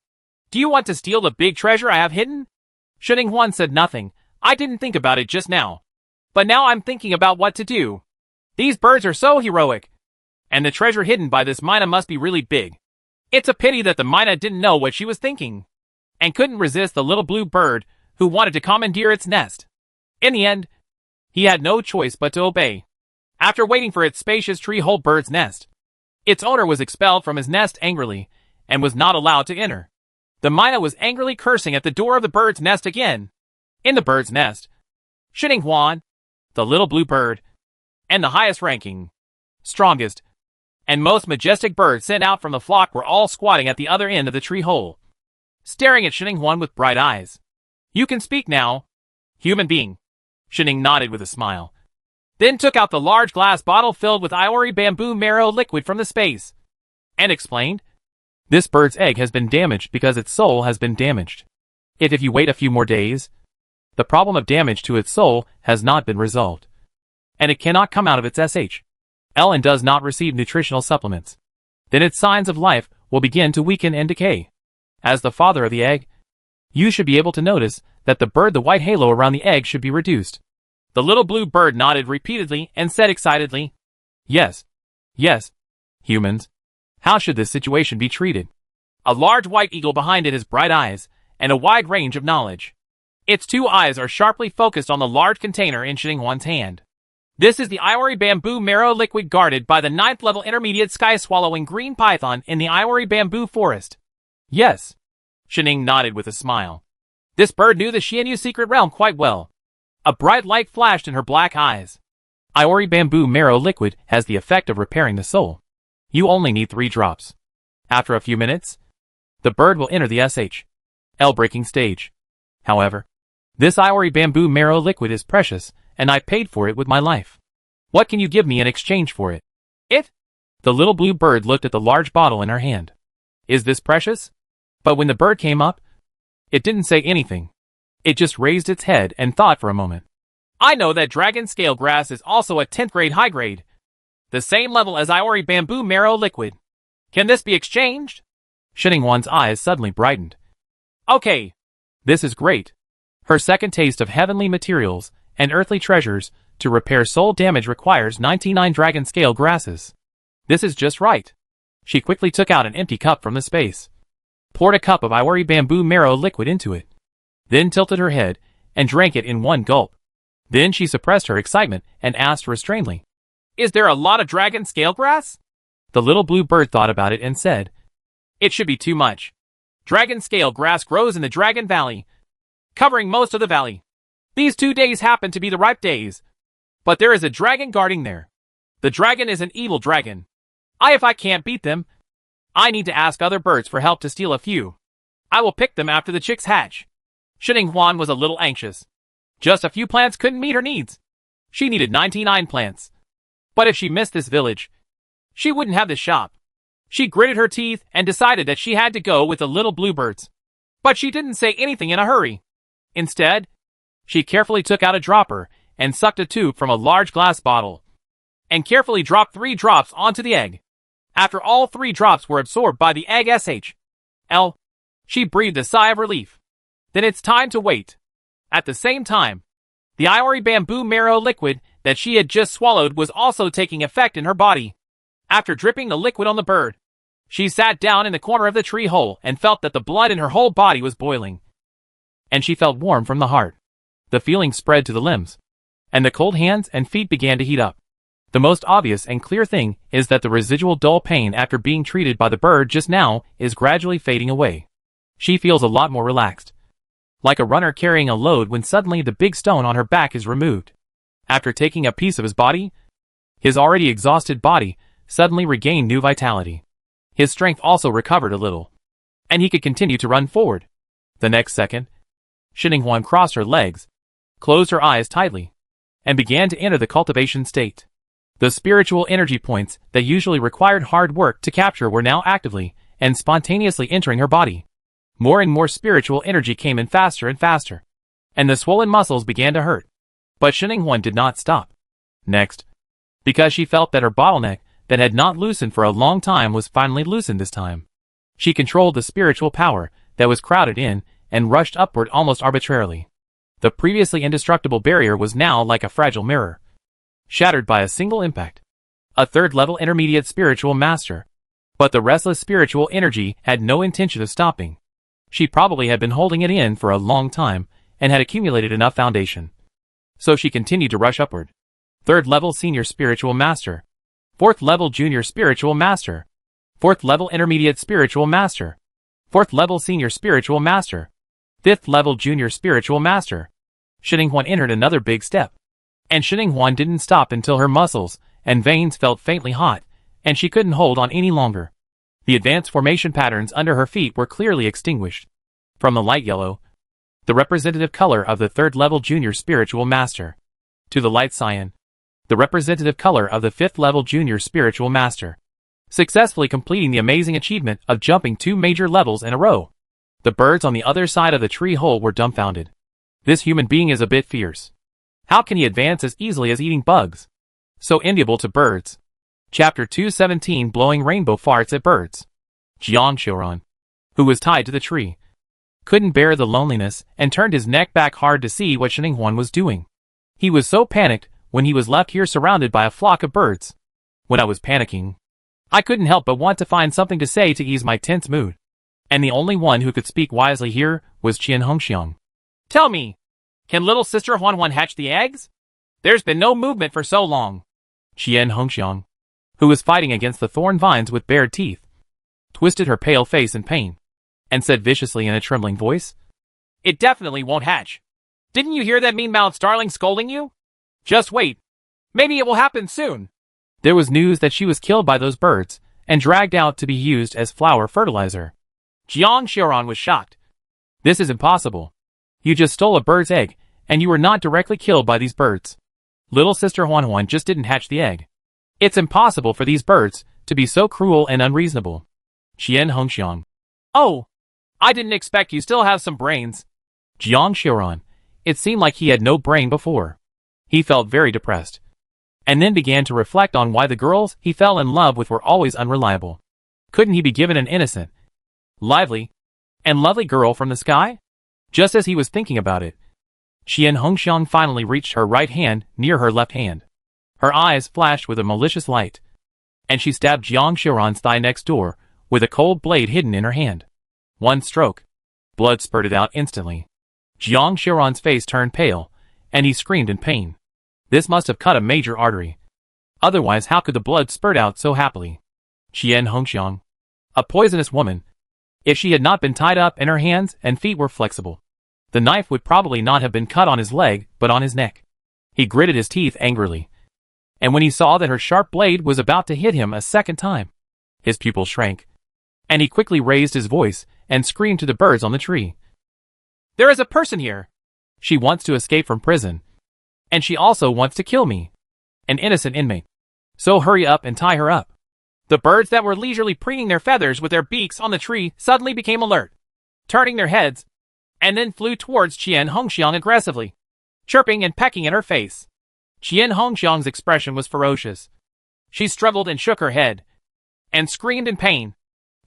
Do you want to steal the big treasure I have hidden? Shenhuan said nothing. I didn't think about it just now. But now I'm thinking about what to do. These birds are so heroic. And the treasure hidden by this myna must be really big. It's a pity that the myna didn't know what she was thinking, and couldn't resist the little blue bird who wanted to commandeer its nest. In the end, he had no choice but to obey. After waiting for its spacious tree-hole bird's nest, its owner was expelled from his nest angrily, and was not allowed to enter. The myna was angrily cursing at the door of the bird's nest again. In the bird's nest, Shenhuan, the little blue bird, and the highest-ranking, strongest, and most majestic bird sent out from the flock were all squatting at the other end of the tree hole, staring at Shenhuan with bright eyes. You can speak now, human being. Shenning nodded with a smile, then took out the large glass bottle filled with ivory bamboo marrow liquid from the space, and explained, "This bird's egg has been damaged because its soul has been damaged. If you wait a few more days, the problem of damage to its soul has not been resolved, and it cannot come out of its SHL and does not receive nutritional supplements. Then its signs of life will begin to weaken and decay. As the father of the egg, you should be able to notice that the white halo around the egg should be reduced." The little blue bird nodded repeatedly and said excitedly, "Yes, yes, humans. How should this situation be treated?" A large white eagle behind it has bright eyes and a wide range of knowledge. Its two eyes are sharply focused on the large container in Shenhuan's hand. This is the ivory bamboo marrow liquid guarded by the 9th level intermediate sky swallowing green python in the ivory bamboo forest. Yes. Shenning nodded with a smile. This bird knew the Xianyu secret realm quite well. A bright light flashed in her black eyes. Ivory bamboo marrow liquid has the effect of repairing the soul. You only need 3 drops. After a few minutes, the bird will enter the SHL breaking stage. However, this ivory bamboo marrow liquid is precious, and I paid for it with my life. What can you give me in exchange for it? It? The little blue bird looked at the large bottle in her hand. Is this precious? But when the bird came up, it didn't say anything. It just raised its head and thought for a moment. I know that dragon scale grass is also a 10th grade high grade, the same level as ivory bamboo marrow liquid. Can this be exchanged? Shenhuan's eyes suddenly brightened. Okay. This is great. Her second taste of heavenly materials and earthly treasures to repair soul damage requires 99 dragon scale grasses. This is just right. She quickly took out an empty cup from the space, poured a cup of ivory bamboo marrow liquid into it, then tilted her head and drank it in one gulp. Then she suppressed her excitement and asked restrainedly, "Is there a lot of dragon scale grass?" The little blue bird thought about it and said, "It should be too much. Dragon scale grass grows in the Dragon Valley, covering most of the valley. These 2 days happen to be the ripe days, but there is a dragon guarding there. The dragon is an evil dragon. If I can't beat them, I need to ask other birds for help to steal a few. I will pick them after the chicks hatch." Shenhuan was a little anxious. Just a few plants couldn't meet her needs. She needed 99 plants. But if she missed this village, she wouldn't have this shop. She gritted her teeth and decided that she had to go with the little bluebirds. But she didn't say anything in a hurry. Instead, she carefully took out a dropper and sucked a tube from a large glass bottle, and carefully dropped 3 drops onto the egg. After all 3 drops were absorbed by the egg SHL, she breathed a sigh of relief. Then it's time to wait. At the same time, the ivory bamboo marrow liquid that she had just swallowed was also taking effect in her body. After dripping the liquid on the bird, she sat down in the corner of the tree hole and felt that the blood in her whole body was boiling. And she felt warm from the heart. The feeling spread to the limbs, and the cold hands and feet began to heat up. The most obvious and clear thing is that the residual dull pain after being treated by the bird just now is gradually fading away. She feels a lot more relaxed, like a runner carrying a load when suddenly the big stone on her back is removed. After taking a piece of his body, his already exhausted body suddenly regained new vitality. His strength also recovered a little, and he could continue to run forward. The next second, Shenhuan crossed her legs, closed her eyes tightly, and began to enter the cultivation state. The spiritual energy points that usually required hard work to capture were now actively and spontaneously entering her body. More and more spiritual energy came in faster and faster, and the swollen muscles began to hurt. But Shinning did not stop. Next, because she felt that her bottleneck that had not loosened for a long time was finally loosened this time. She controlled the spiritual power that was crowded in and rushed upward almost arbitrarily. The previously indestructible barrier was now like a fragile mirror, shattered by a single impact. A third-level intermediate spiritual master. But the restless spiritual energy had no intention of stopping. She probably had been holding it in for a long time and had accumulated enough foundation. So she continued to rush upward. Third-level senior spiritual master. Fourth-level junior spiritual master. Fourth-level intermediate spiritual master. Fourth-level senior spiritual master. Fifth-level junior spiritual master. Shinning entered another big step. And Shinning didn't stop until her muscles and veins felt faintly hot, and she couldn't hold on any longer. The advanced formation patterns under her feet were clearly extinguished. From the light yellow, the representative color of the third-level junior spiritual master, to the light cyan, the representative color of the fifth-level junior spiritual master, successfully completing the amazing achievement of jumping 2 major levels in a row. The birds on the other side of the tree hole were dumbfounded. This human being is a bit fierce. How can he advance as easily as eating bugs? So enviable to birds. Chapter 217 Blowing Rainbow Farts at Birds. Jiang Xiaoran, who was tied to the tree, couldn't bear the loneliness and turned his neck back hard to see what Shinning was doing. He was so panicked when he was left here surrounded by a flock of birds. When I was panicking, I couldn't help but want to find something to say to ease my tense mood. And the only one who could speak wisely here was Qian Hongxiang. Tell me, can little sister Huan hatch the eggs? There's been no movement for so long. Qian Hongxiang, who was fighting against the thorn vines with bared teeth, twisted her pale face in pain, and said viciously in a trembling voice, It definitely won't hatch. Didn't you hear that mean-mouthed starling scolding you? Just wait. Maybe it will happen soon. There was news that she was killed by those birds, and dragged out to be used as flower fertilizer. Jiang Xiaoran was shocked. This is impossible. You just stole a bird's egg, and you were not directly killed by these birds. Little sister Huan just didn't hatch the egg. It's impossible for these birds to be so cruel and unreasonable. Qian Hongxiang. Oh, I didn't expect you still have some brains. Jiang Xiaoran. It seemed like he had no brain before. He felt very depressed, and then began to reflect on why the girls he fell in love with were always unreliable. Couldn't he be given an innocent, lively, and lovely girl from the sky? Just as he was thinking about it, Qian Hongxiang finally reached her right hand near her left hand. Her eyes flashed with a malicious light, and she stabbed Jiang Xiaoran's thigh next door with a cold blade hidden in her hand. One stroke. Blood spurted out instantly. Jiang Xiaoran's face turned pale, and he screamed in pain. This must have cut a major artery. Otherwise, how could the blood spurt out so happily? Qian Hongxiang. A poisonous woman. If she had not been tied up and her hands and feet were flexible, the knife would probably not have been cut on his leg, but on his neck. He gritted his teeth angrily, and when he saw that her sharp blade was about to hit him a second time, his pupils shrank, and he quickly raised his voice and screamed to the birds on the tree. There is a person here. She wants to escape from prison, and she also wants to kill me, an innocent inmate. So hurry up and tie her up. The birds that were leisurely preening their feathers with their beaks on the tree suddenly became alert, turning their heads, and then flew towards Qian Hongxiang aggressively, chirping and pecking at her face. Qian Hongxiang's expression was ferocious. She struggled and shook her head, and screamed in pain.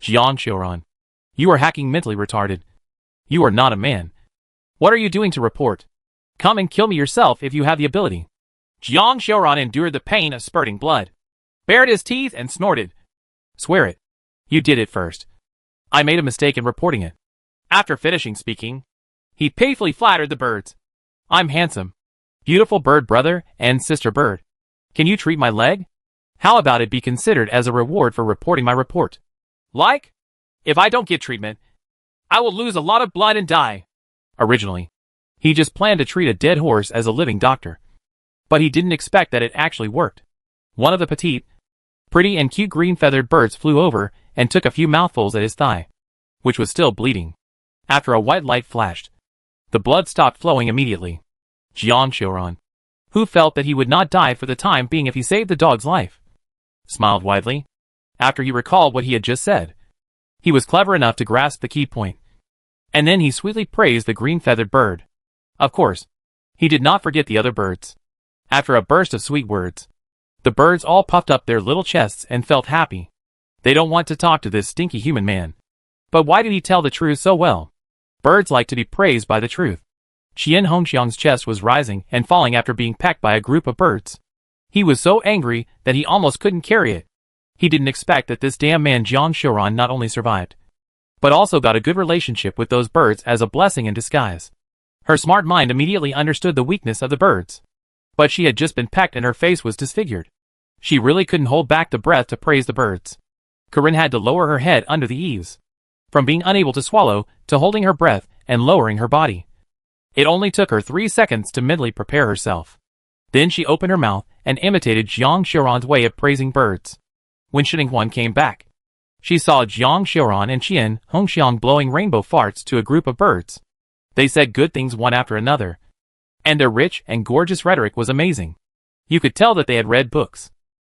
Jiang Xiaoran, you are hacking mentally retarded. You are not a man. What are you doing to report? Come and kill me yourself if you have the ability. Jiang Xiaoran endured the pain of spurting blood, bared his teeth and snorted. Swear it. You did it first. I made a mistake in reporting it. After finishing speaking, he playfully flattered the birds. I'm handsome. Beautiful bird brother and sister bird. Can you treat my leg? How about it be considered as a reward for reporting my report? Like? If I don't get treatment, I will lose a lot of blood and die. Originally, he just planned to treat a dead horse as a living doctor. But he didn't expect that it actually worked. One of the petite, pretty and cute green-feathered birds flew over and took a few mouthfuls at his thigh, which was still bleeding. After a white light flashed, the blood stopped flowing immediately. Jiang Xiaoran, who felt that he would not die for the time being if he saved the dog's life, smiled widely after he recalled what he had just said. He was clever enough to grasp the key point. And then he sweetly praised the green-feathered bird. Of course, he did not forget the other birds. After a burst of sweet words, the birds all puffed up their little chests and felt happy. They don't want to talk to this stinky human man. But why did he tell the truth so well? Birds like to be praised by the truth. Qian Hongxiang's chest was rising and falling after being pecked by a group of birds. He was so angry that he almost couldn't carry it. He didn't expect that this damn man Jiang Xiuran not only survived, but also got a good relationship with those birds as a blessing in disguise. Her smart mind immediately understood the weakness of the birds. But she had just been pecked and her face was disfigured. She really couldn't hold back the breath to praise the birds. Corinne had to lower her head under the eaves. From being unable to swallow, to holding her breath, and lowering her body. It only took her 3 seconds to mentally prepare herself. Then she opened her mouth and imitated Jiang Xiuran's way of praising birds. When Xininghuan came back, she saw Jiang Xiuran and Qian Hongxiang blowing rainbow farts to a group of birds. They said good things one after another. And their rich and gorgeous rhetoric was amazing. You could tell that they had read books.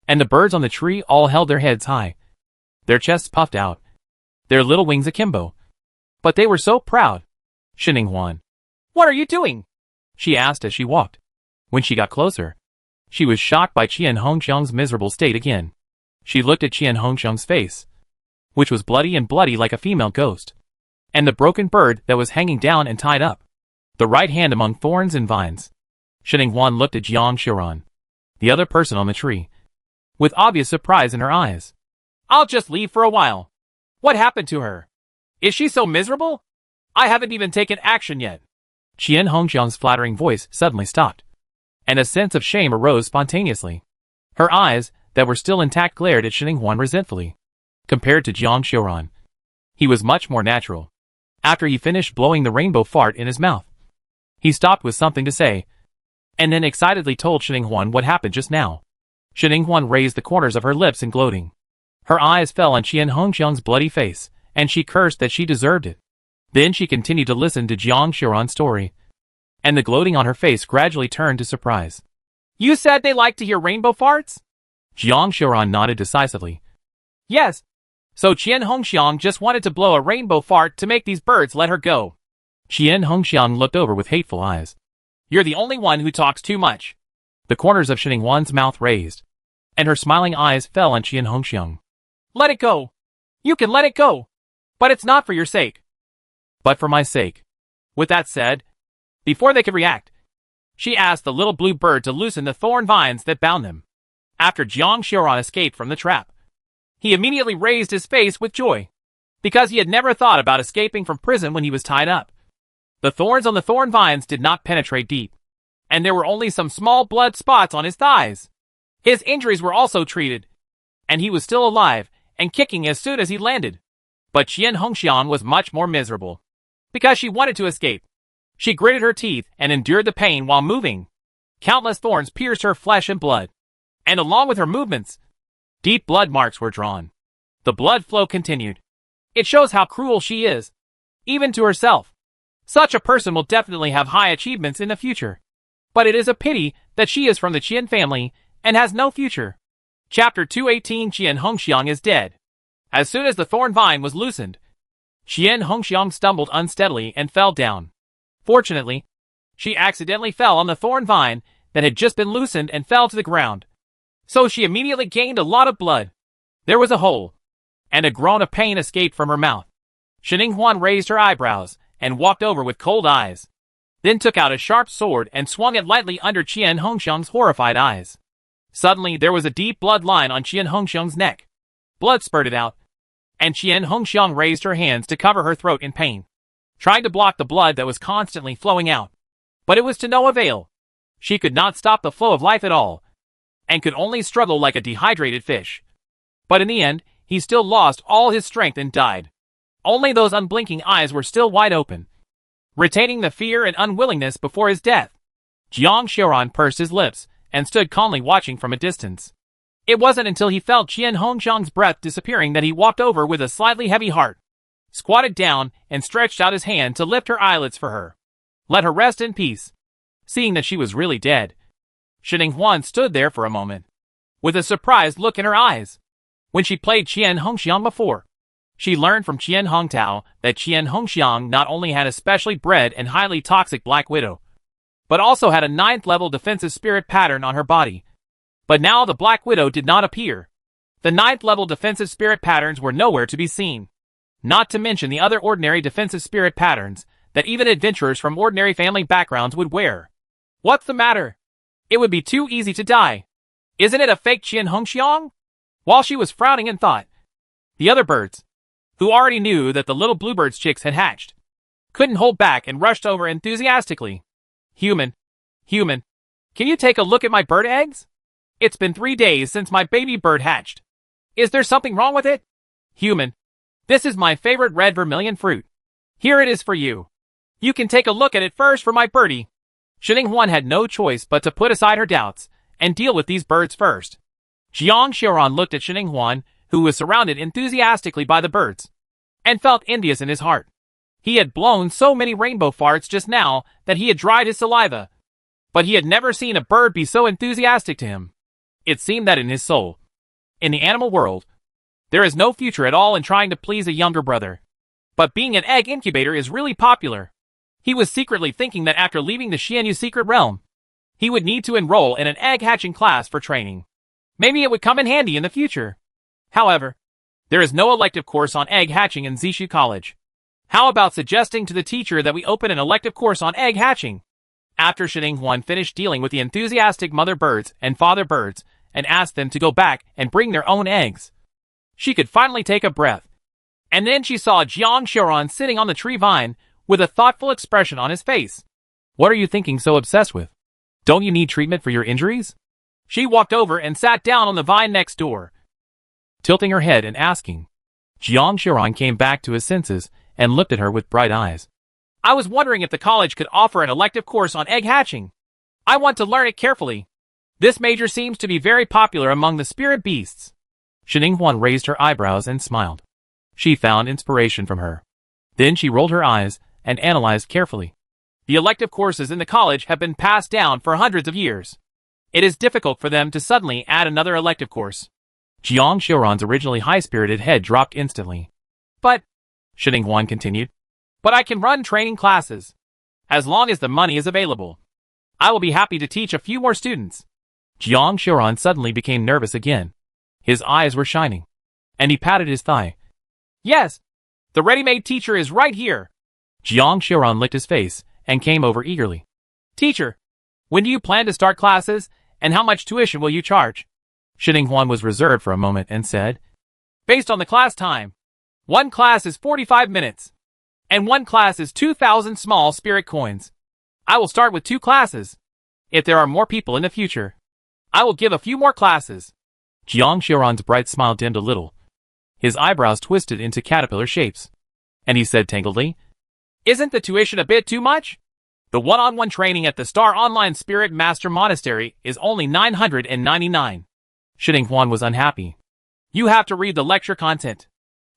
And the birds on the tree all held their heads high. Their chests puffed out. Their little wings akimbo. But they were so proud. Xininghuan. What are you doing? She asked as she walked. When she got closer, she was shocked by Qian Hongxiang's miserable state again. She looked at Qian Hongxiang's face, which was bloody like a female ghost, and the broken bird that was hanging down and tied up, the right hand among thorns and vines. Xininghuan looked at Jiang Xiuran, the other person on the tree, with obvious surprise in her eyes. I'll just leave for a while. What happened to her? Is she so miserable? I haven't even taken action yet. Qian Hongxiang's flattering voice suddenly stopped, and a sense of shame arose spontaneously. Her eyes, that were still intact, glared at Xininghuan resentfully. Compared to Jiang Xiuran, he was much more natural. After he finished blowing the rainbow fart in his mouth, he stopped with something to say, and then excitedly told Xininghuan what happened just now. Xininghuan raised the corners of her lips in gloating. Her eyes fell on Qian Hongxiang's bloody face, and she cursed that she deserved it. Then she continued to listen to Jiang Xiuran's story, and the gloating on her face gradually turned to surprise. You said they like to hear rainbow farts? Jiang Xiuran nodded decisively. Yes. So Qian Hongxiang just wanted to blow a rainbow fart to make these birds let her go. Qian Hongxiang looked over with hateful eyes. You're the only one who talks too much. The corners of Xininghuan's mouth raised, and her smiling eyes fell on Qian Hongxiang. Let it go. You can let it go. But it's not for your sake. But for my sake. With that said, before they could react, she asked the little blue bird to loosen the thorn vines that bound them. After Jiang Xiuran escaped from the trap, he immediately raised his face with joy, because he had never thought about escaping from prison when he was tied up. The thorns on the thorn vines did not penetrate deep, and there were only some small blood spots on his thighs. His injuries were also treated, and he was still alive and kicking as soon as he landed. But Qian Hongxiang was much more miserable, because she wanted to escape. She gritted her teeth and endured the pain while moving. Countless thorns pierced her flesh and blood, and along with her movements, deep blood marks were drawn. The blood flow continued. It shows how cruel she is, even to herself. Such a person will definitely have high achievements in the future. But it is a pity that she is from the Qian family and has no future. Chapter 218. Qian Hongxiang is dead. As soon as the thorn vine was loosened, Qian Hongxiang stumbled unsteadily and fell down. Fortunately, she accidentally fell on the thorn vine that had just been loosened and fell to the ground. So she immediately gained a lot of blood. There was a hole, and a groan of pain escaped from her mouth. Xininghuan raised her eyebrows and walked over with cold eyes, then took out a sharp sword and swung it lightly under Qian Hongxiang's horrified eyes. Suddenly there was a deep blood line on Qian Hongxiang's neck. Blood spurted out, and Qian Hongxiang raised her hands to cover her throat in pain, trying to block the blood that was constantly flowing out. But it was to no avail. She could not stop the flow of life at all, and could only struggle like a dehydrated fish. But in the end, he still lost all his strength and died. Only those unblinking eyes were still wide open, retaining the fear and unwillingness before his death. Jiang Xiuran pursed his lips and stood calmly watching from a distance. It wasn't until he felt Qian Hongxiang's breath disappearing that he walked over with a slightly heavy heart, squatted down, and stretched out his hand to lift her eyelids for her. Let her rest in peace. Seeing that she was really dead, Xininghuan stood there for a moment, with a surprised look in her eyes. When she played Qian Hongxiang before, She learned from Qian Hongtao that Qian Hongxiang not only had a specially bred and highly toxic Black Widow, but also had a 9th-level defensive spirit pattern on her body. But now the Black Widow did not appear. The 9th-level defensive spirit patterns were nowhere to be seen. Not to mention the other ordinary defensive spirit patterns that even adventurers from ordinary family backgrounds would wear. What's the matter? It would be too easy to die. Isn't it a fake Qian Hongxiang? While she was frowning in thought, the other birds, who already knew that the little bluebird's chicks had hatched, couldn't hold back and rushed over enthusiastically. Human, can you take a look at my bird eggs? It's been 3 days since my baby bird hatched. Is there something wrong with it? Human, this is my favorite red vermilion fruit. Here it is for you. You can take a look at it first for my birdie. Shining Huan had no choice but to put aside her doubts and deal with these birds first. Jiang Xiaoran looked at Shining Huan, who was surrounded enthusiastically by the birds, and felt envious in his heart. He had blown so many rainbow farts just now that he had dried his saliva, but he had never seen a bird be so enthusiastic to him. It seemed that in his soul, in the animal world, there is no future at all in trying to please a younger brother. But being an egg incubator is really popular. He was secretly thinking that after leaving the Xianyu secret realm, he would need to enroll in an egg hatching class for training. Maybe it would come in handy in the future. However, there is no elective course on egg hatching in Zishu College. How about suggesting to the teacher that we open an elective course on egg hatching? After Shining Huan finished dealing with the enthusiastic mother birds and father birds and asked them to go back and bring their own eggs, she could finally take a breath. And then she saw Jiang Xiaoran sitting on the tree vine with a thoughtful expression on his face. What are you thinking so obsessed with? Don't you need treatment for your injuries? She walked over and sat down on the vine next door, tilting her head and asking. Jiang Xiaoran came back to his senses and looked at her with bright eyes. I was wondering if the college could offer an elective course on egg hatching. I want to learn it carefully. This major seems to be very popular among the spirit beasts. Shining Huan raised her eyebrows and smiled. She found inspiration from her. Then she rolled her eyes and analyzed carefully. The elective courses in the college have been passed down for hundreds of years. It is difficult for them to suddenly add another elective course. Jiang Xiaoran's originally high-spirited head dropped instantly. But, Shining Huan continued, but I can run training classes. As long as the money is available, I will be happy to teach a few more students. Jiang Xiaoran suddenly became nervous again. His eyes were shining, and he patted his thigh. Yes, the ready-made teacher is right here. Jiang Xiaoran licked his face and came over eagerly. Teacher, when do you plan to start classes, and how much tuition will you charge? Shining Huan was reserved for a moment and said, Based on the class time, one class is 45 minutes, and one class is 2,000 small spirit coins. I will start with 2 classes. If there are more people in the future, I will give a few more classes. Jiang Xiaoran's bright smile dimmed a little. His eyebrows twisted into caterpillar shapes, and he said tangledly, Isn't the tuition a bit too much? The one-on-one training at the Star Online Spirit Master Monastery is only 999. Shining Huan was unhappy. You have to read the lecture content.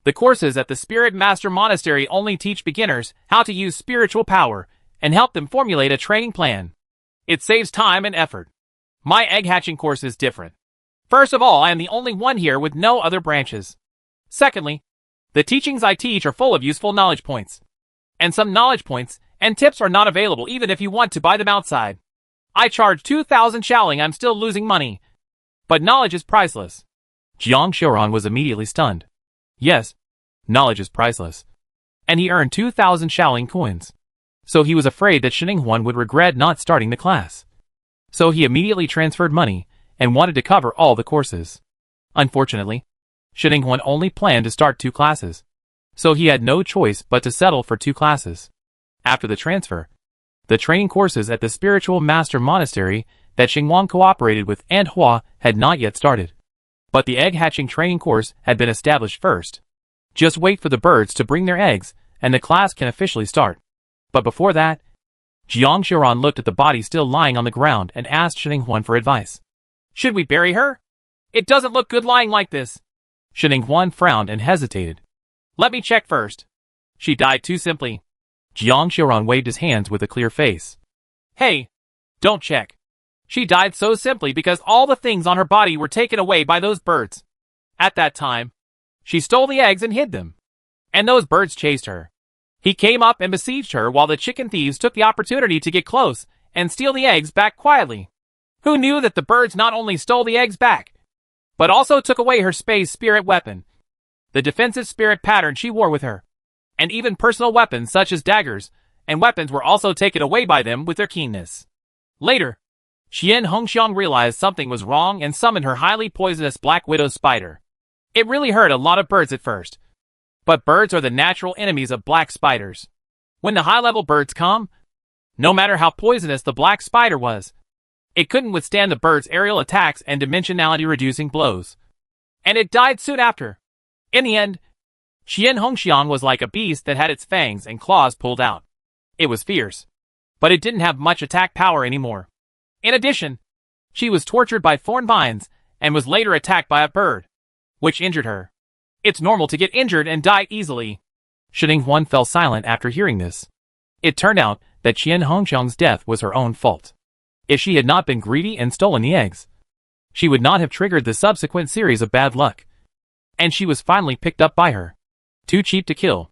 The courses at the Spirit Master Monastery only teach beginners how to use spiritual power and help them formulate a training plan. It saves time and effort. My egg hatching course is different. First of all, I am the only one here with no other branches. Secondly, the teachings I teach are full of useful knowledge points. And some knowledge points and tips are not available even if you want to buy them outside. I charge 2,000 Shaoling, I'm still losing money. But knowledge is priceless. Jiang Xiaoran was immediately stunned. Yes, knowledge is priceless. And he earned 2,000 Shaoling coins. So he was afraid that Shining Huan would regret not starting the class. So he immediately transferred money and wanted to cover all the courses. Unfortunately, Shining Huan only planned to start 2 classes. So he had no choice but to settle for 2 classes. After the transfer, the training courses at the Spiritual Master Monastery that Xingwang cooperated with and Hua had not yet started. But the egg hatching training course had been established first. Just wait for the birds to bring their eggs, and the class can officially start. But before that, Jiang Xiaoran looked at the body still lying on the ground and asked Shining Huan for advice. Should we bury her? It doesn't look good lying like this. Shining Huan frowned and hesitated. Let me check first. She died too simply. Jiang Xiaoran waved his hands with a clear face. Hey, don't check. She died so simply because all the things on her body were taken away by those birds. At that time, she stole the eggs and hid them. and those birds chased her. He came up and besieged her while the chicken thieves took the opportunity to get close and steal the eggs back quietly. Who knew that the birds not only stole the eggs back, but also took away her space spirit weapon, the defensive spirit pattern she wore with her, and even personal weapons such as daggers and weapons were also taken away by them with their keenness. Later, Qian Hongxiang realized something was wrong and summoned her highly poisonous black widow spider. It really hurt a lot of birds at first, but birds are the natural enemies of black spiders. When the high-level birds come, no matter how poisonous the black spider was, it couldn't withstand the bird's aerial attacks and dimensionality-reducing blows, and it died soon after. In the end, Qian Hongxiang was like a beast that had its fangs and claws pulled out. It was fierce, but it didn't have much attack power anymore. In addition, she was tortured by thorn vines and was later attacked by a bird, which injured her. It's normal to get injured and die easily. Shi Huan fell silent after hearing this. It turned out that Qian Hongxiang's death was her own fault. If she had not been greedy and stolen the eggs, she would not have triggered the subsequent series of bad luck. And she was finally picked up by her. Too cheap to kill.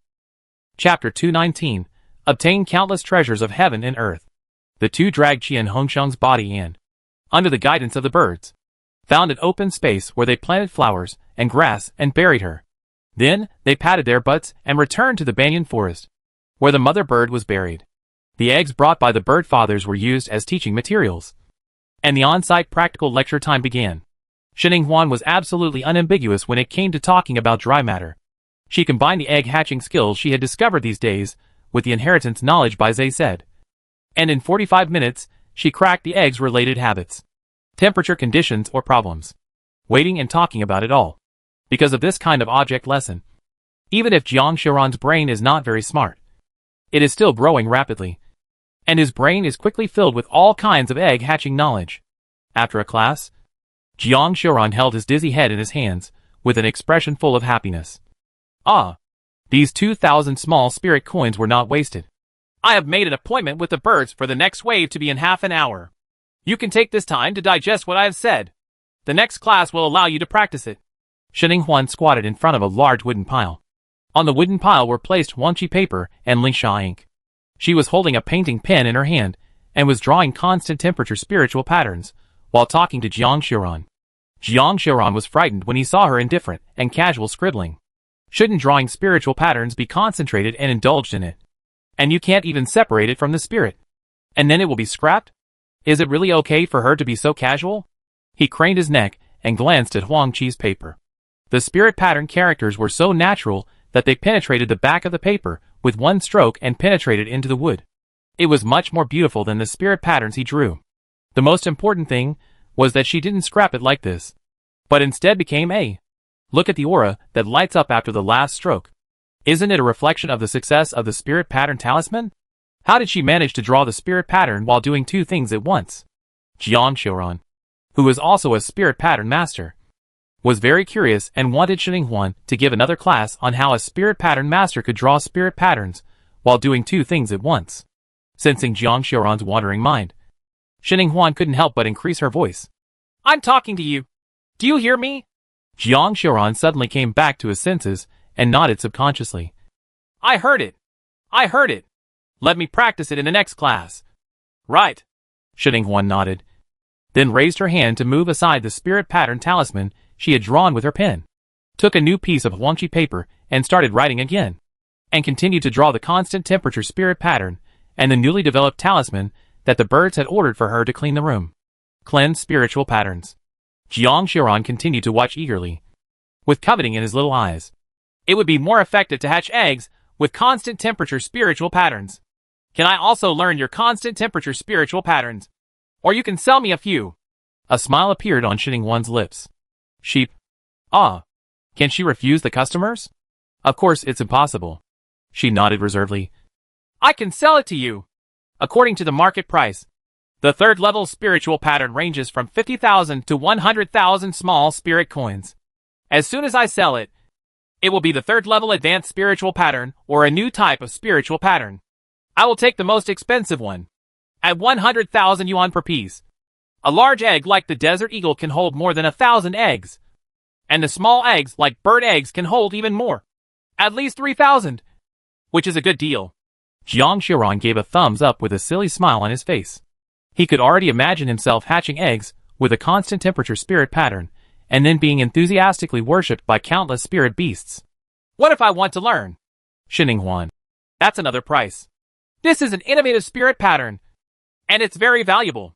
Chapter 219. Obtain countless treasures of heaven and earth. The two dragged Qian Hongxiang's body and, under the guidance of the birds, found an open space where they planted flowers and grass and buried her. Then, they patted their butts and returned to the banyan forest, where the mother bird was buried. The eggs brought by the bird fathers were used as teaching materials, and the on-site practical lecture time began. Shi Huan was absolutely unambiguous when it came to talking about dry matter. She combined the egg hatching skills she had discovered these days with the inheritance knowledge by Zay said. And in 45 minutes, she cracked the eggs' related habits, temperature conditions or problems, waiting and talking about it all. Because of this kind of object lesson, even if Jiang Xiaoran's brain is not very smart, it is still growing rapidly, and his brain is quickly filled with all kinds of egg hatching knowledge. After a class, Jiang Xiaoran held his dizzy head in his hands, with an expression full of happiness. Ah! These 2,000 small spirit coins were not wasted. I have made an appointment with the birds for the next wave to be in half an hour. You can take this time to digest what I have said. The next class will allow you to practice it. Shi Huan squatted in front of a large wooden pile. On the wooden pile were placed Huangqi paper and Lingsha ink. She was holding a painting pen in her hand and was drawing constant temperature spiritual patterns while talking to Jiang Xiaoran. Jiang Xiaoran was frightened when he saw her indifferent and casual scribbling. Shouldn't drawing spiritual patterns be concentrated and indulged in it? And you can't even separate it from the spirit. And then it will be scrapped? Is it really okay for her to be so casual? He craned his neck and glanced at Huangqi's paper. The spirit pattern characters were so natural that they penetrated the back of the paper with one stroke and penetrated into the wood. It was much more beautiful than the spirit patterns he drew. The most important thing was that she didn't scrap it like this, but instead became a. Look at the aura that lights up after the last stroke. Isn't it a reflection of the success of the spirit pattern talisman? How did she manage to draw the spirit pattern while doing two things at once? Jiang Xiaoran, who was also a spirit pattern master, was very curious and wanted Shi Huan to give another class on how a spirit pattern master could draw spirit patterns while doing two things at once. Sensing Jiang Xiaoran's wandering mind, Shi Huan couldn't help but increase her voice. I'm talking to you. Do you hear me? Jiang Xiaoran suddenly came back to his senses and nodded subconsciously. I heard it. I heard it. Let me practice it in the next class. Right. Shi Huan nodded, then raised her hand to move aside the spirit pattern talisman she had drawn with her pen, took a new piece of Huangqi paper and started writing again, and continued to draw the constant temperature spirit pattern and the newly developed talisman that the birds had ordered for her to clean the room. Cleanse spiritual patterns. Jiang Xiaoran continued to watch eagerly, with coveting in his little eyes. It would be more effective to hatch eggs with constant temperature spiritual patterns. Can I also learn your constant temperature spiritual patterns? Or you can sell me a few. A smile appeared on Shi Huan's lips. Sheep. Ah. Can she refuse the customers? Of course it's impossible. She nodded reservedly. I can sell it to you. According to the market price. The third level spiritual pattern ranges from 50,000 to 100,000 small spirit coins. As soon as I sell it, it will be the third level advanced spiritual pattern or a new type of spiritual pattern. I will take the most expensive one, at 100,000 yuan per piece. A large egg like the desert eagle can hold more than 1,000 eggs, and the small eggs like bird eggs can hold even more. At least 3,000. Which is a good deal. Jiang Xiaoran gave a thumbs up with a silly smile on his face. He could already imagine himself hatching eggs with a constant temperature spirit pattern, and then being enthusiastically worshipped by countless spirit beasts. What if I want to learn? Shining Huan. That's another price. This is an innovative spirit pattern, and it's very valuable.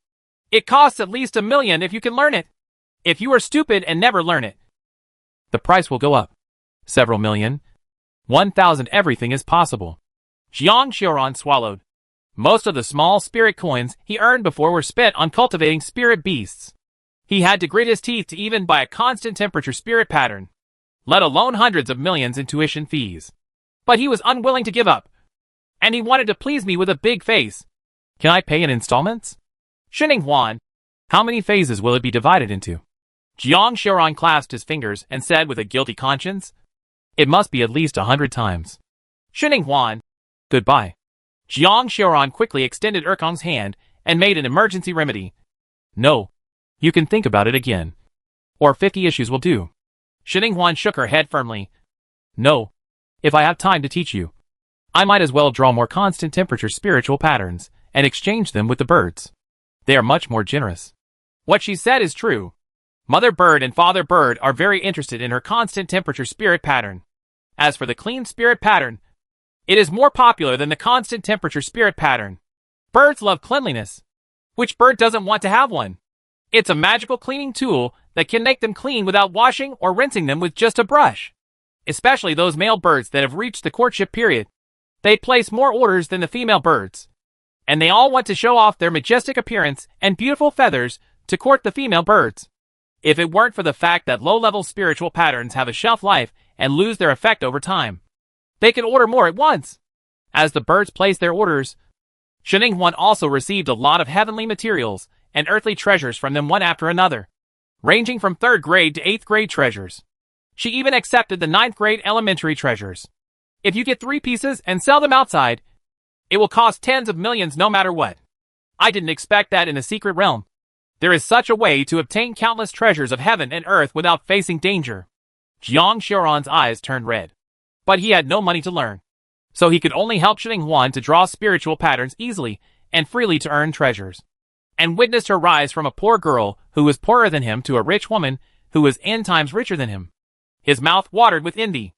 It costs at least 1 million if you can learn it. If you are stupid and never learn it, The price will go up. Several million. 1,000. Everything is possible. Jiang Xiaoran swallowed. Most of the small spirit coins he earned before were spent on cultivating spirit beasts. He had to grit his teeth to even buy a constant temperature spirit pattern, let alone hundreds of millions in tuition fees. But he was unwilling to give up, and he wanted to please me with a big face. Can I pay in installments? Shining Huan. How many phases will it be divided into? Jiang Xiaoran clasped his fingers and said with a guilty conscience, It must be at least 100 times. Shining Huan. Goodbye. Jiang Xiaoran quickly extended Erkong's hand and made an emergency remedy. No. You can think about it again. Or 50 issues will do. Shining Huan shook her head firmly. No. If I have time to teach you, I might as well draw more constant temperature spiritual patterns and exchange them with the birds. They are much more generous. What she said is true. Mother Bird and Father Bird are very interested in her constant temperature spirit pattern. As for the clean spirit pattern, it is more popular than the constant temperature spirit pattern. Birds love cleanliness. Which bird doesn't want to have one? It's a magical cleaning tool that can make them clean without washing or rinsing them with just a brush. Especially those male birds that have reached the courtship period. They place more orders than the female birds. And they all want to show off their majestic appearance and beautiful feathers to court the female birds. If it weren't for the fact that low-level spiritual patterns have a shelf life and lose their effect over time, they could order more at once. As the birds placed their orders, Shining Huan also received a lot of heavenly materials and earthly treasures from them one after another, ranging from 3rd grade to 8th grade treasures. She even accepted the 9th grade elementary treasures. If you get 3 pieces and sell them outside, it will cost tens of millions no matter what. I didn't expect that in the secret realm. There is such a way to obtain countless treasures of heaven and earth without facing danger. Jiang Xiaoran's eyes turned red. But he had no money to learn. So he could only help Shining Huan to draw spiritual patterns easily and freely to earn treasures. And witnessed her rise from a poor girl who was poorer than him to a rich woman who was n times richer than him. His mouth watered with envy.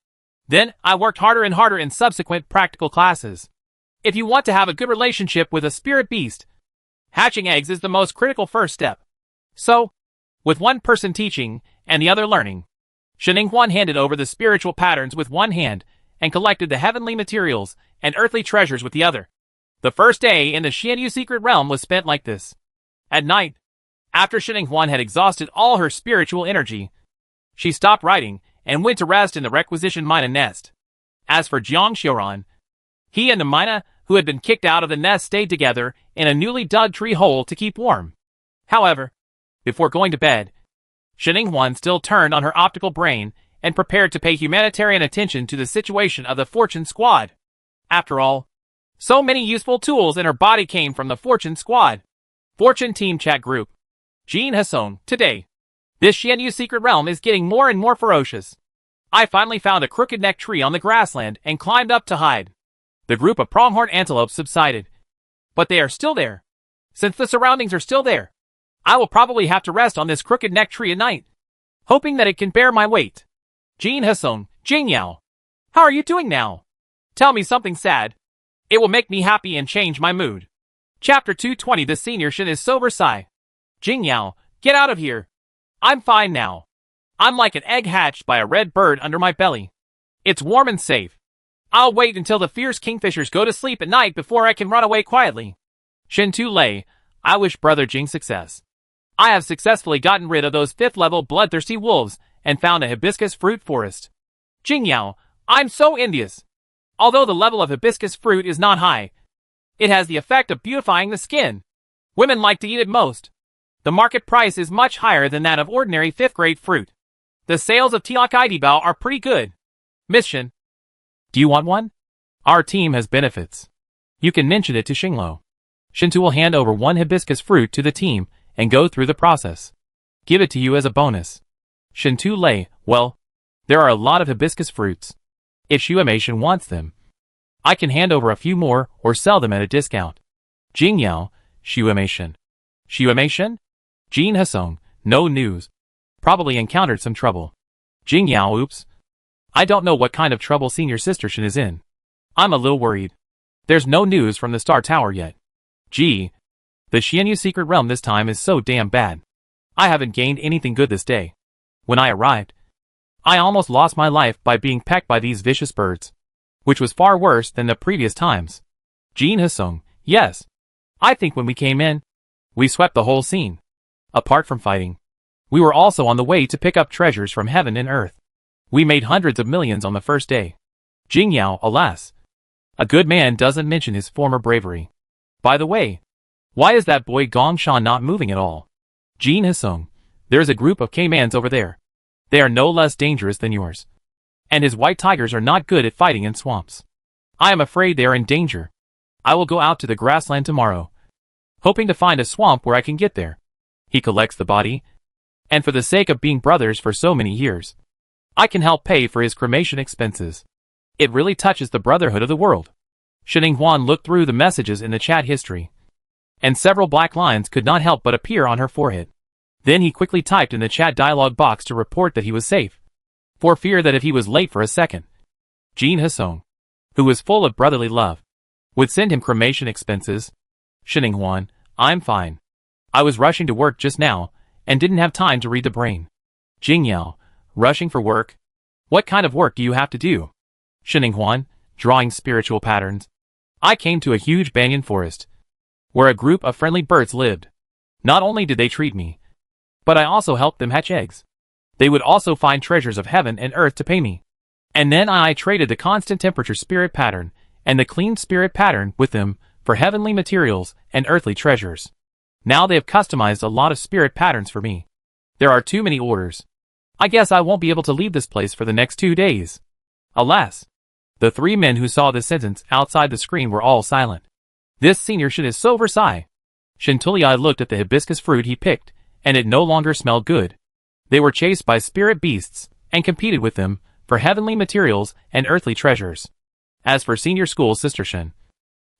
Then I worked harder and harder in subsequent practical classes. If you want to have a good relationship with a spirit beast, hatching eggs is the most critical first step. So, with one person teaching and the other learning, Shining Huan handed over the spiritual patterns with one hand and collected the heavenly materials and earthly treasures with the other. The first day in the Xianyu secret realm was spent like this. At night, after Shining Huan had exhausted all her spiritual energy, she stopped writing and went to rest in the requisition Mina nest. As for Jiang Xiaoran, he and the Mina, who had been kicked out of the nest, stayed together in a newly dug tree hole to keep warm. However, before going to bed, Shining Huan still turned on her optical brain and prepared to pay humanitarian attention to the situation of the Fortune Squad. After all, so many useful tools in her body came from the Fortune Squad. Fortune Team Chat Group. Jean Hasson, today. This Xianyu secret realm is getting more and more ferocious. I finally found a crooked neck tree on the grassland and climbed up to hide. The group of pronghorn antelopes subsided. But they are still there. Since the surroundings are still there, I will probably have to rest on this crooked neck tree at night, hoping that it can bear my weight. Jean Hasson, Jing Yao. How are you doing now? Tell me something sad. It will make me happy and change my mood. Chapter 220. The senior Shin is sober sigh. Jing Yao, get out of here. I'm fine now. I'm like an egg hatched by a red bird under my belly. It's warm and safe. I'll wait until the fierce kingfishers go to sleep at night before I can run away quietly. Shin Tu Lei, I wish Brother Jing success. I have successfully gotten rid of those 5th level bloodthirsty wolves and found a hibiscus fruit forest. Jing Yao, I'm so envious. Although the level of hibiscus fruit is not high, it has the effect of beautifying the skin. Women like to eat it most. The market price is much higher than that of ordinary 5th grade fruit. The sales of Tiak Idibao are pretty good. Miss Shin, Do you want one? Our team has benefits. You can mention it to Xinglo. Shintu will hand over 1 hibiscus fruit to the team and go through the process. Give it to you as a bonus. Shintu Lei, well, there are a lot of hibiscus fruits. If Shueimation wants them, I can hand over a few more or sell them at a discount. Jingyao, Shueimation. Shueimation? Jin Hasong, no news. Probably encountered some trouble. Jingyao, oops. I don't know what kind of trouble senior sister Shen is in. I'm a little worried. There's no news from the Star Tower yet. Gee, the Xianyu secret realm this time is so damn bad. I haven't gained anything good this day. When I arrived, I almost lost my life by being pecked by these vicious birds, which was far worse than the previous times. Jin Hasong, yes. I think when we came in, we swept the whole scene. Apart from fighting, we were also on the way to pick up treasures from heaven and earth. We made hundreds of millions on the first day. Jingyao, alas. A good man doesn't mention his former bravery. By the way, why is that boy Gongshan not moving at all? Jin Hasong, there's a group of K-mans over there. They are no less dangerous than yours. And his white tigers are not good at fighting in swamps. I am afraid they are in danger. I will go out to the grassland tomorrow, hoping to find a swamp where I can get there. He collects the body, and for the sake of being brothers for so many years, I can help pay for his cremation expenses. It really touches the brotherhood of the world. Shen Huan looked through the messages in the chat history, and several black lines could not help but appear on her forehead. Then he quickly typed in the chat dialog box to report that he was safe, for fear that if he was late for a second, Jin Hasong, who was full of brotherly love, would send him cremation expenses. Shen Huan, I'm fine. I was rushing to work just now, and didn't have time to read the brain. Jingyao, rushing for work? What kind of work do you have to do? Shen Huan, drawing spiritual patterns. I came to a huge banyan forest, where a group of friendly birds lived. Not only did they treat me, but I also helped them hatch eggs. They would also find treasures of heaven and earth to pay me. And then I traded the constant temperature spirit pattern and the clean spirit pattern with them for heavenly materials and earthly treasures. Now they have customized a lot of spirit patterns for me. There are too many orders. I guess I won't be able to leave this place for the next 2 days. Alas. The 3 men who saw this sentence outside the screen were all silent. This senior Shen is so Versailles. Shintuliai looked at the hibiscus fruit he picked, and it no longer smelled good. They were chased by spirit beasts, and competed with them, for heavenly materials and earthly treasures. As for senior school sister Shen,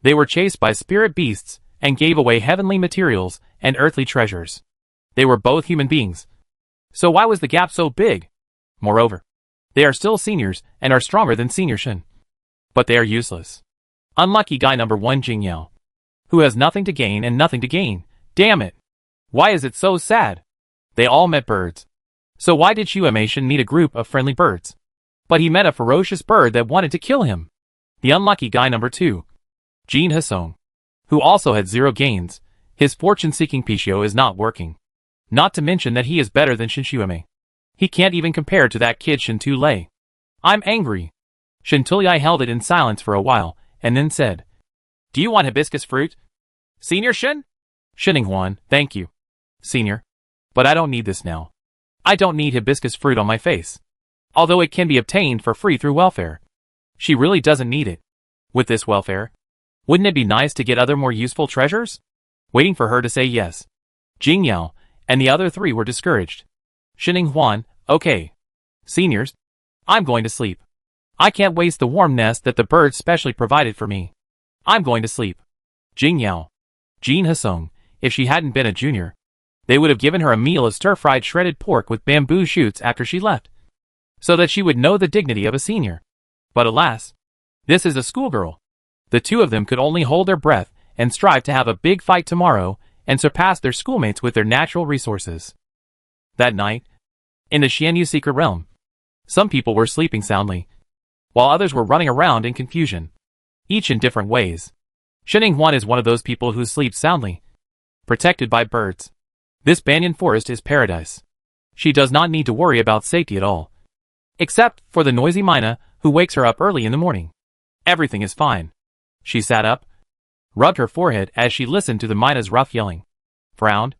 they were chased by spirit beasts, and gave away heavenly materials and earthly treasures. They were both human beings. So why was the gap so big? Moreover, they are still seniors, and are stronger than senior Shen. But they are useless. Unlucky guy number 1 Jingyao, who has nothing to gain and nothing to gain. Damn it. Why is it so sad? They all met birds. So why did Shueimation meet a group of friendly birds? But he met a ferocious bird that wanted to kill him. The unlucky guy number 2. Jin Hasong, who also had 0 gains. His fortune-seeking Pichio is not working. Not to mention that he is better than Shueimei. He can't even compare to that kid Shintulei. I'm angry. Shintulei held it in silence for a while, and then said, Do you want hibiscus fruit? Senior Shen? Shen Huan, thank you. Senior. But I don't need this now. I don't need hibiscus fruit on my face. Although it can be obtained for free through welfare. She really doesn't need it. With this welfare, wouldn't it be nice to get other more useful treasures? Waiting for her to say yes. Jingyao and the other 3 were discouraged. Shen Huan, okay. Seniors, I'm going to sleep. I can't waste the warm nest that the birds specially provided for me. I'm going to sleep. Jingyao. Jin Hasong, if she hadn't been a junior, they would have given her a meal of stir-fried shredded pork with bamboo shoots after she left, so that she would know the dignity of a senior. But alas, this is a schoolgirl. The 2 of them could only hold their breath and strive to have a big fight tomorrow and surpass their schoolmates with their natural resources. That night, in the Xianyu secret realm, some people were sleeping soundly, while others were running around in confusion, each in different ways. Shen Huan is one of those people who sleep soundly, protected by birds. This banyan forest is paradise. She does not need to worry about safety at all. Except for the noisy Mina, who wakes her up early in the morning. Everything is fine. She sat up, rubbed her forehead as she listened to the Mina's rough yelling, frowned,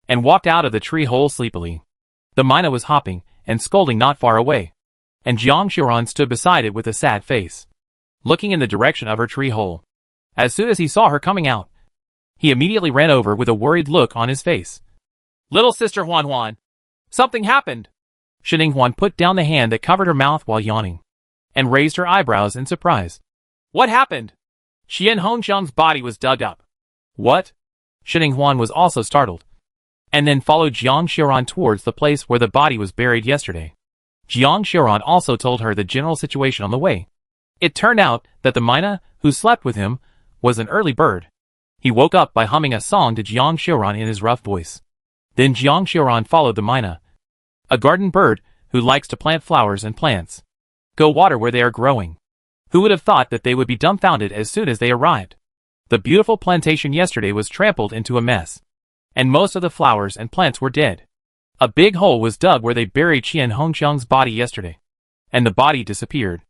and walked out of the tree hole sleepily. The Mina was hopping and scolding not far away, and Jiang Xiaoran stood beside it with a sad face, looking in the direction of her tree hole. As soon as he saw her coming out, he immediately ran over with a worried look on his face. Little sister Huan Huan, something happened. Shen Huan put down the hand that covered her mouth while yawning, and raised her eyebrows in surprise. What happened? Qian Hongxiang's body was dug up. What? Shining Huan was also startled, and then followed Jiang Xiaoran towards the place where the body was buried yesterday. Jiang Xiaoran also told her the general situation on the way. It turned out that the Mina, who slept with him, was an early bird. He woke up by humming a song to Jiang Xiaoran in his rough voice. Then Jiang Xiaoran followed the Mina, a garden bird who likes to plant flowers and plants. Go water where they are growing. Who would have thought that they would be dumbfounded as soon as they arrived? The beautiful plantation yesterday was trampled into a mess, and most of the flowers and plants were dead. A big hole was dug where they buried Qian Hongxiang's body yesterday, and the body disappeared.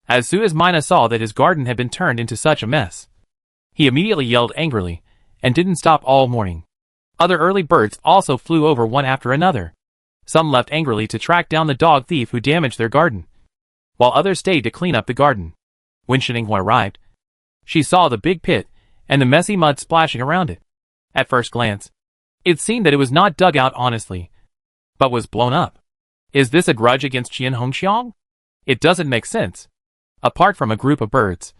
As soon as Mina saw that his garden had been turned into such a mess, he immediately yelled angrily, and didn't stop all morning. Other early birds also flew over one after another. Some left angrily to track down the dog thief who damaged their garden, while others stayed to clean up the garden. When Shininghua arrived, she saw the big pit and the messy mud splashing around it. At first glance, it seemed that it was not dug out honestly, but was blown up. Is this a grudge against Qian Hongxiang? It doesn't make sense. Apart from a group of birds,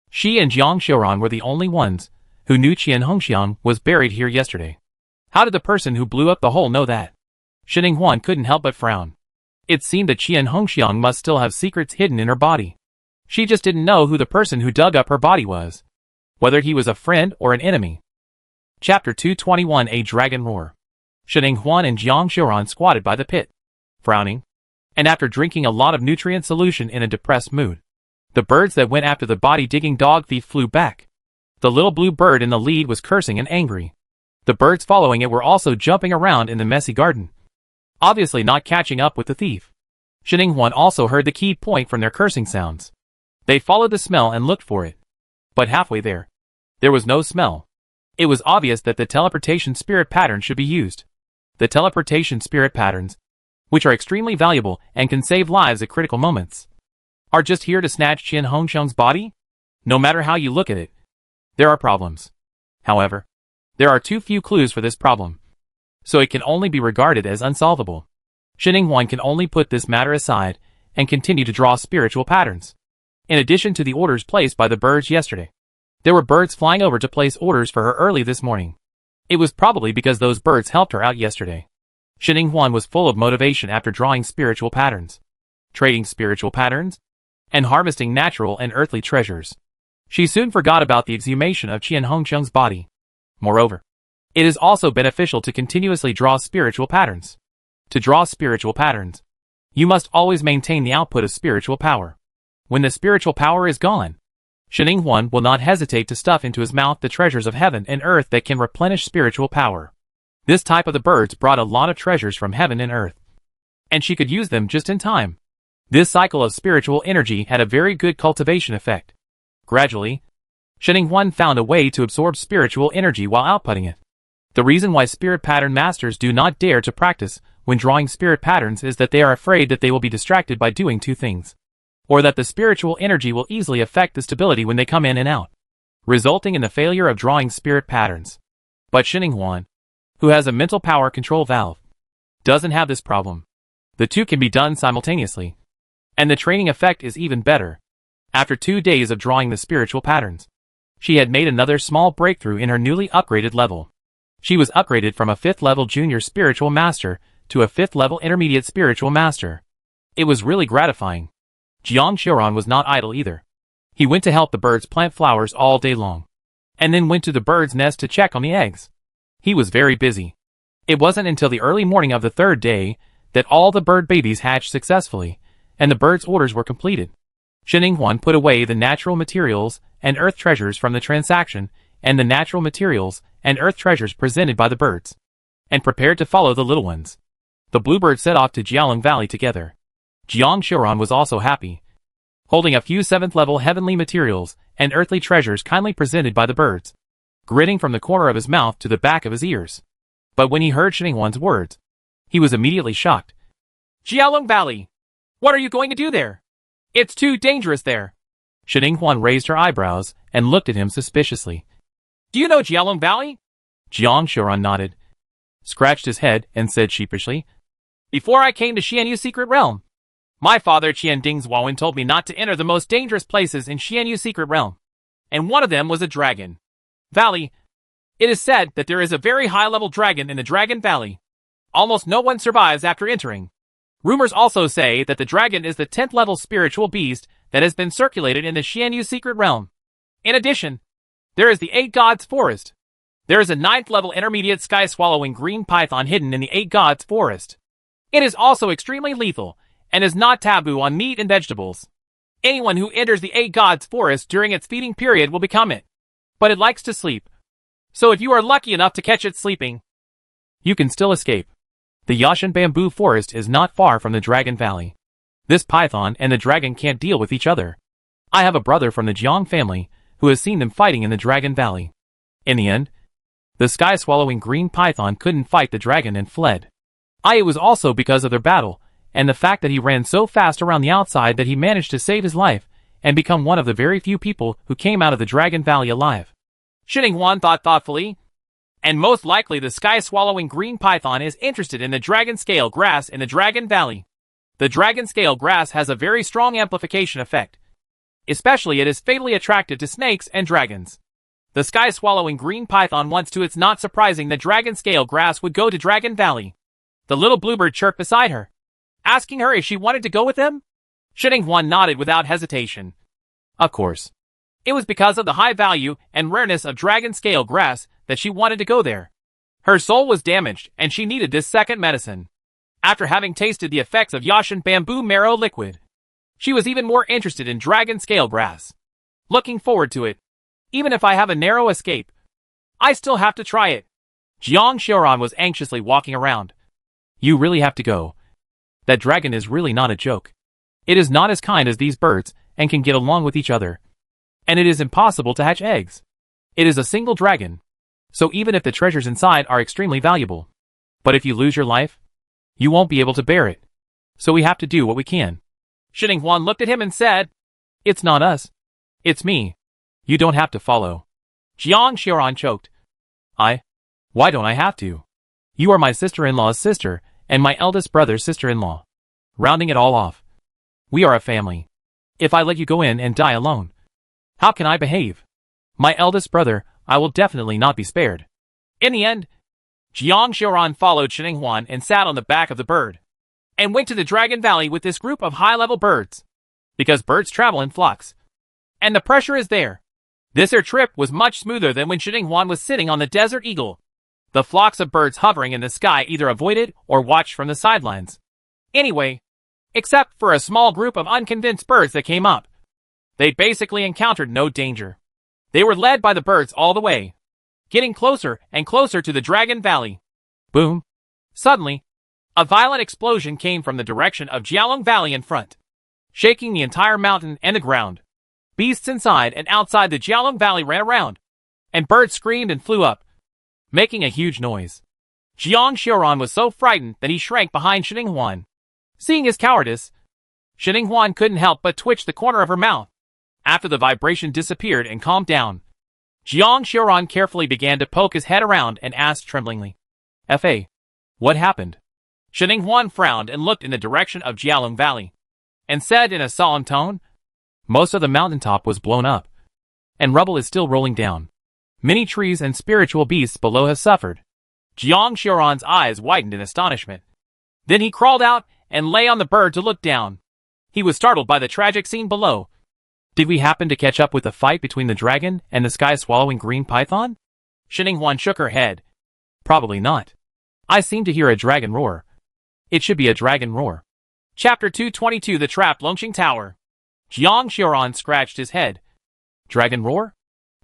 she and Jiang Xiaoran were the only ones who knew Qian Hongxiang was buried here yesterday. How did the person who blew up the hole know that? Shining Huan couldn't help but frown. It seemed that Qian Hongxiang must still have secrets hidden in her body. She just didn't know who the person who dug up her body was, whether he was a friend or an enemy. Chapter 221 A Dragon Roar. Shining Huan and Jiang Xiaoran squatted by the pit, frowning, and after drinking a lot of nutrient solution in a depressed mood. The birds that went after the body-digging dog thief flew back. The little blue bird in the lead was cursing and angry. The birds following it were also jumping around in the messy garden, obviously not catching up with the thief. Shining Huan also heard the key point from their cursing sounds. They followed the smell and looked for it. But halfway there was no smell. It was obvious that the teleportation spirit pattern should be used. The teleportation spirit patterns, which are extremely valuable and can save lives at critical moments, are just here to snatch Qian Hongxiang's body? No matter how you look at it, there are problems. However, there are too few clues for this problem, so it can only be regarded as unsolvable. Shining Huan can only put this matter aside and continue to draw spiritual patterns. In addition to the orders placed by the birds yesterday, there were birds flying over to place orders for her early this morning. It was probably because those birds helped her out yesterday. Shining Huan was full of motivation after drawing spiritual patterns, trading spiritual patterns, and harvesting natural and earthly treasures. She soon forgot about the exhumation of Qian Hongxiang's body. Moreover, it is also beneficial to continuously draw spiritual patterns. To draw spiritual patterns, you must always maintain the output of spiritual power. When the spiritual power is gone, Shining Huan will not hesitate to stuff into his mouth the treasures of heaven and earth that can replenish spiritual power. This type of the birds brought a lot of treasures from heaven and earth, and she could use them just in time. This cycle of spiritual energy had a very good cultivation effect. Gradually, Shining Huan found a way to absorb spiritual energy while outputting it. The reason why spirit pattern masters do not dare to practice when drawing spirit patterns is that they are afraid that they will be distracted by doing two things, or that the spiritual energy will easily affect the stability when they come in and out, resulting in the failure of drawing spirit patterns. But Shining Huan, who has a mental power control valve, doesn't have this problem. The two can be done simultaneously, and the training effect is even better. After 2 days of drawing the spiritual patterns, she had made another small breakthrough in her newly upgraded level. She was upgraded from a 5th level junior spiritual master to a 5th level intermediate spiritual master. It was really gratifying. Jiang Xiaoran was not idle either. He went to help the birds plant flowers all day long, and then went to the bird's nest to check on the eggs. He was very busy. It wasn't until the early morning of the 3rd day that all the bird babies hatched successfully, and the birds' orders were completed. Shining Huan put away the natural materials and earth treasures from the transaction and the natural materials and earth treasures presented by the birds, and prepared to follow the little ones. The bluebirds set off to Jiaolong Valley together. Jiang Xiaoran was also happy, holding a few 7th level heavenly materials and earthly treasures kindly presented by the birds, grinning from the corner of his mouth to the back of his ears. But when he heard Shining Huan's words, he was immediately shocked. Jiaolong Valley! What are you going to do there? It's too dangerous there. Shining Huan raised her eyebrows and looked at him suspiciously. Do you know Jiaolong Valley? Jiang Xiaoran nodded, scratched his head, and said sheepishly, Before I came to Xianyu's secret realm, My father Qian Dingzhuawen told me not to enter the most dangerous places in Xianyu's secret realm. And one of them was a dragon valley. It is said that there is a very high-level dragon in the Dragon Valley. Almost no one survives after entering. Rumors also say that the dragon is the 10th level spiritual beast that has been circulated in the Xianyu secret realm. In addition, there is the 8 Gods Forest. There is a 9th level intermediate sky-swallowing green python hidden in the 8 Gods Forest. It is also extremely lethal, and is not taboo on meat and vegetables. Anyone who enters the 8 Gods Forest during its feeding period will become it. But it likes to sleep. So if you are lucky enough to catch it sleeping, you can still escape. The Yashan Bamboo Forest is not far from the Dragon Valley. This python and the dragon can't deal with each other. I have a brother from the Jiang family who has seen them fighting in the Dragon Valley. In the end, the sky-swallowing green python couldn't fight the dragon and fled. It was also because of their battle, and the fact that he ran so fast around the outside that he managed to save his life, and become one of the very few people who came out of the Dragon Valley alive. Shining Huan thought thoughtfully. And most likely the sky-swallowing green python is interested in the dragon scale grass in the Dragon Valley. The dragon scale grass has a very strong amplification effect. Especially it is fatally attracted to snakes and dragons. The sky-swallowing green python wants to. It's not surprising that dragon scale grass would go to Dragon Valley. The little bluebird chirped beside her, asking her if she wanted to go with them. Shining Huan nodded without hesitation. Of course. It was because of the high value and rareness of dragon scale grass that she wanted to go there. Her soul was damaged and she needed this second medicine. After having tasted the effects of Yashan Bamboo Marrow Liquid, she was even more interested in dragon scale grass. Looking forward to it. Even if I have a narrow escape, I still have to try it. Jiang Xiaoran was anxiously walking around. You really have to go. That dragon is really not a joke. It is not as kind as these birds and can get along with each other. And it is impossible to hatch eggs. It is a single dragon. So even if the treasures inside are extremely valuable, but if you lose your life, you won't be able to bear it. So we have to do what we can. Shining Huan looked at him and said, It's not us. It's me. You don't have to follow. Jiang Xiaoran choked. Why don't I have to? You are my sister-in-law's sister, and my eldest brother's sister-in-law. Rounding it all off. We are a family. If I let you go in and die alone, how can I behave? My eldest brother, I will definitely not be spared. In the end, Jiang Xiaoran followed Shining Huan and sat on the back of the bird, and went to the Dragon Valley with this group of high-level birds. Because birds travel in flocks, and the pressure is there. This trip was much smoother than when Shining Huan was sitting on the Desert Eagle. The flocks of birds hovering in the sky either avoided or watched from the sidelines. Anyway, except for a small group of unconvinced birds that came up, they basically encountered no danger. They were led by the birds all the way, getting closer and closer to the Dragon Valley. Boom! Suddenly, a violent explosion came from the direction of Jialong Valley in front, shaking the entire mountain and the ground. Beasts inside and outside the Jialong Valley ran around, and birds screamed and flew up, making a huge noise. Jiang Xiaoran was so frightened that he shrank behind Shining Huan. Seeing his cowardice, Shining Huan couldn't help but twitch the corner of her mouth. After the vibration disappeared and calmed down, Jiang Xiaoran carefully began to poke his head around and asked tremblingly, Fa, what happened? Shining Huan frowned and looked in the direction of Jialong Valley, and said in a solemn tone, Most of the mountaintop was blown up, and rubble is still rolling down. Many trees and spiritual beasts below have suffered. Jiang Xiaoran's eyes widened in astonishment. Then he crawled out and lay on the bird to look down. He was startled by the tragic scene below. Did we happen to catch up with the fight between the dragon and the sky-swallowing green python? Shining Huan shook her head. Probably not. I seem to hear a dragon roar. It should be a dragon roar. Chapter 222 The Trapped Longqing Tower. Jiang Xiaoran scratched his head. Dragon roar?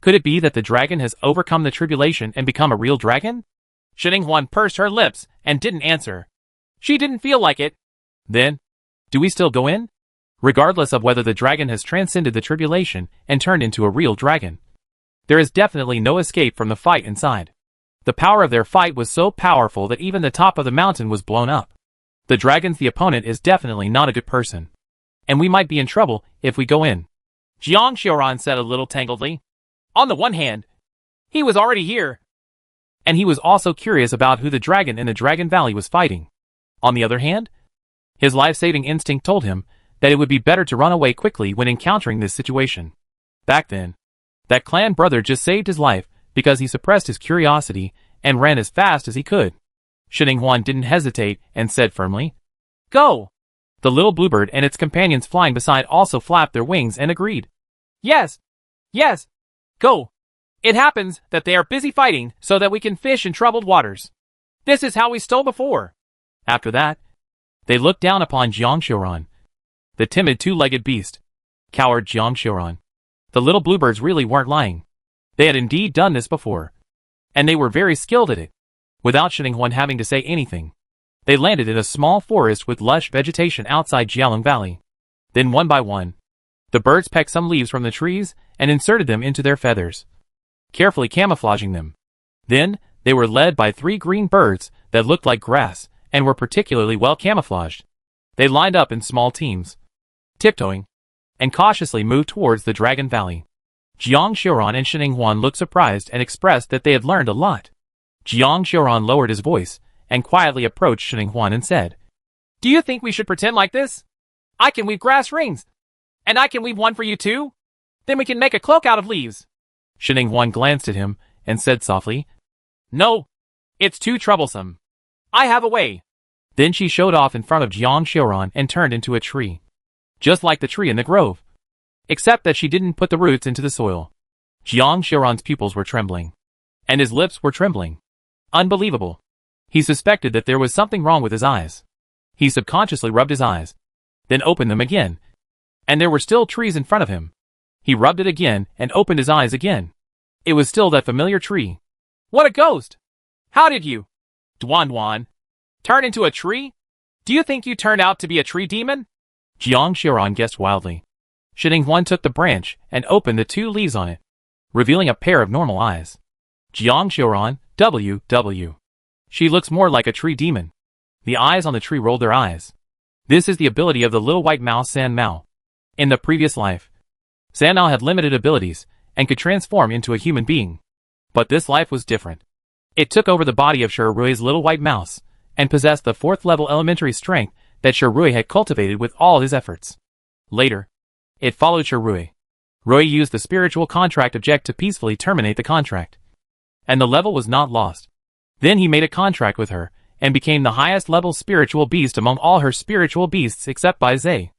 Could it be that the dragon has overcome the tribulation and become a real dragon? Shining Huan pursed her lips and didn't answer. She didn't feel like it. Then, do we still go in? Regardless of whether the dragon has transcended the tribulation and turned into a real dragon, there is definitely no escape from the fight inside. The power of their fight was so powerful that even the top of the mountain was blown up. The dragon's the opponent is definitely not a good person, and we might be in trouble if we go in. Jiang Xiaoran said a little tangledly. On the one hand, he was already here, and he was also curious about who the dragon in the Dragon Valley was fighting. On the other hand, His life-saving instinct told him that it would be better to run away quickly when encountering this situation. Back then, that clan brother just saved his life because he suppressed his curiosity and ran as fast as he could. Shining Huan didn't hesitate and said firmly, "Go!" The little bluebird and its companions flying beside also flapped their wings and agreed. "Yes! Yes! Go!" It happens that they are busy fighting so that we can fish in troubled waters. This is how we stole before. After that, they looked down upon Jiang Xiuran, the timid two-legged beast. Coward Jiang Xiuran. The little bluebirds really weren't lying. They had indeed done this before. And they were very skilled at it. Without Shining Huan having to say anything, they landed in a small forest with lush vegetation outside Jialong Valley. Then one by one, the birds pecked some leaves from the trees and inserted them into their feathers, carefully camouflaging them. Then, they were led by 3 green birds that looked like grass and were particularly well camouflaged. They lined up in small teams, tiptoeing, and cautiously moved towards the Dragon Valley. Jiang Xiuran and Shining Huan looked surprised and expressed that they had learned a lot. Jiang Xiuran lowered his voice and quietly approached Shining Huan and said, "Do you think we should pretend like this? I can weave grass rings, and I can weave one for you too. Then we can make a cloak out of leaves." Shining Huan glanced at him and said softly, "No, it's too troublesome. I have a way." Then she showed off in front of Jiang Xiuran and turned into a tree, just like the tree in the grove, except that she didn't put the roots into the soil. Jiang Xiuran's pupils were trembling, and his lips were trembling. Unbelievable. He suspected that there was something wrong with his eyes. He subconsciously rubbed his eyes, then opened them again, and there were still trees in front of him. He rubbed it again and opened his eyes again. It was still that familiar tree. "What a ghost! How did you, Duan, turn into a tree? Do you think you turned out to be a tree demon?" Jiang Xiuran guessed wildly. Shining Huan took the branch and opened the 2 leaves on it, revealing a pair of normal eyes. Jiang Xiuran, WW. She looks more like a tree demon. The eyes on the tree rolled their eyes. This is the ability of the little white mouse San Mao. In the previous life, San Mao had limited abilities and could transform into a human being. But this life was different. It took over the body of Shirui's little white mouse and possessed the 4th level elementary strength that Shirui had cultivated with all his efforts. Later, it followed Shirui. Rui used the spiritual contract object to peacefully terminate the contract. And the level was not lost. Then he made a contract with her and became the highest level spiritual beast among all her spiritual beasts except Bai Zhe.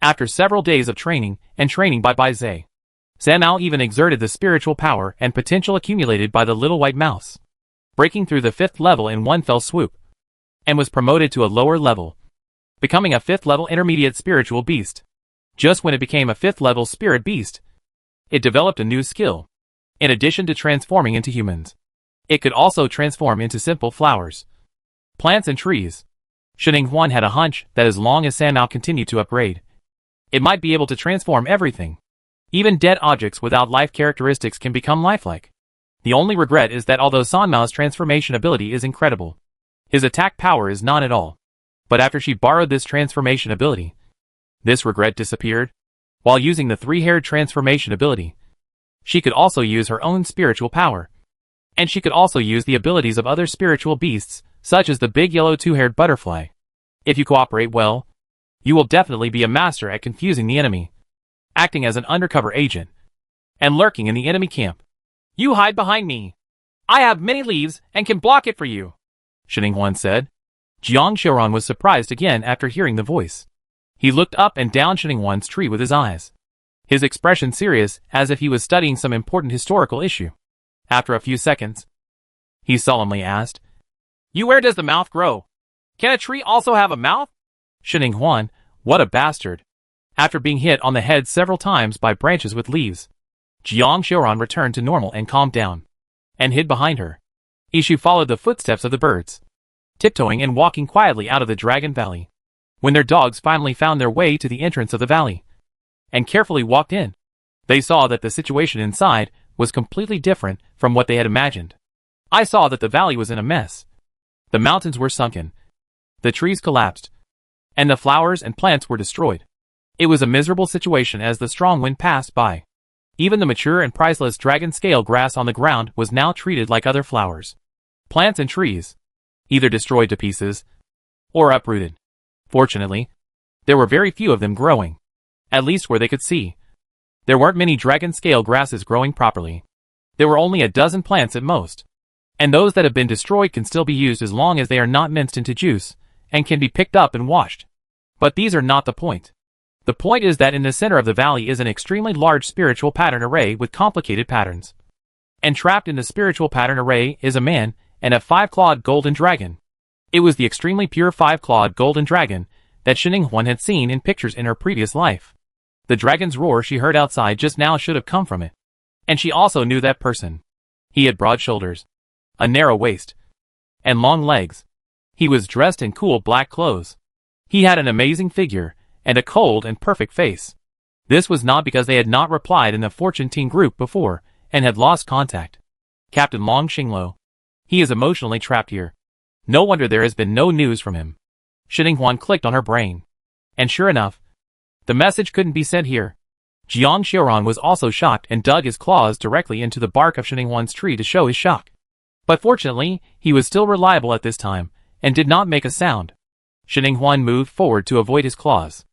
After several days of training by Bai Zhe, San Mao even exerted the spiritual power and potential accumulated by the little white mouse, breaking through the 5th level in one fell swoop, and was promoted to a lower level, becoming a 5th level intermediate spiritual beast. Just when it became a 5th level spirit beast, it developed a new skill. In addition to transforming into humans, it could also transform into simple flowers, plants and trees. Shining Huan had a hunch that as long as San Mao continued to upgrade, it might be able to transform everything. Even dead objects without life characteristics can become lifelike. The only regret is that although San Mao's transformation ability is incredible, his attack power is none at all. But after she borrowed this transformation ability, this regret disappeared. While using the 3-haired transformation ability, she could also use her own spiritual power. And she could also use the abilities of other spiritual beasts, such as the big yellow 2-haired butterfly. If you cooperate well, you will definitely be a master at confusing the enemy, acting as an undercover agent, and lurking in the enemy camp. "You hide behind me. I have many leaves and can block it for you," Shining Huan said. Jiang Xiuran was surprised again after hearing the voice. He looked up and down Shining Huan's tree with his eyes, his expression serious as if he was studying some important historical issue. After a few seconds, he solemnly asked, Where does the mouth grow? Can a tree also have a mouth?" Shining Huan, what a bastard. After being hit on the head several times by branches with leaves, Jiang Xiuran returned to normal and calmed down, and hid behind her. Ishu followed the footsteps of the birds, tiptoeing and walking quietly out of the Dragon Valley. When their dogs finally found their way to the entrance of the valley, and carefully walked in, they saw that the situation inside was completely different from what they had imagined. I saw that the valley was in a mess. The mountains were sunken, the trees collapsed, and the flowers and plants were destroyed. It was a miserable situation as the strong wind passed by. Even the mature and priceless dragon scale grass on the ground was now treated like other flowers, plants and trees, either destroyed to pieces or uprooted. Fortunately, there were very few of them growing, at least where they could see. There weren't many dragon-scale grasses growing properly. There were only a dozen plants at most. And those that have been destroyed can still be used as long as they are not minced into juice, and can be picked up and washed. But these are not the point. The point is that in the center of the valley is an extremely large spiritual pattern array with complicated patterns. And trapped in the spiritual pattern array is a man and a 5-clawed golden dragon. It was the extremely pure 5-clawed golden dragon that Shining-Huan had seen in pictures in her previous life. The dragon's roar she heard outside just now should have come from it. And she also knew that person. He had broad shoulders, a narrow waist, and long legs. He was dressed in cool black clothes. He had an amazing figure, and a cold and perfect face. This was not because they had not replied in the Fortune Team group before, and had lost contact. Captain Long Xinglo. He is emotionally trapped here. No wonder there has been no news from him. Shining-Huan clicked on her brain. And sure enough, the message couldn't be sent here. Jiang Xiaoran was also shocked and dug his claws directly into the bark of Shining-Huan's tree to show his shock. But fortunately, he was still reliable at this time, and did not make a sound. Shining-Huan moved forward to avoid his claws.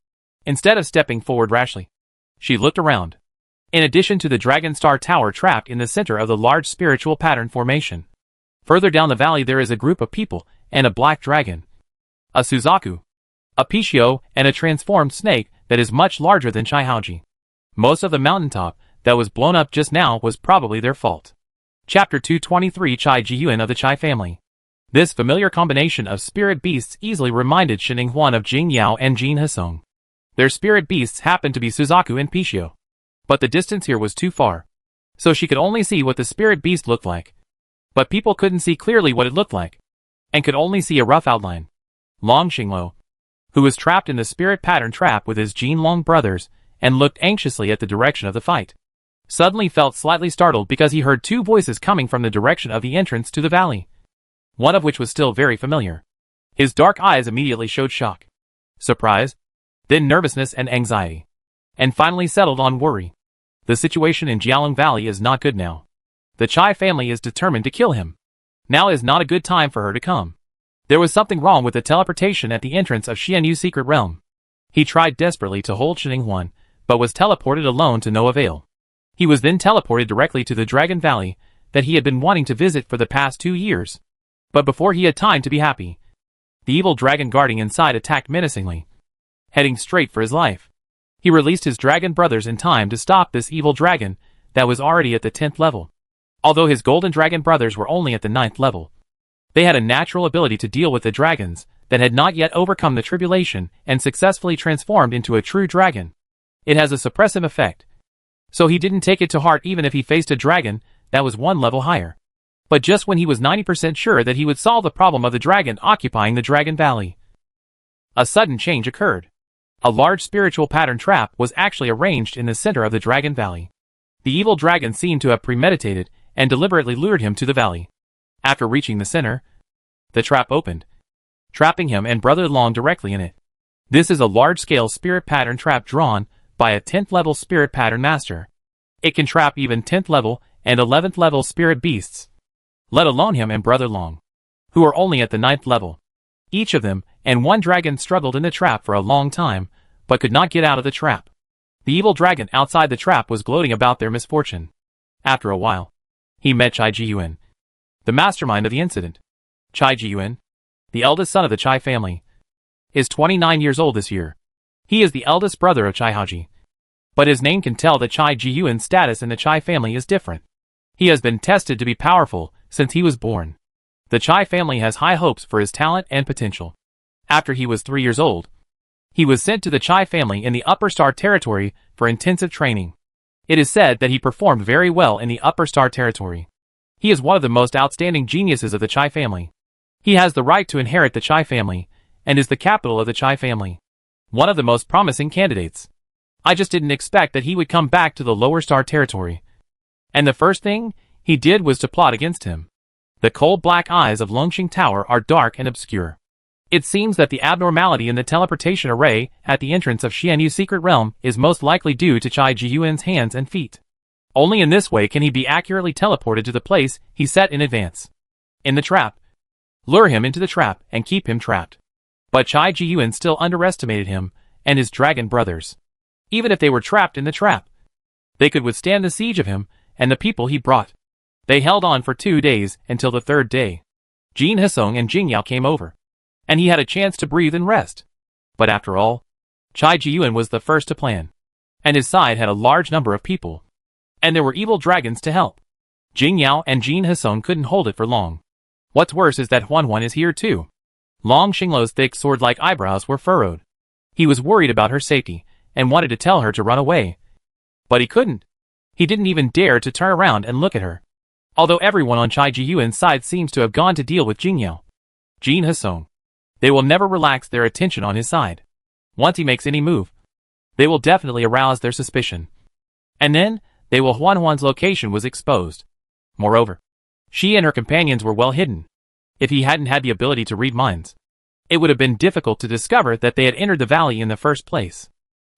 Instead of stepping forward rashly, she looked around. In addition to the Dragon Star Tower trapped in the center of the large spiritual pattern formation, further down the valley there is a group of people and a black dragon, a Suzaku, a Pishio, and a transformed snake that is much larger than Chaihaoji. Most of the mountaintop that was blown up just now was probably their fault. Chapter 223 Chai Jiyuan of the Chai family. This familiar combination of spirit beasts easily reminded Shining-Huan of Jing Yao and Jin Hesong. Their spirit beasts happened to be Suzaku and Pishio. But the distance here was too far, so she could only see what the spirit beast looked like. But people couldn't see clearly what it looked like, and could only see a rough outline. Long Xinglo, who was trapped in the spirit pattern trap with his Jin Long brothers, and looked anxiously at the direction of the fight, suddenly felt slightly startled because he heard two voices coming from the direction of the entrance to the valley, one of which was still very familiar. His dark eyes immediately showed shock, surprise, then nervousness and anxiety, and finally settled on worry. The situation in Jialing Valley is not good now. The Chai family is determined to kill him. Now is not a good time for her to come. There was something wrong with the teleportation at the entrance of Xianyu's secret realm. He tried desperately to hold Shining-Huan, but was teleported alone to no avail. He was then teleported directly to the Dragon Valley that he had been wanting to visit for the past 2 years. But before he had time to be happy, the evil dragon guarding inside attacked menacingly, heading straight for his life. He released his dragon brothers in time to stop this evil dragon that was already at the 10th level. Although his golden dragon brothers were only at the 9th level, they had a natural ability to deal with the dragons that had not yet overcome the tribulation and successfully transformed into a true dragon. It has a suppressive effect, so he didn't take it to heart even if he faced a dragon that was 1 level higher. But just when he was 90% sure that he would solve the problem of the dragon occupying the Dragon Valley, a sudden change occurred. A large spiritual pattern trap was actually arranged in the center of the Dragon Valley. The evil dragon seemed to have premeditated and deliberately lured him to the valley. After reaching the center, the trap opened, trapping him and Brother Long directly in it. This is a large-scale spirit pattern trap drawn by a 10th level spirit pattern master. It can trap even 10th level and 11th level spirit beasts, let alone him and Brother Long, who are only at the 9th level. Each of them and one dragon struggled in the trap for a long time, but could not get out of the trap. The evil dragon outside the trap was gloating about their misfortune. After a while, he met Chai Jiyuan, the mastermind of the incident. Chai Jiyuan, the eldest son of the Chai family, is 29 years old this year. He is the eldest brother of Chai Haoji, but his name can tell that Chai Jiyuan's status in the Chai family is different. He has been tested to be powerful since he was born. The Chai family has high hopes for his talent and potential. After he was 3 years old, he was sent to the Chai family in the Upper Star Territory for intensive training. It is said that he performed very well in the Upper Star Territory. He is one of the most outstanding geniuses of the Chai family. He has the right to inherit the Chai family, and is the capital of the Chai family. One of the most promising candidates. I just didn't expect that he would come back to the Lower Star Territory. And the first thing he did was to plot against him. The cold black eyes of Longxing Tower are dark and obscure. It seems that the abnormality in the teleportation array at the entrance of Xianyu's secret realm is most likely due to Chai Jiyuan's hands and feet. Only in this way can he be accurately teleported to the place he set in advance. In the trap. Lure him into the trap and keep him trapped. But Chai Ji-yuan still underestimated him and his dragon brothers. Even if they were trapped in the trap, they could withstand the siege of him and the people he brought. They held on for 2 days until the 3rd day. Jin Hesong and Jing Yao came over, and he had a chance to breathe and rest. But after all, Chai Ji-yuan was the first to plan, and his side had a large number of people, and there were evil dragons to help. Jing Yao and Jin Hesong couldn't hold it for long. What's worse is that Huan Huan is here too. Long Xingluo's thick sword-like eyebrows were furrowed. He was worried about her safety, and wanted to tell her to run away. But he couldn't. He didn't even dare to turn around and look at her. Although everyone on Chai Ji-yuan's side seems to have gone to deal with Jing Yao, Jin Hesong, they will never relax their attention on his side. Once he makes any move, they will definitely arouse their suspicion. And then, Huan Huan's location was exposed. Moreover, she and her companions were well hidden. If he hadn't had the ability to read minds, it would have been difficult to discover that they had entered the valley in the first place.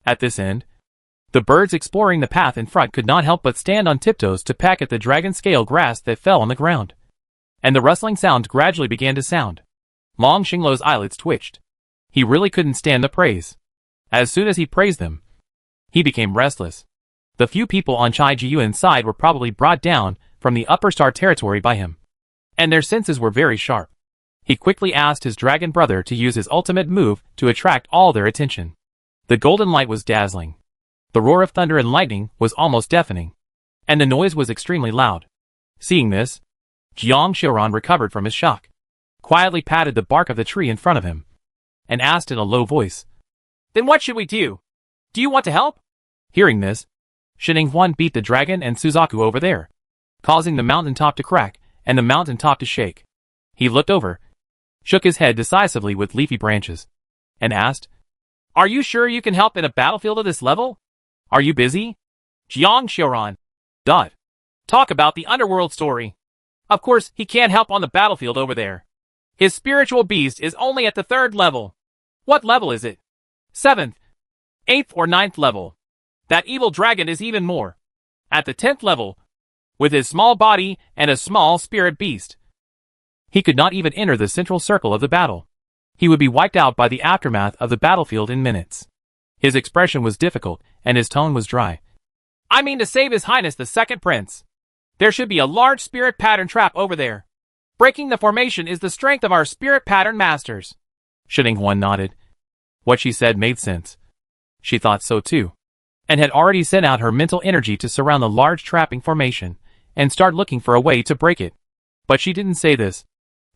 At this end, the birds exploring the path in front could not help but stand on tiptoes to peck at the dragon-scale grass that fell on the ground. And the rustling sounds gradually began to sound. Long Xingluo's eyelids twitched. He really couldn't stand the praise. As soon as he praised them, he became restless. The few people on Chai Ji-yuan's side were probably brought down from the upper star territory by him, and their senses were very sharp. He quickly asked his dragon brother to use his ultimate move to attract all their attention. The golden light was dazzling. The roar of thunder and lightning was almost deafening, and the noise was extremely loud. Seeing this, Jiang Xiaoran recovered from his shock, quietly patted the bark of the tree in front of him, and asked in a low voice, "Then what should we do? Do you want to help?" Hearing this, Shining Huan beat the dragon and Suzaku over there, causing the mountaintop to crack and the mountaintop to shake. He looked over, shook his head decisively with leafy branches, and asked, "Are you sure you can help in a battlefield of this level? Are you busy?" Jiang Xiaoran. Talk about the underworld story. Of course, he can't help on the battlefield over there. His spiritual beast is only at the 3rd level. What level is it? 7th, 8th or 9th level. That evil dragon is even more. At the 10th level, with his small body and a small spirit beast. He could not even enter the central circle of the battle. He would be wiped out by the aftermath of the battlefield in minutes. His expression was difficult, and his tone was dry. "I mean to save His Highness the Second Prince. There should be a large spirit pattern trap over there. Breaking the formation is the strength of our spirit pattern masters." Shining Huan nodded. What she said made sense. She thought so too, and had already sent out her mental energy to surround the large trapping formation, and start looking for a way to break it. But she didn't say this,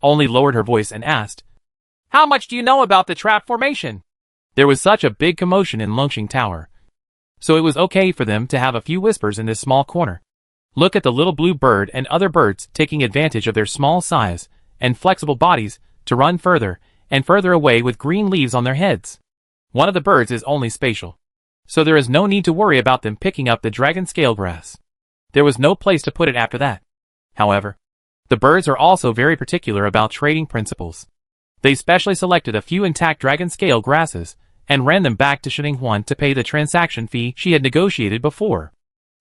only lowered her voice and asked, "How much do you know about the trap formation?" There was such a big commotion in Longqing Tower, so it was okay for them to have a few whispers in this small corner. Look at the little blue bird and other birds taking advantage of their small size and flexible bodies to run further and further away with green leaves on their heads. One of the birds is only spatial, so there is no need to worry about them picking up the dragon scale grass. There was no place to put it after that. However, the birds are also very particular about trading principles. They specially selected a few intact dragon scale grasses and ran them back to Shining Huan to pay the transaction fee she had negotiated before.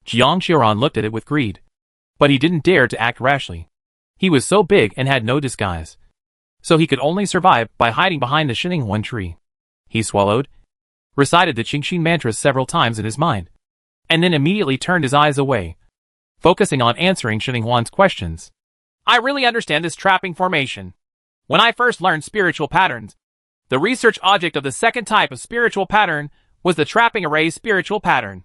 Jiang Xiaoran looked at it with greed, but he didn't dare to act rashly. He was so big and had no disguise, so he could only survive by hiding behind the Shining Huan tree. He swallowed, recited the Qingxin mantras several times in his mind, and then immediately turned his eyes away, focusing on answering Shining Huan's questions. "I really understand this trapping formation. When I first learned spiritual patterns, the research object of the 2nd type of spiritual pattern was the trapping array spiritual pattern.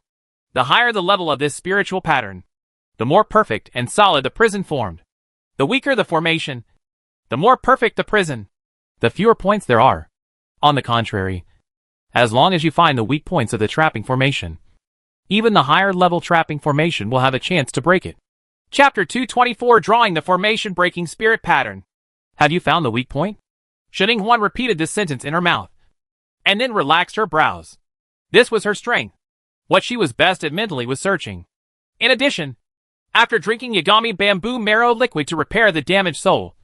The higher the level of this spiritual pattern, the more perfect and solid the prison formed. The weaker the formation, the more perfect the prison. The fewer points there are. On the contrary, as long as you find the weak points of the trapping formation, even the higher level trapping formation will have a chance to break it." Chapter 224, Drawing the Formation Breaking Spirit Pattern. "Have you found the weak point?" Shining Huan repeated this sentence in her mouth, and then relaxed her brows. This was her strength. What she was best at mentally was searching. In addition, after drinking Yagami bamboo marrow liquid to repair the damaged soul,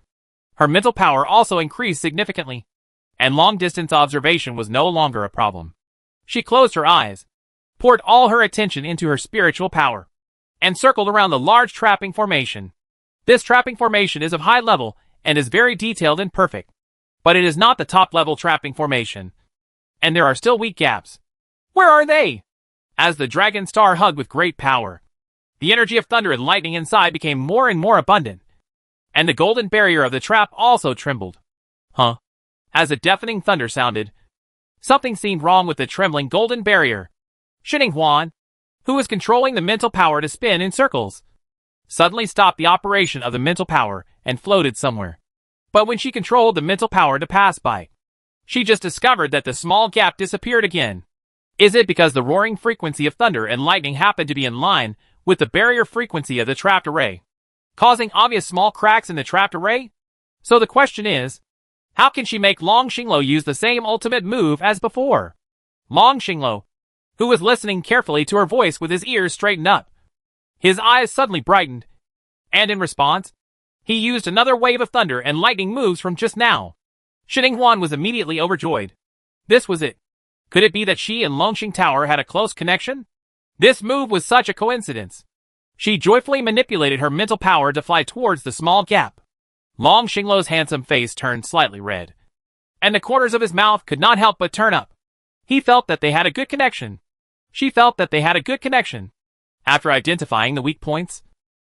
her mental power also increased significantly, and long-distance observation was no longer a problem. She closed her eyes, poured all her attention into her spiritual power, and circled around the large trapping formation. This trapping formation is of high level and is very detailed and perfect. But it is not the top-level trapping formation. And there are still weak gaps. Where are they? As the Dragon Star hugged with great power, the energy of thunder and lightning inside became more and more abundant. And the golden barrier of the trap also trembled. Huh? As a deafening thunder sounded, something seemed wrong with the trembling golden barrier. Shining Huan, who was controlling the mental power to spin in circles, suddenly stopped the operation of the mental power and floated somewhere. But when she controlled the mental power to pass by, she just discovered that the small gap disappeared again. Is it because the roaring frequency of thunder and lightning happened to be in line with the barrier frequency of the trapped array, causing obvious small cracks in the trapped array? So the question is, how can she make Long Xinglo use the same ultimate move as before? Long Xinglo, who was listening carefully to her voice with his ears straightened up, his eyes suddenly brightened, and in response, he used another wave of thunder and lightning moves from just now. Shining Huan was immediately overjoyed. This was it. Could it be that she and Longxing Tower had a close connection? This move was such a coincidence. She joyfully manipulated her mental power to fly towards the small gap. Long Xinglo's handsome face turned slightly red, and the corners of his mouth could not help but turn up. He felt that they had a good connection. She felt that they had a good connection. After identifying the weak points,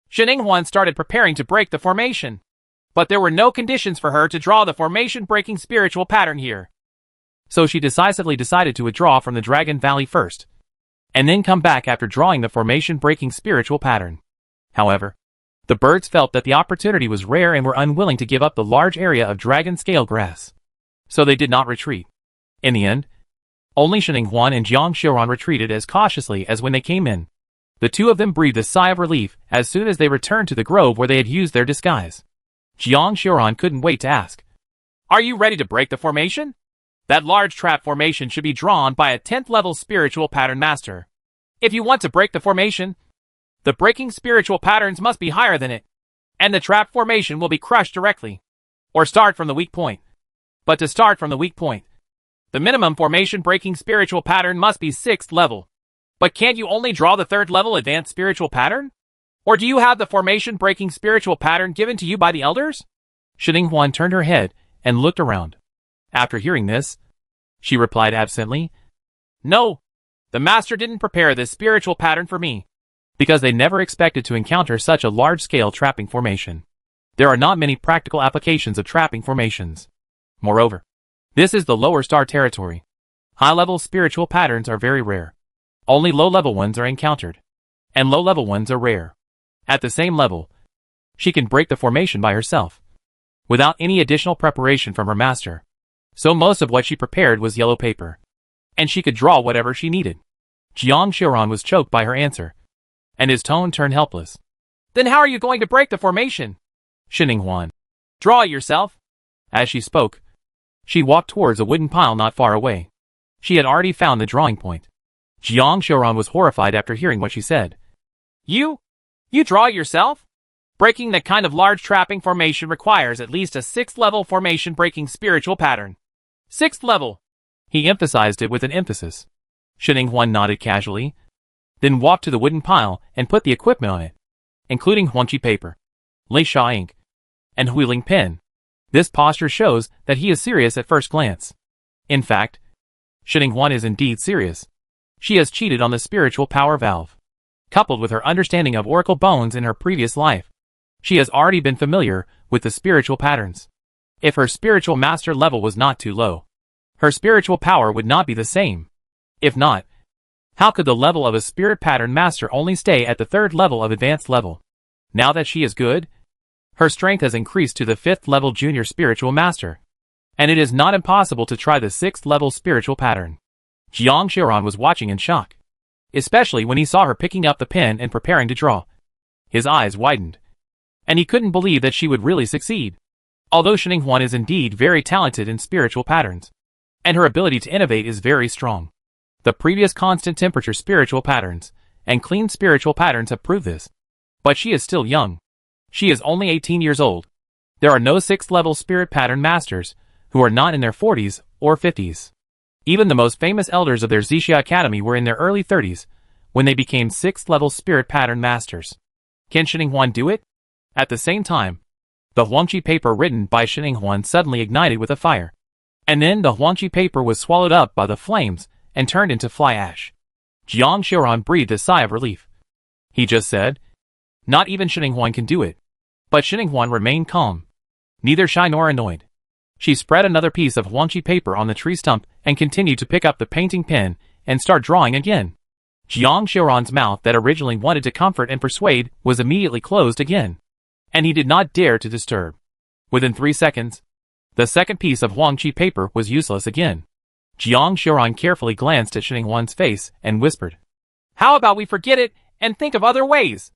Shining Huan started preparing to break the formation. But there were no conditions for her to draw the formation-breaking spiritual pattern here. So she decisively decided to withdraw from the Dragon Valley first, and then come back after drawing the formation-breaking spiritual pattern. However, the birds felt that the opportunity was rare and were unwilling to give up the large area of dragon scale grass. So they did not retreat. In the end, only Shining Huan and Jiang Xiuran retreated as cautiously as when they came in. The two of them breathed a sigh of relief as soon as they returned to the grove where they had used their disguise. Jiang Xiuran couldn't wait to ask, "Are you ready to break the formation? That large trap formation should be drawn by a 10th level spiritual pattern master. If you want to break the formation, the breaking spiritual patterns must be higher than it, and the trap formation will be crushed directly. Or start from the weak point. But to start from the weak point, the minimum formation breaking spiritual pattern must be 6th level. But can't you only draw the 3rd level advanced spiritual pattern? Or do you have the formation breaking spiritual pattern given to you by the elders?" Shining Huan turned her head and looked around. After hearing this, she replied absently, "No, the master didn't prepare this spiritual pattern for me, because they never expected to encounter such a large-scale trapping formation. There are not many practical applications of trapping formations. Moreover, this is the lower star territory. High-level spiritual patterns are very rare. Only low-level ones are encountered, and low-level ones are rare. At the same level, she can break the formation by herself, without any additional preparation from her master. So most of what she prepared was yellow paper, and she could draw whatever she needed." Jiang Xiuran was choked by her answer, and his tone turned helpless. "Then how are you going to break the formation?" Shining Huan, "Draw it yourself." As she spoke, she walked towards a wooden pile not far away. She had already found the drawing point. Jiang Xiuran was horrified after hearing what she said. You draw it yourself? Breaking that kind of large trapping formation requires at least a 6th level formation breaking spiritual pattern. 6th level." He emphasized it with an emphasis. Shining Huan nodded casually, then walked to the wooden pile and put the equipment on it, including Huangqi paper, Leisha ink, and Huiling pen. This posture shows that he is serious at first glance. In fact, Shining Huan is indeed serious. She has cheated on the spiritual power valve. Coupled with her understanding of oracle bones in her previous life, she has already been familiar with the spiritual patterns. If her spiritual master level was not too low, her spiritual power would not be the same. If not, how could the level of a spirit pattern master only stay at the 3rd level of advanced level? Now that she is good, her strength has increased to the 5th level junior spiritual master, and it is not impossible to try the 6th level spiritual pattern. Jiang Xiuran was watching in shock, especially when he saw her picking up the pen and preparing to draw. His eyes widened, and he couldn't believe that she would really succeed. Although Shining Huan is indeed very talented in spiritual patterns, and her ability to innovate is very strong, the previous constant temperature spiritual patterns and clean spiritual patterns have proved this. But she is still young. She is only 18 years old. There are no 6th level spirit pattern masters who are not in their 40s or 50s. Even the most famous elders of their Zixia Academy were in their early 30s when they became 6th level spirit pattern masters. Can Shining Huan do it? At the same time, The Huangqi paper written by Xinhuan suddenly ignited with a fire. And then the Huangqi paper was swallowed up by the flames and turned into fly ash. Jiang Xiaoran breathed a sigh of relief. He just said, "Not even Xinhuan can do it." But Xinhuan remained calm, neither shy nor annoyed. She spread another piece of Huangqi paper on the tree stump and continued to pick up the painting pen and start drawing again. Jiang Xiaoran's mouth that originally wanted to comfort and persuade was immediately closed again, and he did not dare to disturb. Within 3 seconds, the second piece of Huangqi paper was useless again. Jiang Xiaoran carefully glanced at Xinhuan's face and whispered, "How about we forget it and think of other ways?"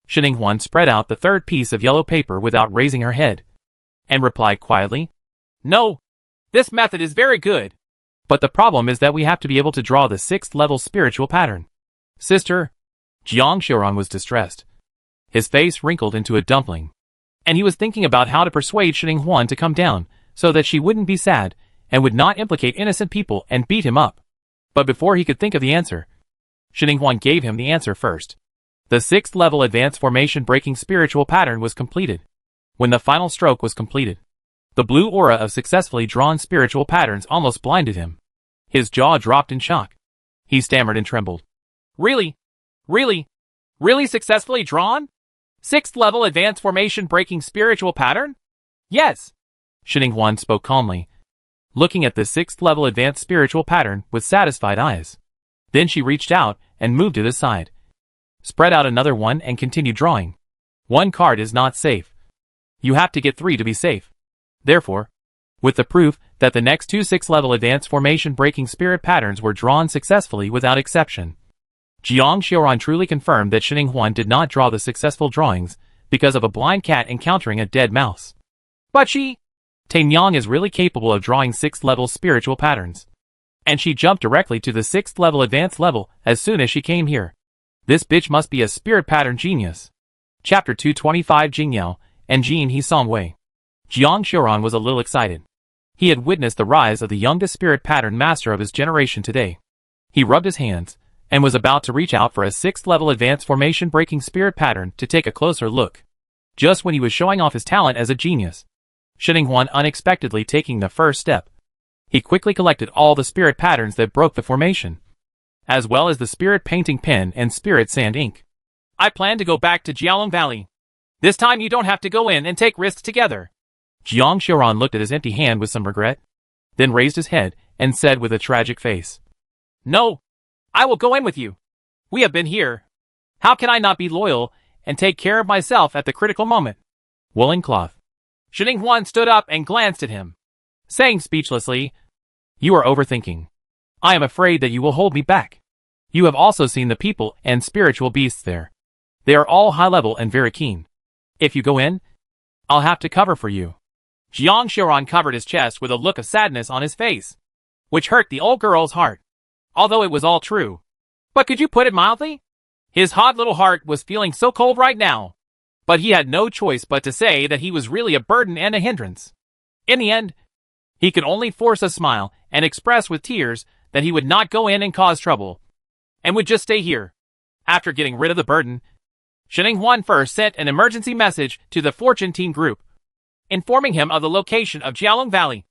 Xinhuan spread out the third piece of yellow paper without raising her head, and replied quietly, "No, this method is very good. But the problem is that we have to be able to draw the 6th level spiritual pattern." "Sister," Jiang Xiaoran was distressed. His face wrinkled into a dumpling, and he was thinking about how to persuade Xinhuan to come down so that she wouldn't be sad and would not implicate innocent people and beat him up. But before he could think of the answer, Xinhuan gave him the answer first. The 6th level advanced formation breaking spiritual pattern was completed. When the final stroke was completed, the blue aura of successfully drawn spiritual patterns almost blinded him. His jaw dropped in shock. He stammered and trembled. Really successfully drawn? 6th level advanced formation breaking spiritual pattern? Yes. Xinhuan spoke calmly, looking at the 6th level advanced spiritual pattern with satisfied eyes. Then she reached out and moved it aside, spread out another one and continued drawing. One card is not safe. You have to get 3 to be safe. Therefore, with the proof that the next 2 6th level advanced formation breaking spirit patterns were drawn successfully without exception, Jiang Xiaoran truly confirmed that Xinhuan did not draw the successful drawings because of a blind cat encountering a dead mouse. But she... Yang is really capable of drawing 6th level spiritual patterns. And she jumped directly to the 6th level advanced level as soon as she came here. This bitch must be a spirit pattern genius. Chapter 225 Jingyao and Jin He Songwei. Jiang Xiaoran was a little excited. He had witnessed the rise of the youngest spirit pattern master of his generation today. He rubbed his hands and was about to reach out for a 6th level advanced formation breaking spirit pattern to take a closer look. Just when he was showing off his talent as a genius, Xinhuan unexpectedly taking the first step. He quickly collected all the spirit patterns that broke the formation, as well as the spirit painting pen and spirit sand ink. "I plan to go back to Jialong Valley. This time you don't have to go in and take risks together." Jiang Xiaoran looked at his empty hand with some regret, then raised his head and said with a tragic face, "No, I will go in with you. We have been here. How can I not be loyal and take care of myself at the critical moment?" Woolen cloth. Xinhuan stood up and glanced at him, saying speechlessly, "You are overthinking. I am afraid that you will hold me back. You have also seen the people and spiritual beasts there. They are all high level and very keen. If you go in, I'll have to cover for you." Jiang Xiaoran covered his chest with a look of sadness on his face, which hurt the old girl's heart, although it was all true. But could you put it mildly? His hot little heart was feeling so cold right now. But he had no choice but to say that he was really a burden and a hindrance. In the end, he could only force a smile and express with tears that he would not go in and cause trouble, and would just stay here. After getting rid of the burden, Xinhuan first sent an emergency message to the Fortune Team group, informing him of the location of Jialong Valley,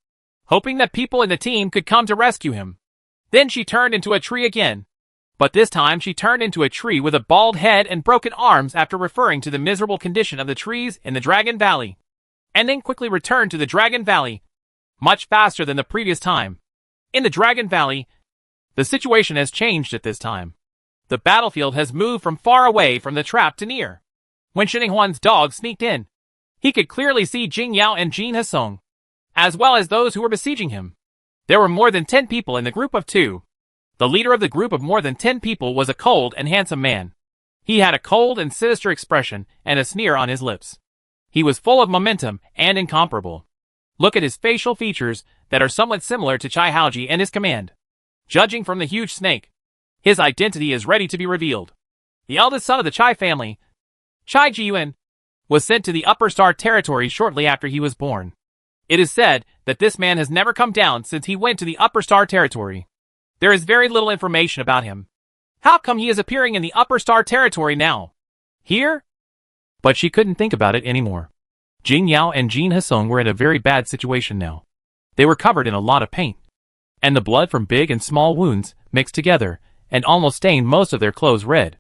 hoping that people in the team could come to rescue him. Then she turned into a tree again. But this time she turned into a tree with a bald head and broken arms after referring to the miserable condition of the trees in the Dragon Valley, and then quickly returned to the Dragon Valley, much faster than the previous time. In the Dragon Valley, the situation has changed at this time. The battlefield has moved from far away from the trap to near. When Xinhuan's dog sneaked in, he could clearly see Jing Yao and Jin Hasong, as well as those who were besieging him. There were more than 10 people in the group of 2. The leader of the group of more than 10 people was a cold and handsome man. He had a cold and sinister expression and a sneer on his lips. He was full of momentum and incomparable. Look at his facial features that are somewhat similar to Chai Haoji and his command. Judging from the huge snake, his identity is ready to be revealed. The eldest son of the Chai family, Chai Jiyuan, was sent to the Upper Star territory shortly after he was born. It is said that this man has never come down since he went to the Upper Star territory. There is very little information about him. How come he is appearing in the Upper Star territory now? Here? But she couldn't think about it anymore. Jing Yao and Jin Hesong were in a very bad situation now. They were covered in a lot of paint, and the blood from big and small wounds mixed together and almost stained most of their clothes red.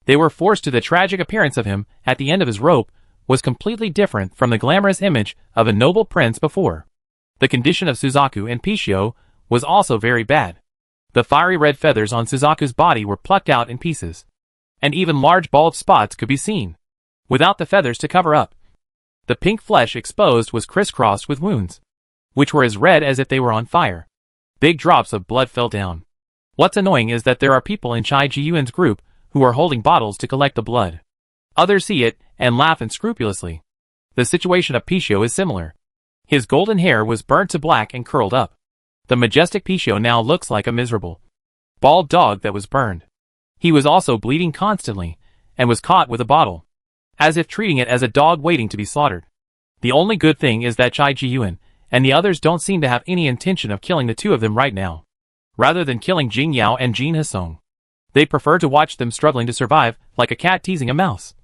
They were forced to the tragic appearance of him at the end of his rope was completely different from the glamorous image of a noble prince before. The condition of Suzaku and Pichio was also very bad. The fiery red feathers on Suzaku's body were plucked out in pieces, and even large bald spots could be seen, without the feathers to cover up. The pink flesh exposed was crisscrossed with wounds, which were as red as if they were on fire. Big drops of blood fell down. What's annoying is that there are people in Chai Ji-yuan's group who are holding bottles to collect the blood. Others see it and laugh unscrupulously. The situation of Pichio is similar. His golden hair was burnt to black and curled up. The majestic Pichio now looks like a miserable, bald dog that was burned. He was also bleeding constantly, and was caught with a bottle, as if treating it as a dog waiting to be slaughtered. The only good thing is that Chai Ji-yuan and the others don't seem to have any intention of killing the two of them right now. Rather than killing Jing Yao and Jin Hesong, they prefer to watch them struggling to survive like a cat teasing a mouse.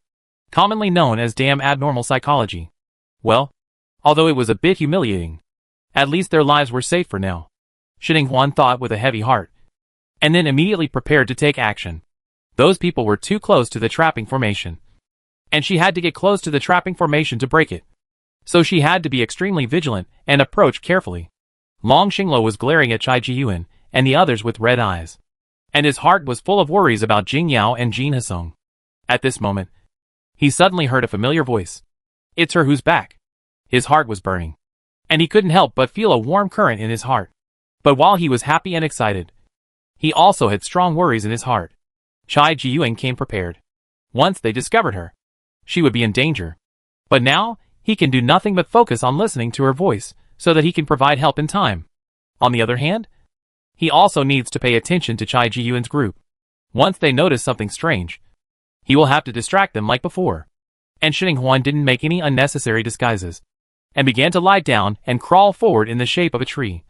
Commonly known as damn abnormal psychology. Well, although it was a bit humiliating, at least their lives were safe for now. Shining Huan thought with a heavy heart, and then immediately prepared to take action. Those people were too close to the trapping formation, and she had to get close to the trapping formation to break it. So she had to be extremely vigilant and approach carefully. Long Xinglo was glaring at Chai Ji-yuan and the others with red eyes, and his heart was full of worries about Jing Yao and Jin Hesong. At this moment, he suddenly heard a familiar voice. It's her who's back. His heart was burning, and he couldn't help but feel a warm current in his heart. But while he was happy and excited, he also had strong worries in his heart. Chai Ji-yuan came prepared. Once they discovered her, she would be in danger. But now, he can do nothing but focus on listening to her voice so that he can provide help in time. On the other hand, he also needs to pay attention to Chai Ji-yuan's group. Once they notice something strange, he will have to distract them like before. And Shining Huan didn't make any unnecessary disguises, and began to lie down and crawl forward in the shape of a tree.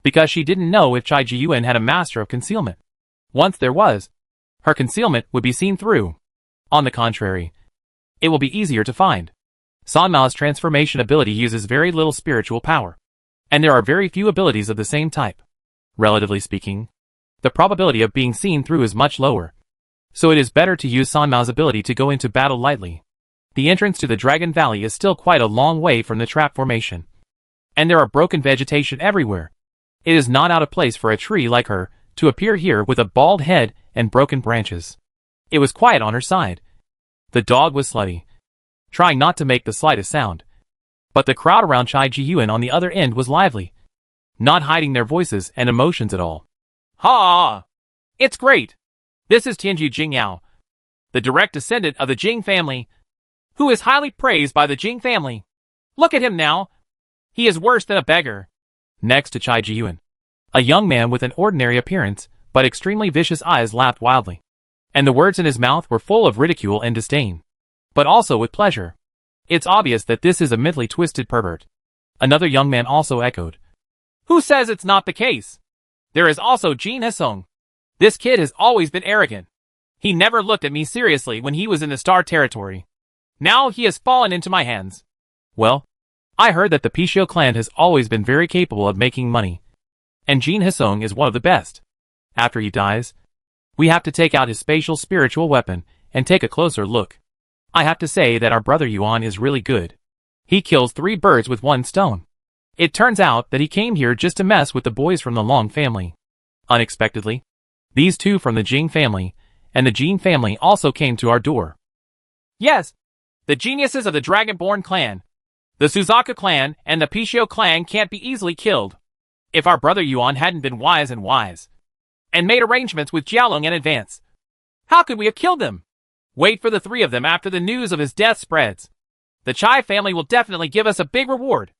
Because she didn't know if Chai Ji-yuan had a master of concealment. Once there was, her concealment would be seen through. On the contrary, it will be easier to find. San Mao's transformation ability uses very little spiritual power, and there are very few abilities of the same type. Relatively speaking, the probability of being seen through is much lower. So it is better to use San Mao's ability to go into battle lightly. The entrance to the Dragon Valley is still quite a long way from the trap formation, and there are broken vegetation everywhere. It is not out of place for a tree like her to appear here with a bald head and broken branches. It was quiet on her side. The dog was slutty, trying not to make the slightest sound. But the crowd around Chai Ji-yuan on the other end was lively, not hiding their voices and emotions at all. Ha! It's great! This is Tianju Jing Yao, the direct descendant of the Jing family, who is highly praised by the Jing family. Look at him now. He is worse than a beggar. Next to Chai Ji-yuan, a young man with an ordinary appearance, but extremely vicious eyes laughed wildly, and the words in his mouth were full of ridicule and disdain, but also with pleasure. It's obvious that this is a mentally twisted pervert. Another young man also echoed. Who says it's not the case? There is also Jin Hesong. This kid has always been arrogant. He never looked at me seriously when he was in the Star Territory. Now he has fallen into my hands. Well, I heard that the Pichio clan has always been very capable of making money, and Jin Hesong is one of the best. After he dies, we have to take out his spiritual weapon and take a closer look. I have to say that our brother Yuan is really good. He kills 3 birds with 1 stone. It turns out that he came here just to mess with the boys from the Long family. Unexpectedly, these 2 from the Jing family and the Jin family also came to our door. Yes, the geniuses of the Dragonborn clan. The Suzaku clan and the Pichio clan can't be easily killed. If our brother Yuan hadn't been wise and made arrangements with Jialong in advance, how could we have killed them? Wait for the 3 of them after the news of his death spreads. The Chai family will definitely give us a big reward,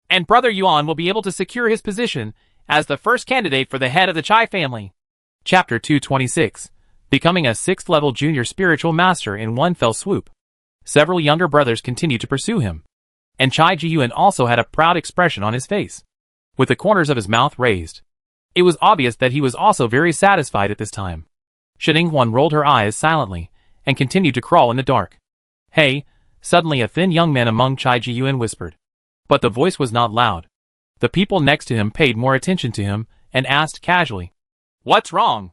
and brother Yuan will be able to secure his position as the first candidate for the head of the Chai family. Chapter 226. Becoming a 6th level junior spiritual master in one fell swoop. Several younger brothers continued to pursue him, and Chai Ji-yuan also had a proud expression on his face, with the corners of his mouth raised. It was obvious that he was also very satisfied at this time. Shining Huan rolled her eyes silently and continued to crawl in the dark. Hey, Suddenly a thin young man among Chai Ji-yuan whispered. But the voice was not loud. The people next to him paid more attention to him and asked casually, "What's wrong?"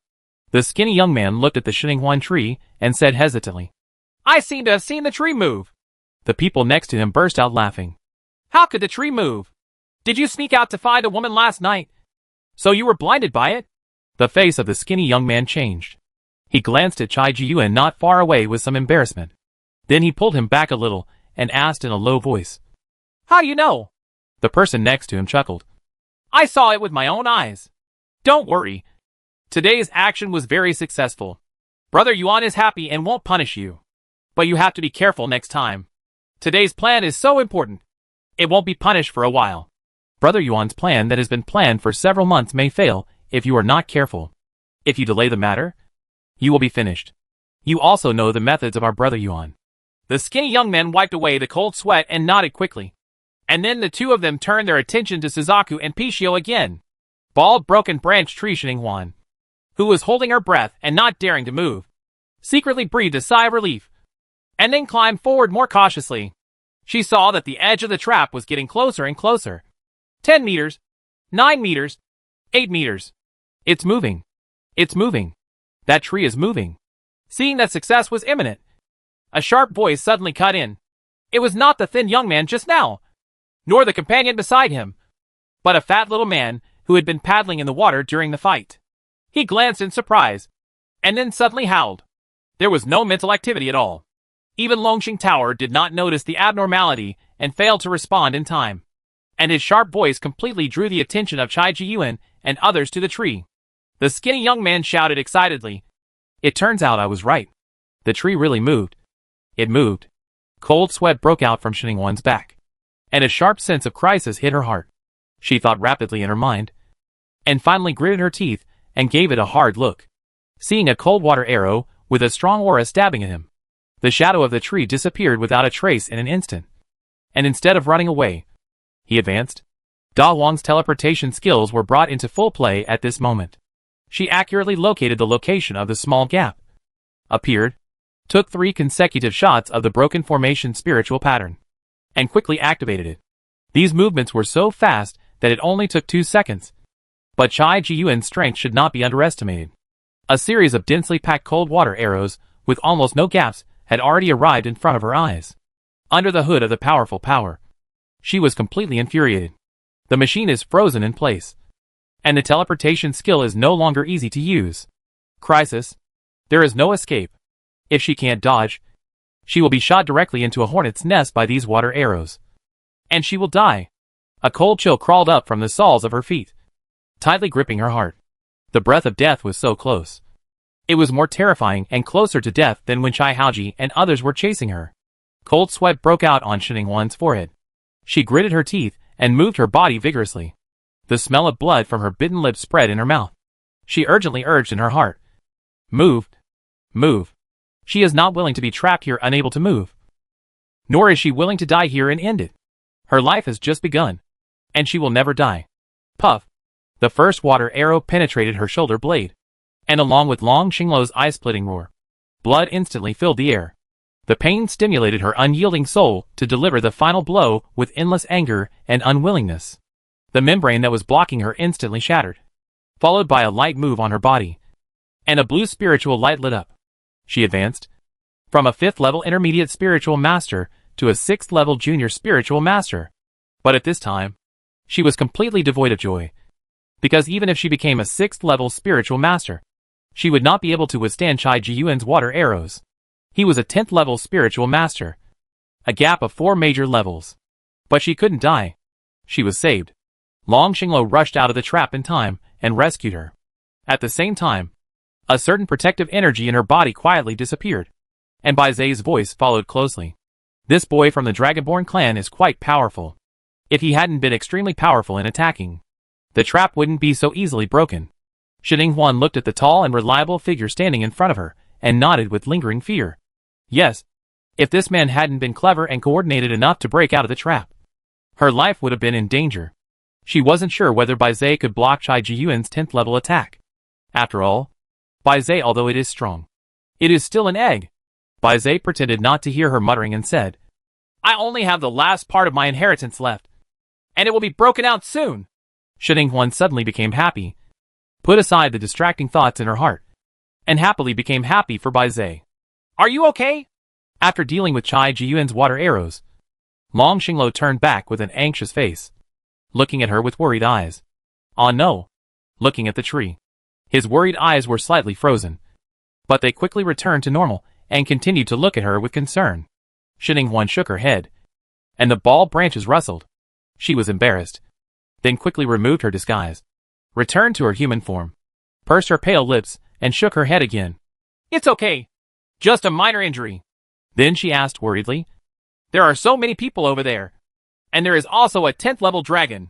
The skinny young man looked at the Xininghuan tree and said hesitantly, "I seem to have seen the tree move." The people next to him burst out laughing. "How could the tree move? Did you sneak out to find a woman last night? So you were blinded by it?" The face of the skinny young man changed. He glanced at Chai Ji-yuan not far away with some embarrassment. Then he pulled him back a little and asked in a low voice, "How do you know?" The person next to him chuckled. "I saw it with my own eyes. Don't worry. Today's action was very successful. Brother Yuan is happy and won't punish you. But you have to be careful next time. Today's plan is so important. It won't be punished for a while." Brother Yuan's plan that has been planned for several months may fail if you are not careful. If you delay the matter, you will be finished. You also know the methods of our brother Yuan. The skinny young man wiped away the cold sweat and nodded quickly. And then the two of them turned their attention to Suzaku and Pichio again. Bald, broken branch tree Xininghuan, who was holding her breath and not daring to move, secretly breathed a sigh of relief, and then climbed forward more cautiously. She saw that the edge of the trap was getting closer and closer. 10 meters, 9 meters, 8 meters. It's moving. It's moving. That tree is moving. Seeing that success was imminent, a sharp voice suddenly cut in. It was not the thin young man just now, nor the companion beside him, but a fat little man who had been paddling in the water during the fight. He glanced in surprise, and then suddenly howled. There was no mental activity at all. Even Longxing Tower did not notice the abnormality and failed to respond in time. And his sharp voice completely drew the attention of Chai Ji-yuan and others to the tree. The skinny young man shouted excitedly, "It turns out I was right. The tree really moved. It moved." Cold sweat broke out from Xininghuan's back, and a sharp sense of crisis hit her heart. She thought rapidly in her mind, and finally gritted her teeth and gave it a hard look. Seeing a cold water arrow with a strong aura stabbing at him, the shadow of the tree disappeared without a trace in an instant. And instead of running away, he advanced. Da Wang's teleportation skills were brought into full play at this moment. She accurately located the location of the small gap, appeared, took 3 consecutive shots of the broken formation spiritual pattern, and quickly activated it. These movements were so fast that it only took 2 seconds. But Chai Ji-yuan's strength should not be underestimated. A series of densely packed cold water arrows, with almost no gaps, had already arrived in front of her eyes. Under the hood of the powerful power, she was completely infuriated. The machine is frozen in place, and the teleportation skill is no longer easy to use. Crisis. There is no escape. If she can't dodge, she will be shot directly into a hornet's nest by these water arrows. And she will die. A cold chill crawled up from the soles of her feet, tightly gripping her heart. The breath of death was so close. It was more terrifying and closer to death than when Chai Haoji and others were chasing her. Cold sweat broke out on Xininghuan's forehead. She gritted her teeth and moved her body vigorously. The smell of blood from her bitten lips spread in her mouth. She urgently urged in her heart, "Move. Move." She is not willing to be trapped here unable to move. Nor is she willing to die here and end it. Her life has just begun, and she will never die. Puff. The first water arrow penetrated her shoulder blade, and along with Long Xingluo's eye-splitting roar, blood instantly filled the air. The pain stimulated her unyielding soul to deliver the final blow with endless anger and unwillingness. The membrane that was blocking her instantly shattered, followed by a light move on her body, and a blue spiritual light lit up. She advanced from a 5th level intermediate spiritual master to a 6th level junior spiritual master. But at this time, she was completely devoid of joy, because even if she became a 6th level spiritual master, she would not be able to withstand Chai Ji-yuan's water arrows. He was a 10th level spiritual master, a gap of 4 major levels. But she couldn't die. She was saved. Long Xingluo rushed out of the trap in time and rescued her. At the same time, a certain protective energy in her body quietly disappeared, and Bai Zai's voice followed closely. This boy from the Dragonborn clan is quite powerful. If he hadn't been extremely powerful in attacking, the trap wouldn't be so easily broken. Xininghuan looked at the tall and reliable figure standing in front of her, and nodded with lingering fear. Yes, if this man hadn't been clever and coordinated enough to break out of the trap, her life would have been in danger. She wasn't sure whether Bai Zai could block Chai Ji-yuan's 10th level attack. After all, Bai Zai, although it is strong, it is still an egg. Bai Zai pretended not to hear her muttering and said, I only have the last part of my inheritance left, and it will be broken out soon. Shi Huan suddenly became happy, put aside the distracting thoughts in her heart, and happily became happy for Bai Zhe. Are you okay? After dealing with Chai Jiyuan's water arrows, Long Xinglo turned back with an anxious face, looking at her with worried eyes. Oh no! Looking at the tree. His worried eyes were slightly frozen, but they quickly returned to normal and continued to look at her with concern. Shi Huan shook her head, and the ball branches rustled. She was embarrassed, then quickly removed her disguise, returned to her human form, pursed her pale lips, and shook her head again. It's okay. Just a minor injury. Then she asked worriedly, There are so many people over there, and there is also a 10th level dragon.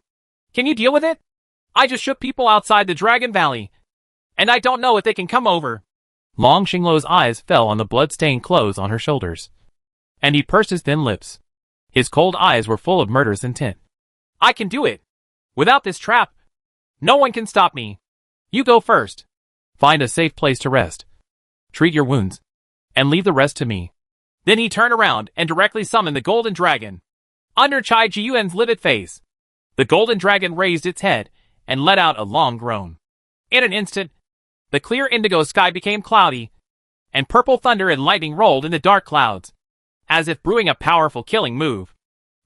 Can you deal with it? I just shook people outside the Dragon Valley, and I don't know if they can come over. Long Xinglo's eyes fell on the blood-stained clothes on her shoulders, and he pursed his thin lips. His cold eyes were full of murderous intent. I can do it. Without this trap, no one can stop me. You go first. Find a safe place to rest. Treat your wounds, and leave the rest to me. Then he turned around and directly summoned the Golden Dragon. Under Chai Jiyuan's livid face, the Golden Dragon raised its head and let out a long groan. In an instant, the clear indigo sky became cloudy, and purple thunder and lightning rolled in the dark clouds, as if brewing a powerful killing move.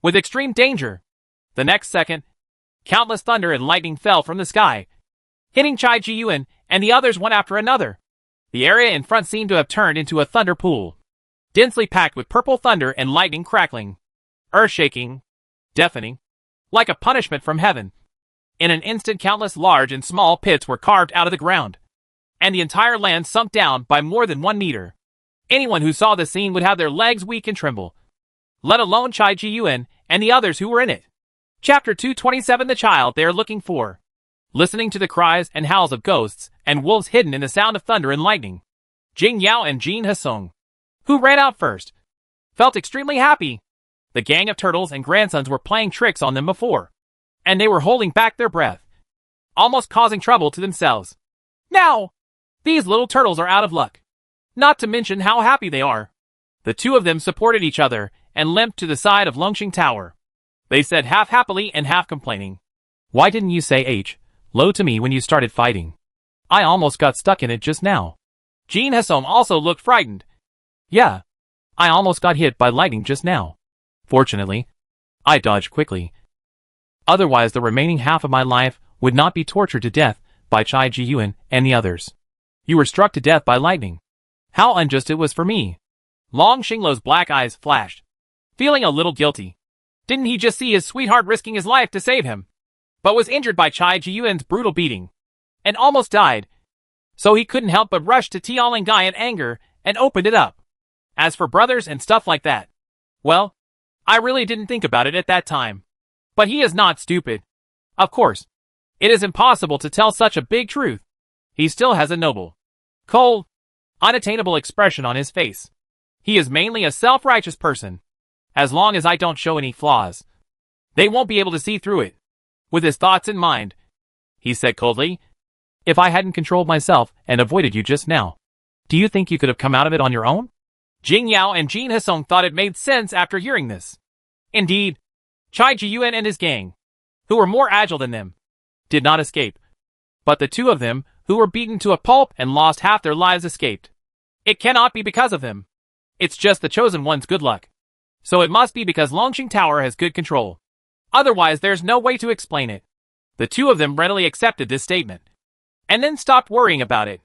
With extreme danger, the next second, countless thunder and lightning fell from the sky, hitting Chai Jiyuan and the others one after another. The area in front seemed to have turned into a thunder pool, densely packed with purple thunder and lightning crackling, earth-shaking, deafening, like a punishment from heaven. In an instant, countless large and small pits were carved out of the ground, and the entire land sunk down by more than 1 meter. Anyone who saw the scene would have their legs weak and tremble, let alone Chai Jiyuan and the others who were in it. Chapter 227. The child they are looking for. Listening to the cries and howls of ghosts and wolves hidden in the sound of thunder and lightning, Jing Yao and Jin Hesong, who ran out first, felt extremely happy. The gang of turtles and grandsons were playing tricks on them before, and they were holding back their breath, almost causing trouble to themselves. Now, these little turtles are out of luck, not to mention how happy they are. The two of them supported each other and limped to the side of Longxing Tower. They said half happily and half complaining. Why didn't you say hello to me when you started fighting? I almost got stuck in it just now. Jin Hesong also looked frightened. Yeah, I almost got hit by lightning just now. Fortunately, I dodged quickly. Otherwise, the remaining half of my life would not be tortured to death by Chai Jiyuan and the others. You were struck to death by lightning. How unjust it was for me. Long Xinglo's black eyes flashed, feeling a little guilty. Didn't he just see his sweetheart risking his life to save him, but was injured by Chai Jiyuan's brutal beating, and almost died? So he couldn't help but rush to Tianlinggai in anger and opened it up. As for brothers and stuff like that, well, I really didn't think about it at that time. But he is not stupid. Of course, it is impossible to tell such a big truth. He still has a noble, cold, unattainable expression on his face. He is mainly a self-righteous person. As long as I don't show any flaws, they won't be able to see through it. With his thoughts in mind, he said coldly, If I hadn't controlled myself and avoided you just now, do you think you could have come out of it on your own? Jing Yao and Jin Hesong thought it made sense after hearing this. Indeed, Chai Jiyuan and his gang, who were more agile than them, did not escape. But the two of them, who were beaten to a pulp and lost half their lives, escaped. It cannot be because of them. It's just the chosen one's good luck. So it must be because Longxing Tower has good control. Otherwise, there's no way to explain it. The two of them readily accepted this statement, and then stopped worrying about it.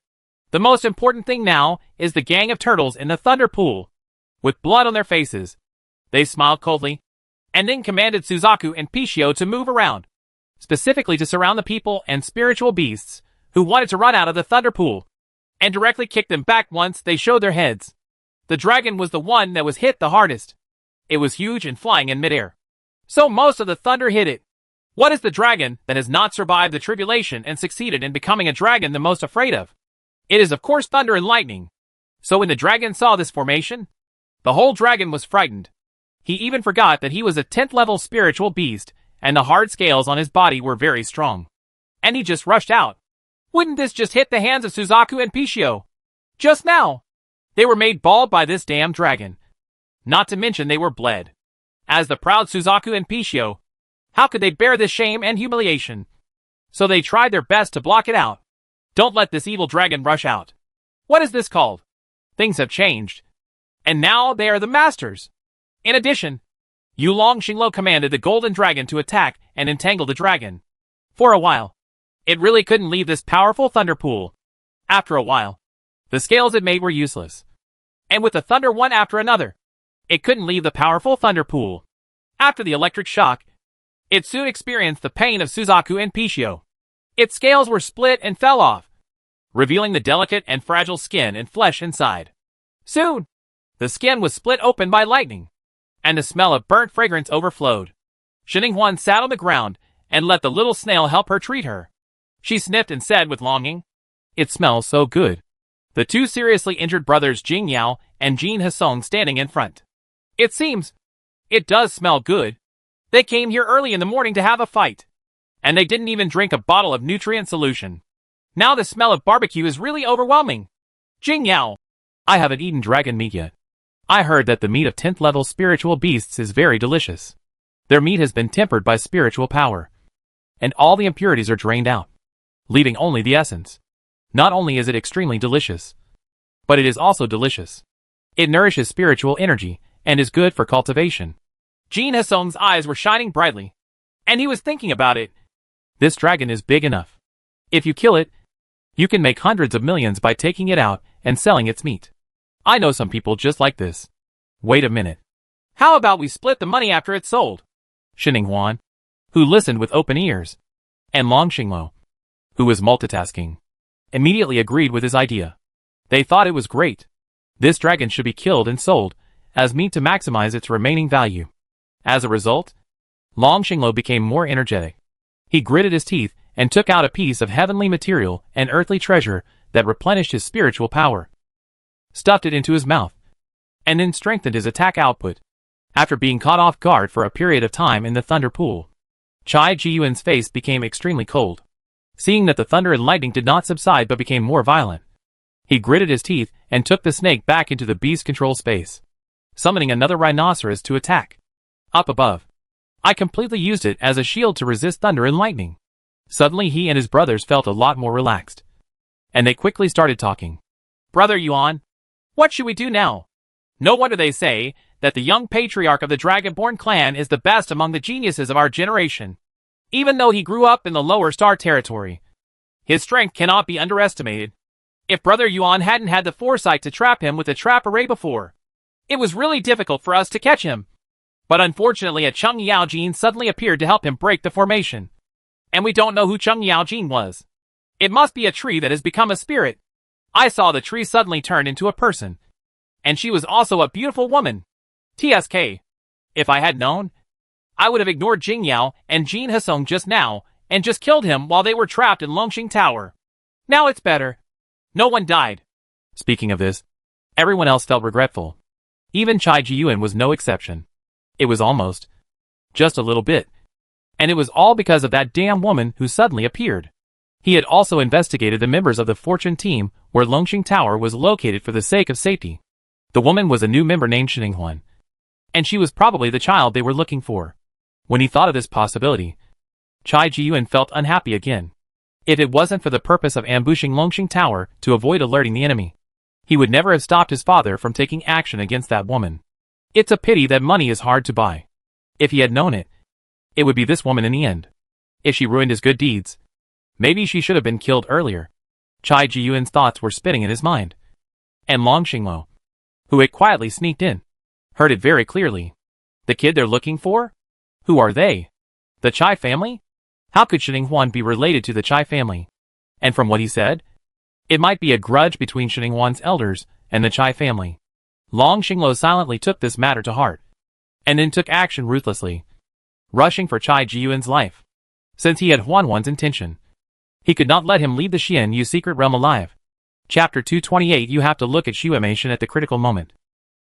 The most important thing now is the gang of turtles in the thunder pool, with blood on their faces. They smiled coldly, and then commanded Suzaku and Pichio to move around, specifically to surround the people and spiritual beasts who wanted to run out of the thunder pool, and directly kick them back once they showed their heads. The dragon was the one that was hit the hardest. It was huge and flying in midair, so most of the thunder hit it. What is the dragon that has not survived the tribulation and succeeded in becoming a dragon the most afraid of? It is of course thunder and lightning. So when the dragon saw this formation, the whole dragon was frightened. He even forgot that he was a 10th level spiritual beast, and the hard scales on his body were very strong. And he just rushed out. Wouldn't this just hit the hands of Suzaku and Pichio? Just now, they were made bald by this damn dragon. Not to mention they were bled. As the proud Suzaku and Pishio, how could they bear this shame and humiliation? So they tried their best to block it out. Don't let this evil dragon rush out. What is this called? Things have changed. And now they are the masters. In addition, Yulong Xinglo commanded the golden dragon to attack and entangle the dragon. For a while, it really couldn't leave this powerful thunder pool. After a while, the scales it made were useless. And with the thunder one after another, it couldn't leave the powerful thunder pool. After the electric shock, it soon experienced the pain of Suzaku and Pishio. Its scales were split and fell off, revealing the delicate and fragile skin and flesh inside. Soon, the skin was split open by lightning, and the smell of burnt fragrance overflowed. Xininghuan sat on the ground and let the little snail help her treat her. She sniffed and said with longing, "It smells so good." The two seriously injured brothers Jing Yao and Jin Hasong standing in front. It seems, it does smell good. They came here early in the morning to have a fight, and they didn't even drink a bottle of nutrient solution. Now the smell of barbecue is really overwhelming. Jing Yao, I haven't eaten dragon meat yet. I heard that the meat of 10th level spiritual beasts is very delicious. Their meat has been tempered by spiritual power, and all the impurities are drained out, leaving only the essence. Not only is it extremely delicious, but it is also delicious. It nourishes spiritual energy and is good for cultivation. Jin Hasong's eyes were shining brightly, and he was thinking about it. This dragon is big enough. If you kill it, you can make hundreds of millions by taking it out and selling its meat. I know some people just like this. Wait a minute. How about we split the money after it's sold? Xininghuan, who listened with open ears, and Long Xinglo, who was multitasking, immediately agreed with his idea. They thought it was great. This dragon should be killed and sold as meat to maximize its remaining value. As a result, Long Xinglo became more energetic. He gritted his teeth and took out a piece of heavenly material and earthly treasure that replenished his spiritual power, stuffed it into his mouth, and then strengthened his attack output. After being caught off guard for a period of time in the thunder pool, Chai Jiyuan's face became extremely cold. Seeing that the thunder and lightning did not subside but became more violent, he gritted his teeth and took the snake back into the beast control space, summoning another rhinoceros to attack. Up above, I completely used it as a shield to resist thunder and lightning. Suddenly he and his brothers felt a lot more relaxed, and they quickly started talking. Brother Yuan, what should we do now? No wonder they say that the young patriarch of the Dragonborn clan is the best among the geniuses of our generation. Even though he grew up in the lower star territory, his strength cannot be underestimated. If Brother Yuan hadn't had the foresight to trap him with a trap array before, it was really difficult for us to catch him. But unfortunately a Chung Yaojin suddenly appeared to help him break the formation. And we don't know who Chung Yaojin was. It must be a tree that has become a spirit. I saw the tree suddenly turn into a person. And she was also a beautiful woman. TSK. If I had known, I would have ignored Jing Yao and Jin Hasong just now, and just killed him while they were trapped in Longxing Tower. Now it's better. No one died. Speaking of this, everyone else felt regretful. Even Chai Jiyuan was no exception. It was almost, just a little bit. And it was all because of that damn woman who suddenly appeared. He had also investigated the members of the Fortune team where Longxing Tower was located for the sake of safety. The woman was a new member named Xininghuan, and she was probably the child they were looking for. When he thought of this possibility, Chai Jiyuan felt unhappy again. If it wasn't for the purpose of ambushing Longxing Tower to avoid alerting the enemy, he would never have stopped his father from taking action against that woman. It's a pity that money is hard to buy. If he had known it, it would be this woman in the end. If she ruined his good deeds, maybe she should have been killed earlier. Chai Jiyuan's thoughts were spinning in his mind. And Long Xinglo, who had quietly sneaked in, heard it very clearly. The kid they're looking for? Who are they? The Chai family? How could Xininghuan be related to the Chai family? And from what he said, it might be a grudge between Xininghuan's elders and the Chai family. Long Xinglo silently took this matter to heart, and then took action ruthlessly, rushing for Chai Jiyuan's life. Since he had Huanhuan's intention, he could not let him leave the Xian Yu secret realm alive. Chapter 228. You have to look at Shuemation at the critical moment.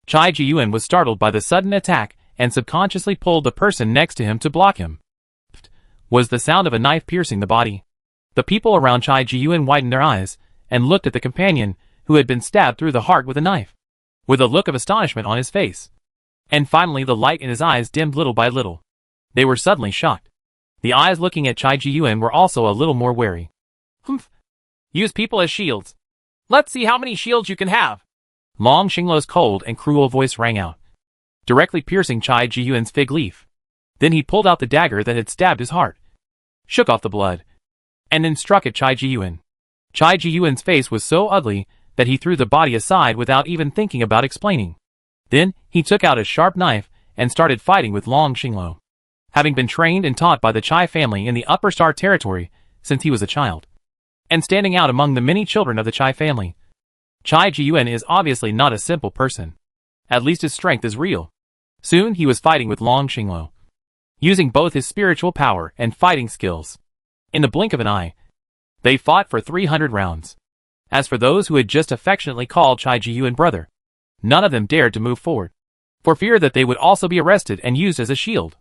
Chai Jiyuan was startled by the sudden attack and subconsciously pulled the person next to him to block him. Was the sound of a knife piercing the body. The people around Chai Jiyuan widened their eyes and looked at the companion who had been stabbed through the heart with a knife, with a look of astonishment on his face. And finally the light in his eyes dimmed little by little. They were suddenly shocked. The eyes looking at Chai Ji-yuan were also a little more wary. Humph. Use people as shields. Let's see how many shields you can have. Long Xingluo's cold and cruel voice rang out, directly piercing Chai Ji-yuan's fig leaf. Then he pulled out the dagger that had stabbed his heart, shook off the blood, and then struck at Chai Ji-yuan. Chai Ji-yuan's face was so ugly that he threw the body aside without even thinking about explaining. Then, he took out a sharp knife and started fighting with Long Xingluo, having been trained and taught by the Chai family in the Upper Star territory since he was a child, and standing out among the many children of the Chai family. Chai Ji-yuan is obviously not a simple person. At least his strength is real. Soon he was fighting with Long Xingluo, using both his spiritual power and fighting skills. In the blink of an eye, they fought for 300 rounds. As for those who had just affectionately called Chai Ji-yuan brother, none of them dared to move forward, for fear that they would also be arrested and used as a shield,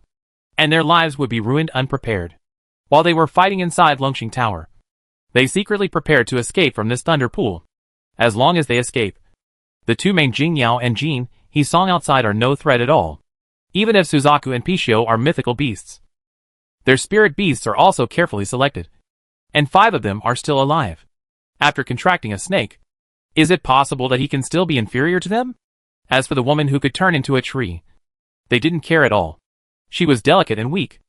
and their lives would be ruined unprepared. While they were fighting inside Longxing Tower, they secretly prepared to escape from this thunder pool. As long as they escape, the two main Jing Yao and Jin He-song outside are no threat at all. Even if Suzaku and Pishio are mythical beasts, their spirit beasts are also carefully selected, and 5 of them are still alive. After contracting a snake, is it possible that he can still be inferior to them? As for the woman who could turn into a tree, they didn't care at all. She was delicate and weak,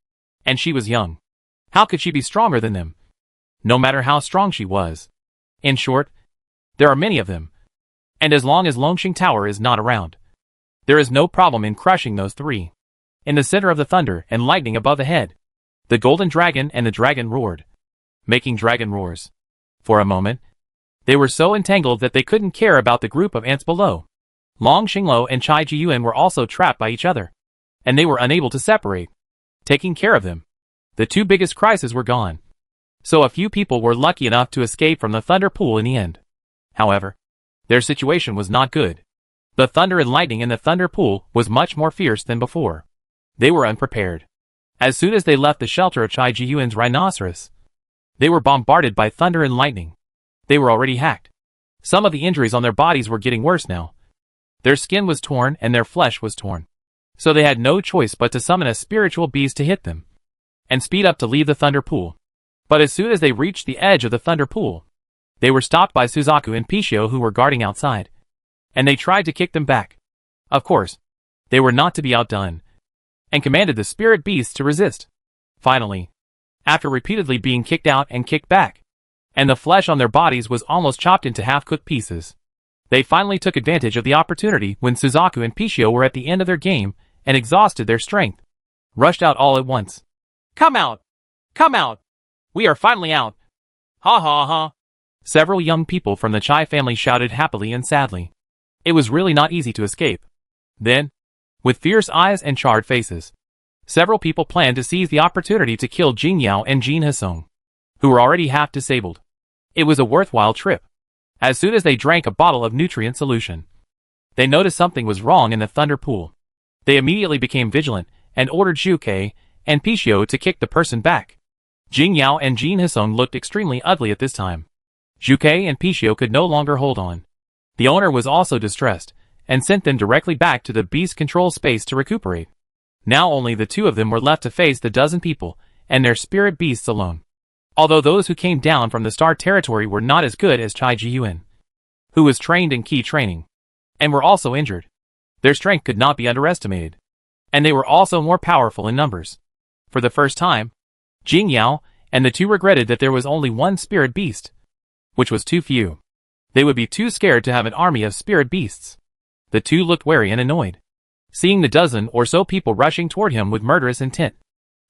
and she was young. How could she be stronger than them? No matter how strong she was. In short, there are many of them, and as long as Longxing Tower is not around, there is no problem in crushing those 3. In the center of the thunder and lightning above the head, the golden dragon and the dragon roared, making dragon roars. For a moment, they were so entangled that they couldn't care about the group of ants below. Long Xingluo and Chai Ji-yuan were also trapped by each other, and they were unable to separate. Taking care of them, the 2 biggest crises were gone. So a few people were lucky enough to escape from the thunder pool in the end. However, their situation was not good. The thunder and lightning in the thunder pool was much more fierce than before. They were unprepared. As soon as they left the shelter of Chai Ji-yuan's rhinoceros, they were bombarded by thunder and lightning. They were already hacked. Some of the injuries on their bodies were getting worse now. Their skin was torn and their flesh was torn. So they had no choice but to summon a spiritual beast to hit them, and speed up to leave the thunder pool. But as soon as they reached the edge of the thunder pool, they were stopped by Suzaku and Pishio who were guarding outside, and they tried to kick them back. Of course, they were not to be outdone, and commanded the spirit beasts to resist. Finally, after repeatedly being kicked out and kicked back, and the flesh on their bodies was almost chopped into half-cooked pieces, they finally took advantage of the opportunity when Suzaku and Pishio were at the end of their game and exhausted their strength, rushed out all at once. Come out! Come out! We are finally out! Ha ha ha! Several young people from the Chai family shouted happily and sadly. It was really not easy to escape. Then, with fierce eyes and charred faces, several people planned to seize the opportunity to kill Jing Yao and Jin He-song, who were already half disabled. It was a worthwhile trip. As soon as they drank a bottle of nutrient solution, they noticed something was wrong in the thunder pool. They immediately became vigilant and ordered Zhu and Pishio to kick the person back. Jing Yao and Jin He-song looked extremely ugly at this time. Zhu and Pishio could no longer hold on. The owner was also distressed, and sent them directly back to the beast control space to recuperate. Now only the 2 of them were left to face the dozen people, and their spirit beasts alone. Although those who came down from the star territory were not as good as Chai Ji-yuan, who was trained in key training, and were also injured. Their strength could not be underestimated, and they were also more powerful in numbers. For the first time, Jing Yao and the 2 regretted that there was only 1 spirit beast, which was too few. They would be too scared to have an army of spirit beasts. The 2 looked wary and annoyed, seeing the dozen or so people rushing toward him with murderous intent.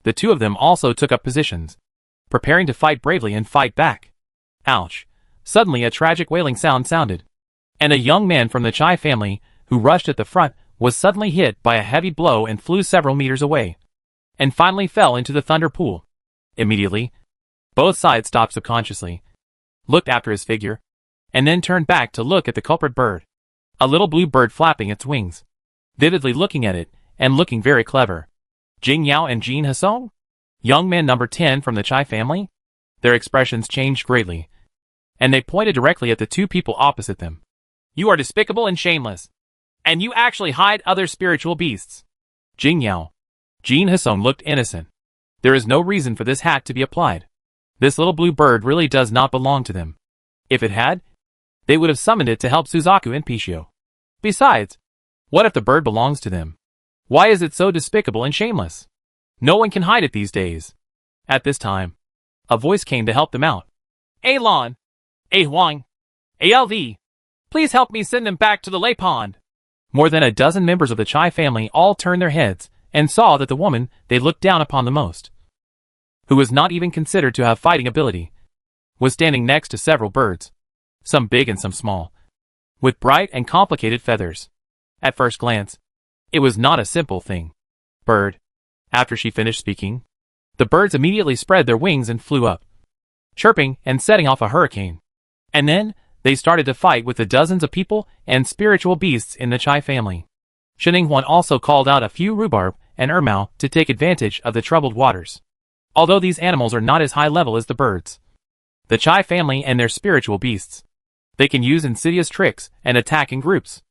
The 2 of them also took up positions, preparing to fight bravely and fight back. Ouch! Suddenly a tragic wailing sound sounded, and a young man from the Chai family, who rushed at the front, was suddenly hit by a heavy blow and flew several meters away, and finally fell into the thunder pool. Immediately, both sides stopped subconsciously, looked after his figure, and then turned back to look at the culprit bird. A little blue bird flapping its wings, vividly looking at it, and looking very clever. Jing Yao and Jin He-song? Young man number 10 from the Chai family? Their expressions changed greatly, and they pointed directly at the 2 people opposite them. You are despicable and shameless. And you actually hide other spiritual beasts. Jing Yao. Jin Hisong looked innocent. There is no reason for this hat to be applied. This little blue bird really does not belong to them. If it had, they would have summoned it to help Suzaku and Pishio. Besides, what if the bird belongs to them? Why is it so despicable and shameless? No one can hide it these days. At this time, a voice came to help them out. Alon, Huang, ALD, please help me send them back to the lay pond. More than a dozen members of the Chai family all turned their heads and saw that the woman they looked down upon the most, who was not even considered to have fighting ability, was standing next to several birds, some big and some small, with bright and complicated feathers. At first glance, it was not a simple thing. Bird. After she finished speaking, the birds immediately spread their wings and flew up, chirping and setting off a hurricane. And then, they started to fight with the dozens of people and spiritual beasts in the Chai family. Sheninghuan also called out a few rhubarb and ermao to take advantage of the troubled waters. Although these animals are not as high level as the birds, the Chai family and their spiritual beasts, they can use insidious tricks and attack in groups.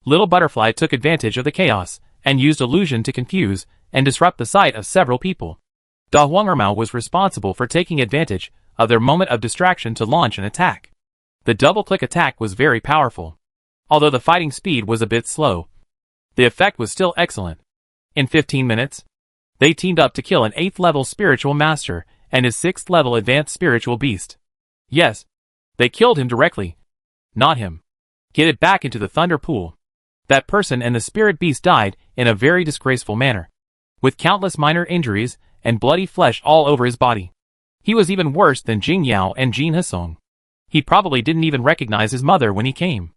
Little Butterfly took advantage of the chaos and used illusion to confuse and disrupt the sight of several people. Da Huang Ermao was responsible for taking advantage of their moment of distraction to launch an attack. The double-click attack was very powerful. Although the fighting speed was a bit slow, the effect was still excellent. In 15 minutes, they teamed up to kill an 8th level spiritual master and his 6th level advanced spiritual beast. Yes, they killed him directly. Not him. Get it back into the thunder pool. That person and the spirit beast died in a very disgraceful manner, with countless minor injuries and bloody flesh all over his body. He was even worse than Jing Yao and Jin Hisong. He probably didn't even recognize his mother when he came.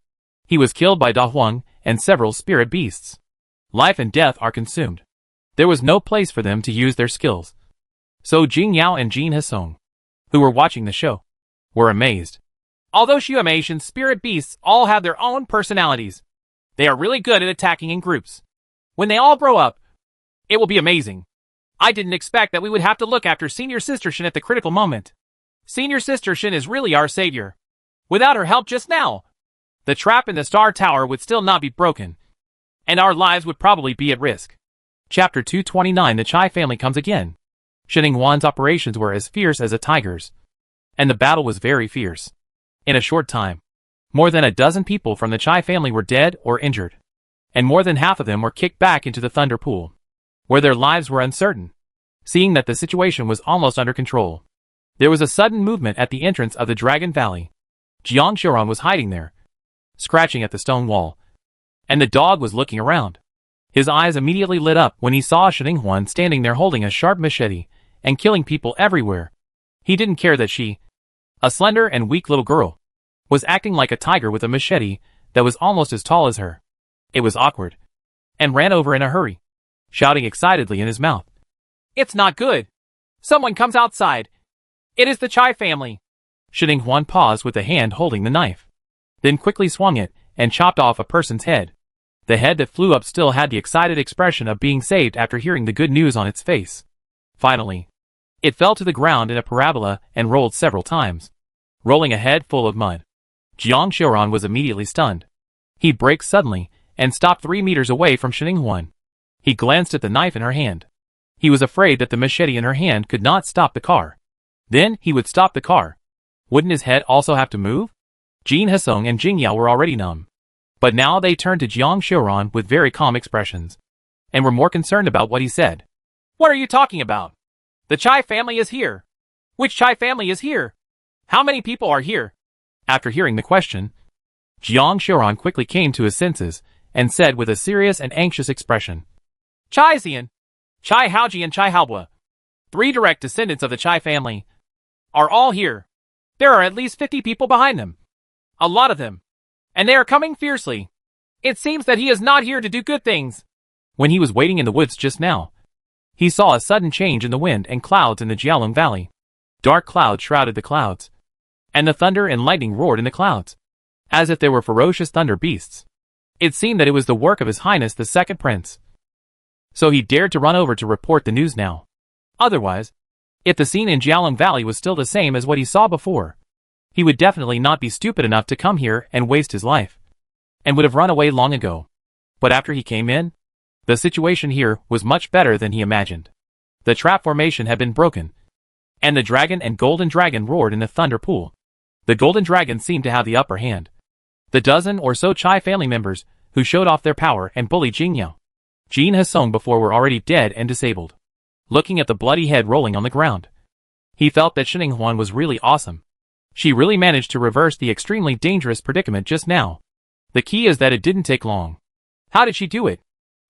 He was killed by Da Huang and several spirit beasts. Life and death are consumed. There was no place for them to use their skills. So Jing Yao and Jin Hisong, who were watching the show, were amazed. Although Shueimei's spirit beasts all have their own personalities, they are really good at attacking in groups. When they all grow up, it will be amazing. I didn't expect that we would have to look after Senior Sister Shin at the critical moment. Senior Sister Shin is really our savior. Without her help just now, the trap in the Star Tower would still not be broken, and our lives would probably be at risk. Chapter 229. The Chai family comes again. Sheninghuan's operations were as fierce as a tiger's, and the battle was very fierce. In a short time, more than a dozen people from the Chai family were dead or injured, and more than half of them were kicked back into the thunder pool, where their lives were uncertain. Seeing that the situation was almost under control, there was a sudden movement at the entrance of the Dragon Valley. Jiang Xiaoran was hiding there, scratching at the stone wall, and the dog was looking around. His eyes immediately lit up when he saw Sheninghuan standing there holding a sharp machete and killing people everywhere. He didn't care that she, a slender and weak little girl, was acting like a tiger with a machete that was almost as tall as her. It was awkward, and ran over in a hurry, shouting excitedly in his mouth. It's not good. Someone comes outside. It is the Chai family. Sheninghuan paused with the hand holding the knife, then quickly swung it and chopped off a person's head. The head that flew up still had the excited expression of being saved after hearing the good news on its face. Finally, it fell to the ground in a parabola and rolled several times, rolling a head full of mud. Jiang Xiaoran was immediately stunned. He braked suddenly and stopped 3 meters away from Sheninghuan. He glanced at the knife in her hand. He was afraid that the machete in her hand could not stop the car. Then he would stop the car. Wouldn't his head also have to move? Jin Hisong and Jing Yao were already numb, but now they turned to Jiang Xiaoran with very calm expressions, and were more concerned about what he said. What are you talking about? The Chai family is here. Which Chai family is here? How many people are here? After hearing the question, Jiang Xiaoran quickly came to his senses and said with a serious and anxious expression, Chai Xian, Chai Haoji and Chai Haobua, 3 direct descendants of the Chai family, are all here. There are at least 50 people behind them. A lot of them. And they are coming fiercely. It seems that he is not here to do good things. When he was waiting in the woods just now, he saw a sudden change in the wind and clouds in the Jialong Valley. Dark clouds shrouded the clouds, and the thunder and lightning roared in the clouds, as if they were ferocious thunder beasts. It seemed that it was the work of His Highness the Second Prince. So he dared to run over to report the news now. Otherwise, if the scene in Jialong Valley was still the same as what he saw before, he would definitely not be stupid enough to come here and waste his life, and would have run away long ago. But after he came in, the situation here was much better than he imagined. The trap formation had been broken, and the dragon and golden dragon roared in the thunder pool. The golden dragon seemed to have the upper hand. The dozen or so Chai family members who showed off their power and bullied Jingyao, Jin Hasong before were already dead and disabled. Looking at the bloody head rolling on the ground, he felt that Shining Huan was really awesome. She really managed to reverse the extremely dangerous predicament just now. The key is that it didn't take long. How did she do it?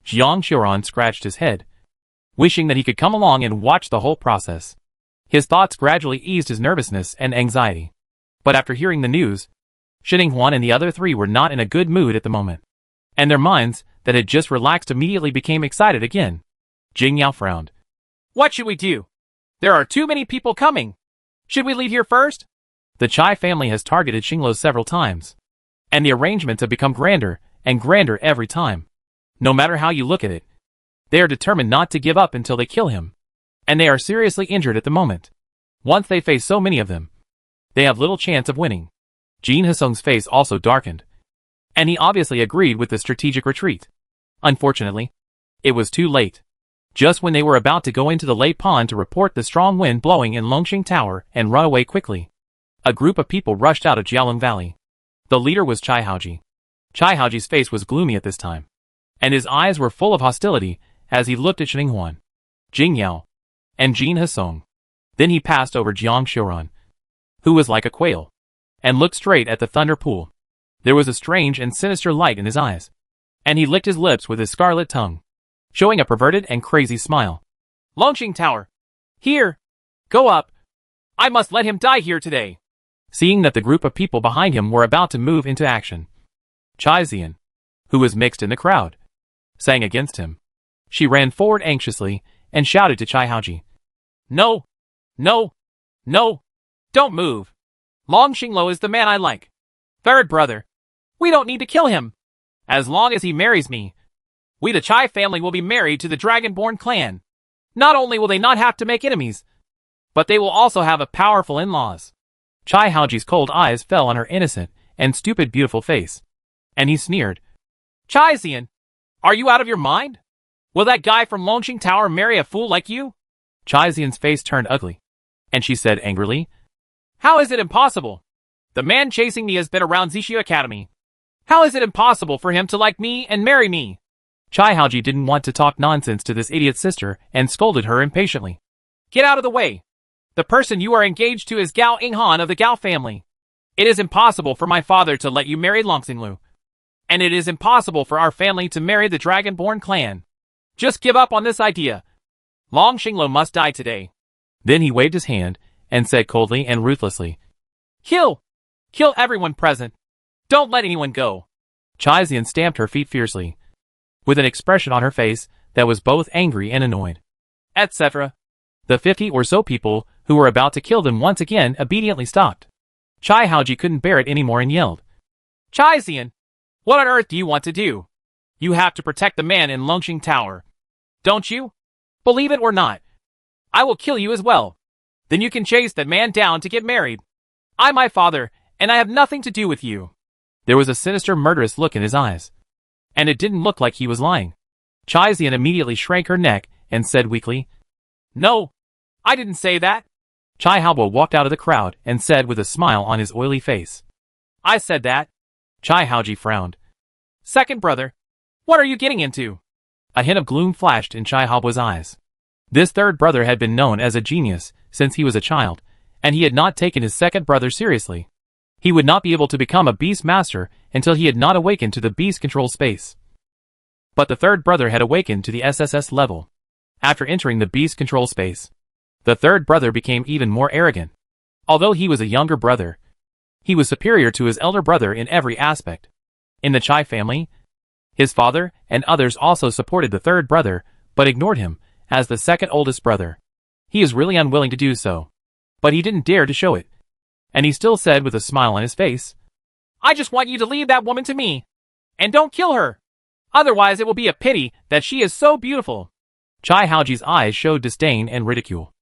Jiang Xiaoran scratched his head, wishing that he could come along and watch the whole process. His thoughts gradually eased his nervousness and anxiety. But after hearing the news, Shining Huan and the other three were not in a good mood at the moment. And their minds, that had just relaxed, immediately became excited again. Jingyao frowned. What should we do? There are too many people coming. Should we leave here first? The Chai family has targeted Xinglo several times, and the arrangements have become grander and grander every time. No matter how you look at it, they are determined not to give up until they kill him. And they are seriously injured at the moment. Once they face so many of them, they have little chance of winning. Jin Hasong's face also darkened, and he obviously agreed with the strategic retreat. Unfortunately, it was too late. Just when they were about to go into the lake pond to report the strong wind blowing in Longxing Tower and run away quickly, a group of people rushed out of Jialong Valley. The leader was Chai Haoji. Chai Haoji's face was gloomy at this time, and his eyes were full of hostility as he looked at Shining Huan, Jingyao, and Jin Hasong. Then he passed over Jiang Xiaoran, who was like a quail, and looked straight at the thunder pool. There was a strange and sinister light in his eyes, and he licked his lips with his scarlet tongue, showing a perverted and crazy smile. Longxing Tower! Here! Go up! I must let him die here today! Seeing that the group of people behind him were about to move into action, Chai Zian, who was mixed in the crowd, sang against him. She ran forward anxiously and shouted to Chai Haoji. No! No! No! Don't move! Long Xinglo is the man I like. Third brother. We don't need to kill him. As long as he marries me, we the Chai family will be married to the Dragonborn clan. Not only will they not have to make enemies, but they will also have a powerful in-laws. Chai Haoji's cold eyes fell on her innocent and stupid beautiful face, and he sneered. Chai Zian, are you out of your mind? Will that guy from Longxing Tower marry a fool like you? Chai Zian's face turned ugly, and she said angrily, How is it impossible? The man chasing me has been around Zixu Academy. How is it impossible for him to like me and marry me? Chai Haoji didn't want to talk nonsense to this idiot sister and scolded her impatiently. Get out of the way. The person you are engaged to is Gao Inghan of the Gao family. It is impossible for my father to let you marry Longxinglu. And it is impossible for our family to marry the Dragonborn clan. Just give up on this idea. Long Xinglo must die today. Then he waved his hand and said coldly and ruthlessly, Kill! Kill everyone present. Don't let anyone go. Chai Zian stamped her feet fiercely, with an expression on her face that was both angry and annoyed. Etc. The 50 or so people who were about to kill them once again obediently stopped. Chai Haoji couldn't bear it anymore and yelled, Chai Zian, what on earth do you want to do? You have to protect the man in Longxing Tower. Don't you? Believe it or not, I will kill you as well. Then you can chase that man down to get married. I'm my father, and I have nothing to do with you. There was a sinister murderous look in his eyes, and it didn't look like he was lying. Chai Zian immediately shrank her neck and said weakly, No, I didn't say that. Chai Haobo walked out of the crowd and said with a smile on his oily face, I said that. Chai Haoji frowned. Second brother, what are you getting into? A hint of gloom flashed in Chai Haobo's eyes. This third brother had been known as a genius since he was a child, and he had not taken his second brother seriously. He would not be able to become a beast master until he had not awakened to the beast control space. But the third brother had awakened to the SSS level. After entering the beast control space, the third brother became even more arrogant. Although he was a younger brother, he was superior to his elder brother in every aspect. In the Chai family, his father and others also supported the third brother, but ignored him as the second oldest brother. He is really unwilling to do so, but he didn't dare to show it. And he still said with a smile on his face, I just want you to leave that woman to me, and don't kill her. Otherwise it will be a pity that she is so beautiful. Chai Haoji's eyes showed disdain and ridicule,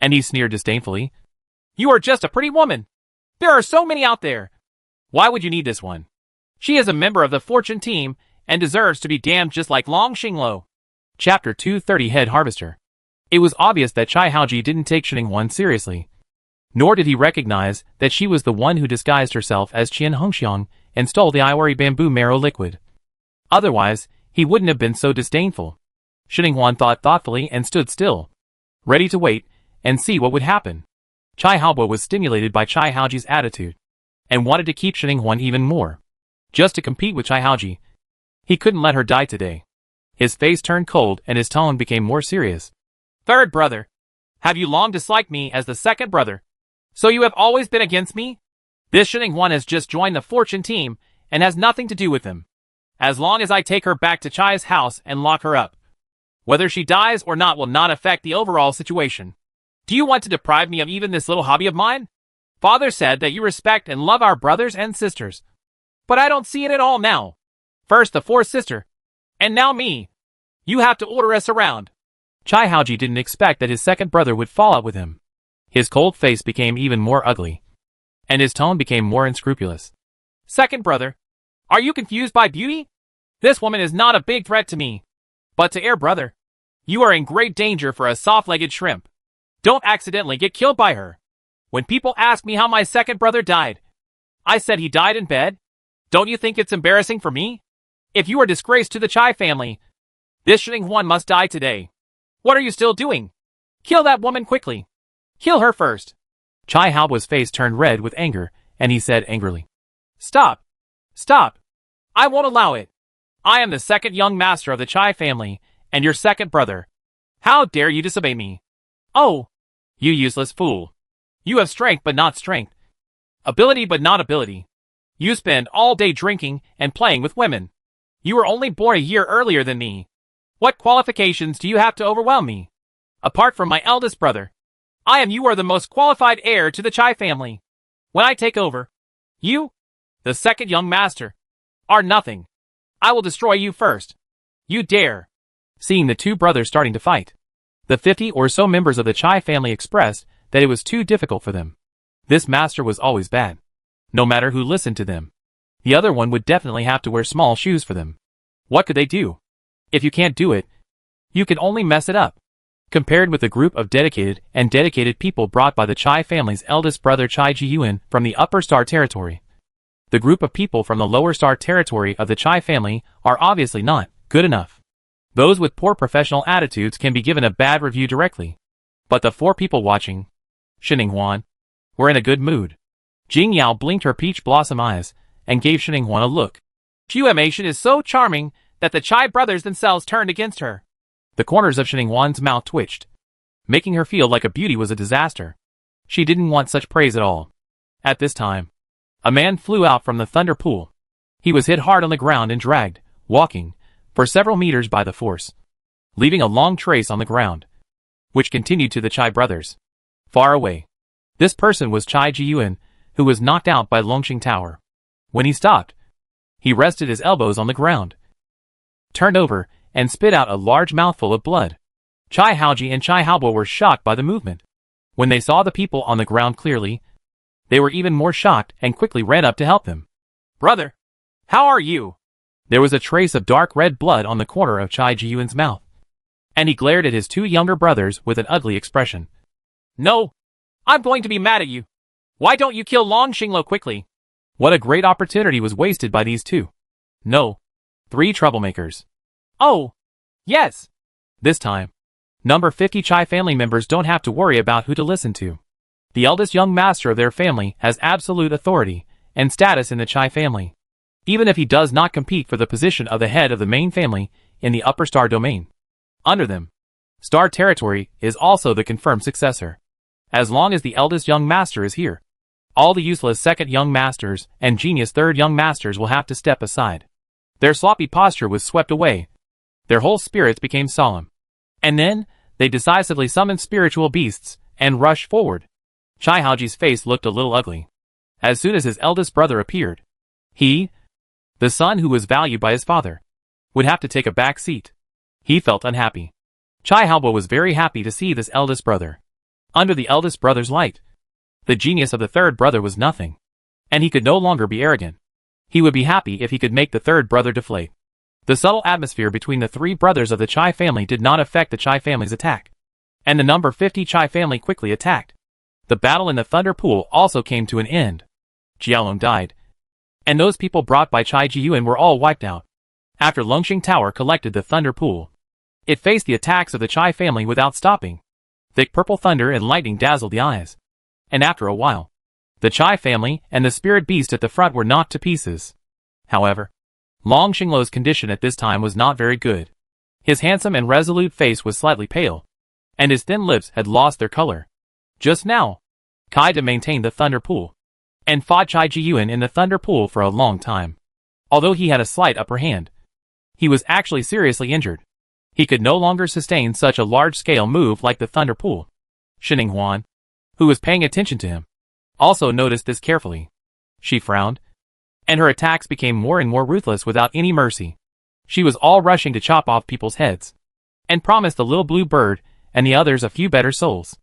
and he sneered disdainfully, You are just a pretty woman. There are so many out there. Why would you need this one? She is a member of the fortune team, and deserves to be damned just like Long Xinglo. Chapter 230 Head Harvester. It was obvious that Chai Haoji didn't take Xininghuan seriously. Nor did he recognize that she was the one who disguised herself as Qian Hongxiang and stole the Iwari bamboo marrow liquid. Otherwise, he wouldn't have been so disdainful. Xininghuan thought thoughtfully and stood still, ready to wait and see what would happen. Chai Haobo was stimulated by Chai Haoji's attitude and wanted to keep Xininghuan even more, just to compete with Chai Haoji. He couldn't let her die today. His face turned cold and his tone became more serious. Third brother, have you long disliked me as the second brother? So you have always been against me? This Xininghuan has just joined the fortune team and has nothing to do with them. As long as I take her back to Chai's house and lock her up, whether she dies or not will not affect the overall situation. Do you want to deprive me of even this little hobby of mine? Father said that you respect and love our brothers and sisters. But I don't see it at all now. First the fourth sister, and now me. You have to order us around. Chai Haoji didn't expect that his second brother would fall out with him. His cold face became even more ugly, and his tone became more unscrupulous. Second brother, are you confused by beauty? This woman is not a big threat to me. But to heir brother, you are in great danger for a soft-legged shrimp. Don't accidentally get killed by her. When people ask me how my second brother died, I said he died in bed. Don't you think it's embarrassing for me? If you are disgraced to the Chai family, this Xininghuan must die today. What are you still doing? Kill that woman quickly. Kill her first. Chai Haobo's face turned red with anger, and he said angrily, Stop. Stop. I won't allow it. I am the second young master of the Chai family, and your second brother. How dare you disobey me? Oh, you useless fool. You have strength but not strength. Ability but not ability. You spend all day drinking and playing with women. You were only born a year earlier than me. What qualifications do you have to overwhelm me? Apart from my eldest brother, you are the most qualified heir to the Chai family. When I take over, you, the second young master, are nothing. I will destroy you first. You dare. Seeing the two brothers starting to fight, the 50 or so members of the Chai family expressed that it was too difficult for them. This master was always bad. No matter who listened to them, the other one would definitely have to wear small shoes for them. What could they do? If you can't do it, you can only mess it up. Compared with the group of dedicated people brought by the Chai family's eldest brother Chai Jiyuan from the upper star territory, the group of people from the lower star territory of the Chai family are obviously not good enough. Those with poor professional attitudes can be given a bad review directly. But the four people watching Xininghuan were in a good mood. Jing Yao blinked her peach blossom eyes and gave Xininghuan a look. She animation is so charming that the Chai brothers themselves turned against her. The corners of Xininghuan's mouth twitched, making her feel like a beauty was a disaster. She didn't want such praise at all. At this time, a man flew out from the thunder pool. He was hit hard on the ground and dragged, walking, for several meters by the force, leaving a long trace on the ground, which continued to the Chai brothers. Far away, this person was Chai Jiyuan, who was knocked out by Longxing Tower. When he stopped, he rested his elbows on the ground, turned over, and spit out a large mouthful of blood. Chai Haoji and Chai Haobo were shocked by the movement. When they saw the people on the ground clearly, they were even more shocked and quickly ran up to help them. Brother, how are you? There was a trace of dark red blood on the corner of Chai Jiyuan's mouth, and he glared at his two younger brothers with an ugly expression. No, I'm going to be mad at you. Why don't you kill Long Xinglo quickly? What a great opportunity was wasted by these two. No. 3 troublemakers. Oh, yes. This time, number 50 Chai family members don't have to worry about who to listen to. The eldest young master of their family has absolute authority and status in the Chai family, even if he does not compete for the position of the head of the main family in the upper star domain. Under them, star territory is also the confirmed successor. As long as the eldest young master is here, all the useless second young masters and genius third young masters will have to step aside. Their sloppy posture was swept away. Their whole spirits became solemn. And then, they decisively summoned spiritual beasts and rushed forward. Chai Haoji's face looked a little ugly. As soon as his eldest brother appeared, he, the son who was valued by his father, would have to take a back seat. He felt unhappy. Chai Haobo was very happy to see this eldest brother. Under the eldest brother's light, the genius of the third brother was nothing, and he could no longer be arrogant. He would be happy if he could make the third brother deflate. The subtle atmosphere between the three brothers of the Chai family did not affect the Chai family's attack, and the number 50 Chai family quickly attacked. The battle in the Thunder Pool also came to an end. Jialong died, and those people brought by Chai Jiyuan were all wiped out. After Longxing Tower collected the Thunder Pool, it faced the attacks of the Chai family without stopping. Thick purple thunder and lightning dazzled the eyes. And after a while, the Chai family and the spirit beast at the front were knocked to pieces. However, Long Xingluo's condition at this time was not very good. His handsome and resolute face was slightly pale, and his thin lips had lost their color. Just now, Kaida maintained the Thunder Pool, and fought Chai Jiyuan in the Thunder Pool for a long time. Although he had a slight upper hand, he was actually seriously injured. He could no longer sustain such a large-scale move like the Thunder Pool. Shining Huan, who was paying attention to him, also noticed this carefully. She frowned, and her attacks became more and more ruthless without any mercy. She was all rushing to chop off people's heads, and promised the little blue bird and the others a few better souls.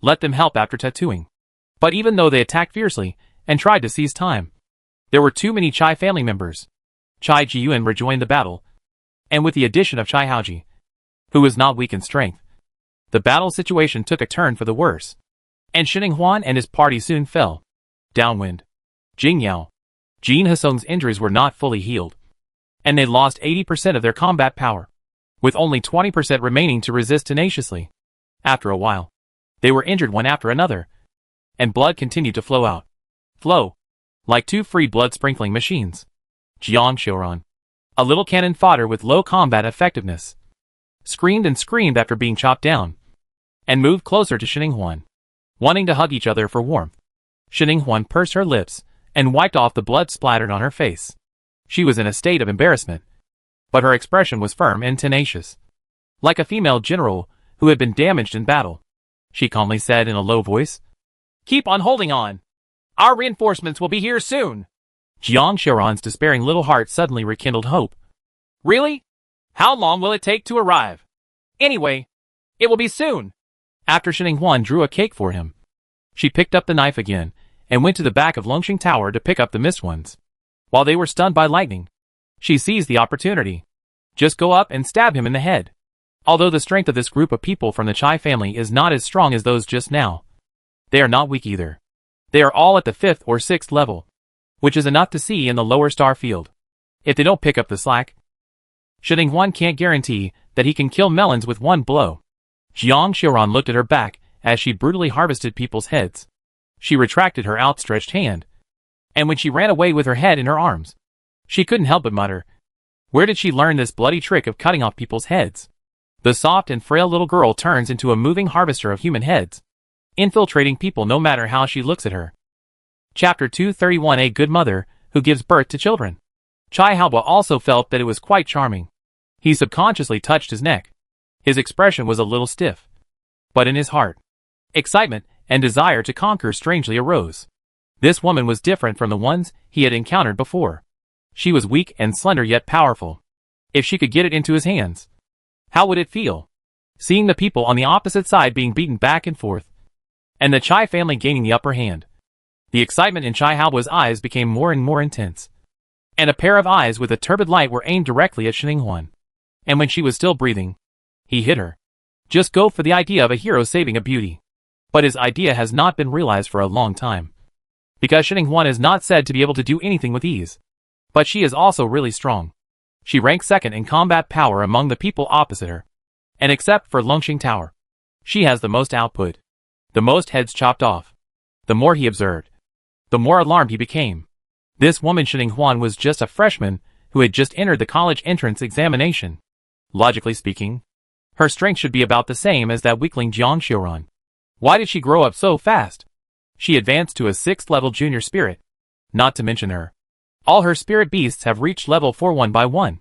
Let them help after tattooing. But even though they attacked fiercely and tried to seize time, there were too many Chai family members. Chai Jiyuan rejoined the battle, and with the addition of Chai Haoji, who was not weak in strength, the battle situation took a turn for the worse, and Shining Huan and his party soon fell. Downwind. Jing Yao, Jin Hasong's injuries were not fully healed, and they lost 80% of their combat power, with only 20% remaining to resist tenaciously. After a while, they were injured one after another, and blood continued to flow out. Flow, like two free blood-sprinkling machines. Jiang Xiuran, a little cannon fodder with low combat effectiveness, screamed and screamed after being chopped down, and moved closer to Shining Huan, wanting to hug each other for warmth. Shining Huan pursed her lips and wiped off the blood splattered on her face. She was in a state of embarrassment, but her expression was firm and tenacious. Like a female general who had been damaged in battle, she calmly said in a low voice, "Keep on holding on. Our reinforcements will be here soon." Jiang Xiuran's despairing little heart suddenly rekindled hope. Really? How long will it take to arrive? Anyway, it will be soon. After Shining Huan drew a cake for him, she picked up the knife again and went to the back of Longxing Tower to pick up the missed ones. While they were stunned by lightning, she seized the opportunity. Just go up and stab him in the head. Although the strength of this group of people from the Chai family is not as strong as those just now, they are not weak either. They are all at the 5th or 6th level, which is enough to see in the lower star field. If they don't pick up the slack, Shining Huan can't guarantee that he can kill melons with one blow. Jiang Xiuran looked at her back as she brutally harvested people's heads. She retracted her outstretched hand, and when she ran away with her head in her arms, she couldn't help but mutter, "Where did she learn this bloody trick of cutting off people's heads?" The soft and frail little girl turns into a moving harvester of human heads, infiltrating people no matter how she looks at her. Chapter 231. A good mother who gives birth to children. Chai Haobo also felt that it was quite charming. He subconsciously touched his neck. His expression was a little stiff, but in his heart, excitement and desire to conquer strangely arose. This woman was different from the ones he had encountered before. She was weak and slender yet powerful. If she could get it into his hands, how would it feel? Seeing the people on the opposite side being beaten back and forth, and the Chai family gaining the upper hand. The excitement in Chai Haobo's eyes became more and more intense, and a pair of eyes with a turbid light were aimed directly at Shining Huan. And when she was still breathing, he hit her. Just go for the idea of a hero saving a beauty. But his idea has not been realized for a long time, because Shining Huan is not said to be able to do anything with ease. But she is also really strong. She ranks second in combat power among the people opposite her, and except for Longxing Tower, she has the most output, the most heads chopped off. The more he observed, the more alarmed he became. This woman Shining Huan was just a freshman who had just entered the college entrance examination. Logically speaking, her strength should be about the same as that weakling Jiang Xiuran. Why did she grow up so fast? She advanced to a 6th level junior spirit. Not to mention her, all her spirit beasts have reached level 4 one by one.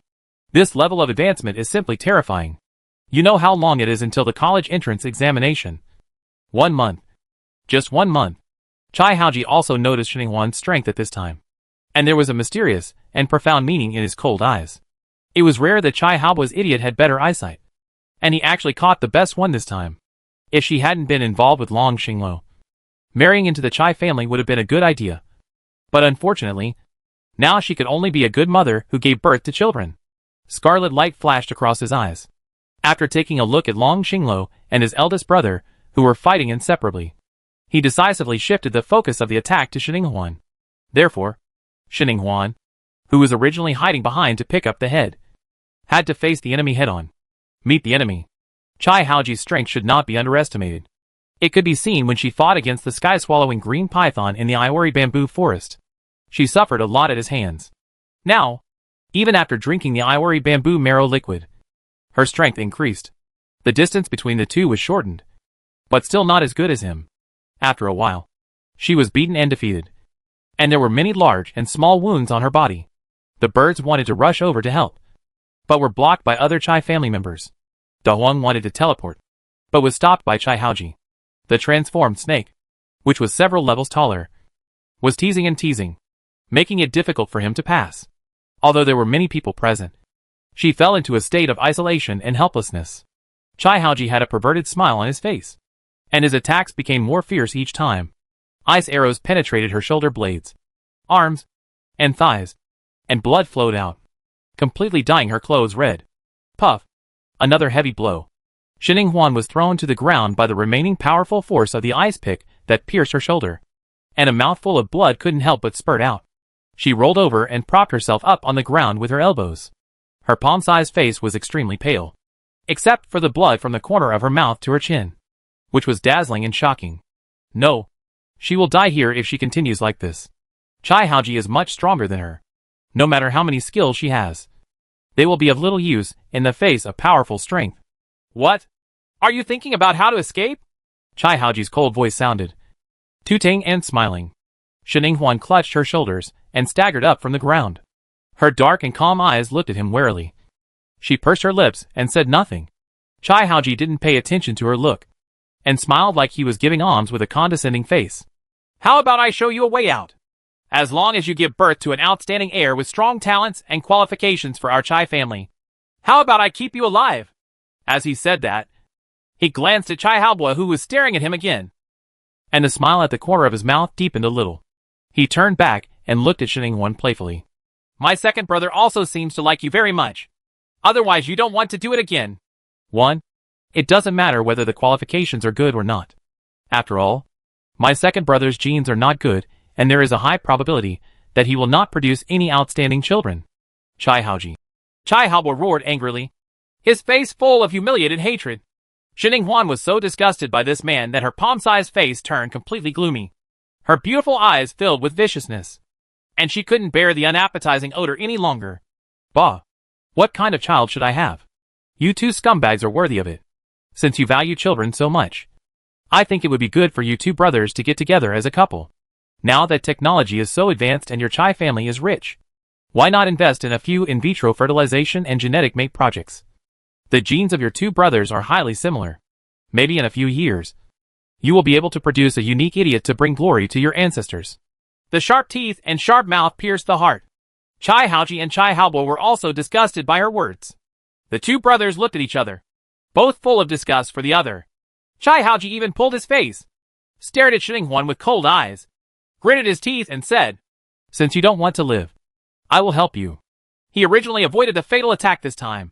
This level of advancement is simply terrifying. You know how long it is until the college entrance examination. 1 month. Just 1 month. Chai Haoji also noticed Shining Huan's strength at this time, and there was a mysterious and profound meaning in his cold eyes. It was rare that Chai Haobo's idiot had better eyesight, and he actually caught the best one this time. If she hadn't been involved with Long Xingluo, marrying into the Chai family would have been a good idea. But unfortunately, now she could only be a good mother who gave birth to children. Scarlet light flashed across his eyes. After taking a look at Long Xinglo and his eldest brother, who were fighting inseparably, he decisively shifted the focus of the attack to Xininghuan. Therefore, Xininghuan, who was originally hiding behind to pick up the head, had to face the enemy head-on. Meet the enemy. Chai Haoji's strength should not be underestimated. It could be seen when she fought against the sky-swallowing green python in the Iori bamboo forest. She suffered a lot at his hands. Now, even after drinking the Iori bamboo marrow liquid, her strength increased. The distance between the two was shortened, but still not as good as him. After a while, she was beaten and defeated, and there were many large and small wounds on her body. The birds wanted to rush over to help, but were blocked by other Chai family members. Da Huang wanted to teleport, but was stopped by Chai Haoji. The transformed snake, which was several levels taller, was teasing and teasing, making it difficult for him to pass. Although there were many people present, she fell into a state of isolation and helplessness. Chai Haoji had a perverted smile on his face, and his attacks became more fierce each time. Ice arrows penetrated her shoulder blades, arms, and thighs, and blood flowed out, completely dyeing her clothes red. Puff! Another heavy blow. Xininghuan was thrown to the ground by the remaining powerful force of the ice pick that pierced her shoulder, and a mouthful of blood couldn't help but spurt out. She rolled over and propped herself up on the ground with her elbows. Her palm-sized face was extremely pale, except for the blood from the corner of her mouth to her chin, which was dazzling and shocking. No, she will die here if she continues like this. Chai Haoji is much stronger than her. No matter how many skills she has, they will be of little use in the face of powerful strength. What? Are you thinking about how to escape? Chai Haoji's cold voice sounded, tooting and smiling. Xininghuan clutched her shoulders and staggered up from the ground. Her dark and calm eyes looked at him warily. She pursed her lips and said nothing. Chai Haoji didn't pay attention to her look, and smiled like he was giving alms with a condescending face. How about I show you a way out? As long as you give birth to an outstanding heir with strong talents and qualifications for our Chai family. How about I keep you alive? As he said that, he glanced at Chai Haobo, who was staring at him again, and the smile at the corner of his mouth deepened a little. He turned back and looked at Xininghuan playfully. My second brother also seems to like you very much. Otherwise you don't want to do it again. One, it doesn't matter whether the qualifications are good or not. After all, my second brother's genes are not good, and there is a high probability that he will not produce any outstanding children. Chai Haoji. Chai Haobo roared angrily, his face full of humiliated hatred. Xininghuan was so disgusted by this man that her palm-sized face turned completely gloomy. Her beautiful eyes filled with viciousness, and she couldn't bear the unappetizing odor any longer. Bah! What kind of child should I have? You two scumbags are worthy of it. Since you value children so much, I think it would be good for you two brothers to get together as a couple. Now that technology is so advanced and your Chai family is rich, why not invest in a few in vitro fertilization and genetic mate projects? The genes of your two brothers are highly similar. Maybe in a few years, you will be able to produce a unique idiot to bring glory to your ancestors. The sharp teeth and sharp mouth pierced the heart. Chai Haoji and Chai Haobo were also disgusted by her words. The two brothers looked at each other, both full of disgust for the other. Chai Haoji even pulled his face, stared at Xininghuan with cold eyes, gritted his teeth and said, Since you don't want to live, I will help you. He originally avoided the fatal attack this time,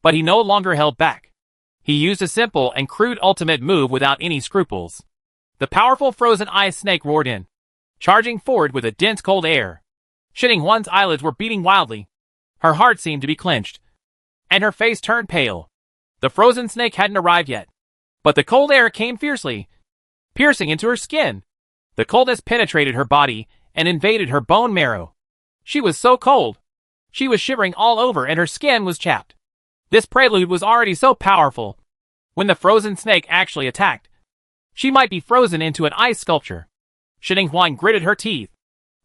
but he no longer held back. He used a simple and crude ultimate move without any scruples. The powerful frozen ice snake roared in, charging forward with a dense cold air. Xininghuan's eyelids were beating wildly. Her heart seemed to be clenched, and her face turned pale. The frozen snake hadn't arrived yet, but the cold air came fiercely, piercing into her skin. The coldness penetrated her body and invaded her bone marrow. She was so cold. She was shivering all over and her skin was chapped. This prelude was already so powerful. When the frozen snake actually attacked, she might be frozen into an ice sculpture. Xininghuan gritted her teeth,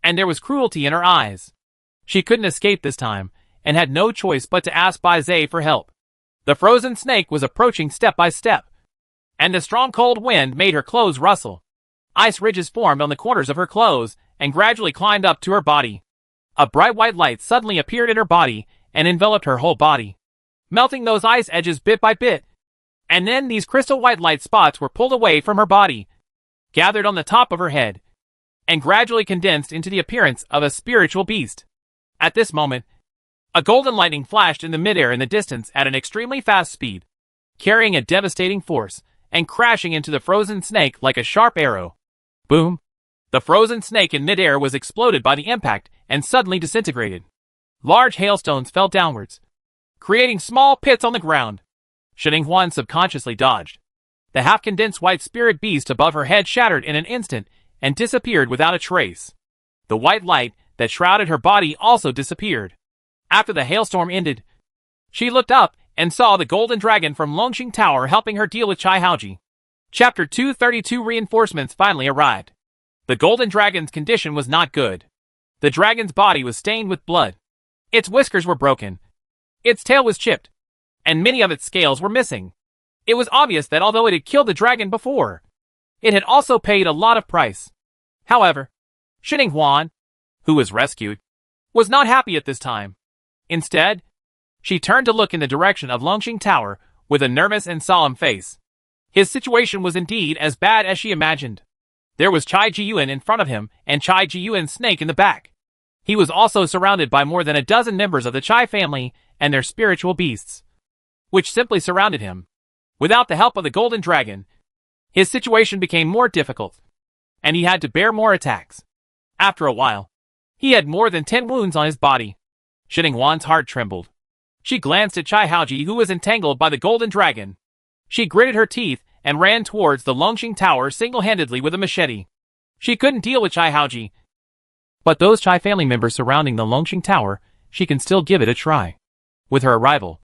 and there was cruelty in her eyes. She couldn't escape this time, and had no choice but to ask Bai Zhe for help. The frozen snake was approaching step by step, and the strong cold wind made her clothes rustle. Ice ridges formed on the corners of her clothes, and gradually climbed up to her body. A bright white light suddenly appeared in her body, and enveloped her whole body, melting those ice edges bit by bit. And then these crystal white light spots were pulled away from her body, gathered on the top of her head, and gradually condensed into the appearance of a spiritual beast. At this moment, A golden lightning flashed in the midair in the distance at an extremely fast speed, carrying a devastating force and crashing into the frozen snake like a sharp arrow. Boom! The frozen snake in midair was exploded by the impact and suddenly disintegrated. Large hailstones fell downwards, creating small pits on the ground. Shining Huan subconsciously dodged. The half-condensed white spirit beast above her head shattered in an instant and disappeared without a trace. The white light that shrouded her body also disappeared. After the hailstorm ended, she looked up and saw the golden dragon from Longxing Tower helping her deal with Chai Haoji. Chapter 232 Reinforcements finally arrived. The golden dragon's condition was not good. The dragon's body was stained with blood. Its whiskers were broken. Its tail was chipped, and many of its scales were missing. It was obvious that although it had killed the dragon before, it had also paid a lot of price. However, Shining Huan, who was rescued, was not happy at this time. Instead, she turned to look in the direction of Longxing Tower with a nervous and solemn face. His situation was indeed as bad as she imagined. There was Chai Jiyuan in front of him and Chai Jiyuan's snake in the back. He was also surrounded by more than a dozen members of the Chai family and their spiritual beasts, which simply surrounded him. Without the help of the golden dragon, his situation became more difficult, and he had to bear more attacks. After a while, he had more than 10 wounds on his body. Shining Huan's heart trembled. She glanced at Chai Haoji, who was entangled by the golden dragon. She gritted her teeth and ran towards the Longxing Tower single-handedly with a machete. She couldn't deal with Chai Haoji, but those Chai family members surrounding the Longxing Tower, she can still give it a try. With her arrival,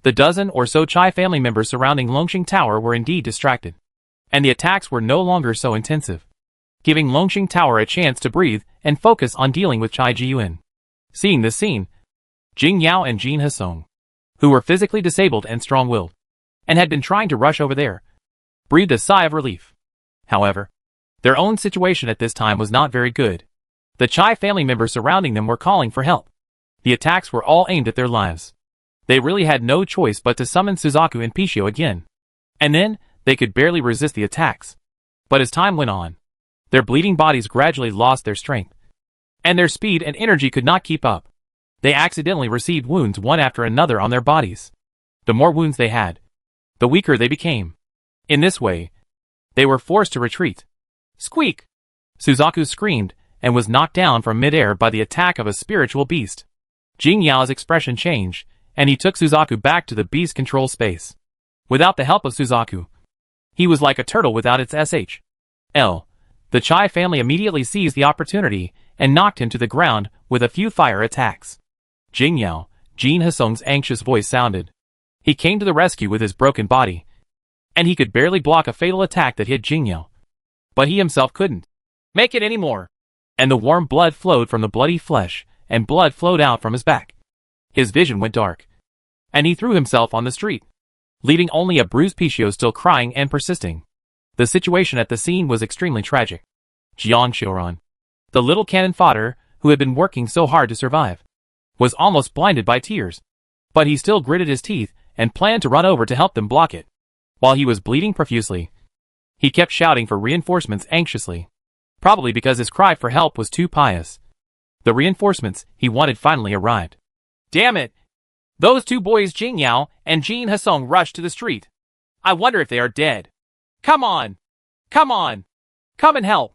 the dozen or so Chai family members surrounding Longxing Tower were indeed distracted, and the attacks were no longer so intensive, giving Longxing Tower a chance to breathe and focus on dealing with Chai Jiyuan. Seeing this scene, Jing Yao and Jin Hesong, who were physically disabled and strong-willed, and had been trying to rush over there, breathed a sigh of relief. However, their own situation at this time was not very good. The Chai family members surrounding them were calling for help. The attacks were all aimed at their lives. They really had no choice but to summon Suzaku and Pishio again. And then, they could barely resist the attacks. But as time went on, their bleeding bodies gradually lost their strength, and their speed and energy could not keep up. They accidentally received wounds one after another on their bodies. The more wounds they had, the weaker they became. In this way, they were forced to retreat. Squeak! Suzaku screamed and was knocked down from midair by the attack of a spiritual beast. Jing Yao's expression changed, and he took Suzaku back to the beast control space. Without the help of Suzaku, he was like a turtle without its shell. The Chai family immediately seized the opportunity and knocked him to the ground with a few fire attacks. Jing Yao, Jin Hesong's anxious voice sounded. He came to the rescue with his broken body, and he could barely block a fatal attack that hit Jing Yao. But he himself couldn't make it anymore, and the warm blood flowed from the bloody flesh, and blood flowed out from his back. His vision went dark, and he threw himself on the street, leaving only a bruised Pishio still crying and persisting. The situation at the scene was extremely tragic. Jiang Xiaoran, the little cannon fodder who had been working so hard to survive, was almost blinded by tears, but he still gritted his teeth and planned to run over to help them block it. While he was bleeding profusely, he kept shouting for reinforcements anxiously, probably because his cry for help was too pious. The reinforcements he wanted finally arrived. Damn it! Those two boys Jing Yao and Jin Hesong rushed to the street. I wonder if they are dead. Come on! Come on! Come and help!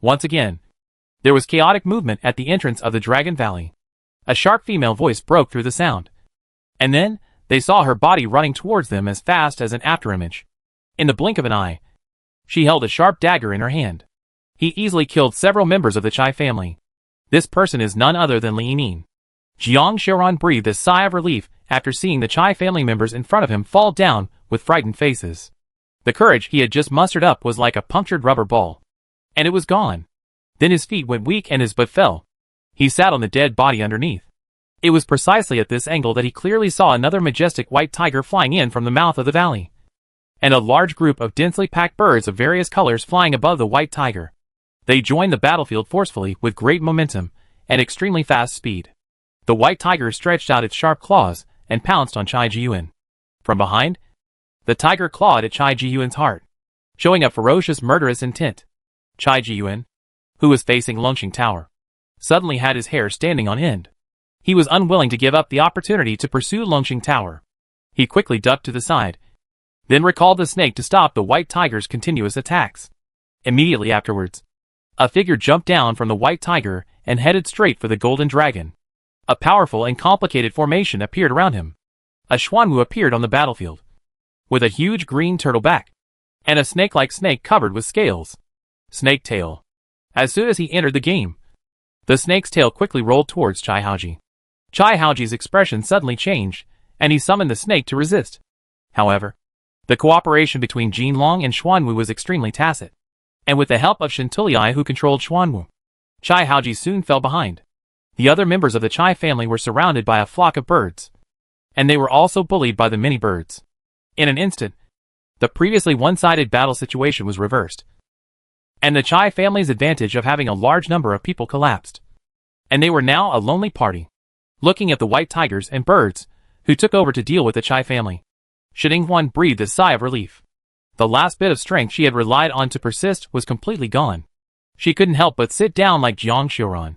Once again, there was chaotic movement at the entrance of the Dragon Valley. A sharp female voice broke through the sound. And then, they saw her body running towards them as fast as an afterimage. In the blink of an eye, she held a sharp dagger in her hand. He easily killed several members of the Chai family. This person is none other than Li Nin. Jiang Xiaoran breathed a sigh of relief after seeing the Chai family members in front of him fall down with frightened faces. The courage he had just mustered up was like a punctured rubber ball, and it was gone. Then his feet went weak and his butt fell. He sat on the dead body underneath. It was precisely at this angle that he clearly saw another majestic white tiger flying in from the mouth of the valley, and a large group of densely packed birds of various colors flying above the white tiger. They joined the battlefield forcefully with great momentum and extremely fast speed. The white tiger stretched out its sharp claws and pounced on Chai Jiyuan. From behind, the tiger clawed at Chai Jiyuan's heart, showing a ferocious murderous intent. Chai Jiyuan, who was facing Longxing Tower, suddenly had his hair standing on end. He was unwilling to give up the opportunity to pursue Longxing Tower. He quickly ducked to the side, then recalled the snake to stop the white tiger's continuous attacks. Immediately afterwards, a figure jumped down from the white tiger and headed straight for the golden dragon. A powerful and complicated formation appeared around him. A Xuanwu appeared on the battlefield, with a huge green turtle back, and a snake-like snake covered with scales. Snake tail. As soon as he entered the game, the snake's tail quickly rolled towards Chai Haoji. Chai Haoji's expression suddenly changed, and he summoned the snake to resist. However, the cooperation between Jin Long and Xuanwu was extremely tacit, and with the help of Shen Tulai who controlled Xuanwu, Chai Haoji soon fell behind. The other members of the Chai family were surrounded by a flock of birds, and they were also bullied by the many birds. In an instant, the previously one-sided battle situation was reversed, and the Chai family's advantage of having a large number of people collapsed, and they were now a lonely party, looking at the white tigers and birds who took over to deal with the Chai family. Shi Huan breathed a sigh of relief. The last bit of strength she had relied on to persist was completely gone. She couldn't help but sit down like Jiang Xiuran.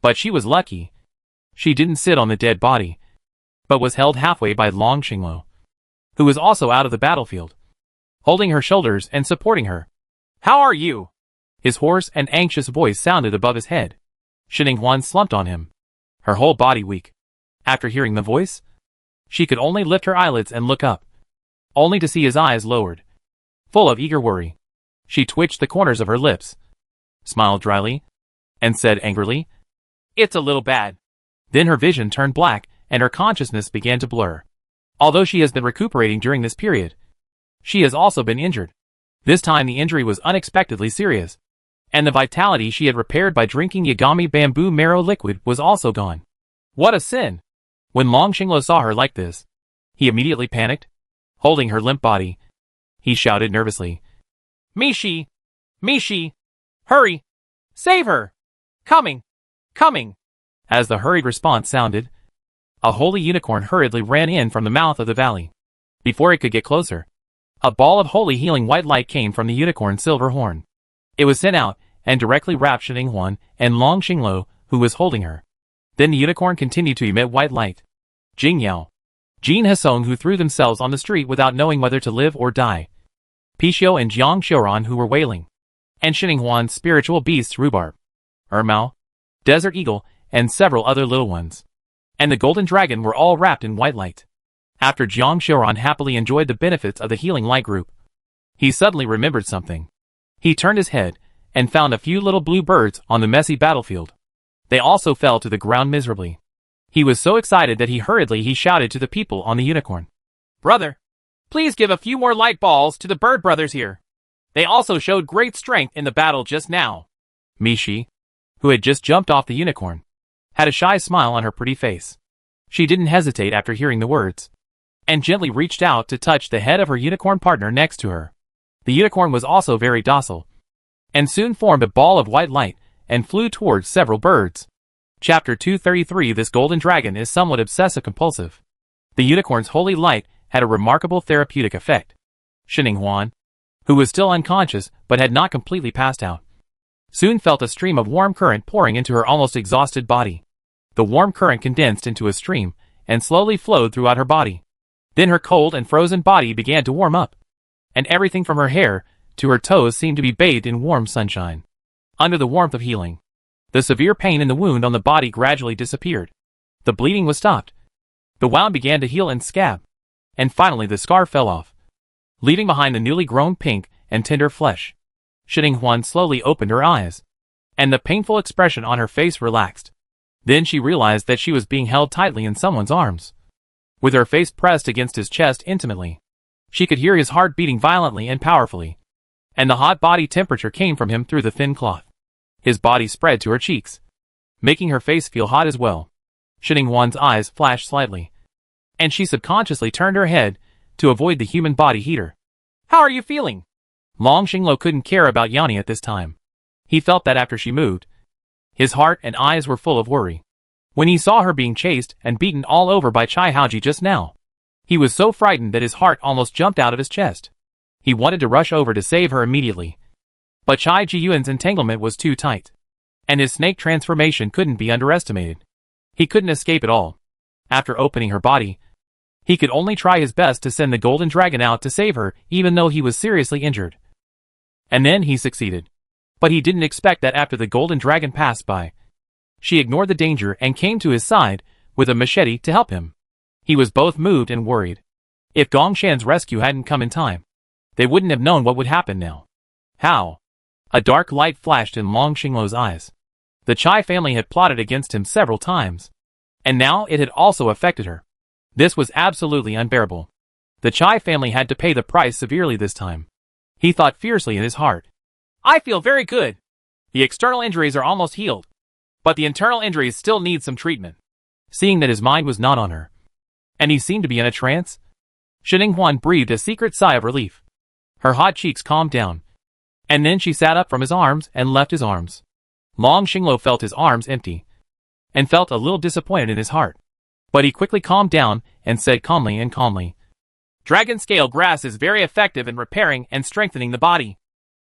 But she was lucky. She didn't sit on the dead body, but was held halfway by Long Xinglo, who was also out of the battlefield, holding her shoulders and supporting her. "How are you?" His hoarse and anxious voice sounded above his head. Shi Huan slumped on him, her whole body weak. After hearing the voice, she could only lift her eyelids and look up, only to see his eyes lowered, full of eager worry. She twitched the corners of her lips, smiled dryly, and said angrily, "It's a little bad." Then her vision turned black and her consciousness began to blur. Although she has been recuperating during this period, she has also been injured. This time the injury was unexpectedly serious, and the vitality she had repaired by drinking Yagami bamboo marrow liquid was also gone. What a sin! When Long Xinglo saw her like this, he immediately panicked. Holding her limp body, he shouted nervously, "Mishi! Mishi! Hurry! Save her! Coming! Coming!" As the hurried response sounded, a holy unicorn hurriedly ran in from the mouth of the valley. Before it could get closer, a ball of holy healing white light came from the unicorn's silver horn. It was sent out and directly wrapped Shi Huan and Long Xinglo, who was holding her. Then the unicorn continued to emit white light. Jing Yao, Jin Hasong, who threw themselves on the street without knowing whether to live or die. Pixiu and Jiang Xiuran, who were wailing. And Shi Huan's spiritual beasts Rhubarb, Ermao, Desert Eagle, and several other little ones. And the golden dragon were all wrapped in white light. After Jiang Xiuran happily enjoyed the benefits of the healing light group, he suddenly remembered something. He turned his head and found a few little blue birds on the messy battlefield. They also fell to the ground miserably. He was so excited that he shouted to the people on the unicorn, "Brother, please give a few more light balls to the bird brothers here. They also showed great strength in the battle just now." Mishi, who had just jumped off the unicorn, had a shy smile on her pretty face. She didn't hesitate after hearing the words, and gently reached out to touch the head of her unicorn partner next to her. The unicorn was also very docile, and soon formed a ball of white light and flew towards several birds. Chapter 233. This golden dragon is somewhat obsessive-compulsive. The unicorn's holy light had a remarkable therapeutic effect. Shi Huan, who was still unconscious but had not completely passed out, soon felt a stream of warm current pouring into her almost exhausted body. The warm current condensed into a stream and slowly flowed throughout her body. Then her cold and frozen body began to warm up, and everything from her hair to her toes seemed to be bathed in warm sunshine. Under the warmth of healing, the severe pain in the wound on the body gradually disappeared. The bleeding was stopped. The wound began to heal and scab, and finally the scar fell off, leaving behind the newly grown pink and tender flesh. Shi Huan slowly opened her eyes, and the painful expression on her face relaxed. Then she realized that she was being held tightly in someone's arms. With her face pressed against his chest intimately, she could hear his heart beating violently and powerfully, and the hot body temperature came from him through the thin cloth. His body spread to her cheeks, making her face feel hot as well. Shi Huan's eyes flashed slightly, and she subconsciously turned her head to avoid the human body heater. "How are you feeling?" Long Xinglo couldn't care about Yanni at this time. He felt that after she moved, his heart and eyes were full of worry. When he saw her being chased and beaten all over by Chai Haoji just now, he was so frightened that his heart almost jumped out of his chest. He wanted to rush over to save her immediately, but Chai Jiyuan's entanglement was too tight, and his snake transformation couldn't be underestimated. He couldn't escape at all. After opening her body, he could only try his best to send the golden dragon out to save her, even though he was seriously injured. And then he succeeded. But he didn't expect that after the golden dragon passed by, she ignored the danger and came to his side with a machete to help him. He was both moved and worried. If Gong Shan's rescue hadn't come in time, they wouldn't have known what would happen now. How? A dark light flashed in Long Xingluo's eyes. The Chai family had plotted against him several times, and now it had also affected her. This was absolutely unbearable. The Chai family had to pay the price severely this time. He thought fiercely in his heart. I feel very good. The external injuries are almost healed, but the internal injuries still need some treatment. Seeing that his mind was not on her, and he seemed to be in a trance, Xininghuan breathed a secret sigh of relief. Her hot cheeks calmed down, and then she sat up from his arms and left his arms. Long Xingluo felt his arms empty, and felt a little disappointed in his heart. But he quickly calmed down and said calmly, Dragon scale grass is very effective in repairing and strengthening the body.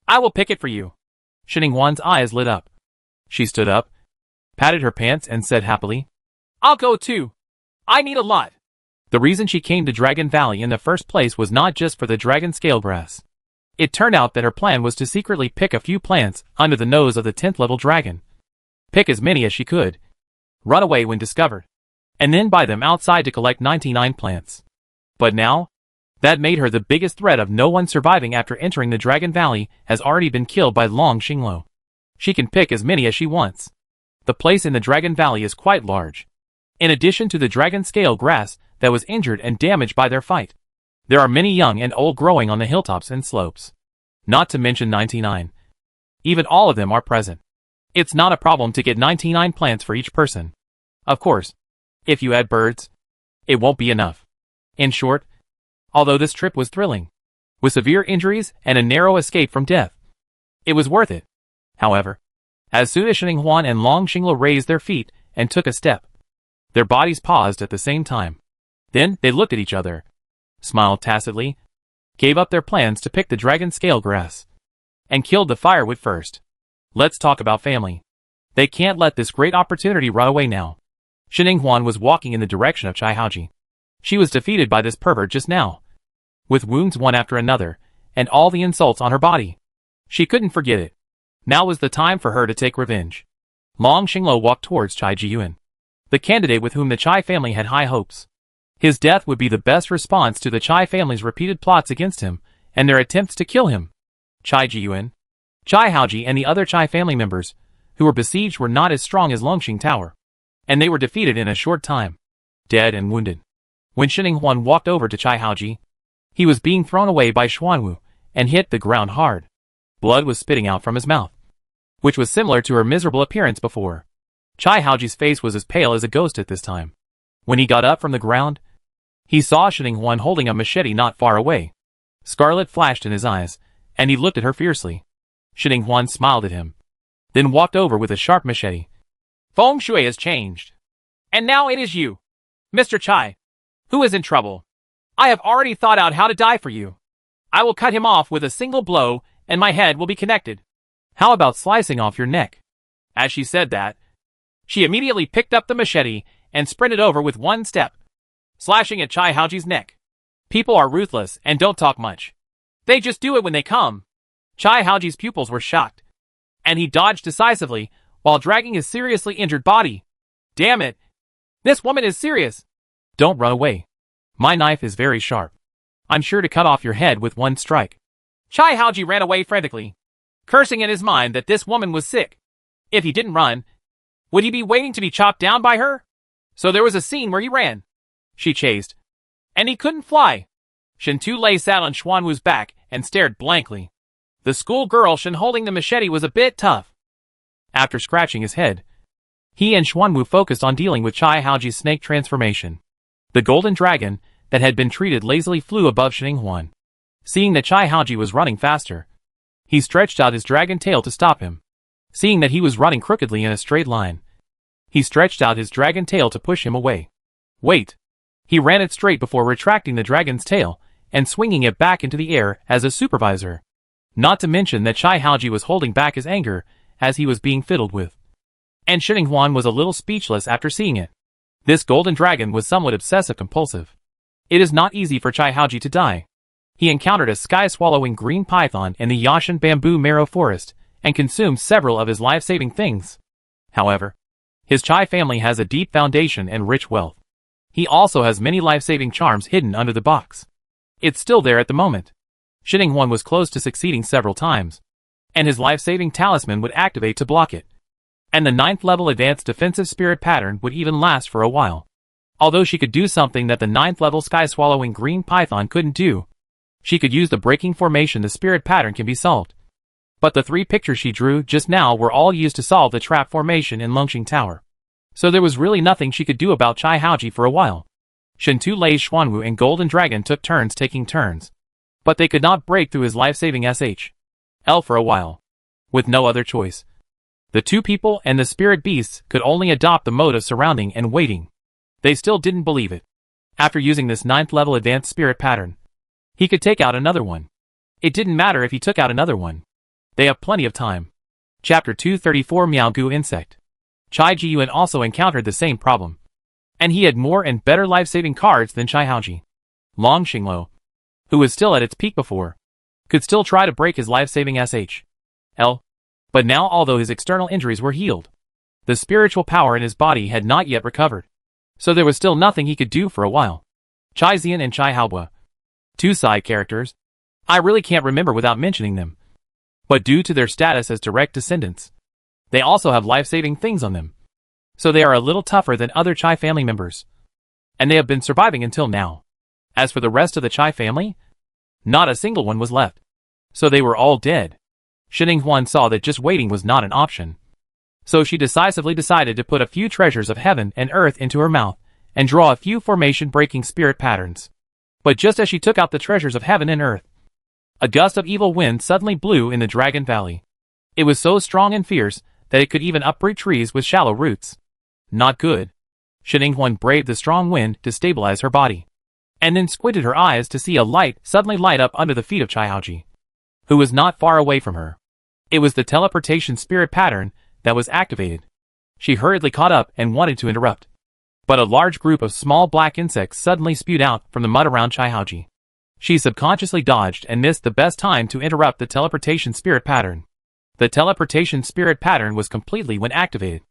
I will pick it for you. Xininghuan's eyes lit up. She stood up, patted her pants and said happily, I'll go too. I need a lot. The reason she came to Dragon Valley in the first place was not just for the dragon scale grass. It turned out that her plan was to secretly pick a few plants under the nose of the 10th level dragon. Pick as many as she could, run away when discovered, and then buy them outside to collect 99 plants. But now, that made her the biggest threat of no one surviving after entering the Dragon Valley has already been killed by Long Xingluo. She can pick as many as she wants. The place in the Dragon Valley is quite large. In addition to the dragon scale grass that was injured and damaged by their fight, there are many young and old growing on the hilltops and slopes. Not to mention 99. Even all of them are present. It's not a problem to get 99 plants for each person. Of course, if you add birds, it won't be enough. In short, although this trip was thrilling, with severe injuries and a narrow escape from death, it was worth it. However, as soon as Xininghuan and Long Xingluo raised their feet and took a step, their bodies paused at the same time. Then they looked at each other, smiled tacitly, gave up their plans to pick the dragon scale grass, and killed the firewood first. Let's talk about family. They can't let this great opportunity run away now. Xininghuan was walking in the direction of Chai Haoji. She was defeated by this pervert just now, with wounds one after another, and all the insults on her body. She couldn't forget it. Now was the time for her to take revenge. Long Xingluo walked towards Chai Jiyuan, the candidate with whom the Chai family had high hopes. His death would be the best response to the Chai family's repeated plots against him and their attempts to kill him. Chai Jiyuan, Chai Haoji and the other Chai family members who were besieged were not as strong as Longxing Tower, and they were defeated in a short time, dead and wounded. When Xininghuan walked over to Chai Haoji, he was being thrown away by Xuanwu and hit the ground hard. Blood was spitting out from his mouth, which was similar to her miserable appearance before. Chai Haoji's face was as pale as a ghost at this time. When he got up from the ground, he saw Xininghuan holding a machete not far away. Scarlet flashed in his eyes, and he looked at her fiercely. Xininghuan smiled at him, then walked over with a sharp machete. Feng Shui has changed. And now it is you, Mr. Chai, who is in trouble. I have already thought out how to die for you. I will cut him off with a single blow, and my head will be connected. How about slicing off your neck? As she said that, she immediately picked up the machete and sprinted over with one step, slashing at Chai Haoji's neck. People are ruthless and don't talk much. They just do it when they come. Chai Haoji's pupils were shocked, and he dodged decisively while dragging his seriously injured body. Damn it! This woman is serious! Don't run away. My knife is very sharp. I'm sure to cut off your head with one strike. Chai Haoji ran away frantically, cursing in his mind that this woman was sick. If he didn't run, would he be waiting to be chopped down by her? So there was a scene where he ran. She chased, and he couldn't fly. Shen Tu lay sat on Xuanwu's back and stared blankly. The schoolgirl Shen holding the machete was a bit tough. After scratching his head, he and Xuanwu focused on dealing with Chai Haoji's snake transformation. The golden dragon that had been treated lazily flew above Xininghuan. Seeing that Chai Haoji was running faster, he stretched out his dragon tail to stop him. Seeing that he was running crookedly in a straight line, he stretched out his dragon tail to push him away. Wait! He ran it straight before retracting the dragon's tail and swinging it back into the air as a supervisor. Not to mention that Chai Haoji was holding back his anger as he was being fiddled with. And Xininghuan was a little speechless after seeing it. This golden dragon was somewhat obsessive-compulsive. It is not easy for Chai Haoji to die. He encountered a sky-swallowing green python in the Yashan bamboo marrow forest and consumed several of his life-saving things. However, his Chai family has a deep foundation and rich wealth. He also has many life-saving charms hidden under the box. It's still there at the moment. Xininghuan was close to succeeding several times, and his life-saving talisman would activate to block it. And the 9th level advanced defensive spirit pattern would even last for a while. Although she could do something that the 9th level sky-swallowing green python couldn't do, she could use the breaking formation the spirit pattern can be solved. But the 3 pictures she drew just now were all used to solve the trap formation in Longxing Tower. So there was really nothing she could do about Chai Haoji for a while. Shentu Lei Xuanwu and Golden Dragon took turns taking turns. But they could not break through his life-saving SH.L for a while. With no other choice. The 2 people and the spirit beasts could only adopt the mode of surrounding and waiting. They still didn't believe it. After using this 9th level advanced spirit pattern, he could take out another one. It didn't matter if he took out another one. They have plenty of time. Chapter 234 Miao Gu Insect. Chai Jiyuan also encountered the same problem. And he had more and better life-saving cards than Chai Haoji. Long Xinglo, who was still at its peak before, could still try to break his life-saving SH.L. But now, although his external injuries were healed, the spiritual power in his body had not yet recovered. So there was still nothing he could do for a while. Chai Xian and Chai Haobo. 2 side characters. I really can't remember without mentioning them. But due to their status as direct descendants, they also have life-saving things on them. So they are a little tougher than other Chai family members. And they have been surviving until now. As for the rest of the Chai family, not a single one was left. So they were all dead. Xininghuan saw that just waiting was not an option. So she decisively decided to put a few treasures of heaven and earth into her mouth and draw a few formation-breaking spirit patterns. But just as she took out the treasures of heaven and earth, a gust of evil wind suddenly blew in the Dragon Valley. It was so strong and fierce that it could even uproot trees with shallow roots. Not good. Xininghuan braved the strong wind to stabilize her body, and then squinted her eyes to see a light suddenly light up under the feet of Chai Haoji, who was not far away from her. It was the teleportation spirit pattern that was activated. She hurriedly caught up and wanted to interrupt. But a large group of small black insects suddenly spewed out from the mud around Chai Haoji. She subconsciously dodged and missed the best time to interrupt the teleportation spirit pattern. The teleportation spirit pattern was completely when activated.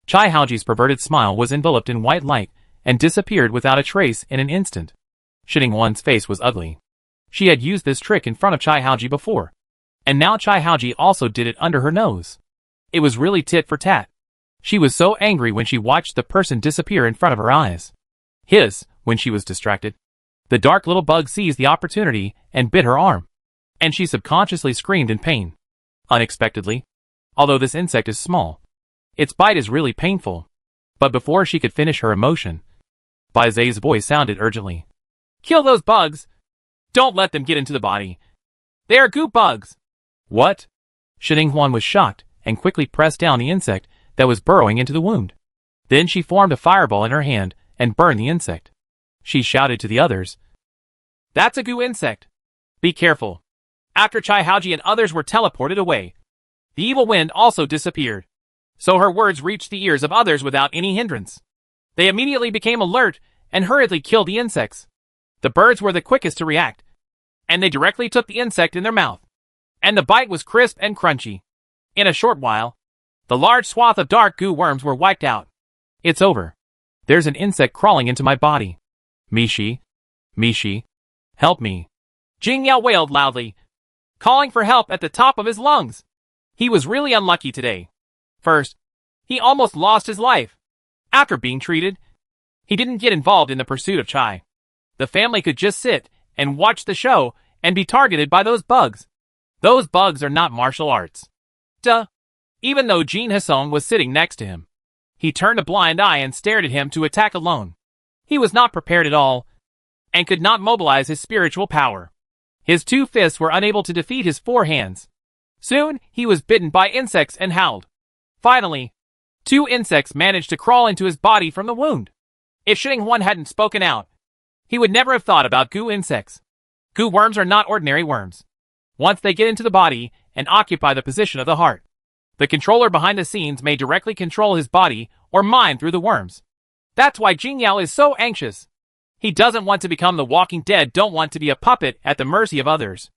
Chai Haoji's perverted smile was enveloped in white light and disappeared without a trace in an instant. Xininghuan's face was ugly. She had used this trick in front of Chai Haoji before. And now Chai Haoji also did it under her nose. It was really tit for tat. She was so angry when she watched the person disappear in front of her eyes. Hiss, when she was distracted. The dark little bug seized the opportunity and bit her arm. And she subconsciously screamed in pain. Unexpectedly. Although this insect is small, its bite is really painful. But before she could finish her emotion, Bai Zai's voice sounded urgently. Kill those bugs! Don't let them get into the body. They are goop bugs! What? Xininghuan was shocked and quickly pressed down the insect that was burrowing into the wound. Then she formed a fireball in her hand and burned the insect. She shouted to the others. That's a goo insect. Be careful. After Chai Haoji and others were teleported away, the evil wind also disappeared. So her words reached the ears of others without any hindrance. They immediately became alert and hurriedly killed the insects. The birds were the quickest to react, and they directly took the insect in their mouth. And the bite was crisp and crunchy. In a short while, the large swath of dark goo worms were wiped out. It's over. There's an insect crawling into my body. Mishi. Mishi. Help me. Jing Yao wailed loudly, calling for help at the top of his lungs. He was really unlucky today. First, he almost lost his life. After being treated, he didn't get involved in the pursuit of Chai. The family could just sit and watch the show and be targeted by those bugs. Those bugs are not martial arts. Duh. Even though Jin Hsong was sitting next to him, he turned a blind eye and stared at him to attack alone. He was not prepared at all, and could not mobilize his spiritual power. His 2 fists were unable to defeat his 4 hands. Soon, he was bitten by insects and howled. Finally, 2 insects managed to crawl into his body from the wound. If Xininghuan hadn't spoken out, he would never have thought about goo insects. Goo worms are not ordinary worms. Once they get into the body and occupy the position of the heart, the controller behind the scenes may directly control his body or mind through the worms. That's why Jing Yao is so anxious. He doesn't want to become the Walking Dead, don't want to be a puppet at the mercy of others.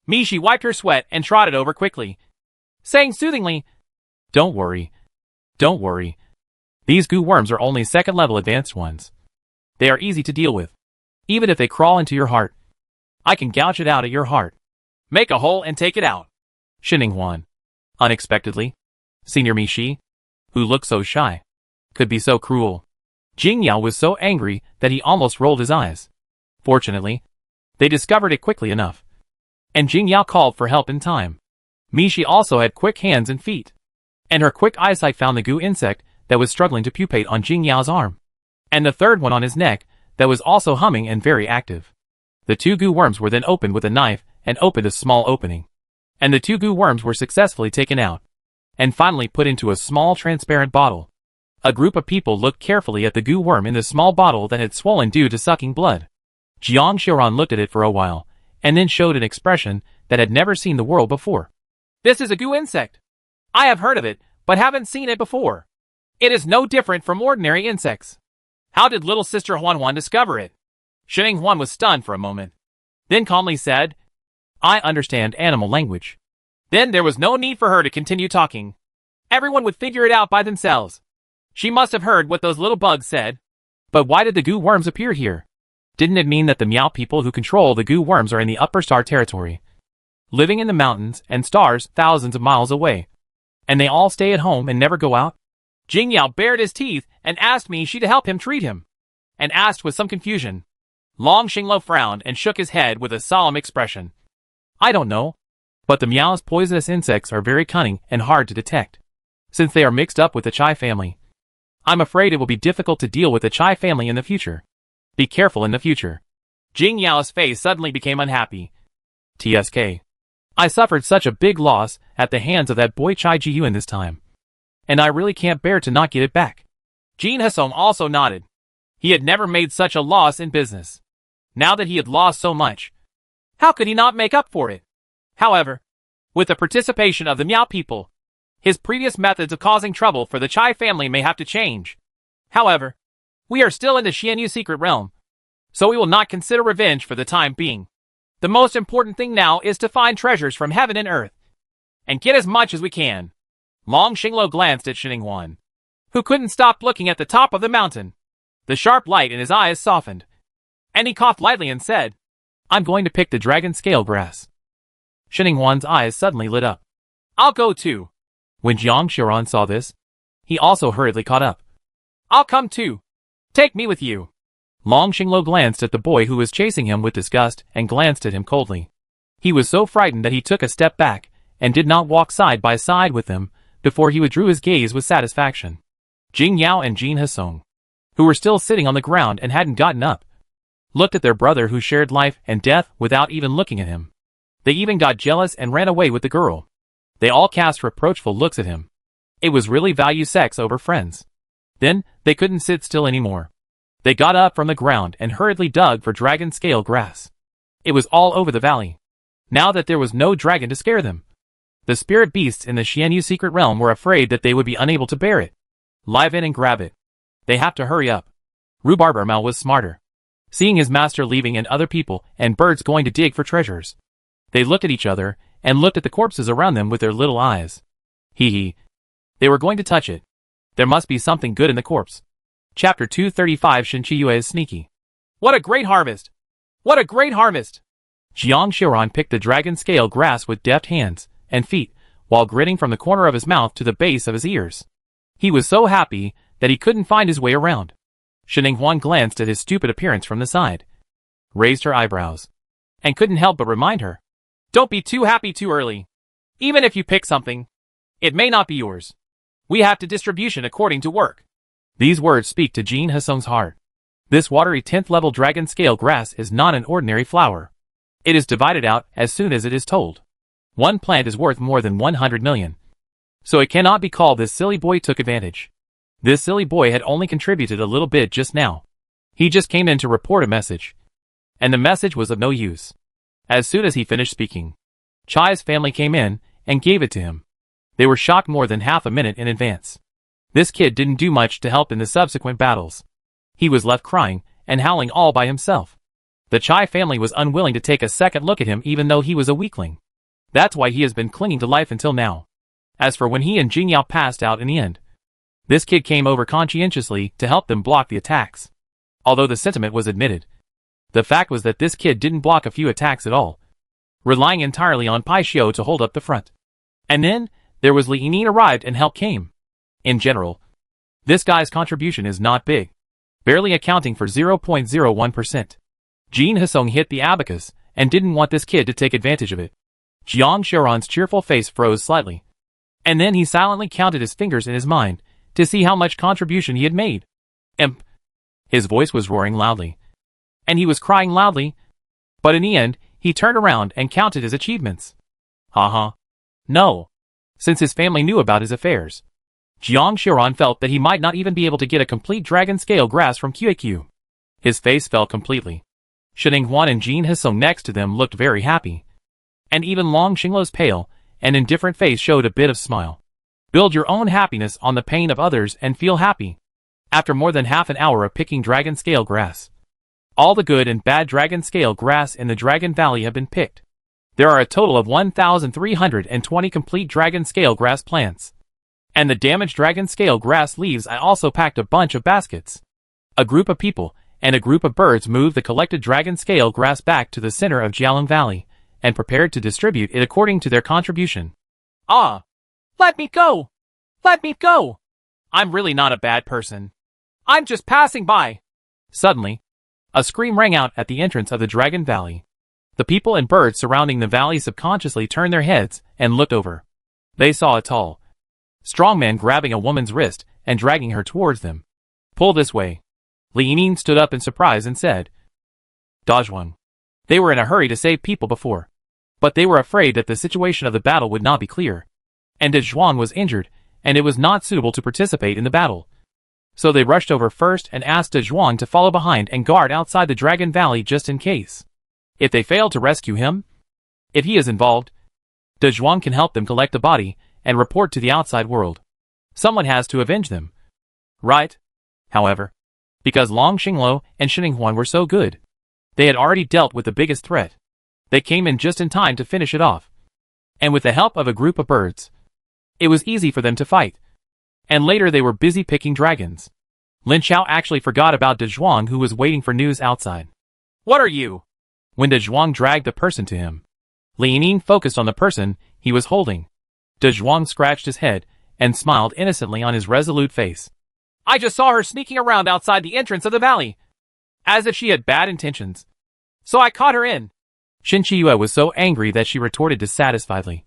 Mishi wiped her sweat and trotted over quickly, saying soothingly, Don't worry. Don't worry. These goo worms are only second-level advanced ones. They are easy to deal with. Even if they crawl into your heart, I can gouge it out at your heart. Make a hole and take it out. Xininghuan. Unexpectedly, Senior Mishi, who looked so shy, could be so cruel. Jing Yao was so angry that he almost rolled his eyes. Fortunately, they discovered it quickly enough, and Jing Yao called for help in time. Mishi also had quick hands and feet, and her quick eyesight found the goo insect that was struggling to pupate on Jing Yao's arm, and the third one on his neck that was also humming and very active. The two goo worms were then opened with a knife and opened a small opening, and the two goo worms were successfully taken out, and finally put into a small transparent bottle. A group of people looked carefully at the goo worm in the small bottle that had swollen due to sucking blood. Jiang Xiaoran looked at it for a while, and then showed an expression that had never seen the world before. This is a goo insect. I have heard of it, but haven't seen it before. It is no different from ordinary insects. How did little sister Huan discover it? Xininghuan was stunned for a moment, then calmly said, I understand animal language. Then there was no need for her to continue talking. Everyone would figure it out by themselves. She must have heard what those little bugs said. But why did the goo worms appear here? Didn't it mean that the Miao people who control the goo worms are in the upper star territory, living in the mountains and stars thousands of miles away, and they all stay at home and never go out? Jing Yao bared his teeth and asked Mishi to help him treat him, and asked with some confusion. Long Xinglo frowned and shook his head with a solemn expression. I don't know, but the Miao's poisonous insects are very cunning and hard to detect, since they are mixed up with the Chai family. I'm afraid it will be difficult to deal with the Chai family in the future. Be careful in the future. Jing Yao's face suddenly became unhappy. TSK. I suffered such a big loss at the hands of that boy Chai Jiyuan this time, and I really can't bear to not get it back. Jin Hasong also nodded. He had never made such a loss in business. Now that he had lost so much, how could he not make up for it? However, with the participation of the Miao people, his previous methods of causing trouble for the Chai family may have to change. However, we are still in the Xianyu secret realm, so we will not consider revenge for the time being. The most important thing now is to find treasures from heaven and earth, and get as much as we can. Long Xinglo glanced at Xininghuan, who couldn't stop looking at the top of the mountain. The sharp light in his eyes softened, and he coughed lightly and said, I'm going to pick the dragon scale grass. Xininghuan's eyes suddenly lit up. I'll go too. When Jiang Xiaoran saw this, he also hurriedly caught up. I'll come too. Take me with you. Long Xinglo glanced at the boy who was chasing him with disgust and glanced at him coldly. He was so frightened that he took a step back and did not walk side by side with them before he withdrew his gaze with satisfaction. Jing Yao and Jin Hasong, who were still sitting on the ground and hadn't gotten up, looked at their brother who shared life and death without even looking at him. They even got jealous and ran away with the girl. They all cast reproachful looks at him. It was really value sex over friends. Then, they couldn't sit still anymore. They got up from the ground and hurriedly dug for dragon scale grass. It was all over the valley. Now that there was no dragon to scare them, the spirit beasts in the Xianyu secret realm were afraid that they would be unable to bear it. Live in and grab it. They have to hurry up. Rhubarb Ermal was smarter. Seeing his master leaving and other people and birds going to dig for treasures, they looked at each other and looked at the corpses around them with their little eyes. Hee hee. They were going to touch it. There must be something good in the corpse. Chapter 235 Shinchiyue is sneaky. What a great harvest! What a great harvest! Jiang Xiaoran picked the dragon scale grass with deft hands and feet while grinning from the corner of his mouth to the base of his ears. He was so happy that he couldn't find his way around. Xininghuan glanced at his stupid appearance from the side, raised her eyebrows, and couldn't help but remind her, don't be too happy too early. Even if you pick something, it may not be yours. We have to distribution according to work. These words speak to Jin Hasong's heart. This watery 10th level dragon scale grass is not an ordinary flower. It is divided out as soon as it is told. One plant is worth more than 100 million. So it cannot be called this silly boy took advantage. This silly boy had only contributed a little bit just now. He just came in to report a message. And the message was of no use. As soon as he finished speaking, Chai's family came in and gave it to him. They were shocked more than half a minute in advance. This kid didn't do much to help in the subsequent battles. He was left crying and howling all by himself. The Chai family was unwilling to take a second look at him even though he was a weakling. That's why he has been clinging to life until now. As for when he and Jin Yao passed out in the end, this kid came over conscientiously to help them block the attacks. Although the sentiment was admitted, the fact was that this kid didn't block a few attacks at all, relying entirely on Pai Xiu to hold up the front. And then, there was Li Yinyin arrived and help came. In general, this guy's contribution is not big, barely accounting for 0.01%. Jin Hsong hit the abacus and didn't want this kid to take advantage of it. Jiang Xiaoran's cheerful face froze slightly. And then he silently counted his fingers in his mind to see how much contribution he had made. Imp. His voice was roaring loudly. And he was crying loudly. But in the end, he turned around and counted his achievements. Haha. No. Since his family knew about his affairs, Jiang Xiaoran felt that he might not even be able to get a complete dragon-scale grass from QAQ. His face fell completely. Shen Huan and Jin Hsong next to them looked very happy. And even Long Xingluo's pale and indifferent face showed a bit of smile. Build your own happiness on the pain of others and feel happy. After more than half an hour of picking dragon-scale grass, all the good and bad dragon-scale grass in the Dragon Valley have been picked. There are a total of 1,320 complete dragon-scale grass plants. And the damaged dragon-scale grass leaves. I also packed a bunch of baskets. A group of people and a group of birds moved the collected dragon-scale grass back to the center of Jialong Valley and prepared to distribute it according to their contribution. Ah! Let me go! Let me go! I'm really not a bad person. I'm just passing by. Suddenly, a scream rang out at the entrance of the Dragon Valley. The people and birds surrounding the valley subconsciously turned their heads and looked over. They saw a tall, strong man grabbing a woman's wrist and dragging her towards them. Pull this way. Li Yinyin stood up in surprise and said, Dazhuang. They were in a hurry to save people before, but they were afraid that the situation of the battle would not be clear, and Dazhuang was injured, and it was not suitable to participate in the battle. So they rushed over first and asked Dazhuang to follow behind and guard outside the Dragon Valley just in case. If they fail to rescue him, if he is involved, Dazhuang can help them collect the body and report to the outside world. Someone has to avenge them. Right? However, because Long Xingluo and Shen Huan were so good, they had already dealt with the biggest threat. They came in just in time to finish it off. And with the help of a group of birds, it was easy for them to fight. And later they were busy picking dragons. Lin Xiao actually forgot about Dazhuang, who was waiting for news outside. What are you? When Dazhuang dragged the person to him, Li Yinyin focused on the person he was holding. Dazhuang scratched his head and smiled innocently on his resolute face. I just saw her sneaking around outside the entrance of the valley, as if she had bad intentions. So I caught her in. Shen Qiyue was so angry that she retorted dissatisfiedly.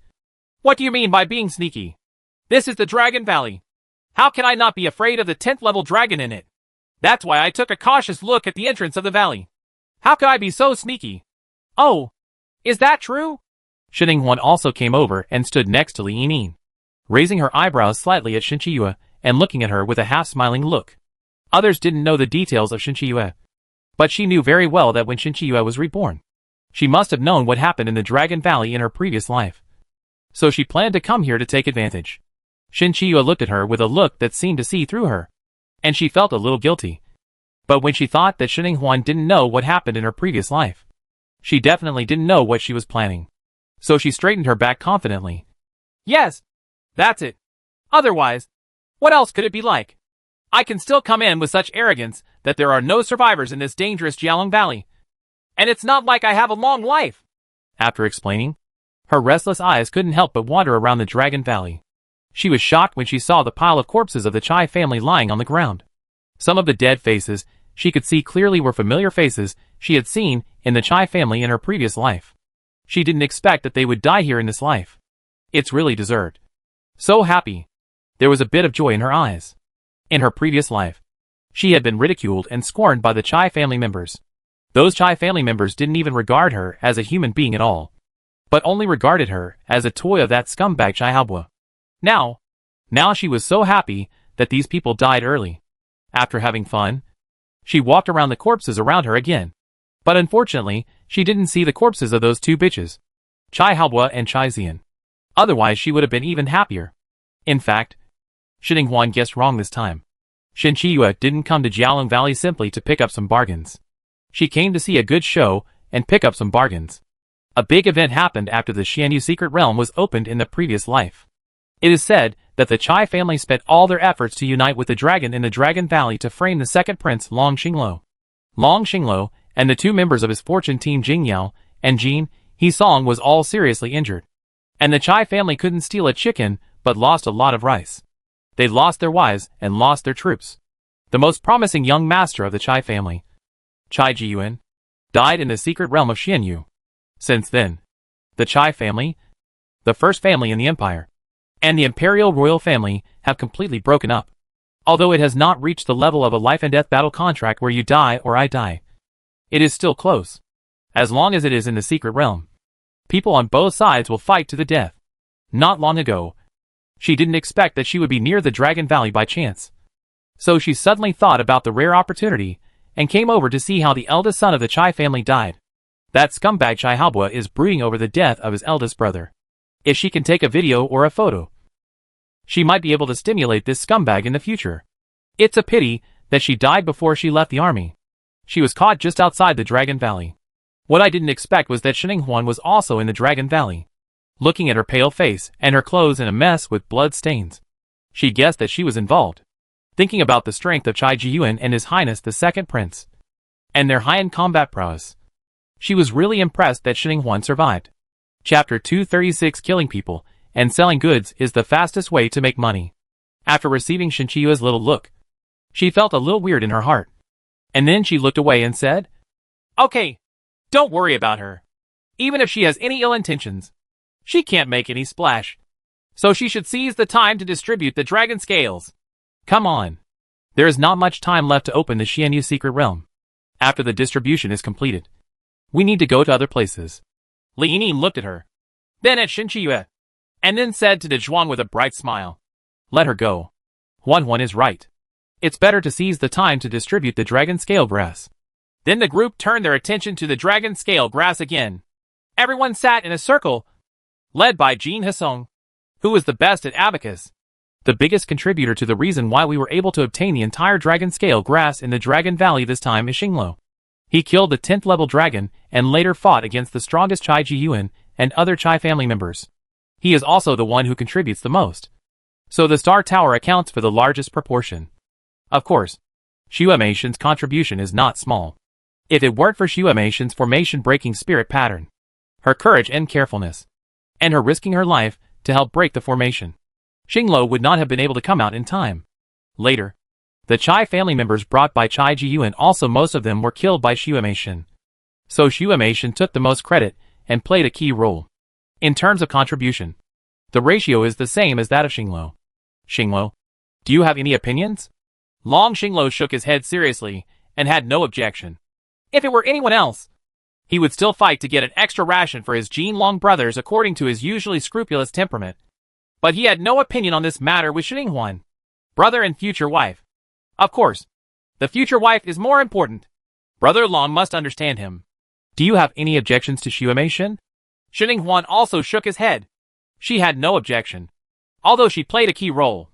What do you mean by being sneaky? This is the Dragon Valley. How can I not be afraid of the 10th level dragon in it? That's why I took a cautious look at the entrance of the valley. How could I be so sneaky? Oh, is that true? Shen Huan also came over and stood next to Li Yinyin, raising her eyebrows slightly at Shen Qiyue and looking at her with a half-smiling look. Others didn't know the details of Shen Qiyue, but she knew very well that when Shen Qiyue was reborn, she must have known what happened in the Dragon Valley in her previous life. So she planned to come here to take advantage. Shen Qiyue looked at her with a look that seemed to see through her, and she felt a little guilty. But when she thought that Shen Huan didn't know what happened in her previous life, she definitely didn't know what she was planning. So she straightened her back confidently. Yes, that's it. Otherwise, what else could it be like? I can still come in with such arrogance that there are no survivors in this dangerous Jialong Valley. And it's not like I have a long life. After explaining, her restless eyes couldn't help but wander around the Dragon Valley. She was shocked when she saw the pile of corpses of the Chai family lying on the ground. Some of the dead faces she could see clearly were familiar faces she had seen in the Chai family in her previous life. She didn't expect that they would die here in this life. It's really deserved. So happy. There was a bit of joy in her eyes. In her previous life, she had been ridiculed and scorned by the Chai family members. Those Chai family members didn't even regard her as a human being at all, but only regarded her as a toy of that scumbag Chai Haobo. Now she was so happy that these people died early. After having fun, she walked around the corpses around her again. But unfortunately, she didn't see the corpses of those two bitches, Chai Haobo and Chai Zian. Otherwise she would have been even happier. In fact, Shen Huan guessed wrong this time. Shin Chi-yue didn't come to Jiaolong Valley simply to pick up some bargains. She came to see a good show and pick up some bargains. A big event happened after the Xianyu secret realm was opened in the previous life. It is said that the Chai family spent all their efforts to unite with the dragon in the Dragon Valley to frame the second prince Long Xinglo. Long Xinglo and the two members of his fortune team Jingyao and Jin He-song was all seriously injured. And the Chai family couldn't steal a chicken but lost a lot of rice. They lost their wives and lost their troops. The most promising young master of the Chai family, Chai Jiyuan, died in the secret realm of Xianyu. Since then, the Chai family, the first family in the empire, and the imperial royal family have completely broken up. Although it has not reached the level of a life and death battle contract where you die or I die, it is still close. As long as it is in the secret realm, people on both sides will fight to the death. Not long ago, she didn't expect that she would be near the Dragon Valley by chance. So she suddenly thought about the rare opportunity and came over to see how the eldest son of the Chai family died. That scumbag Chai Haobua is brooding over the death of his eldest brother. If she can take a video or a photo, she might be able to stimulate this scumbag in the future. It's a pity that she died before she left the army. She was caught just outside the Dragon Valley. What I didn't expect was that Shining Huan was also in the Dragon Valley. Looking at her pale face and her clothes in a mess with blood stains, she guessed that she was involved. Thinking about the strength of Chai Jiyuan and His Highness the Second Prince, and their high-end combat prowess, she was really impressed that Shining Huan survived. Chapter 236 Killing people and selling goods is the fastest way to make money. After receiving Shin Chi-yue's little look, she felt a little weird in her heart. And then she looked away and said, "Okay, don't worry about her. Even if she has any ill intentions, she can't make any splash. So she should seize the time to distribute the dragon scales." Come on. There is not much time left to open the Xianyu secret realm. After the distribution is completed, we need to go to other places. Li Yinyin looked at her, then at Shin Chi-yue, and then said to Zhuang with a bright smile, "Let her go. Huan is right. It's better to seize the time to distribute the dragon scale grass." Then the group turned their attention to the dragon scale grass again. Everyone sat in a circle, led by Jin He-song, who was the best at abacus. The biggest contributor to the reason why we were able to obtain the entire dragon scale grass in the Dragon Valley this time is Xinglo. He killed the 10th level dragon and later fought against the strongest Chai Jiyuan and other Chai family members. He is also the one who contributes the most. So the Star Tower accounts for the largest proportion. Of course, Xuemei-shin's contribution is not small. If it weren't for Xuemei-shin's formation-breaking spirit pattern, her courage and carefulness, and her risking her life to help break the formation, Xinglo would not have been able to come out in time. Later, the Chai family members brought by Chai Jiyuan, also most of them were killed by Xuemei-shin. So Xuemei-shin took the most credit and played a key role. In terms of contribution, the ratio is the same as that of Xinglo. Xinglo, do you have any opinions? Long Xinglo shook his head seriously and had no objection. If it were anyone else, he would still fight to get an extra ration for his Jin Long brothers according to his usually scrupulous temperament. But he had no opinion on this matter with Shining Huan, brother and future wife. Of course, the future wife is more important. Brother Long must understand him. Do you have any objections to Xuemei-shin? Shining Huan also shook his head. She had no objection, although she played a key role.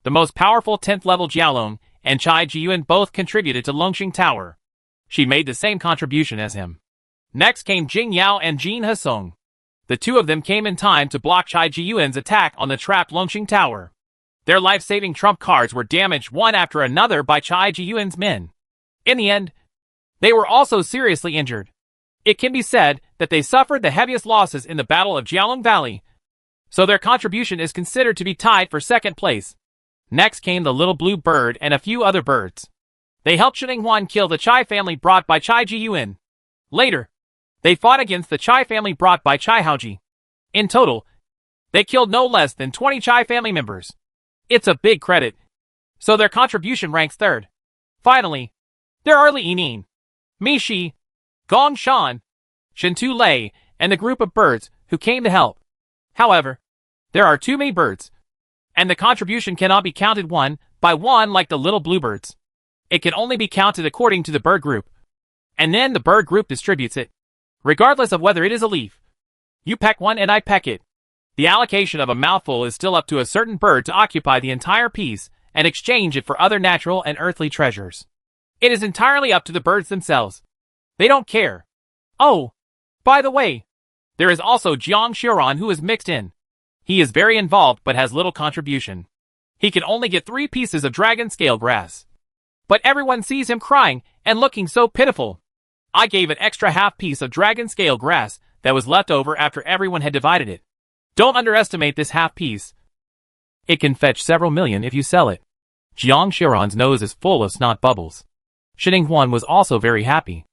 The most powerful 10th level Jiaolong and Chai Jiyuan both contributed to Longxing Tower. She made the same contribution as him. Next came Jing Yao and Jin He-song. The two of them came in time to block Chai Jiyuan's attack on the trapped Longxing Tower. Their life-saving trump cards were damaged one after another by Chai Jiyuan's men. In the end, they were also seriously injured. It can be said that they suffered the heaviest losses in the Battle of Jiaolong Valley, so their contribution is considered to be tied for second place. Next came the little blue bird and a few other birds. They helped Shining Huan kill the Chai family brought by Chai Jiyuan. Later, they fought against the Chai family brought by Chai Haoji. In total, they killed no less than 20 Chai family members. It's a big credit, so their contribution ranks third. Finally, there are Li Yinyin, Mi Shi, Gong Shan, Shen Tu Lei, and the group of birds who came to help. However, there are too many birds, and the contribution cannot be counted one by one like the little bluebirds. It can only be counted according to the bird group, and then the bird group distributes it, regardless of whether it is a leaf. You peck one and I peck it. The allocation of a mouthful is still up to a certain bird to occupy the entire piece, and exchange it for other natural and earthly treasures. It is entirely up to the birds themselves. They don't care. Oh, by the way, there is also Jiang Xiuran who is mixed in. He is very involved but has little contribution. He can only get 3 pieces of dragon scale grass. But everyone sees him crying and looking so pitiful. I gave an extra half piece of dragon scale grass that was left over after everyone had divided it. Don't underestimate this half piece. It can fetch several million if you sell it. Jiang Xiuran's nose is full of snot bubbles. Shining Huan was also very happy.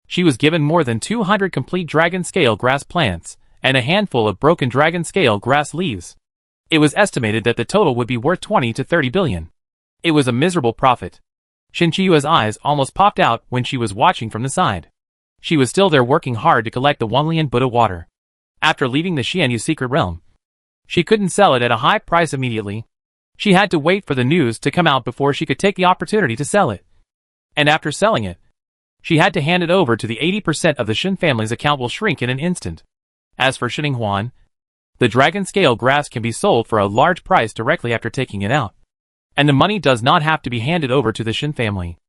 She was given more than 200 complete dragon scale grass plants and a handful of broken dragon scale grass leaves. It was estimated that the total would be worth 20 to 30 billion. It was a miserable profit. Shen Qiyue's eyes almost popped out when she was watching from the side. She was still there working hard to collect the Wanlian Buddha water. After leaving the Xianyu secret realm, she couldn't sell it at a high price immediately. She had to wait for the news to come out before she could take the opportunity to sell it. And after selling it, she had to hand it over to the 80% of the Shen family's account will shrink in an instant. As for Shining Huan, the dragon scale grass can be sold for a large price directly after taking it out. And the money does not have to be handed over to the Shen family.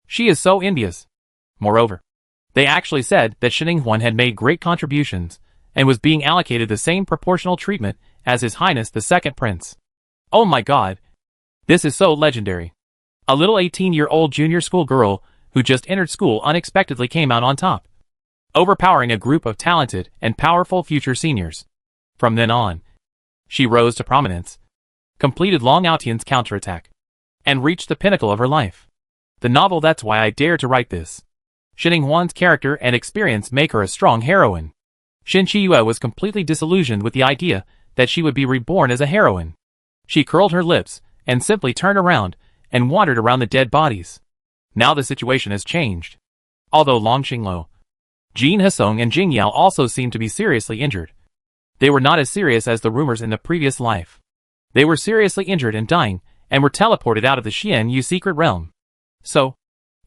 She is so envious. Moreover, they actually said that Shining Huan had made great contributions and was being allocated the same proportional treatment as His Highness the Second Prince. Oh my god. This is so legendary. A little 18-year-old junior school girl who just entered school unexpectedly came out on top, overpowering a group of talented and powerful future seniors. From then on, she rose to prominence, completed Long Outian's counterattack, and reached the pinnacle of her life. The novel That's Why I Dare to Write This. Shining Huan's character and experience make her a strong heroine. Shen Qiyue was completely disillusioned with the idea that she would be reborn as a heroine. She curled her lips and simply turned around and wandered around the dead bodies. Now the situation has changed. Although Long Xinglo, Jin Hesong and Jing Yao also seemed to be seriously injured, they were not as serious as the rumors in the previous life. They were seriously injured and dying, and were teleported out of the Xianyu secret realm. So,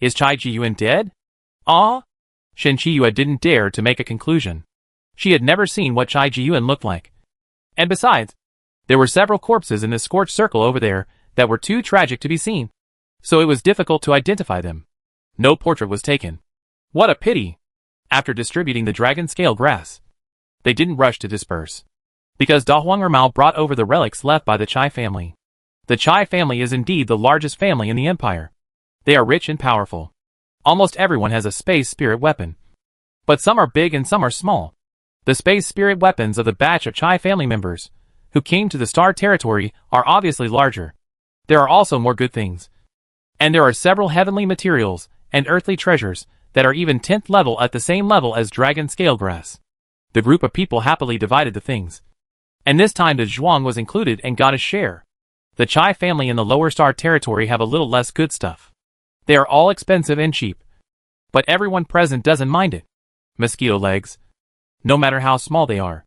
is Cai Jiyuan dead? Ah? Shen Qiyue didn't dare to make a conclusion. She had never seen what Cai Jiyuan looked like. And besides, there were several corpses in the scorched circle over there that were too tragic to be seen. So it was difficult to identify them. No portrait was taken. What a pity! After distributing the dragon scale grass, they didn't rush to disperse, because Da Huang Ermao brought over the relics left by the Chai family. The Chai family is indeed the largest family in the empire. They are rich and powerful. Almost everyone has a space spirit weapon. But some are big and some are small. The space spirit weapons of the batch of Chai family members who came to the Star Territory are obviously larger. There are also more good things. And there are several heavenly materials and earthly treasures that are even 10th level at the same level as dragon scale grass. The group of people happily divided the things. And this time the Zhuang was included and got a share. The Chai family in the lower Star Territory have a little less good stuff. They are all expensive and cheap. But everyone present doesn't mind it. Mosquito legs, no matter how small they are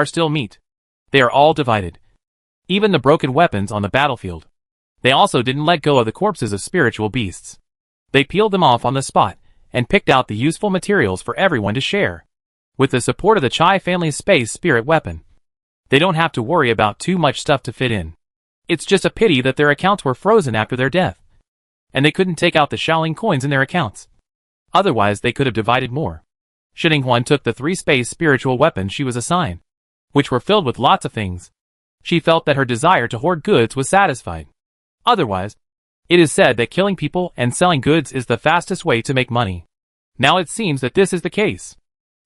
still meat. They are all divided. Even the broken weapons on the battlefield. They also didn't let go of the corpses of spiritual beasts. They peeled them off on the spot and picked out the useful materials for everyone to share. With the support of the Chai family's space spirit weapon, they don't have to worry about too much stuff to fit in. It's just a pity that their accounts were frozen after their death, and they couldn't take out the Shaolin coins in their accounts. Otherwise they could have divided more. Shining Huan took the 3 space spiritual weapons she was assigned, which were filled with lots of things. She felt that her desire to hoard goods was satisfied. Otherwise, it is said that killing people and selling goods is the fastest way to make money. Now it seems that this is the case.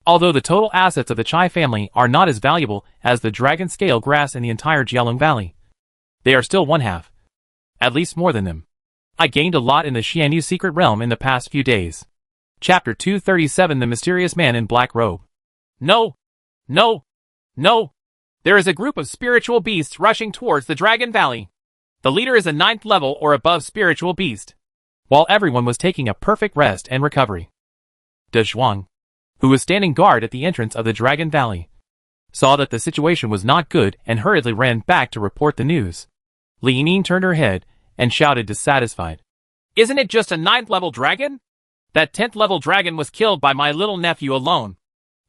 Although the total assets of the Chai family are not as valuable as the dragon scale grass in the entire Jialong Valley, they are still one half. At least more than them. I gained a lot in the Xianyu secret realm in the past few days. Chapter 237 The Mysterious Man in Black Robe. No! No! No! There is a group of spiritual beasts rushing towards the Dragon Valley. The leader is a 9th level or above spiritual beast. While everyone was taking a perfect rest and recovery, De Zhuang, who was standing guard at the entrance of the Dragon Valley, saw that the situation was not good and hurriedly ran back to report the news. Li Yinyin turned her head and shouted dissatisfied. Isn't it just a 9th level dragon? That 10th level dragon was killed by my little nephew alone.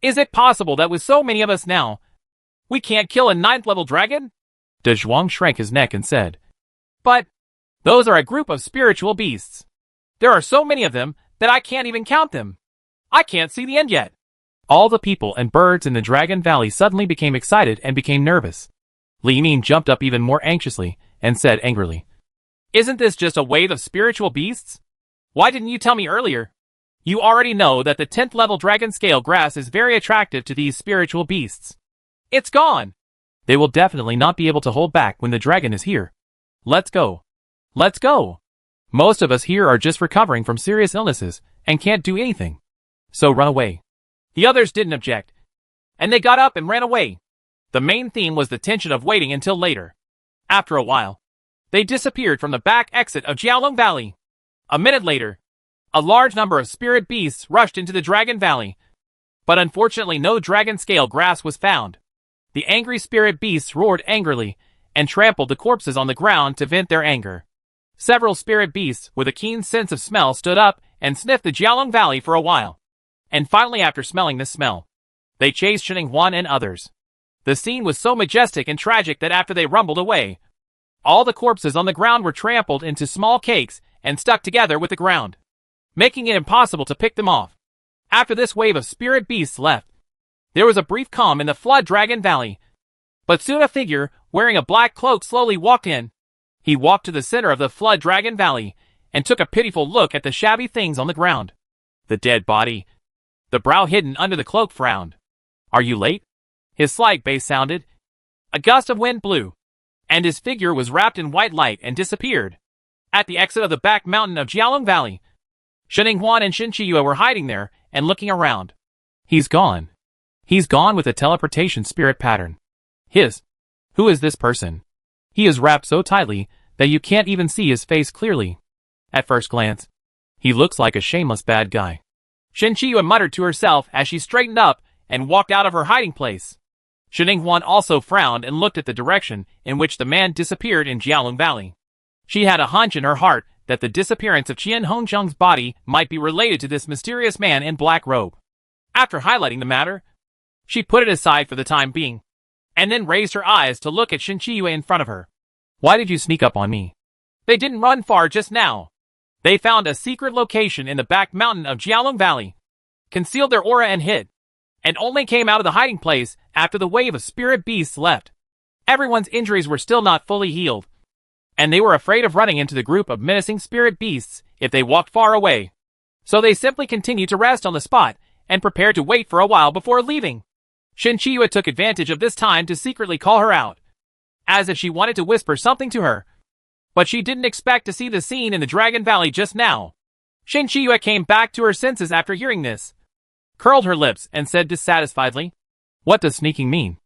Is it possible that with so many of us now, we can't kill a 9th level dragon? De Zhuang shrank his neck and said, But Those are a group of spiritual beasts. There are so many of them that I can't even count them. I can't see the end yet. All the people and birds in the Dragon Valley suddenly became excited and became nervous. Li Ning jumped up even more anxiously and said angrily, "Isn't this just a wave of spiritual beasts? Why didn't you tell me earlier? You already know that the 10th level dragon scale grass is very attractive to these spiritual beasts. It's gone. They will definitely not be able to hold back when the dragon is here. Let's go. Let's go. Most of us here are just recovering from serious illnesses and can't do anything. So run away." The others didn't object, and they got up and ran away. The main theme was the tension of waiting until later. After a while, they disappeared from the back exit of Jiaolong Valley. A minute later, a large number of spirit beasts rushed into the Dragon Valley, but unfortunately no dragon scale grass was found. The angry spirit beasts roared angrily and trampled the corpses on the ground to vent their anger. Several spirit beasts with a keen sense of smell stood up and sniffed the Jiaolong Valley for a while. And finally, after smelling the smell, they chased Shining Huan and others. The scene was so majestic and tragic that after they rumbled away, all the corpses on the ground were trampled into small cakes and stuck together with the ground, making it impossible to pick them off. After this wave of spirit beasts left, there was a brief calm in the Flood Dragon Valley. But soon a figure, wearing a black cloak, slowly walked in. He walked to the center of the Flood Dragon Valley and took a pitiful look at the shabby things on the ground. The dead body. The brow hidden under the cloak frowned. "Are you late?" His slight bass sounded. A gust of wind blew, and his figure was wrapped in white light and disappeared. At the exit of the back mountain of Jiaolong Valley, Shining Huan and Shin Chiyue were hiding there and looking around. He's gone. He's gone with a teleportation spirit pattern. Who is this person? He is wrapped so tightly that you can't even see his face clearly. At first glance, he looks like a shameless bad guy. Shin Chiyue muttered to herself as she straightened up and walked out of her hiding place. Shining Huan also frowned and looked at the direction in which the man disappeared in Jiaolong Valley. She had a hunch in her heart that the disappearance of Qian Hongzheng's body might be related to this mysterious man in black robe. After highlighting the matter, she put it aside for the time being, and then raised her eyes to look at Shin Chiyue in front of her. "Why did you sneak up on me?" "They didn't run far just now. They found a secret location in the back mountain of Jiaolong Valley, concealed their aura and hid, and only came out of the hiding place after the wave of spirit beasts left. Everyone's injuries were still not fully healed, and they were afraid of running into the group of menacing spirit beasts if they walked far away. So they simply continued to rest on the spot and prepared to wait for a while before leaving." Shin Chiyue took advantage of this time to secretly call her out, as if she wanted to whisper something to her. But she didn't expect to see the scene in the Dragon Valley just now. Shin Chiyue came back to her senses after hearing this, curled her lips, and said dissatisfiedly, "What does sneaking mean?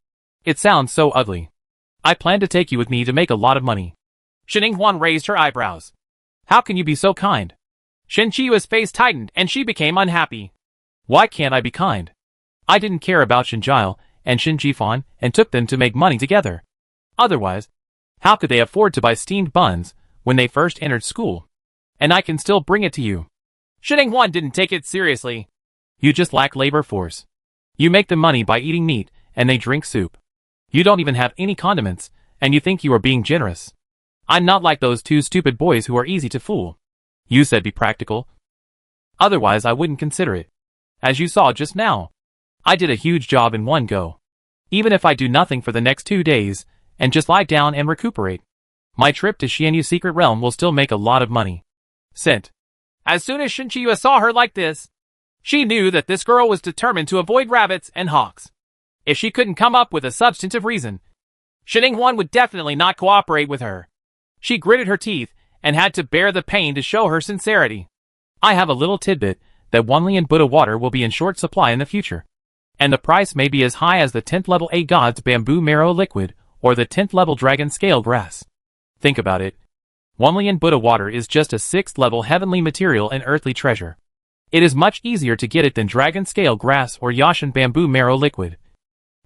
It sounds so ugly. I plan to take you with me to make a lot of money." Shining Huan raised her eyebrows. "How can you be so kind?" Shin Chiyue's face tightened and she became unhappy. "Why can't I be kind? I didn't care about Shin Jiao and Shin Jifan and took them to make money together. Otherwise, how could they afford to buy steamed buns when they first entered school? And I can still bring it to you." Shining Huan didn't take it seriously. "You just lack labor force. You make the money by eating meat and they drink soup. You don't even have any condiments and you think you are being generous. I'm not like those two stupid boys who are easy to fool. You said be practical. Otherwise I wouldn't consider it. As you saw just now, I did a huge job in one go. Even if I do nothing for the next 2 days and just lie down and recuperate, my trip to Xianyu's secret realm will still make a lot of money." Sent. As soon as Shin Chiyue saw her like this, she knew that this girl was determined to avoid rabbits and hawks. If she couldn't come up with a substantive reason, Shining Huan would definitely not cooperate with her. She gritted her teeth and had to bear the pain to show her sincerity. "I have a little tidbit that Wanlian Buddha water will be in short supply in the future, and the price may be as high as the 10th level A God's bamboo marrow liquid or the 10th level dragon scale grass. Think about it. Wanlian Buddha water is just a 6th level heavenly material and earthly treasure. It is much easier to get it than dragon scale grass or Yashan bamboo marrow liquid,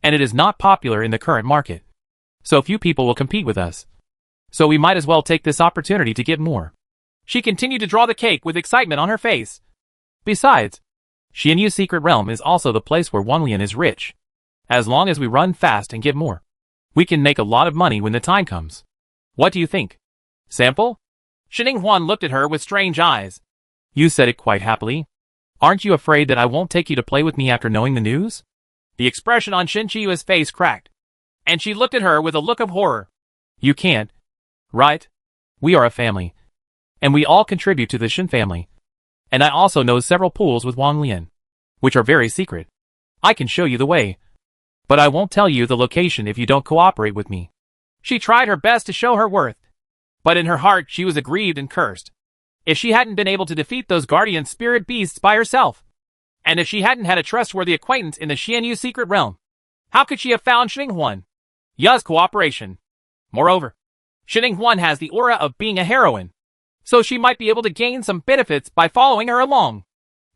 and it is not popular in the current market. So few people will compete with us. So we might as well take this opportunity to get more." She continued to draw the cake with excitement on her face. "Besides, Xianyu's secret realm is also the place where Wanlian is rich. As long as we run fast and get more, we can make a lot of money when the time comes. What do you think? Sample?" Shining Huan looked at her with strange eyes. You said it quite happily. Aren't you afraid that I won't take you to play with me after knowing the news? The expression on Shen Qiyue's face cracked, and she looked at her with a look of horror. You can't. Right? We are a family. And we all contribute to the Shen family. And I also know several pools with Wang Lian, which are very secret. I can show you the way. But I won't tell you the location if you don't cooperate with me. She tried her best to show her worth, but in her heart she was aggrieved and cursed. If she hadn't been able to defeat those guardian spirit beasts by herself, and if she hadn't had a trustworthy acquaintance in the Xianyu secret realm, how could she have found Shining Huan? Ya's cooperation. Moreover, Shining Huan has the aura of being a heroine, so she might be able to gain some benefits by following her along.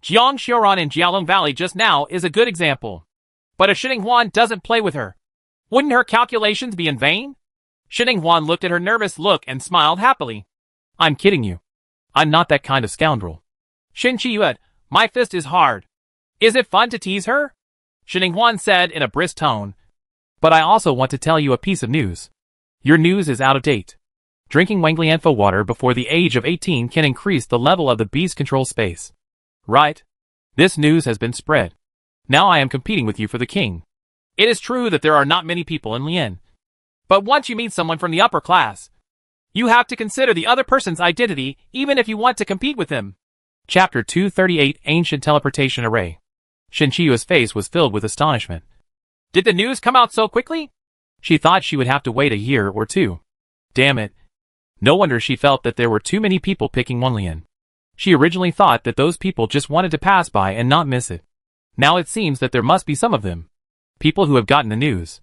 Jiang Xiaoran in Jialong Valley just now is a good example. But if Shining Huan doesn't play with her, wouldn't her calculations be in vain? Shining Huan looked at her nervous look and smiled happily. I'm kidding you. I'm not that kind of scoundrel. Shen Qiyue, my fist is hard. Is it fun to tease her? Shining Huan said in a brisk tone. But I also want to tell you a piece of news. Your news is out of date. Drinking Wanglianfo water before the age of 18 can increase the level of the beast control space. Right? This news has been spread. Now I am competing with you for the king. It is true that there are not many people in Lian. But once you meet someone from the upper class, you have to consider the other person's identity even if you want to compete with him. Chapter 238 Ancient Teleportation Array. Shen Qiyue's face was filled with astonishment. Did the news come out so quickly? She thought she would have to wait a year or two. Damn it. No wonder she felt that there were too many people picking Wanlian. She originally thought that those people just wanted to pass by and not miss it. Now it seems that there must be some of them. People who have gotten the news.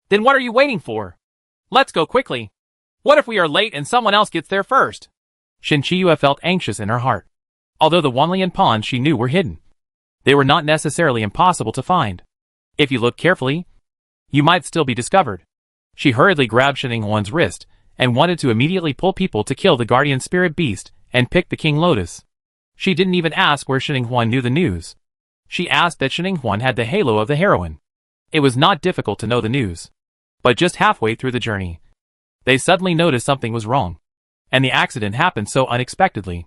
Then what are you waiting for? Let's go quickly. What if we are late and someone else gets there first? Shen Qiyue felt anxious in her heart. Although the Wanlian pawns she knew were hidden, they were not necessarily impossible to find. If you look carefully, you might still be discovered. She hurriedly grabbed Shining Huan's wrist and wanted to immediately pull people to kill the guardian spirit beast and pick the King Lotus. She didn't even ask where Shining Huan knew the news. She asked that Shining Huan had the halo of the heroine. It was not difficult to know the news. But just halfway through the journey, they suddenly noticed something was wrong. And the accident happened so unexpectedly.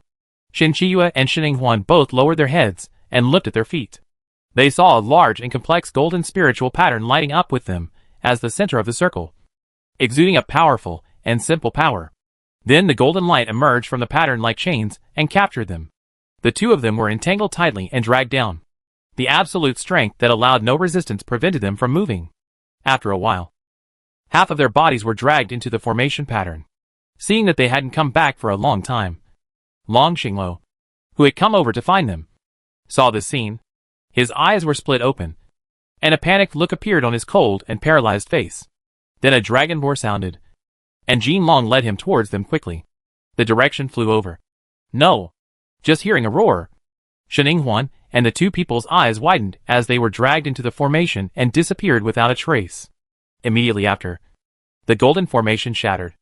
Shen Qiyue and Shining Huan both lowered their heads and looked at their feet. They saw a large and complex golden spiritual pattern lighting up with them as the center of the circle, exuding a powerful and simple power. Then the golden light emerged from the pattern like chains and captured them. The two of them were entangled tightly and dragged down. The absolute strength that allowed no resistance prevented them from moving. After a while, half of their bodies were dragged into the formation pattern. Seeing that they hadn't come back for a long time, Long Xinglo, who had come over to find them, saw this scene. His eyes were split open, and a panicked look appeared on his cold and paralyzed face. Then a dragon roar sounded, and Jin Long led him towards them quickly. The direction flew over. No! Just hearing a roar, Shining Huan and the two people's eyes widened as they were dragged into the formation and disappeared without a trace. Immediately after, the golden formation shattered,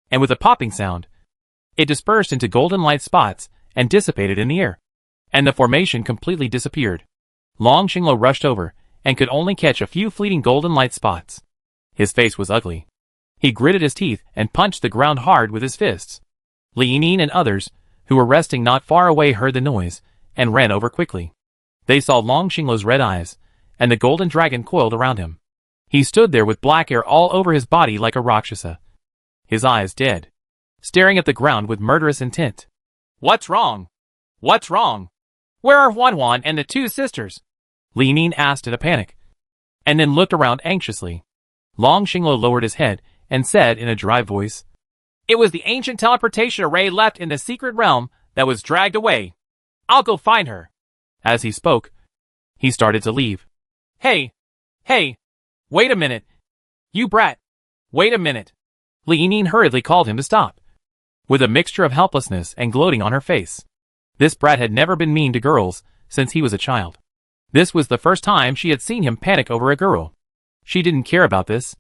and with a popping sound, it dispersed into golden light spots and dissipated in the air, and the formation completely disappeared. Long Xinglo rushed over and could only catch a few fleeting golden light spots. His face was ugly. He gritted his teeth and punched the ground hard with his fists. Li Yinyin and others, who were resting not far away, heard the noise and ran over quickly. They saw Long Xinglo's red eyes, and the golden dragon coiled around him. He stood there with black hair all over his body like a Rakshasa, his eyes dead, staring at the ground with murderous intent. What's wrong? What's wrong? Where are Huan Huan and the two sisters? Li Nin asked in a panic, and then looked around anxiously. Long Xinglo lowered his head and said in a dry voice, It was the ancient teleportation array left in the secret realm that was dragged away. I'll go find her. As he spoke, he started to leave. Hey! Wait a minute! You brat! Wait a minute! Li Yinyin hurriedly called him to stop, with a mixture of helplessness and gloating on her face. This brat had never been mean to girls since he was a child. This was the first time she had seen him panic over a girl. She didn't care about this.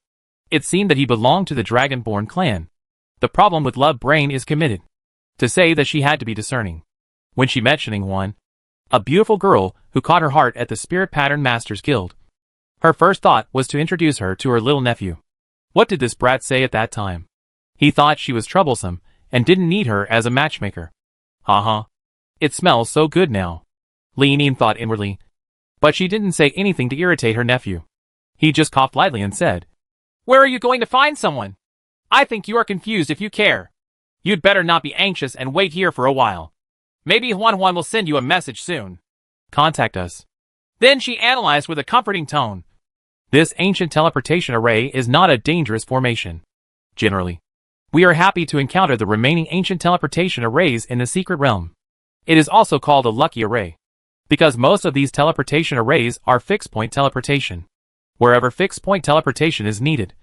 It seemed that he belonged to the Dragonborn clan. The problem with Love Brain is committed. To say that she had to be discerning. When she met Shining Huan, a beautiful girl who caught her heart at the Spirit Pattern Masters Guild, her first thought was to introduce her to her little nephew. What did this brat say at that time? He thought she was troublesome and didn't need her as a matchmaker. Haha. It smells so good now. Li Ning thought inwardly. But she didn't say anything to irritate her nephew. He just coughed lightly and said, "Where are you going to find someone? I think you are confused if you care. You'd better not be anxious and wait here for a while. Maybe Huan will send you a message soon. Contact us." Then she analyzed with a comforting tone. This ancient teleportation array is not a dangerous formation. Generally, we are happy to encounter the remaining ancient teleportation arrays in the secret realm. It is also called a lucky array, because most of these teleportation arrays are fixed-point teleportation. Wherever fixed-point teleportation is needed,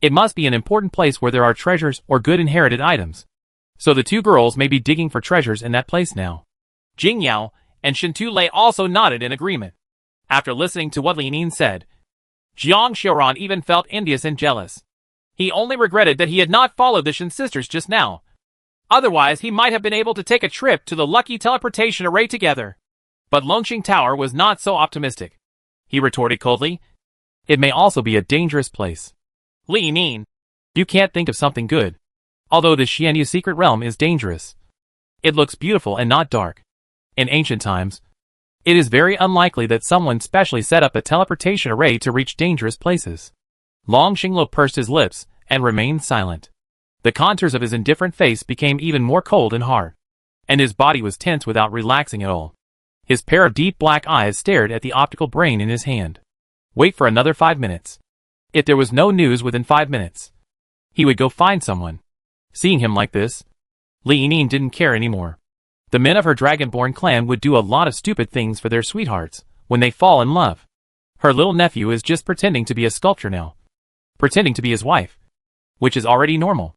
it must be an important place where there are treasures or good inherited items. So the two girls may be digging for treasures in that place now. Jing Yao and Shintu Lei also nodded in agreement. After listening to what Li Ning said, Jiang Xiaoran even felt envious and jealous. He only regretted that he had not followed the Shin sisters just now. Otherwise, he might have been able to take a trip to the lucky teleportation array together. But Longxing Tower was not so optimistic. He retorted coldly, "It may also be a dangerous place." Li Ning, you can't think of something good. Although the Xianyu secret realm is dangerous, it looks beautiful and not dark. In ancient times, it is very unlikely that someone specially set up a teleportation array to reach dangerous places. Long Xinglo pursed his lips and remained silent. The contours of his indifferent face became even more cold and hard, and his body was tense without relaxing at all. His pair of deep black eyes stared at the optical brain in his hand. Wait for another 5 minutes. If there was no news within 5 minutes, he would go find someone. Seeing him like this, Li Ning didn't care anymore. The men of her Dragonborn clan would do a lot of stupid things for their sweethearts when they fall in love. Her little nephew is just pretending to be a sculptor now. Pretending to be his wife, which is already normal.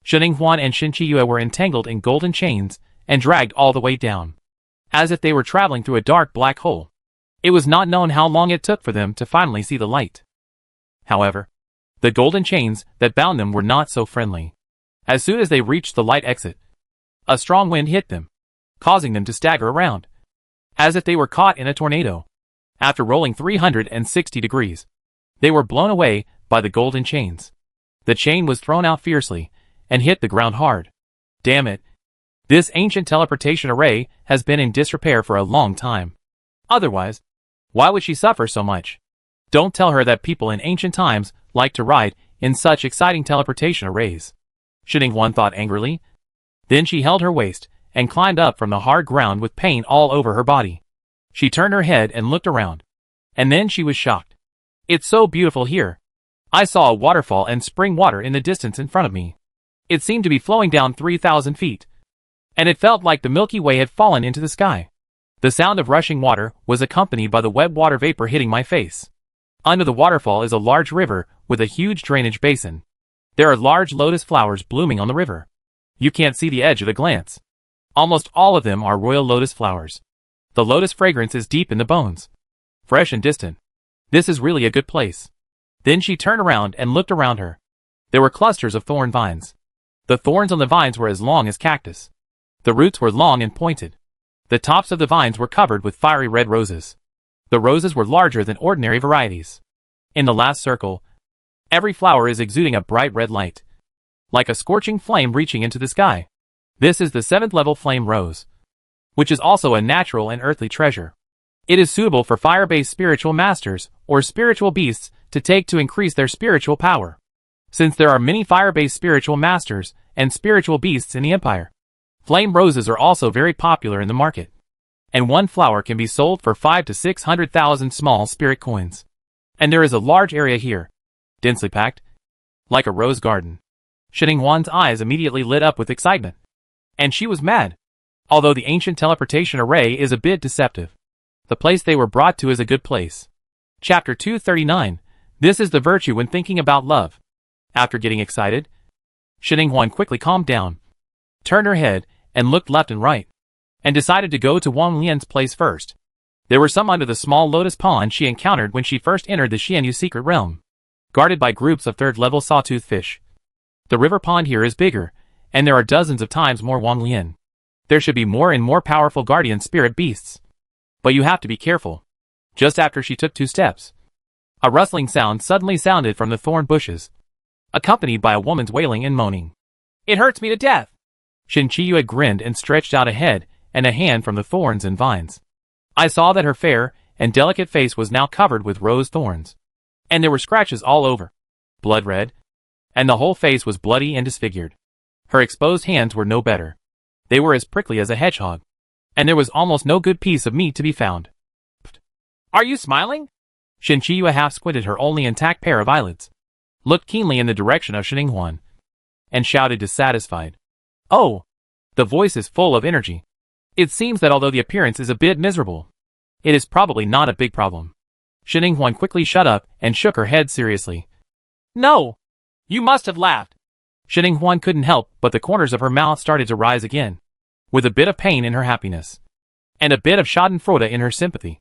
Shen Huan and Shin Qiyue were entangled in golden chains and dragged all the way down, as if they were traveling through a dark black hole. It was not known how long it took for them to finally see the light. However, the golden chains that bound them were not so friendly. As soon as they reached the light exit, a strong wind hit them, causing them to stagger around, as if they were caught in a tornado. After rolling 360 degrees, they were blown away by the golden chains. The chain was thrown out fiercely and hit the ground hard. Damn it. This ancient teleportation array has been in disrepair for a long time. Otherwise, why would she suffer so much? Don't tell her that people in ancient times like to ride in such exciting teleportation arrays. Shin Huan thought angrily. Then she held her waist and climbed up from the hard ground with pain all over her body. She turned her head and looked around. And then she was shocked. It's so beautiful here. I saw a waterfall and spring water in the distance in front of me. It seemed to be flowing down 3,000 feet. And it felt like the Milky Way had fallen into the sky. The sound of rushing water was accompanied by the wet water vapor hitting my face. Under the waterfall is a large river with a huge drainage basin. There are large lotus flowers blooming on the river. You can't see the edge at a glance. Almost all of them are royal lotus flowers. The lotus fragrance is deep in the bones, fresh and distant. This is really a good place. Then she turned around and looked around her. There were clusters of thorn vines. The thorns on the vines were as long as cactus. The roots were long and pointed. The tops of the vines were covered with fiery red roses. The roses were larger than ordinary varieties. In the last circle, every flower is exuding a bright red light, like a scorching flame reaching into the sky. This is the 7th level flame rose, which is also a natural and earthly treasure. It is suitable for fire-based spiritual masters or spiritual beasts to take to increase their spiritual power. Since there are many fire-based spiritual masters and spiritual beasts in the empire, flame roses are also very popular in the market. And one flower can be sold for 5 to 600,000 small spirit coins. And there is a large area here, densely packed, like a rose garden. Shin Huan's eyes immediately lit up with excitement. And she was mad. Although the ancient teleportation array is a bit deceptive, the place they were brought to is a good place. Chapter 239. This is the virtue when thinking about love. After getting excited, Shin Huan quickly calmed down, turned her head, and looked left and right, and decided to go to Wang Lian's place first. There were some under the small lotus pond she encountered when she first entered the Xianyu secret realm, guarded by groups of 3rd-level sawtooth fish. The river pond here is bigger, and there are dozens of times more Wang Lian. There should be more and more powerful guardian spirit beasts. But you have to be careful. Just after she took 2 steps, a rustling sound suddenly sounded from the thorn bushes, accompanied by a woman's wailing and moaning. "It hurts me to death. Shin Chi-yue grinned and stretched out a head and a hand from the thorns and vines. I saw that her fair and delicate face was now covered with rose thorns. And there were scratches all over, blood red, and the whole face was bloody and disfigured. Her exposed hands were no better. They were as prickly as a hedgehog, and there was almost no good piece of meat to be found. Are you smiling? Shin Chi-yue half squinted her only intact pair of eyelids, looked keenly in the direction of Shin Huan, and shouted dissatisfied. Oh! The voice is full of energy. It seems that although the appearance is a bit miserable, it is probably not a big problem. Shin Huan quickly shut up and shook her head seriously. No! You must have laughed. Shin Huan couldn't help but the corners of her mouth started to rise again, with a bit of pain in her happiness, and a bit of schadenfreude in her sympathy.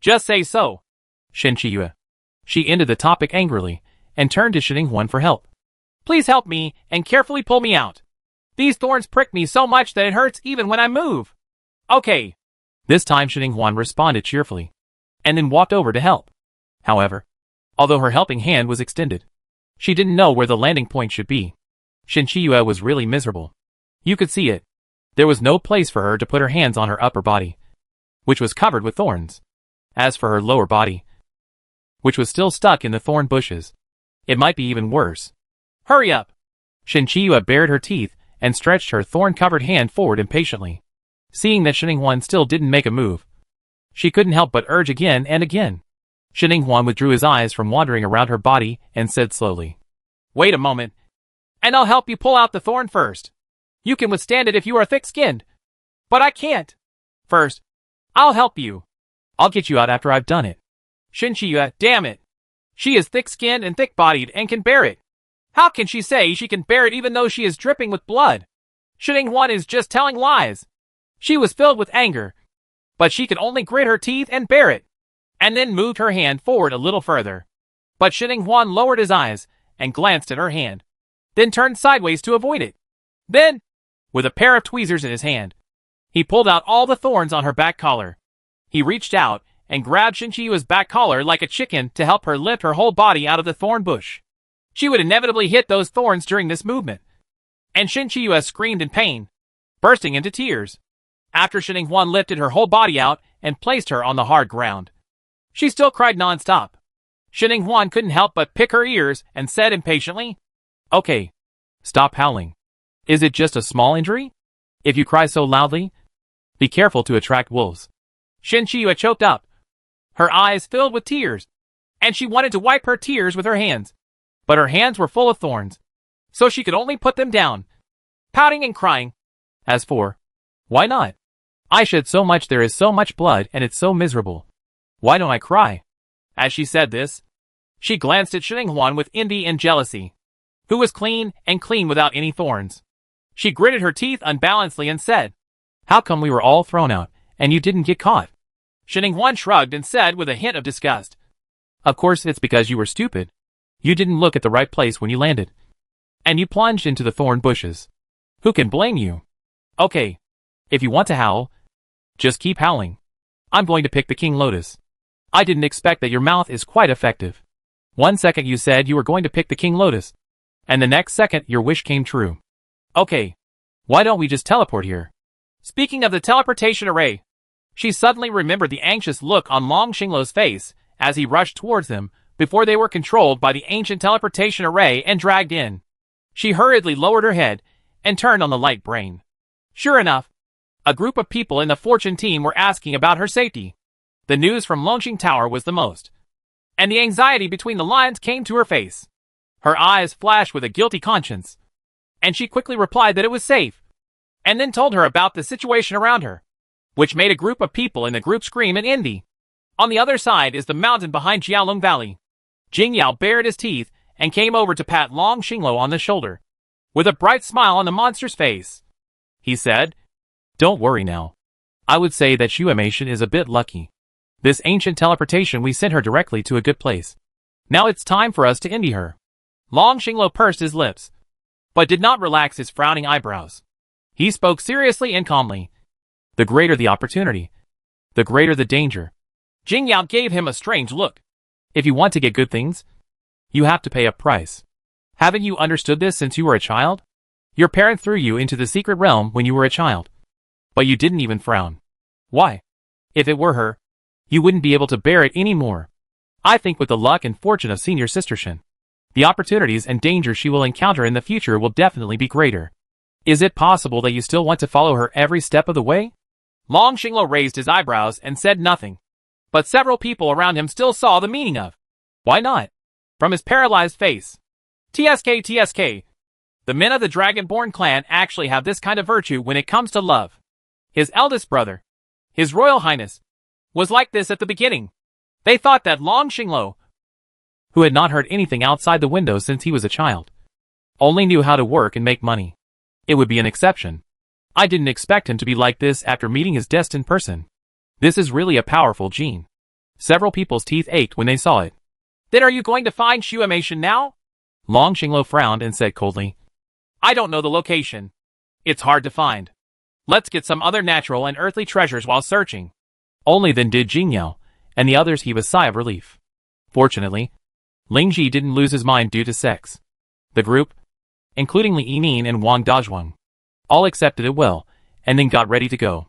Just say so. Shin Chi-yue. She ended the topic angrily, and turned to Shin Huan for help. Please help me, and carefully pull me out. These thorns prick me so much that it hurts even when I move. Okay. This time Shin Huan responded cheerfully, and then walked over to help. However, although her helping hand was extended, she didn't know where the landing point should be. Shin Chi-yue was really miserable. You could see it. There was no place for her to put her hands on her upper body, which was covered with thorns. As for her lower body, which was still stuck in the thorn bushes, it might be even worse. Hurry up! Shin Chi-yue bared her teeth and stretched her thorn-covered hand forward impatiently. Seeing that Shin Huan still didn't make a move, she couldn't help but urge again and again. Shin Huan withdrew his eyes from wandering around her body and said slowly, Wait a moment, and I'll help you pull out the thorn first. You can withstand it if you are thick-skinned. But I can't. First, I'll help you. I'll get you out after I've done it. Shin Chi-yue, damn it. She is thick-skinned and thick-bodied and can bear it. How can she say she can bear it even though she is dripping with blood? Shin Huan is just telling lies. She was filled with anger, but she could only grit her teeth and bear it, and then moved her hand forward a little further. But Shin Huan lowered his eyes and glanced at her hand, then turned sideways to avoid it. Then, with a pair of tweezers in his hand, he pulled out all the thorns on her back collar. He reached out and grabbed Shin Chi-yue's back collar like a chicken to help her lift her whole body out of the thorn bush. She would inevitably hit those thorns during this movement, and Shin Chi-yue screamed in pain, bursting into tears. After Shin Huan lifted her whole body out and placed her on the hard ground, she still cried non-stop. Shin Huan couldn't help but pick her ears and said impatiently, Okay, stop howling. Is it just a small injury? If you cry so loudly, be careful to attract wolves. Shin Chi-yue choked up, her eyes filled with tears, and she wanted to wipe her tears with her hands, but her hands were full of thorns, so she could only put them down, pouting and crying. As for, why not? I shed so much, there is so much blood, and it's so miserable. Why don't I cry? As she said this, she glanced at Shin Huan with envy and jealousy, who was clean and clean without any thorns. She gritted her teeth unbalancedly and said, How come we were all thrown out, and you didn't get caught? Shin Huan shrugged and said with a hint of disgust, Of course it's because you were stupid. You didn't look at the right place when you landed, and you plunged into the thorn bushes. Who can blame you? Okay, if you want to howl, just keep howling. I'm going to pick the King Lotus. I didn't expect that your mouth is quite effective. 1 second you said you were going to pick the King Lotus, and the next second your wish came true. Okay, why don't we just teleport here? Speaking of the teleportation array, she suddenly remembered the anxious look on Long Xingluo's face as he rushed towards them before they were controlled by the ancient teleportation array and dragged in. She hurriedly lowered her head and turned on the light brain. Sure enough, a group of people in the Fortune team were asking about her safety. The news from Longxing Tower was the most, and the anxiety between the lines came to her face. Her eyes flashed with a guilty conscience, and she quickly replied that it was safe, and then told her about the situation around her, which made a group of people in the group scream in envy. On the other side is the mountain behind Jiaolong Valley. Jing Yao bared his teeth and came over to pat Long Xingluo on the shoulder, with a bright smile on the monster's face. He said, Don't worry now. I would say that Xuemation is a bit lucky. This ancient teleportation, we sent her directly to a good place. Now it's time for us to envy her. Long Xingluo pursed his lips, but did not relax his frowning eyebrows. He spoke seriously and calmly. The greater the opportunity, the greater the danger. Jing Yao gave him a strange look. If you want to get good things, you have to pay a price. Haven't you understood this since you were a child? Your parent threw you into the secret realm when you were a child. But you didn't even frown. Why? If it were her, you wouldn't be able to bear it anymore. I think with the luck and fortune of senior sister Shin, the opportunities and dangers she will encounter in the future will definitely be greater. Is it possible that you still want to follow her every step of the way? Long Xinglo raised his eyebrows and said nothing. But several people around him still saw the meaning of, why not? From his paralyzed face. TSK. The men of the Dragonborn clan actually have this kind of virtue when it comes to love. His eldest brother, His Royal Highness, was like this at the beginning. They thought that Long Xinglo, who had not heard anything outside the window since he was a child, only knew how to work and make money. It would be an exception. I didn't expect him to be like this after meeting his destined person. This is really a powerful gene. Several people's teeth ached when they saw it. Then are you going to find Shuemation now? Long Xinglo frowned and said coldly, I don't know the location. It's hard to find. Let's get some other natural and earthly treasures while searching. Only then did Jingyao and the others heave a sigh of relief. Fortunately, Ling Ji didn't lose his mind due to sex. The group, including Li Yinin and Wang Dazhuang, all accepted it well, and then got ready to go.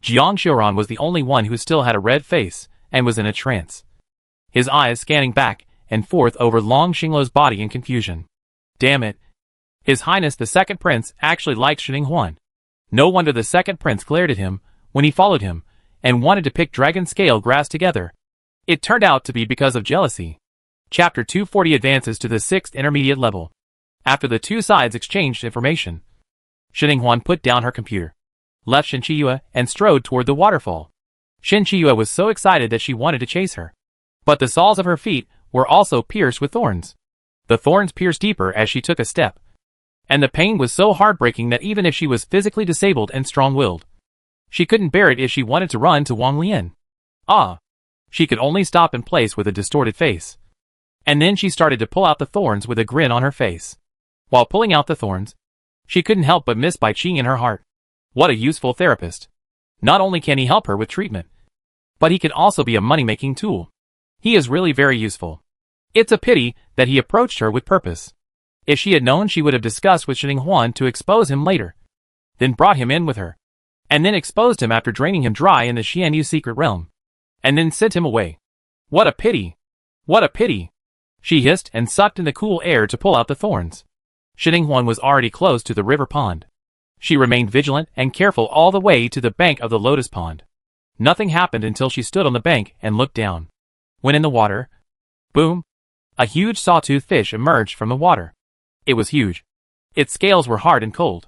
Jiang Xiuran was the only one who still had a red face and was in a trance, his eyes scanning back and forth over Long Xinglo's body in confusion. Damn it. His Highness the Second Prince actually liked Shining Huan. No wonder the Second Prince glared at him when he followed him and wanted to pick dragon scale grass together. It turned out to be because of jealousy. Chapter 240 advances to the 6th intermediate level. After the two sides exchanged information, Shining Huan put down her computer, left Shin Chiyue and strode toward the waterfall. Shin Chiyue was so excited that she wanted to chase her. But the soles of her feet were also pierced with thorns. The thorns pierced deeper as she took a step. And the pain was so heartbreaking that even if she was physically disabled and strong-willed, she couldn't bear it if she wanted to run to Wang Lian. She could only stop in place with a distorted face. And then she started to pull out the thorns with a grin on her face. While pulling out the thorns, she couldn't help but miss Bai Qing in her heart. What a useful therapist. Not only can he help her with treatment, but he can also be a money-making tool. He is really very useful. It's a pity that he approached her with purpose. If she had known, she would have discussed with Shining Huan to expose him later, then brought him in with her, and then exposed him after draining him dry in the Xianyu secret realm, and then sent him away. What a pity! What a pity! She hissed and sucked in the cool air to pull out the thorns. Shining Huan was already close to the river pond. She remained vigilant and careful all the way to the bank of the lotus pond. Nothing happened until she stood on the bank and looked down. When in the water, boom! A huge sawtooth fish emerged from the water. It was huge. Its scales were hard and cold,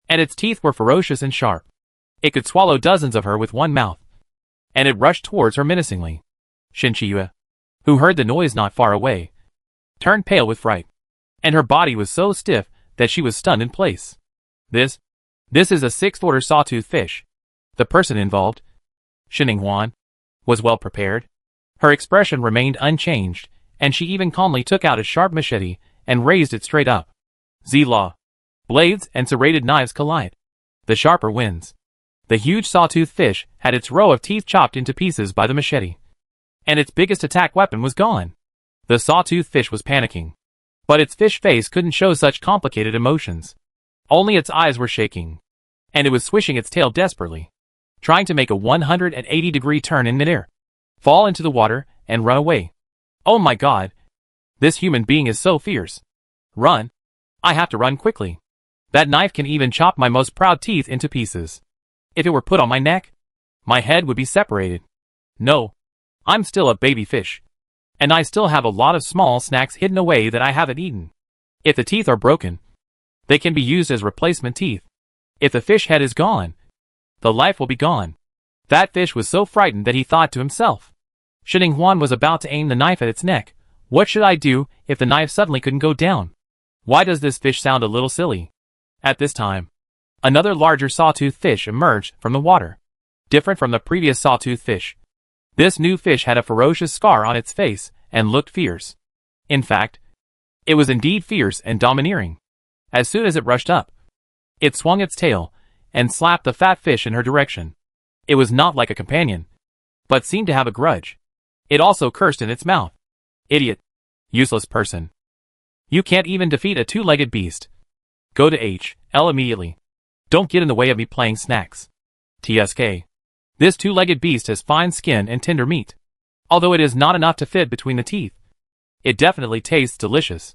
and its teeth were ferocious and sharp. It could swallow dozens of her with one mouth, and it rushed towards her menacingly. Shin Chiyue, who heard the noise not far away, turned pale with fright, and her body was so stiff that she was stunned in place. This is a 6th-order sawtooth fish. The person involved, Shining Huan, was well prepared. Her expression remained unchanged, and she even calmly took out a sharp machete and raised it straight up. Z-Law. Blades and serrated knives collide. The sharper wins. The huge sawtooth fish had its row of teeth chopped into pieces by the machete, and its biggest attack weapon was gone. The sawtooth fish was panicking, but its fish face couldn't show such complicated emotions. Only its eyes were shaking, and it was swishing its tail desperately, trying to make a 180-degree turn in midair, fall into the water, and run away. Oh my god! This human being is so fierce. Run! I have to run quickly. That knife can even chop my most proud teeth into pieces. If it were put on my neck, my head would be separated. No. I'm still a baby fish. And I still have a lot of small snacks hidden away that I haven't eaten. If the teeth are broken, they can be used as replacement teeth. If the fish head is gone, the life will be gone. That fish was so frightened that he thought to himself. Shining Huan was about to aim the knife at its neck. What should I do if the knife suddenly couldn't go down? Why does this fish sound a little silly? At this time, another larger sawtooth fish emerged from the water. Different from the previous sawtooth fish, this new fish had a ferocious scar on its face and looked fierce. In fact, it was indeed fierce and domineering. As soon as it rushed up, it swung its tail and slapped the fat fish in her direction. It was not like a companion, but seemed to have a grudge. It also cursed in its mouth. Idiot. Useless person. You can't even defeat a two-legged beast. Go to L immediately. Don't get in the way of me playing snacks. TSK. This two-legged beast has fine skin and tender meat. Although it is not enough to fit between the teeth, it definitely tastes delicious.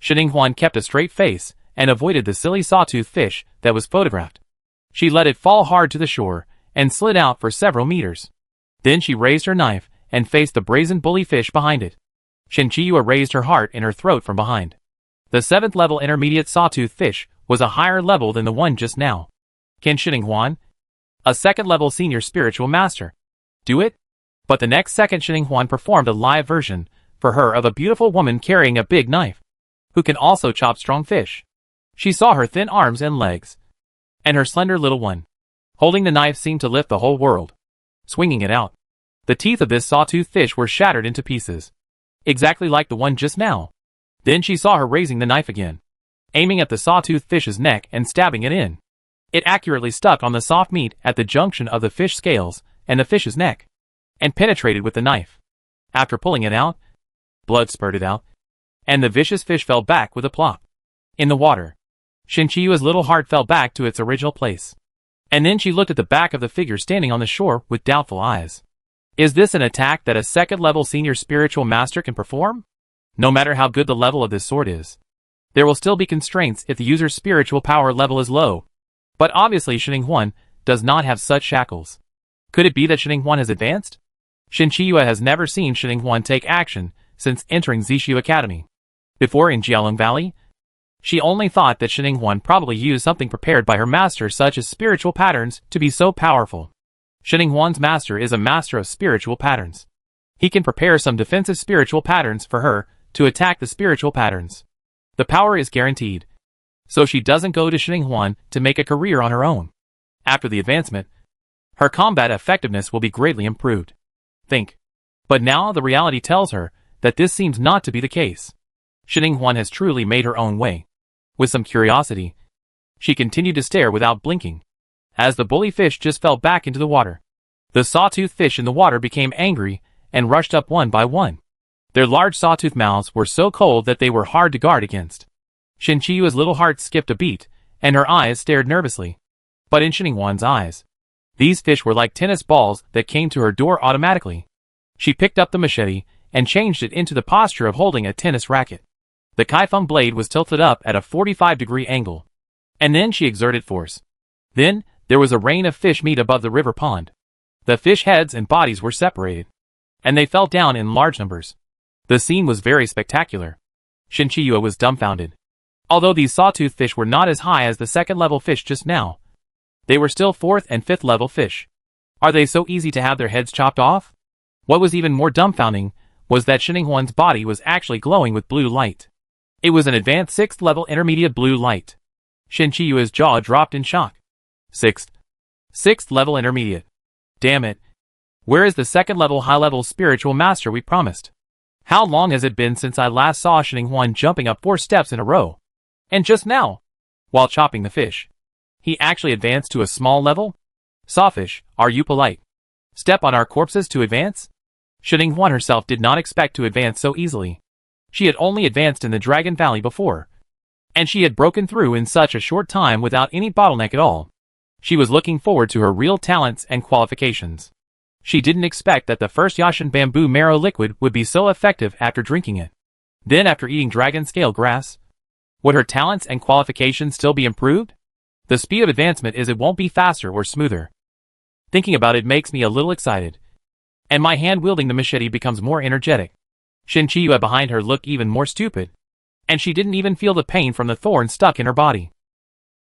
Xininghuan kept a straight face and avoided the silly sawtooth fish that was photographed. She let it fall hard to the shore and slid out for several meters. Then she raised her knife and faced the brazen bully fish behind it. Shen Qiyue raised her heart in her throat from behind. The 7th level intermediate sawtooth fish was a higher level than the one just now. Can Xininghuan, a 2nd level senior spiritual master, do it? But the next second Xininghuan performed a live version for her of a beautiful woman carrying a big knife, who can also chop strong fish. She saw her thin arms and legs, and her slender little one, holding the knife, seemed to lift the whole world. Swinging it out, the teeth of this sawtooth fish were shattered into pieces, exactly like the one just now. Then she saw her raising the knife again, aiming at the sawtooth fish's neck and stabbing it in. It accurately stuck on the soft meat at the junction of the fish scales and the fish's neck, and penetrated with the knife. After pulling it out, blood spurted out, and the vicious fish fell back with a plop in the water. Shen Qiyue's little heart fell back to its original place. And then she looked at the back of the figure standing on the shore with doubtful eyes. Is this an attack that a 2nd level senior spiritual master can perform? No matter how good the level of this sword is, there will still be constraints if the user's spiritual power level is low. But obviously Xininghuan does not have such shackles. Could it be that Xininghuan has advanced? Shen Qiyue has never seen Xininghuan take action since entering Zishu Academy. Before in Jialong Valley, she only thought that Xininghuan probably used something prepared by her master such as spiritual patterns to be so powerful. Xininghuan's master is a master of spiritual patterns. He can prepare some defensive spiritual patterns for her to attack the spiritual patterns. The power is guaranteed, so she doesn't go to Xininghuan to make a career on her own. After the advancement, her combat effectiveness will be greatly improved. Think. But now the reality tells her that this seems not to be the case. Xininghuan has truly made her own way. With some curiosity, she continued to stare without blinking. As the bully fish just fell back into the water, the sawtooth fish in the water became angry and rushed up one by one. Their large sawtooth mouths were so cold that they were hard to guard against. Shen Qiyue's little heart skipped a beat, and her eyes stared nervously. But in Xininghuan's eyes, these fish were like tennis balls that came to her door automatically. She picked up the machete and changed it into the posture of holding a tennis racket. The kaifeng blade was tilted up at a 45-degree angle, and then she exerted force. Then, there was a rain of fish meat above the river pond. The fish heads and bodies were separated, and they fell down in large numbers. The scene was very spectacular. Shen Qiyue was dumbfounded. Although these sawtooth fish were not as high as the 2nd level fish just now, they were still 4th and 5th level fish. Are they so easy to have their heads chopped off? What was even more dumbfounding was that Xininghuan's body was actually glowing with blue light. It was an advanced 6th level intermediate blue light. Shen Qiyue's jaw dropped in shock. 6th level intermediate. Damn it. Where is the 2nd level high level spiritual master we promised? How long has it been since I last saw Xininghuan jumping up 4 steps in a row? And just now, while chopping the fish, he actually advanced to a small level? Sawfish, are you polite? Step on our corpses to advance? Xininghuan herself did not expect to advance so easily. She had only advanced in the Dragon Valley before, and she had broken through in such a short time without any bottleneck at all. She was looking forward to her real talents and qualifications. She didn't expect that the first Yashin bamboo marrow liquid would be so effective after drinking it. Then after eating dragon scale grass, would her talents and qualifications still be improved? The speed of advancement is it won't be faster or smoother. Thinking about it makes me a little excited, and my hand wielding the machete becomes more energetic. Shen Qiyue behind her looked even more stupid, and she didn't even feel the pain from the thorn stuck in her body.